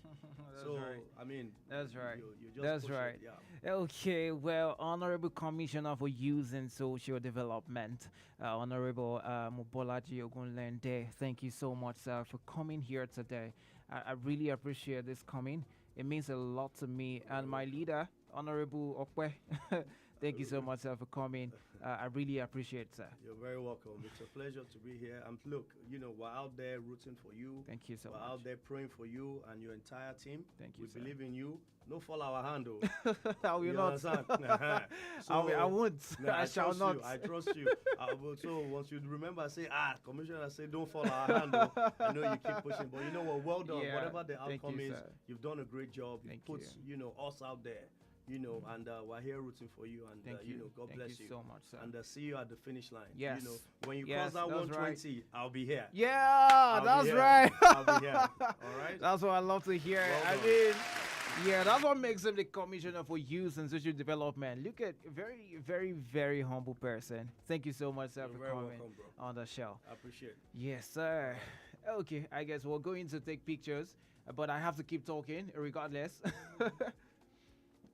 So right. I mean, that's right. You just that's push right. It, yeah. Okay. Well, Honorable Commissioner for Youth and Social Development, Honorable Mobolaji Ogunlende, thank you so much, sir, for coming here today. I really appreciate this coming. It means a lot to me and my leader, Honorable Okwe. Thank you so much, sir, for coming. I really appreciate it, sir. You're very welcome. It's a pleasure to be here. And look, we're out there rooting for you. Thank you so much. We're out there praying for you and your entire team. Thank you, We sir. believe in you. No fall our hand, I will you not. understand? I won't. No, I shall not. I trust you. So once you remember, say, Commissioner, say, don't fall our hand. I know you keep pushing, but you know what? Well done. Yeah, Whatever the outcome you, is, sir. you've done a great job. Thank You've put, us out there. And we're here rooting for you, and Thank you. God Thank bless you so much, sir. And see you at the finish line. Yes. When you Yes, cross that that's 120, right. I'll be here. Yeah, that's right. I'll be here. All right. That's what I love to hear. Well done. Yeah, that's what makes him the Commissioner for Youth and Social Development. Look at very, very, very humble person. Thank you so much, sir, You're for very coming welcome, bro. on the show. I appreciate it. Yes, sir. Okay, I guess we're going to take pictures, but I have to keep talking regardless.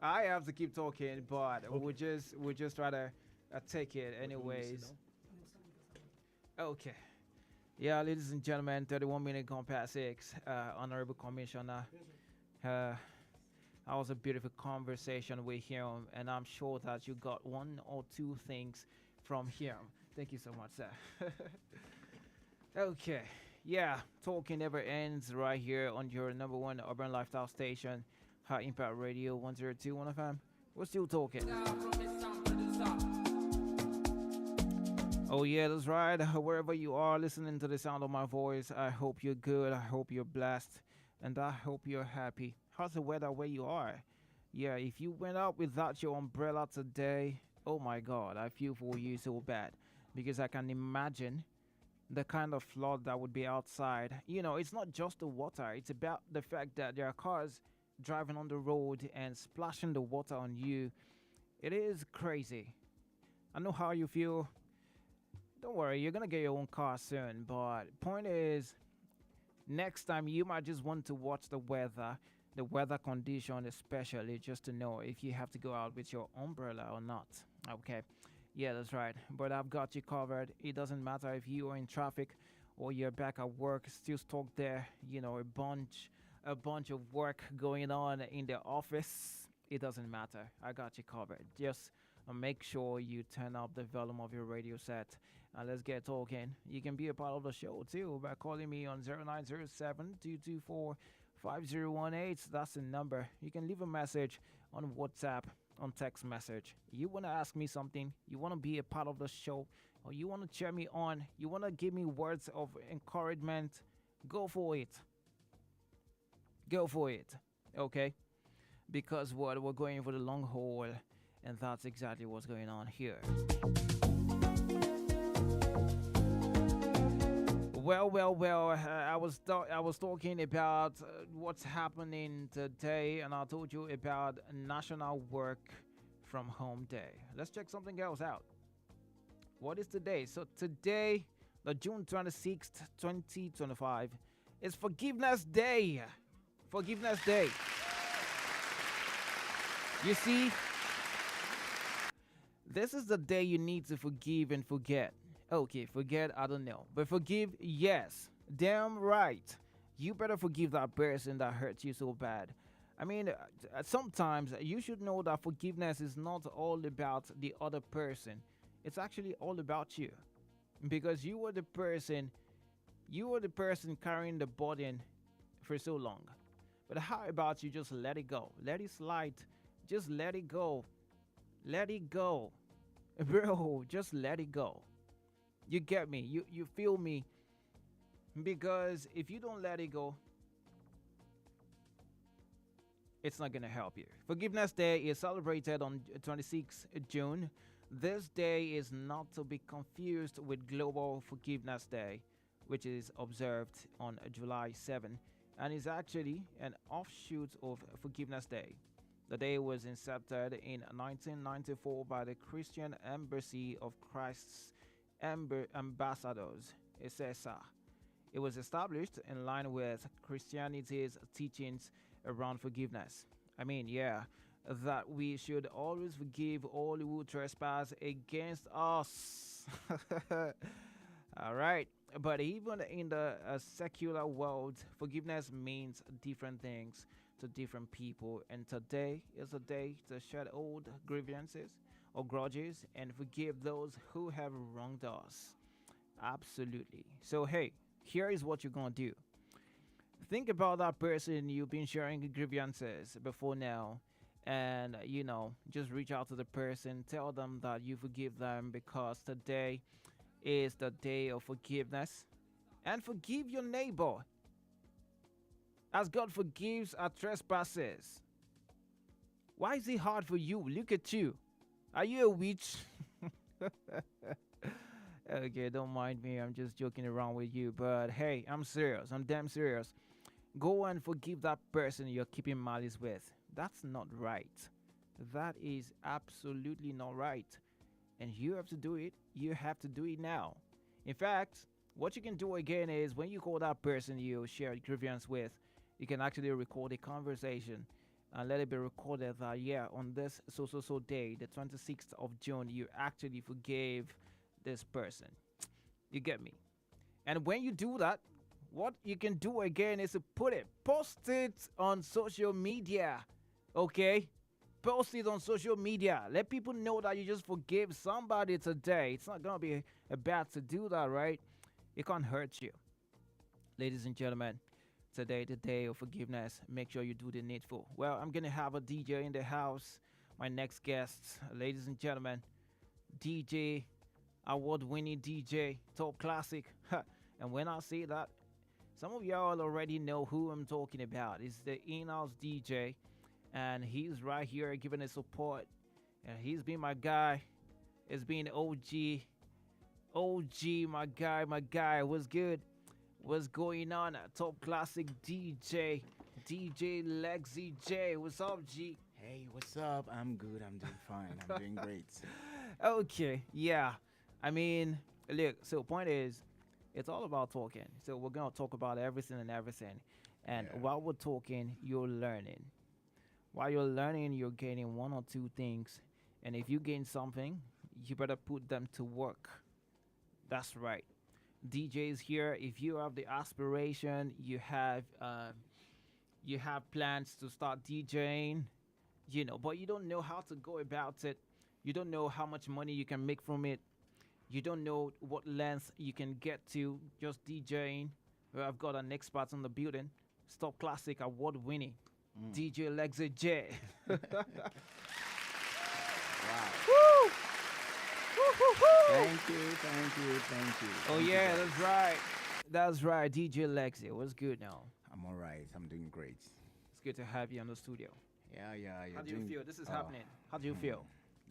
I have to keep talking, but we'll just try to take it anyways. Okay. Yeah, ladies and gentlemen, 31 minutes gone past 6. Honorable Commissioner, that was a beautiful conversation with him, and I'm sure that you got one or two things from him. Thank you so much, sir. Okay. Yeah, talking never ends right here on your number one urban lifestyle station, High Impact Radio 102.1 FM. We're still talking. Oh yeah, that's right. Wherever you are listening to the sound of my voice, I hope you're good. I hope you're blessed, and I hope you're happy. How's the weather where you are? Yeah, if you went out without your umbrella today, oh my God, I feel for you so bad, because I can imagine the kind of flood that would be outside. It's not just the water. It's about the fact that there are cars driving on the road and splashing the water on you. It is crazy. I know how you feel. Don't worry, you're gonna get your own car soon, but point is, next time you might just want to watch the weather condition especially, just to know if you have to go out with your umbrella or not. Okay, yeah, that's right, but I've got you covered. It doesn't matter if you are in traffic or you're back at work, still stuck there, a bunch of work going on in the office. It doesn't matter. I got you covered. Just make sure you turn up the volume of your radio set, and let's get talking. You can be a part of the show too by calling me on 0907-224-5018. That's the number. You can leave a message on WhatsApp, on text message. You want to ask me something, you want to be a part of the show, or you want to cheer me on, you want to give me words of encouragement, go for it. Go for it, okay? Because we're going for the long haul, and that's exactly what's going on here. Well. I was talking about what's happening today, and I told you about National Work from Home Day. Let's check something else out. What is today? So today, the June 26th, 2025, is Forgiveness Day. Forgiveness Day. You see, this is the day you need to forgive and forget. Okay, forget, I don't know. But forgive, yes. Damn right. You better forgive that person that hurt you so bad. I mean, sometimes you should know that forgiveness is not all about the other person. It's actually all about you. Because you were the person carrying the burden for so long. But how about you just let it go? Let it slide. Just let it go. Let it go. Bro, just let it go. You get me? You feel me? Because if you don't let it go, it's not going to help you. Forgiveness Day is celebrated on 26th June. This day is not to be confused with Global Forgiveness Day, which is observed on July 7, and is actually an offshoot of Forgiveness Day. The day was incepted in 1994 by the Christian Embassy of Christ's Ambassadors, ESESA. It was established in line with Christianity's teachings around forgiveness. I mean, yeah, that we should always forgive all who trespass against us. All right. But even in the secular world, forgiveness means different things to different people. And today is a day to shed old grievances or grudges and forgive those who have wronged us. Absolutely. So, hey, here is what you're going to do. Think about that person you've been sharing grievances before now. And, just reach out to the person. Tell them that you forgive them because today is the day of forgiveness. And forgive your neighbor as God forgives our trespasses. Why is it hard for you? Look at you. Are you a witch? Okay, don't mind me. I'm just joking around with you. But hey, I'm serious. I'm damn serious. Go and forgive that person you're keeping malice with. That's not right. That is absolutely not right. And you have to do it. You have to do it now. In fact, what you can do again is when you call that person you shared grievance with, you can actually record a conversation and let it be recorded that, yeah, on this so day, the 26th of June, you actually forgave this person. You get me? And when you do that, what you can do again is to post it on social media. Okay? Post it on social media. Let people know that you just forgave somebody today. It's not going to be bad to do that, right? It can't hurt you. Ladies and gentlemen, today, the day of forgiveness. Make sure you do the needful. Well, I'm going to have a DJ in the house. My next guest, ladies and gentlemen, DJ, award-winning DJ, top classic. And when I say that, some of y'all already know who I'm talking about. It's the in-house DJ, and he's right here giving us support. And he's been my guy. It's been OG, my guy. What's good? What's going on? Top classic DJ Lexi J. What's up, G? Hey, what's up? I'm good. I'm doing fine. I'm doing great. Okay, yeah. I mean, look, so point is, it's all about talking. So we're going to talk about everything. And while we're talking, you're learning. While you're learning, you're gaining one or two things. And if you gain something, you better put them to work. That's right. DJs here, if you have the aspiration, you have plans to start DJing, but you don't know how to go about it. You don't know how much money you can make from it. You don't know what length you can get to just DJing. Well, I've got an expert in the building. Stop Classic award-winning DJ Lexi J. Wow. Woo! Thank you. Oh, yeah, that's right. DJ Lexi. What's good now? I'm all right. I'm doing great. It's good to have you on the studio. Yeah. How do you feel? This is happening. How do you feel?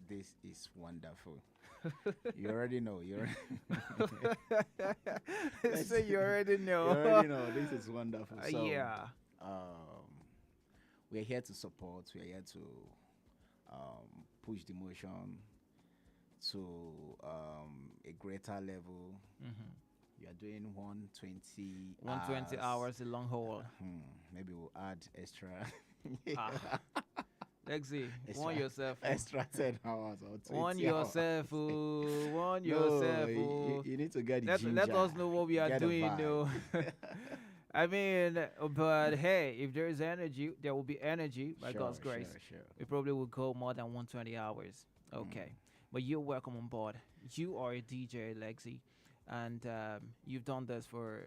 This is wonderful. You already know. So you already know. You already know. This is wonderful. So, yeah. We're here to support. We're here to push the motion to a greater level. Mm-hmm. You are doing 120 120 hours the long haul. Maybe we'll add extra. Lexi, warn yourself. Extra 10 hours or 20 Warn hours. yourself. Warn yourself. You need to get the ginger. Let us know what we are Get doing. a vibe. I mean, but hey, if there is energy, there will be energy by God's grace. Sure. We probably will go more than 120 hours. Okay. But you're welcome on board. You are a DJ, Lexi, and you've done this for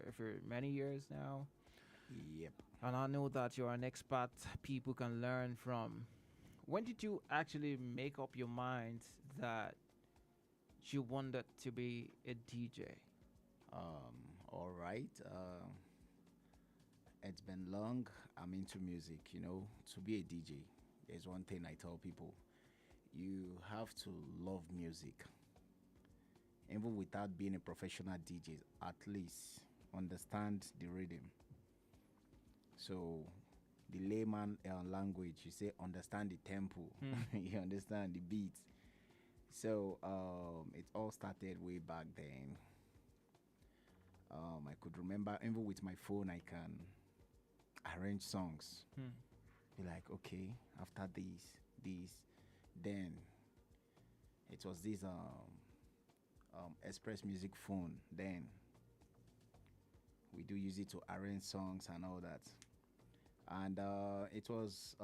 many years now. Yep. And I know that you're an expert people can learn from. When did you actually make up your mind that you wanted to be a DJ? All right. It's been long. I'm into music, you know. To be a DJ, there's one thing I tell people. You have to love music. Even without being a professional DJ, at least understand the rhythm. So, the layman language, you say understand the tempo, you understand the beats. So, it all started way back then. I could remember, even with my phone, I can arrange songs. Be like, okay, after this, then it was this Express Music phone. Then we do use it to arrange songs and all that. And it was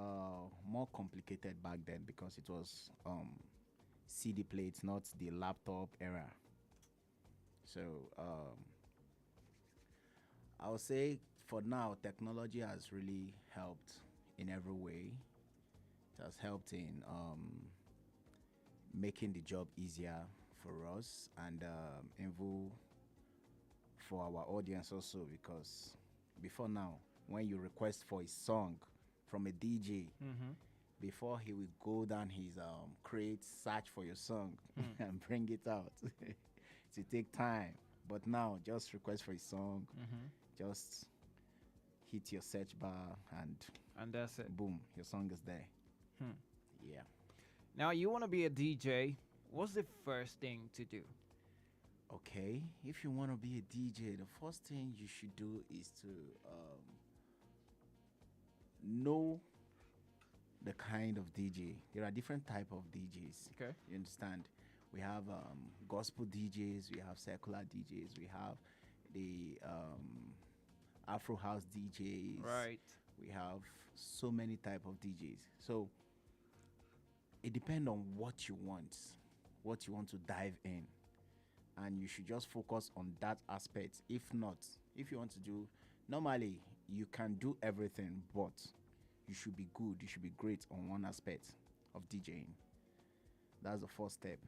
more complicated back then because it was CD plates, not the laptop era. So I would say for now, technology has really helped in every way. It has helped in making the job easier for us and even for our audience also, because before now, when you request for a song from a DJ, before he will go down his create search for your song and bring it out, to take time. But now, just request for a song, just hit your search bar and that's it. Boom, your song is there. Yeah. Now you want to be a DJ. What's the first thing to do? Okay, if you want to be a DJ, the first thing you should do is to know the kind of DJ. There are different type of DJs. Okay. You understand? We have gospel DJs, we have secular DJs, we have the Afro house DJs. Right. We have so many type of DJs. So it depends on what you want to dive in. And you should just focus on that aspect. If not, if you want to do, normally you can do everything, but you should be good, you should be great on one aspect of DJing. That's the first step.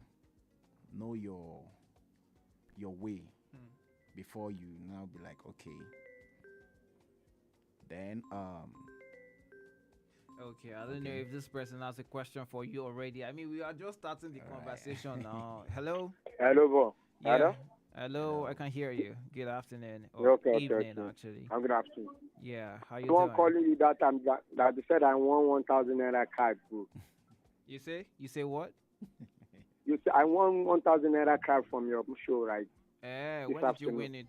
Know your way before you now be like, okay. Then Okay, I don't know if this person has a question for you already. I mean, we are just starting the conversation now. Hello? Hello, bro. Yeah. Hello, I can hear you. Good afternoon. Or evening, actually. Good afternoon. Yeah, how you The one doing? calling you that time that they said I won 1,000 naira card, bro. You say? You say what? You say I won 1,000 naira card from your show, right? When did you win it?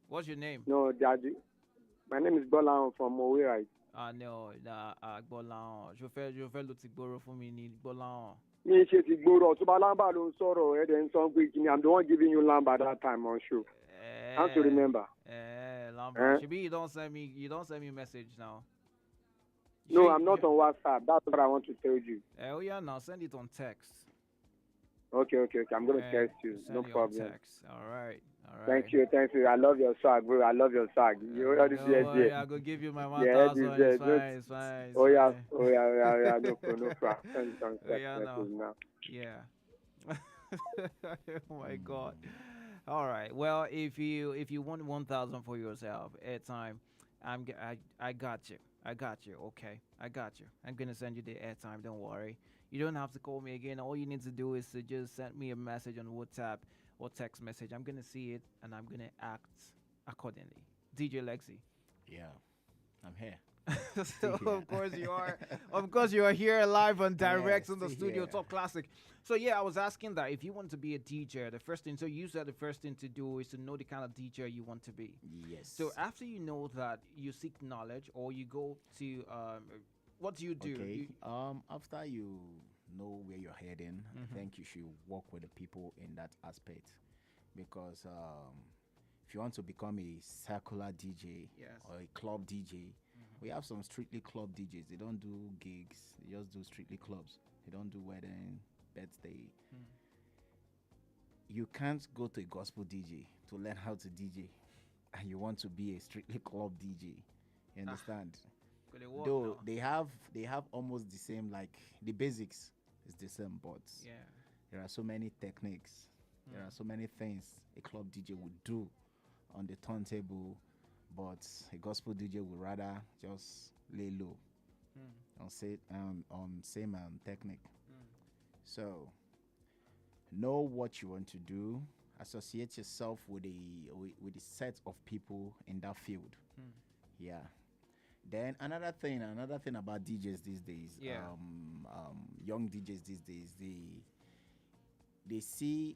What's your name? No, Daddy. My name is Bola from Mowe, right? No, Bolan. Je fais le tigboro for me ni Bolan. Me ṣe ti gboro Ọ̀túnba Lamba ló ń sọ̀rọ̀ ẹ̀dẹ̀ ń sọ pé kí ni I'm the one giving you Lamba that time on show. How to remember? Lamba. Should be you don't send me message now. No, I'm not on WhatsApp. That's what I want to tell you. Oh yeah, now send it on text. Okay. I'm gonna text you. No problem. Text. All right. Thank you. I love your swag, bro. I love your swag. You already see I go give you my 1,000. It's fine. Oh yeah. No problem. Now. Yeah. Oh my God. All right. Well, if you want 1,000 for yourself airtime, I got you. Okay, I got you. I'm gonna send you the airtime. Don't worry. You don't have to call me again. All you need to do is to just send me a message on WhatsApp or text message. I'm gonna see it and I'm gonna act accordingly. DJ Lexi. Yeah, I'm here. So of course you are. Of course you are here live and direct in the studio, Top Classic. So yeah, I was asking that if you want to be a DJ, the first thing. So you said the first thing to do is to know the kind of DJ you want to be. Yes. So after you know that, you seek knowledge, or you go to what do you do? Okay. After you know where you're heading, I think you should work with the people in that aspect, because if you want to become a secular DJ or a club DJ, we have some strictly club DJs. They don't do gigs. They just do strictly clubs. They don't do wedding, birthday. You can't go to a gospel DJ to learn how to DJ, and you want to be a strictly club DJ. You understand? Could it work Though now? they have almost the same, like the basics is the same, but Yeah. there are so many techniques. There are so many things a club DJ would do on the turntable, but a gospel DJ would rather just lay low on same technique. So know what you want to do. Associate yourself with the set of people in that field. Yeah. Then another thing about DJs these days, Yeah. Young DJs these days, they see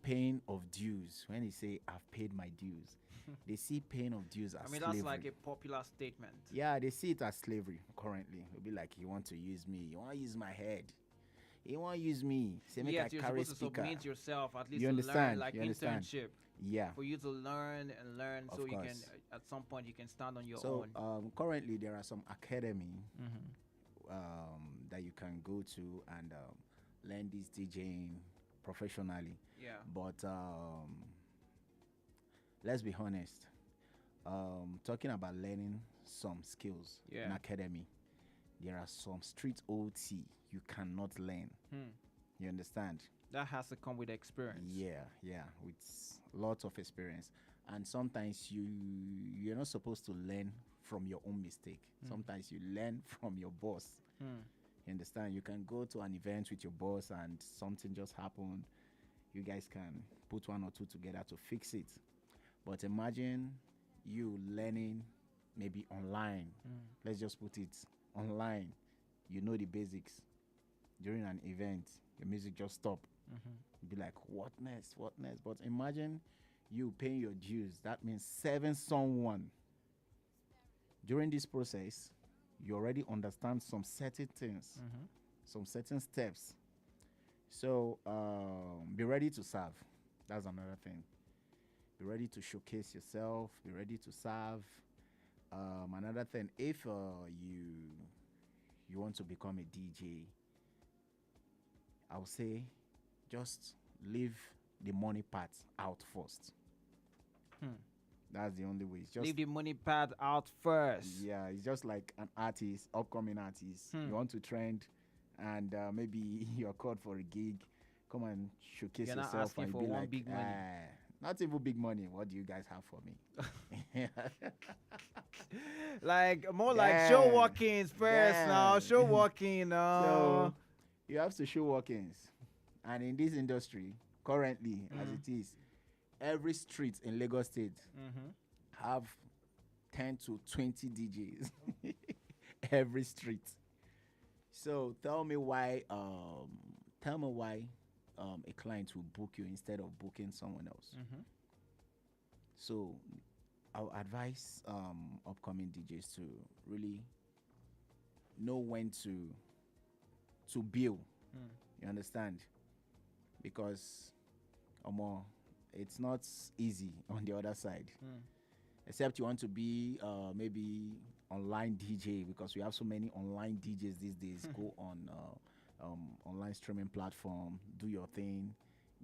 pain of dues when they say I've paid my dues. They see pain of dues as I mean, slavery. that's like a popular statement. Yeah, they see it as slavery currently. They'll be like, you want to use me, you want to use my head, you want to use me. Say, make I Yes, you're carry supposed to speaker. submit yourself at least You to understand? learn, like You understand? internship. Yeah. For you to learn and learn, Of so you can course. at some point you can stand on your So own. currently there are some academy Mhm. that you can go to and learn this DJing professionally. Yeah. But let's be honest. Talking about learning some skills in Yeah. academy, there are some street OT you cannot learn. You understand? That has to come with experience. Yeah, with lots of experience. And sometimes you're not supposed to learn from your own mistake. Sometimes you learn from your boss. You understand? You can go to an event with your boss and something just happened. You guys can put one or two together to fix it. But imagine you learning maybe online. Let's just put it online. You know the basics. During an event, your music just stop. Be like, what next? What next? But imagine you paying your dues. That means serving someone. During this process, you already understand some certain things, some certain steps. So be ready to serve. That's another thing. Be ready to showcase yourself. Be ready to serve. Another thing, if you want to become a DJ, I would say just leave the money part out first. That's the only way. It's just Leave the money part out first. yeah, it's just like an artist, upcoming artist. You want to trend, and maybe you're called for a gig. Come and showcase You're not yourself, asking and for be one like, big money. not even big money. What do you guys have for me? Like more like show Damn. walk-ins first now. Damn. Show walking now. So you have to show walk-ins, and in this industry currently, as it is, every street in Lagos State have 10 to 20 DJs. Every street. So tell me why a client will book you instead of booking someone else. So I'll advise upcoming DJs to really know when to bill. You understand? Because it's not easy on the other side. Except you want to be maybe online DJ, because we have so many online DJs these days. Go on online streaming platform, do your thing,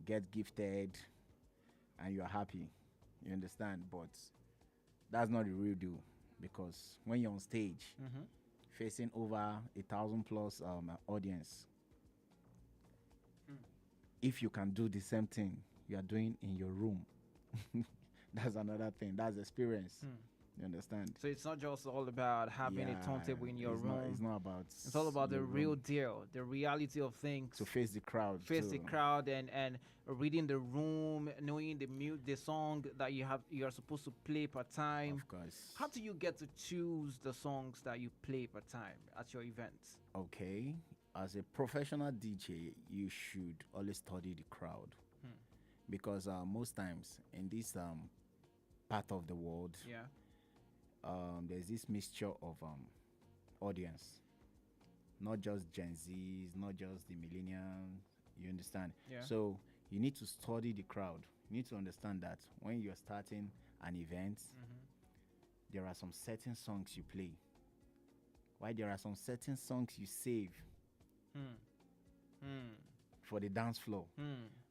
get gifted, and you're happy. You understand? But that's not the real deal, because when you're on stage facing over 1,000+ audience, if you can do the same thing you are doing in your room, that's another thing. That's experience. You understand? So it's not just all about having a turntable in your it's room. It's not about. It's all about the your real room. deal, the reality of things. To face the crowd. Face the too. crowd and reading the room, knowing the song that you are supposed to play per time. Of course. How do you get to choose the songs that you play per time at your events? Okay. As a professional DJ, you should always study the crowd, because most times in this part of the world, there's this mixture of audience, not just Gen Zs, not just the millennials. You understand? Yeah. So you need to study the crowd. You need to understand that when you're starting an event, there are some certain songs you play. Why there are some certain songs you save for the dance floor.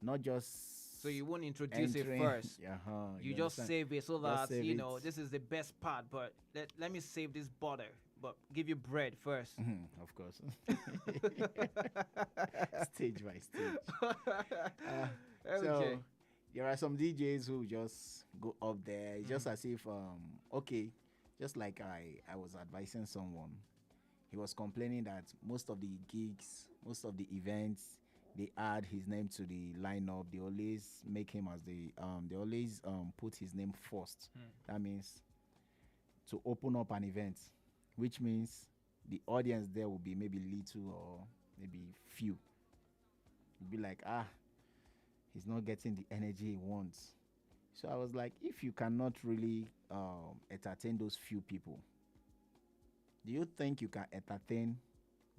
Not just So you won't introduce it entering- first. Uh-huh, You you just understand? save it so Just that save you it. know this is the best part. But let me save this butter. But give you bread first. Of course. Stage by stage. Okay. So there are some DJs who just go up there. It's just as if okay, just like I was advising someone. He was complaining that most of the gigs, most of the events, they add his name to the lineup. They always make him as they always put his name first. That means to open up an event, which means the audience there will be maybe little or maybe few. You'll be like, he's not getting the energy he wants. So I was like, if you cannot really entertain those few people, do you think you can entertain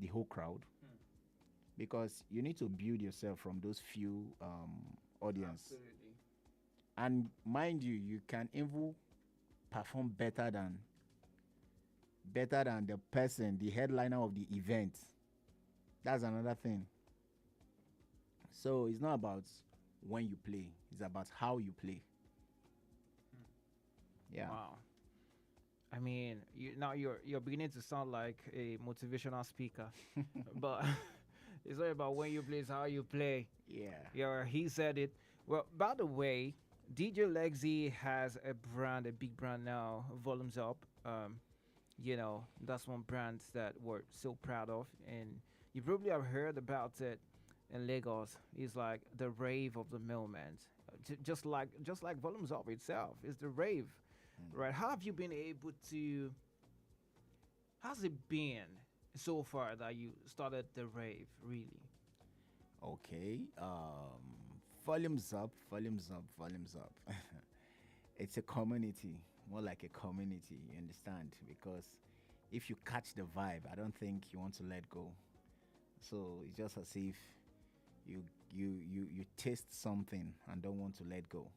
the whole crowd? Because you need to build yourself from those few audience. Absolutely. And mind you, you can even perform better than the person, the headliner of the event. That's another thing. So it's not about when you play, it's about how you play. Yeah. Wow. I mean, you're beginning to sound like a motivational speaker, but it's not about when you play; it's how you play. Yeah. He said it. Well, by the way, DJ Lexi has a big brand now. Volumes Up. That's one brand that we're so proud of, and you probably have heard about it in Lagos. It's like the rave of the moment, just like Volumes Up itself is the rave. Right. How have you been able to? How's it been so far that you started the rave? Really? Okay. Volumes up, volumes up, volumes up. It's a community, more like a community. You understand? Because if you catch the vibe, I don't think you want to let go. So it's just as if you taste something and don't want to let go.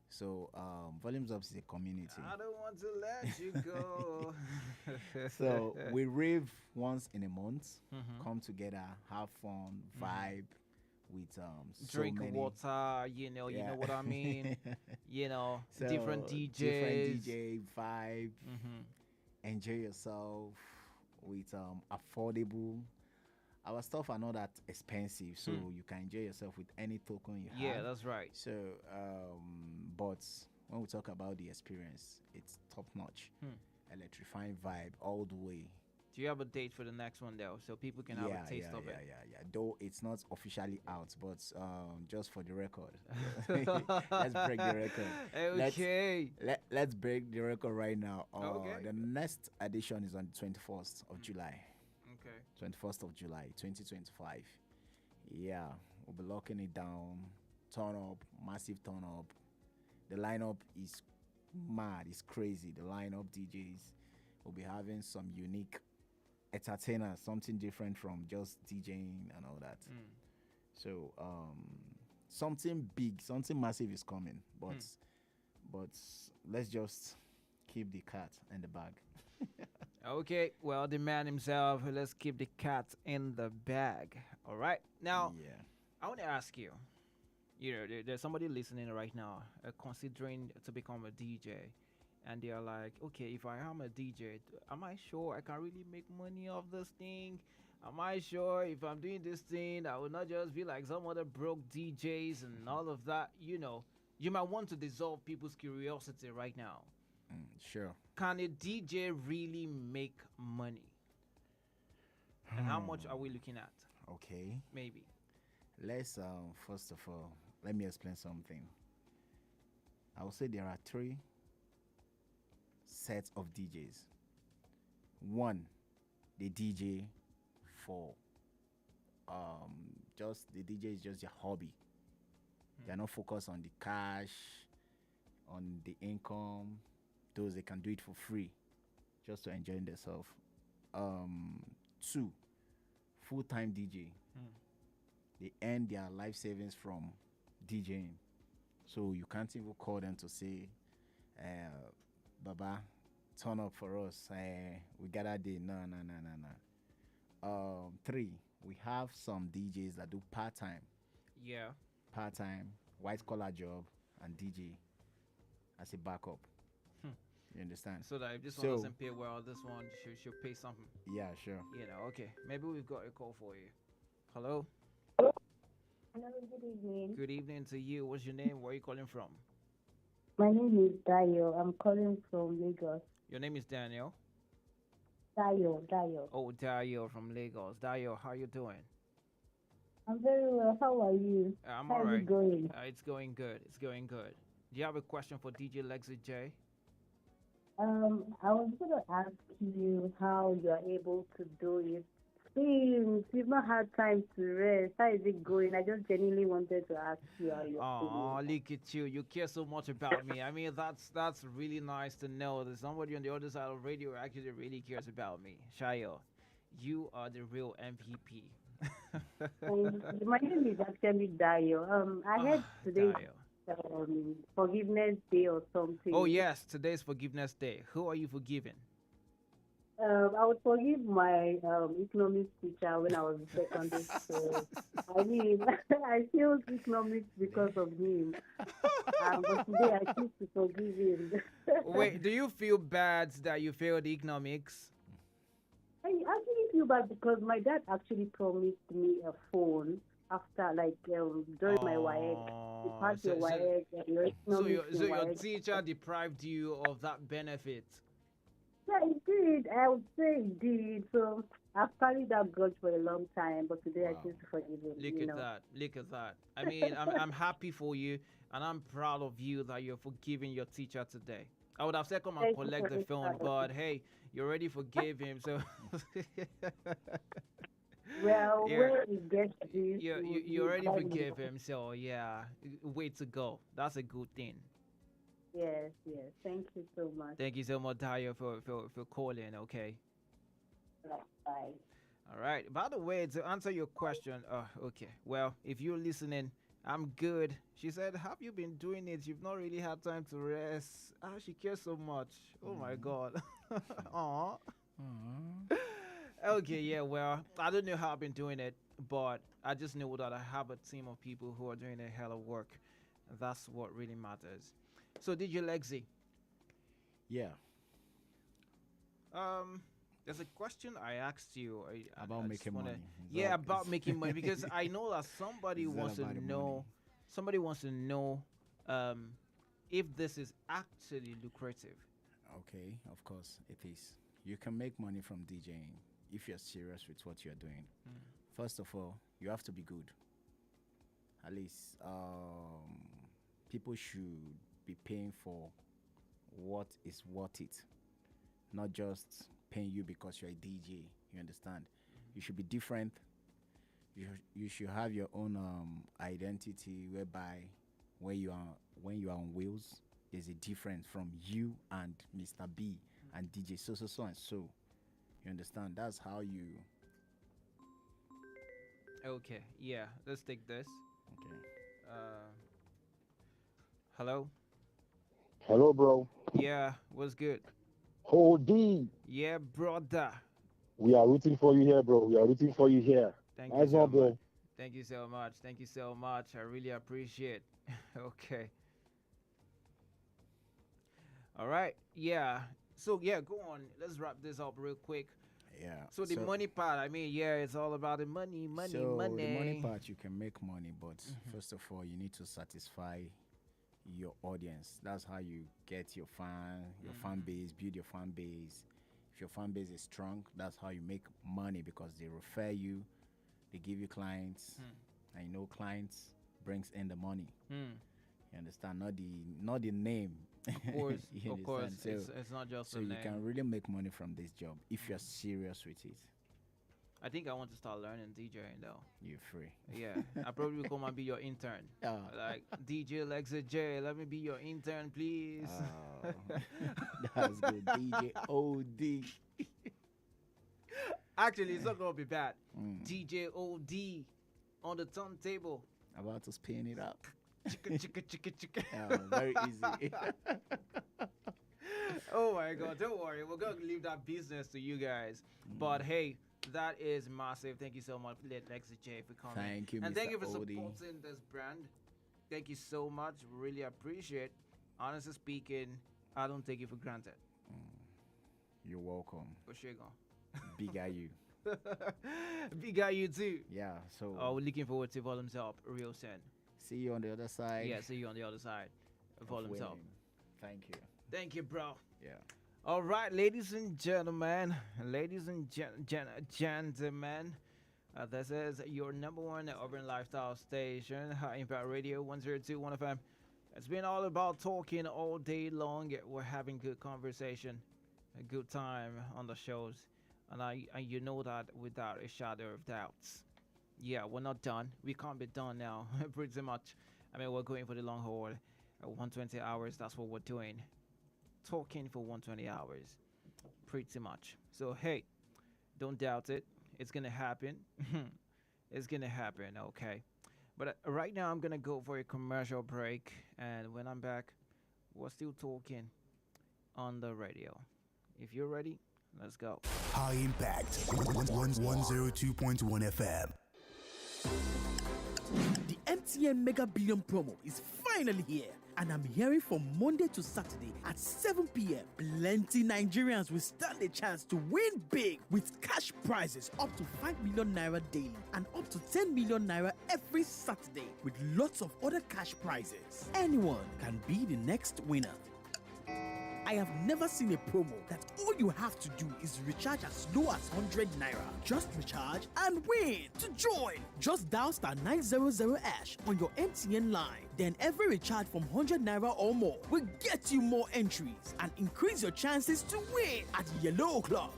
So Volumes Up is a community. I don't want to let you go. So we rave once in a month, Mhm. come together, have fun, vibe with Drink so many, water, you know what I mean. So, Different DJs. different DJ vibe. Mhm. Enjoy yourself with affordable. Our stuff are not that expensive, so you can enjoy yourself with any token you have. Yeah, that's right. So, but when we talk about the experience, it's top notch, electrifying vibe all the way. Do you have a date for the next one though, so people can have a taste of it? Yeah. Though it's not officially out, but just for the record, let's break the record. Okay. Let's break the record right now. Okay. The next edition is on the 21st of July. Okay. 21st of July, 2025. Yeah, we'll be locking it down. Turn up, massive turn up. The lineup is mad, it's crazy. The lineup DJs will be having some unique entertainers, something different from just DJing and all that. So something big, something massive is coming. But let's just keep the cat in the bag. Okay, well, the man himself, let's keep the cat in the bag. All right. Now, I want to ask you, there's somebody listening right now considering to become a DJ, and they are like, okay, if I am a DJ, am I sure I can really make money off this thing? Am I sure if I'm doing this thing, I will not just be like some other broke DJs and all of that? You might want to dissolve people's curiosity right now. Sure. Can a DJ really make money? And how much are we looking at? Okay. Maybe. Let's first of all, let me explain something. I would say there are 3 sets of DJs. One, the DJ for just the DJ is just their hobby. They're not focused on the cash, on the income. Those they can do it for free, just to enjoy themselves. 2, full-time DJ. They earn their life savings from DJing, so you can't even call them to say, "Baba, turn up for us. We got a day." No. 3, we have some DJs that do part-time. Yeah. Part-time white collar job and DJ as a backup. You understand? So that if this one doesn't pay well, this one should pay something. Yeah, sure. Okay. Maybe we've got a call for you. Hello? Hello, good evening. Good evening to you. What's your name? Where are you calling from? My name is Dayo. I'm calling from Lagos. Your name is Daniel? Dayo. Oh, Dayo from Lagos. Dayo, how you doing? I'm very well. How are you? I'm How all is right. it going? It's going good. Do you have a question for DJ Lexi J? I was going to ask you how you are able to do it. Since you've not had time to rest, how is it going? I just genuinely wanted to ask you how you're Oh, feeling. look at you. You care so much about me. I mean, that's really nice to know that somebody on the other side of radio actually really cares about me. Shayo, you are the real MVP. My name is actually Dayo. I heard today Forgiveness Day or something. Oh, yes. Today's Forgiveness Day. Who are you forgiving? I would forgive my economics teacher when I was in secondary school. I mean, I failed economics because of him. But today I choose to forgive him. Wait, do you feel bad that you failed economics? I actually feel bad because my dad actually promised me a phone after, during my WAEC. You passed your WAEC and your economics in Your WAEC. teacher deprived you of that benefit. Yeah, it did. I would say it did. So I've carried that grudge for a long time, but today I choose to forgive him. Look at that. I mean, I'm happy for you, and I'm proud of you that you're forgiving your teacher today. I would have said come and Thank you collect for the this phone, time. but hey, you already forgave him, so. Well, Yeah. where it gets this, You already forgave him, so yeah, way to go. That's a good thing. Yes. Thank you so much. Thank you so much, Tayo, for calling. Okay. Bye. All right. By the way, to answer your question, okay. Well, if you're listening, I'm good. She said, "Have you been doing it? You've not really had time to rest." She cares so much. Oh my God. Aw. Okay, yeah. Well, I don't know how I've been doing it, but I just know that I have a team of people who are doing a hell of work. That's what really matters. So, DJ Lexi. Yeah. There's a question I asked you About I just making wanna- money. Yeah, about making money because I know that somebody It's all wants to about the know. money. Somebody wants to know if this is actually lucrative. Okay, of course it is. You can make money from DJing if you're serious with what you're doing. First of all, you have to be good. At least people should be paying for what is worth it, not just paying you because you're a DJ. You understand? You should be different. You should have your own identity, whereby when you are on wheels, there's a difference from you and Mr. B and DJ so and so. You understand? That's how you. Okay, yeah. Let's take this. Okay. Hello. Hello, bro. Yeah. What's good? Hody. Yeah, brother. We are rooting for you here, bro. We are rooting for you here. Thank Nice you so one, bro. much. Thank you so much. Thank you so much. I really appreciate. Okay. All right. Yeah. So yeah, go on. Let's wrap this up real quick. Yeah. So the money part, I mean, yeah, it's all about the money. So the money part, you can make money, but first of all, you need to satisfy your audience. That's how you get your fan base, build your fan base. If your fan base is strong, that's how you make money, because they refer you, they give you clients, and you know clients brings in the money. You understand? Not the name. Of course, You of course. understand? So, It's not just so a you name. can really make money from this job if you're serious with it. I think I want to start learning DJing though. You're free. Yeah, I probably will come and be your intern. Like DJ Lexa J, let me be your intern, please. That's good. DJ OD. Actually, it's not gonna be bad. DJ OD on the turntable. About to spin it up. Chicka. Very easy. Oh my God, don't worry. We're gonna leave that business to you guys. But hey, that is massive. Thank you so much, Lexi J, for coming. Thank you, and Mr. thank you for Odie. supporting this brand. Thank you so much. Really appreciate. Honestly speaking, I don't take it for granted. You're welcome. Oshego. Big are you. Big guy, you too. Yeah, so. Oh, we're looking forward to Volumes Up real soon. See you on the other side. Yeah, see you on the other side. Volumes Up. Thank you. Thank you, bro. Yeah. All right, ladies and gentlemen, gentlemen, this is your number one urban lifestyle station, High Impact Radio 102.1 FM. It's been all about talking all day long. We're having good conversation, a good time on the shows, and you know that without a shadow of doubts. Yeah, we're not done. We can't be done now, pretty much. I mean, we're going for the long haul. 120 hours, that's what we're doing. Talking for 120 hours, pretty much. So, hey, don't doubt it. It's going to happen. It's going to happen, okay? But right now, I'm going to go for a commercial break. And when I'm back, we're still talking on the radio. If you're ready, let's go. High Impact 102.1 FM. The MTN Mega Billion promo is finally here, and I'm hearing from Monday to Saturday at 7 p.m. Plenty Nigerians will stand a chance to win big with cash prizes up to 5 million naira daily and up to 10 million naira every Saturday, with lots of other cash prizes. Anyone can be the next winner. I have never seen a promo that all you have to do is recharge as low as 100 naira. Just recharge and win. To join, just dial *900# on your MTN line. Then every recharge from 100 naira or more will get you more entries and increase your chances to win at yellow o'clock.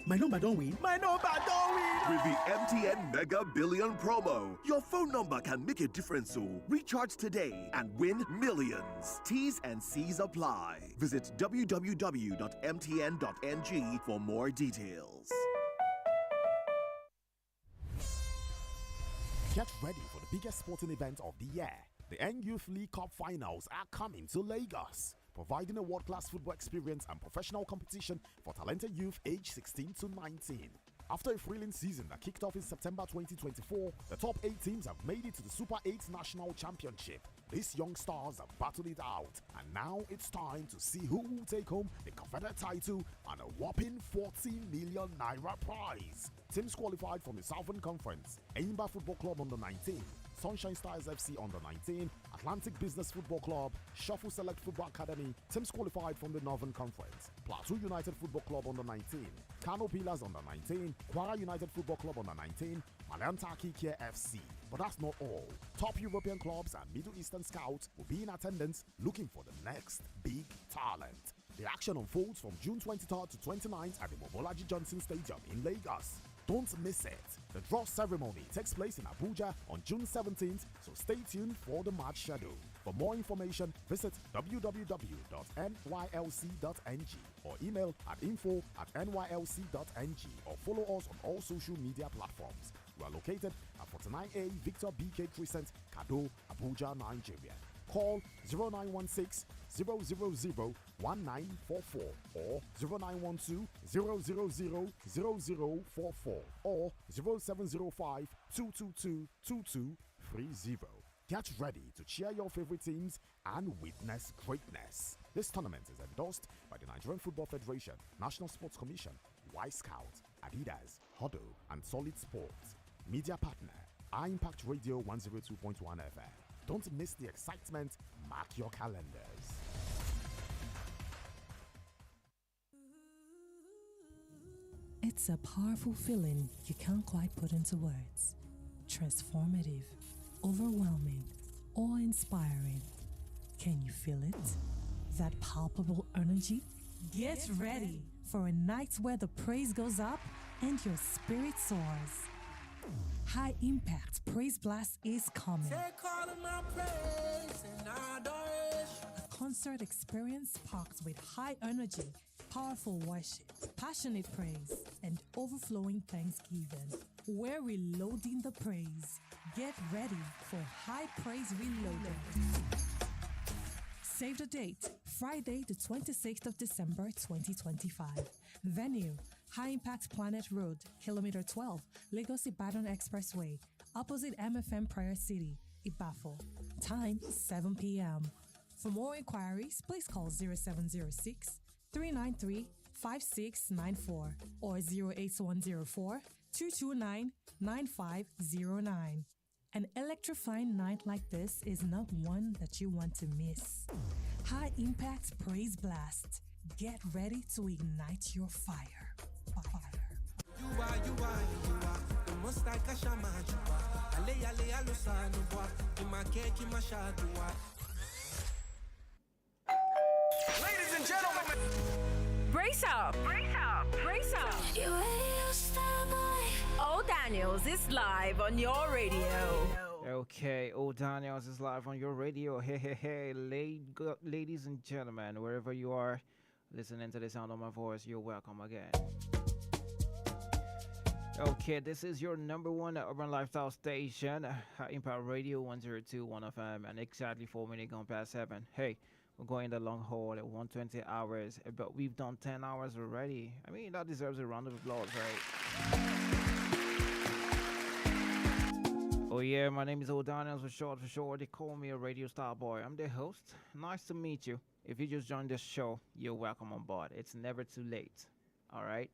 My number don't win. My number don't win. With the MTN Mega Billion promo, your phone number can make a difference. So recharge today and win millions. T's and C's apply. Visit www.mtn.ng for more details. Get ready for the biggest sporting event of the year. The Youth League Cup finals are coming to Lagos, providing a world-class football experience and professional competition for talented youth aged 16 to 19. After a thrilling season that kicked off in September 2024, the top 8 teams have made it to the Super 8 National Championship. These young stars have battled it out, and now it's time to see who will take home the Confederate title and a whopping 40 million naira prize. Teams qualified from the Southern Conference: Enyimba Football Club under 19, Sunshine Stars FC under 19, Atlantic Business Football Club, Shuffle Select Football Academy. Teams qualified from the Northern Conference: Plateau United Football Club under 19, Kano Pillars under 19, Kwara United Football Club under 19, Malantaki Kia FC. But that's not all. Top European clubs and Middle Eastern scouts will be in attendance looking for the next big talent. The action unfolds from June 23rd to 29th at the Mobolaji Johnson Stadium in Lagos. Don't miss it. The draw ceremony takes place in Abuja on June 17th, so stay tuned for the match schedule. For more information, visit www.nylc.ng or email at info@nylc.ng or follow us on all social media platforms. We are located at 49A Victor BK Crescent, Kado, Abuja, Nigeria. Call 0916 000 1944 or 0912 000 0044 or 0705 222 2230. Get ready to cheer your favorite teams and witness greatness. This tournament is endorsed by the Nigerian Football Federation, National Sports Commission, Y Scout, Adidas, Huddle, and Solid Sports. Media partner, iMact Radio 102.1 FM. Don't miss the excitement. Mark your calendars. It's a powerful feeling you can't quite put into words. Transformative, overwhelming, awe-inspiring. Can you feel it? That palpable energy? Get ready for a night where the praise goes up and your spirit soars. High Impact Praise Blast is coming. Take all of my praise and adoration. A concert experience packed with high energy, powerful worship, passionate praise, and overflowing thanksgiving. We're reloading the praise. Get ready for High Praise Reloaded. Save the date, Friday the 26th of December 2025. Venue, High Impact Planet Road, Kilometer 12, Lagos Ibadan Expressway, opposite MFM Prayer City. Ibafo. Time 7 p.m. For more inquiries, please call 0706 393 5694 or 08104 229 9509. An electrifying night like this is not one that you want to miss. High Impact Praise Blast. Get ready to ignite your fire. You are the most like a shaman. Ale alusanwa, imakeki mashadua. Ladies and gentlemen, brace up, brace up, brace up. You radio star boy. Old Daniels is live on your radio. Okay, Old Daniels is live on your radio. Hey, ladies and gentlemen, wherever you are listening to the sound of my voice, you're welcome again. Okay, this is your number one urban lifestyle station, Impact Radio 102.1 FM, and exactly 4 minutes gone past 7. Hey, we're going the long haul at 120 hours, but we've done 10 hours already. I mean, that deserves a round of applause, right? Oh yeah, my name is Old Daniels for short. They call me a radio star boy. I'm the host. Nice to meet you. If you just joined this show, you're welcome on board. It's never too late. All right?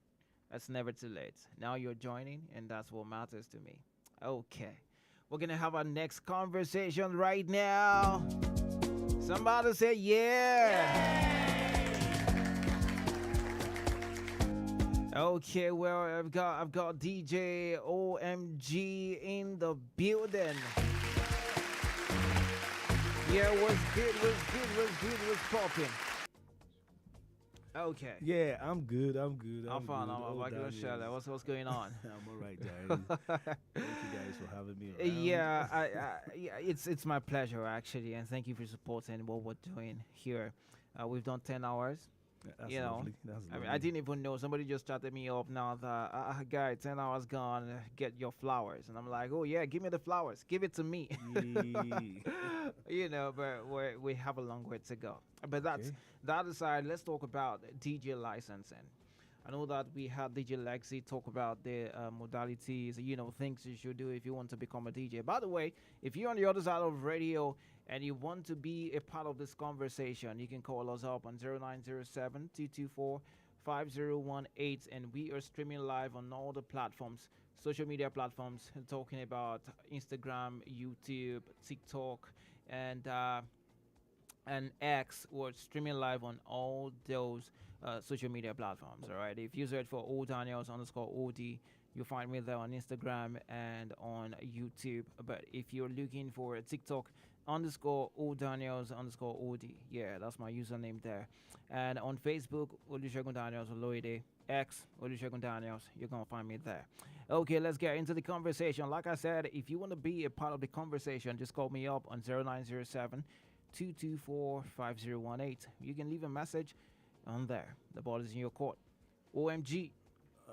It's never too late. Now you're joining, and that's what matters to me. Okay. We're going to have our next conversation right now. Somebody say yeah. Okay, well, I've got DJ OMG in the building. Yeah, what's good, what's popping? Okay. Yeah, I'm good. I'm fine. I'm back in the show. What's going on? I'm all right, guys. Thank you guys for having me around. Yeah, it's my pleasure actually, and thank you for supporting what we're doing here. We've done 10 hours. That's you know, lovely. That's I mean, lovely. I didn't even know. Somebody just chatted me up now that guy, 10 hours gone. Get your flowers, and I'm like, oh yeah, give me the flowers. Give it to me. You know, but we have a long way to go. But that aside, let's talk about DJ licensing. I know that we had DJ Lexi talk about the modalities, things you should do if you want to become a DJ. By the way, if you're on the other side of radio and you want to be a part of this conversation, you can call us up on 0907-224-5018, and we are streaming live on all the platforms, social media platforms, talking about Instagram, YouTube, TikTok, and X. We're streaming live on all those social media platforms. All right. If you search for Old Daniels _OD, you'll find me there on Instagram and on YouTube. But if you're looking for a TikTok _Old Daniels _OD, yeah, that's my username there. And on Facebook, Olusegun Daniels Oloide, X Olusegun Daniels, you're gonna find me there. Okay, let's get into the conversation. Like I said, if you want to be a part of the conversation, just call me up on 0907-224-5018. You can leave a message on there. The ball is in your court. OMG.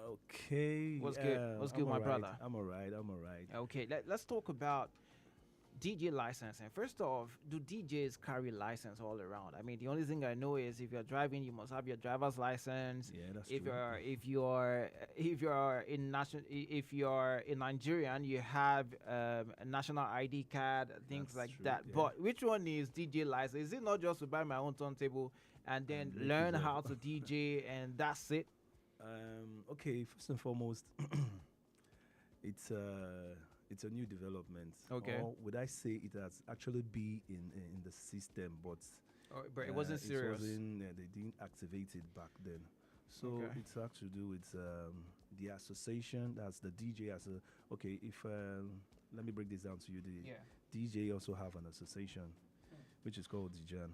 Okay. What's good? What's good, my brother? I'm all right. Okay, let's talk about DJ licensing. First off, do DJs carry license all around? I mean, the only thing I know is if you're driving, you must have your driver's license. Yeah, that's if true. If you're in Nigerian, you have a national ID card, things That's like true, that. yeah. But which one is DJ license? Is it not just to buy my own turntable and then make learn it how up? to DJ and that's it? Okay, first and foremost, it's a new development. Okay. Or would I say it has actually been in the system, but But it wasn't serious. They didn't activate it back then. So Okay. it's has to do with the association. That's the DJ as a. Okay, if let me break this down to you. The DJ also have an association, which is called DJAN.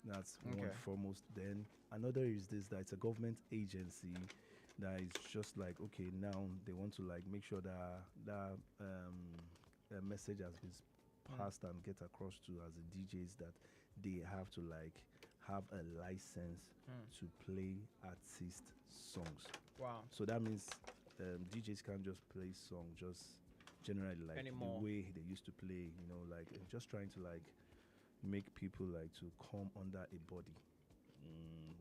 That's one Okay. foremost. Then another is this, that it's a government agency that is just like, okay, now they want to like make sure that message has been passed and get across to as the DJs that they have to like have a license to play artist songs. Wow. So that means DJs can't just play song just generally like Anymore. the way they used to play, like just trying to like make people like to come under a body.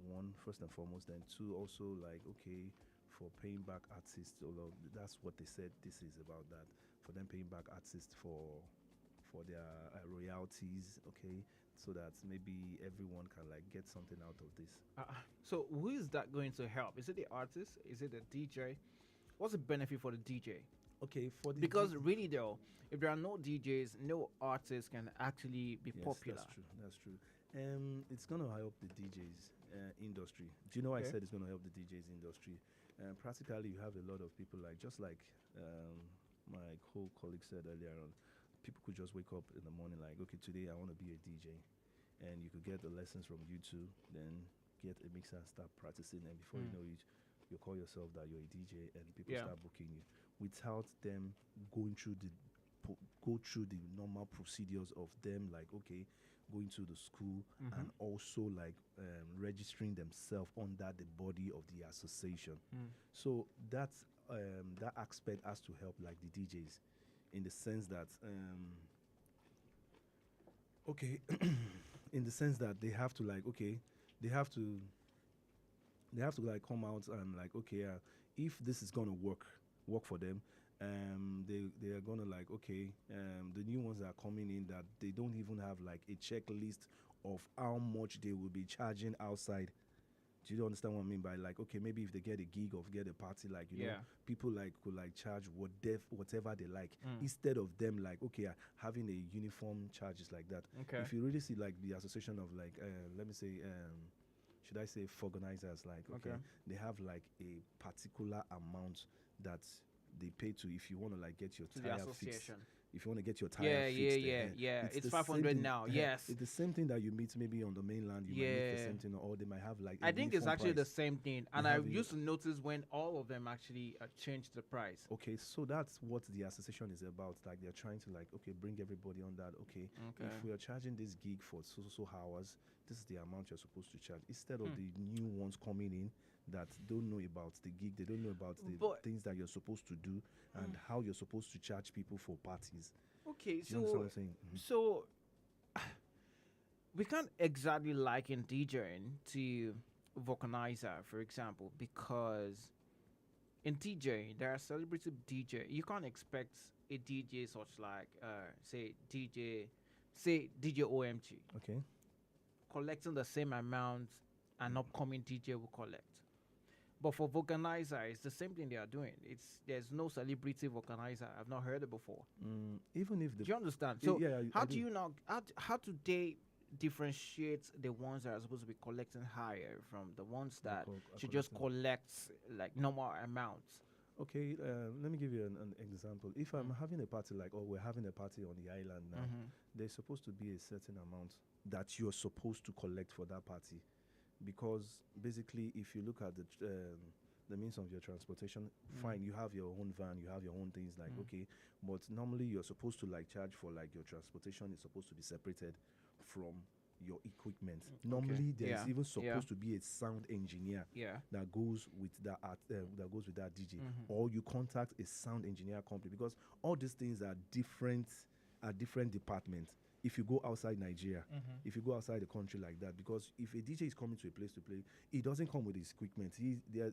One, first and foremost, then two, also like, okay, for paying back artists, although that's what they said this is about, that for them paying back artists for for their royalties, okay, so that maybe everyone can like get something out of this. So who is that going to help? Is it the artist? Is it the DJ? What's the benefit for the DJ? Okay, for the because really though, if there are no DJs, no artists can actually be popular. That's true. That's true. It's gonna help the DJs industry. Do you know why I Okay. said it's gonna help the DJs industry? Practically, you have a lot of people like just like my colleague said earlier on. People could just wake up in the morning like, okay, today I want to be a DJ, and you could get the lessons from YouTube, then get a mixer and start practicing, and before you know it, you call yourself that you're a DJ, and people Yeah. start booking you without them going through the normal procedures of them like, okay, going to the school and also like registering themselves under the body of the association. So that's that aspect has to help like the DJs in the sense that okay in the sense that they have to like, okay, they have to like come out and like, okay, if this is gonna work for them, they are gonna like, okay, the new ones that are coming in that they don't even have like a checklist of how much they will be charging outside. Do you understand what I mean by like, okay, maybe if they get a gig or get a party, like, you know, Yeah. people like could like charge whatever they like instead of them like, okay, having a uniform charges like that. Okay. If you really see like the association of like, let me say, should I say organizers, like, okay, Okay. they have like a particular amount that they pay to if you want to like get your To the tire fixed. association. If you want to get your tire Yeah, fixed, yeah. It's the 500 same thing- now, yes. it's the same thing that you meet maybe on the mainland. You might meet the Yeah. same thing, or they might have like. I a think it's uniform actually the price. same thing, They and I have a- used to notice when all of them actually changed the price. Okay, so that's what the association is about. Like they're trying to like, okay, bring everybody on that. Okay, Okay. if we are charging this gig for so hours, this is the amount you're supposed to charge. Instead of the new ones coming in that don't know about the gig, they don't know about the But- things that you're supposed to do and how you're supposed to charge people for parties. Okay, Do you understand so what I'm saying? so we can't exactly liken DJing to vocalizer, for example, because in DJ there are celebrity DJ. You can't expect a DJ such like say DJ OMG Okay. collecting the same amount an upcoming DJ will collect. But for vocalizer, it's the same thing they are doing. There's no celebrity vocalizer. I've not heard it before. Even if the Do you understand? So yeah, how I do you now how do they differentiate the ones that are supposed to be collecting higher from the ones that should just collect like normal amounts? Okay, let me give you an example. If I'm having a party like, or we're having a party on the island now, there's supposed to be a certain amount that you're supposed to collect for that party, because basically, if you look at the means of your transportation, fine, you have your own van, you have your own things, like okay, but normally you're supposed to like charge for like your transportation is supposed to be separated from your equipment. Normally, there's Yeah. even Yeah. supposed to be a sound engineer Yeah. that goes with that that goes with that DJ, or you contact a sound engineer company, because all these things are different departments. If you go outside Nigeria, if you go outside the country like that, because if a DJ is coming to a place to play, he doesn't come with his equipment.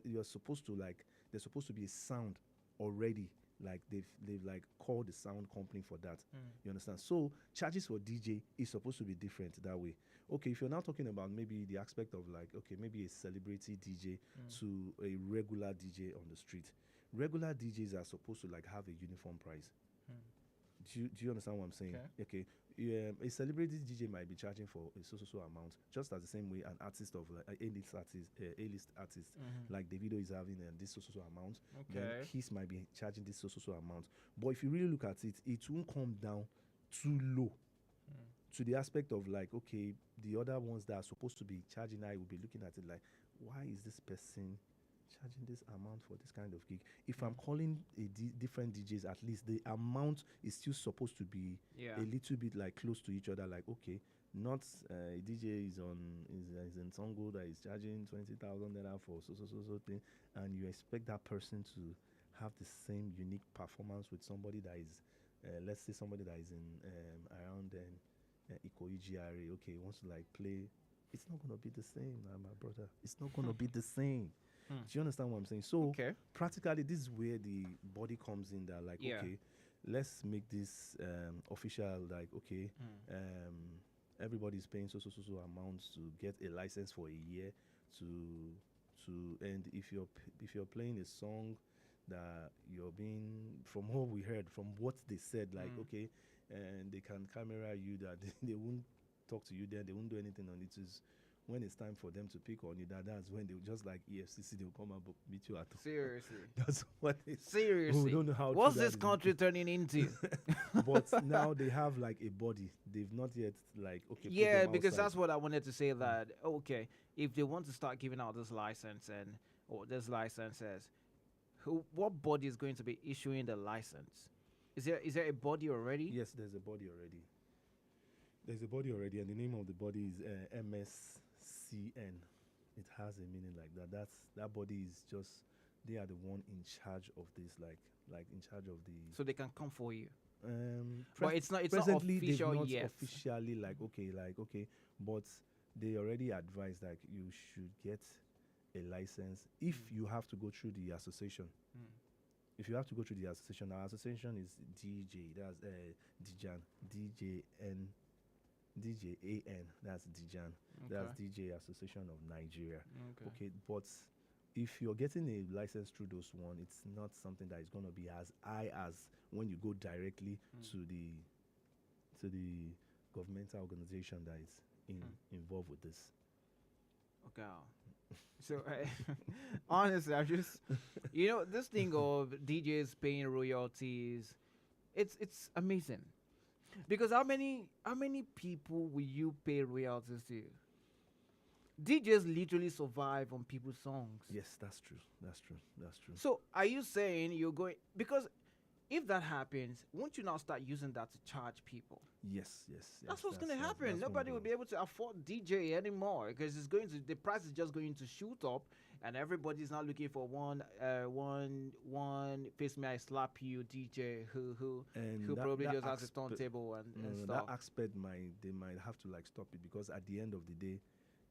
You're supposed to like, there's supposed to be a sound already. Like they've like called the sound company for that. You understand? So charges for DJ is supposed to be different that way. Okay, if you're now talking about maybe the aspect of like, okay, maybe a celebrity DJ to a regular DJ on the street. Regular DJs are supposed to like have a uniform price. Do you understand what I'm saying? Okay. A celebrity DJ might be charging for a so amount, just as the same way an artist of like A-list artist like Davido is having this so amount. Then Okay. Kiss might be charging this so amount. But if you really look at it, it won't come down too low to the aspect of like, okay, the other ones that are supposed to be charging, I will be looking at it like, why is this person charging this amount for this kind of gig? If I'm calling different DJs, at least the amount is still supposed to be Yeah. a little bit like close to each other. Like, okay, not a DJ is in Songo that is charging 20,000 naira for so thing, and you expect that person to have the same unique performance with somebody that is, let's say somebody that is in around Ikoyi GRA. Okay, wants to like play. It's not gonna be the same, my brother. It's not gonna be the same. Do you understand what I'm saying? So practically, this is where the body comes in. That like, Yeah. okay, let's make this official. Like, okay, everybody's paying so amounts to get a license for a year and if you're playing a song that you're being, from what we heard, from what they said, like, okay, and they can camera you, that they won't talk to you there, they won't do anything on it. Is when it's time for them to pick on you, that's when they'll just like EFCC, they'll come and meet you at. Seriously. That's what it is. Seriously. We don't know how. What's true this that is. country turning into? But now they have like a body. They've not yet like, okay. put Yeah, them because outside. that's what I wanted to say. That okay, if they want to start giving out this license or this licenses, what body is going to be issuing the license? Is there a body already? Yes, there's a body already. There's a body already, and the name of the body is MSCN. It has a meaning like that. That body is just, they are the one in charge of this, like in charge of the. So they can come for you. But it's not presently official they've not yet. officially like okay, but they already advise like you should get a license if you have to go through the association. If you have to go through the association, our association is DJ. That's Dijan, DJN, DJAN. That's Dijan. That's Okay. DJ Association of Nigeria. Okay. But if you're getting a license through those one, it's not something that is going to be as high as when you go directly to the governmental organization that is involved with this. Okay. So honestly, I'm just this thing of DJs paying royalties, it's amazing. Because how many people will you pay royalties to? DJs literally survive on people's songs. Yes, that's true. That's true. That's true. So are you saying you're going, because if that happens, won't you now start using that to charge people? Yes. That's what's going to happen. that's Nobody gonna will be able to afford DJ anymore because the price is just going to shoot up, and everybody's now looking for one face me I slap you DJ who And probably that just has a aspect- turntable and no, stuff. that aspect they might have to like stop it, because at the end of the day,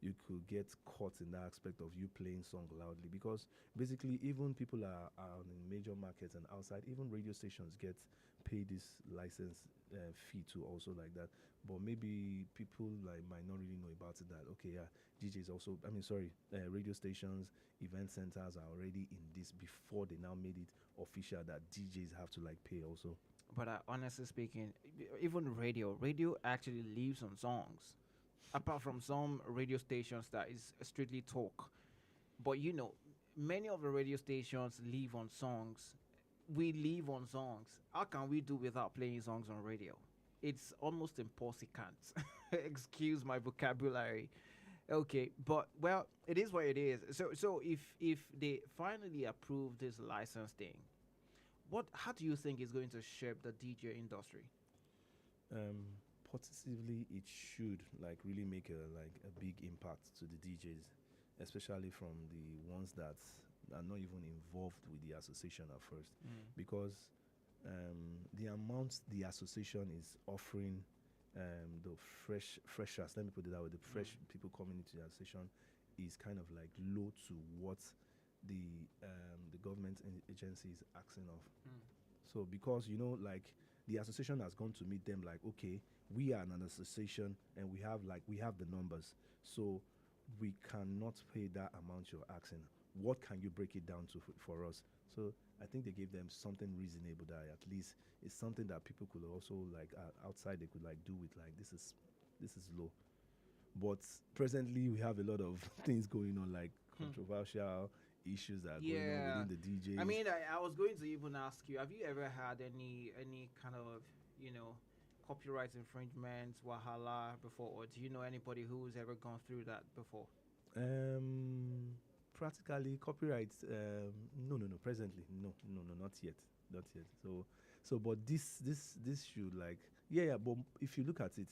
you could get caught in that aspect of you playing song loudly, because basically even people are in major markets and outside, even radio stations get paid this license fee to also like that. But maybe people like might not really know about it, that okay, yeah, DJs also, radio stations, event centers are already in this before they now made it official that DJs have to like pay also. But honestly speaking, even radio actually lives on songs. Apart from some radio stations that is strictly talk. But many of the radio stations live on songs. We live on songs. How can we do without playing songs on radio? It's almost impossible. Excuse my vocabulary. Okay, but well, it is what it is. So if they finally approve this license thing, how do you think is going to shape the DJ industry? Positively, it should like really make a big impact to the DJs, especially from the ones that are not even involved with the association at first, because the amount the association is offering the freshers, let me put it that way, the fresh people coming into the association is kind of like low to what the government agency is asking of. So because like the association has gone to meet them like, okay, we are an association and we have the numbers, so we cannot pay that amount you're asking. What can you break it down to for us? So I think they gave them something reasonable that at least it's something that people could also like outside they could like do with, like this is low. But presently we have a lot of things going on, like controversial issues that are going on within the DJs. I mean, I was going to even ask you, have you ever had any kind of copyright infringements, wahala before, or do you know anybody who's ever gone through that before? Practically copyright, no, presently no, not yet. So but this should like but if you look at it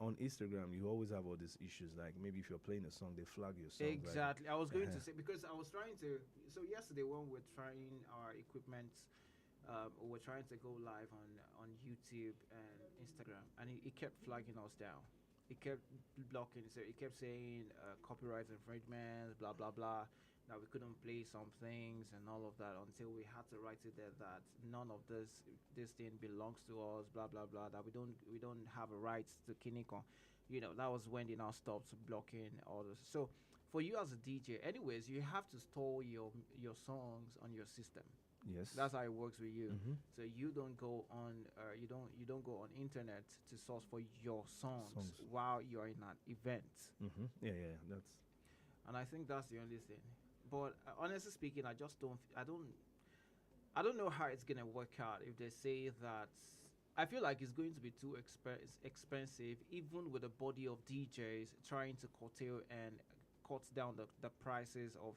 on Instagram, you always have all these issues, like maybe if you're playing a song, they flag your song. Exactly. I was going to say, because I was trying to, so yesterday when we were trying our equipment, we were trying to go live on YouTube and Instagram, and it kept flagging us down. It kept blocking, so it kept saying copyright infringement, blah blah blah. that we couldn't play some things and all of that until we had to write it there that none of this thing belongs to us, blah blah blah. That we don't have a right to Kiniko. That was when they now stopped blocking all this. So for you as a DJ, anyways, you have to store your songs on your system. Yes. That's how it works with you. Mhm. So you don't go on you don't go on internet to source for your songs. While you're in an event. Yeah, that's. And I think that's the only thing. But honestly speaking, I don't know how it's gonna work out if they say that. I feel like it's going to be too expensive, even with a body of DJs trying to curtail and cut down the prices of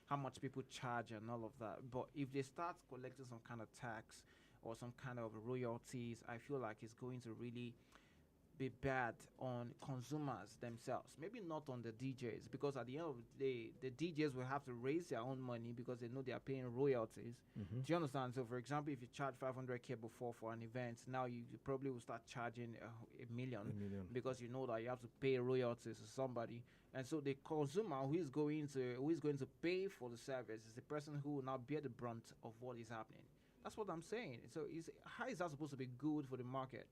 how much people charge and all of that. But if they start collecting some kind of tax or some kind of royalties, I feel like it's going to really be bad on consumers themselves. Maybe not on the DJs, because at the end of the day, the DJs will have to raise their own money because they know they are paying royalties. Mhm. Do you understand? So, for example, if you charge 500K before for an event, now you probably will start charging a million A million. because you know that you have to pay royalties to somebody. And so the consumer who is going to pay for the service is the person who will now bear the brunt of what is happening. That's what I'm saying. So, how is that supposed to be good for the market?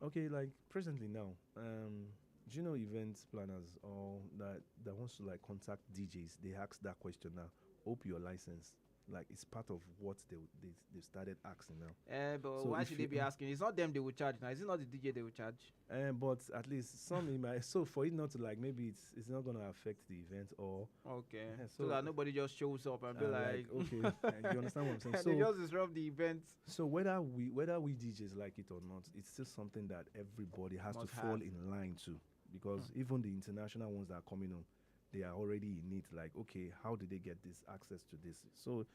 Okay, like presently now, do you know event planners or that wants to like contact DJs? They ask that question now. Hope your license, like it's part of what they started asking now. But So why if should you- they be asking? It's not them they will charge now. Is it not the DJ they will charge? But at least some in my so for it not to like maybe it's not gonna affect the event or Okay. Yeah, So that nobody just shows up and be like, okay, you understand what I'm saying? and they just disrupt the event. So whether we DJs like it or not, it's still something that everybody has Must to fall have. in line to, because even the international ones that are coming on, they are already in it. Like, okay, how did they get this access to this? So,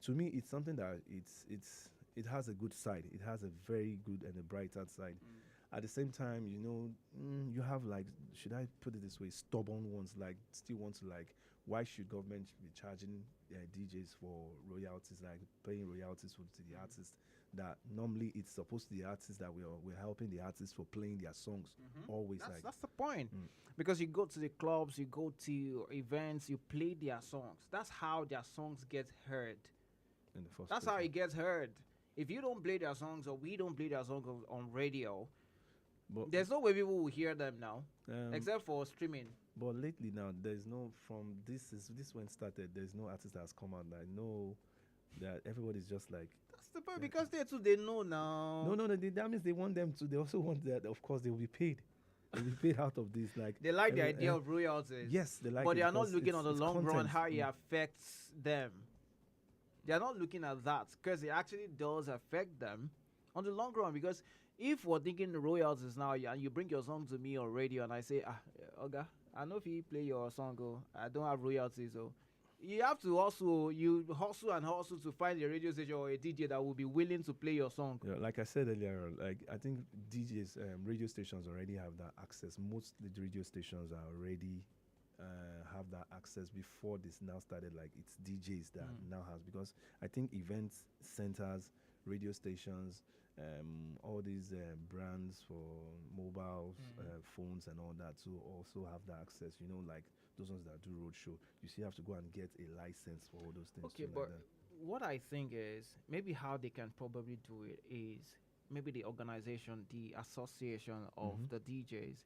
to me, it's something that it has a good side. It has a very good and a brighter side. At the same time, you have like, should I put it this way, stubborn ones like still want to like, why should government be charging DJs for royalties, like paying royalties to the artists? That normally it's supposed to be the artists that we're helping the artists for playing their songs. Always like That's the point. Because you go to the clubs, you go to events, you play their songs. That's how their songs get heard. in the first That's place. how it gets heard. If you don't play their songs or we don't play their songs on radio, But there's no way people will hear them now, Um, except for streaming. But lately now, there's no this when started. There's no artist that has come out that know that everybody's just like. That's the point, because they know now. No. That means they want them to. They also want that. Of course, they will be paid. They'll be paid out of this. Like They like the idea of royalties. Yes, they like. But it they are not because looking on the it's long run content. how it affects them. They are not looking at that, because it actually does affect them on the long run. Because if we're thinking the royalties now, and you bring your song to me on radio, and I say, Oga, I know if you play your song, I don't have royalties, so you have to hustle to find a radio station or a DJ that will be willing to play your song. Yeah, like I said earlier, like I think DJs, radio stations already have that access. Most of the radio stations are already have that access before this now started. Like it's DJs that now has, because I think events centers, radio stations, all these brands for mobile phones and all that to also have that access. Like those ones that do roadshow, you still have to go and get a license for all those things. Okay, too, but like that. what I think is maybe how they can probably do it is maybe the organization, the association of the DJs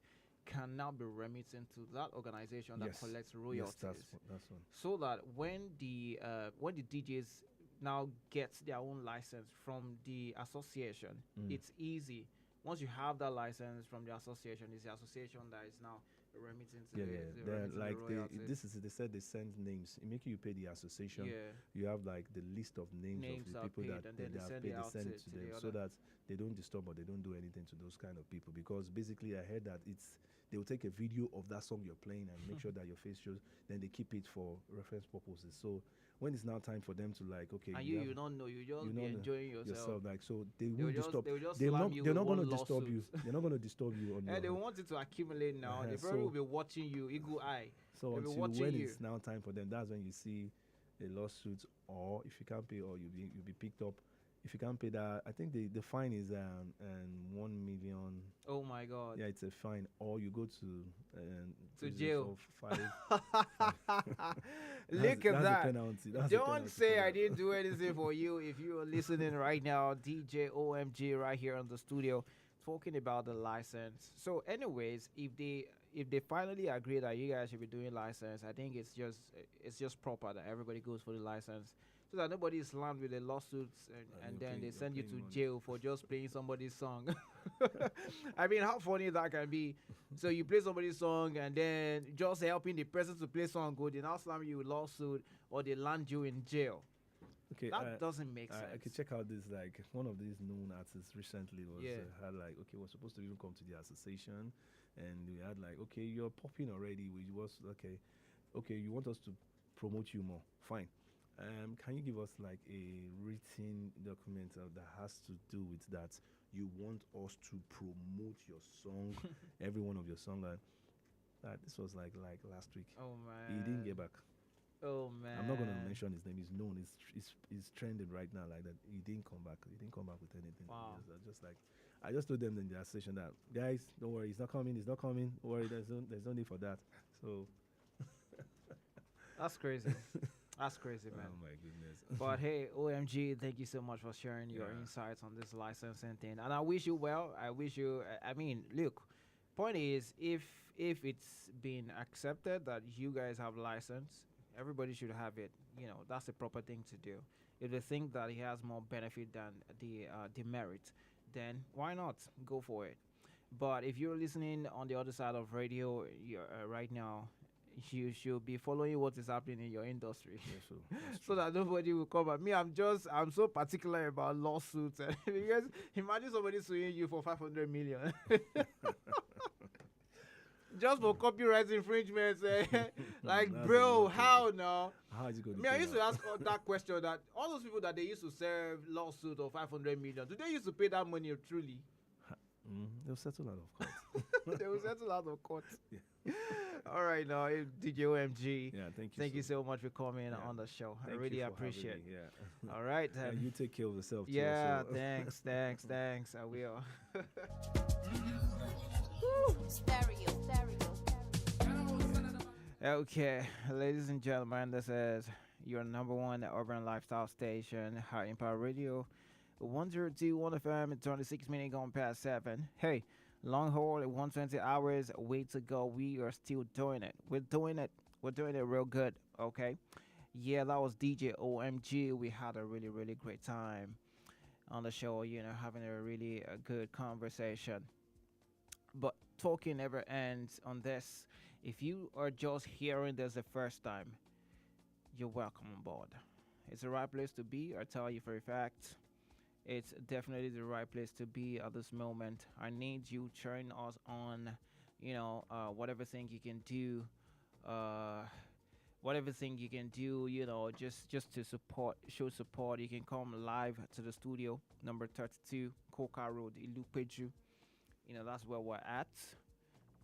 can now be remitting to that organization that Yes. collects Yes, royalties. that's one. So that when the DJs now get their own license from the association, it's easy. Once you have that license from the association, it's the association that is now remitting to They said they send names. It make you pay the association. Yeah. You have like the list of names Names of the are people paid, that and they then they have send paid. it They out send to it to the them so other. that they don't disturb or they don't do anything to those kind of people. Because basically, I heard that they will take a video of that song you're playing and make sure that your face shows. Then they keep it for reference purposes. So when it's now time for them to like, okay, And you don't know, you just be enjoying yourself. Like, so they They will will just- disturb. they will just They're slam not. you They're with not one going to disturb you. lawsuit. They're not going to disturb you on And they your. want it to accumulate now. They So- probably will be watching you, eagle eye. So They'll be until watching when you. it's now time for them, that's when you see a lawsuit, or if you can't pay, or you'll be picked up if you can't pay that, I think the fine is 1 million. Oh my God. Yeah, it's a fine, or you go to prison jail. for five. Look at that's that. The penalty. That's the Don't penalty say for I that. didn't do anything for you. If you are listening right now, DJ OMG right here on the studio talking about the license. So anyways, if they finally agree that you guys should be doing license, I think it's just proper that everybody goes for the license, so that nobody is slammed with the lawsuits and then they send you to jail for just playing somebody's song. I mean, how funny that can be. So you play somebody's song and then just helping the person to play song good, they now slam you with lawsuit or they land you in jail. Okay, that doesn't make sense. I could check out this, like one of these known artists recently was Yeah. had like, okay, we're supposed to even come to the association, and we had like, okay, you're popping already, which was okay, you want us to promote you more, fine. Can you give us like a written document that has to do with that? You want us to promote your song, every one of your song, and this was like last week. Oh man, he didn't get back. Oh man, I'm not gonna mention his name. He's known. It's trending right now. Like that, he didn't come back. He didn't come back with anything. Wow. I just told them in their session that, guys, don't worry, he's not coming. He's not coming. Don't worry, there's no need for that. So that's crazy. That's crazy, man. Oh my goodness. But hey, OMG, thank you so much for sharing your insights on this licensing thing, and I wish you well. I wish you. I mean, look. Point is, if it's been accepted that you guys have license, everybody should have it. You know, that's the proper thing to do. If they think that it has more benefit than the demerit, then why not go for it? But if you're listening on the other side of radio right now, you should be following what is happening in your industry, so that nobody will come at me. I'm so particular about lawsuits, because imagine somebody suing you for 500 million. Just for copyright infringements, like, bro, how now? How is it going? I used to ask that question, that all those people that they used to serve lawsuit of 500 million, do they used to pay that money truly? They'll settle out of court. They will settle out of court. Yeah. All right, now, DJ OMG. Yeah, thank you. Thank you so much for coming on the show. I really appreciate it. Yeah. All right. You take care of yourself too. Yeah, so. thanks. I will. Stereo. Okay, ladies and gentlemen, this is your number one urban lifestyle station, High Impact Radio, 102.1 FM, 26 minutes gone past 7. Hey, long haul, 120 hours, way to go. We are still doing it. We're doing it real good, okay? Yeah, that was DJ OMG. We had a really, really great time on the show, having a really good conversation. But talking never ends on this. If you are just hearing this the first time, you're welcome on board. It's the right place to be. I tell you for a fact, it's definitely the right place to be at this moment. I need you cheering us on, whatever thing you can do, just to show support. You can come live to the studio, number 32, Coca Road, Ilupeju. That's where we're at.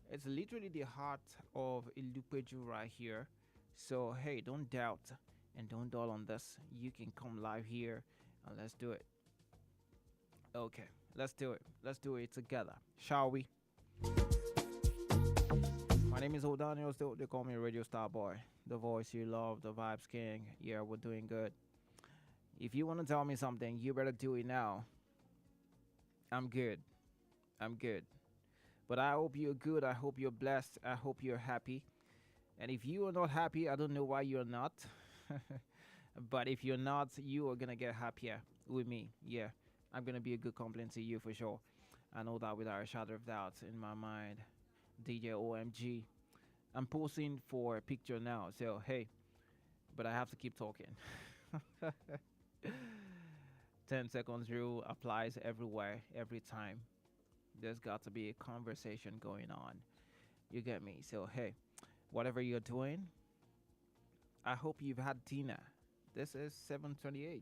It's literally the heart of Ilupeju right here. So, hey, don't doubt and don't dwell on this. You can come live here and let's do it. Okay, let's do it. Let's do it together, shall we? My name is O'Daniel. They call me Radio Star Boy. The voice you love, the vibes king. Yeah, we're doing good. If you want to tell me something, you better do it now. I'm good. But I hope you're good. I hope you're blessed. I hope you're happy. And if you are not happy, I don't know why you're not. But if you're not, you are going to get happier with me. Yeah, I'm going to be a good complement to you for sure. I know that without a shadow of doubt in my mind. DJ OMG. I'm posing for a picture now. So, hey, but I have to keep talking. 10 seconds rule applies everywhere, every time. There's got to be a conversation going on. You get me? So, hey, whatever you're doing, I hope you've had dinner. This is 7:28.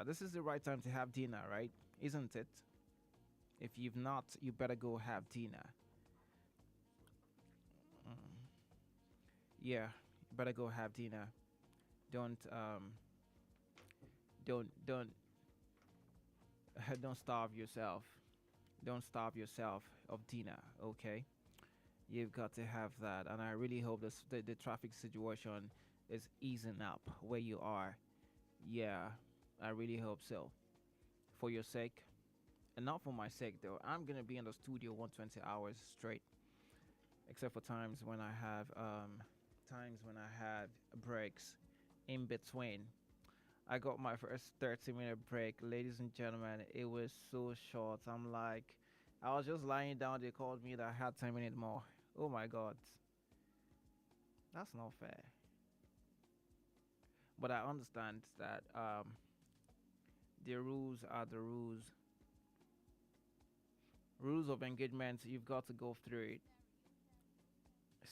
This is the right time to have dinner, right? Isn't it? If you've not, you better go have dinner. Yeah, you better go have dinner. Don't don't starve yourself. Don't starve yourself of dinner, okay? You've got to have that, and I really hope the traffic situation is easing up where you are. Yeah, I really hope so. For your sake, and not for my sake though. I'm gonna be in the studio 120 hours straight, except for times when I had breaks in between. I got my first 30-minute break, ladies and gentlemen. It was so short. I'm like, I was just lying down. They called me that I had 10 minutes more. Oh my God. That's not fair. But I understand that the rules are the rules. Rules of engagement, you've got to go through it.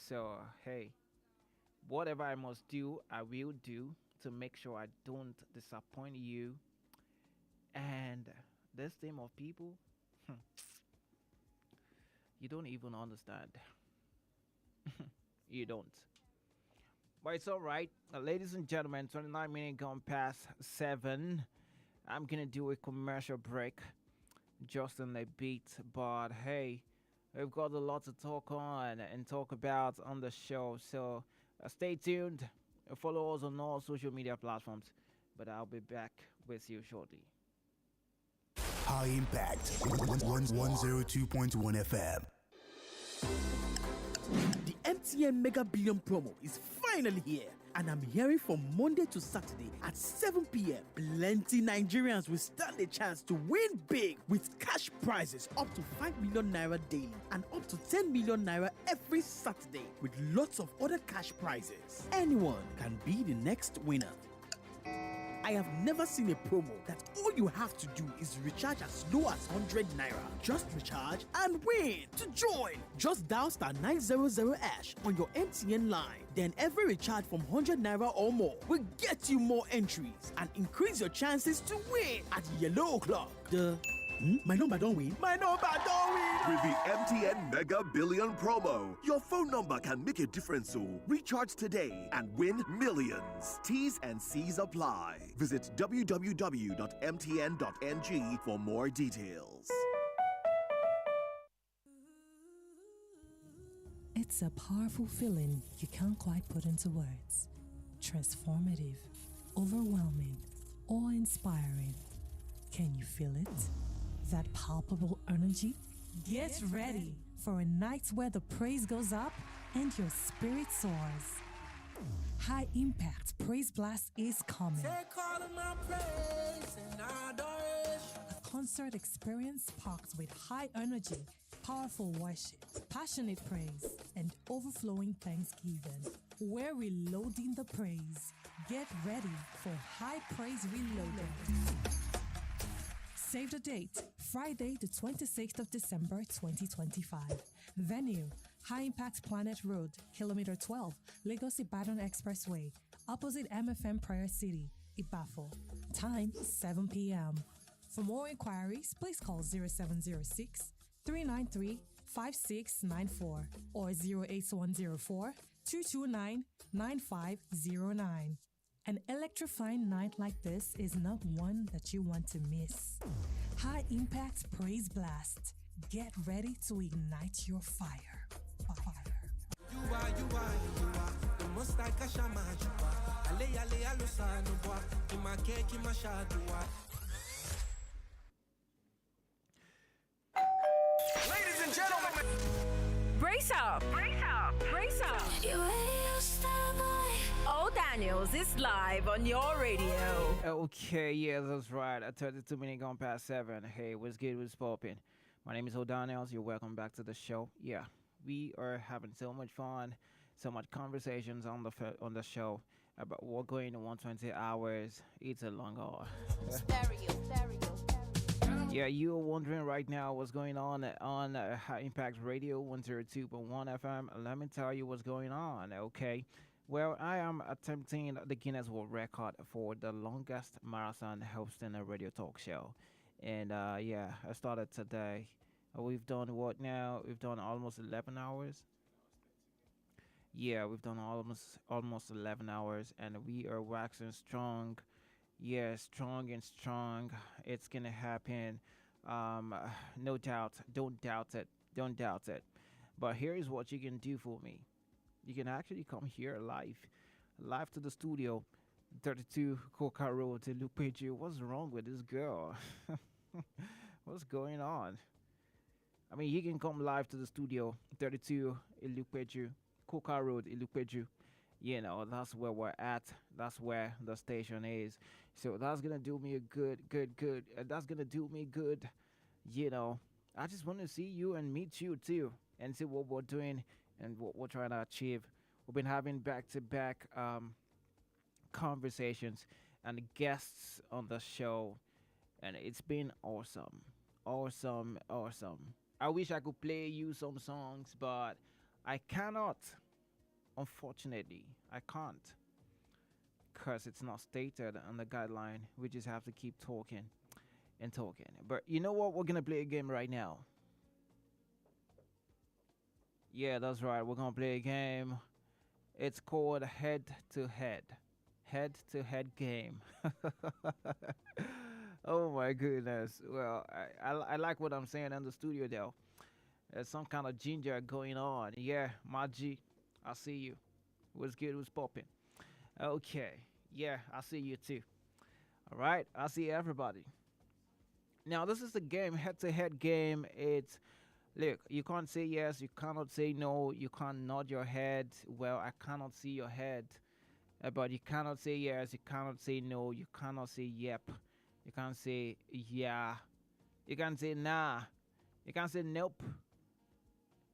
So, hey, whatever I must do, I will do to make sure I don't disappoint you. And this team of people, you don't even understand. You don't. But it's all right. Ladies and gentlemen, 29 minutes gone past 7. I'm going to do a commercial break just in a bit. But hey, we've got a lot to talk on and talk about on the show. So stay tuned. Follow us on all social media platforms. But I'll be back with you shortly. High Impact 102.1 FM. The MTN Mega Billion promo is finally here, and I'm hearing from Monday to Saturday at 7 p.m. Plenty Nigerians will stand a chance to win big with cash prizes up to 5 million naira daily and up to 10 million naira every Saturday, with lots of other cash prizes. Anyone can be the next winner. I have never seen a promo that all you have to do is recharge as low as 100 naira. Just recharge and win. To join, just dial *900# on your MTN line. Then every recharge from 100 naira or more will get you more entries and increase your chances to win at yellow o'clock. My number don't win. My number don't win. With the MTN Mega Billion promo, your phone number can make a difference. So recharge today and win millions. T's and C's apply. Visit www.mtn.ng for more details. It's a powerful feeling you can't quite put into words. Transformative, overwhelming, awe-inspiring. Can you feel it? That palpable energy? Get ready for a night where the praise goes up and your spirit soars. High Impact Praise Blast is coming. Take all of my praise and adoration. A concert experience packed with high energy, powerful worship, passionate praise, and overflowing thanksgiving. We're reloading the praise. Get ready for High Praise Reloaded. Save the date, Friday, the 26th of December, 2025. Venue, High Impact Planet Road, Kilometer 12, Lagos Ibadan Expressway, opposite MFM Prayer City, Ibafo. Time, 7 p.m. For more inquiries, please call 0706 393 5694 or 08104 229 9509. An electrifying night like this is not one that you want to miss. High Impact Praise Blast. Get ready to ignite your fire. You are the most I can shamajua. Ale alusano boy, ima keki mashadua. Ladies and gentlemen, brace up, brace up, brace up. Old Daniels is live on your radio. Okay, yeah, that's right. At 32 minutes gone past 7. Hey, what's good? What's poppin'? My name is O'Donnell. You're welcome back to the show. Yeah, we are having so much fun, so much conversations on the show about what going to 120 hours. It's a long haul. Yeah, you are wondering right now what's going on High Impact Radio 102.1 FM. Let me tell you what's going on, okay? Well, I am attempting the Guinness World Record for the longest marathon hosting a radio talk show. And yeah, I started today. We've done what now? We've done almost 11 hours. Yeah, we've done almost 11 hours, and we are waxing strong. Yeah, strong and strong. It's gonna happen. Um, no doubt. Don't doubt it. Don't doubt it. But here is what you can do for me. You can actually come here live to the studio, 32 Coca Road to Lupeju. What's wrong with this girl? What's going on? I mean, you can come live to the studio, 32 Ilupeju, Coca Road, Ilupeju. You know, that's where we're at. That's where the station is. So that's gonna do me a good. That's gonna do me good. You know, I just want to see you and meet you too, and see what we're doing and what we're trying to achieve. We've been having back-to-back conversations and guests on the show, and it's been awesome, awesome. I wish I could play you some songs, but I cannot. Unfortunately, I can't, because it's not stated on the guideline. We just have to keep talking and talking. But you know what? We're gonna play a game right now. Yeah, that's right. We're gonna play a game. It's called head to head. Head to head game. Oh my goodness. Well, I like what I'm saying in the studio though. There's some kind of ginger going on. Yeah, my G. I see you. What's good? What's popping? Okay. Yeah, I see you too. All right. I see everybody. Now, this is the game, head to head game. It's, look, you can't say yes, you cannot say no, you can't nod your head. Well, I cannot see your head. But you cannot say yes, you cannot say no, you cannot say yep, you can't say yeah, you can't say nah, you can't say nope.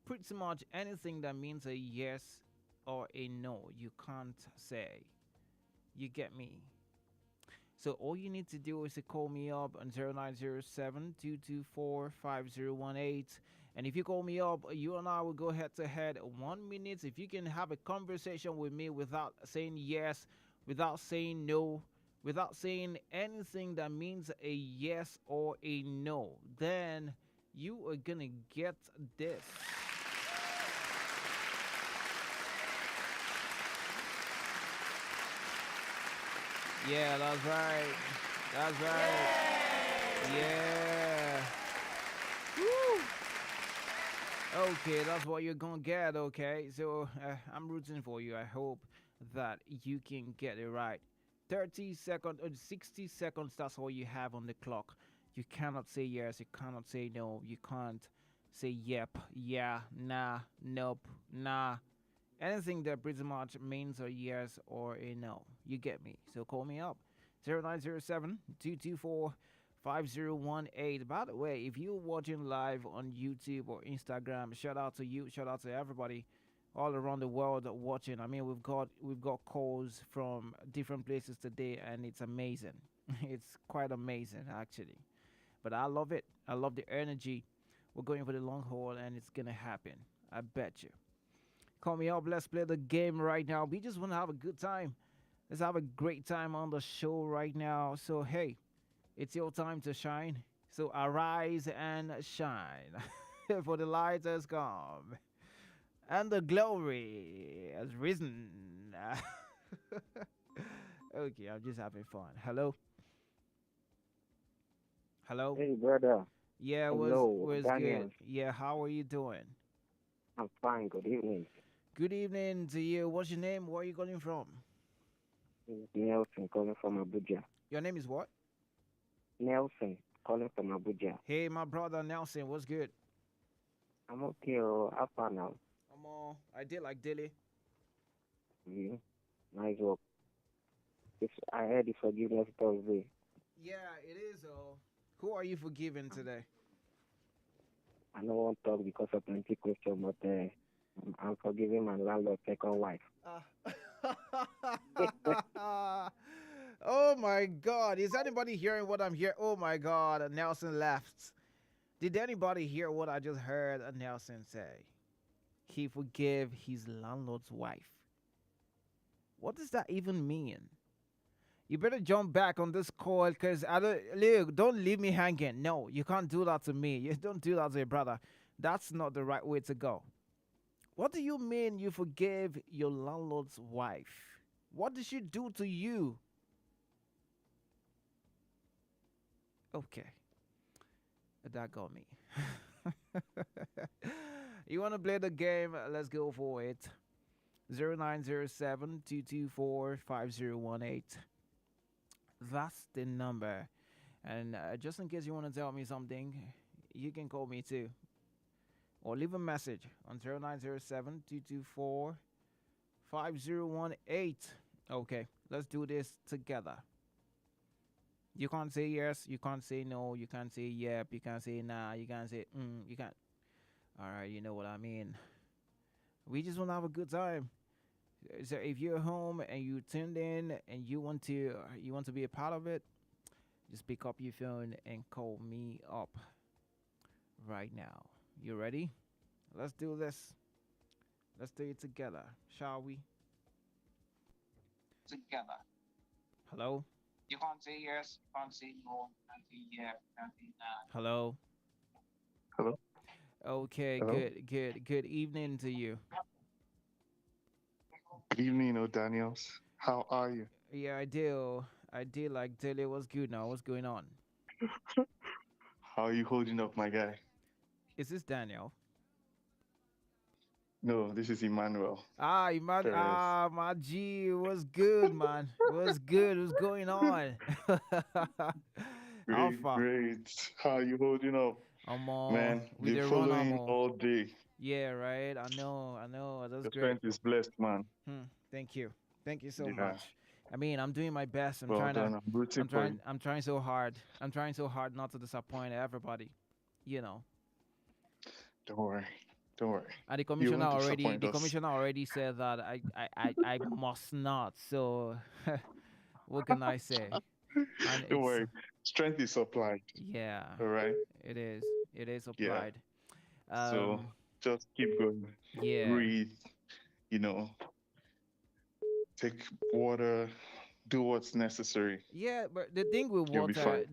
Pretty much anything that means a yes or a no, you can't say. You get me? So all you need to do is to call me up on 0907 224 And if you call me up, you and I will go head to head 1 minute. If you can have a conversation with me without saying yes, without saying no, without saying anything that means a yes or a no, then you are gonna get this. Yeah, that's right. That's right. Yeah. Woo. Okay, that's what you're gonna get, okay? So, I'm rooting for you. I hope that you can get it right. 30 seconds or 60 seconds, that's all you have on the clock. You cannot say yes, you cannot say no, you can't say yep, yeah, nah, nope, nah. Anything that pretty much means a yes or a no. You get me. So call me up. 0907 224 5018. By the way, if you're watching live on YouTube or Instagram, shout out to you, shout out to everybody all around the world watching. I mean, we've got calls from different places today, and it's amazing. It's quite amazing actually. But I love it. I love the energy. We're going for the long haul, and it's gonna happen. I bet you. Call me up. Let's play the game right now. We just want to have a good time. Let's have a great time on the show right now. So, hey, it's your time to shine. So, arise and shine. For the light has come. And the glory has risen. Okay, I'm just having fun. Hello? Hello? Hey, brother. Yeah, Hello, was Daniel. good. Yeah, how are you doing? I'm fine. Good evening. Good evening to you. What's your name? Where are you calling from? It's Nelson calling from Abuja. Your name is what? Nelson calling from Abuja. Hey, my brother Nelson. What's good? I'm okay. How far now? I'm all. I did like Dilly. Yeah. Nice work. I heard it's Forgiveness Thursday. Yeah, it is. Who are you forgiving today? I don't want to talk because of plenty question, but I'm forgiving my landlord's second wife. Oh my God! Is anybody hearing what I'm hearing? Oh my God! Nelson left. Did anybody hear what I just heard Nelson say? He forgave his landlord's wife. What does that even mean? You better jump back on this call, because don't leave me hanging. No, you can't do that to me. You don't do that to your brother. That's not the right way to go. What do you mean you forgave your landlord's wife? What did she do to you? Okay. That got me. You want to play the game? Let's go for it. 0907-224-5018. That's the number. And just in case you want to tell me something, you can call me too. Or leave a message on 0907-224-5018. Okay, let's do this together. You can't say yes, you can't say no, you can't say yep, you can't say nah, you can't say you can't. All right, you know what I mean. We just want to have a good time. So if you're home and you tuned in and you want to be a part of it, just pick up your phone and call me up right now. You ready? Let's do this. Let's do it together, shall we? Together. Hello? You can't say yes, you can't say no, you can't say yeah, you can't say nah. Hello? Hello? Okay, Hello? good evening to you. Good evening, O'Daniels. How are you? Yeah, I do like daily. What's good now? What's going on? How are you holding up, my guy? Is this Daniel? No, this is Emmanuel. My G, what's good, man? What's good? What's going on? Great. How are you holding up? Man, with been the following run, all day. Yeah, right. I know. That's Your great. strength is blessed, man. Thank you so Yeah. much. I mean, I'm doing my best. I'm Well trying done. I'm rooting for you. I'm trying so hard. I'm trying so hard not to disappoint everybody. You know. Don't worry. And the You commissioner won't already disappoint us. said that I must not. So what can I say? And Don't worry. Strength is supplied. Yeah. All right. It is Yeah. applied. So just keep going. Yeah. Breathe. Take water. Do what's necessary. Yeah, but the thing with You'll be fine.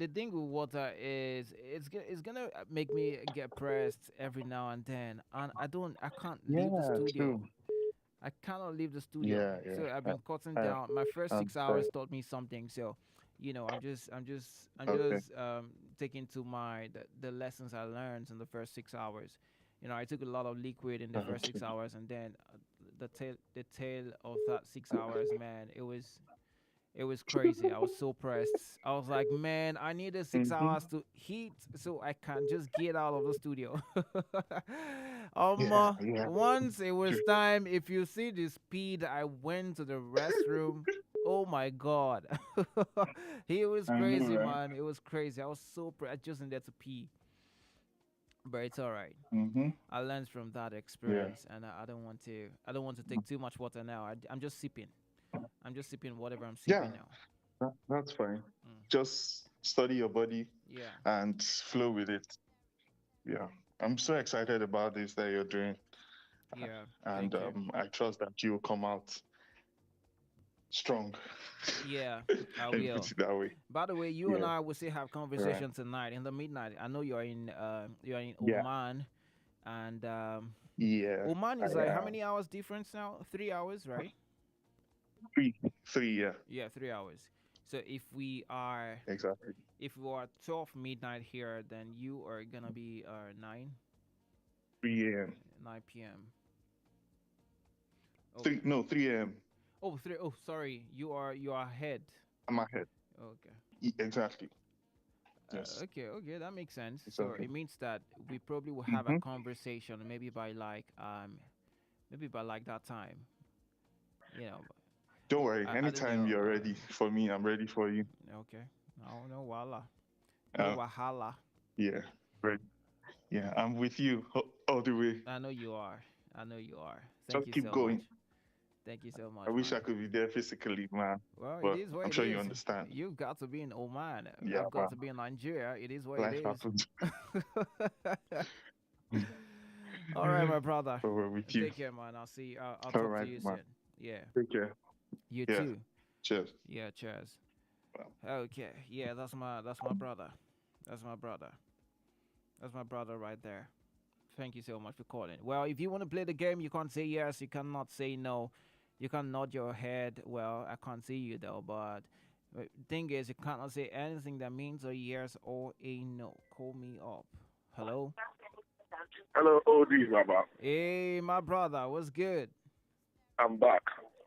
is it's gonna make me get pressed every now and then, and I can't leave the studio. True. I cannot leave the studio. Yeah. So I've been cutting down. My first 6 hours taught me something. So, I'm just taking to the lessons I learned in the first 6 hours. I took a lot of liquid in the first 6 hours, and then the tail of that 6 hours, man, it was crazy. I was so pressed. I was like, man, I needed 6 hours to heat so I can just get out of the studio. Once it was time, if you see the speed I went to the restroom, oh my God. It was crazy, man. It was crazy. I was so I just needed to pee. But it's all right. I learned from that experience, and I don't want to take too much water now. I'm just sipping. I'm just sipping whatever I'm sipping now. That's fine. Just study your body and flow with it. Yeah. I'm so excited about this that you're doing. Yeah. And I trust that you'll come out strong. Yeah, I Let me will. put it that way. By the way, you and I will still have conversation tonight in the midnight. I know you're in Oman, and Oman is like how many hours difference now? 3 hours, right? Three, yeah. Yeah, 3 hours. So if we are 12 midnight here, then you are gonna be 9. 3 a.m. 9 p.m. 3 a.m. Oh, 3. Oh, sorry. You are ahead. I'm ahead. Okay. Exactly. Yes. Okay, that makes sense. It's so okay. it means that we probably will have a conversation maybe by like that time. Don't worry. Anytime you're ready for me, I'm ready for you. Okay. No wahala. No wahala. Yeah. Right. Yeah, I'm with you all the way. I know you are. Just keep so going. much. Thank you so much. I wish I could be there physically, man. Well, but it is what I'm it sure is. you understand. You've got to be in Oman. Yeah, I've got to be in Nigeria. It is what life it is. happens. All right, my brother. We're with you. Take care, man. I'll see. I'll talk to you soon. Yeah. Take care. You too. Cheers. Yeah. Cheers. Okay. Yeah. That's my brother. That's my brother right there. Thank you so much for calling. Well, if you want to play the game, you can't say yes. You cannot say no. You can nod your head. Well, I can't see you though, but Thing is, you cannot say anything that means a yes or a no. Call me up. Hello? Hello, OD, Baba. Hey, my brother, what's good? I'm back.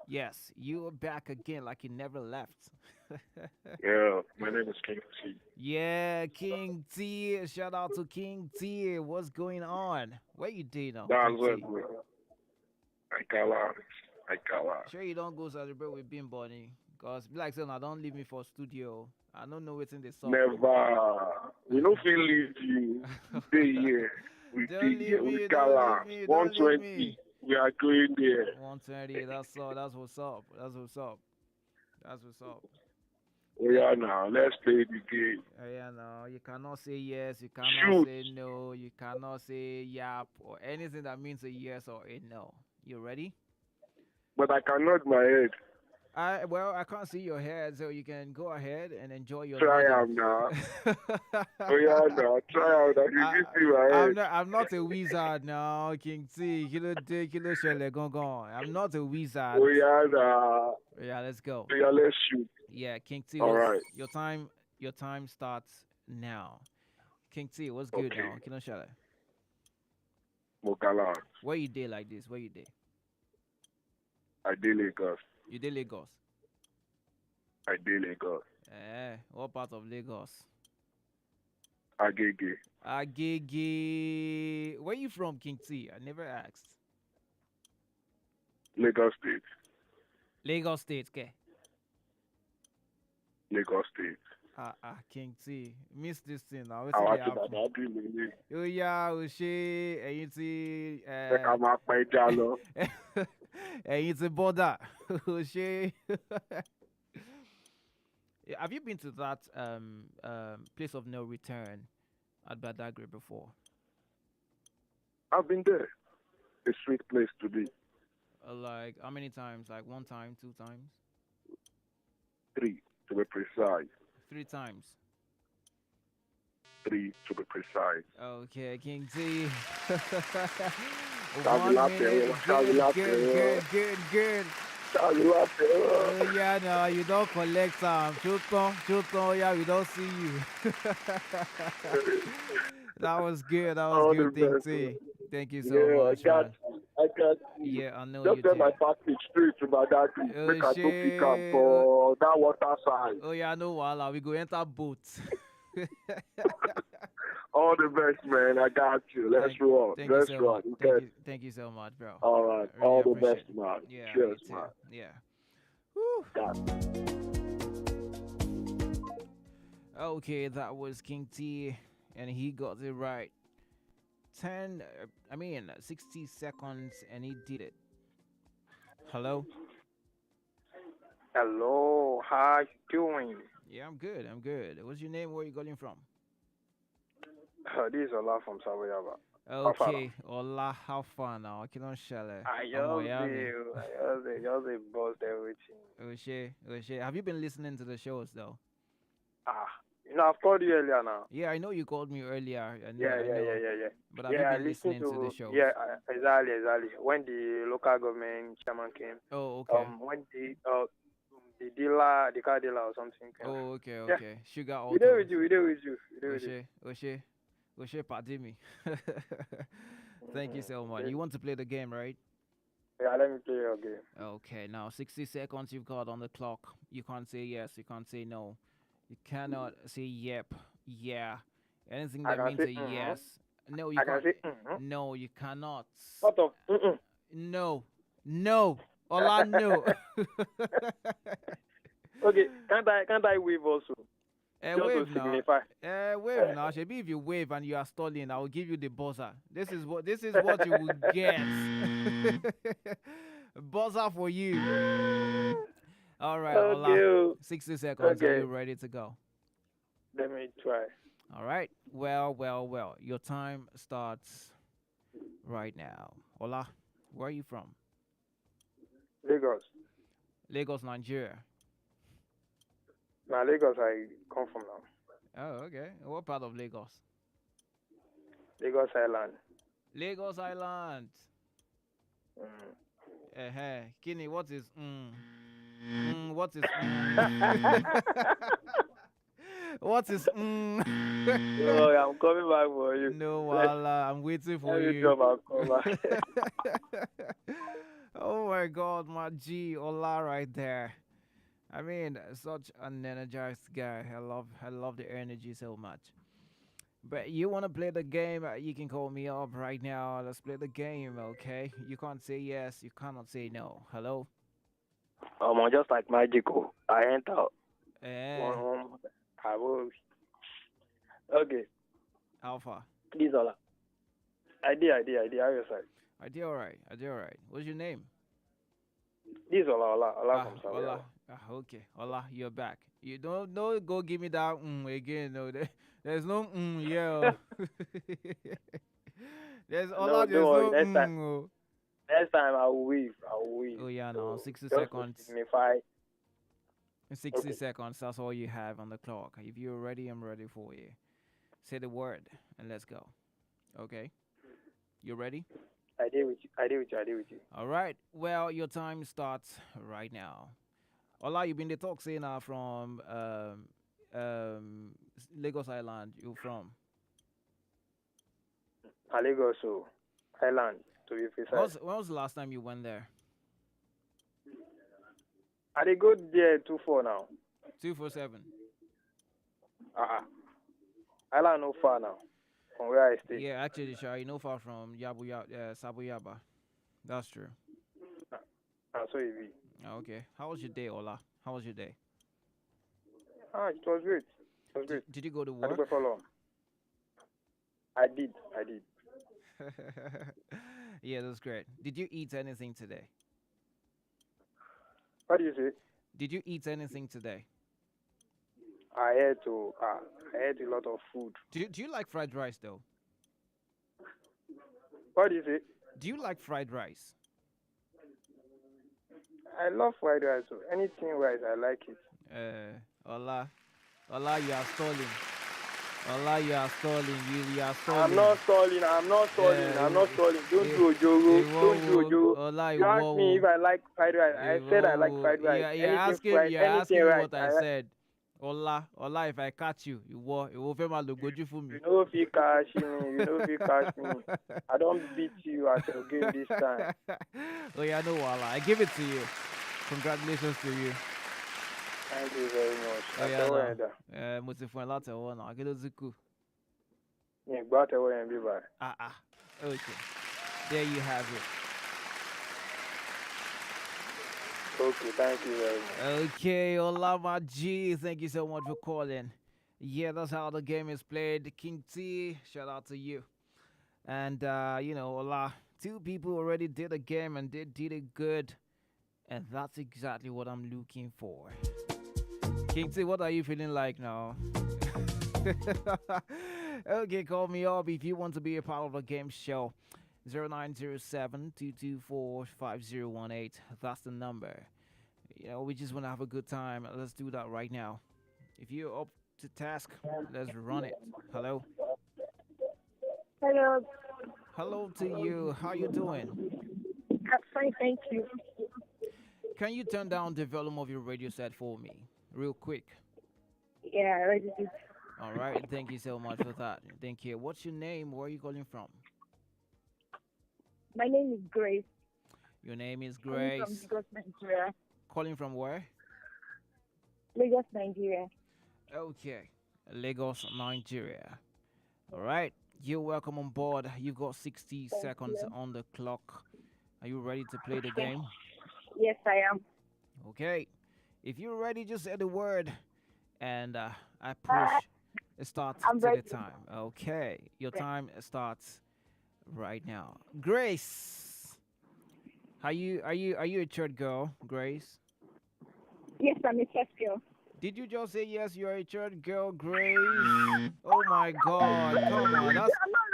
Yes, you are back again like you never left. Yeah, my name is King T. Yeah, King T. Shout out to King T. What's going on? What you doing now, That's King it, T? bro. I can't lie. I can't lie. Sure you don't go celebrate with Bim Bunny. Because, like saying, I don't leave me for studio. I don't know what's in the song. Never. We don't feel leave you. Stay here. We Don't stay leave here. me, We don't can't leave me, don't leave 120. me. We are going there. 120, that's all. That's what's up. That's what's up. That's what's up. Oh, yeah, now. Let's play the game. Yeah, no, you cannot say yes, you cannot say no, you cannot say yap or anything that means a yes or a no. You ready? But I can nod my head. I can't see your head, so you can go ahead and enjoy your Try nodding. out now. Oh, yeah, now. Try out. You give me my head. I'm not a wizard now, King T. Kilo shele gong. I'm not a wizard. Oh, yeah, now. Yeah, let's go. Yeah, let's shoot. Yeah, King T. All right. Your time starts now. King T, what's good now? Kilo shele. Mokala. Where you did like this? Where you did? I did Lagos. You did Lagos. I did Lagos. What part of Lagos? Agege. Agege. Where you from, King T? I never asked. Lagos State. Lagos State, okay. Lagos State. King T. Miss this thing now. I want to be with Oh yeah, Oshé, ẹ̀yin ti ká máa pẹ́ já lọ. ẹ̀yin ti border. Oshé. Have you been to that place of no return at Badagry before? I've been there. A sweet place to be. Like how many times? Like 1 time, 2 times? 3 to be precise. 3 times. 3 to be precise. Okay, King T. Good. Yeah, no, you don't collect some. Chuton, yeah, we don't see you. That was good. That was good, King T. Thank you so much. I got you. Yeah, I know just you get did. my package straight to Badagry. Make I go pick up for that water side. Oh yeah, no wala. We go enter boat. All the best, man. I got you. Let's roll. Let's roll. Thank you so much, bro. All right. Really all the appreciate best, man. Yeah, Cheers, you too. man. Yeah. Woo. Okay, that was King T, and he got it right. 60 seconds, and he did it. Hello? Hello, how you doing? Yeah, I'm good. What's your name? Where are you calling from? This is Ola from Savoyaba. Okay, Ola, how far now? I can't share it. I just bust everything. Oshe. Have you been listening to the shows though? I've called you earlier now. Yeah, I know you called me earlier. I know. Yeah. But have you been listening to the shows? Yeah, exactly. When the local government chairman came. Oh, okay. When the car dealer or something came. Oh, okay. Yeah. Sugar Auto. We there with you. Oshe, pardon me. Thank you so much. You want to play the game, right? Yeah, let me play your game. Okay, now 60 seconds you've got on the clock. You can't say yes, you can't say no. You cannot say yep, yeah. Anything that means a yes. No, you can't. No, you cannot. What of? No. Ola, no. Okay, can't I wave also? Wave now. Wave now. Shebi, if you wave and you are stalling, I will give you the buzzer. This is what you will get. Buzzer for you. All right, Ola. 60 seconds. Are you ready to go? Let me try. All right. Well. Your time starts right now. Ola, where are you from? Lagos, Nigeria. Now, Lagos, I come from now. Oh, okay. What part of Lagos? Lagos Island. Lagos Island. Kini, what is What is what is Oh, I'm coming back for you. No, Wala, I'm waiting for Let me you. drop and come back. Oh my God, my G, Ola right there. I mean, such an energized guy. I love the energy so much. But you want to play the game? You can call me up right now. Let's play the game, okay? You can't say yes. You cannot say no. Hello? Just like magical. I enter. Eh. I will. Okay. How far? This all. Idea. How you say? Idea all right. What's your name? This Ola from Saudi. Ola. Okay. Ola, you're back. You don't go give me that again. No, there's no yeah. There's Ola. There's no Next time I will weave. Oh yeah, no, 60 just seconds. Signify. 60 seconds. That's all you have on the clock. If you're ready, I'm ready for you. Say the word and let's go. Okay. You ready? I deal with you. All right. Well, your time starts right now. Ola, you've been the talk saying from Lagos Island. You from? Lagos Island, to be precise. When was the last time you went there? I dey go there 2-4 now. 247. Island no far now from where I stay. Yeah, actually, sure. You know far from Sabuyaba. That's true. So it be. Okay. How was your day, Ola? How was your day? It was great. Did you go to I work? did for long. I did. Yeah, that's great. Did you eat anything today? What do you say? Did you eat anything today? I had a lot of food. Do you like fried rice though? What do you say? Do you like fried rice? I love fried rice. So anything rice, I like it. Ola, you are stalling. Ola, you are stalling. You are stalling. I'm not stalling. Don't do Ojogo. Ola, you asked me if I like fried rice. I said I like fried rice. You're asking what I said. Ola, if I catch you, you will feel my look for me. You know if you catch me. I don't beat you at your game this time. Oh yeah, no, Ola. I give it to you. Congratulations to you. Thank you very much. Oh yeah, no. Most fun lot of I get Zuku. Yeah, got away and be back. Okay. There you have it. Okay, thank you very much. Okay, Ola my G, thank you so much for calling. Yeah, that's how the game is played. King T, shout out to you. And Ola, 2 people already did the game and they did it good. And that's exactly what I'm looking for. King T, what are you feeling like now? Okay, call me up if you want to be a part of the game show. 0907-224-5018. That's the number. We just want to have a good time. Let's do that right now. If you're up to task, let's run it. Hello? Hello. Hello to you. How you doing? I'm fine, thank you. Can you turn down the volume of your radio set for me? Real quick. Yeah, I already did. All right. Thank you so much for that. Thank you. What's your name? Where are you calling from? My name is Grace. Your name is Grace. From Lagos, Nigeria. Calling from where? Lagos, Nigeria. Okay. Lagos, Nigeria. All right. You're welcome on board. You've got 60 seconds on the clock. Are you ready to play the game? Yes, I am. Okay. If you're ready, just say the word. And I push. It starts to the time. Okay. Your time starts right now. Grace. Are you a church girl, Grace? Yes, I'm a church girl. Did you just say yes, you're a church girl, Grace? Oh my God. Come on. That's... I'm not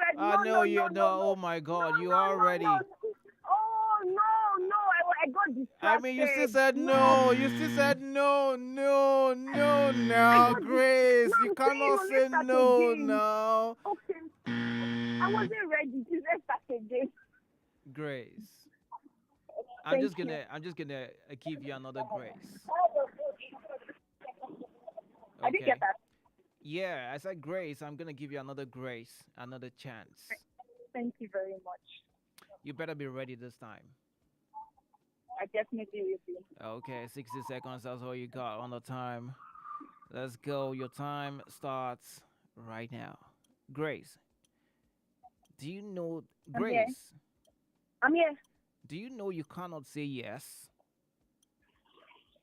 ready. I know you know. Oh my God. You are ready. Oh, no. I got distracted. I mean, you still said no. You still said no. Now, Grace. You cannot say no now. Okay. I wasn't ready. Let's start again. Grace. I'm just gonna give you another grace. I didn't get that. Yeah, I said grace. I'm gonna give you another grace, another chance. Thank you very much. You better be ready this time. I definitely will be. Okay, 60 seconds. That's all you got on the time. Let's go. Your time starts right now. Grace, do you know Grace? I'm here. Do you know you cannot say yes?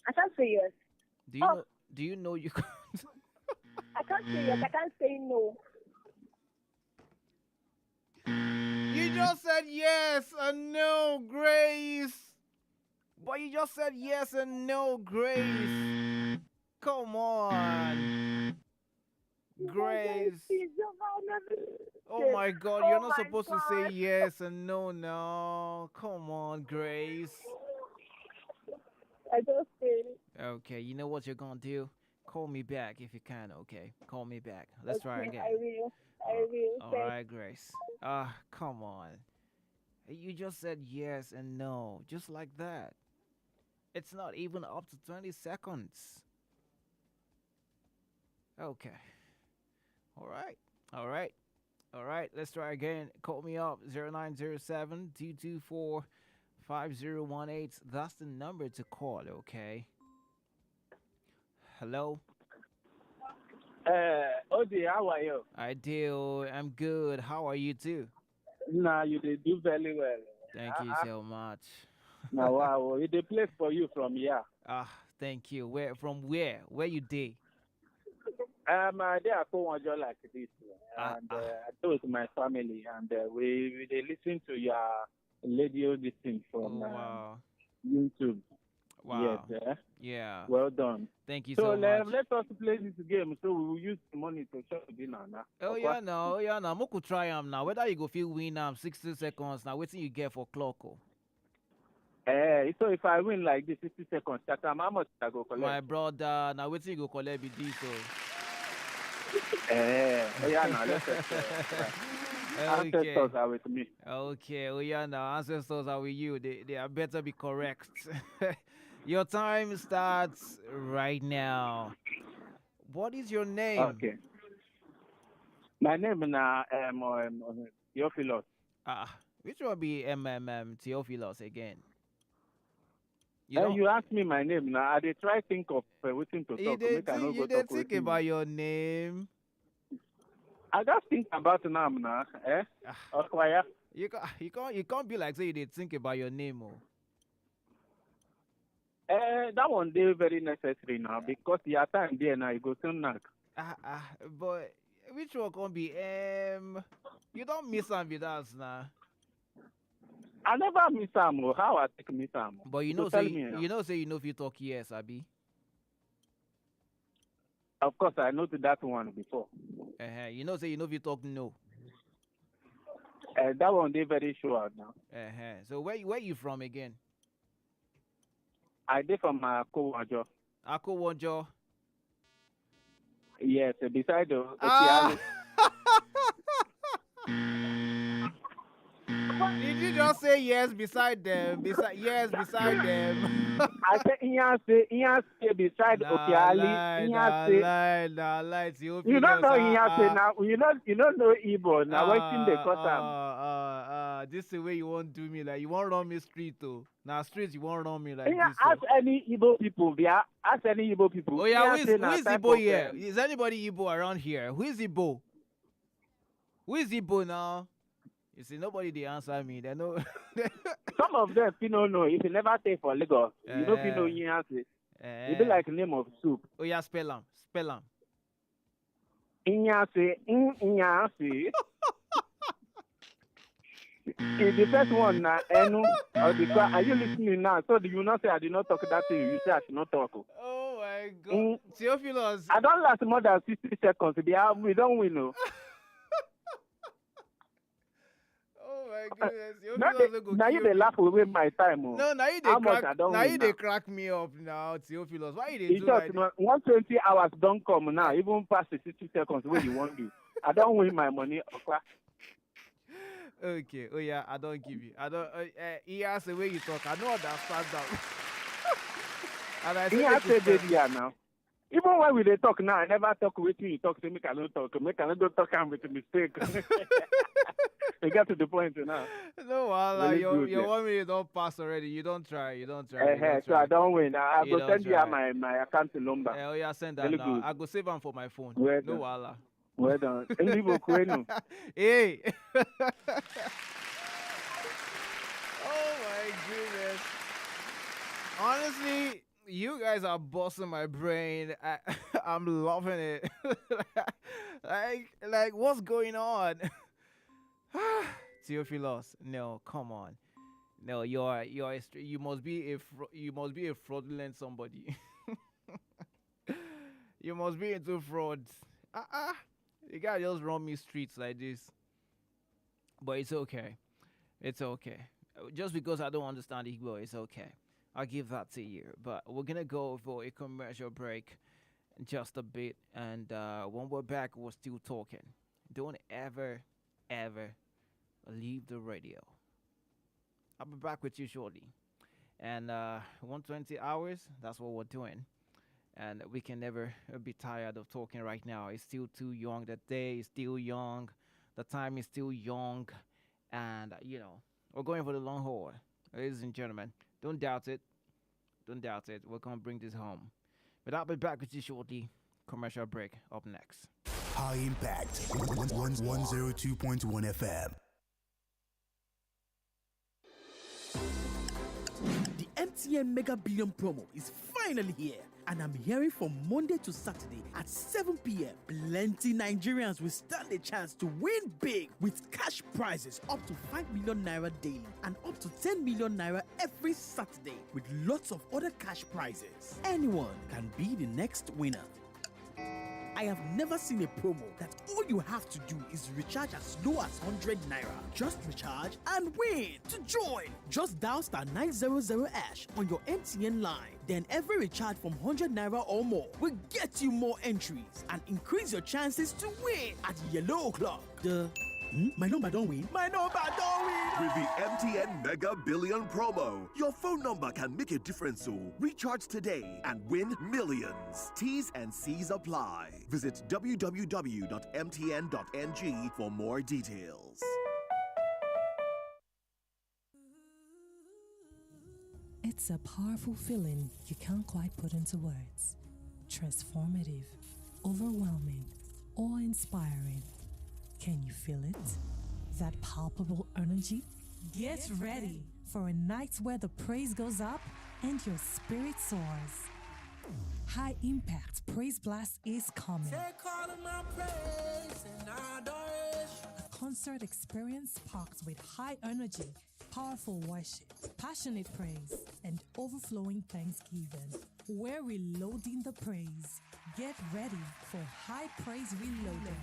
I can't say yes. Do you know you can't? I can't say yes. I can't say no. You just said yes and no, Grace. But you just said yes and no, Grace. Come on. Grace. Oh my God, you're not supposed to say yes and no now. Come on, Grace. I just said. Okay, you know what you're gonna do? Call me back if you can, okay? Call me back. Let's try again. I will. All right, Grace. Come on. You just said yes and no, just like that. It's not even up to 20 seconds. Okay. All right. Let's try again. Call me up 0907-224-5018. That's the number to call, okay? Hello? Odi, how are you? I'm good. How are you too? Nah, you did do very well. Thank you so much. Now, wow, it's a place for you from here. Thank you. From where? Where you day? They are going on like this, and I do with my family, and we they listen to your radio thing from YouTube. Wow. Yes, yeah. Well done. Thank you so much. Let us play this game, so we will use the money to shop dinner now. Oh yeah, no. Moku try now. Whether you go feel win 60 seconds now. Waiting you get for clock. So if I win like this 60 seconds, how much I go collect? My brother, now waiting you go collect with this. Now let's ancestors are with me. Okay, now ancestors are with you. They are better be correct. Your time starts right now. What is your name? Okay. My name is Theophilus. Which will be Theophilus again? You asked me my name now. I did try think of waiting to talk. You did think about your name. I just think about now. You can't be like say you did think about your name. That one day very necessary now because your time there now you go soon knock. But which one can be you don't miss some with us now. I never miss some. How I take miss some? But you know if you talk yes, Abi. Of course I know that one before. You know if you talk no. That one they very sure now. So where you from again? I did from Akowajo. Akowajo. Yes, beside the Did you just say yes beside them? Beside them. I said say beside Okiali. Lie. You don't know now. You don't know Igbo now. Waiting the cut this is the way you won't do me like you won't run me street though. Now street you won't run me like this. Ask any Igbo people. Ask any Igbo people. Oh yeah, who is Igbo here? Is anybody Igbo around here? Who is Igbo? Who is Igbo now? You see, nobody they answer me. They know. Some of them you don't know. If you never take for Lagos, you know you know you answer. It be like name of soup. Oh yeah, spell 'em. Inyase. The first one now, are you listening now? So do you not say I did not talk that to you? You say I should not talk. Oh my God, Theophilus. I don't last more than 60 seconds. We don't win. No. Oh my goodness. Now you they laugh away my time. No, now you they crack me up now, Theophilus. Why you they do like that? 120 hours don't come now, even past the 60 seconds where you want to. I don't win my money. Okay. Oh yeah, I don't give you. I don't. He has the way you talk. I don't understand that. And I He has said it here now. Even when we dey talk now, I never talk with you. Talk to me, I don't talk. Make I don't talk am with a mistake. We got to the point now. No, Really your good, yeah. 1 minute don't pass already. You don't try. You don't try. So I don't win. I You go don't send you try. my account number. Oh yeah, send that Really now. good. I go save them for my phone. Well No done. wala. Well done. Libo Kwenu. Hey. Oh my goodness. Honestly, you guys are busting my brain. I'm loving it. like what's going on? Theophilus, no, come on. No, you must be a fraudulent somebody. You must be into frauds. You gotta just run me streets like this. But it's okay. It's okay. Just because I don't understand Igbo, it's okay. I'll give that to you. But we're gonna go for a commercial break in just a bit, and when we're back, we're still talking. Don't ever leave the radio. I'll be back with you shortly. And 120 hours, that's what we're doing. And we can never be tired of talking right now. It's still too young. The day is still young. The time is still young. And, we're going for the long haul. Ladies and gentlemen, don't doubt it. Don't doubt it. We're going to bring this home. But I'll be back with you shortly. Commercial break up next. High Impact 102.1 FM. The MTN Mega Billion promo is finally here, and I'm hearing from Monday to Saturday at 7 p.m. Plenty Nigerians will stand a chance to win big with cash prizes up to 5 million naira daily and up to 10 million naira every Saturday, with lots of other cash prizes. Anyone can be the next winner. I have never seen a promo that all you have to do is recharge as low as 100 naira. Just recharge and win. To join, just dial *900# on your MTN line. Then every recharge from 100 naira or more will get you more entries and increase your chances to win at yellow o'clock. My number don't win. My number don't win. With the MTN Mega Billion promo, your phone number can make a difference. So recharge today and win millions. T's and C's apply. Visit www.mtn.ng for more details. It's a powerful feeling you can't quite put into words. Transformative, overwhelming, awe-inspiring. Can you feel it? That palpable energy? Get ready for a night where the praise goes up and your spirit soars. High Impact Praise Blast is coming. Take all of my praise and adoration. A concert experience packed with high energy, powerful worship, passionate praise, and overflowing thanksgiving. We're reloading the praise. Get ready for High Praise Reloaded.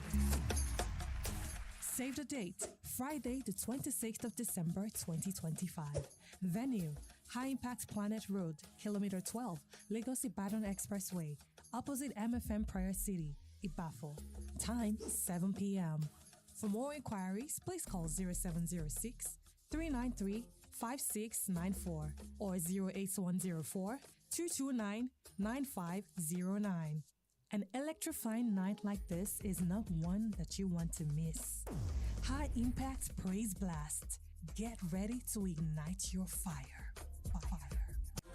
Save the date, Friday, the 26th of December, 2025. Venue, High Impact Planet Road, Kilometer 12, Lagos Ibadan Expressway, opposite MFM Prayer City, Ibafo. Time, 7 p.m. For more inquiries, please call 0706 393 5694 or 08104 229 9509. An electrifying night like this is not one that you want to miss. High Impact Praise Blast. Get ready to ignite your fire.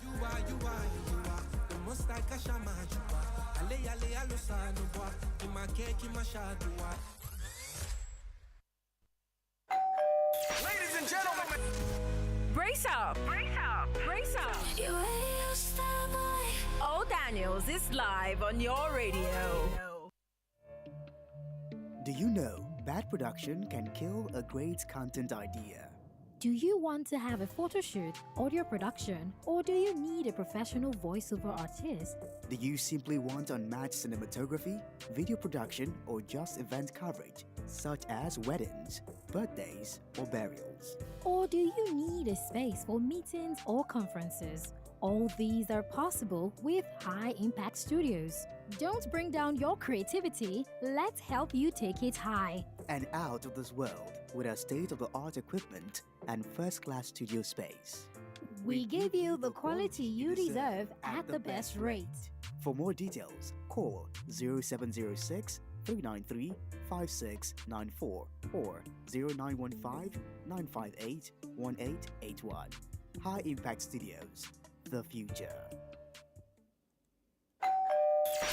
You are the most like a shaman. Ale alusano boy, ima keki mashadua. Ladies and gentlemen, brace up, brace up, brace up. Old Daniels is live on your radio. Do you know bad production can kill a great content idea? Do you want to have a photo shoot, audio production, or do you need a professional voiceover artist? Do you simply want unmatched cinematography, video production, or just event coverage, such as weddings, birthdays, or burials? Or do you need a space for meetings or conferences? All these are possible with High Impact Studios. Don't bring down your creativity, let's help you take it high. and out of this world with our state-of-the-art equipment and first-class studio space. We give you the quality you deserve at the best rate. For more details, call 0706 393 5694 or 0915 958 1881. High Impact Studios, the future.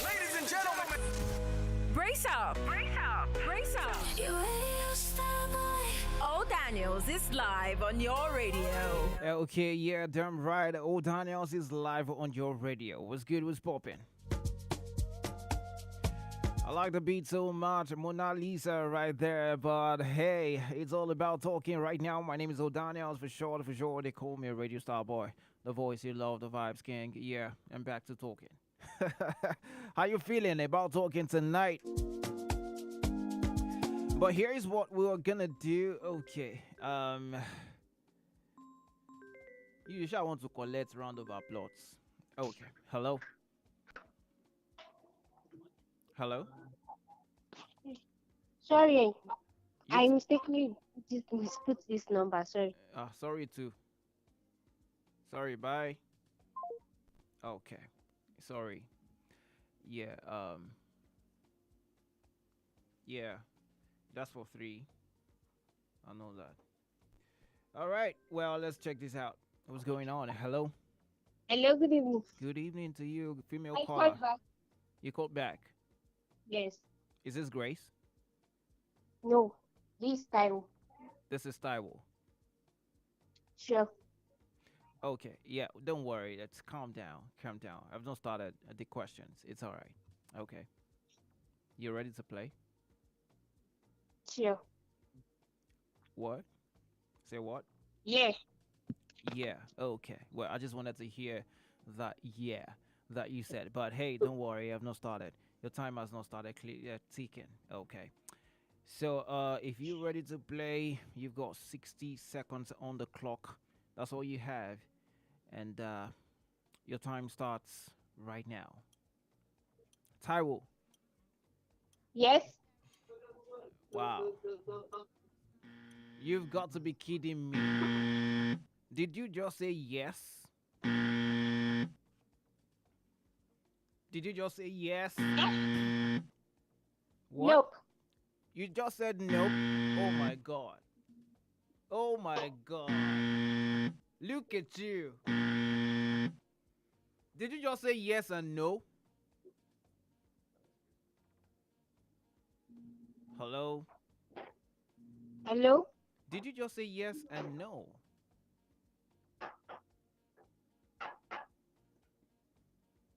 Ladies and gentlemen, Brace up! Brace up! Brace up! Old Daniels is live on your radio. Okay, yeah, damn right. Old Daniels is live on your radio. What's good? What's poppin'? I like the beat so much, Mona Lisa right there. But hey, it's all about talking right now. My name is Old Daniels for short. For sure, they call me a radio star boy. The voice you love, the vibes king. Yeah, I'm back to talking. How you feeling about talking tonight? But here's what we're gonna do. Okay. You shall want to collect round of applause. Okay. Hello. Hello. Sorry, I mistakenly put this number. Sorry. Sorry too. Sorry. Bye. Okay. Sorry. Yeah. Yeah. That's for 3. I know that. All right. Well, let's check this out. What's going on? Hello. Hello. Good evening. Good evening to you, female I caller. called back. You called back. Yes. Is this Grace? No. This time. This is Taiwo. Sure. Okay. Yeah. Don't worry. Let's calm down. Calm down. I've not started the questions. It's all right. Okay. You ready to play? Sure. What? Say what? Yeah. Yeah. Okay. Well, I just wanted to hear that yeah that you said. But hey, don't worry. I've not started. Your time has not started ticking. Okay. So if you're ready to play, you've got 60 seconds on the clock. That's all you have. And your time starts right now. Taiwo. Yes. Wow. You've got to be kidding me. Did you just say yes? Did you just say yes? What? Nope. You just said nope. Oh my god. Oh my god. Look at you. Did you just say yes and no? Hello? Hello? Did you just say yes and no?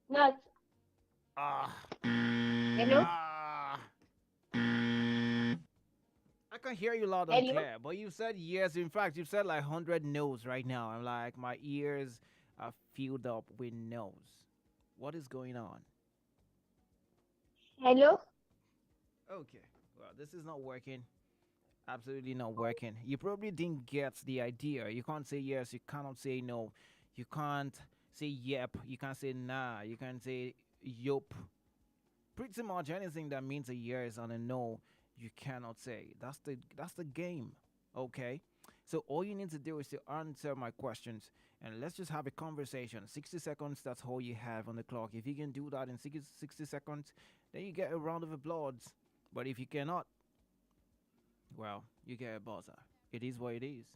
Not. Hello? I can hear you loud and Hello? clear, but you said yes. In fact, you said like 100 no's right now. I'm like, my ears are filled up with no's. What is going on? Hello? Okay. Well, this is not working. Absolutely not working. You probably didn't get the idea. You can't say yes. You cannot say no. You can't say yep. You can't say nah. You can't say yup. Pretty much anything that means a yes and a no, you cannot say. That's the game. Okay? So all you need to do is to answer my questions and let's just have a conversation. 60 seconds, that's all you have on the clock. If you can do that in 60 seconds, then you get a round of applause. But if you cannot, well, you get a buzzer. It is what it is.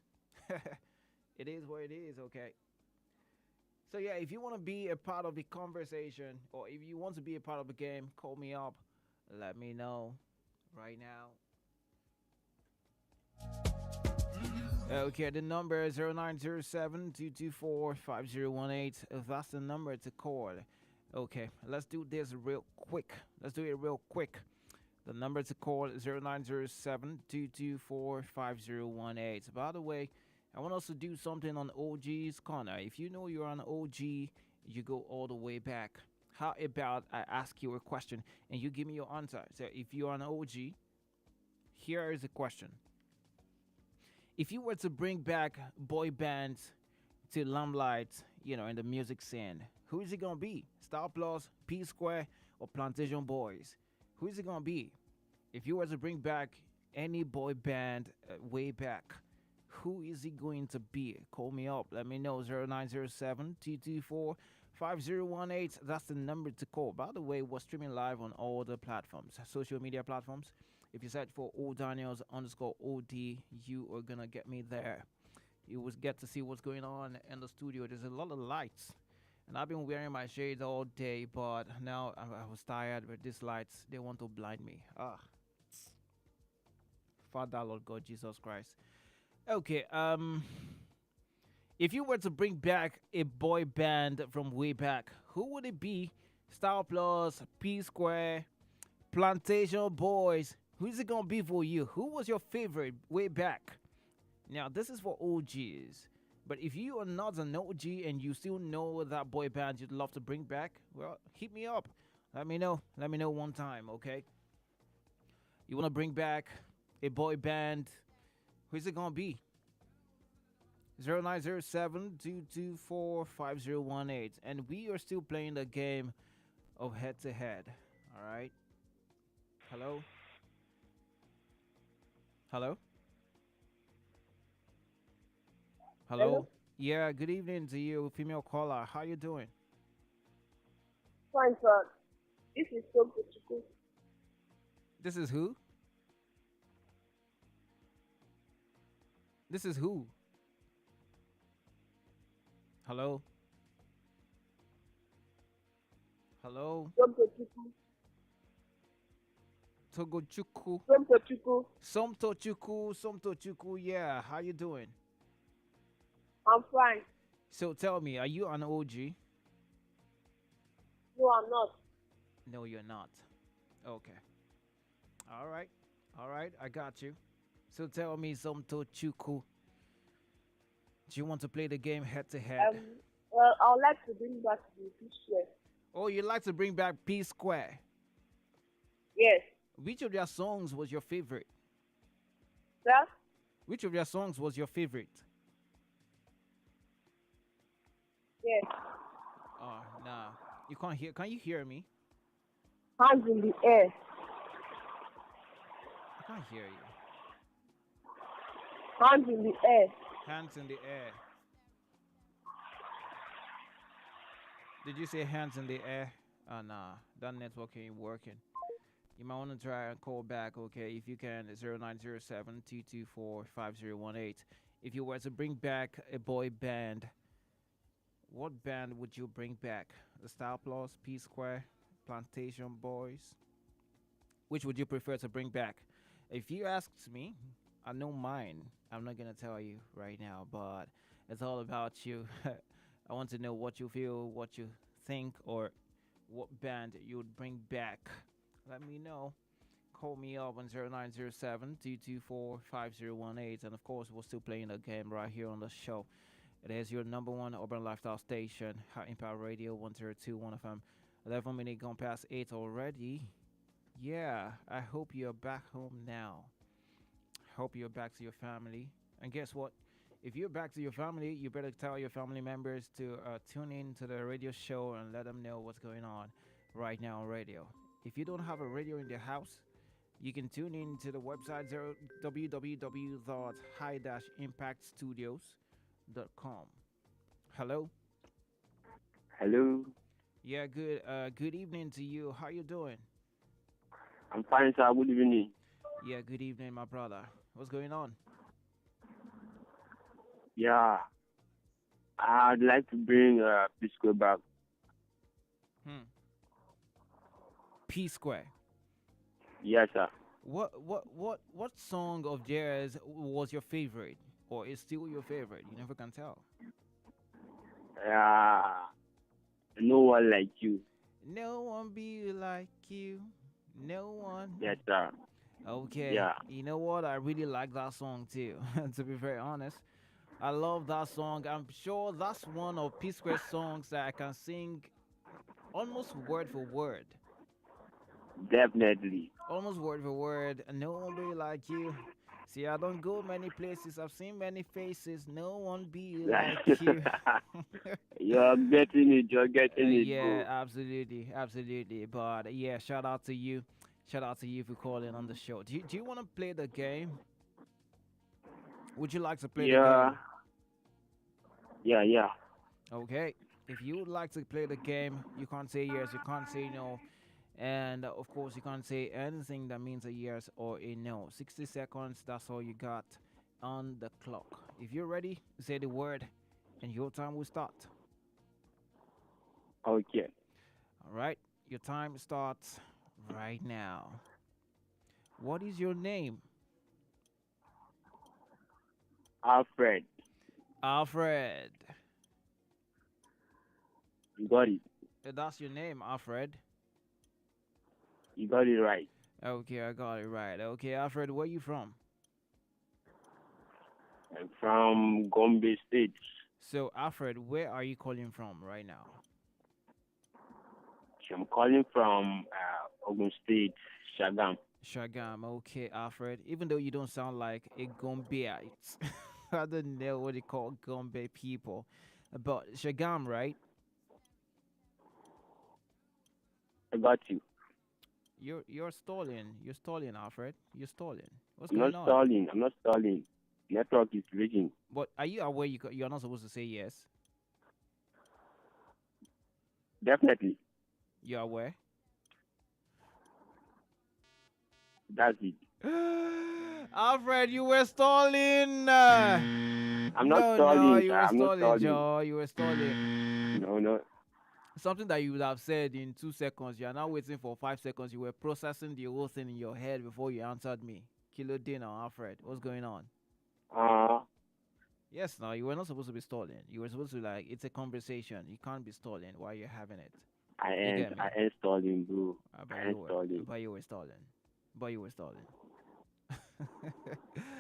It is what it is, okay? So yeah, if you want to be a part of the conversation or if you want to be a part of the game, call me up. Let me know right now. Okay, the number is 0907-224-5018. That's the number to call. Okay, let's do this real quick. Let's do it real quick. The number to call is 0907-224-5018. By the way, I want us to do something on OG's Corner. If you know you're an OG, you go all the way back. How about I ask you a question and you give me your answer? So if you're an OG, here is a question. If you were to bring back boy bands to limelight, in the music scene, who is it going to be? Star Plus, P-Square, or Plantation Boys? Who is it going to be? If you were to bring back any boy band way back, who is he going to be? Call me up. Let me know. 0907 224 5018. That's the number to call. By the way, we're streaming live on all the platforms, social media platforms. If you search for O Daniels underscore OD, you are going to get me there. You will get to see what's going on in the studio. There's a lot of lights. And I've been wearing my shades all day, but now I was tired with these lights. They want to blind me. Father, Lord God, Jesus Christ. Okay, if you were to bring back a boy band from way back, who would it be? Star Plus, P Square, Plantation Boys. Who's it gonna be for you? Who was your favorite way back? Now, this is for OGs. But if you are not an OG and you still know that boy band you'd love to bring back, well, hit me up. Let me know. Let me know one time, okay? You want to bring back a boy band? Who's it going to be? 0907-224-5018. And we are still playing the game of head-to-head, all right? Hello? Hello? Hello? Yeah, good evening to you, female caller. How you doing? Fine, sir. This is so good to go. This is who? This is who? Hello? Hello? Togochukwu. Somtochukwu. Yeah, how you doing? I'm fine. So tell me, are you an OG? No, I'm not. No, you're not. Okay. All right, I got you. So tell me, Somtochukwu, do you want to play the game head to head? Well, I would like to bring back the P Square. Oh, you'd like to bring back P Square? Yes. Which of their songs was your favorite? Sir? Which of their songs was your favorite? Yes. Oh, nah. You can't hear. Can you hear me? Hands in the air. I can't hear you. Hands in the air. Hands in the air. Did you say hands in the air? Oh, nah. That network ain't working. You might want to try and call back, okay? If you can, 0907-224-5018. If you were to bring back a boy band, what band would you bring back? The Star Plus, P Square, Plantation Boys? Which would you prefer to bring back? If you asked me, I know mine. I'm not going to tell you right now, but it's all about you. I want to know what you feel, what you think, or what band you would bring back. Let me know. Call me up on 0907-224-5018. And of course, we're still playing the game right here on the show. It is your number one urban lifestyle station, Hot Impact Radio 102.1 FM. 11 minutes gone past 8 already. Yeah, I hope you're back home now. Hope you're back to your family. And guess what? If you're back to your family, you better tell your family members to tune in to the radio show and let them know what's going on right now on radio. If you don't have a radio in the house, you can tune in to the website www.high-impactstudios.com. Hello? Hello. Yeah, good evening to you. How you doing? I'm fine, sir. Good evening. Yeah, good evening, my brother. What's going on? Yeah. I'd like to bring P Square back. P Square. Yes, sir. What song of theirs was your favorite, or is still your favorite? You never can tell. No one like you. No one be like you. No one. Yes, sir. Okay. Yeah. You know what? I really like that song too. To be very honest, I love that song. I'm sure that's one of P Square's songs that I can sing almost word for word. Definitely. Almost word for word. No one be like you. See, I don't go many places. I've seen many faces. No one be like you. You're getting it. You're getting it. Yeah, bro. absolutely. But yeah, shout out to you. Shout out to you for calling on the show. Do you want to play the game? Would you like to play the game? Yeah. Okay. If you would like to play the game, you can't say yes, you can't say no. And of course, you can't say anything that means a yes or a no. 60 seconds, that's all you got on the clock. If you're ready, say the word and your time will start. Okay. All right. Your time starts right now. What is your name? Alfred. Alfred. You got it. That's your name, Alfred. You got it right. Okay, I got it right. Okay, Alfred, where you from? I'm from Gombe State. So, Alfred, where are you calling from right now? I'm calling from Ogun State, Shagam. Shagam, okay, Alfred. Even though you don't sound like a Gombeite, I don't know what they call Gombe people, but Shagam, right? I got you. You're stalling. You're stalling, Alfred. You're stalling. What's I'm going not on? stalling. I'm not stalling. Network is glitching. But are you aware you're not supposed to say yes? Definitely. You're aware? That's it. Alfred, you were stalling. I'm not stalling. No, you were I'm not stalling, stalling. Joe. You were stalling. No. Something that you would have said in 2 seconds. You are now waiting for 5 seconds. You were processing the whole thing in your head before you answered me. Kilo dinner, Alfred. What's going on? Yes, no, you were not supposed to be stalling. You were supposed to it's a conversation. You can't be stalling while you're having it. I ain't stalling, bro. I ain't stalling. But you were stalling.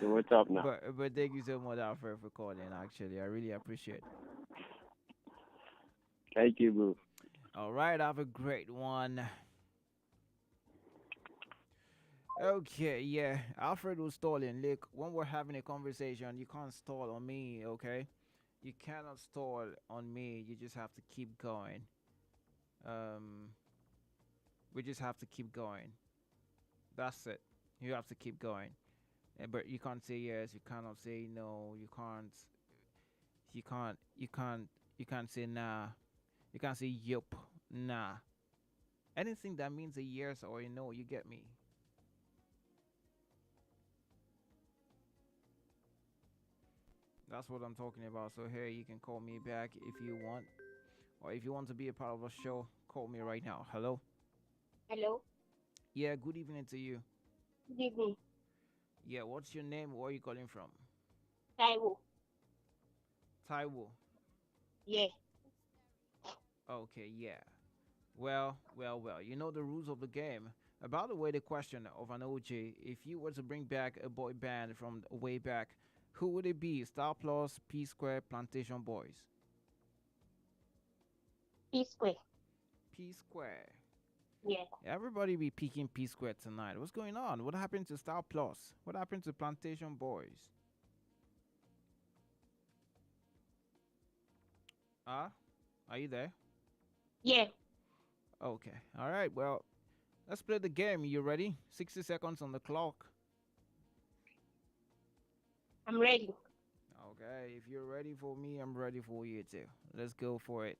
So what's up now? But thank you so much, Alfred, for calling. Actually, I really appreciate it. Thank you, bro. All right, have a great one. Okay, yeah, Alfred was stalling. Look, when we're having a conversation, you can't stall on me, okay? You cannot stall on me. You just have to keep going. We just have to keep going. That's it. You have to keep going. But you can't say yes. You cannot say no. You can't say nah. You can't say yup, nah. Anything that means a yes or a no, you get me. That's what I'm talking about. So here, you can call me back if you want. Or if you want to be a part of the show, call me right now. Hello? Hello. Yeah, good evening to you. Good evening. Yeah, what's your name? Where are you calling from? Taiwo. Taiwo. Yeah. Okay, yeah. Well. You know the rules of the game. About the way, the question of an OJ, if you were to bring back a boy band from way back, who would it be? Star Plus, P Square, Plantation Boys? P Square. P Square. Yeah. Everybody be picking P Square tonight. What's going on? What happened to Star Plus? What happened to Plantation Boys? Are you there? Yeah. Okay. All right. Well, let's play the game. You ready? 60 seconds on the clock. I'm ready. Okay. If you're ready for me, I'm ready for you too. Let's go for it.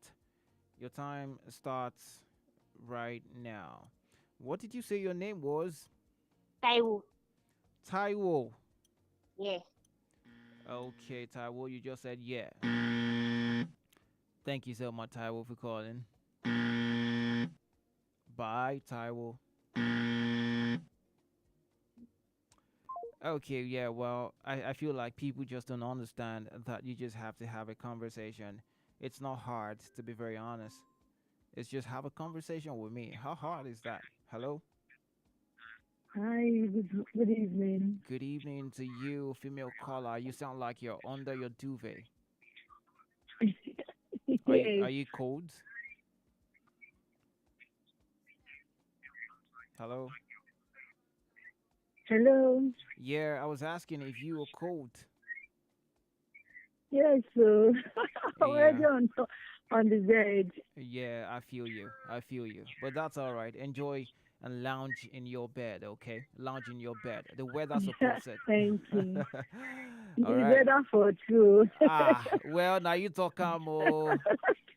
Your time starts right now. What did you say your name was? Taiwo. Taiwo. Yeah. Okay, Taiwo, you just said yeah. Thank you so much, Taiwo, for calling. Bye, Taiwo. Okay, yeah, well, I feel like people just don't understand that you just have to have a conversation. It's not hard, to be very honest. It's just have a conversation with me. How hard is that? Hello? Hi, good evening. Good evening to you, female caller. You sound like you're under your duvet. Yes. Are you cold? Hello? Hello. Yeah, I was asking if you were cold. Yes, so already on the bed. Yeah, I feel you. But that's all right. Enjoy and lounge in your bed, okay? Lounge in your bed. The weather supports it. Thank you. All It's right. better for two. Well, now you talk, Amo.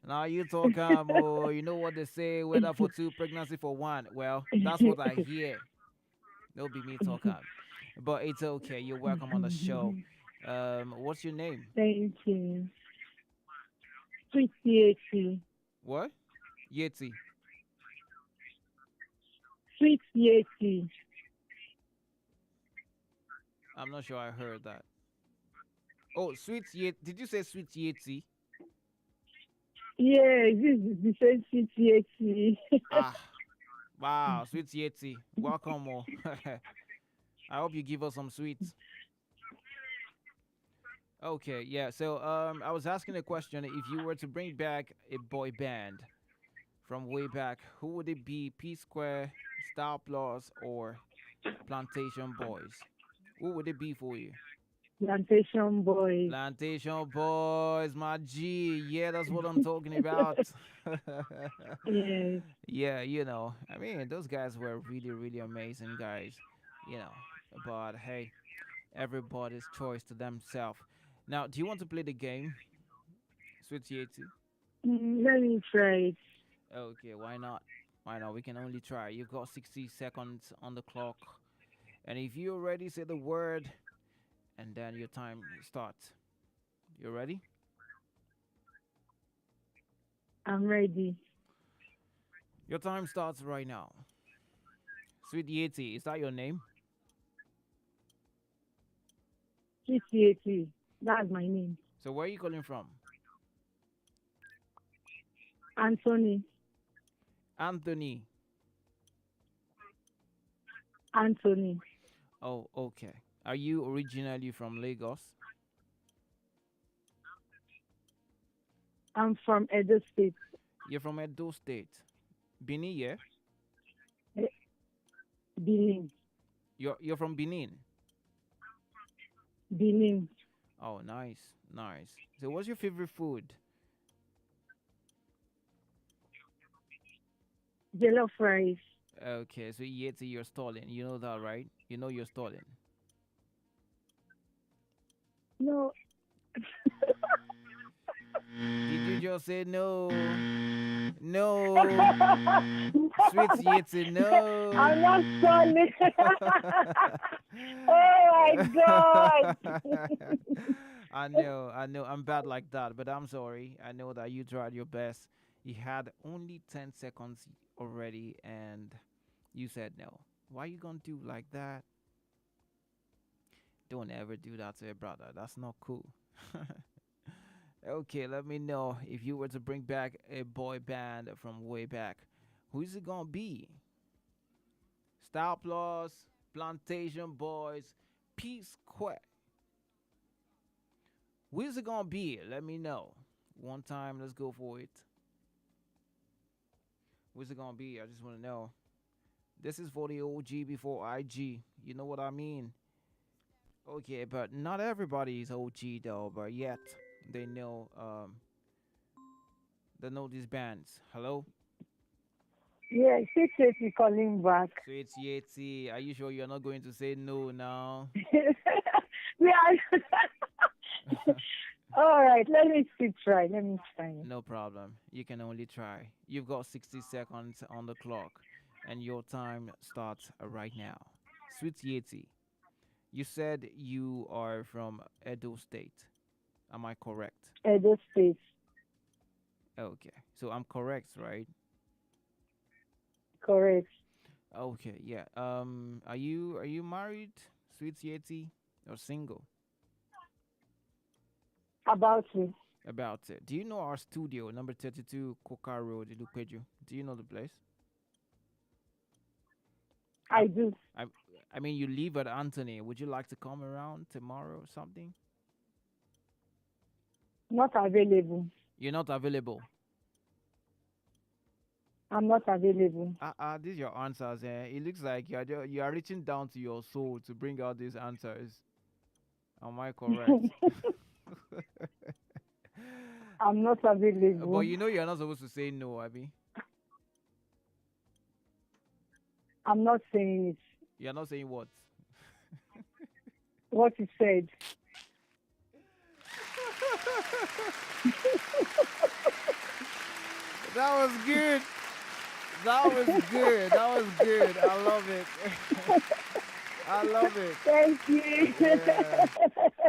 Now you talk, Amo. You know what they say, weather for two, pregnancy for one. Well, that's what I hear. It'll be me talking. But it's okay. You're welcome on the show. What's your name? Thank you. Sweet Yeti. What? Yeti. Sweet Yeti. I'm not sure I heard that. Oh, sweet Yeti. Did you say sweet Yeti? Yeah, this is the same Sweet Yeti. Wow, sweet Yeti. Welcome. I hope you give us some sweets. Okay, yeah. So I was asking a question. If you were to bring back a boy band from way back, who would it be? P Square, Star Plus, or Plantation Boys? Who would it be for you? Plantation Boys. Plantation Boys, my G. Yeah, that's what I'm talking about. Yes. Yeah, I mean, those guys were really, really amazing guys, you know. But hey, everybody's choice to themselves. Now, do you want to play the game, Sweet Yeti? Let me try it. Okay, why not? Why not? We can only try. You've got 60 seconds on the clock. And if you already say the word, and then your time starts. You ready? I'm ready. Your time starts right now. Sweet Yeti, is that your name? Sweet Yeti. That's my name. So where are you calling from? Anthony. Anthony. Anthony. Oh, okay. Are you originally from Lagos? I'm from Edo State. You're from Edo State. Benin, yeah? Benin. You're from Benin? Benin. Oh, nice, nice. So what's your favorite food? Jollof rice. Okay, so Yeti, you're stalling. You know that, right? You know you're stalling. No. Did you just say no? No. Sweet Yeti, no. I'm not sorry. Oh my God. I know. I'm bad like that, but I'm sorry. I know that you tried your best. You had only 10 seconds already, and you said no. Why you gonna do like that? Don't ever do that to a brother. That's not cool. Okay, let me know if you were to bring back a boy band from way back. Who is it gonna be? Star Plus, Plantation Boys, P Square. Who is it gonna be? Let me know. One time, let's go for it. Who's it gonna be? I just wanna know. This is for the OG before IG. You know what I mean? Okay, but not everybody is OG though, but yet they know these bands. Hello? Yeah, Sweet Yeti calling back. Sweet Yeti, are you sure you're not going to say no now? All right, let me try. No problem. You can only try. You've got 60 seconds on the clock, and your time starts right now. Sweet Yeti, you said you are from Edo State. Am I correct? Edo State. Okay, so I'm correct, right? Correct. Okay, yeah. Are you married, Sweet Yeti, or single? About it. About it. Do you know our studio, number 32, Coca Road, Ilupeju? Do you know the place? I do. I mean, you live at Anthony. Would you like to come around tomorrow or something? Not available. You're not available. I'm not available. These are your answers. It looks like you are reaching down to your soul to bring out these answers. Am I correct? I'm not available. But you know you're not supposed to say no, Abby. I'm not saying it. You're not saying what? What you said. That was good. That was good. That was good. I love it. I love it. Thank you. Yeah.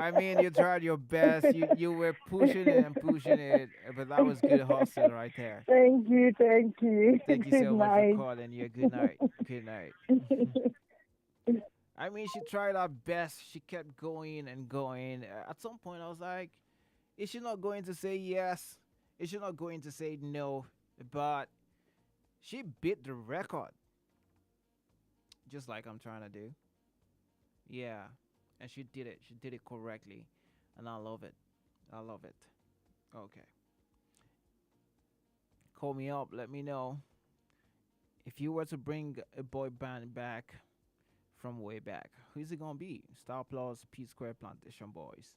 I mean, you tried your best. You were pushing it and pushing it, but that was good hustle right there. Thank you. Thank you. Thank you Good so much for night. calling. Yeah, good night. Good night. I mean, she tried her best. She kept going and going. At some point, I was like, is she not going to say yes? Is she not going to say no? But she beat the record. Just like I'm trying to do. Yeah. And she did it. She did it correctly. And I love it. I love it. Okay. Call me up. Let me know. If you were to bring a boy band back from way back, who's it gonna be? Star Plus, P Square, Plantation Boys.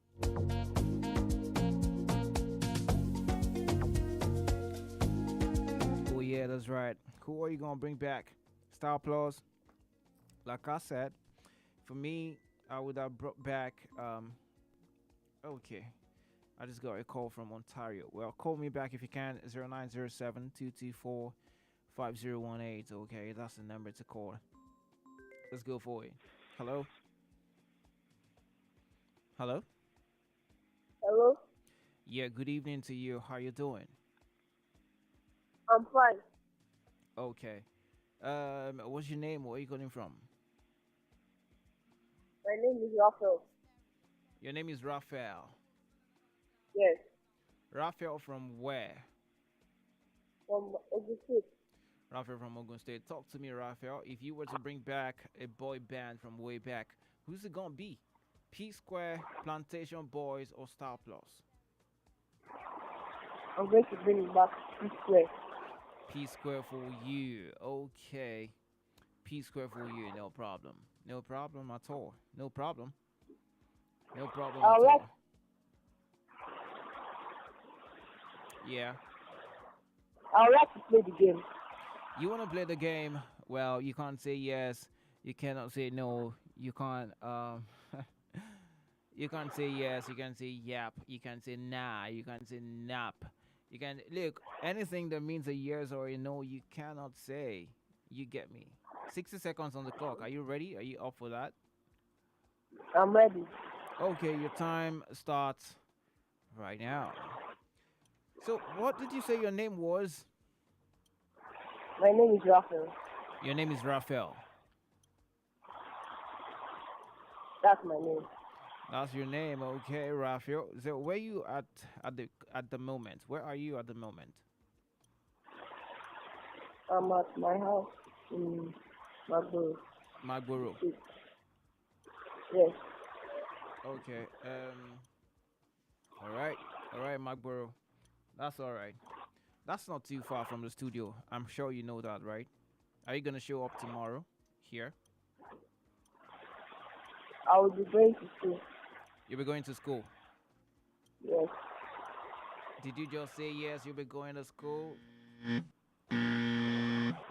Oh yeah, that's right. Who are you gonna bring back? Star Plus. Like I said, for me, I would have brought back. Okay, I just got a call from Ontario. Well, call me back if you can. 0907-224-5018. Okay, that's the number to call. Let's go for it. Hello? Hello? Hello? Yeah, good evening to you. How you doing? I'm fine. Okay. What's your name? Where are you calling from? My name is Raphael. Your name is Raphael. Yes. Raphael from where? From Ogun State. Raphael from Ogun State. Talk to me, Raphael. If you were to bring back a boy band from way back, who's it gonna be? P Square, Plantation Boys, or Star Plus? I'm going to bring back P Square. P Square for you. Okay. P Square for you. No problem. No problem at all. No problem. No problem at all. Yeah. I would like to play the game. You want to play the game? Well, you can't say yes. You cannot say no. You can't. You can't say yes. You can't say yap. You can't say nah. You can't say nap. You can look anything that means a yes or a no. You cannot say. You get me? 60 seconds on the clock. Are you ready? Are you up for that? I'm ready. Okay, your time starts right now. So, what did you say your name was? My name is Raphael. Your name is Raphael. That's my name. That's your name, okay, Raphael. So, where are you at the moment? Where are you at the moment? I'm at my house in Magboro. Magboro. Yes. Okay. All right, Magboro. That's all right. That's not too far from the studio. I'm sure you know that, right? Are you gonna show up tomorrow here? I will be going to school. You'll be going to school. Yes. Did you just say yes? You'll be going to school.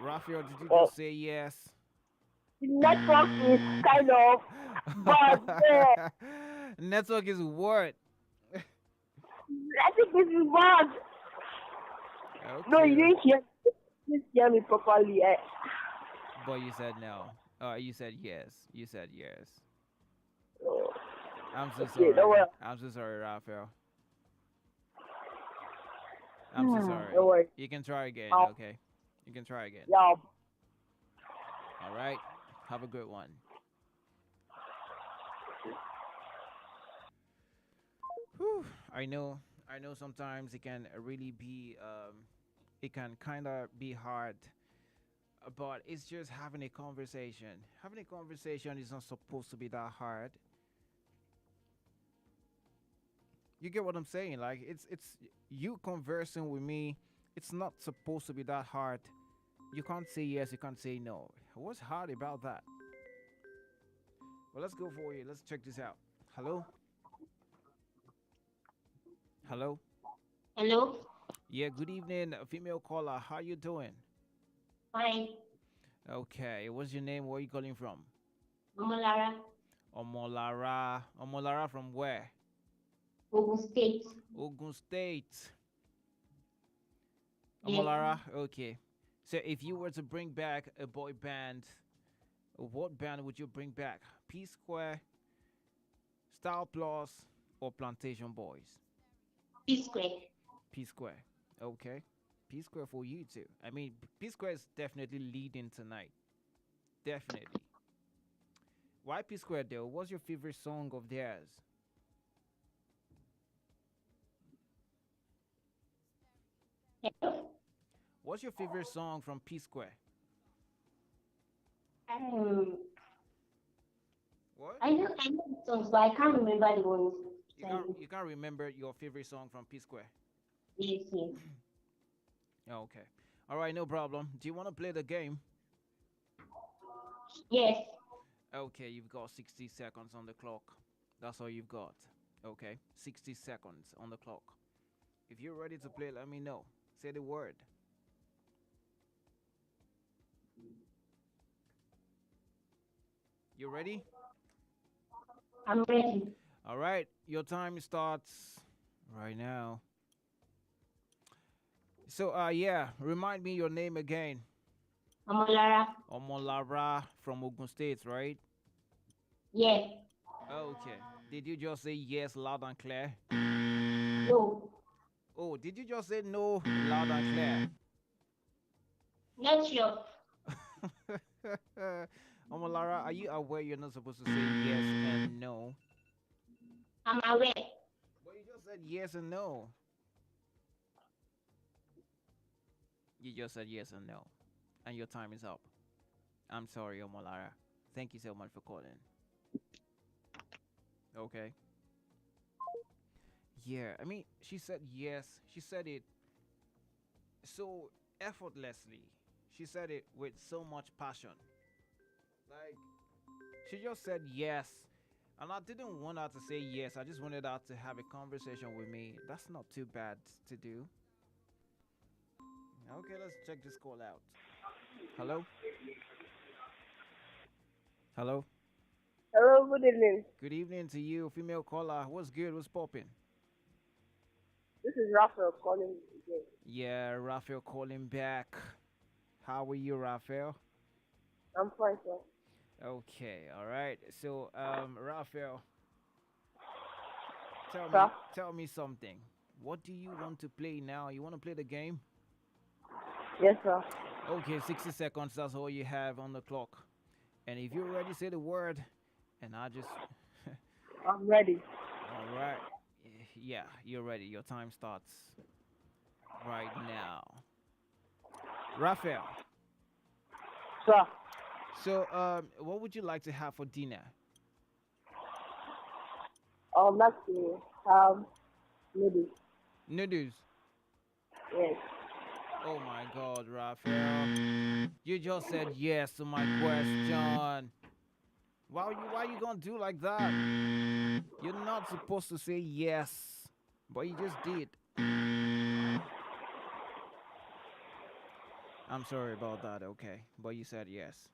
Raphael, did you just say yes? The network is kind of bad. Network is what? I think this is bad. Okay. No, you didn't hear me properly. But you said no. You said yes. You said yes. I'm so sorry. I'm so sorry, Raphael. I'm so sorry. No worries. You can try again, okay? You can try again. Yeah. All right. Have a good one. Whew. I know sometimes it can really be it can kind of be hard, but it's just having a conversation. Having a conversation is not supposed to be that hard. You get what I'm saying? Like it's you conversing with me. It's not supposed to be that hard. You can't say yes, you can't say no. What's hard about that? Well, let's go for it. Let's check this out. Hello? Hello? Hello? Yeah, good evening, female caller. How you doing? Fine. Okay, what's your name? Where are you calling from? Omolara. Omolara. Omolara from where? Ogun State. Ogun State. Yes. Omolara, okay. So if you were to bring back a boy band, what band would you bring back? P Square, Style Plus, or Plantation Boys? P Square. P Square. Okay. P Square for you too. I mean, P Square is definitely leading tonight. Definitely. Why P Square though? What's your favorite song of theirs? What's your favorite song from P Square? What? I know the songs, but I can't remember the ones. You can't remember your favorite song from P Square? Yes, yes. Okay. All right, no problem. Do you want to play the game? Yes. Okay, you've got 60 seconds on the clock. That's all you've got. Okay, 60 seconds on the clock. If you're ready to play, let me know. Say the word. You ready? I'm ready. All right, your time starts right now. So, yeah, remind me your name again. Omolara. Omolara from Ogun State, right? Yes. Okay. Did you just say yes loud and clear? No. Oh, did you just say no loud and clear? Not sure. Omolara, are you aware you're not supposed to say yes and no? I'm aware. But you just said yes and no. You just said yes and no. And your time is up. I'm sorry, Omolara. Thank you so much for calling. Okay. Yeah, I mean, she said yes. She said it so effortlessly. She said it with so much passion. Like, she just said yes. And I didn't want her to say yes. I just wanted her to have a conversation with me. That's not too bad to do. Okay, let's check this call out. Hello? Hello? Hello, good evening. Good evening to you, female caller. What's good? What's popping? This is Raphael calling again. Yeah, Raphael calling back. How are you, Raphael? I'm fine, sir. Okay, all right. So, Raphael, tell me something. What do you want to play now? You want to play the game? Yes, sir. Okay, 60 seconds. That's all you have on the clock. And if you're ready, say the word. And I just... I'm ready. All right. Yeah, you're ready. Your time starts right now. Raphael. Sir. So, what would you like to have for dinner? Let's see. Noodles. Noodles. Yes. Oh my God, Raphael. You just said yes to my question. Why you gonna do like that? You're not supposed to say yes, but you just did. I'm sorry about that, okay? But you said yes.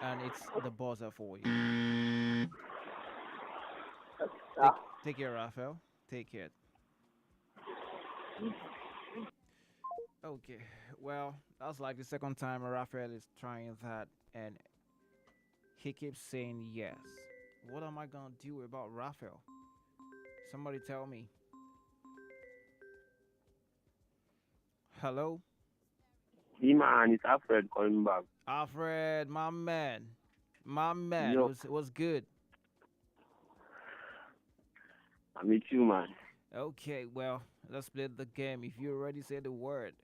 And it's the buzzer for you. Take care, Raphael. Take care. Okay, well, that's like the second time Raphael is trying that, and he keeps saying yes. What am I gonna do about Raphael? Somebody tell me. Hello? Hey man, it's Alfred calling back. Alfred, my man. My man. Yo. What's good? I meet you, man. Okay, well, let's play the game. If you're ready, say the word.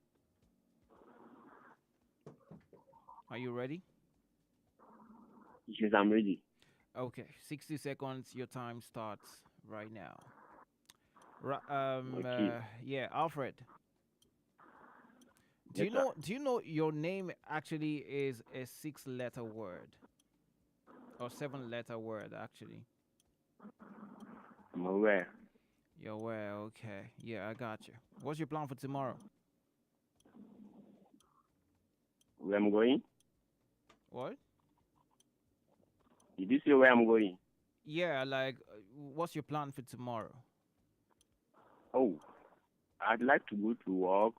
Are you ready? Yes, I'm ready. Okay, 60 seconds. Your time starts right now. Okay. Yeah, Alfred. Do Yes, you know your name actually is a 6-letter word? Or 7-letter word, actually? I'm aware. You're aware, okay. Yeah, I got you. What's your plan for tomorrow? where I'm going? What? Did you say where I'm going? Yeah, like, what's your plan for tomorrow? Oh, I'd like to go to work,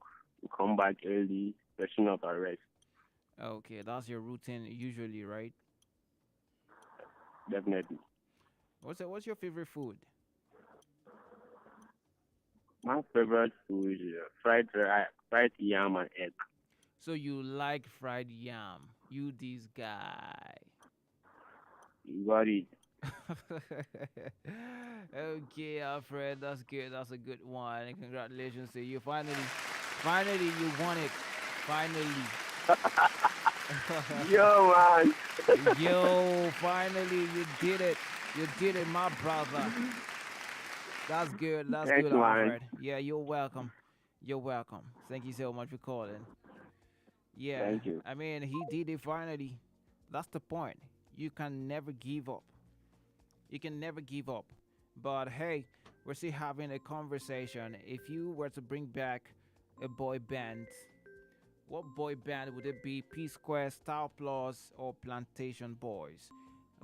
come back early, freshen up and rest. Okay, that's your routine usually, right? Definitely. What's your favorite food? My favorite food is fried yam and egg. So you like fried yam? You this guy. You got it. Okay, Alfred, that's good. That's a good one. And congratulations to you. Finally, you won it. Finally. Yo, man. Yo, finally you did it. You did it, my brother. That's good. That's Thanks, good, man. Alfred. Yeah, you're welcome. You're welcome. Thank you so much for calling. Yeah, Thank you. I mean, he did it finally. That's the point. You can never give up. You can never give up. But hey, we're still having a conversation. If you were to bring back a boy band, what boy band would it be? P Square, Star Plus, or Plantation Boys?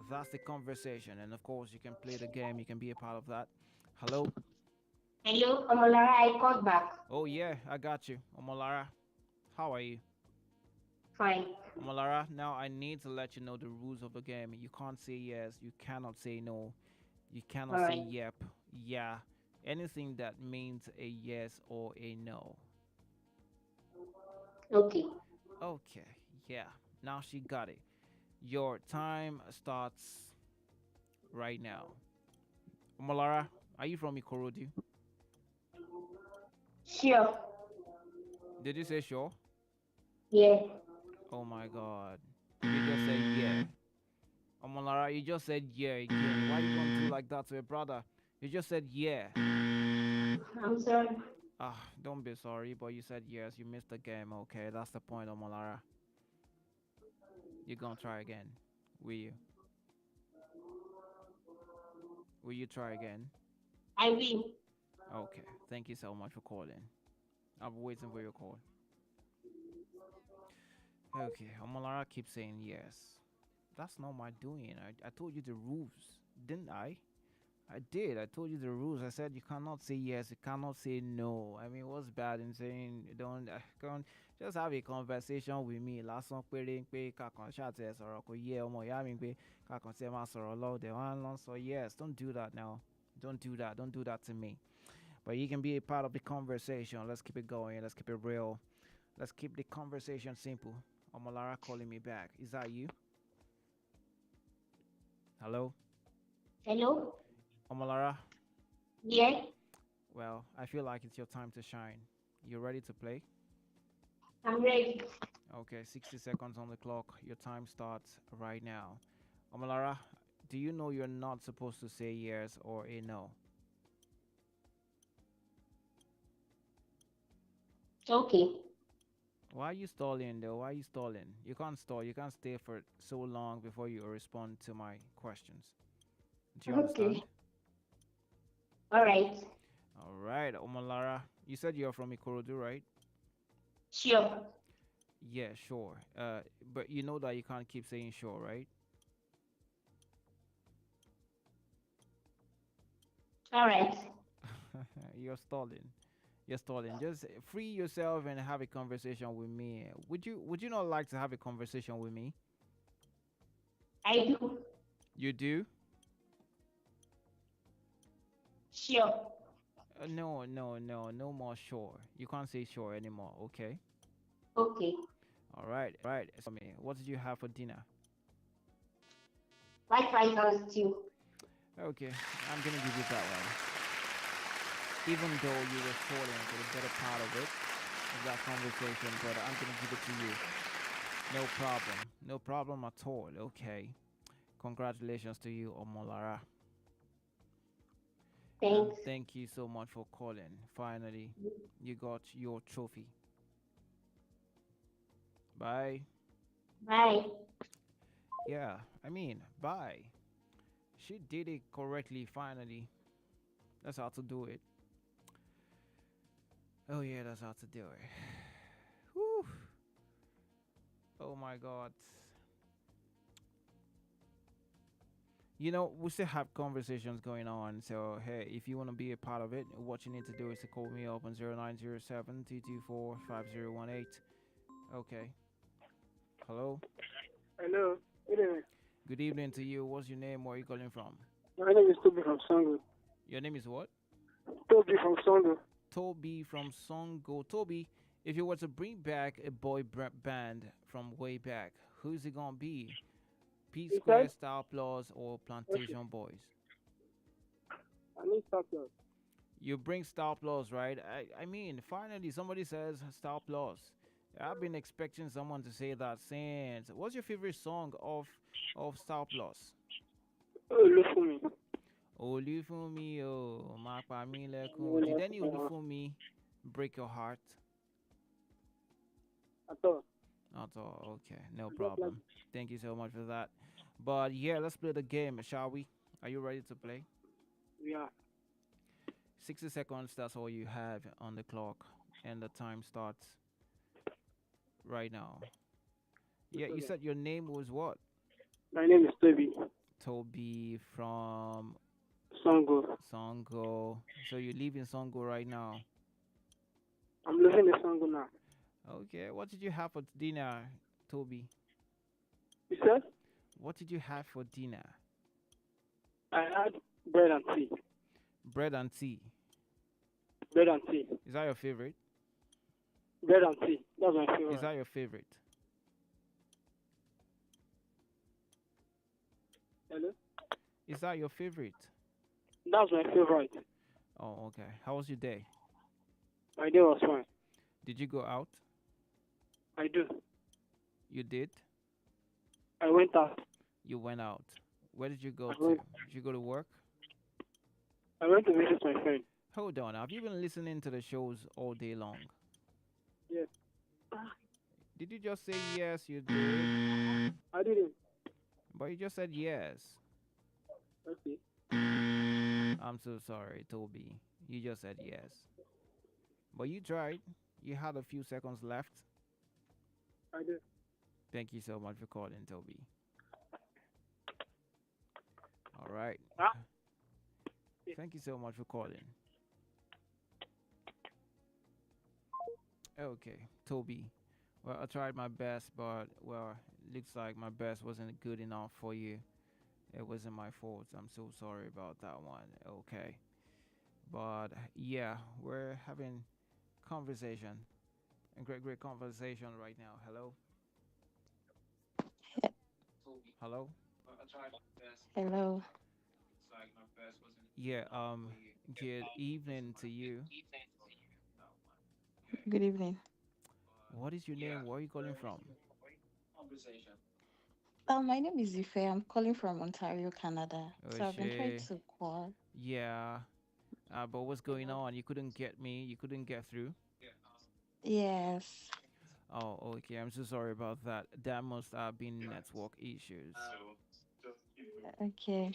That's the conversation. And of course, you can play the game. You can be a part of that. Hello? Hello, Omolara, I called back. Oh, yeah, I got you. Omolara, how are you? Fine. Omolara, now I need to let you know the rules of the game. You can't say yes. You cannot say no. You cannot say Alright. yep, yeah. Anything that means a yes or a no. Okay. Okay, yeah. Now she got it. Your time starts right now. Omolara, are you from Ikorodu? Sure. Did you say sure? Yeah. Oh my god. You just said yeah. Omolara, you just said yeah again. Why you gonna do like that to a brother? You just said yeah. I'm sorry. Don't be sorry, but you said yes. You missed the game. Okay, that's the point, Omolara. You gonna try again? Will you? Will you try again? I will. Okay. Thank you so much for calling. I'll be waiting for your call. Okay, Omolara keeps saying yes. That's not my doing. I told you the rules, didn't I? I did. I told you the rules. I said you cannot say yes, you cannot say no. I mean, what's bad in saying don't just have a conversation with me? Last one péré pé kakan chat sọ̀rọ̀ kò yé ọmọ ìyá mi pé kakan tí ẹ máa sọ̀rọ̀ lọ the one long so yes. Don't do that now. Don't do that. Don't do that to me. But you can be a part of the conversation. Let's keep it going. Let's keep it real. Let's keep the conversation simple. Omolara calling me back. Is that you? Hello? Hello? Omolara? Yeah. Well, I feel like it's your time to shine. You ready to play? I'm ready. Okay, 60 seconds on the clock. Your time starts right now. Omolara, do you know you're not supposed to say yes or a no? Okay. Why are you stalling though? Why are you stalling? You can't stall. You can't stay for so long before you respond to my questions. Do you understand? All right. All right, Omolara. You said you're from Ikorodu, right? Sure. Yeah, sure. But you know that you can't keep saying sure, right? All right. You're stalling. You're stalling. Just free yourself and have a conversation with me. Would you not like to have a conversation with me? I do. You do? Sure. No more sure. You can't say sure anymore, okay? Okay. All right. So, what did you have for dinner? White rice and stew. Okay, I'm gonna give you that one. Even though you were stalling for the better part of it, of that conversation, but I'm gonna give it to you. No problem. No problem at all. Okay. Congratulations to you, Omolara. Thanks. Thank you so much for calling. Finally, you got your trophy. Bye. Bye. Yeah, bye. She did it correctly, finally. That's how to do it. Oh, yeah, that's how to do it. Whew. Oh my God. You know, we still have conversations going on. So, hey, if you want to be a part of it, what you need to do is to call me up on 0907 224 5018. Okay. Hello. Hello. Good evening. Good evening to you. What's your name? Where are you calling from? My name is Toby from Songo. Your name is what? Toby from Songo. Toby from Songo. Toby, if you were to bring back a boy band from way back, who's it gonna be? P Square, Star Plus, or Plantation Boys? I need Star Plus. You bring Star Plus, right? I mean, finally somebody says Star Plus. I've been expecting someone to say that since. What's your favorite song of Star Plus? Olufumi. Olufumi, oh, Mapami Lekun. Did any Olufumi break your heart? At all. Not all. Okay, no problem. Thank you so much for that. But yeah, let's play the game, shall we? Are you ready to play? Yeah. 60 seconds, that's all you have on the clock. And the time starts right now. Yeah, you said your name was what? My name is Toby. Toby from Songo. Songo. So you live in Songo right now? I'm living in Songo now. Okay, what did you have for dinner, Toby? You said? What did you have for dinner? I had bread and tea. Bread and tea. Bread and tea. Is that your favorite? Bread and tea. That's my favorite. Is that your favorite? Hello? Is that your favorite? That's my favorite. Oh, okay. How was your day? My day was fine. Did you go out? I do. You did? I went out. You went out. Where did you go to? Did you go to work? I went to visit my friend. Hold on. Have you been listening to the shows all day long? Yes. Did you just say yes, you did? I didn't. But you just said yes. Okay. I'm so sorry, Toby. You just said yes. But you tried. You had a few seconds left. I did. Thank you so much for calling, Toby. All right. Thank you so much for calling. Okay, Toby. Well, I tried my best, but, well, looks like my best wasn't good enough for you. It wasn't my fault. I'm so sorry about that one. Okay. But, yeah, we're having conversation. A great conversation right now. Hello? Hello? Hello. Yeah, good evening to you. Good evening. What is your name? Where are you calling from? My name is Ife. I'm calling from Ontario, Canada. So I've been trying to call. Yeah. But what's going on? You couldn't get me. You couldn't get through. Yes. Oh, okay. I'm so sorry about that. That must have been network issues. Okay.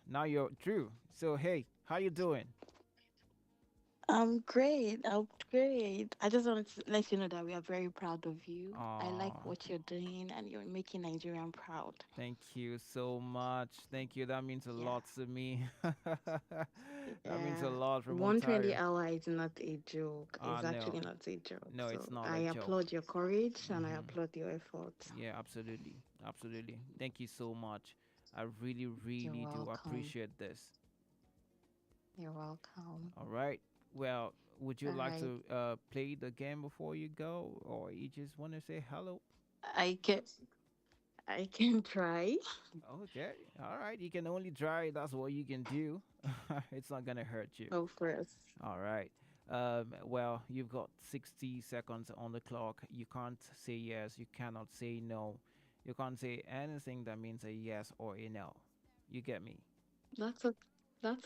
Now you're through. So hey, how you doing? I'm great. I'm great. I just wanted to let you know that we are very proud of you. I like what you're doing and you're making Nigerian proud. Thank you so much. Thank you. That means a lot to me. That means a lot from 120 Ontario. hour is not a joke. It's actually not a joke. No, so it's not I a joke. applaud your courage and I applaud your efforts. Yeah, absolutely. Absolutely. Thank you so much. I really do appreciate this. You're welcome. All right. Well, would you like to play the game before you go, or you just want to say hello? I can try. Okay. All right. You can only try. That's what you can do. It's not gonna hurt you. Go first. All right. Well, you've got 60 seconds on the clock. You can't say yes. You cannot say no. You can't say anything that means a yes or a no. You get me? That's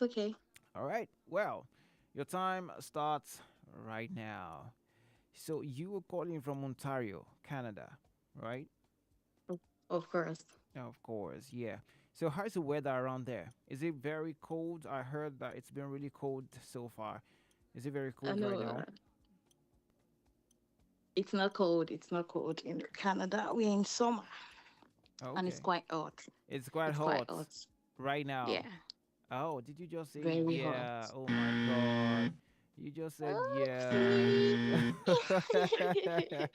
okay. All right. Well, your time starts right now. So you were calling from Ontario, Canada, right? Of course. Of course, yeah. So how's the weather around there? Is it very cold? I heard that it's been really cold so far. Is it very cold right now? It's not cold. It's not cold in Canada. We're in summer, and it's Okay. quite hot. It's quite It's quite hot hot. right now. Yeah, Oh, did you just say very hot. yeah? Oh my God. You just said yeah. Oopsie.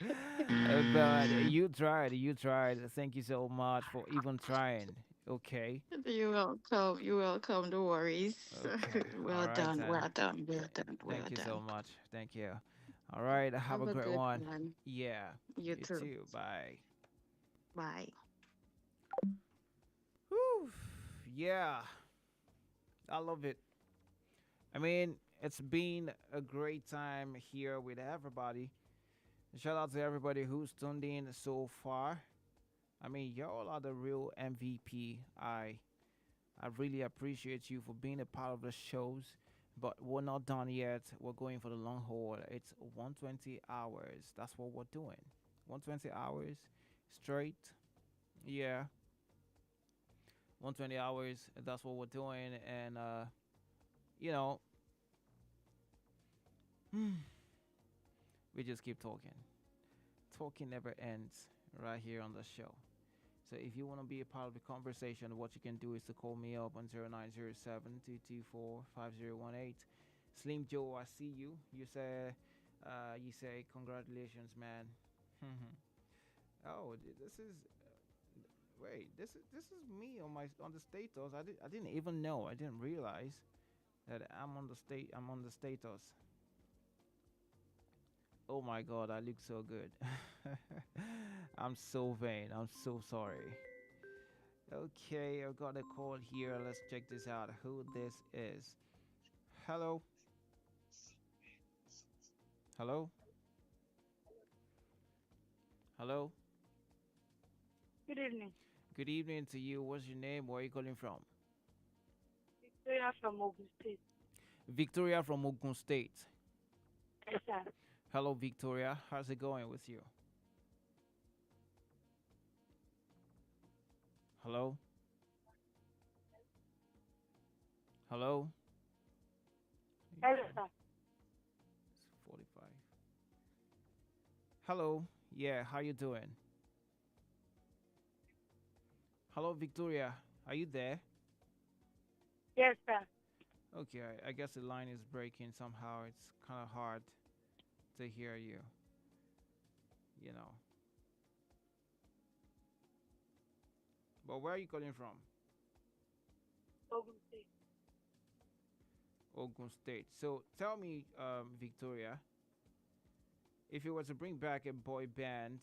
But you tried. You tried. Thank you so much for even trying. Okay. You're welcome. You're welcome. No worries. Okay. All Well right done. then. Well done. Well done. Well Thank you so done. much. Thank you. All right. Have Have a a great good one. one. Yeah. You You too. too. Bye. Bye. Whew. Yeah. I love it. I mean, it's been a great time here with everybody. Shout out to everybody who's tuned in so far. I mean, y'all are the real MVP. I really appreciate you for being a part of the shows. But we're not done yet. We're going for the long haul. It's 120 hours. That's what we're doing. 120 hours straight. Yeah. 120 hours. That's what we're doing. And, you know, we just keep talking. Talking never ends right here on the show. So if you want to be a part of the conversation, what you can do is to call me up on 0907-224-5018. Slim Joe, I see you. You say congratulations, man. Oh, this is wait. This is me on the status. I didn't even know. I didn't realize that I'm on the status. Oh my God, I look so good. I'm so vain. I'm so sorry. Okay, I've got a call here. Let's check this out. Who this is? Hello? Hello? Hello? Good evening. Good evening to you. What's your name? Where are you calling from? Victoria from Ogun State. Victoria from Ogun State. Yes, sir. Hello, Victoria. How's it going with you? Hello? Hello? Hello, sir. 45. Hello. Yeah, how you doing? Hello, Victoria. Are you there? Yes, sir. Okay, I guess the line is breaking somehow. It's kind of hard to hear you. You know. But where are you calling from? Ogun State. Ogun State. So tell me, Victoria, if you were to bring back a boy band,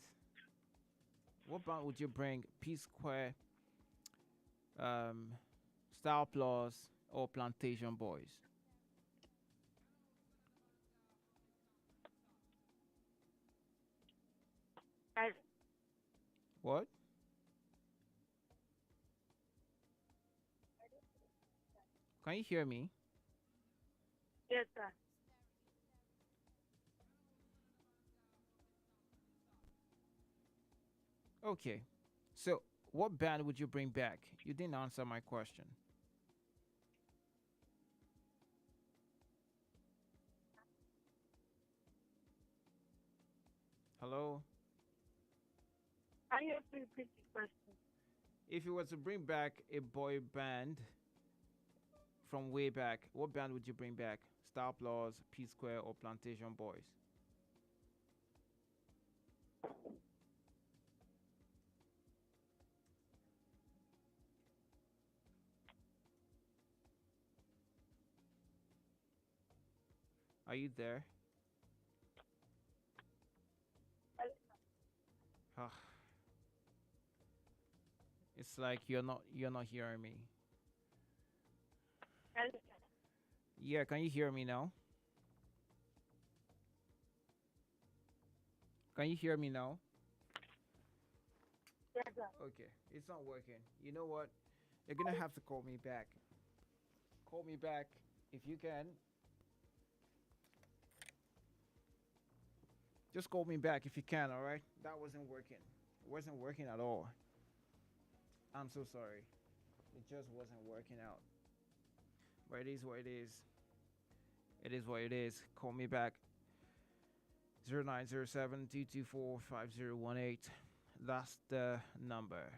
what band would you bring? P Square, Star Plus, or Plantation Boys? What? Can you hear me? Yes, sir. Okay. So, what band would you bring back? You didn't answer my question. Hello? Can you repeat the question? If you were to bring back a boy band from way back, what band would you bring back? Star Plus, P Square, or Plantation Boys? Are you there? Ah, it's like you're not hearing me. Hello, sir. Yeah, can you hear me now? Can you hear me now? Yes, sir. Okay, it's not working. You know what? You're gonna have to call me back. Call me back if you can. Just call me back if you can, all right? That wasn't working. It wasn't working at all. I'm so sorry. It just wasn't working out. But it is what it is. It is what it is. Call me back. 0907-224-5018. That's the number.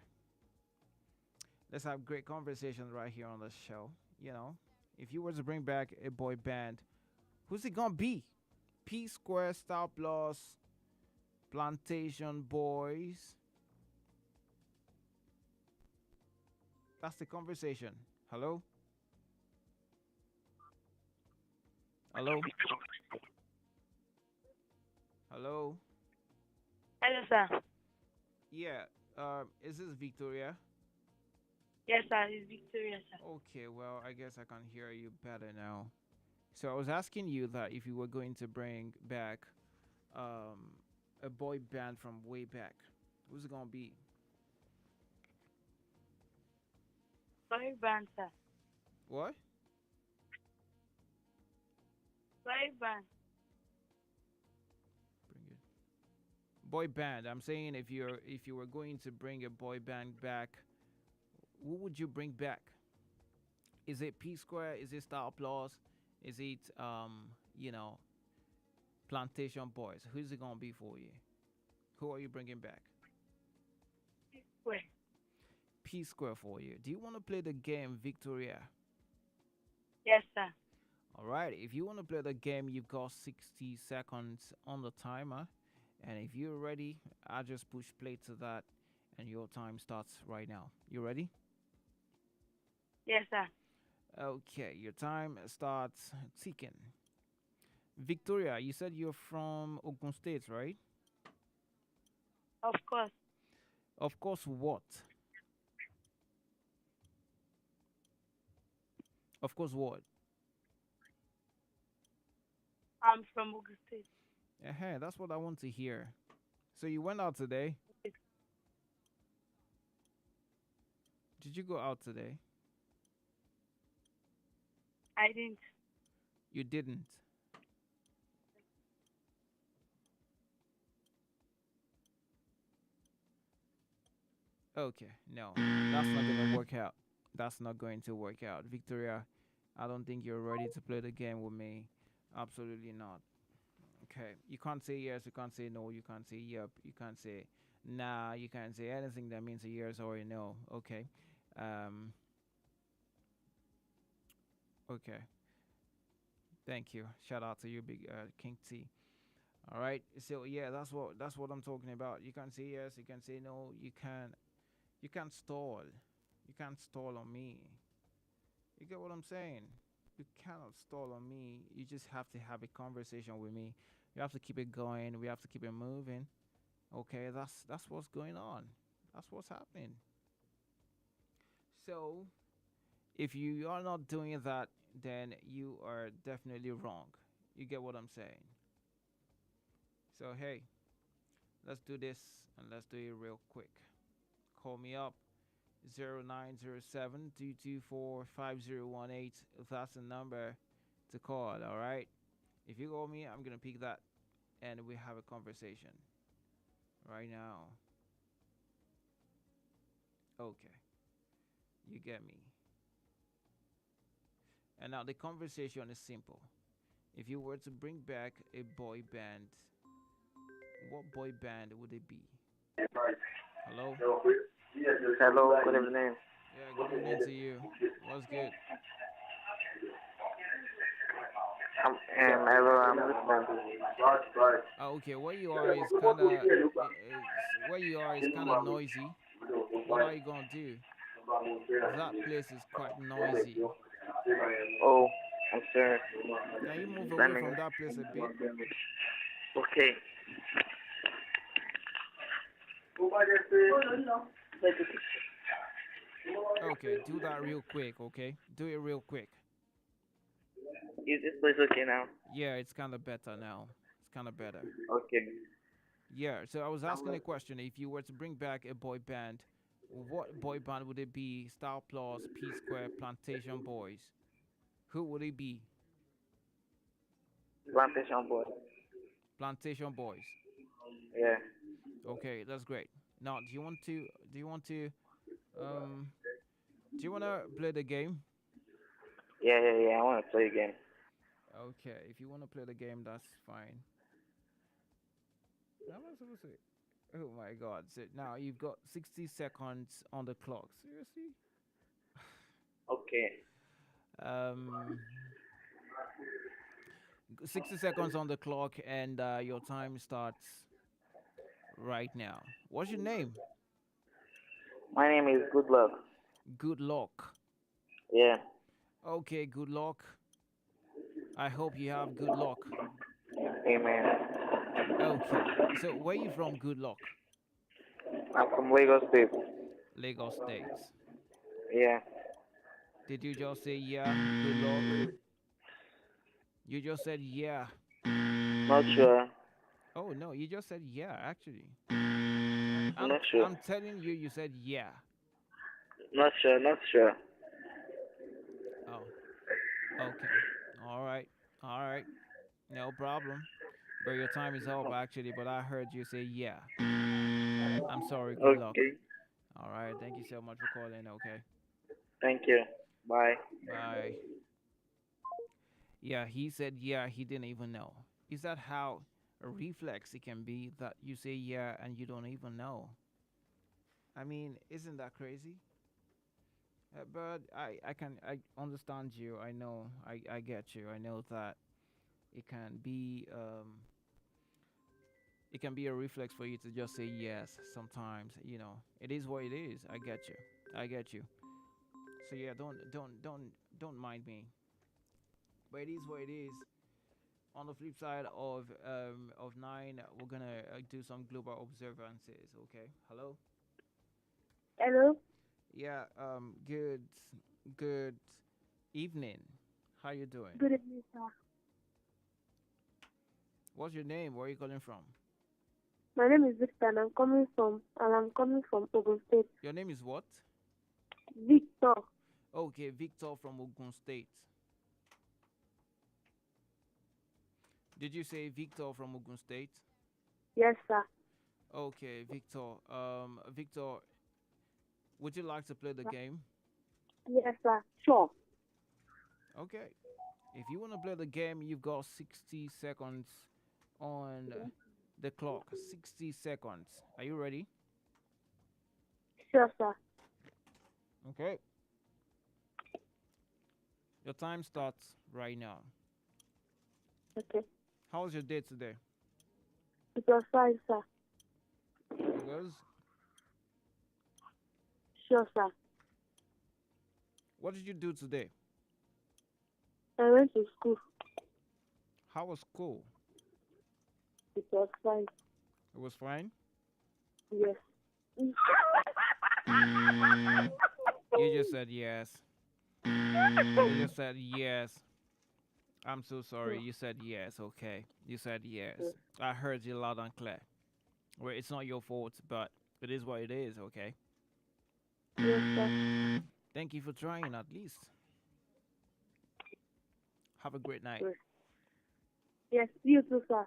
Let's have great conversation right here on the show. If you were to bring back a boy band, who's it gonna be? P Square, Star Plus, Plantation Boys. That's the conversation. Hello? Hello? Hello? Hello, sir. Yeah. Is this Victoria? Yes, sir. It's Victoria, sir. Okay, well, I guess I can hear you better now. So I was asking you that if you were going to bring back a boy band from way back, who's it gonna be? Boy band, sir. What? Boy band. Boy band. I'm saying if you were going to bring a boy band back, who would you bring back? Is it P Square? Is it Star Plus? Is it Plantation Boys? Who's it gonna be for you? Who are you bringing back? P Square. P Square for you. Do you want to play the game, Victoria? Yes, sir. All right. If you want to play the game, you've got 60 seconds on the timer. And if you're ready, I'll just push play to that and your time starts right now. You ready? Yes, sir. Okay, your time starts ticking. Victoria, you said you're from Ogun State, right? Of course. Of course, what? Of course, what? I'm from Ogun State. That's what I want to hear. So you went out today? Did you go out today? I didn't. You didn't? Okay, no. That's not going to work out. That's not going to work out. Victoria, I don't think you're ready to play the game with me. Absolutely not. Okay, you can't say yes, you can't say no, you can't say yep, you can't say nah, you can't say anything that means a yes or a no. Okay. Okay. Thank you. Shout out to you, big King T. All right. So yeah, that's what I'm talking about. You can't say yes, you can say no, you can't stall. You can't stall on me. You get what I'm saying? You cannot stall on me. You just have to have a conversation with me. You have to keep it going. We have to keep it moving. Okay, that's what's going on. That's what's happening. So, if you are not doing that, then you are definitely wrong. You get what I'm saying? So, hey, let's do this and let's do it real quick. Call me up 0907-224-5018. That's the number to call, all right? If you call me, I'm going to pick that and we have a conversation right now. Okay. You get me. And now the conversation is simple. If you were to bring back a boy band, what boy band would it be? Hello? Hello, good evening. Yeah, good evening to you. What's good? I'm listening. Okay, where you are is kind of noisy. What are you gonna do? That place is quite noisy. Oh, I'm sorry. Can you move away from that place a bit? Okay. Okay, do that real quick, okay? Do it real quick. Is this place okay now? Yeah, it's kind of better now. It's kind of better. Okay. Yeah, so I was asking a question. If you were to bring back a boy band, what boy band would it be? Star Plus, P Square, Plantation Boys? Who would it be? Plantation Boys. Plantation Boys. Yeah. Okay, that's great. Now, do you want to play the game? Yeah. I want to play again. Okay, if you want to play the game, that's fine. supposed to say? Oh my God! So now you've got 60 seconds on the clock. Seriously? Okay. Um, 60 seconds on the clock, and your time starts right now. What's your name? My name is Good Luck. Good luck. Yeah. Okay, good luck. I hope you have good luck. Amen. Okay. So where you from, good luck? I'm from Lagos State. Lagos State. Yeah. Did you just say yeah? Good luck. You just said yeah. Not sure. Oh no, you just said yeah. Actually, Not sure. I'm telling you, you said yeah. Not sure. Not sure. Oh, okay. All right. All right. No problem. But your time is up actually. But I heard you say yeah. I'm sorry. Good luck. Okay. All right. Thank you so much for calling. Okay. Thank you. Bye. Bye. Yeah, he said yeah. He didn't even know. Is that how a reflex it can be that you say yeah and you don't even know? I mean, isn't that crazy? But I understand you. I know. I get you. I know that it can be it can be a reflex for you to just say yes sometimes. It is what it is. I get you. I get you. So yeah, don't mind me. But it is what it is. On the flip side of 9, we're gonna do some global observances. Okay. Hello. Hello. Yeah. Good evening. How you doing? Good evening, sir. What's your name? Where are you calling from? My name is Victor, and I'm coming from Ogun State. Your name is what? Victor. Okay, Victor from Ogun State. Did you say Victor from Ogun State? Yes, sir. Okay, Victor. Victor, would you like to play the game? Yes, sir. Sure. Okay. If you want to play the game, you've got 60 seconds on the clock. 60 seconds. Are you ready? Sure, sir. Okay. Your time starts right now. Okay. How was your day today? It was fine, sir. It was? Sure, sir. What did you do today? I went to school. How was school? It was fine. It was fine? Yes. You just said yes. You just said yes. I'm so sorry. You said yes. Okay. You said yes. I heard you loud and clear. Well, it's not your fault, but it is what it is. Okay. Yes, sir. Thank you for trying at least. Have a great night. Yes, you too, sir.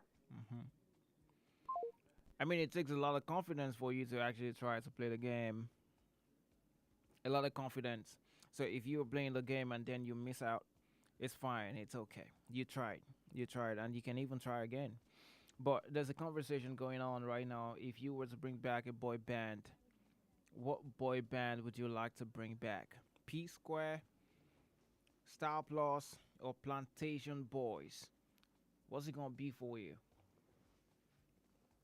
I mean, it takes a lot of confidence for you to actually try to play the game. A lot of confidence. So if you're playing the game and then you miss out, it's fine. It's okay. You tried. You tried. And you can even try again. But there's a conversation going on right now. If you were to bring back a boy band, what boy band would you like to bring back? P Square, Star Plus, or Plantation Boys? What's it going to be for you?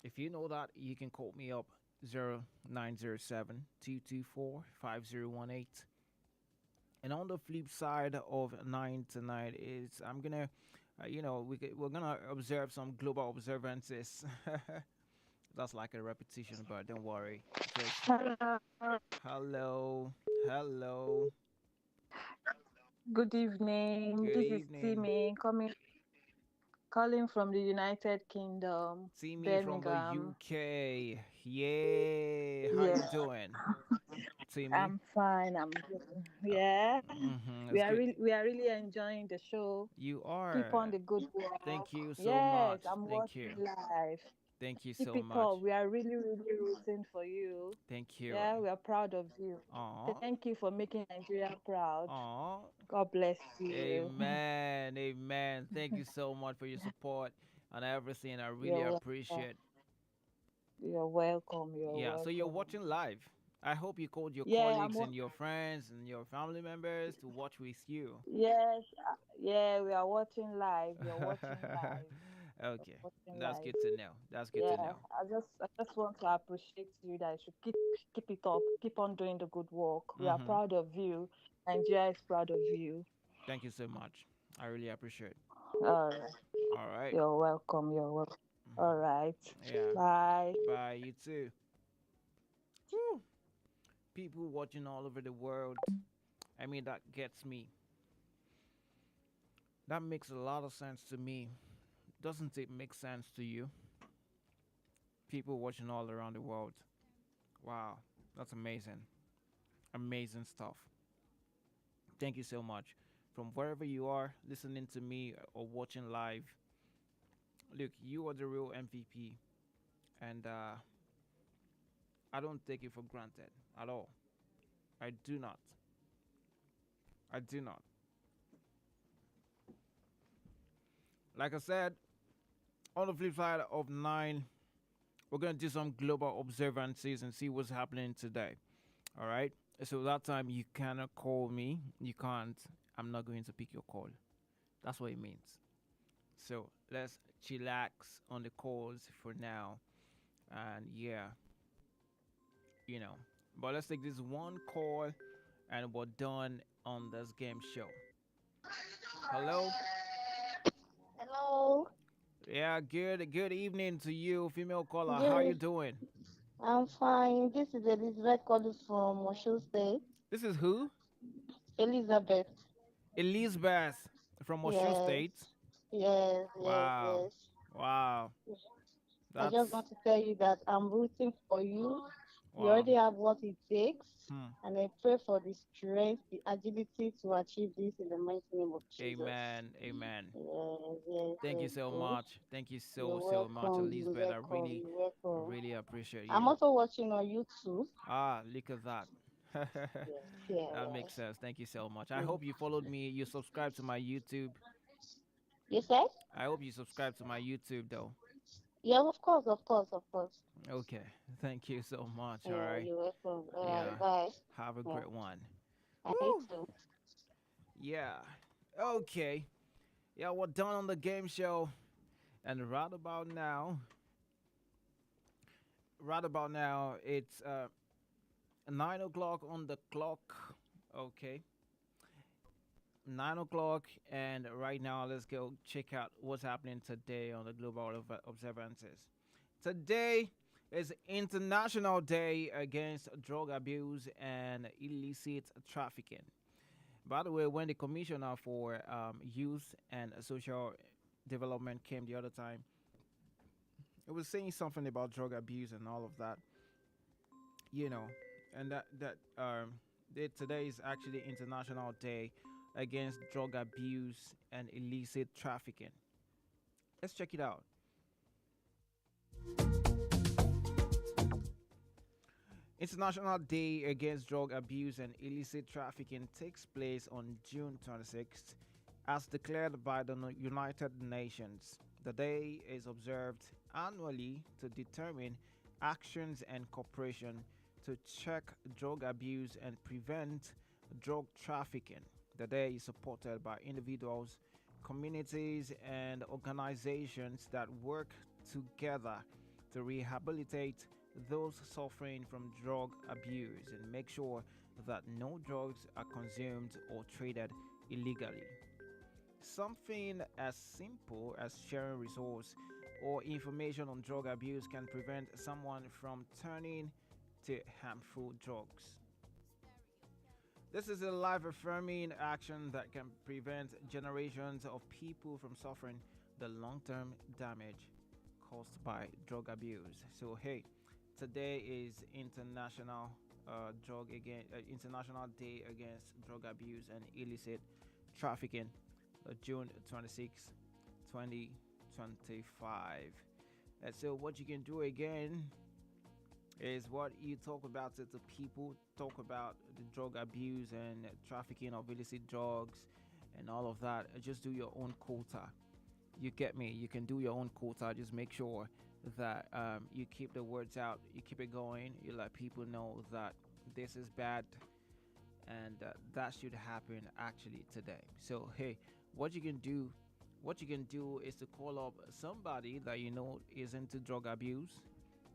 If you know that, you can call me up 0907 224 5018. And on the flip side of 9 tonight is I'm gonna, we're gonna observe some global observances. That's like a repetition, but don't worry. Hello, hello. Good evening. Good This evening. is Timmy calling from the United Kingdom, Timmy from the Birmingham. UK. Yay! How you doing, Timmy? I'm fine. I'm good. Yeah. We are good. we are really enjoying the show. You are. Keep on the good work. Thank you so yes, much. I'm Thank you. watching live. Thank you Keep so it much. up. We are really rooting for you. Thank you. Yeah, we are proud of you. Aww. Thank you for making Nigeria proud. Aww. God bless you. Amen. Amen. Thank you so much for your support and everything. I really You're appreciate. You're welcome. You're Yeah, so you're welcome. watching live. I hope you called your Yeah, colleagues and your friends and your family members to watch with you. yes, yeah, we are watching live. You're watching live. Okay, Watching that's live. good to know. That's good Yeah, to know. I just want to appreciate you that you should keep it up. Keep on doing the good work. We are Mm-hmm. proud of you. Nigeria is proud of you. Thank you so much. I really appreciate it. All right. All right. You're welcome. You're welcome. All right. Yeah. Bye. Bye. You too. Whew. People watching all over the world. I mean, that gets me. That makes a lot of sense to me. Doesn't it make sense to you? People watching all around the world. Wow. That's amazing. Amazing stuff. Thank you so much. From wherever you are listening to me or watching live, look, you are the real MVP. And I don't take it for granted at all. I do not. I do not. Like I said, on the flip side of 9, we're going to do some global observances and see what's happening today. All right? So that time you cannot call me. You can't. I'm not going to pick your call. That's what it means. So let's chillax on the calls for now. And yeah, But let's take this one call and we're done on this game show. Hello? Hello. Yeah, good evening to you, female caller. How are you Good. doing? I'm fine. This is Elizabeth calling from Osho State. This is who? Elizabeth. Elizabeth from Osho Yes. State. Yes. Yes. Wow. Yes. Wow. I just That's want to tell you that I'm rooting for you. You wow. already have what it takes. Hmm. And I pray for the strength, the agility to achieve this in the mighty name of Jesus. Amen. Amen. Yes, yes, Thank you yes, so yes. much. Thank you You're so much, welcome. You're Elizabeth. I welcome. really, You're welcome. really appreciate I'm you. also watching on YouTube. Look at that. Yes, That makes yes. sense. Thank you so much. I hope you followed me. You subscribed to my YouTube. You said? I hope you subscribe to my YouTube though. Yeah, of course, of course, of course. Okay. Thank you so much. All Yeah, right. you're welcome. All Yeah. right, bye. Have a Yeah. great one. I too. Yeah. Okay. Yeah, we're done on the game show. And right about now, it's 9 o'clock on the clock. Okay. 9 o'clock, and right now let's go check out what's happening today on the global observances. Today is International Day Against Drug Abuse and Illicit Trafficking. By the way, when the Commissioner for Youth and Social Development came the other time, it was saying something about drug abuse and all of that, and today is actually International Day Against Drug Abuse and Illicit Trafficking. Let's check it out. International Day Against Drug Abuse and Illicit Trafficking takes place on June 26th, as declared by the United Nations. The day is observed annually to determine actions and cooperation to check drug abuse and prevent drug trafficking. The day is supported by individuals, communities, and organizations that work together to rehabilitate those suffering from drug abuse and make sure that no drugs are consumed or traded illegally. Something as simple as sharing resources or information on drug abuse can prevent someone from turning to harmful drugs. This is a life-affirming action that can prevent generations of people from suffering the long-term damage caused by drug abuse. So hey, today is International International Day Against Drug Abuse and Illicit Trafficking, June 26, 2025. And so what you can do again is what you talk about it to people, talk about the drug abuse and trafficking of illicit drugs and all of that. Just do your own quota. You get me? You can do your own quota. Just make sure that you keep the words out, you keep it going, you let people know that this is bad, and that should happen actually today. So hey, what you can do, is to call up somebody that you know is into drug abuse.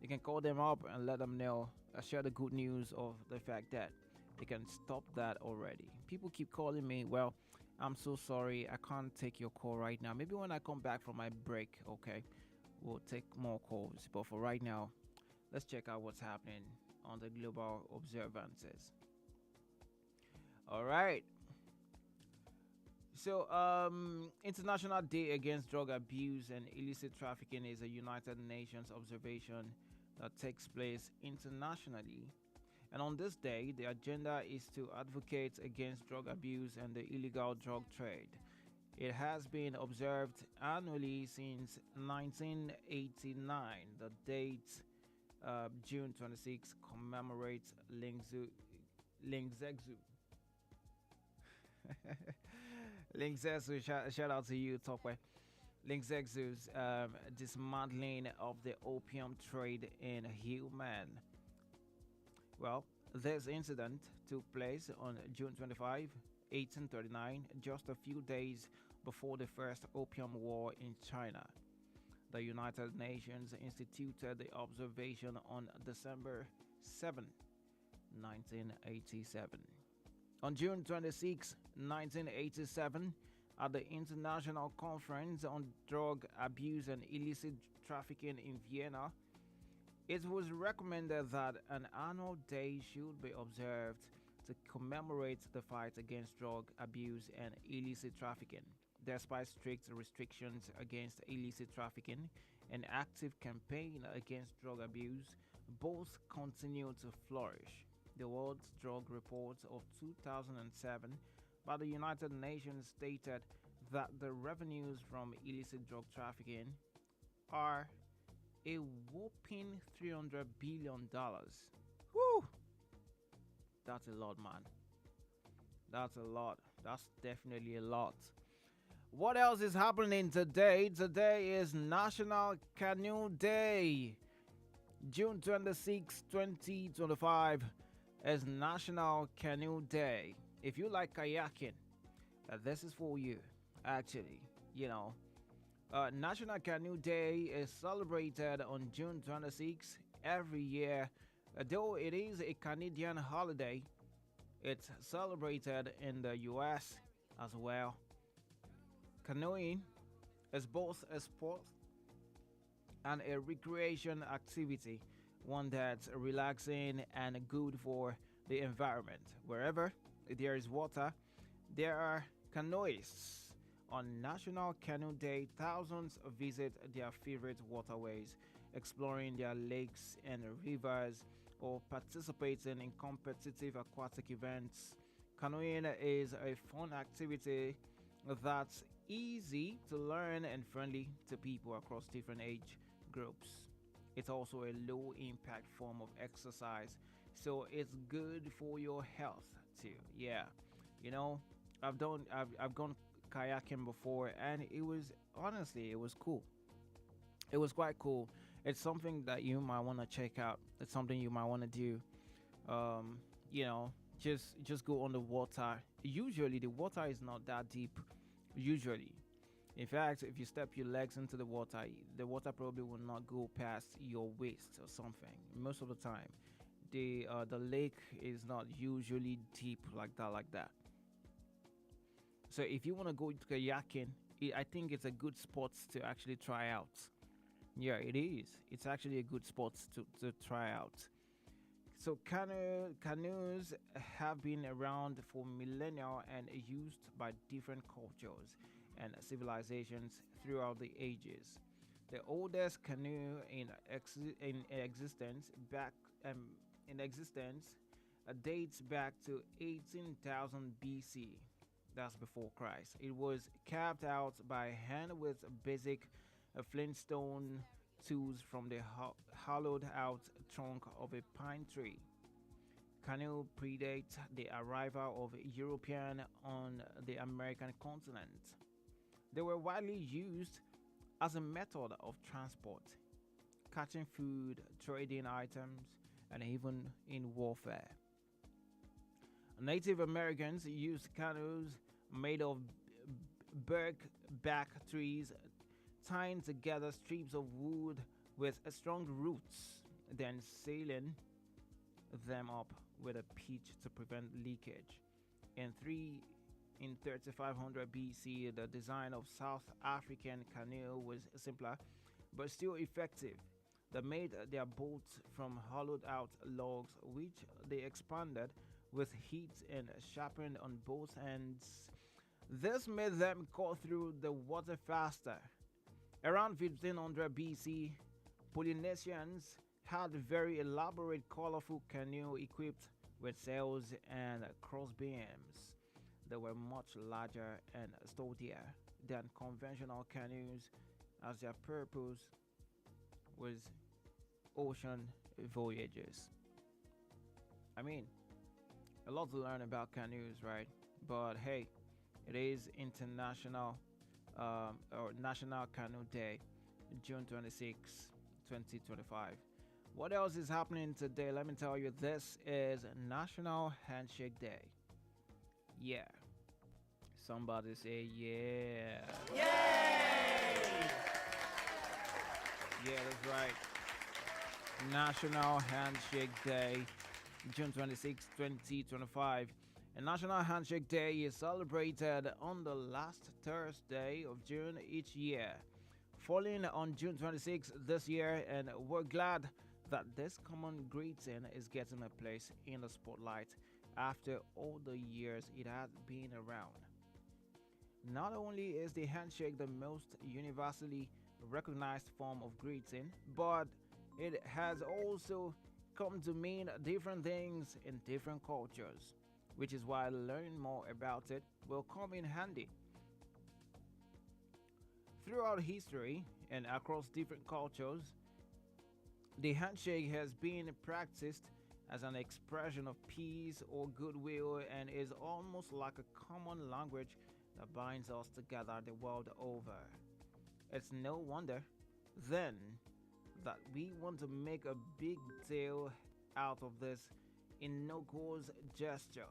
You can call them up and let them know, share the good news of the fact that they can stop that already. People keep calling me. Well, I'm so sorry, I can't take your call right now. Maybe when I come back from my break, okay, we'll take more calls. But for right now, let's check out what's happening on the global observances. All right. So, International Day Against Drug Abuse and Illicit Trafficking is a United Nations observation that takes place internationally. And on this day, the agenda is to advocate against drug abuse and the illegal drug trade. It has been observed annually since 1989. The date, June 26, commemorates Lingzexu. Lingzexu, shout out to you, Tokwe. Lingzexu's dismantling of the opium trade in Human. Well, this incident took place on June 25, 1839, just a few days before the first Opium War in China. The United Nations instituted the observation on December 7, 1987. On June 26, 1987, at the International Conference on Drug Abuse and Illicit Trafficking in Vienna, it was recommended that an annual day should be observed to commemorate the fight against drug abuse and illicit trafficking. Despite strict restrictions against illicit trafficking and active campaign against drug abuse, both continue to flourish. The World Drug Report of 2007 by the United Nations stated that the revenues from illicit drug trafficking are a whopping $300 billion. Whew! That's a lot, man. That's a lot. That's definitely a lot. What else is happening today? Today is National Canoe Day. June 26, 2025 is National Canoe Day. If you like kayaking, this is for you. Actually, National Canoe Day is celebrated on June 26 every year. Though it is a Canadian holiday, it's celebrated in the US as well. Canoeing is both a sport and a recreation activity, one that's relaxing and good for the environment. Wherever there is water, there are canoeists. On National Canoe Day, thousands visit their favorite waterways, exploring their lakes and rivers, or participating in competitive aquatic events. Canoeing is a fun activity that's easy to learn and friendly to people across different age groups. It's also a low impact form of exercise, so it's good for your health too. Yeah, I've gone kayaking before, and it was cool. It was quite cool. It's something that you might want to check out. It's something you might want to do. Just go on the water. Usually the water is not that deep. Usually, in fact, if you step your legs into the water probably will not go past your waist or something. Most of the time, the lake is not usually deep like that. So if you want to go kayaking, I think it's a good spot to actually try out. Yeah, it is. It's actually a good spot to try out. So canoes have been around for millennia and used by different cultures and civilizations throughout the ages. The oldest canoe in existence dates back to 18,000 BC. That's before Christ. It was carved out by hand with basic flintstone tools from the hollowed out trunk of a pine tree. Canoe predate the arrival of Europeans on the American continent. They were widely used as a method of transport. catching food, trading items, and even in warfare. Native Americans used canoes made of birch bark trees, tying together strips of wood with strong roots, then sealing them up with a pitch to prevent leakage. In 3500 BC, the design of South African canoe was simpler but still effective. They made their boats from hollowed out logs, which they expanded with heat and sharpened on both ends. This made them cut through the water faster. Around 1500 BC, Polynesians had very elaborate, colorful canoe equipped with sails and crossbeams. They were much larger and sturdier than conventional canoes, as their purpose was ocean voyages. I mean, a lot to learn about canoes, right? But hey, it is International or National Canoe Day, June 26, 2025. What else is happening today? Let me tell you, this is National Handshake Day. Yeah. Somebody say yeah. Yay! Yeah, that's right. National Handshake Day, June 26, 2025. And National Handshake Day is celebrated on the last Thursday of June each year, falling on June 26 this year, and we're glad that this common greeting is getting a place in the spotlight after all the years it has been around. Not only is the handshake the most universally recognized form of greeting, but it has also come to mean different things in different cultures, which is why learning more about it will come in handy. Throughout history and across different cultures, the handshake has been practiced as an expression of peace or goodwill and is almost like a common language that binds us together the world over. It's no wonder, then, that we want to make a big deal out of this innocuous gesture.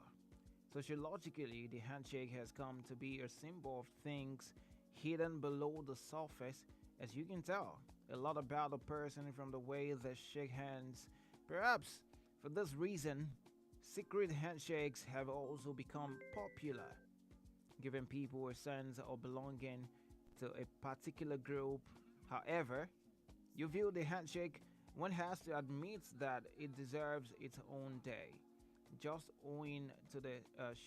Sociologically, the handshake has come to be a symbol of things hidden below the surface, as you can tell a lot about a person from the way they shake hands. Perhaps for this reason, secret handshakes have also become popular, giving people a sense of belonging to a particular group. However, you view the handshake, one has to admit that it deserves its own day, just owing to the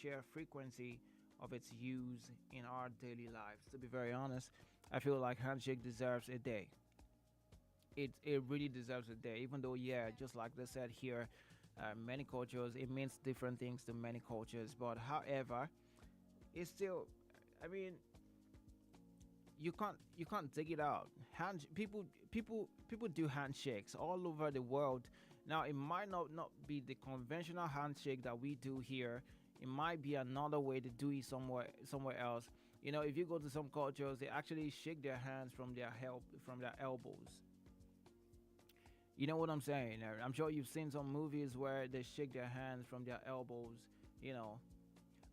sheer frequency of its use in our daily lives. To be very honest, I feel like handshake deserves a day. It really deserves a day, even though, yeah, just like they said here, many cultures, it means different things to many cultures. But however, it's still, I mean, you can't take it out. People do handshakes all over the world. Now, it might not be the conventional handshake that we do here. It might be another way to do it somewhere else. You know, if you go to some cultures, they actually shake their hands from their elbows. You know what I'm saying? I'm sure you've seen some movies where they shake their hands from their elbows, you know.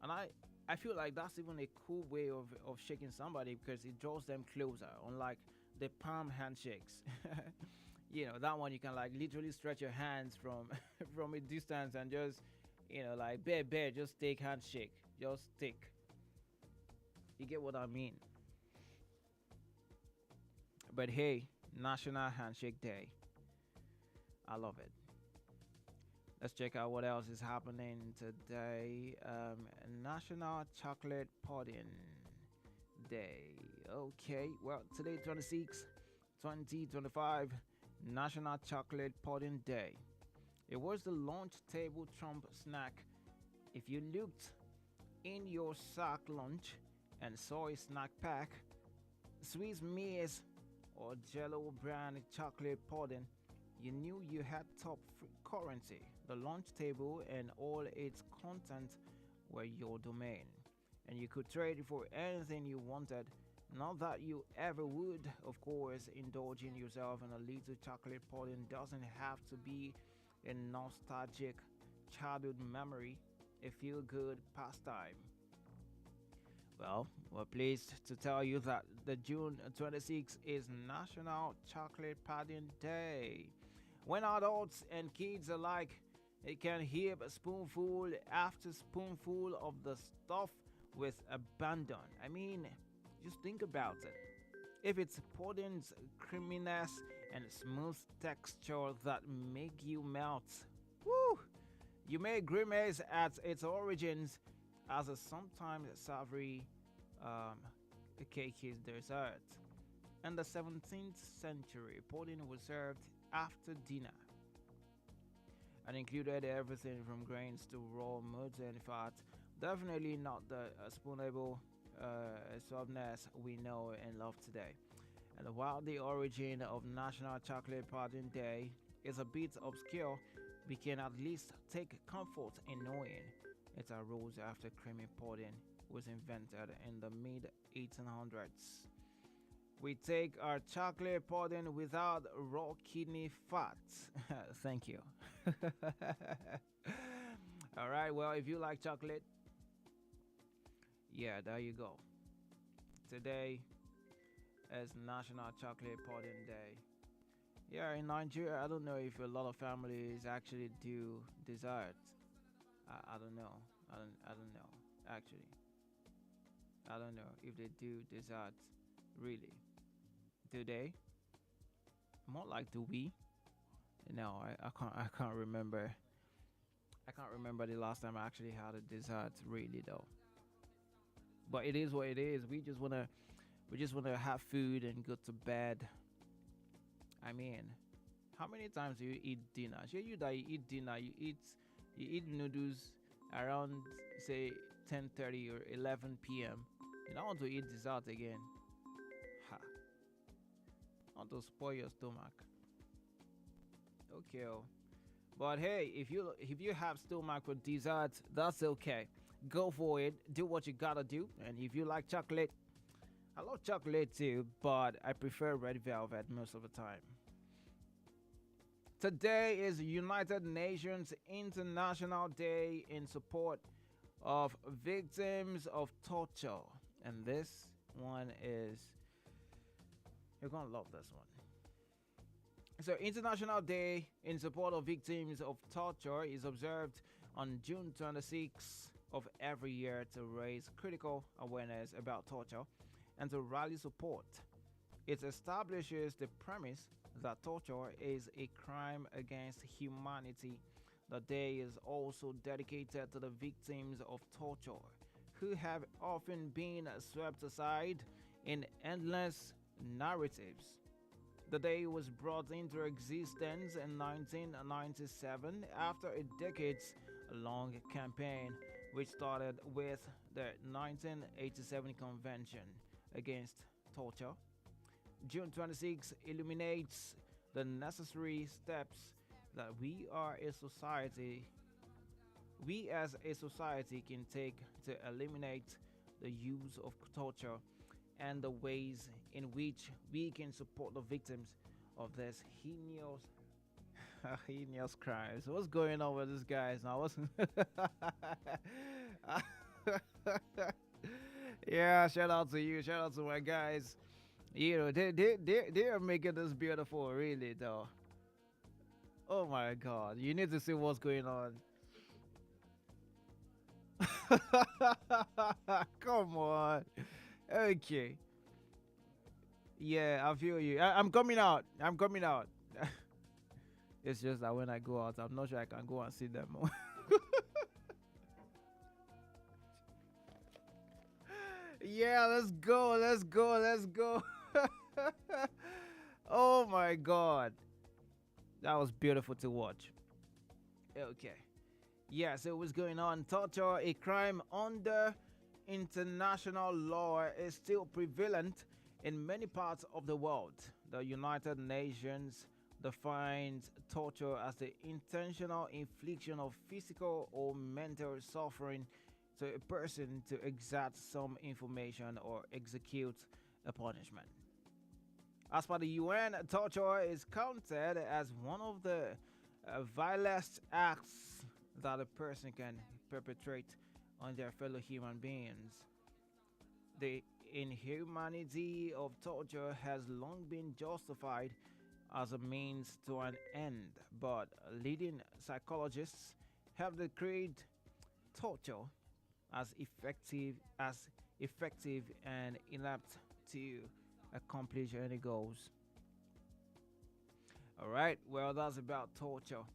And I feel like that's even a cool way of shaking somebody, because it draws them closer, unlike the palm handshakes. You know, that one you can like literally stretch your hands from from a distance and just, you know, like bear, just take handshake. Just take. You get what I mean? But hey, National Handshake Day. I love it. Let's check out what else is happening today. National Chocolate Pudding Day. Okay, well, today 26, 2025, National Chocolate Pudding Day. It was the launch table trump snack. If you looked in your sack lunch and saw a snack pack, Swiss Miss or Jello brand chocolate pudding, you knew you had top currency. The lunch table and all its content were your domain, and you could trade for anything you wanted. Not that you ever would, of course. Indulging yourself in a little chocolate pudding doesn't have to be a nostalgic childhood memory, a feel good pastime. Well, we're pleased to tell you that the June 26th is National Chocolate Pudding Day. When adults and kids alike can heap a spoonful after spoonful of the stuff with abandon. I mean, just think about it. If it's pudding's creaminess and smooth texture that make you melt, woo! You may grimace at its origins as a sometimes savory cakey dessert. In the 17th century, pudding was served after dinner and included everything from grains to raw meat and fat. Definitely not the spoonable softness we know and love today. And while the origin of National Chocolate Pudding Day is a bit obscure, we can at least take comfort in knowing it arose after creamy pudding was invented in the mid 1800s. We take our chocolate pudding without raw kidney fat. Thank you. All right, well, if you like chocolate, yeah, there you go. Today is National Chocolate Pudding Day. Yeah, in Nigeria, I don't know if a lot of families actually do dessert. I don't know. I don't know, actually. I don't know if they do dessert, really. Do they? More like do we? No, I can't remember. I can't remember the last time I actually had a dessert, really though. But it is what it is. We just wanna have food and go to bed. I mean, how many times do you eat dinner? Sure, you that you eat dinner, you eat noodles around say 10:30 or 11 p.m. You don't want to eat dessert again. Ha. Want to spoil your stomach. Okay. But hey, if you have stomach for dessert, that's okay. Go for it. Do what you gotta do. And if you like chocolate, I love chocolate too, but I prefer red velvet most of the time. Today is United Nations International Day in support of victims of torture. And this one is, you're gonna love this one. So, International Day in support of victims of torture is observed on June 26th of every year to raise critical awareness about torture and to rally support. It establishes the premise that torture is a crime against humanity. The day is also dedicated to the victims of torture, who have often been swept aside in endless narratives. The day was brought into existence in 1997 after a decades-long campaign which started with the 1987 Convention Against Torture. June 26 illuminates the necessary steps that we as a society can take to eliminate the use of torture and the ways in which we can support the victims of this heinous crimes. What's going on with these guys now? Yeah, shout out to you. Shout out to my guys. You know, they are making this beautiful, really, though. Oh my God, you need to see what's going on. Come on. Okay. Yeah, I feel you. I'm coming out. I'm coming out. It's just that when I go out, I'm not sure I can go and see them. Yeah, let's go. Let's go. Let's go. Oh my God. That was beautiful to watch. Okay. Yeah, so what's going on? Torture, a crime under international law, is still prevalent in many parts of the world. The United Nations defines torture as the intentional infliction of physical or mental suffering to a person to exact some information or execute a punishment. As per the UN, torture is counted as one of the vilest acts that a person can perpetrate on their fellow human beings. The inhumanity of torture has long been justified as a means to an end, but leading psychologists have declared torture as effective and inapt to accomplish any goals. All right, well, that's about torture,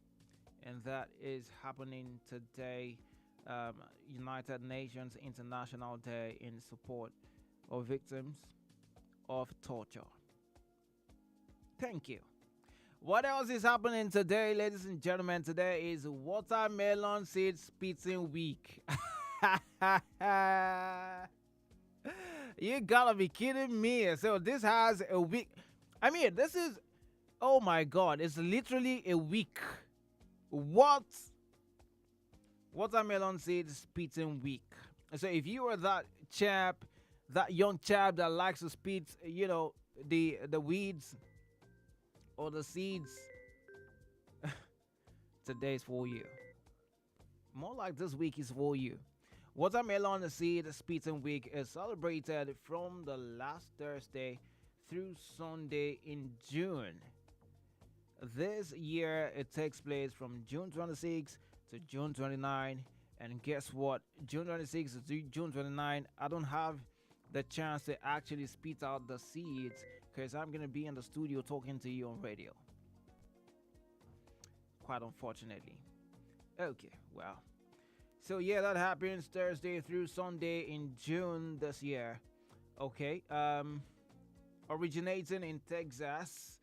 and that is happening today. United Nations International Day in support of victims of torture. Thank you. What else is happening today, ladies and gentlemen? Today is Watermelon Seed Spitting Week. You gotta be kidding me. So this has a week. I mean, this is, oh my God, it's literally a week. What? Watermelon Seed Spitting Week. So if you are that chap, that young chap that likes to spit, the weeds or the seeds, today's for you. More like this week is for you. Watermelon Seed Spitting Week is celebrated from the last Thursday through Sunday in June. This year it takes place from June 26 to June 29. And guess what? June 26 to June 29, I don't have the chance to actually spit out the seeds because I'm going to be in the studio talking to you on radio. Quite unfortunately. Okay, well. So yeah, that happens Thursday through Sunday in June this year. Okay, originating in Texas,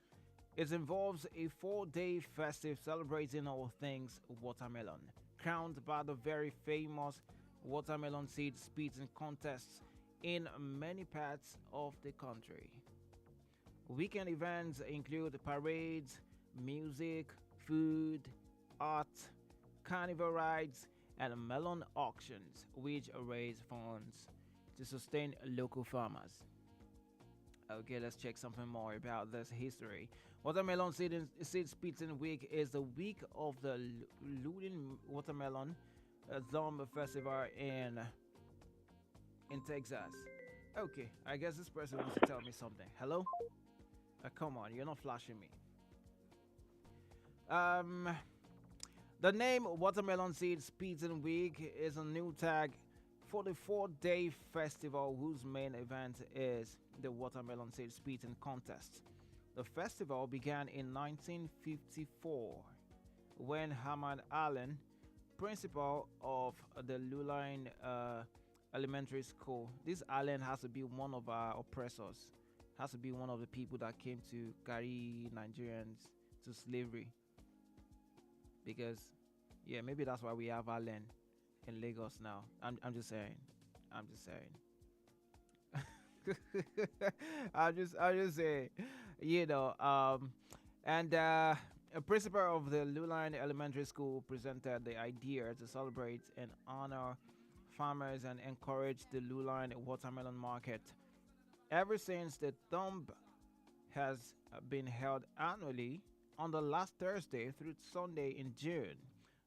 it involves a 4-day festive celebrating all things watermelon, crowned by the very famous watermelon seed spitting contests in many parts of the country. Weekend events include parades, music, food, art, carnival rides, and melon auctions, which raise funds to sustain local farmers. Okay, let's check something more about this history. Watermelon Seed Spitting Week is the week of the Lulin Watermelon Thumb Festival in Texas. Okay, I guess this person wants to tell me something. Hello? Come on, you're not flashing me. The name Watermelon Seed Spitting Week is a new tag for the 4-day festival whose main event is the Watermelon Seed Spitting Contest. The festival began in 1954 when Herman Allen, principal of the Luline Elementary School. This Allen has to be one of our oppressors, has to be one of the people that came to carry Nigerians to slavery. Because, yeah, maybe that's why we have Allen in Lagos now. I'm just saying. I'm just saying. I'm just saying. A principal of the Luline Elementary School presented the idea to celebrate and honor farmers and encourage the Luline watermelon market. Ever since, the thumb has been held annually on the last Thursday through Sunday in June.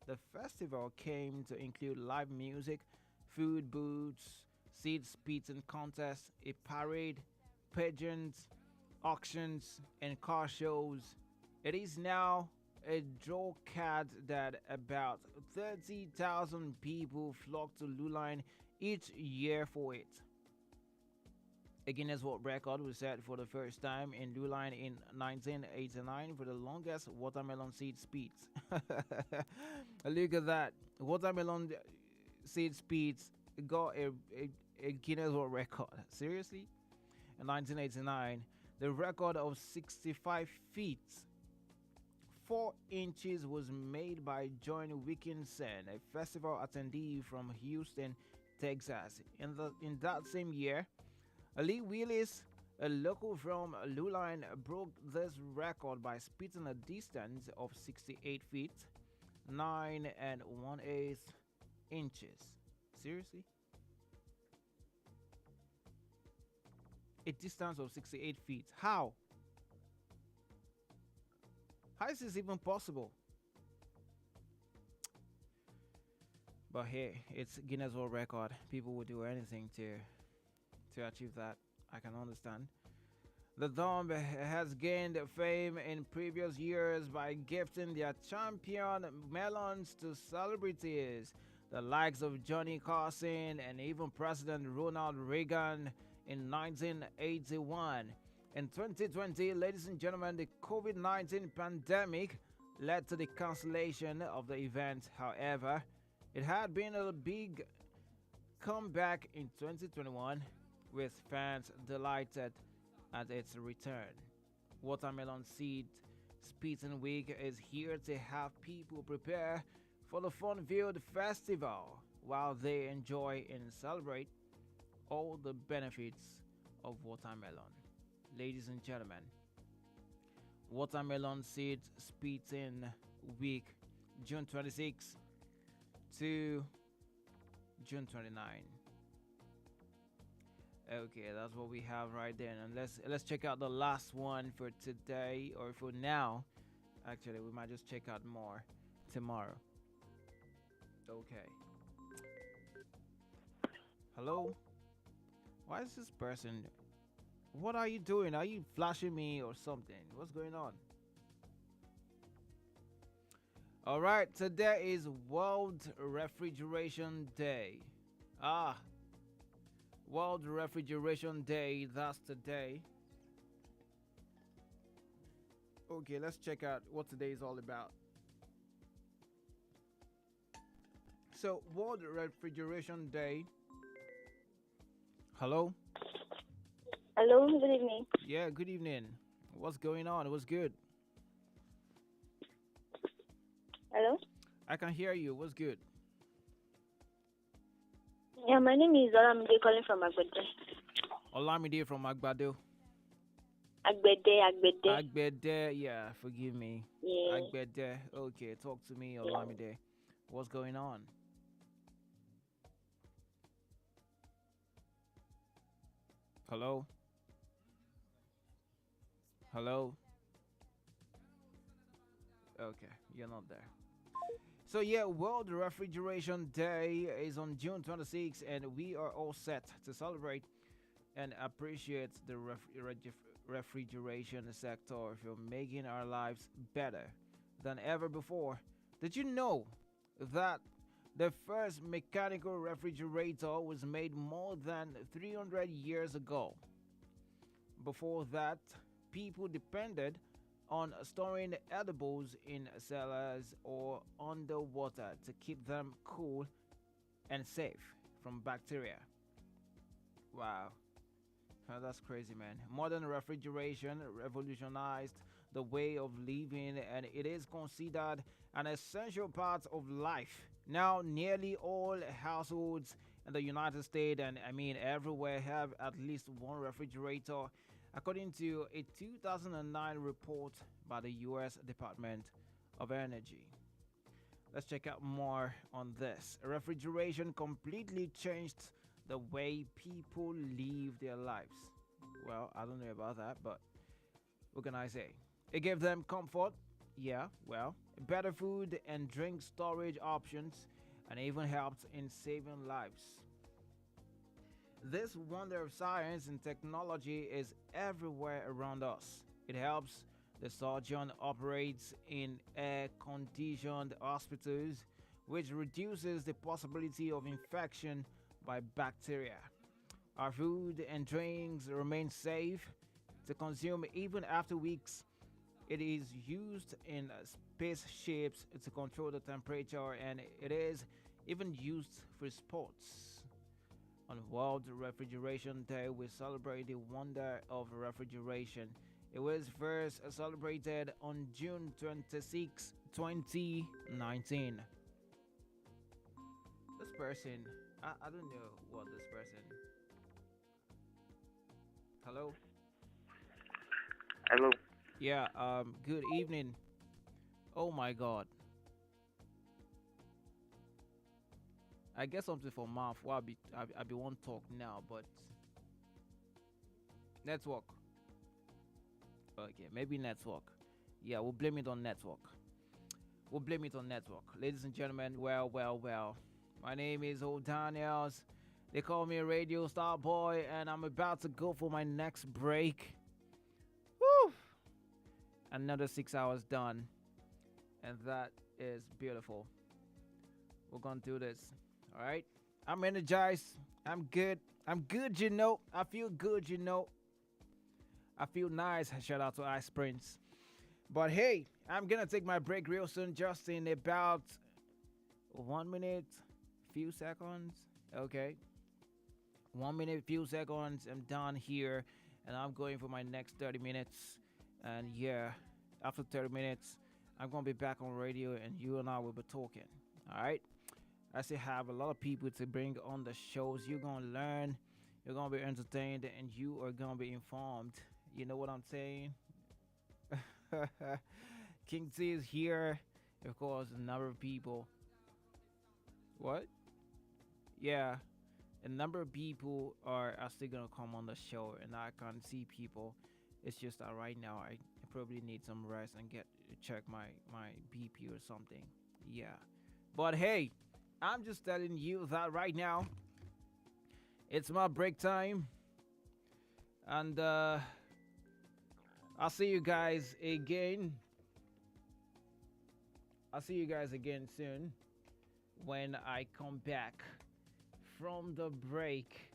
The festival came to include live music, food booths, seed spitting contests, a parade, pageants, auctions, and car shows. It is now a draw card that about 30,000 people flock to Luline each year for it. A Guinness World Record was set for the first time in Luline in 1989 for the longest watermelon seed spits. Look at that. Watermelon seed spits got a Guinness World Record. Seriously? In 1989, the record of 65 feet 4 inches was made by John Wilkinson, a festival attendee from Houston, Texas. In that same year, Lee Willis, a local from Luline, broke this record by spitting a distance of 68 feet 9 1/8 inches. Seriously? a distance of 68 feet. How? How is this even possible? But hey, it's Guinness World Record. People will do anything to achieve that. I can understand. The Dumb has gained fame in previous years by gifting their champion melons to celebrities, the likes of Johnny Carson and even President Ronald Reagan in 1981. In 2020, ladies and gentlemen, the COVID-19 pandemic led to the cancellation of the event. However, it had been a big comeback in 2021, with fans delighted at its return. Watermelon Seed Spitting Week is here to have people prepare for the fun-filled festival while they enjoy and celebrate all the benefits of watermelon. Ladies and gentlemen, Watermelon Seed Spitting Week, June 26 to June 29. Okay, that's what we have right there. And let's check out the last one for today, or for now. Actually, we might just check out more tomorrow. Okay. Hello? Why is this person? What are you doing? Are you flashing me or something? What's going on? All right, today is World Refrigeration Day. World Refrigeration Day, that's today. Okay, let's check out what today is all about. So, World Refrigeration Day. Hello? Hello, good evening. Yeah, good evening. What's going on? What's good? Hello? I can hear you. What's good? Yeah, my name is Olamide calling from Agbede. Olamide from Agbado. Agbede. Agbede, yeah, forgive me. Yeah. Agbede. Okay, talk to me, Olamide. What's going on? Hello? Hello? Okay, you're not there. So yeah, World Refrigeration Day is on June 26th, and we are all set to celebrate and appreciate the refrigeration sector for making our lives better than ever before. Did you know that the first mechanical refrigerator was made more than 300 years ago? Before that, people depended on storing edibles in cellars or underwater to keep them cool and safe from bacteria. Wow. Oh, that's crazy, man. Modern refrigeration revolutionized the way of living, and it is considered an essential part of life. Now, nearly all households in the United States, and I mean everywhere, have at least one refrigerator, according to a 2009 report by the U.S. Department of Energy. Let's check out more on this. Refrigeration completely changed the way people live their lives. Well, I don't know about that, but what can I say? It gave them comfort, yeah, well, better food and drink storage options, and even helped in saving lives. This wonder of science and technology is everywhere around us. It helps the surgeon operates in air-conditioned hospitals, which reduces the possibility of infection by bacteria. Our food and drinks remain safe to consume even after weeks. It is used in spaceships to control the temperature, and it is even used for sports. On World Refrigeration Day, we celebrate the wonder of refrigeration. It was first celebrated on June 26, 2019. This person, I don't know what this person. Hello? Hello. Yeah, good evening. Oh my god. I guess something for mouth. Well, I be one talk now, but Network. Okay, maybe network. Yeah, we'll blame it on network. We'll blame it on network. Ladies and gentlemen, well. My name is Old Daniels. They call me a radio star boy, and I'm about to go for my next break. Woo! Another 6 hours done. And that is beautiful. We're gonna do this. Alright? I'm energized. I'm good. You know. I feel good, you know. I feel nice. Shout out to Ice Prince. But hey, I'm gonna take my break real soon, just in about 1 minute, few seconds. Okay. 1 minute, few seconds. I'm done here, and I'm going for my next 30 minutes. And yeah, after 30 minutes, I'm gonna be back on radio, and you and I will be talking. All right. I still have a lot of people to bring on the shows. You're gonna learn, you're gonna be entertained, and you are gonna be informed. You know what I'm saying? King T is here. Of course, a number of people. What? Yeah, a number of people are still gonna come on the show, and I can't see people. It's just that right now I probably need some rest and check my BP or something. Yeah, but hey, I'm just telling you that right now it's my break time, and I'll see you guys again. I'll see you guys again soon when I come back from the break.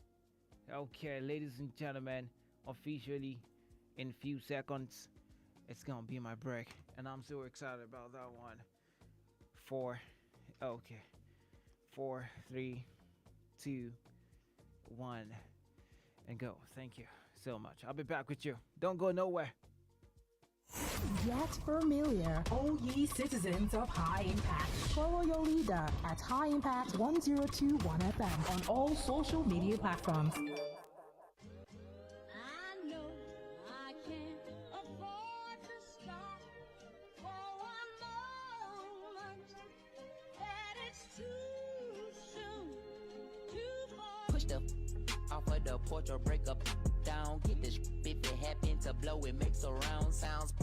Okay, ladies and gentlemen, officially in few seconds, it's gonna be my break, and I'm so excited about that one. 4, 3, 2, 1, and go. Thank you so much. I'll be back with you. Don't go nowhere. Get familiar, all ye citizens of High Impact. Follow your leader at High Impact 1021 FM on all social media platforms. Push the off of the porch or break up down. Get this if it happen to blow, it makes a round sounds.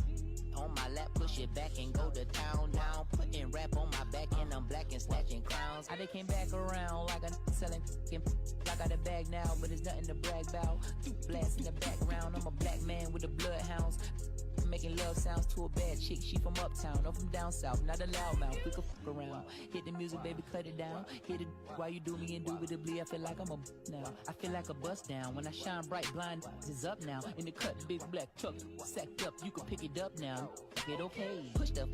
On my lap, push it back and go to town down. Putting rap on my back and I'm black and snatching crowns. I came back around like I'm selling I got a bag now, but it's nothing to brag about. Blast in the background, I'm a black man with the bloodhounds. Making love sounds to a bad chick. She from uptown, no from down south, not a loudmouth. We can fuck around. Hit the music, baby, cut it down. Hit it while you do me indubitably. I feel like I'm a now. I feel like a bust down. When I shine bright, blind is up now. In the cut, big black truck, sacked up. You can pick it up now. Get okay. Push the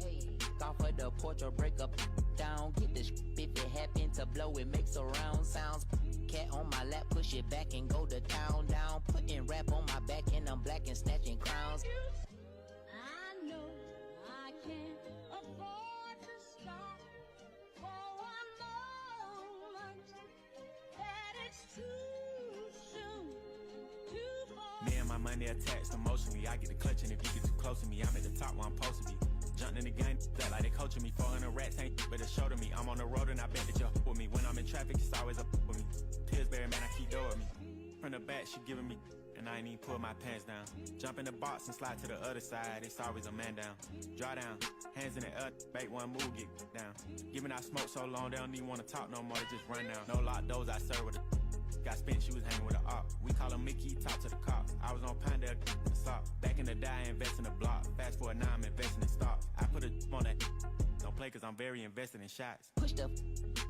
off of the porch or break up down. Get the if it happen to blow, it makes a round sounds. Cat on my lap, push it back and go to town down. Putting rap on my back and I'm black and snatching crowns. Me and my money attached emotionally. I get the clutch, and if you get too close to me, I'm at the top where I'm supposed to be. Jumping in the game, that like they coaching me. 400 rats ain't but a show to me. I'm on the road and I bet that you're with me. When I'm in traffic, it's always up with me. Pillsbury, man, I keep door with me. From the back, she giving me, and I ain't even pull my pants down. Jump in the box and slide to the other side. It's always a man down. Draw down, hands in the air, bait one move, get down. Giving out smoke so long, they don't even want to talk no more. They just run down. No lock doors, I serve with a. Got spent, she was hanging with a op. We call him Mickey, talk to the cops. I was on Pinedale, stop. Back in the day, I invest in the block. Fast forward now, I'm investing in stocks. I put a on that. Don't play cause I'm very invested in shots. Push the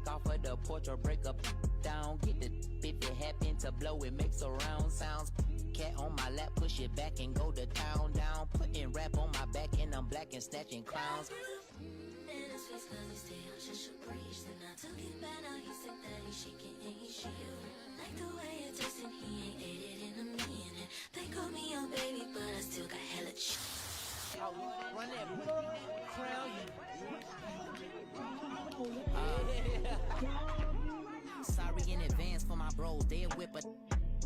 off of the porch or break up down. Get the if it happen to blow, it makes a round sounds. Cat on my lap, push it back and go to town down. Putting rap on my back and I'm black and snatching crowns. Like the way you're tasting, he ain't ate it in a minute. They call me your baby, but I still got hella shit. Run that crown you. Sorry in advance for my bros, they'll whip a.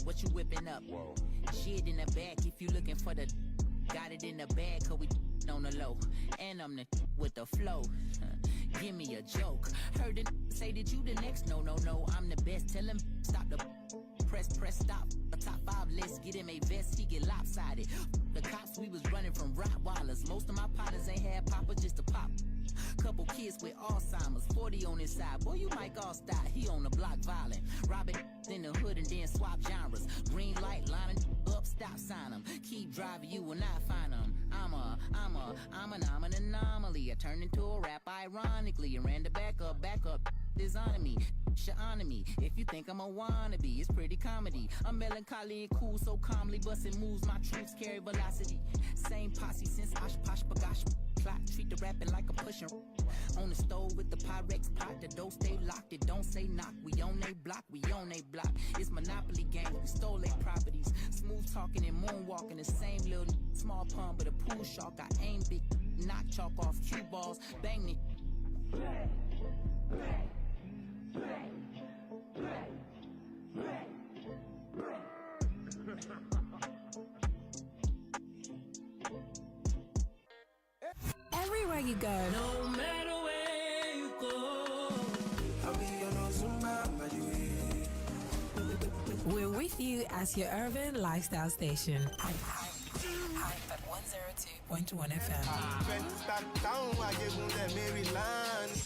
What you whipping up? Whoa. Shit in the back if you looking for the. Got it in the bag, cause we on the low. And I'm the with the flow. Give me a joke. Heard it say that you the next. No, I'm the best. Tell him stop the. press stop. A top 5 list, get him a vest, he get lopsided. The cops, we was running from Rottweilers. Most of my partners ain't had papa, just a pop. Couple kids with Alzheimer's, 40 on his side. Boy, you Mike Allstott, he on the block violent. Robbing in the hood and then swap genres. Green light lining up, stop sign him. Keep driving, you will not find him. I'm an anomaly. I turned into a rap ironically and ran the back up. Designing me, honor me. If you think I'm a wannabe, it's pretty comedy. I'm melancholy and cool, so calmly busting moves. My troops carry velocity. Same posse since Osh Posh Bagash. Plot, treat the rapping like a pushing. On the stove with the Pyrex pot, the dough stay locked, it don't say knock. We on they block, It's Monopoly games, we stole their properties. Smooth talking and moonwalking, the same little small pun, but a pool shark. I aim big, knock chalk off cue balls, bang it. Everywhere you go. No matter where you go, I'll be on Zumba, We're with you as your urban lifestyle station. Hype at 102.1 FM. I gave them that Maryland.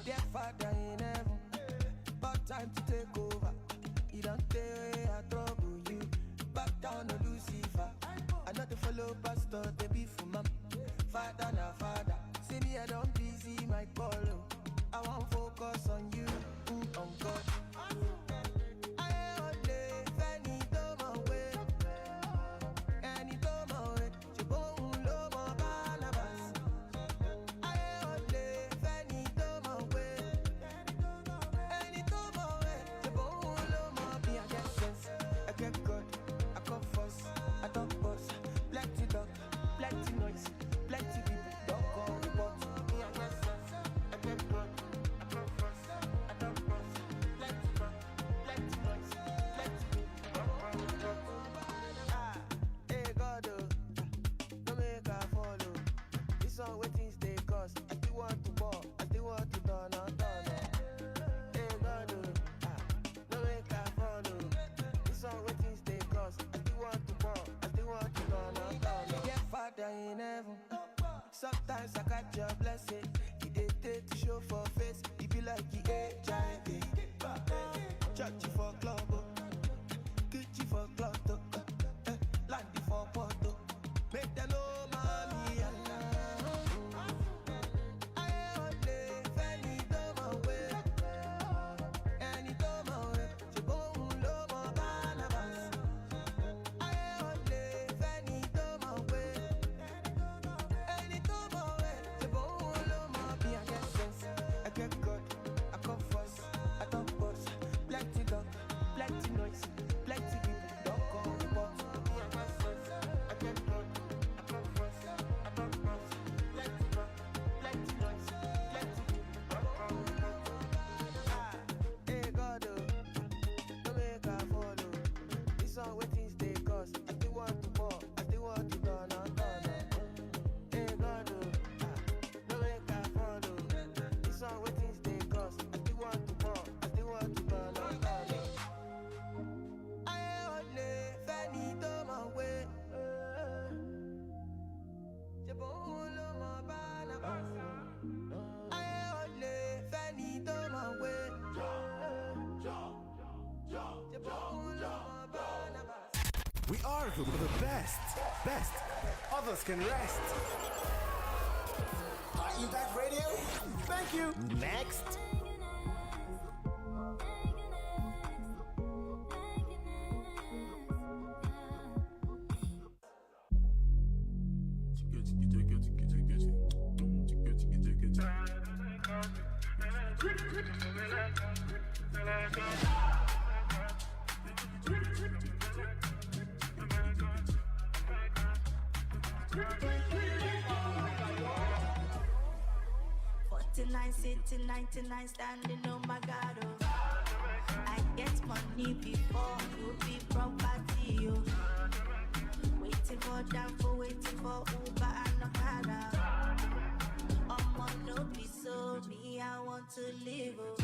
Dear Father in heaven, about time to take over. You don't tell where I trouble you. Back down to Lucifer. I not to follow pastor, they be for mom. Father na father. See me, I don't busy my call. I won't focus on you, on God. In heaven, sometimes I catch your blessing. You did take to show for face. You be like you HIV. Church for club, kitchen for club, land for photo. Make them know money. We are the best. Others can rest. High Impact Radio. Thank you. Next. 99 city, 99 standing, oh my God, oh. I get money before you be property, oh. Waiting for Danfo, waiting for Uber and Okada. No be so me, I want to live, oh.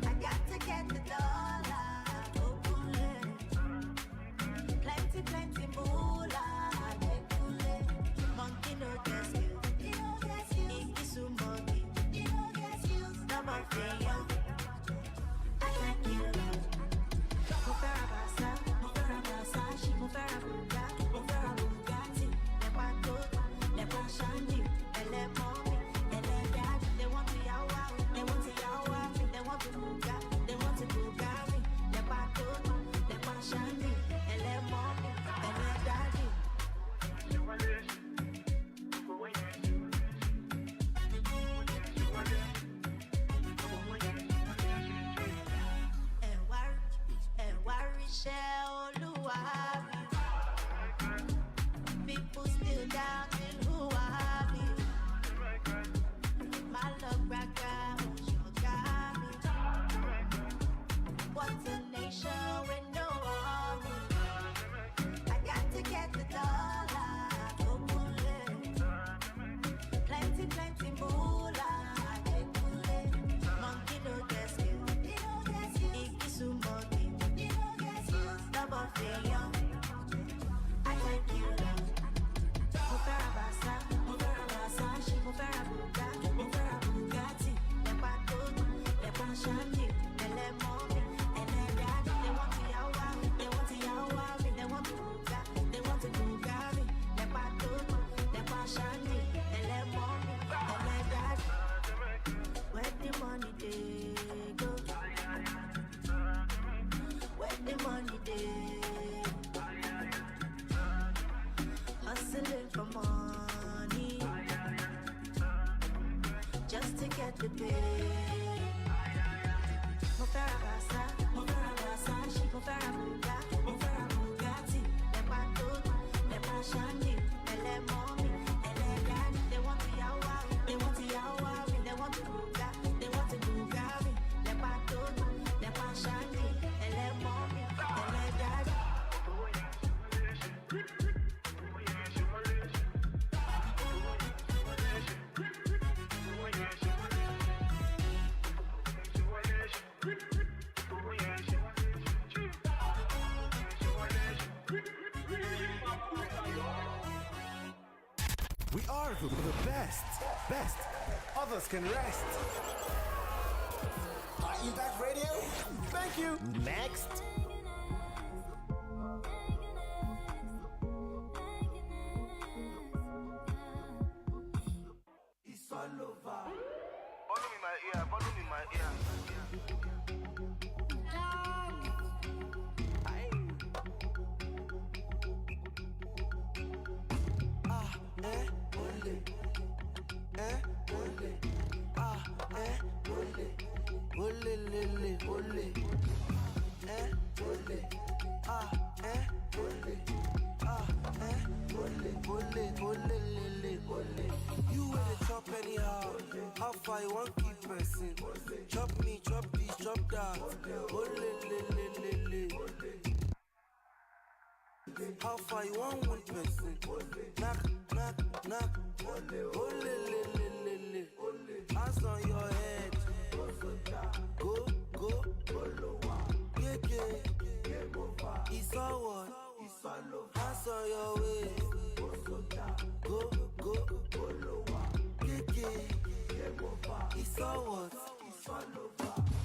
I got to get the dollar, oh, plenty, plenty moolah, monkey no get skill, Ikisu monkey, number three, I like you. Mufarabasa, she Mufarabugatti, Lepa Shandi, Mommy, Daddy. They want to yawa, they want to Buga, they want to Bugatti, Lepa Shandi, Mommy, Daddy. People still doubting who I be. My love brother, you got me. What's a nation with no army? I got to get the dollar, plenty, plenty moolah, monkey no get skill, Ikisu monkey, double failure. I like you. Mufarabasa, she Mufarabugatti, Lepa Shandi, Mommy, Daddy. They want to yawa, they want to Buga, they want to Bugatti, Lepa Shandi, Mommy, Daddy. Where the money they go? Where the money they? Hustling for money, just to get the pay. Mufarabasa, she Mufarabugatti, Lepa Shandi, Mommy, Daddy. They want to yawa, they want to Buga, they want to Bugatti, Lepa Shandi, Mommy, Daddy. We are the best. Others can rest. High Impact Radio. Thank you. Next. It's all over. Follow me my ear. You will chop anyhow. How far you want keep pressing? Chop me, chop this, chop that. How far you want one person? Knock. Hands on your head. Go. Yeah. It's all what? Hands on your way. Go. Yeah. It's all what?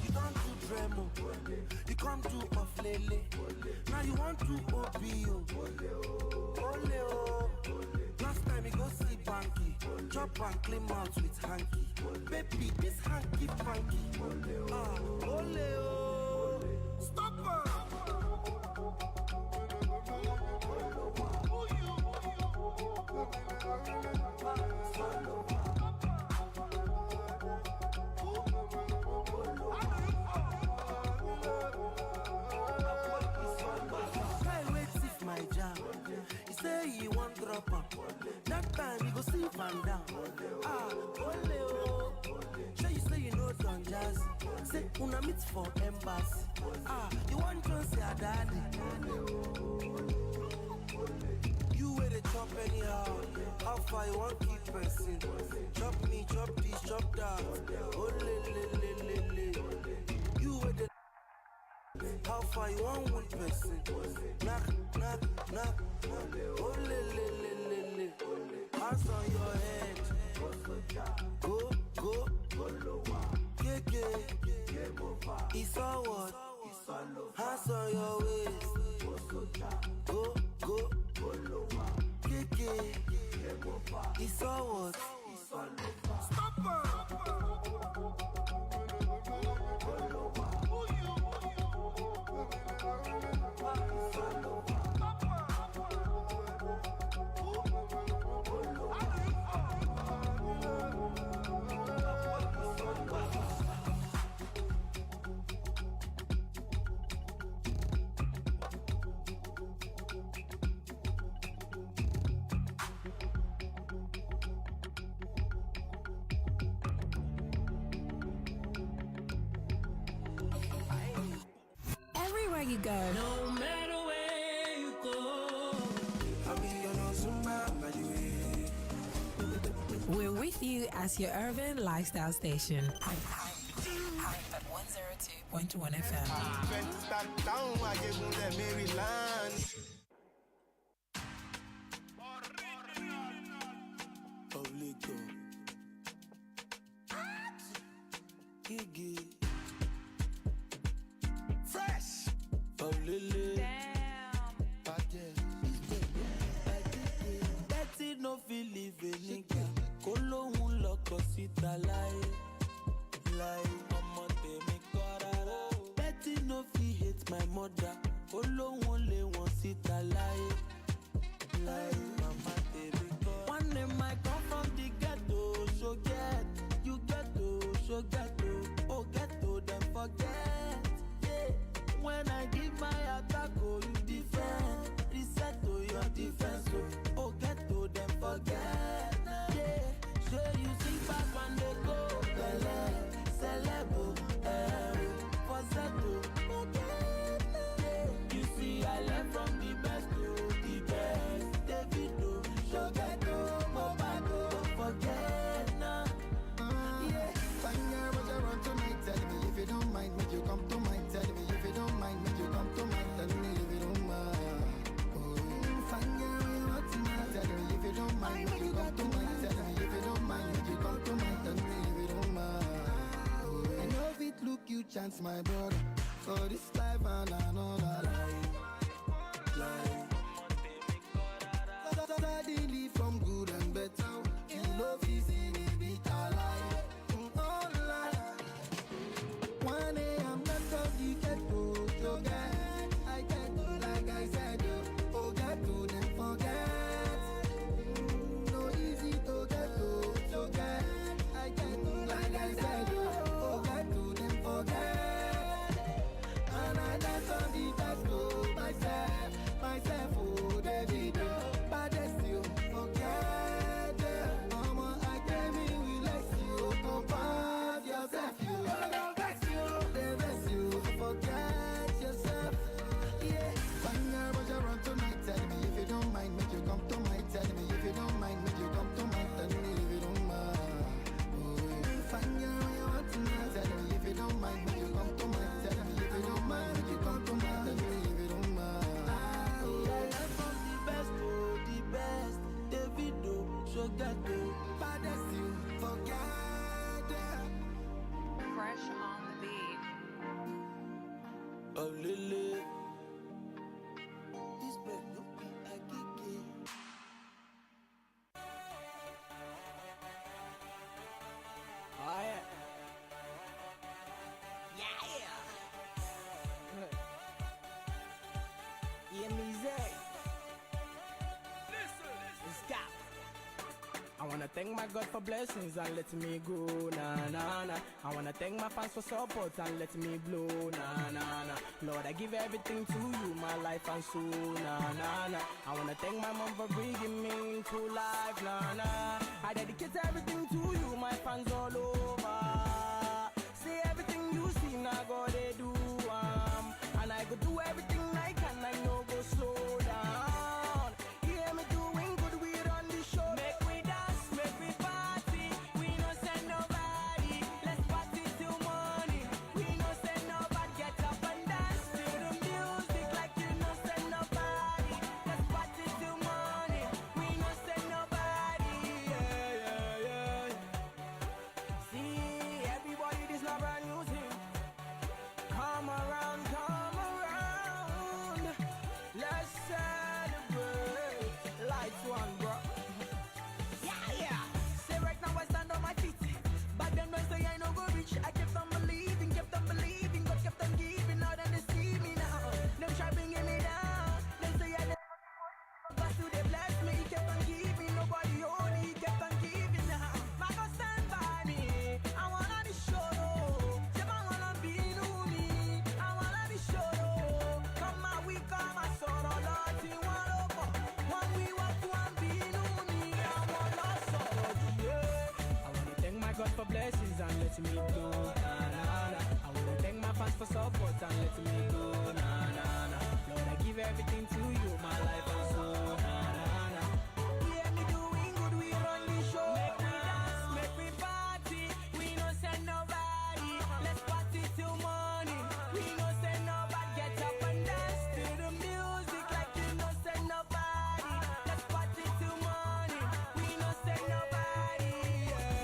You don't do Dremo. You come to off lele. Now you want to OBO. Ole. Last time you go see Banky. Chop and clean mouth with hanky. Baby, this hanky funky. Ole. Stop her. That time you go see Van down. Ole. jealous. Say una meet for embassy. You want to say a daddy? You where they chop anyhow. How far you want keep person? Chop me, chop this, chop that. Oh le. You where they how far you want one person? Knock. Oh le. Hands on your head. Go. It's all what? Hands on your waist. Go. It's all what? Stop her. Everywhere you go. No matter where you go, I'll be on Zumba, by the way. We're with you as your urban lifestyle station. Hype at 102.1 FM. Town, I gave them the Maryland. Obligo. Gigi. Fresh. Lily. Damn. Betty no feel live a nigga. Kolo un loco sita lie. Mama te me corara. Betty no feel hate my mother. Kolo un le one sita lie. Mama te me corara. One day I come from the ghetto, so get. You ghetto, so ghetto. Oh ghetto, then forget. Yeah. When I give my attack, oh you defend. Reset to your defense, oh ghetto, then forget. Yeah. So you see back when they go. Celebo, for Zeto. You see I learned from the best to the best. Davido, Shogeto, Mobado, don't forget now. Yeah, fine girl, but you run tonight. Tell me if you don't mind, make you come to mind. Tell me if you don't mind, make you come to mind. Tell me if you don't mind. Oh, fine girl, you run tonight. Tell me if you don't mind, make you come to mind. Tell me if you don't mind, make you come to mind. Tell me if you don't mind. Oh, I know if it look you chance, my brother. For this life and another life. Suddenly from good and better. You love is in a bit alive. All life. One day I'm not of the ghetto. So get, I get like I said. Oh, get to them forget. No easy to get to. So get, I get like I said. Oh, get to them forget. And I dance on the best to myself, oh, David. But they still forget. Mama, I came in with less you. Compare yourself, you. They bless you. Forget yourself. Yeah. Banger, but you run tonight. Tell me if you don't mind, make you come to mind. Tell me if you don't mind, make you come to mind. Tell me if you don't mind. Oh, banger, when you run tonight. Tell me if you don't mind, make you come to mind. Tell me if you don't mind, make you come to mind. Tell me if you don't mind. I learned from the best to the best. Davido, Shogeto, baddest you forget. Fresh on the beat. Oh Lily. This bed look like a kiki. Oh, yeah. Yeah, me say. Stop. I wanna thank my God for blessings and let me go, nah, nah, nah. I wanna thank my fans for support and let me blow, nah, nah, nah. Lord, I give everything to you, my life and soul, nah, nah, nah. I wanna thank my mom for bringing me to life, nah, nah. I dedicate everything to you, my fans all over. See everything everything to you, my life and soul. Na na na. Yeah, me doing good, we run the show. Make we dance, make we party. We no send nobody. Let's party till morning. We no send nobody. Get up and dance to the music like you no send nobody. Let's party till morning. We no send nobody.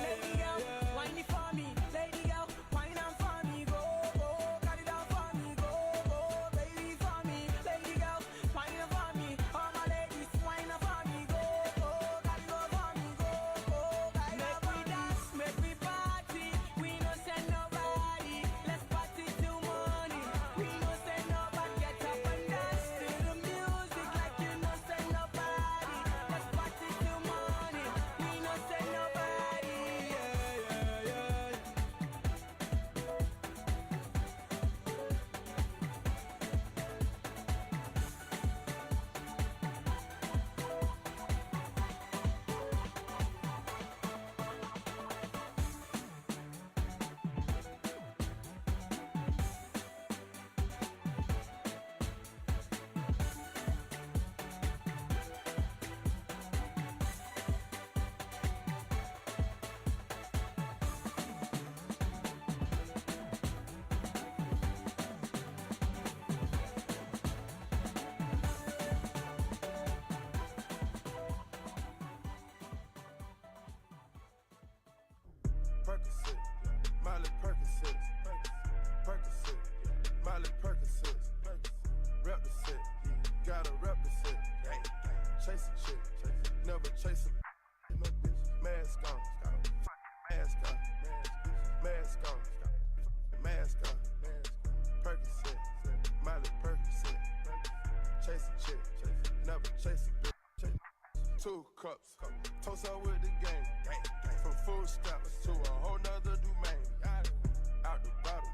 Lady girl, whine it for me. Lady girl, whine on for me. Go, go, cut it down for me. Go, go, baby for me. Lady girl, whine on for me. All my ladies, whine on for me. Go, go, cut it over for me. Go, go, cut it over for me. Make we dance, make we party. We no send nobody. Let's party till morning. We no send nobody. Get up and dance to the music like you no send nobody. Let's party till morning. We no send nobody. Yeah, yeah, yeah. Percocet, Miley Percocet, Percocet, Miley Percocet, rep the set, gotta rep the set, chase a chick, never chase a mask on, mask on, mask on, mask on, Percocet, Miley Percocet, chase a chick, never chase a bitch. 2 cups, toast up with the game. From food stamps to a whole nother domain. Out the bottom,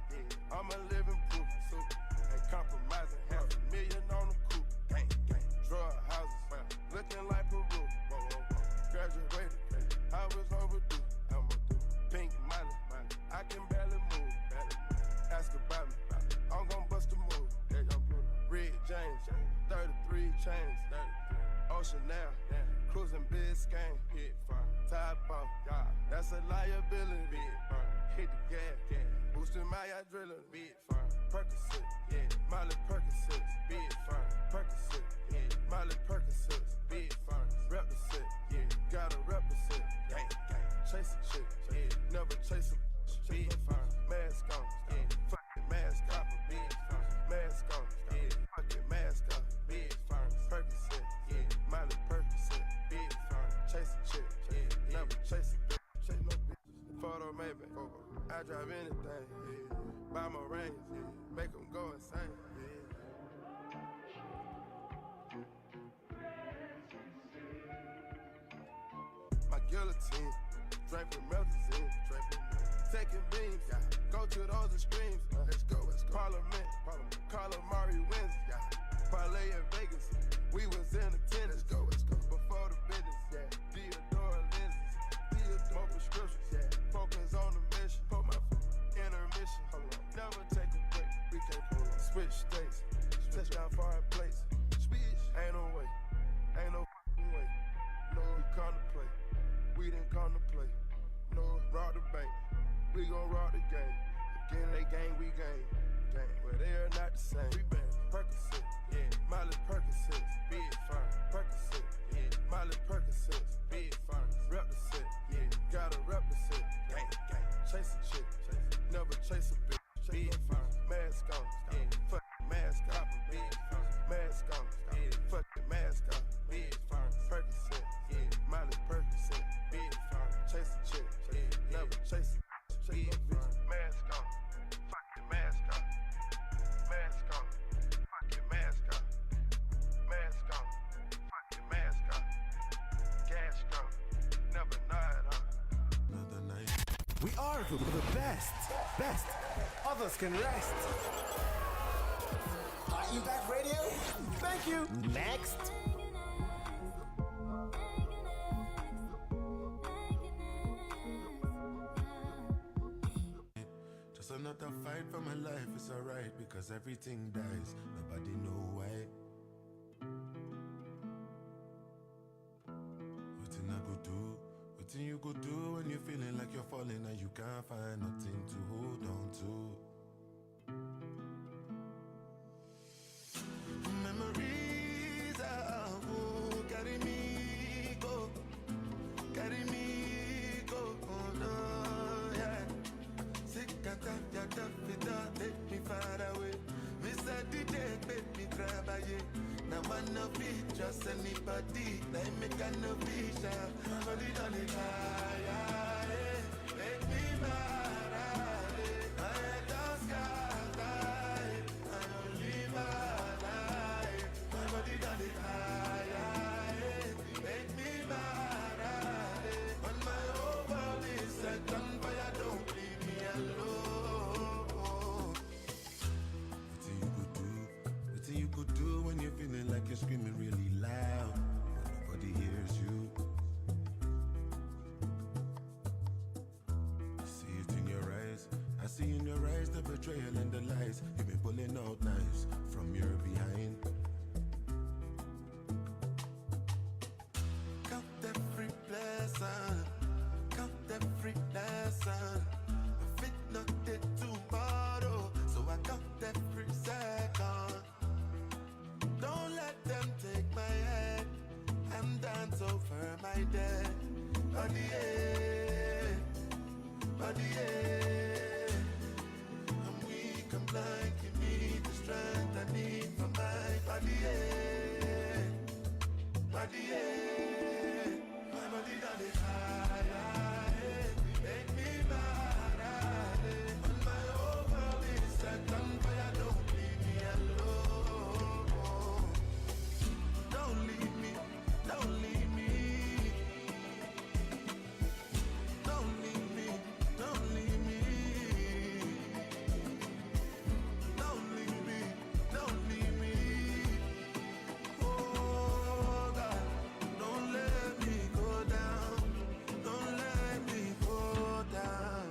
I'm a living proof. Ain't compromising, $500,000 on the coupe. Drug houses, looking like Peru. Graduated, I was overdue. Pink Miley, I can barely move. Ask about me, I'm gon' bust a move. Red James, 33 chains. Ocean now, cruising Biscayne. Top off, that's a liability. Hit the gas, boosting my adrenaline. Percocet, Miley Percocet, Percocet, Miley Percocet, rep the set, gotta rep the set. Chase a chick, never chase a bitch. Mask on, fucking mask off, mask on, fucking mask off. Percocet, Miley Percocet, chase a chick, never chase a bitch. Chase no bitch. Photo maybe, I drive anything. Buy my range, make them go insane. My guillotine, draping melazine, taking beams, go to those extremes. Let's go. Parliament, Calamari wins, parlay in Vegas. We was in attendance. Let's go. Before the business, Theodore lenses, more prescriptions, focus on the mission. Put my intermission. Never take a break. We can't pull on. Switch states, touchdown foreign place. Ain't no way, ain't no way. No, we come to play. We didn't come to play. No, rob the bank. We gon' rob the game. Again, they gang, we gang. But they are not the same. We been Percocet, Miley Percocet, big firm. Percocet, Miley Percocet, big firm. Rep the set, gotta rep the set. Chase a chick, never chase a bitch. Big firm, mask on, fucking mask off. Big firm, mask on, fucking mask off. Big firm, Percocet, Miley Percocet, big firm. Chase a chick, never chase a big firm. Mask on, fucking mask off. Mask on, fucking mask off. Mask on, fucking mask off. Gas go, never nod off. Another night. We are the best. Best. Others can rest. High Impact Radio. Thank you. Next. Just another fight for my life. It's alright because everything dies. Nobody know why. Nothing you could do when you're feeling like you're falling and you can't find nothing to hold on to. Memories who carry me go, oh no, yeah. Sick at that, take me far away. Miss the day, make me grab a ye. Now man no be just anybody. They make a no vision. Nobody done it high, make me mad. I just got die. I only mad. Nobody done it high, make me mad. When my whole world is set on fire, don't leave me alone. What you could do when you're feeling like you're screaming really loud, but nobody hears you. I see it in your eyes. I see in your eyes the betrayal and the lies. You've been pulling out knives from your behind. Count every blessing, count every lesson. If it not dead tomorrow, so I count every second. Don't let them take my head and dance over my dead. Body, I'm weak, I'm blind, give me the strength I need for my body, my body got it high, make me mad, when my whole world is set on fire, don't leave me alone. Don't leave me, don't leave me. Don't leave me, don't leave me. Don't leave me, don't leave me. Oh God, don't let me go down. Don't let me go down.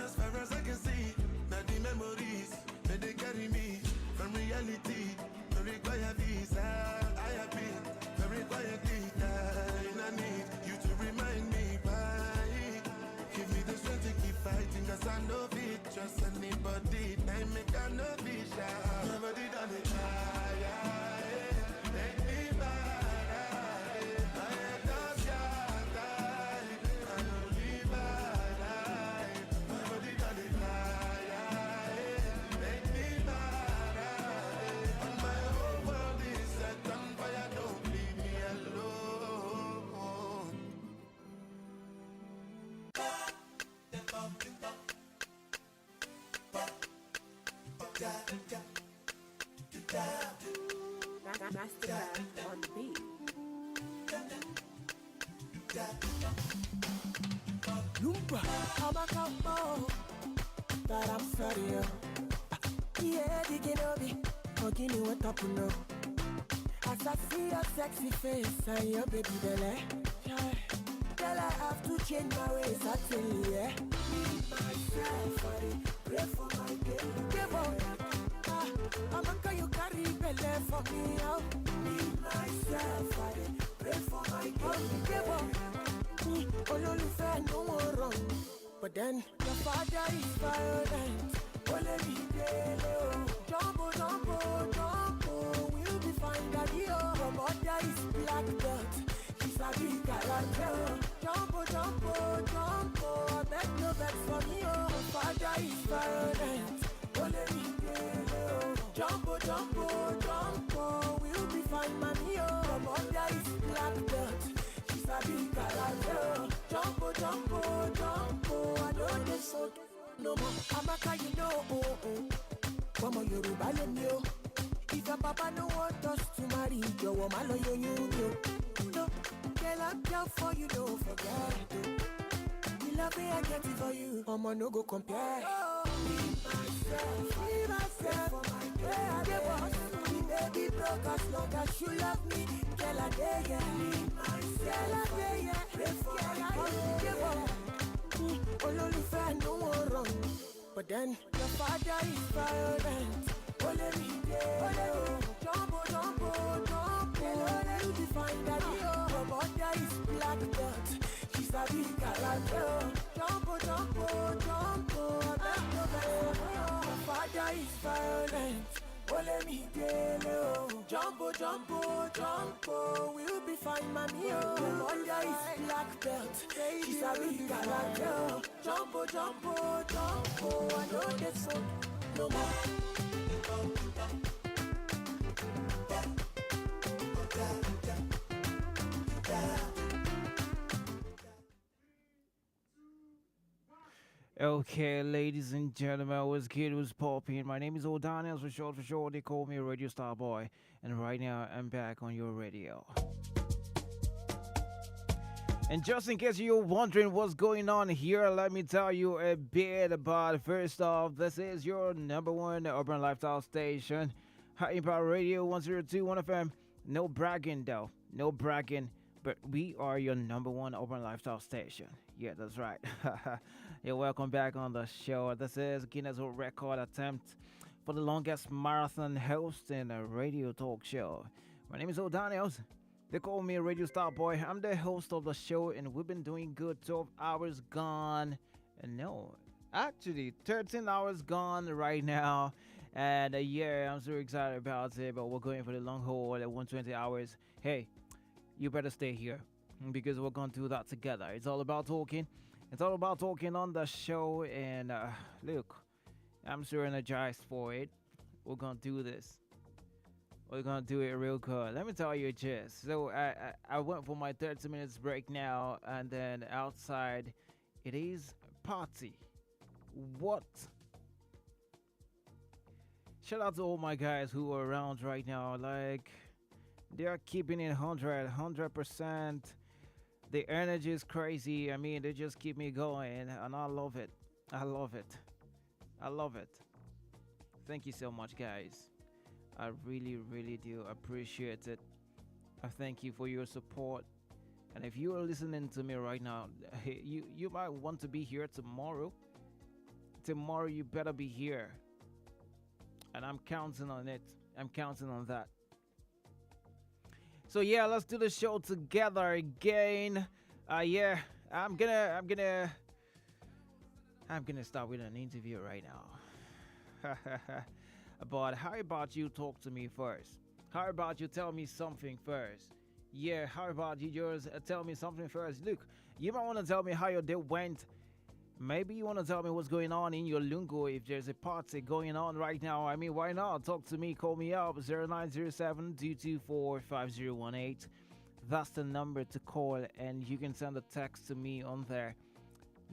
As far as I can see, now the memories that they carry me from reality. No require visa, I have been very quietly dying. I need you to remind me why. Give me the strength to keep fighting, cause I know it. Trust anybody, I make a no vision. Nobody done it high, make me mad. I just got die, I only mad. Nobody done it high, make me mad. When my whole world is set on fire, don't leave me alone. Masterclass on the beat. Lumba, I'm a couple, but I'm sorry, yo. Yeah, digging over, forgive me what up, no. As I see your sexy face and your baby belly, girl, I have to change my ways, I tell you, yeah. Me, myself, pray for my girl. Give up, I'm a girl, you carry belly for me, oh. Me, myself, pray for my girl. Give up. Ololufe no more wrong, but then your father is violent. Ole mi dele o, jumbo, we'll be fine, daddy oh. Your mother is black dot, she's a big character. Jumbo, I beg no vex for me oh. Your father is violent. Ole mi dele o, jumbo, we'll be fine, mommy oh. Your mother is black dot. Sabi character, jumbo, I know this so no more. Amaka, you know, come on, Yoruba, let me know. If your papa no want us to marry, your woman, you. No, girl, I'm down for you, don't forget it. The love me, I get it for you. Mama, no go compare. Me, myself, for my girl, the boss. Me, baby, broke as long as you love me. Girl, I dare ya. Me, myself, pray for my girl. Ololufe no more wrong, but then your father is violent. Ole mi dele o, jumbo, you be fine, daddy oh. Your mother is black dot, she's sabi galante. Jumbo, jumbo, jumbo, I beg no vex. My father is violent. Oh, let me tell you. Jumbo, jumbo, jumbo, we'll be fine, mommy. My mother is black belt. She's a big galante. Jumbo, jumbo, jumbo, I know that's so no more. Okay, ladies and gentlemen, what's good? What's popping? My name is O'Donnell for short. For short, they call me a radio star boy, and right now I'm back on your radio. And just in case you're wondering what's going on here, let me tell you a bit about it. First off, this is your number one urban lifestyle station, High Impact Radio 102.1 FM. No bragging though, no bragging, but we are your number one urban lifestyle station. Yeah, that's right. You're welcome back on the show. This is Guinness World Record attempt for the longest marathon host in a radio talk show. My name is O'Donnell. They call me a radio star boy. I'm the host of the show, and we've been doing good. 12 hours gone. No, actually, 13 hours gone right now. And yeah, I'm so excited about it. But we're going for the long haul at 120 hours. Hey, you better stay here because we're going to do that together. It's all about talking. It's all about talking on the show. And look, I'm so energized for it. We're going to do this. We're gonna do it real good. Let me tell you just. So I went for my 30 minutes break now, and then outside it is party. What? Shout out to all my guys who are around right now. Like, they are keeping it 100%. The energy is crazy. I mean, they just keep me going, and I love it. I love it. I love it. Thank you so much, guys. I really, really do appreciate it. I thank you for your support. And if you are listening to me right now, you might want to be here tomorrow. Tomorrow you better be here. And I'm counting on it. I'm counting on that. So yeah, let's do the show together again. Yeah, I'm gonna start with an interview right now. But how about you talk to me first? How about you tell me something first? Yeah, how about you just tell me something first? Look, you might want to tell me how your day went. Maybe you want to tell me what's going on in your lungo if there's a party going on right now. I mean, why not? Talk to me, call me up, 0907-224-5018. That's the number to call, and you can send a text to me on there,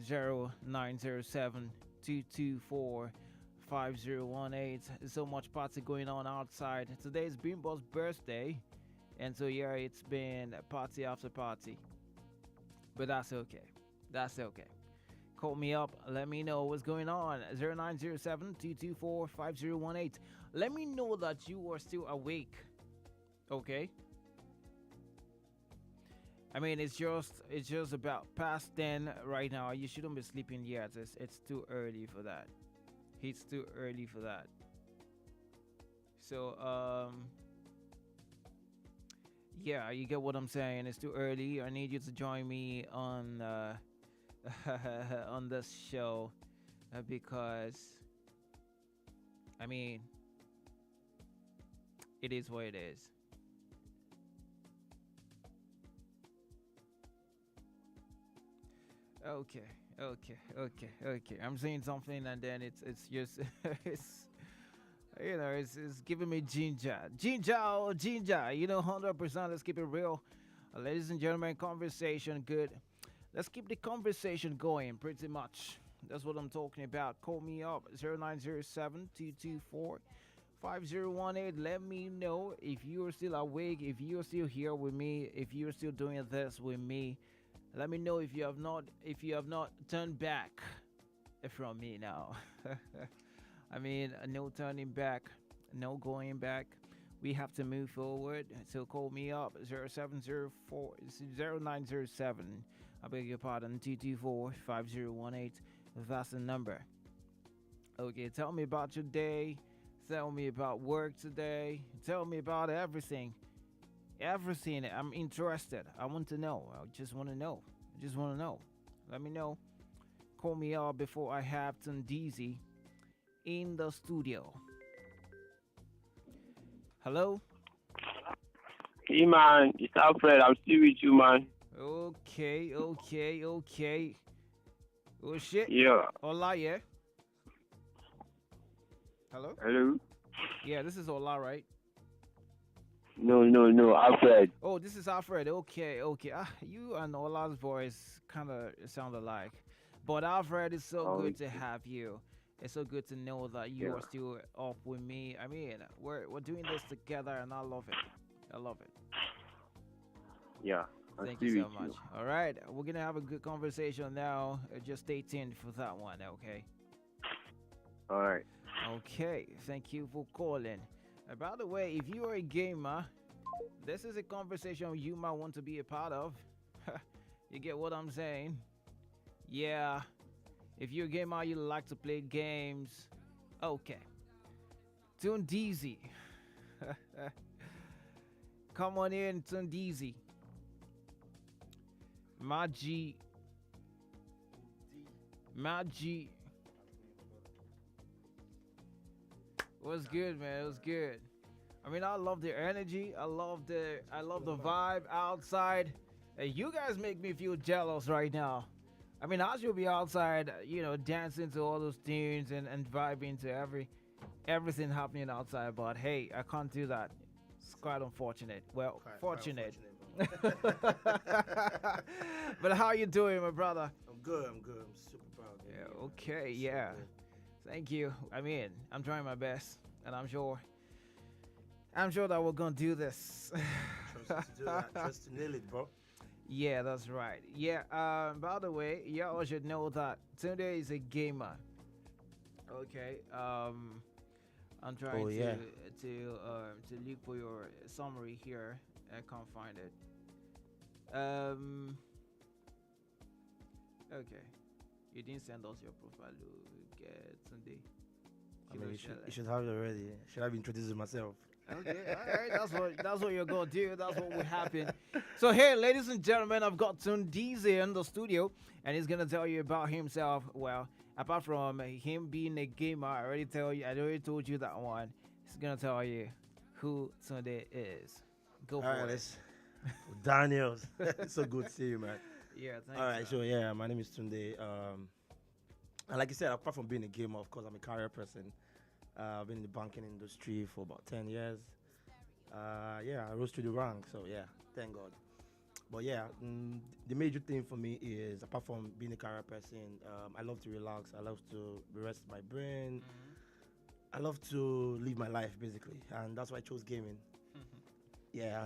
0907-224-5018. So much party going on outside. Today is Bimbo's birthday, and so yeah, it's been party after party, but that's okay. That's okay. Call me up, let me know what's going on. 0907-224-5018. Let me know that you are still awake. Okay, I mean, it's just about past 10 right now. You shouldn't be sleeping yet. It's too early for that. It's too early for that. So yeah, you get what I'm saying. It's too early. I need you to join me on on this show because I mean, it is what it is. Okay. I'm saying something and then it's just it's it's giving me ginger. You know, 100%. Let's keep it real, ladies and gentlemen. Conversation good. Let's keep the conversation going. Pretty much. That's what I'm talking about. Call me up 0907-224-5018. Let me know if you're still awake, if you're still here with me, if you're still doing this with me. Let me know if you have not turned back from me now. I mean, no turning back, no going back. We have to move forward. So call me up 0907. I beg your pardon, 224-5018. That's the number. Okay, tell me about your day. Tell me about work today. Tell me about everything. Everything. I'm interested. I want to know. I just want to know. I just want to know. Let me know. Call me up before I have Tundeezy in the studio. Hello? Hey man, it's Alfred. I'm still with you, man. Okay. Oh shit. Yeah. Hola, yeah? Hello? Hello? Yeah, this is Ola, right? No, Alfred. Oh, this is Alfred. Okay. You and Ola's voice kind of sound alike. But Alfred, it's so good to have you. It's so good to know that you are still up with me. I mean, we're doing this together, and I love it. Yeah. Thank you so much. All right, we're gonna have a good conversation now. Just stay tuned for that one, okay? All right. Okay, thank you for calling. By the way, if you are a gamer, this is a conversation you might want to be a part of. You get what I'm saying? Yeah. If you're a gamer, you like to play games. Okay. Tundeezy. Come on in, Tundeezy. Maji. What's good, man? It was good. I mean, I love the energy. I love the vibe outside. You guys make me feel jealous right now. I mean, I should be outside, dancing to all those tunes and vibing to everything happening outside. But hey, I can't do that. It's quite unfortunate. Well, fortunate. But how you doing, my brother? I'm good. I'm super proud. Yeah. Okay. Yeah. Thank you. I mean, I'm trying my best, and I'm sure that we're gonna do this. Trust to do that. Trust to nail it, bro. Yeah, that's right. Yeah. By the way, y'all should know that Tunde is a gamer. Okay. I'm trying to look for your summary here. I can't find it. Okay. You didn't send us your profile. Sunday. I mean, you should have it already. Should I be introducing myself? Okay, all right. That's what you're gonna do. That's what will happen. So hey, ladies and gentlemen, I've got Tundeezy in the studio, and he's gonna tell you about himself. Well, apart from him being a gamer, I already told you that one. He's gonna tell you who Tunde is. Go for it. Daniels. It's so good to see you, man. Yeah, thanks. All right, so yeah, my name is Tunde. And like you said, apart from being a gamer, of course, I'm a career person. I've been in the banking industry for about 10 years. I rose through the ranks, so yeah, thank God. But yeah, the major thing for me is, apart from being a career person, I love to relax. I love to rest my brain. I love to live my life, basically. And that's why I chose gaming. Yeah.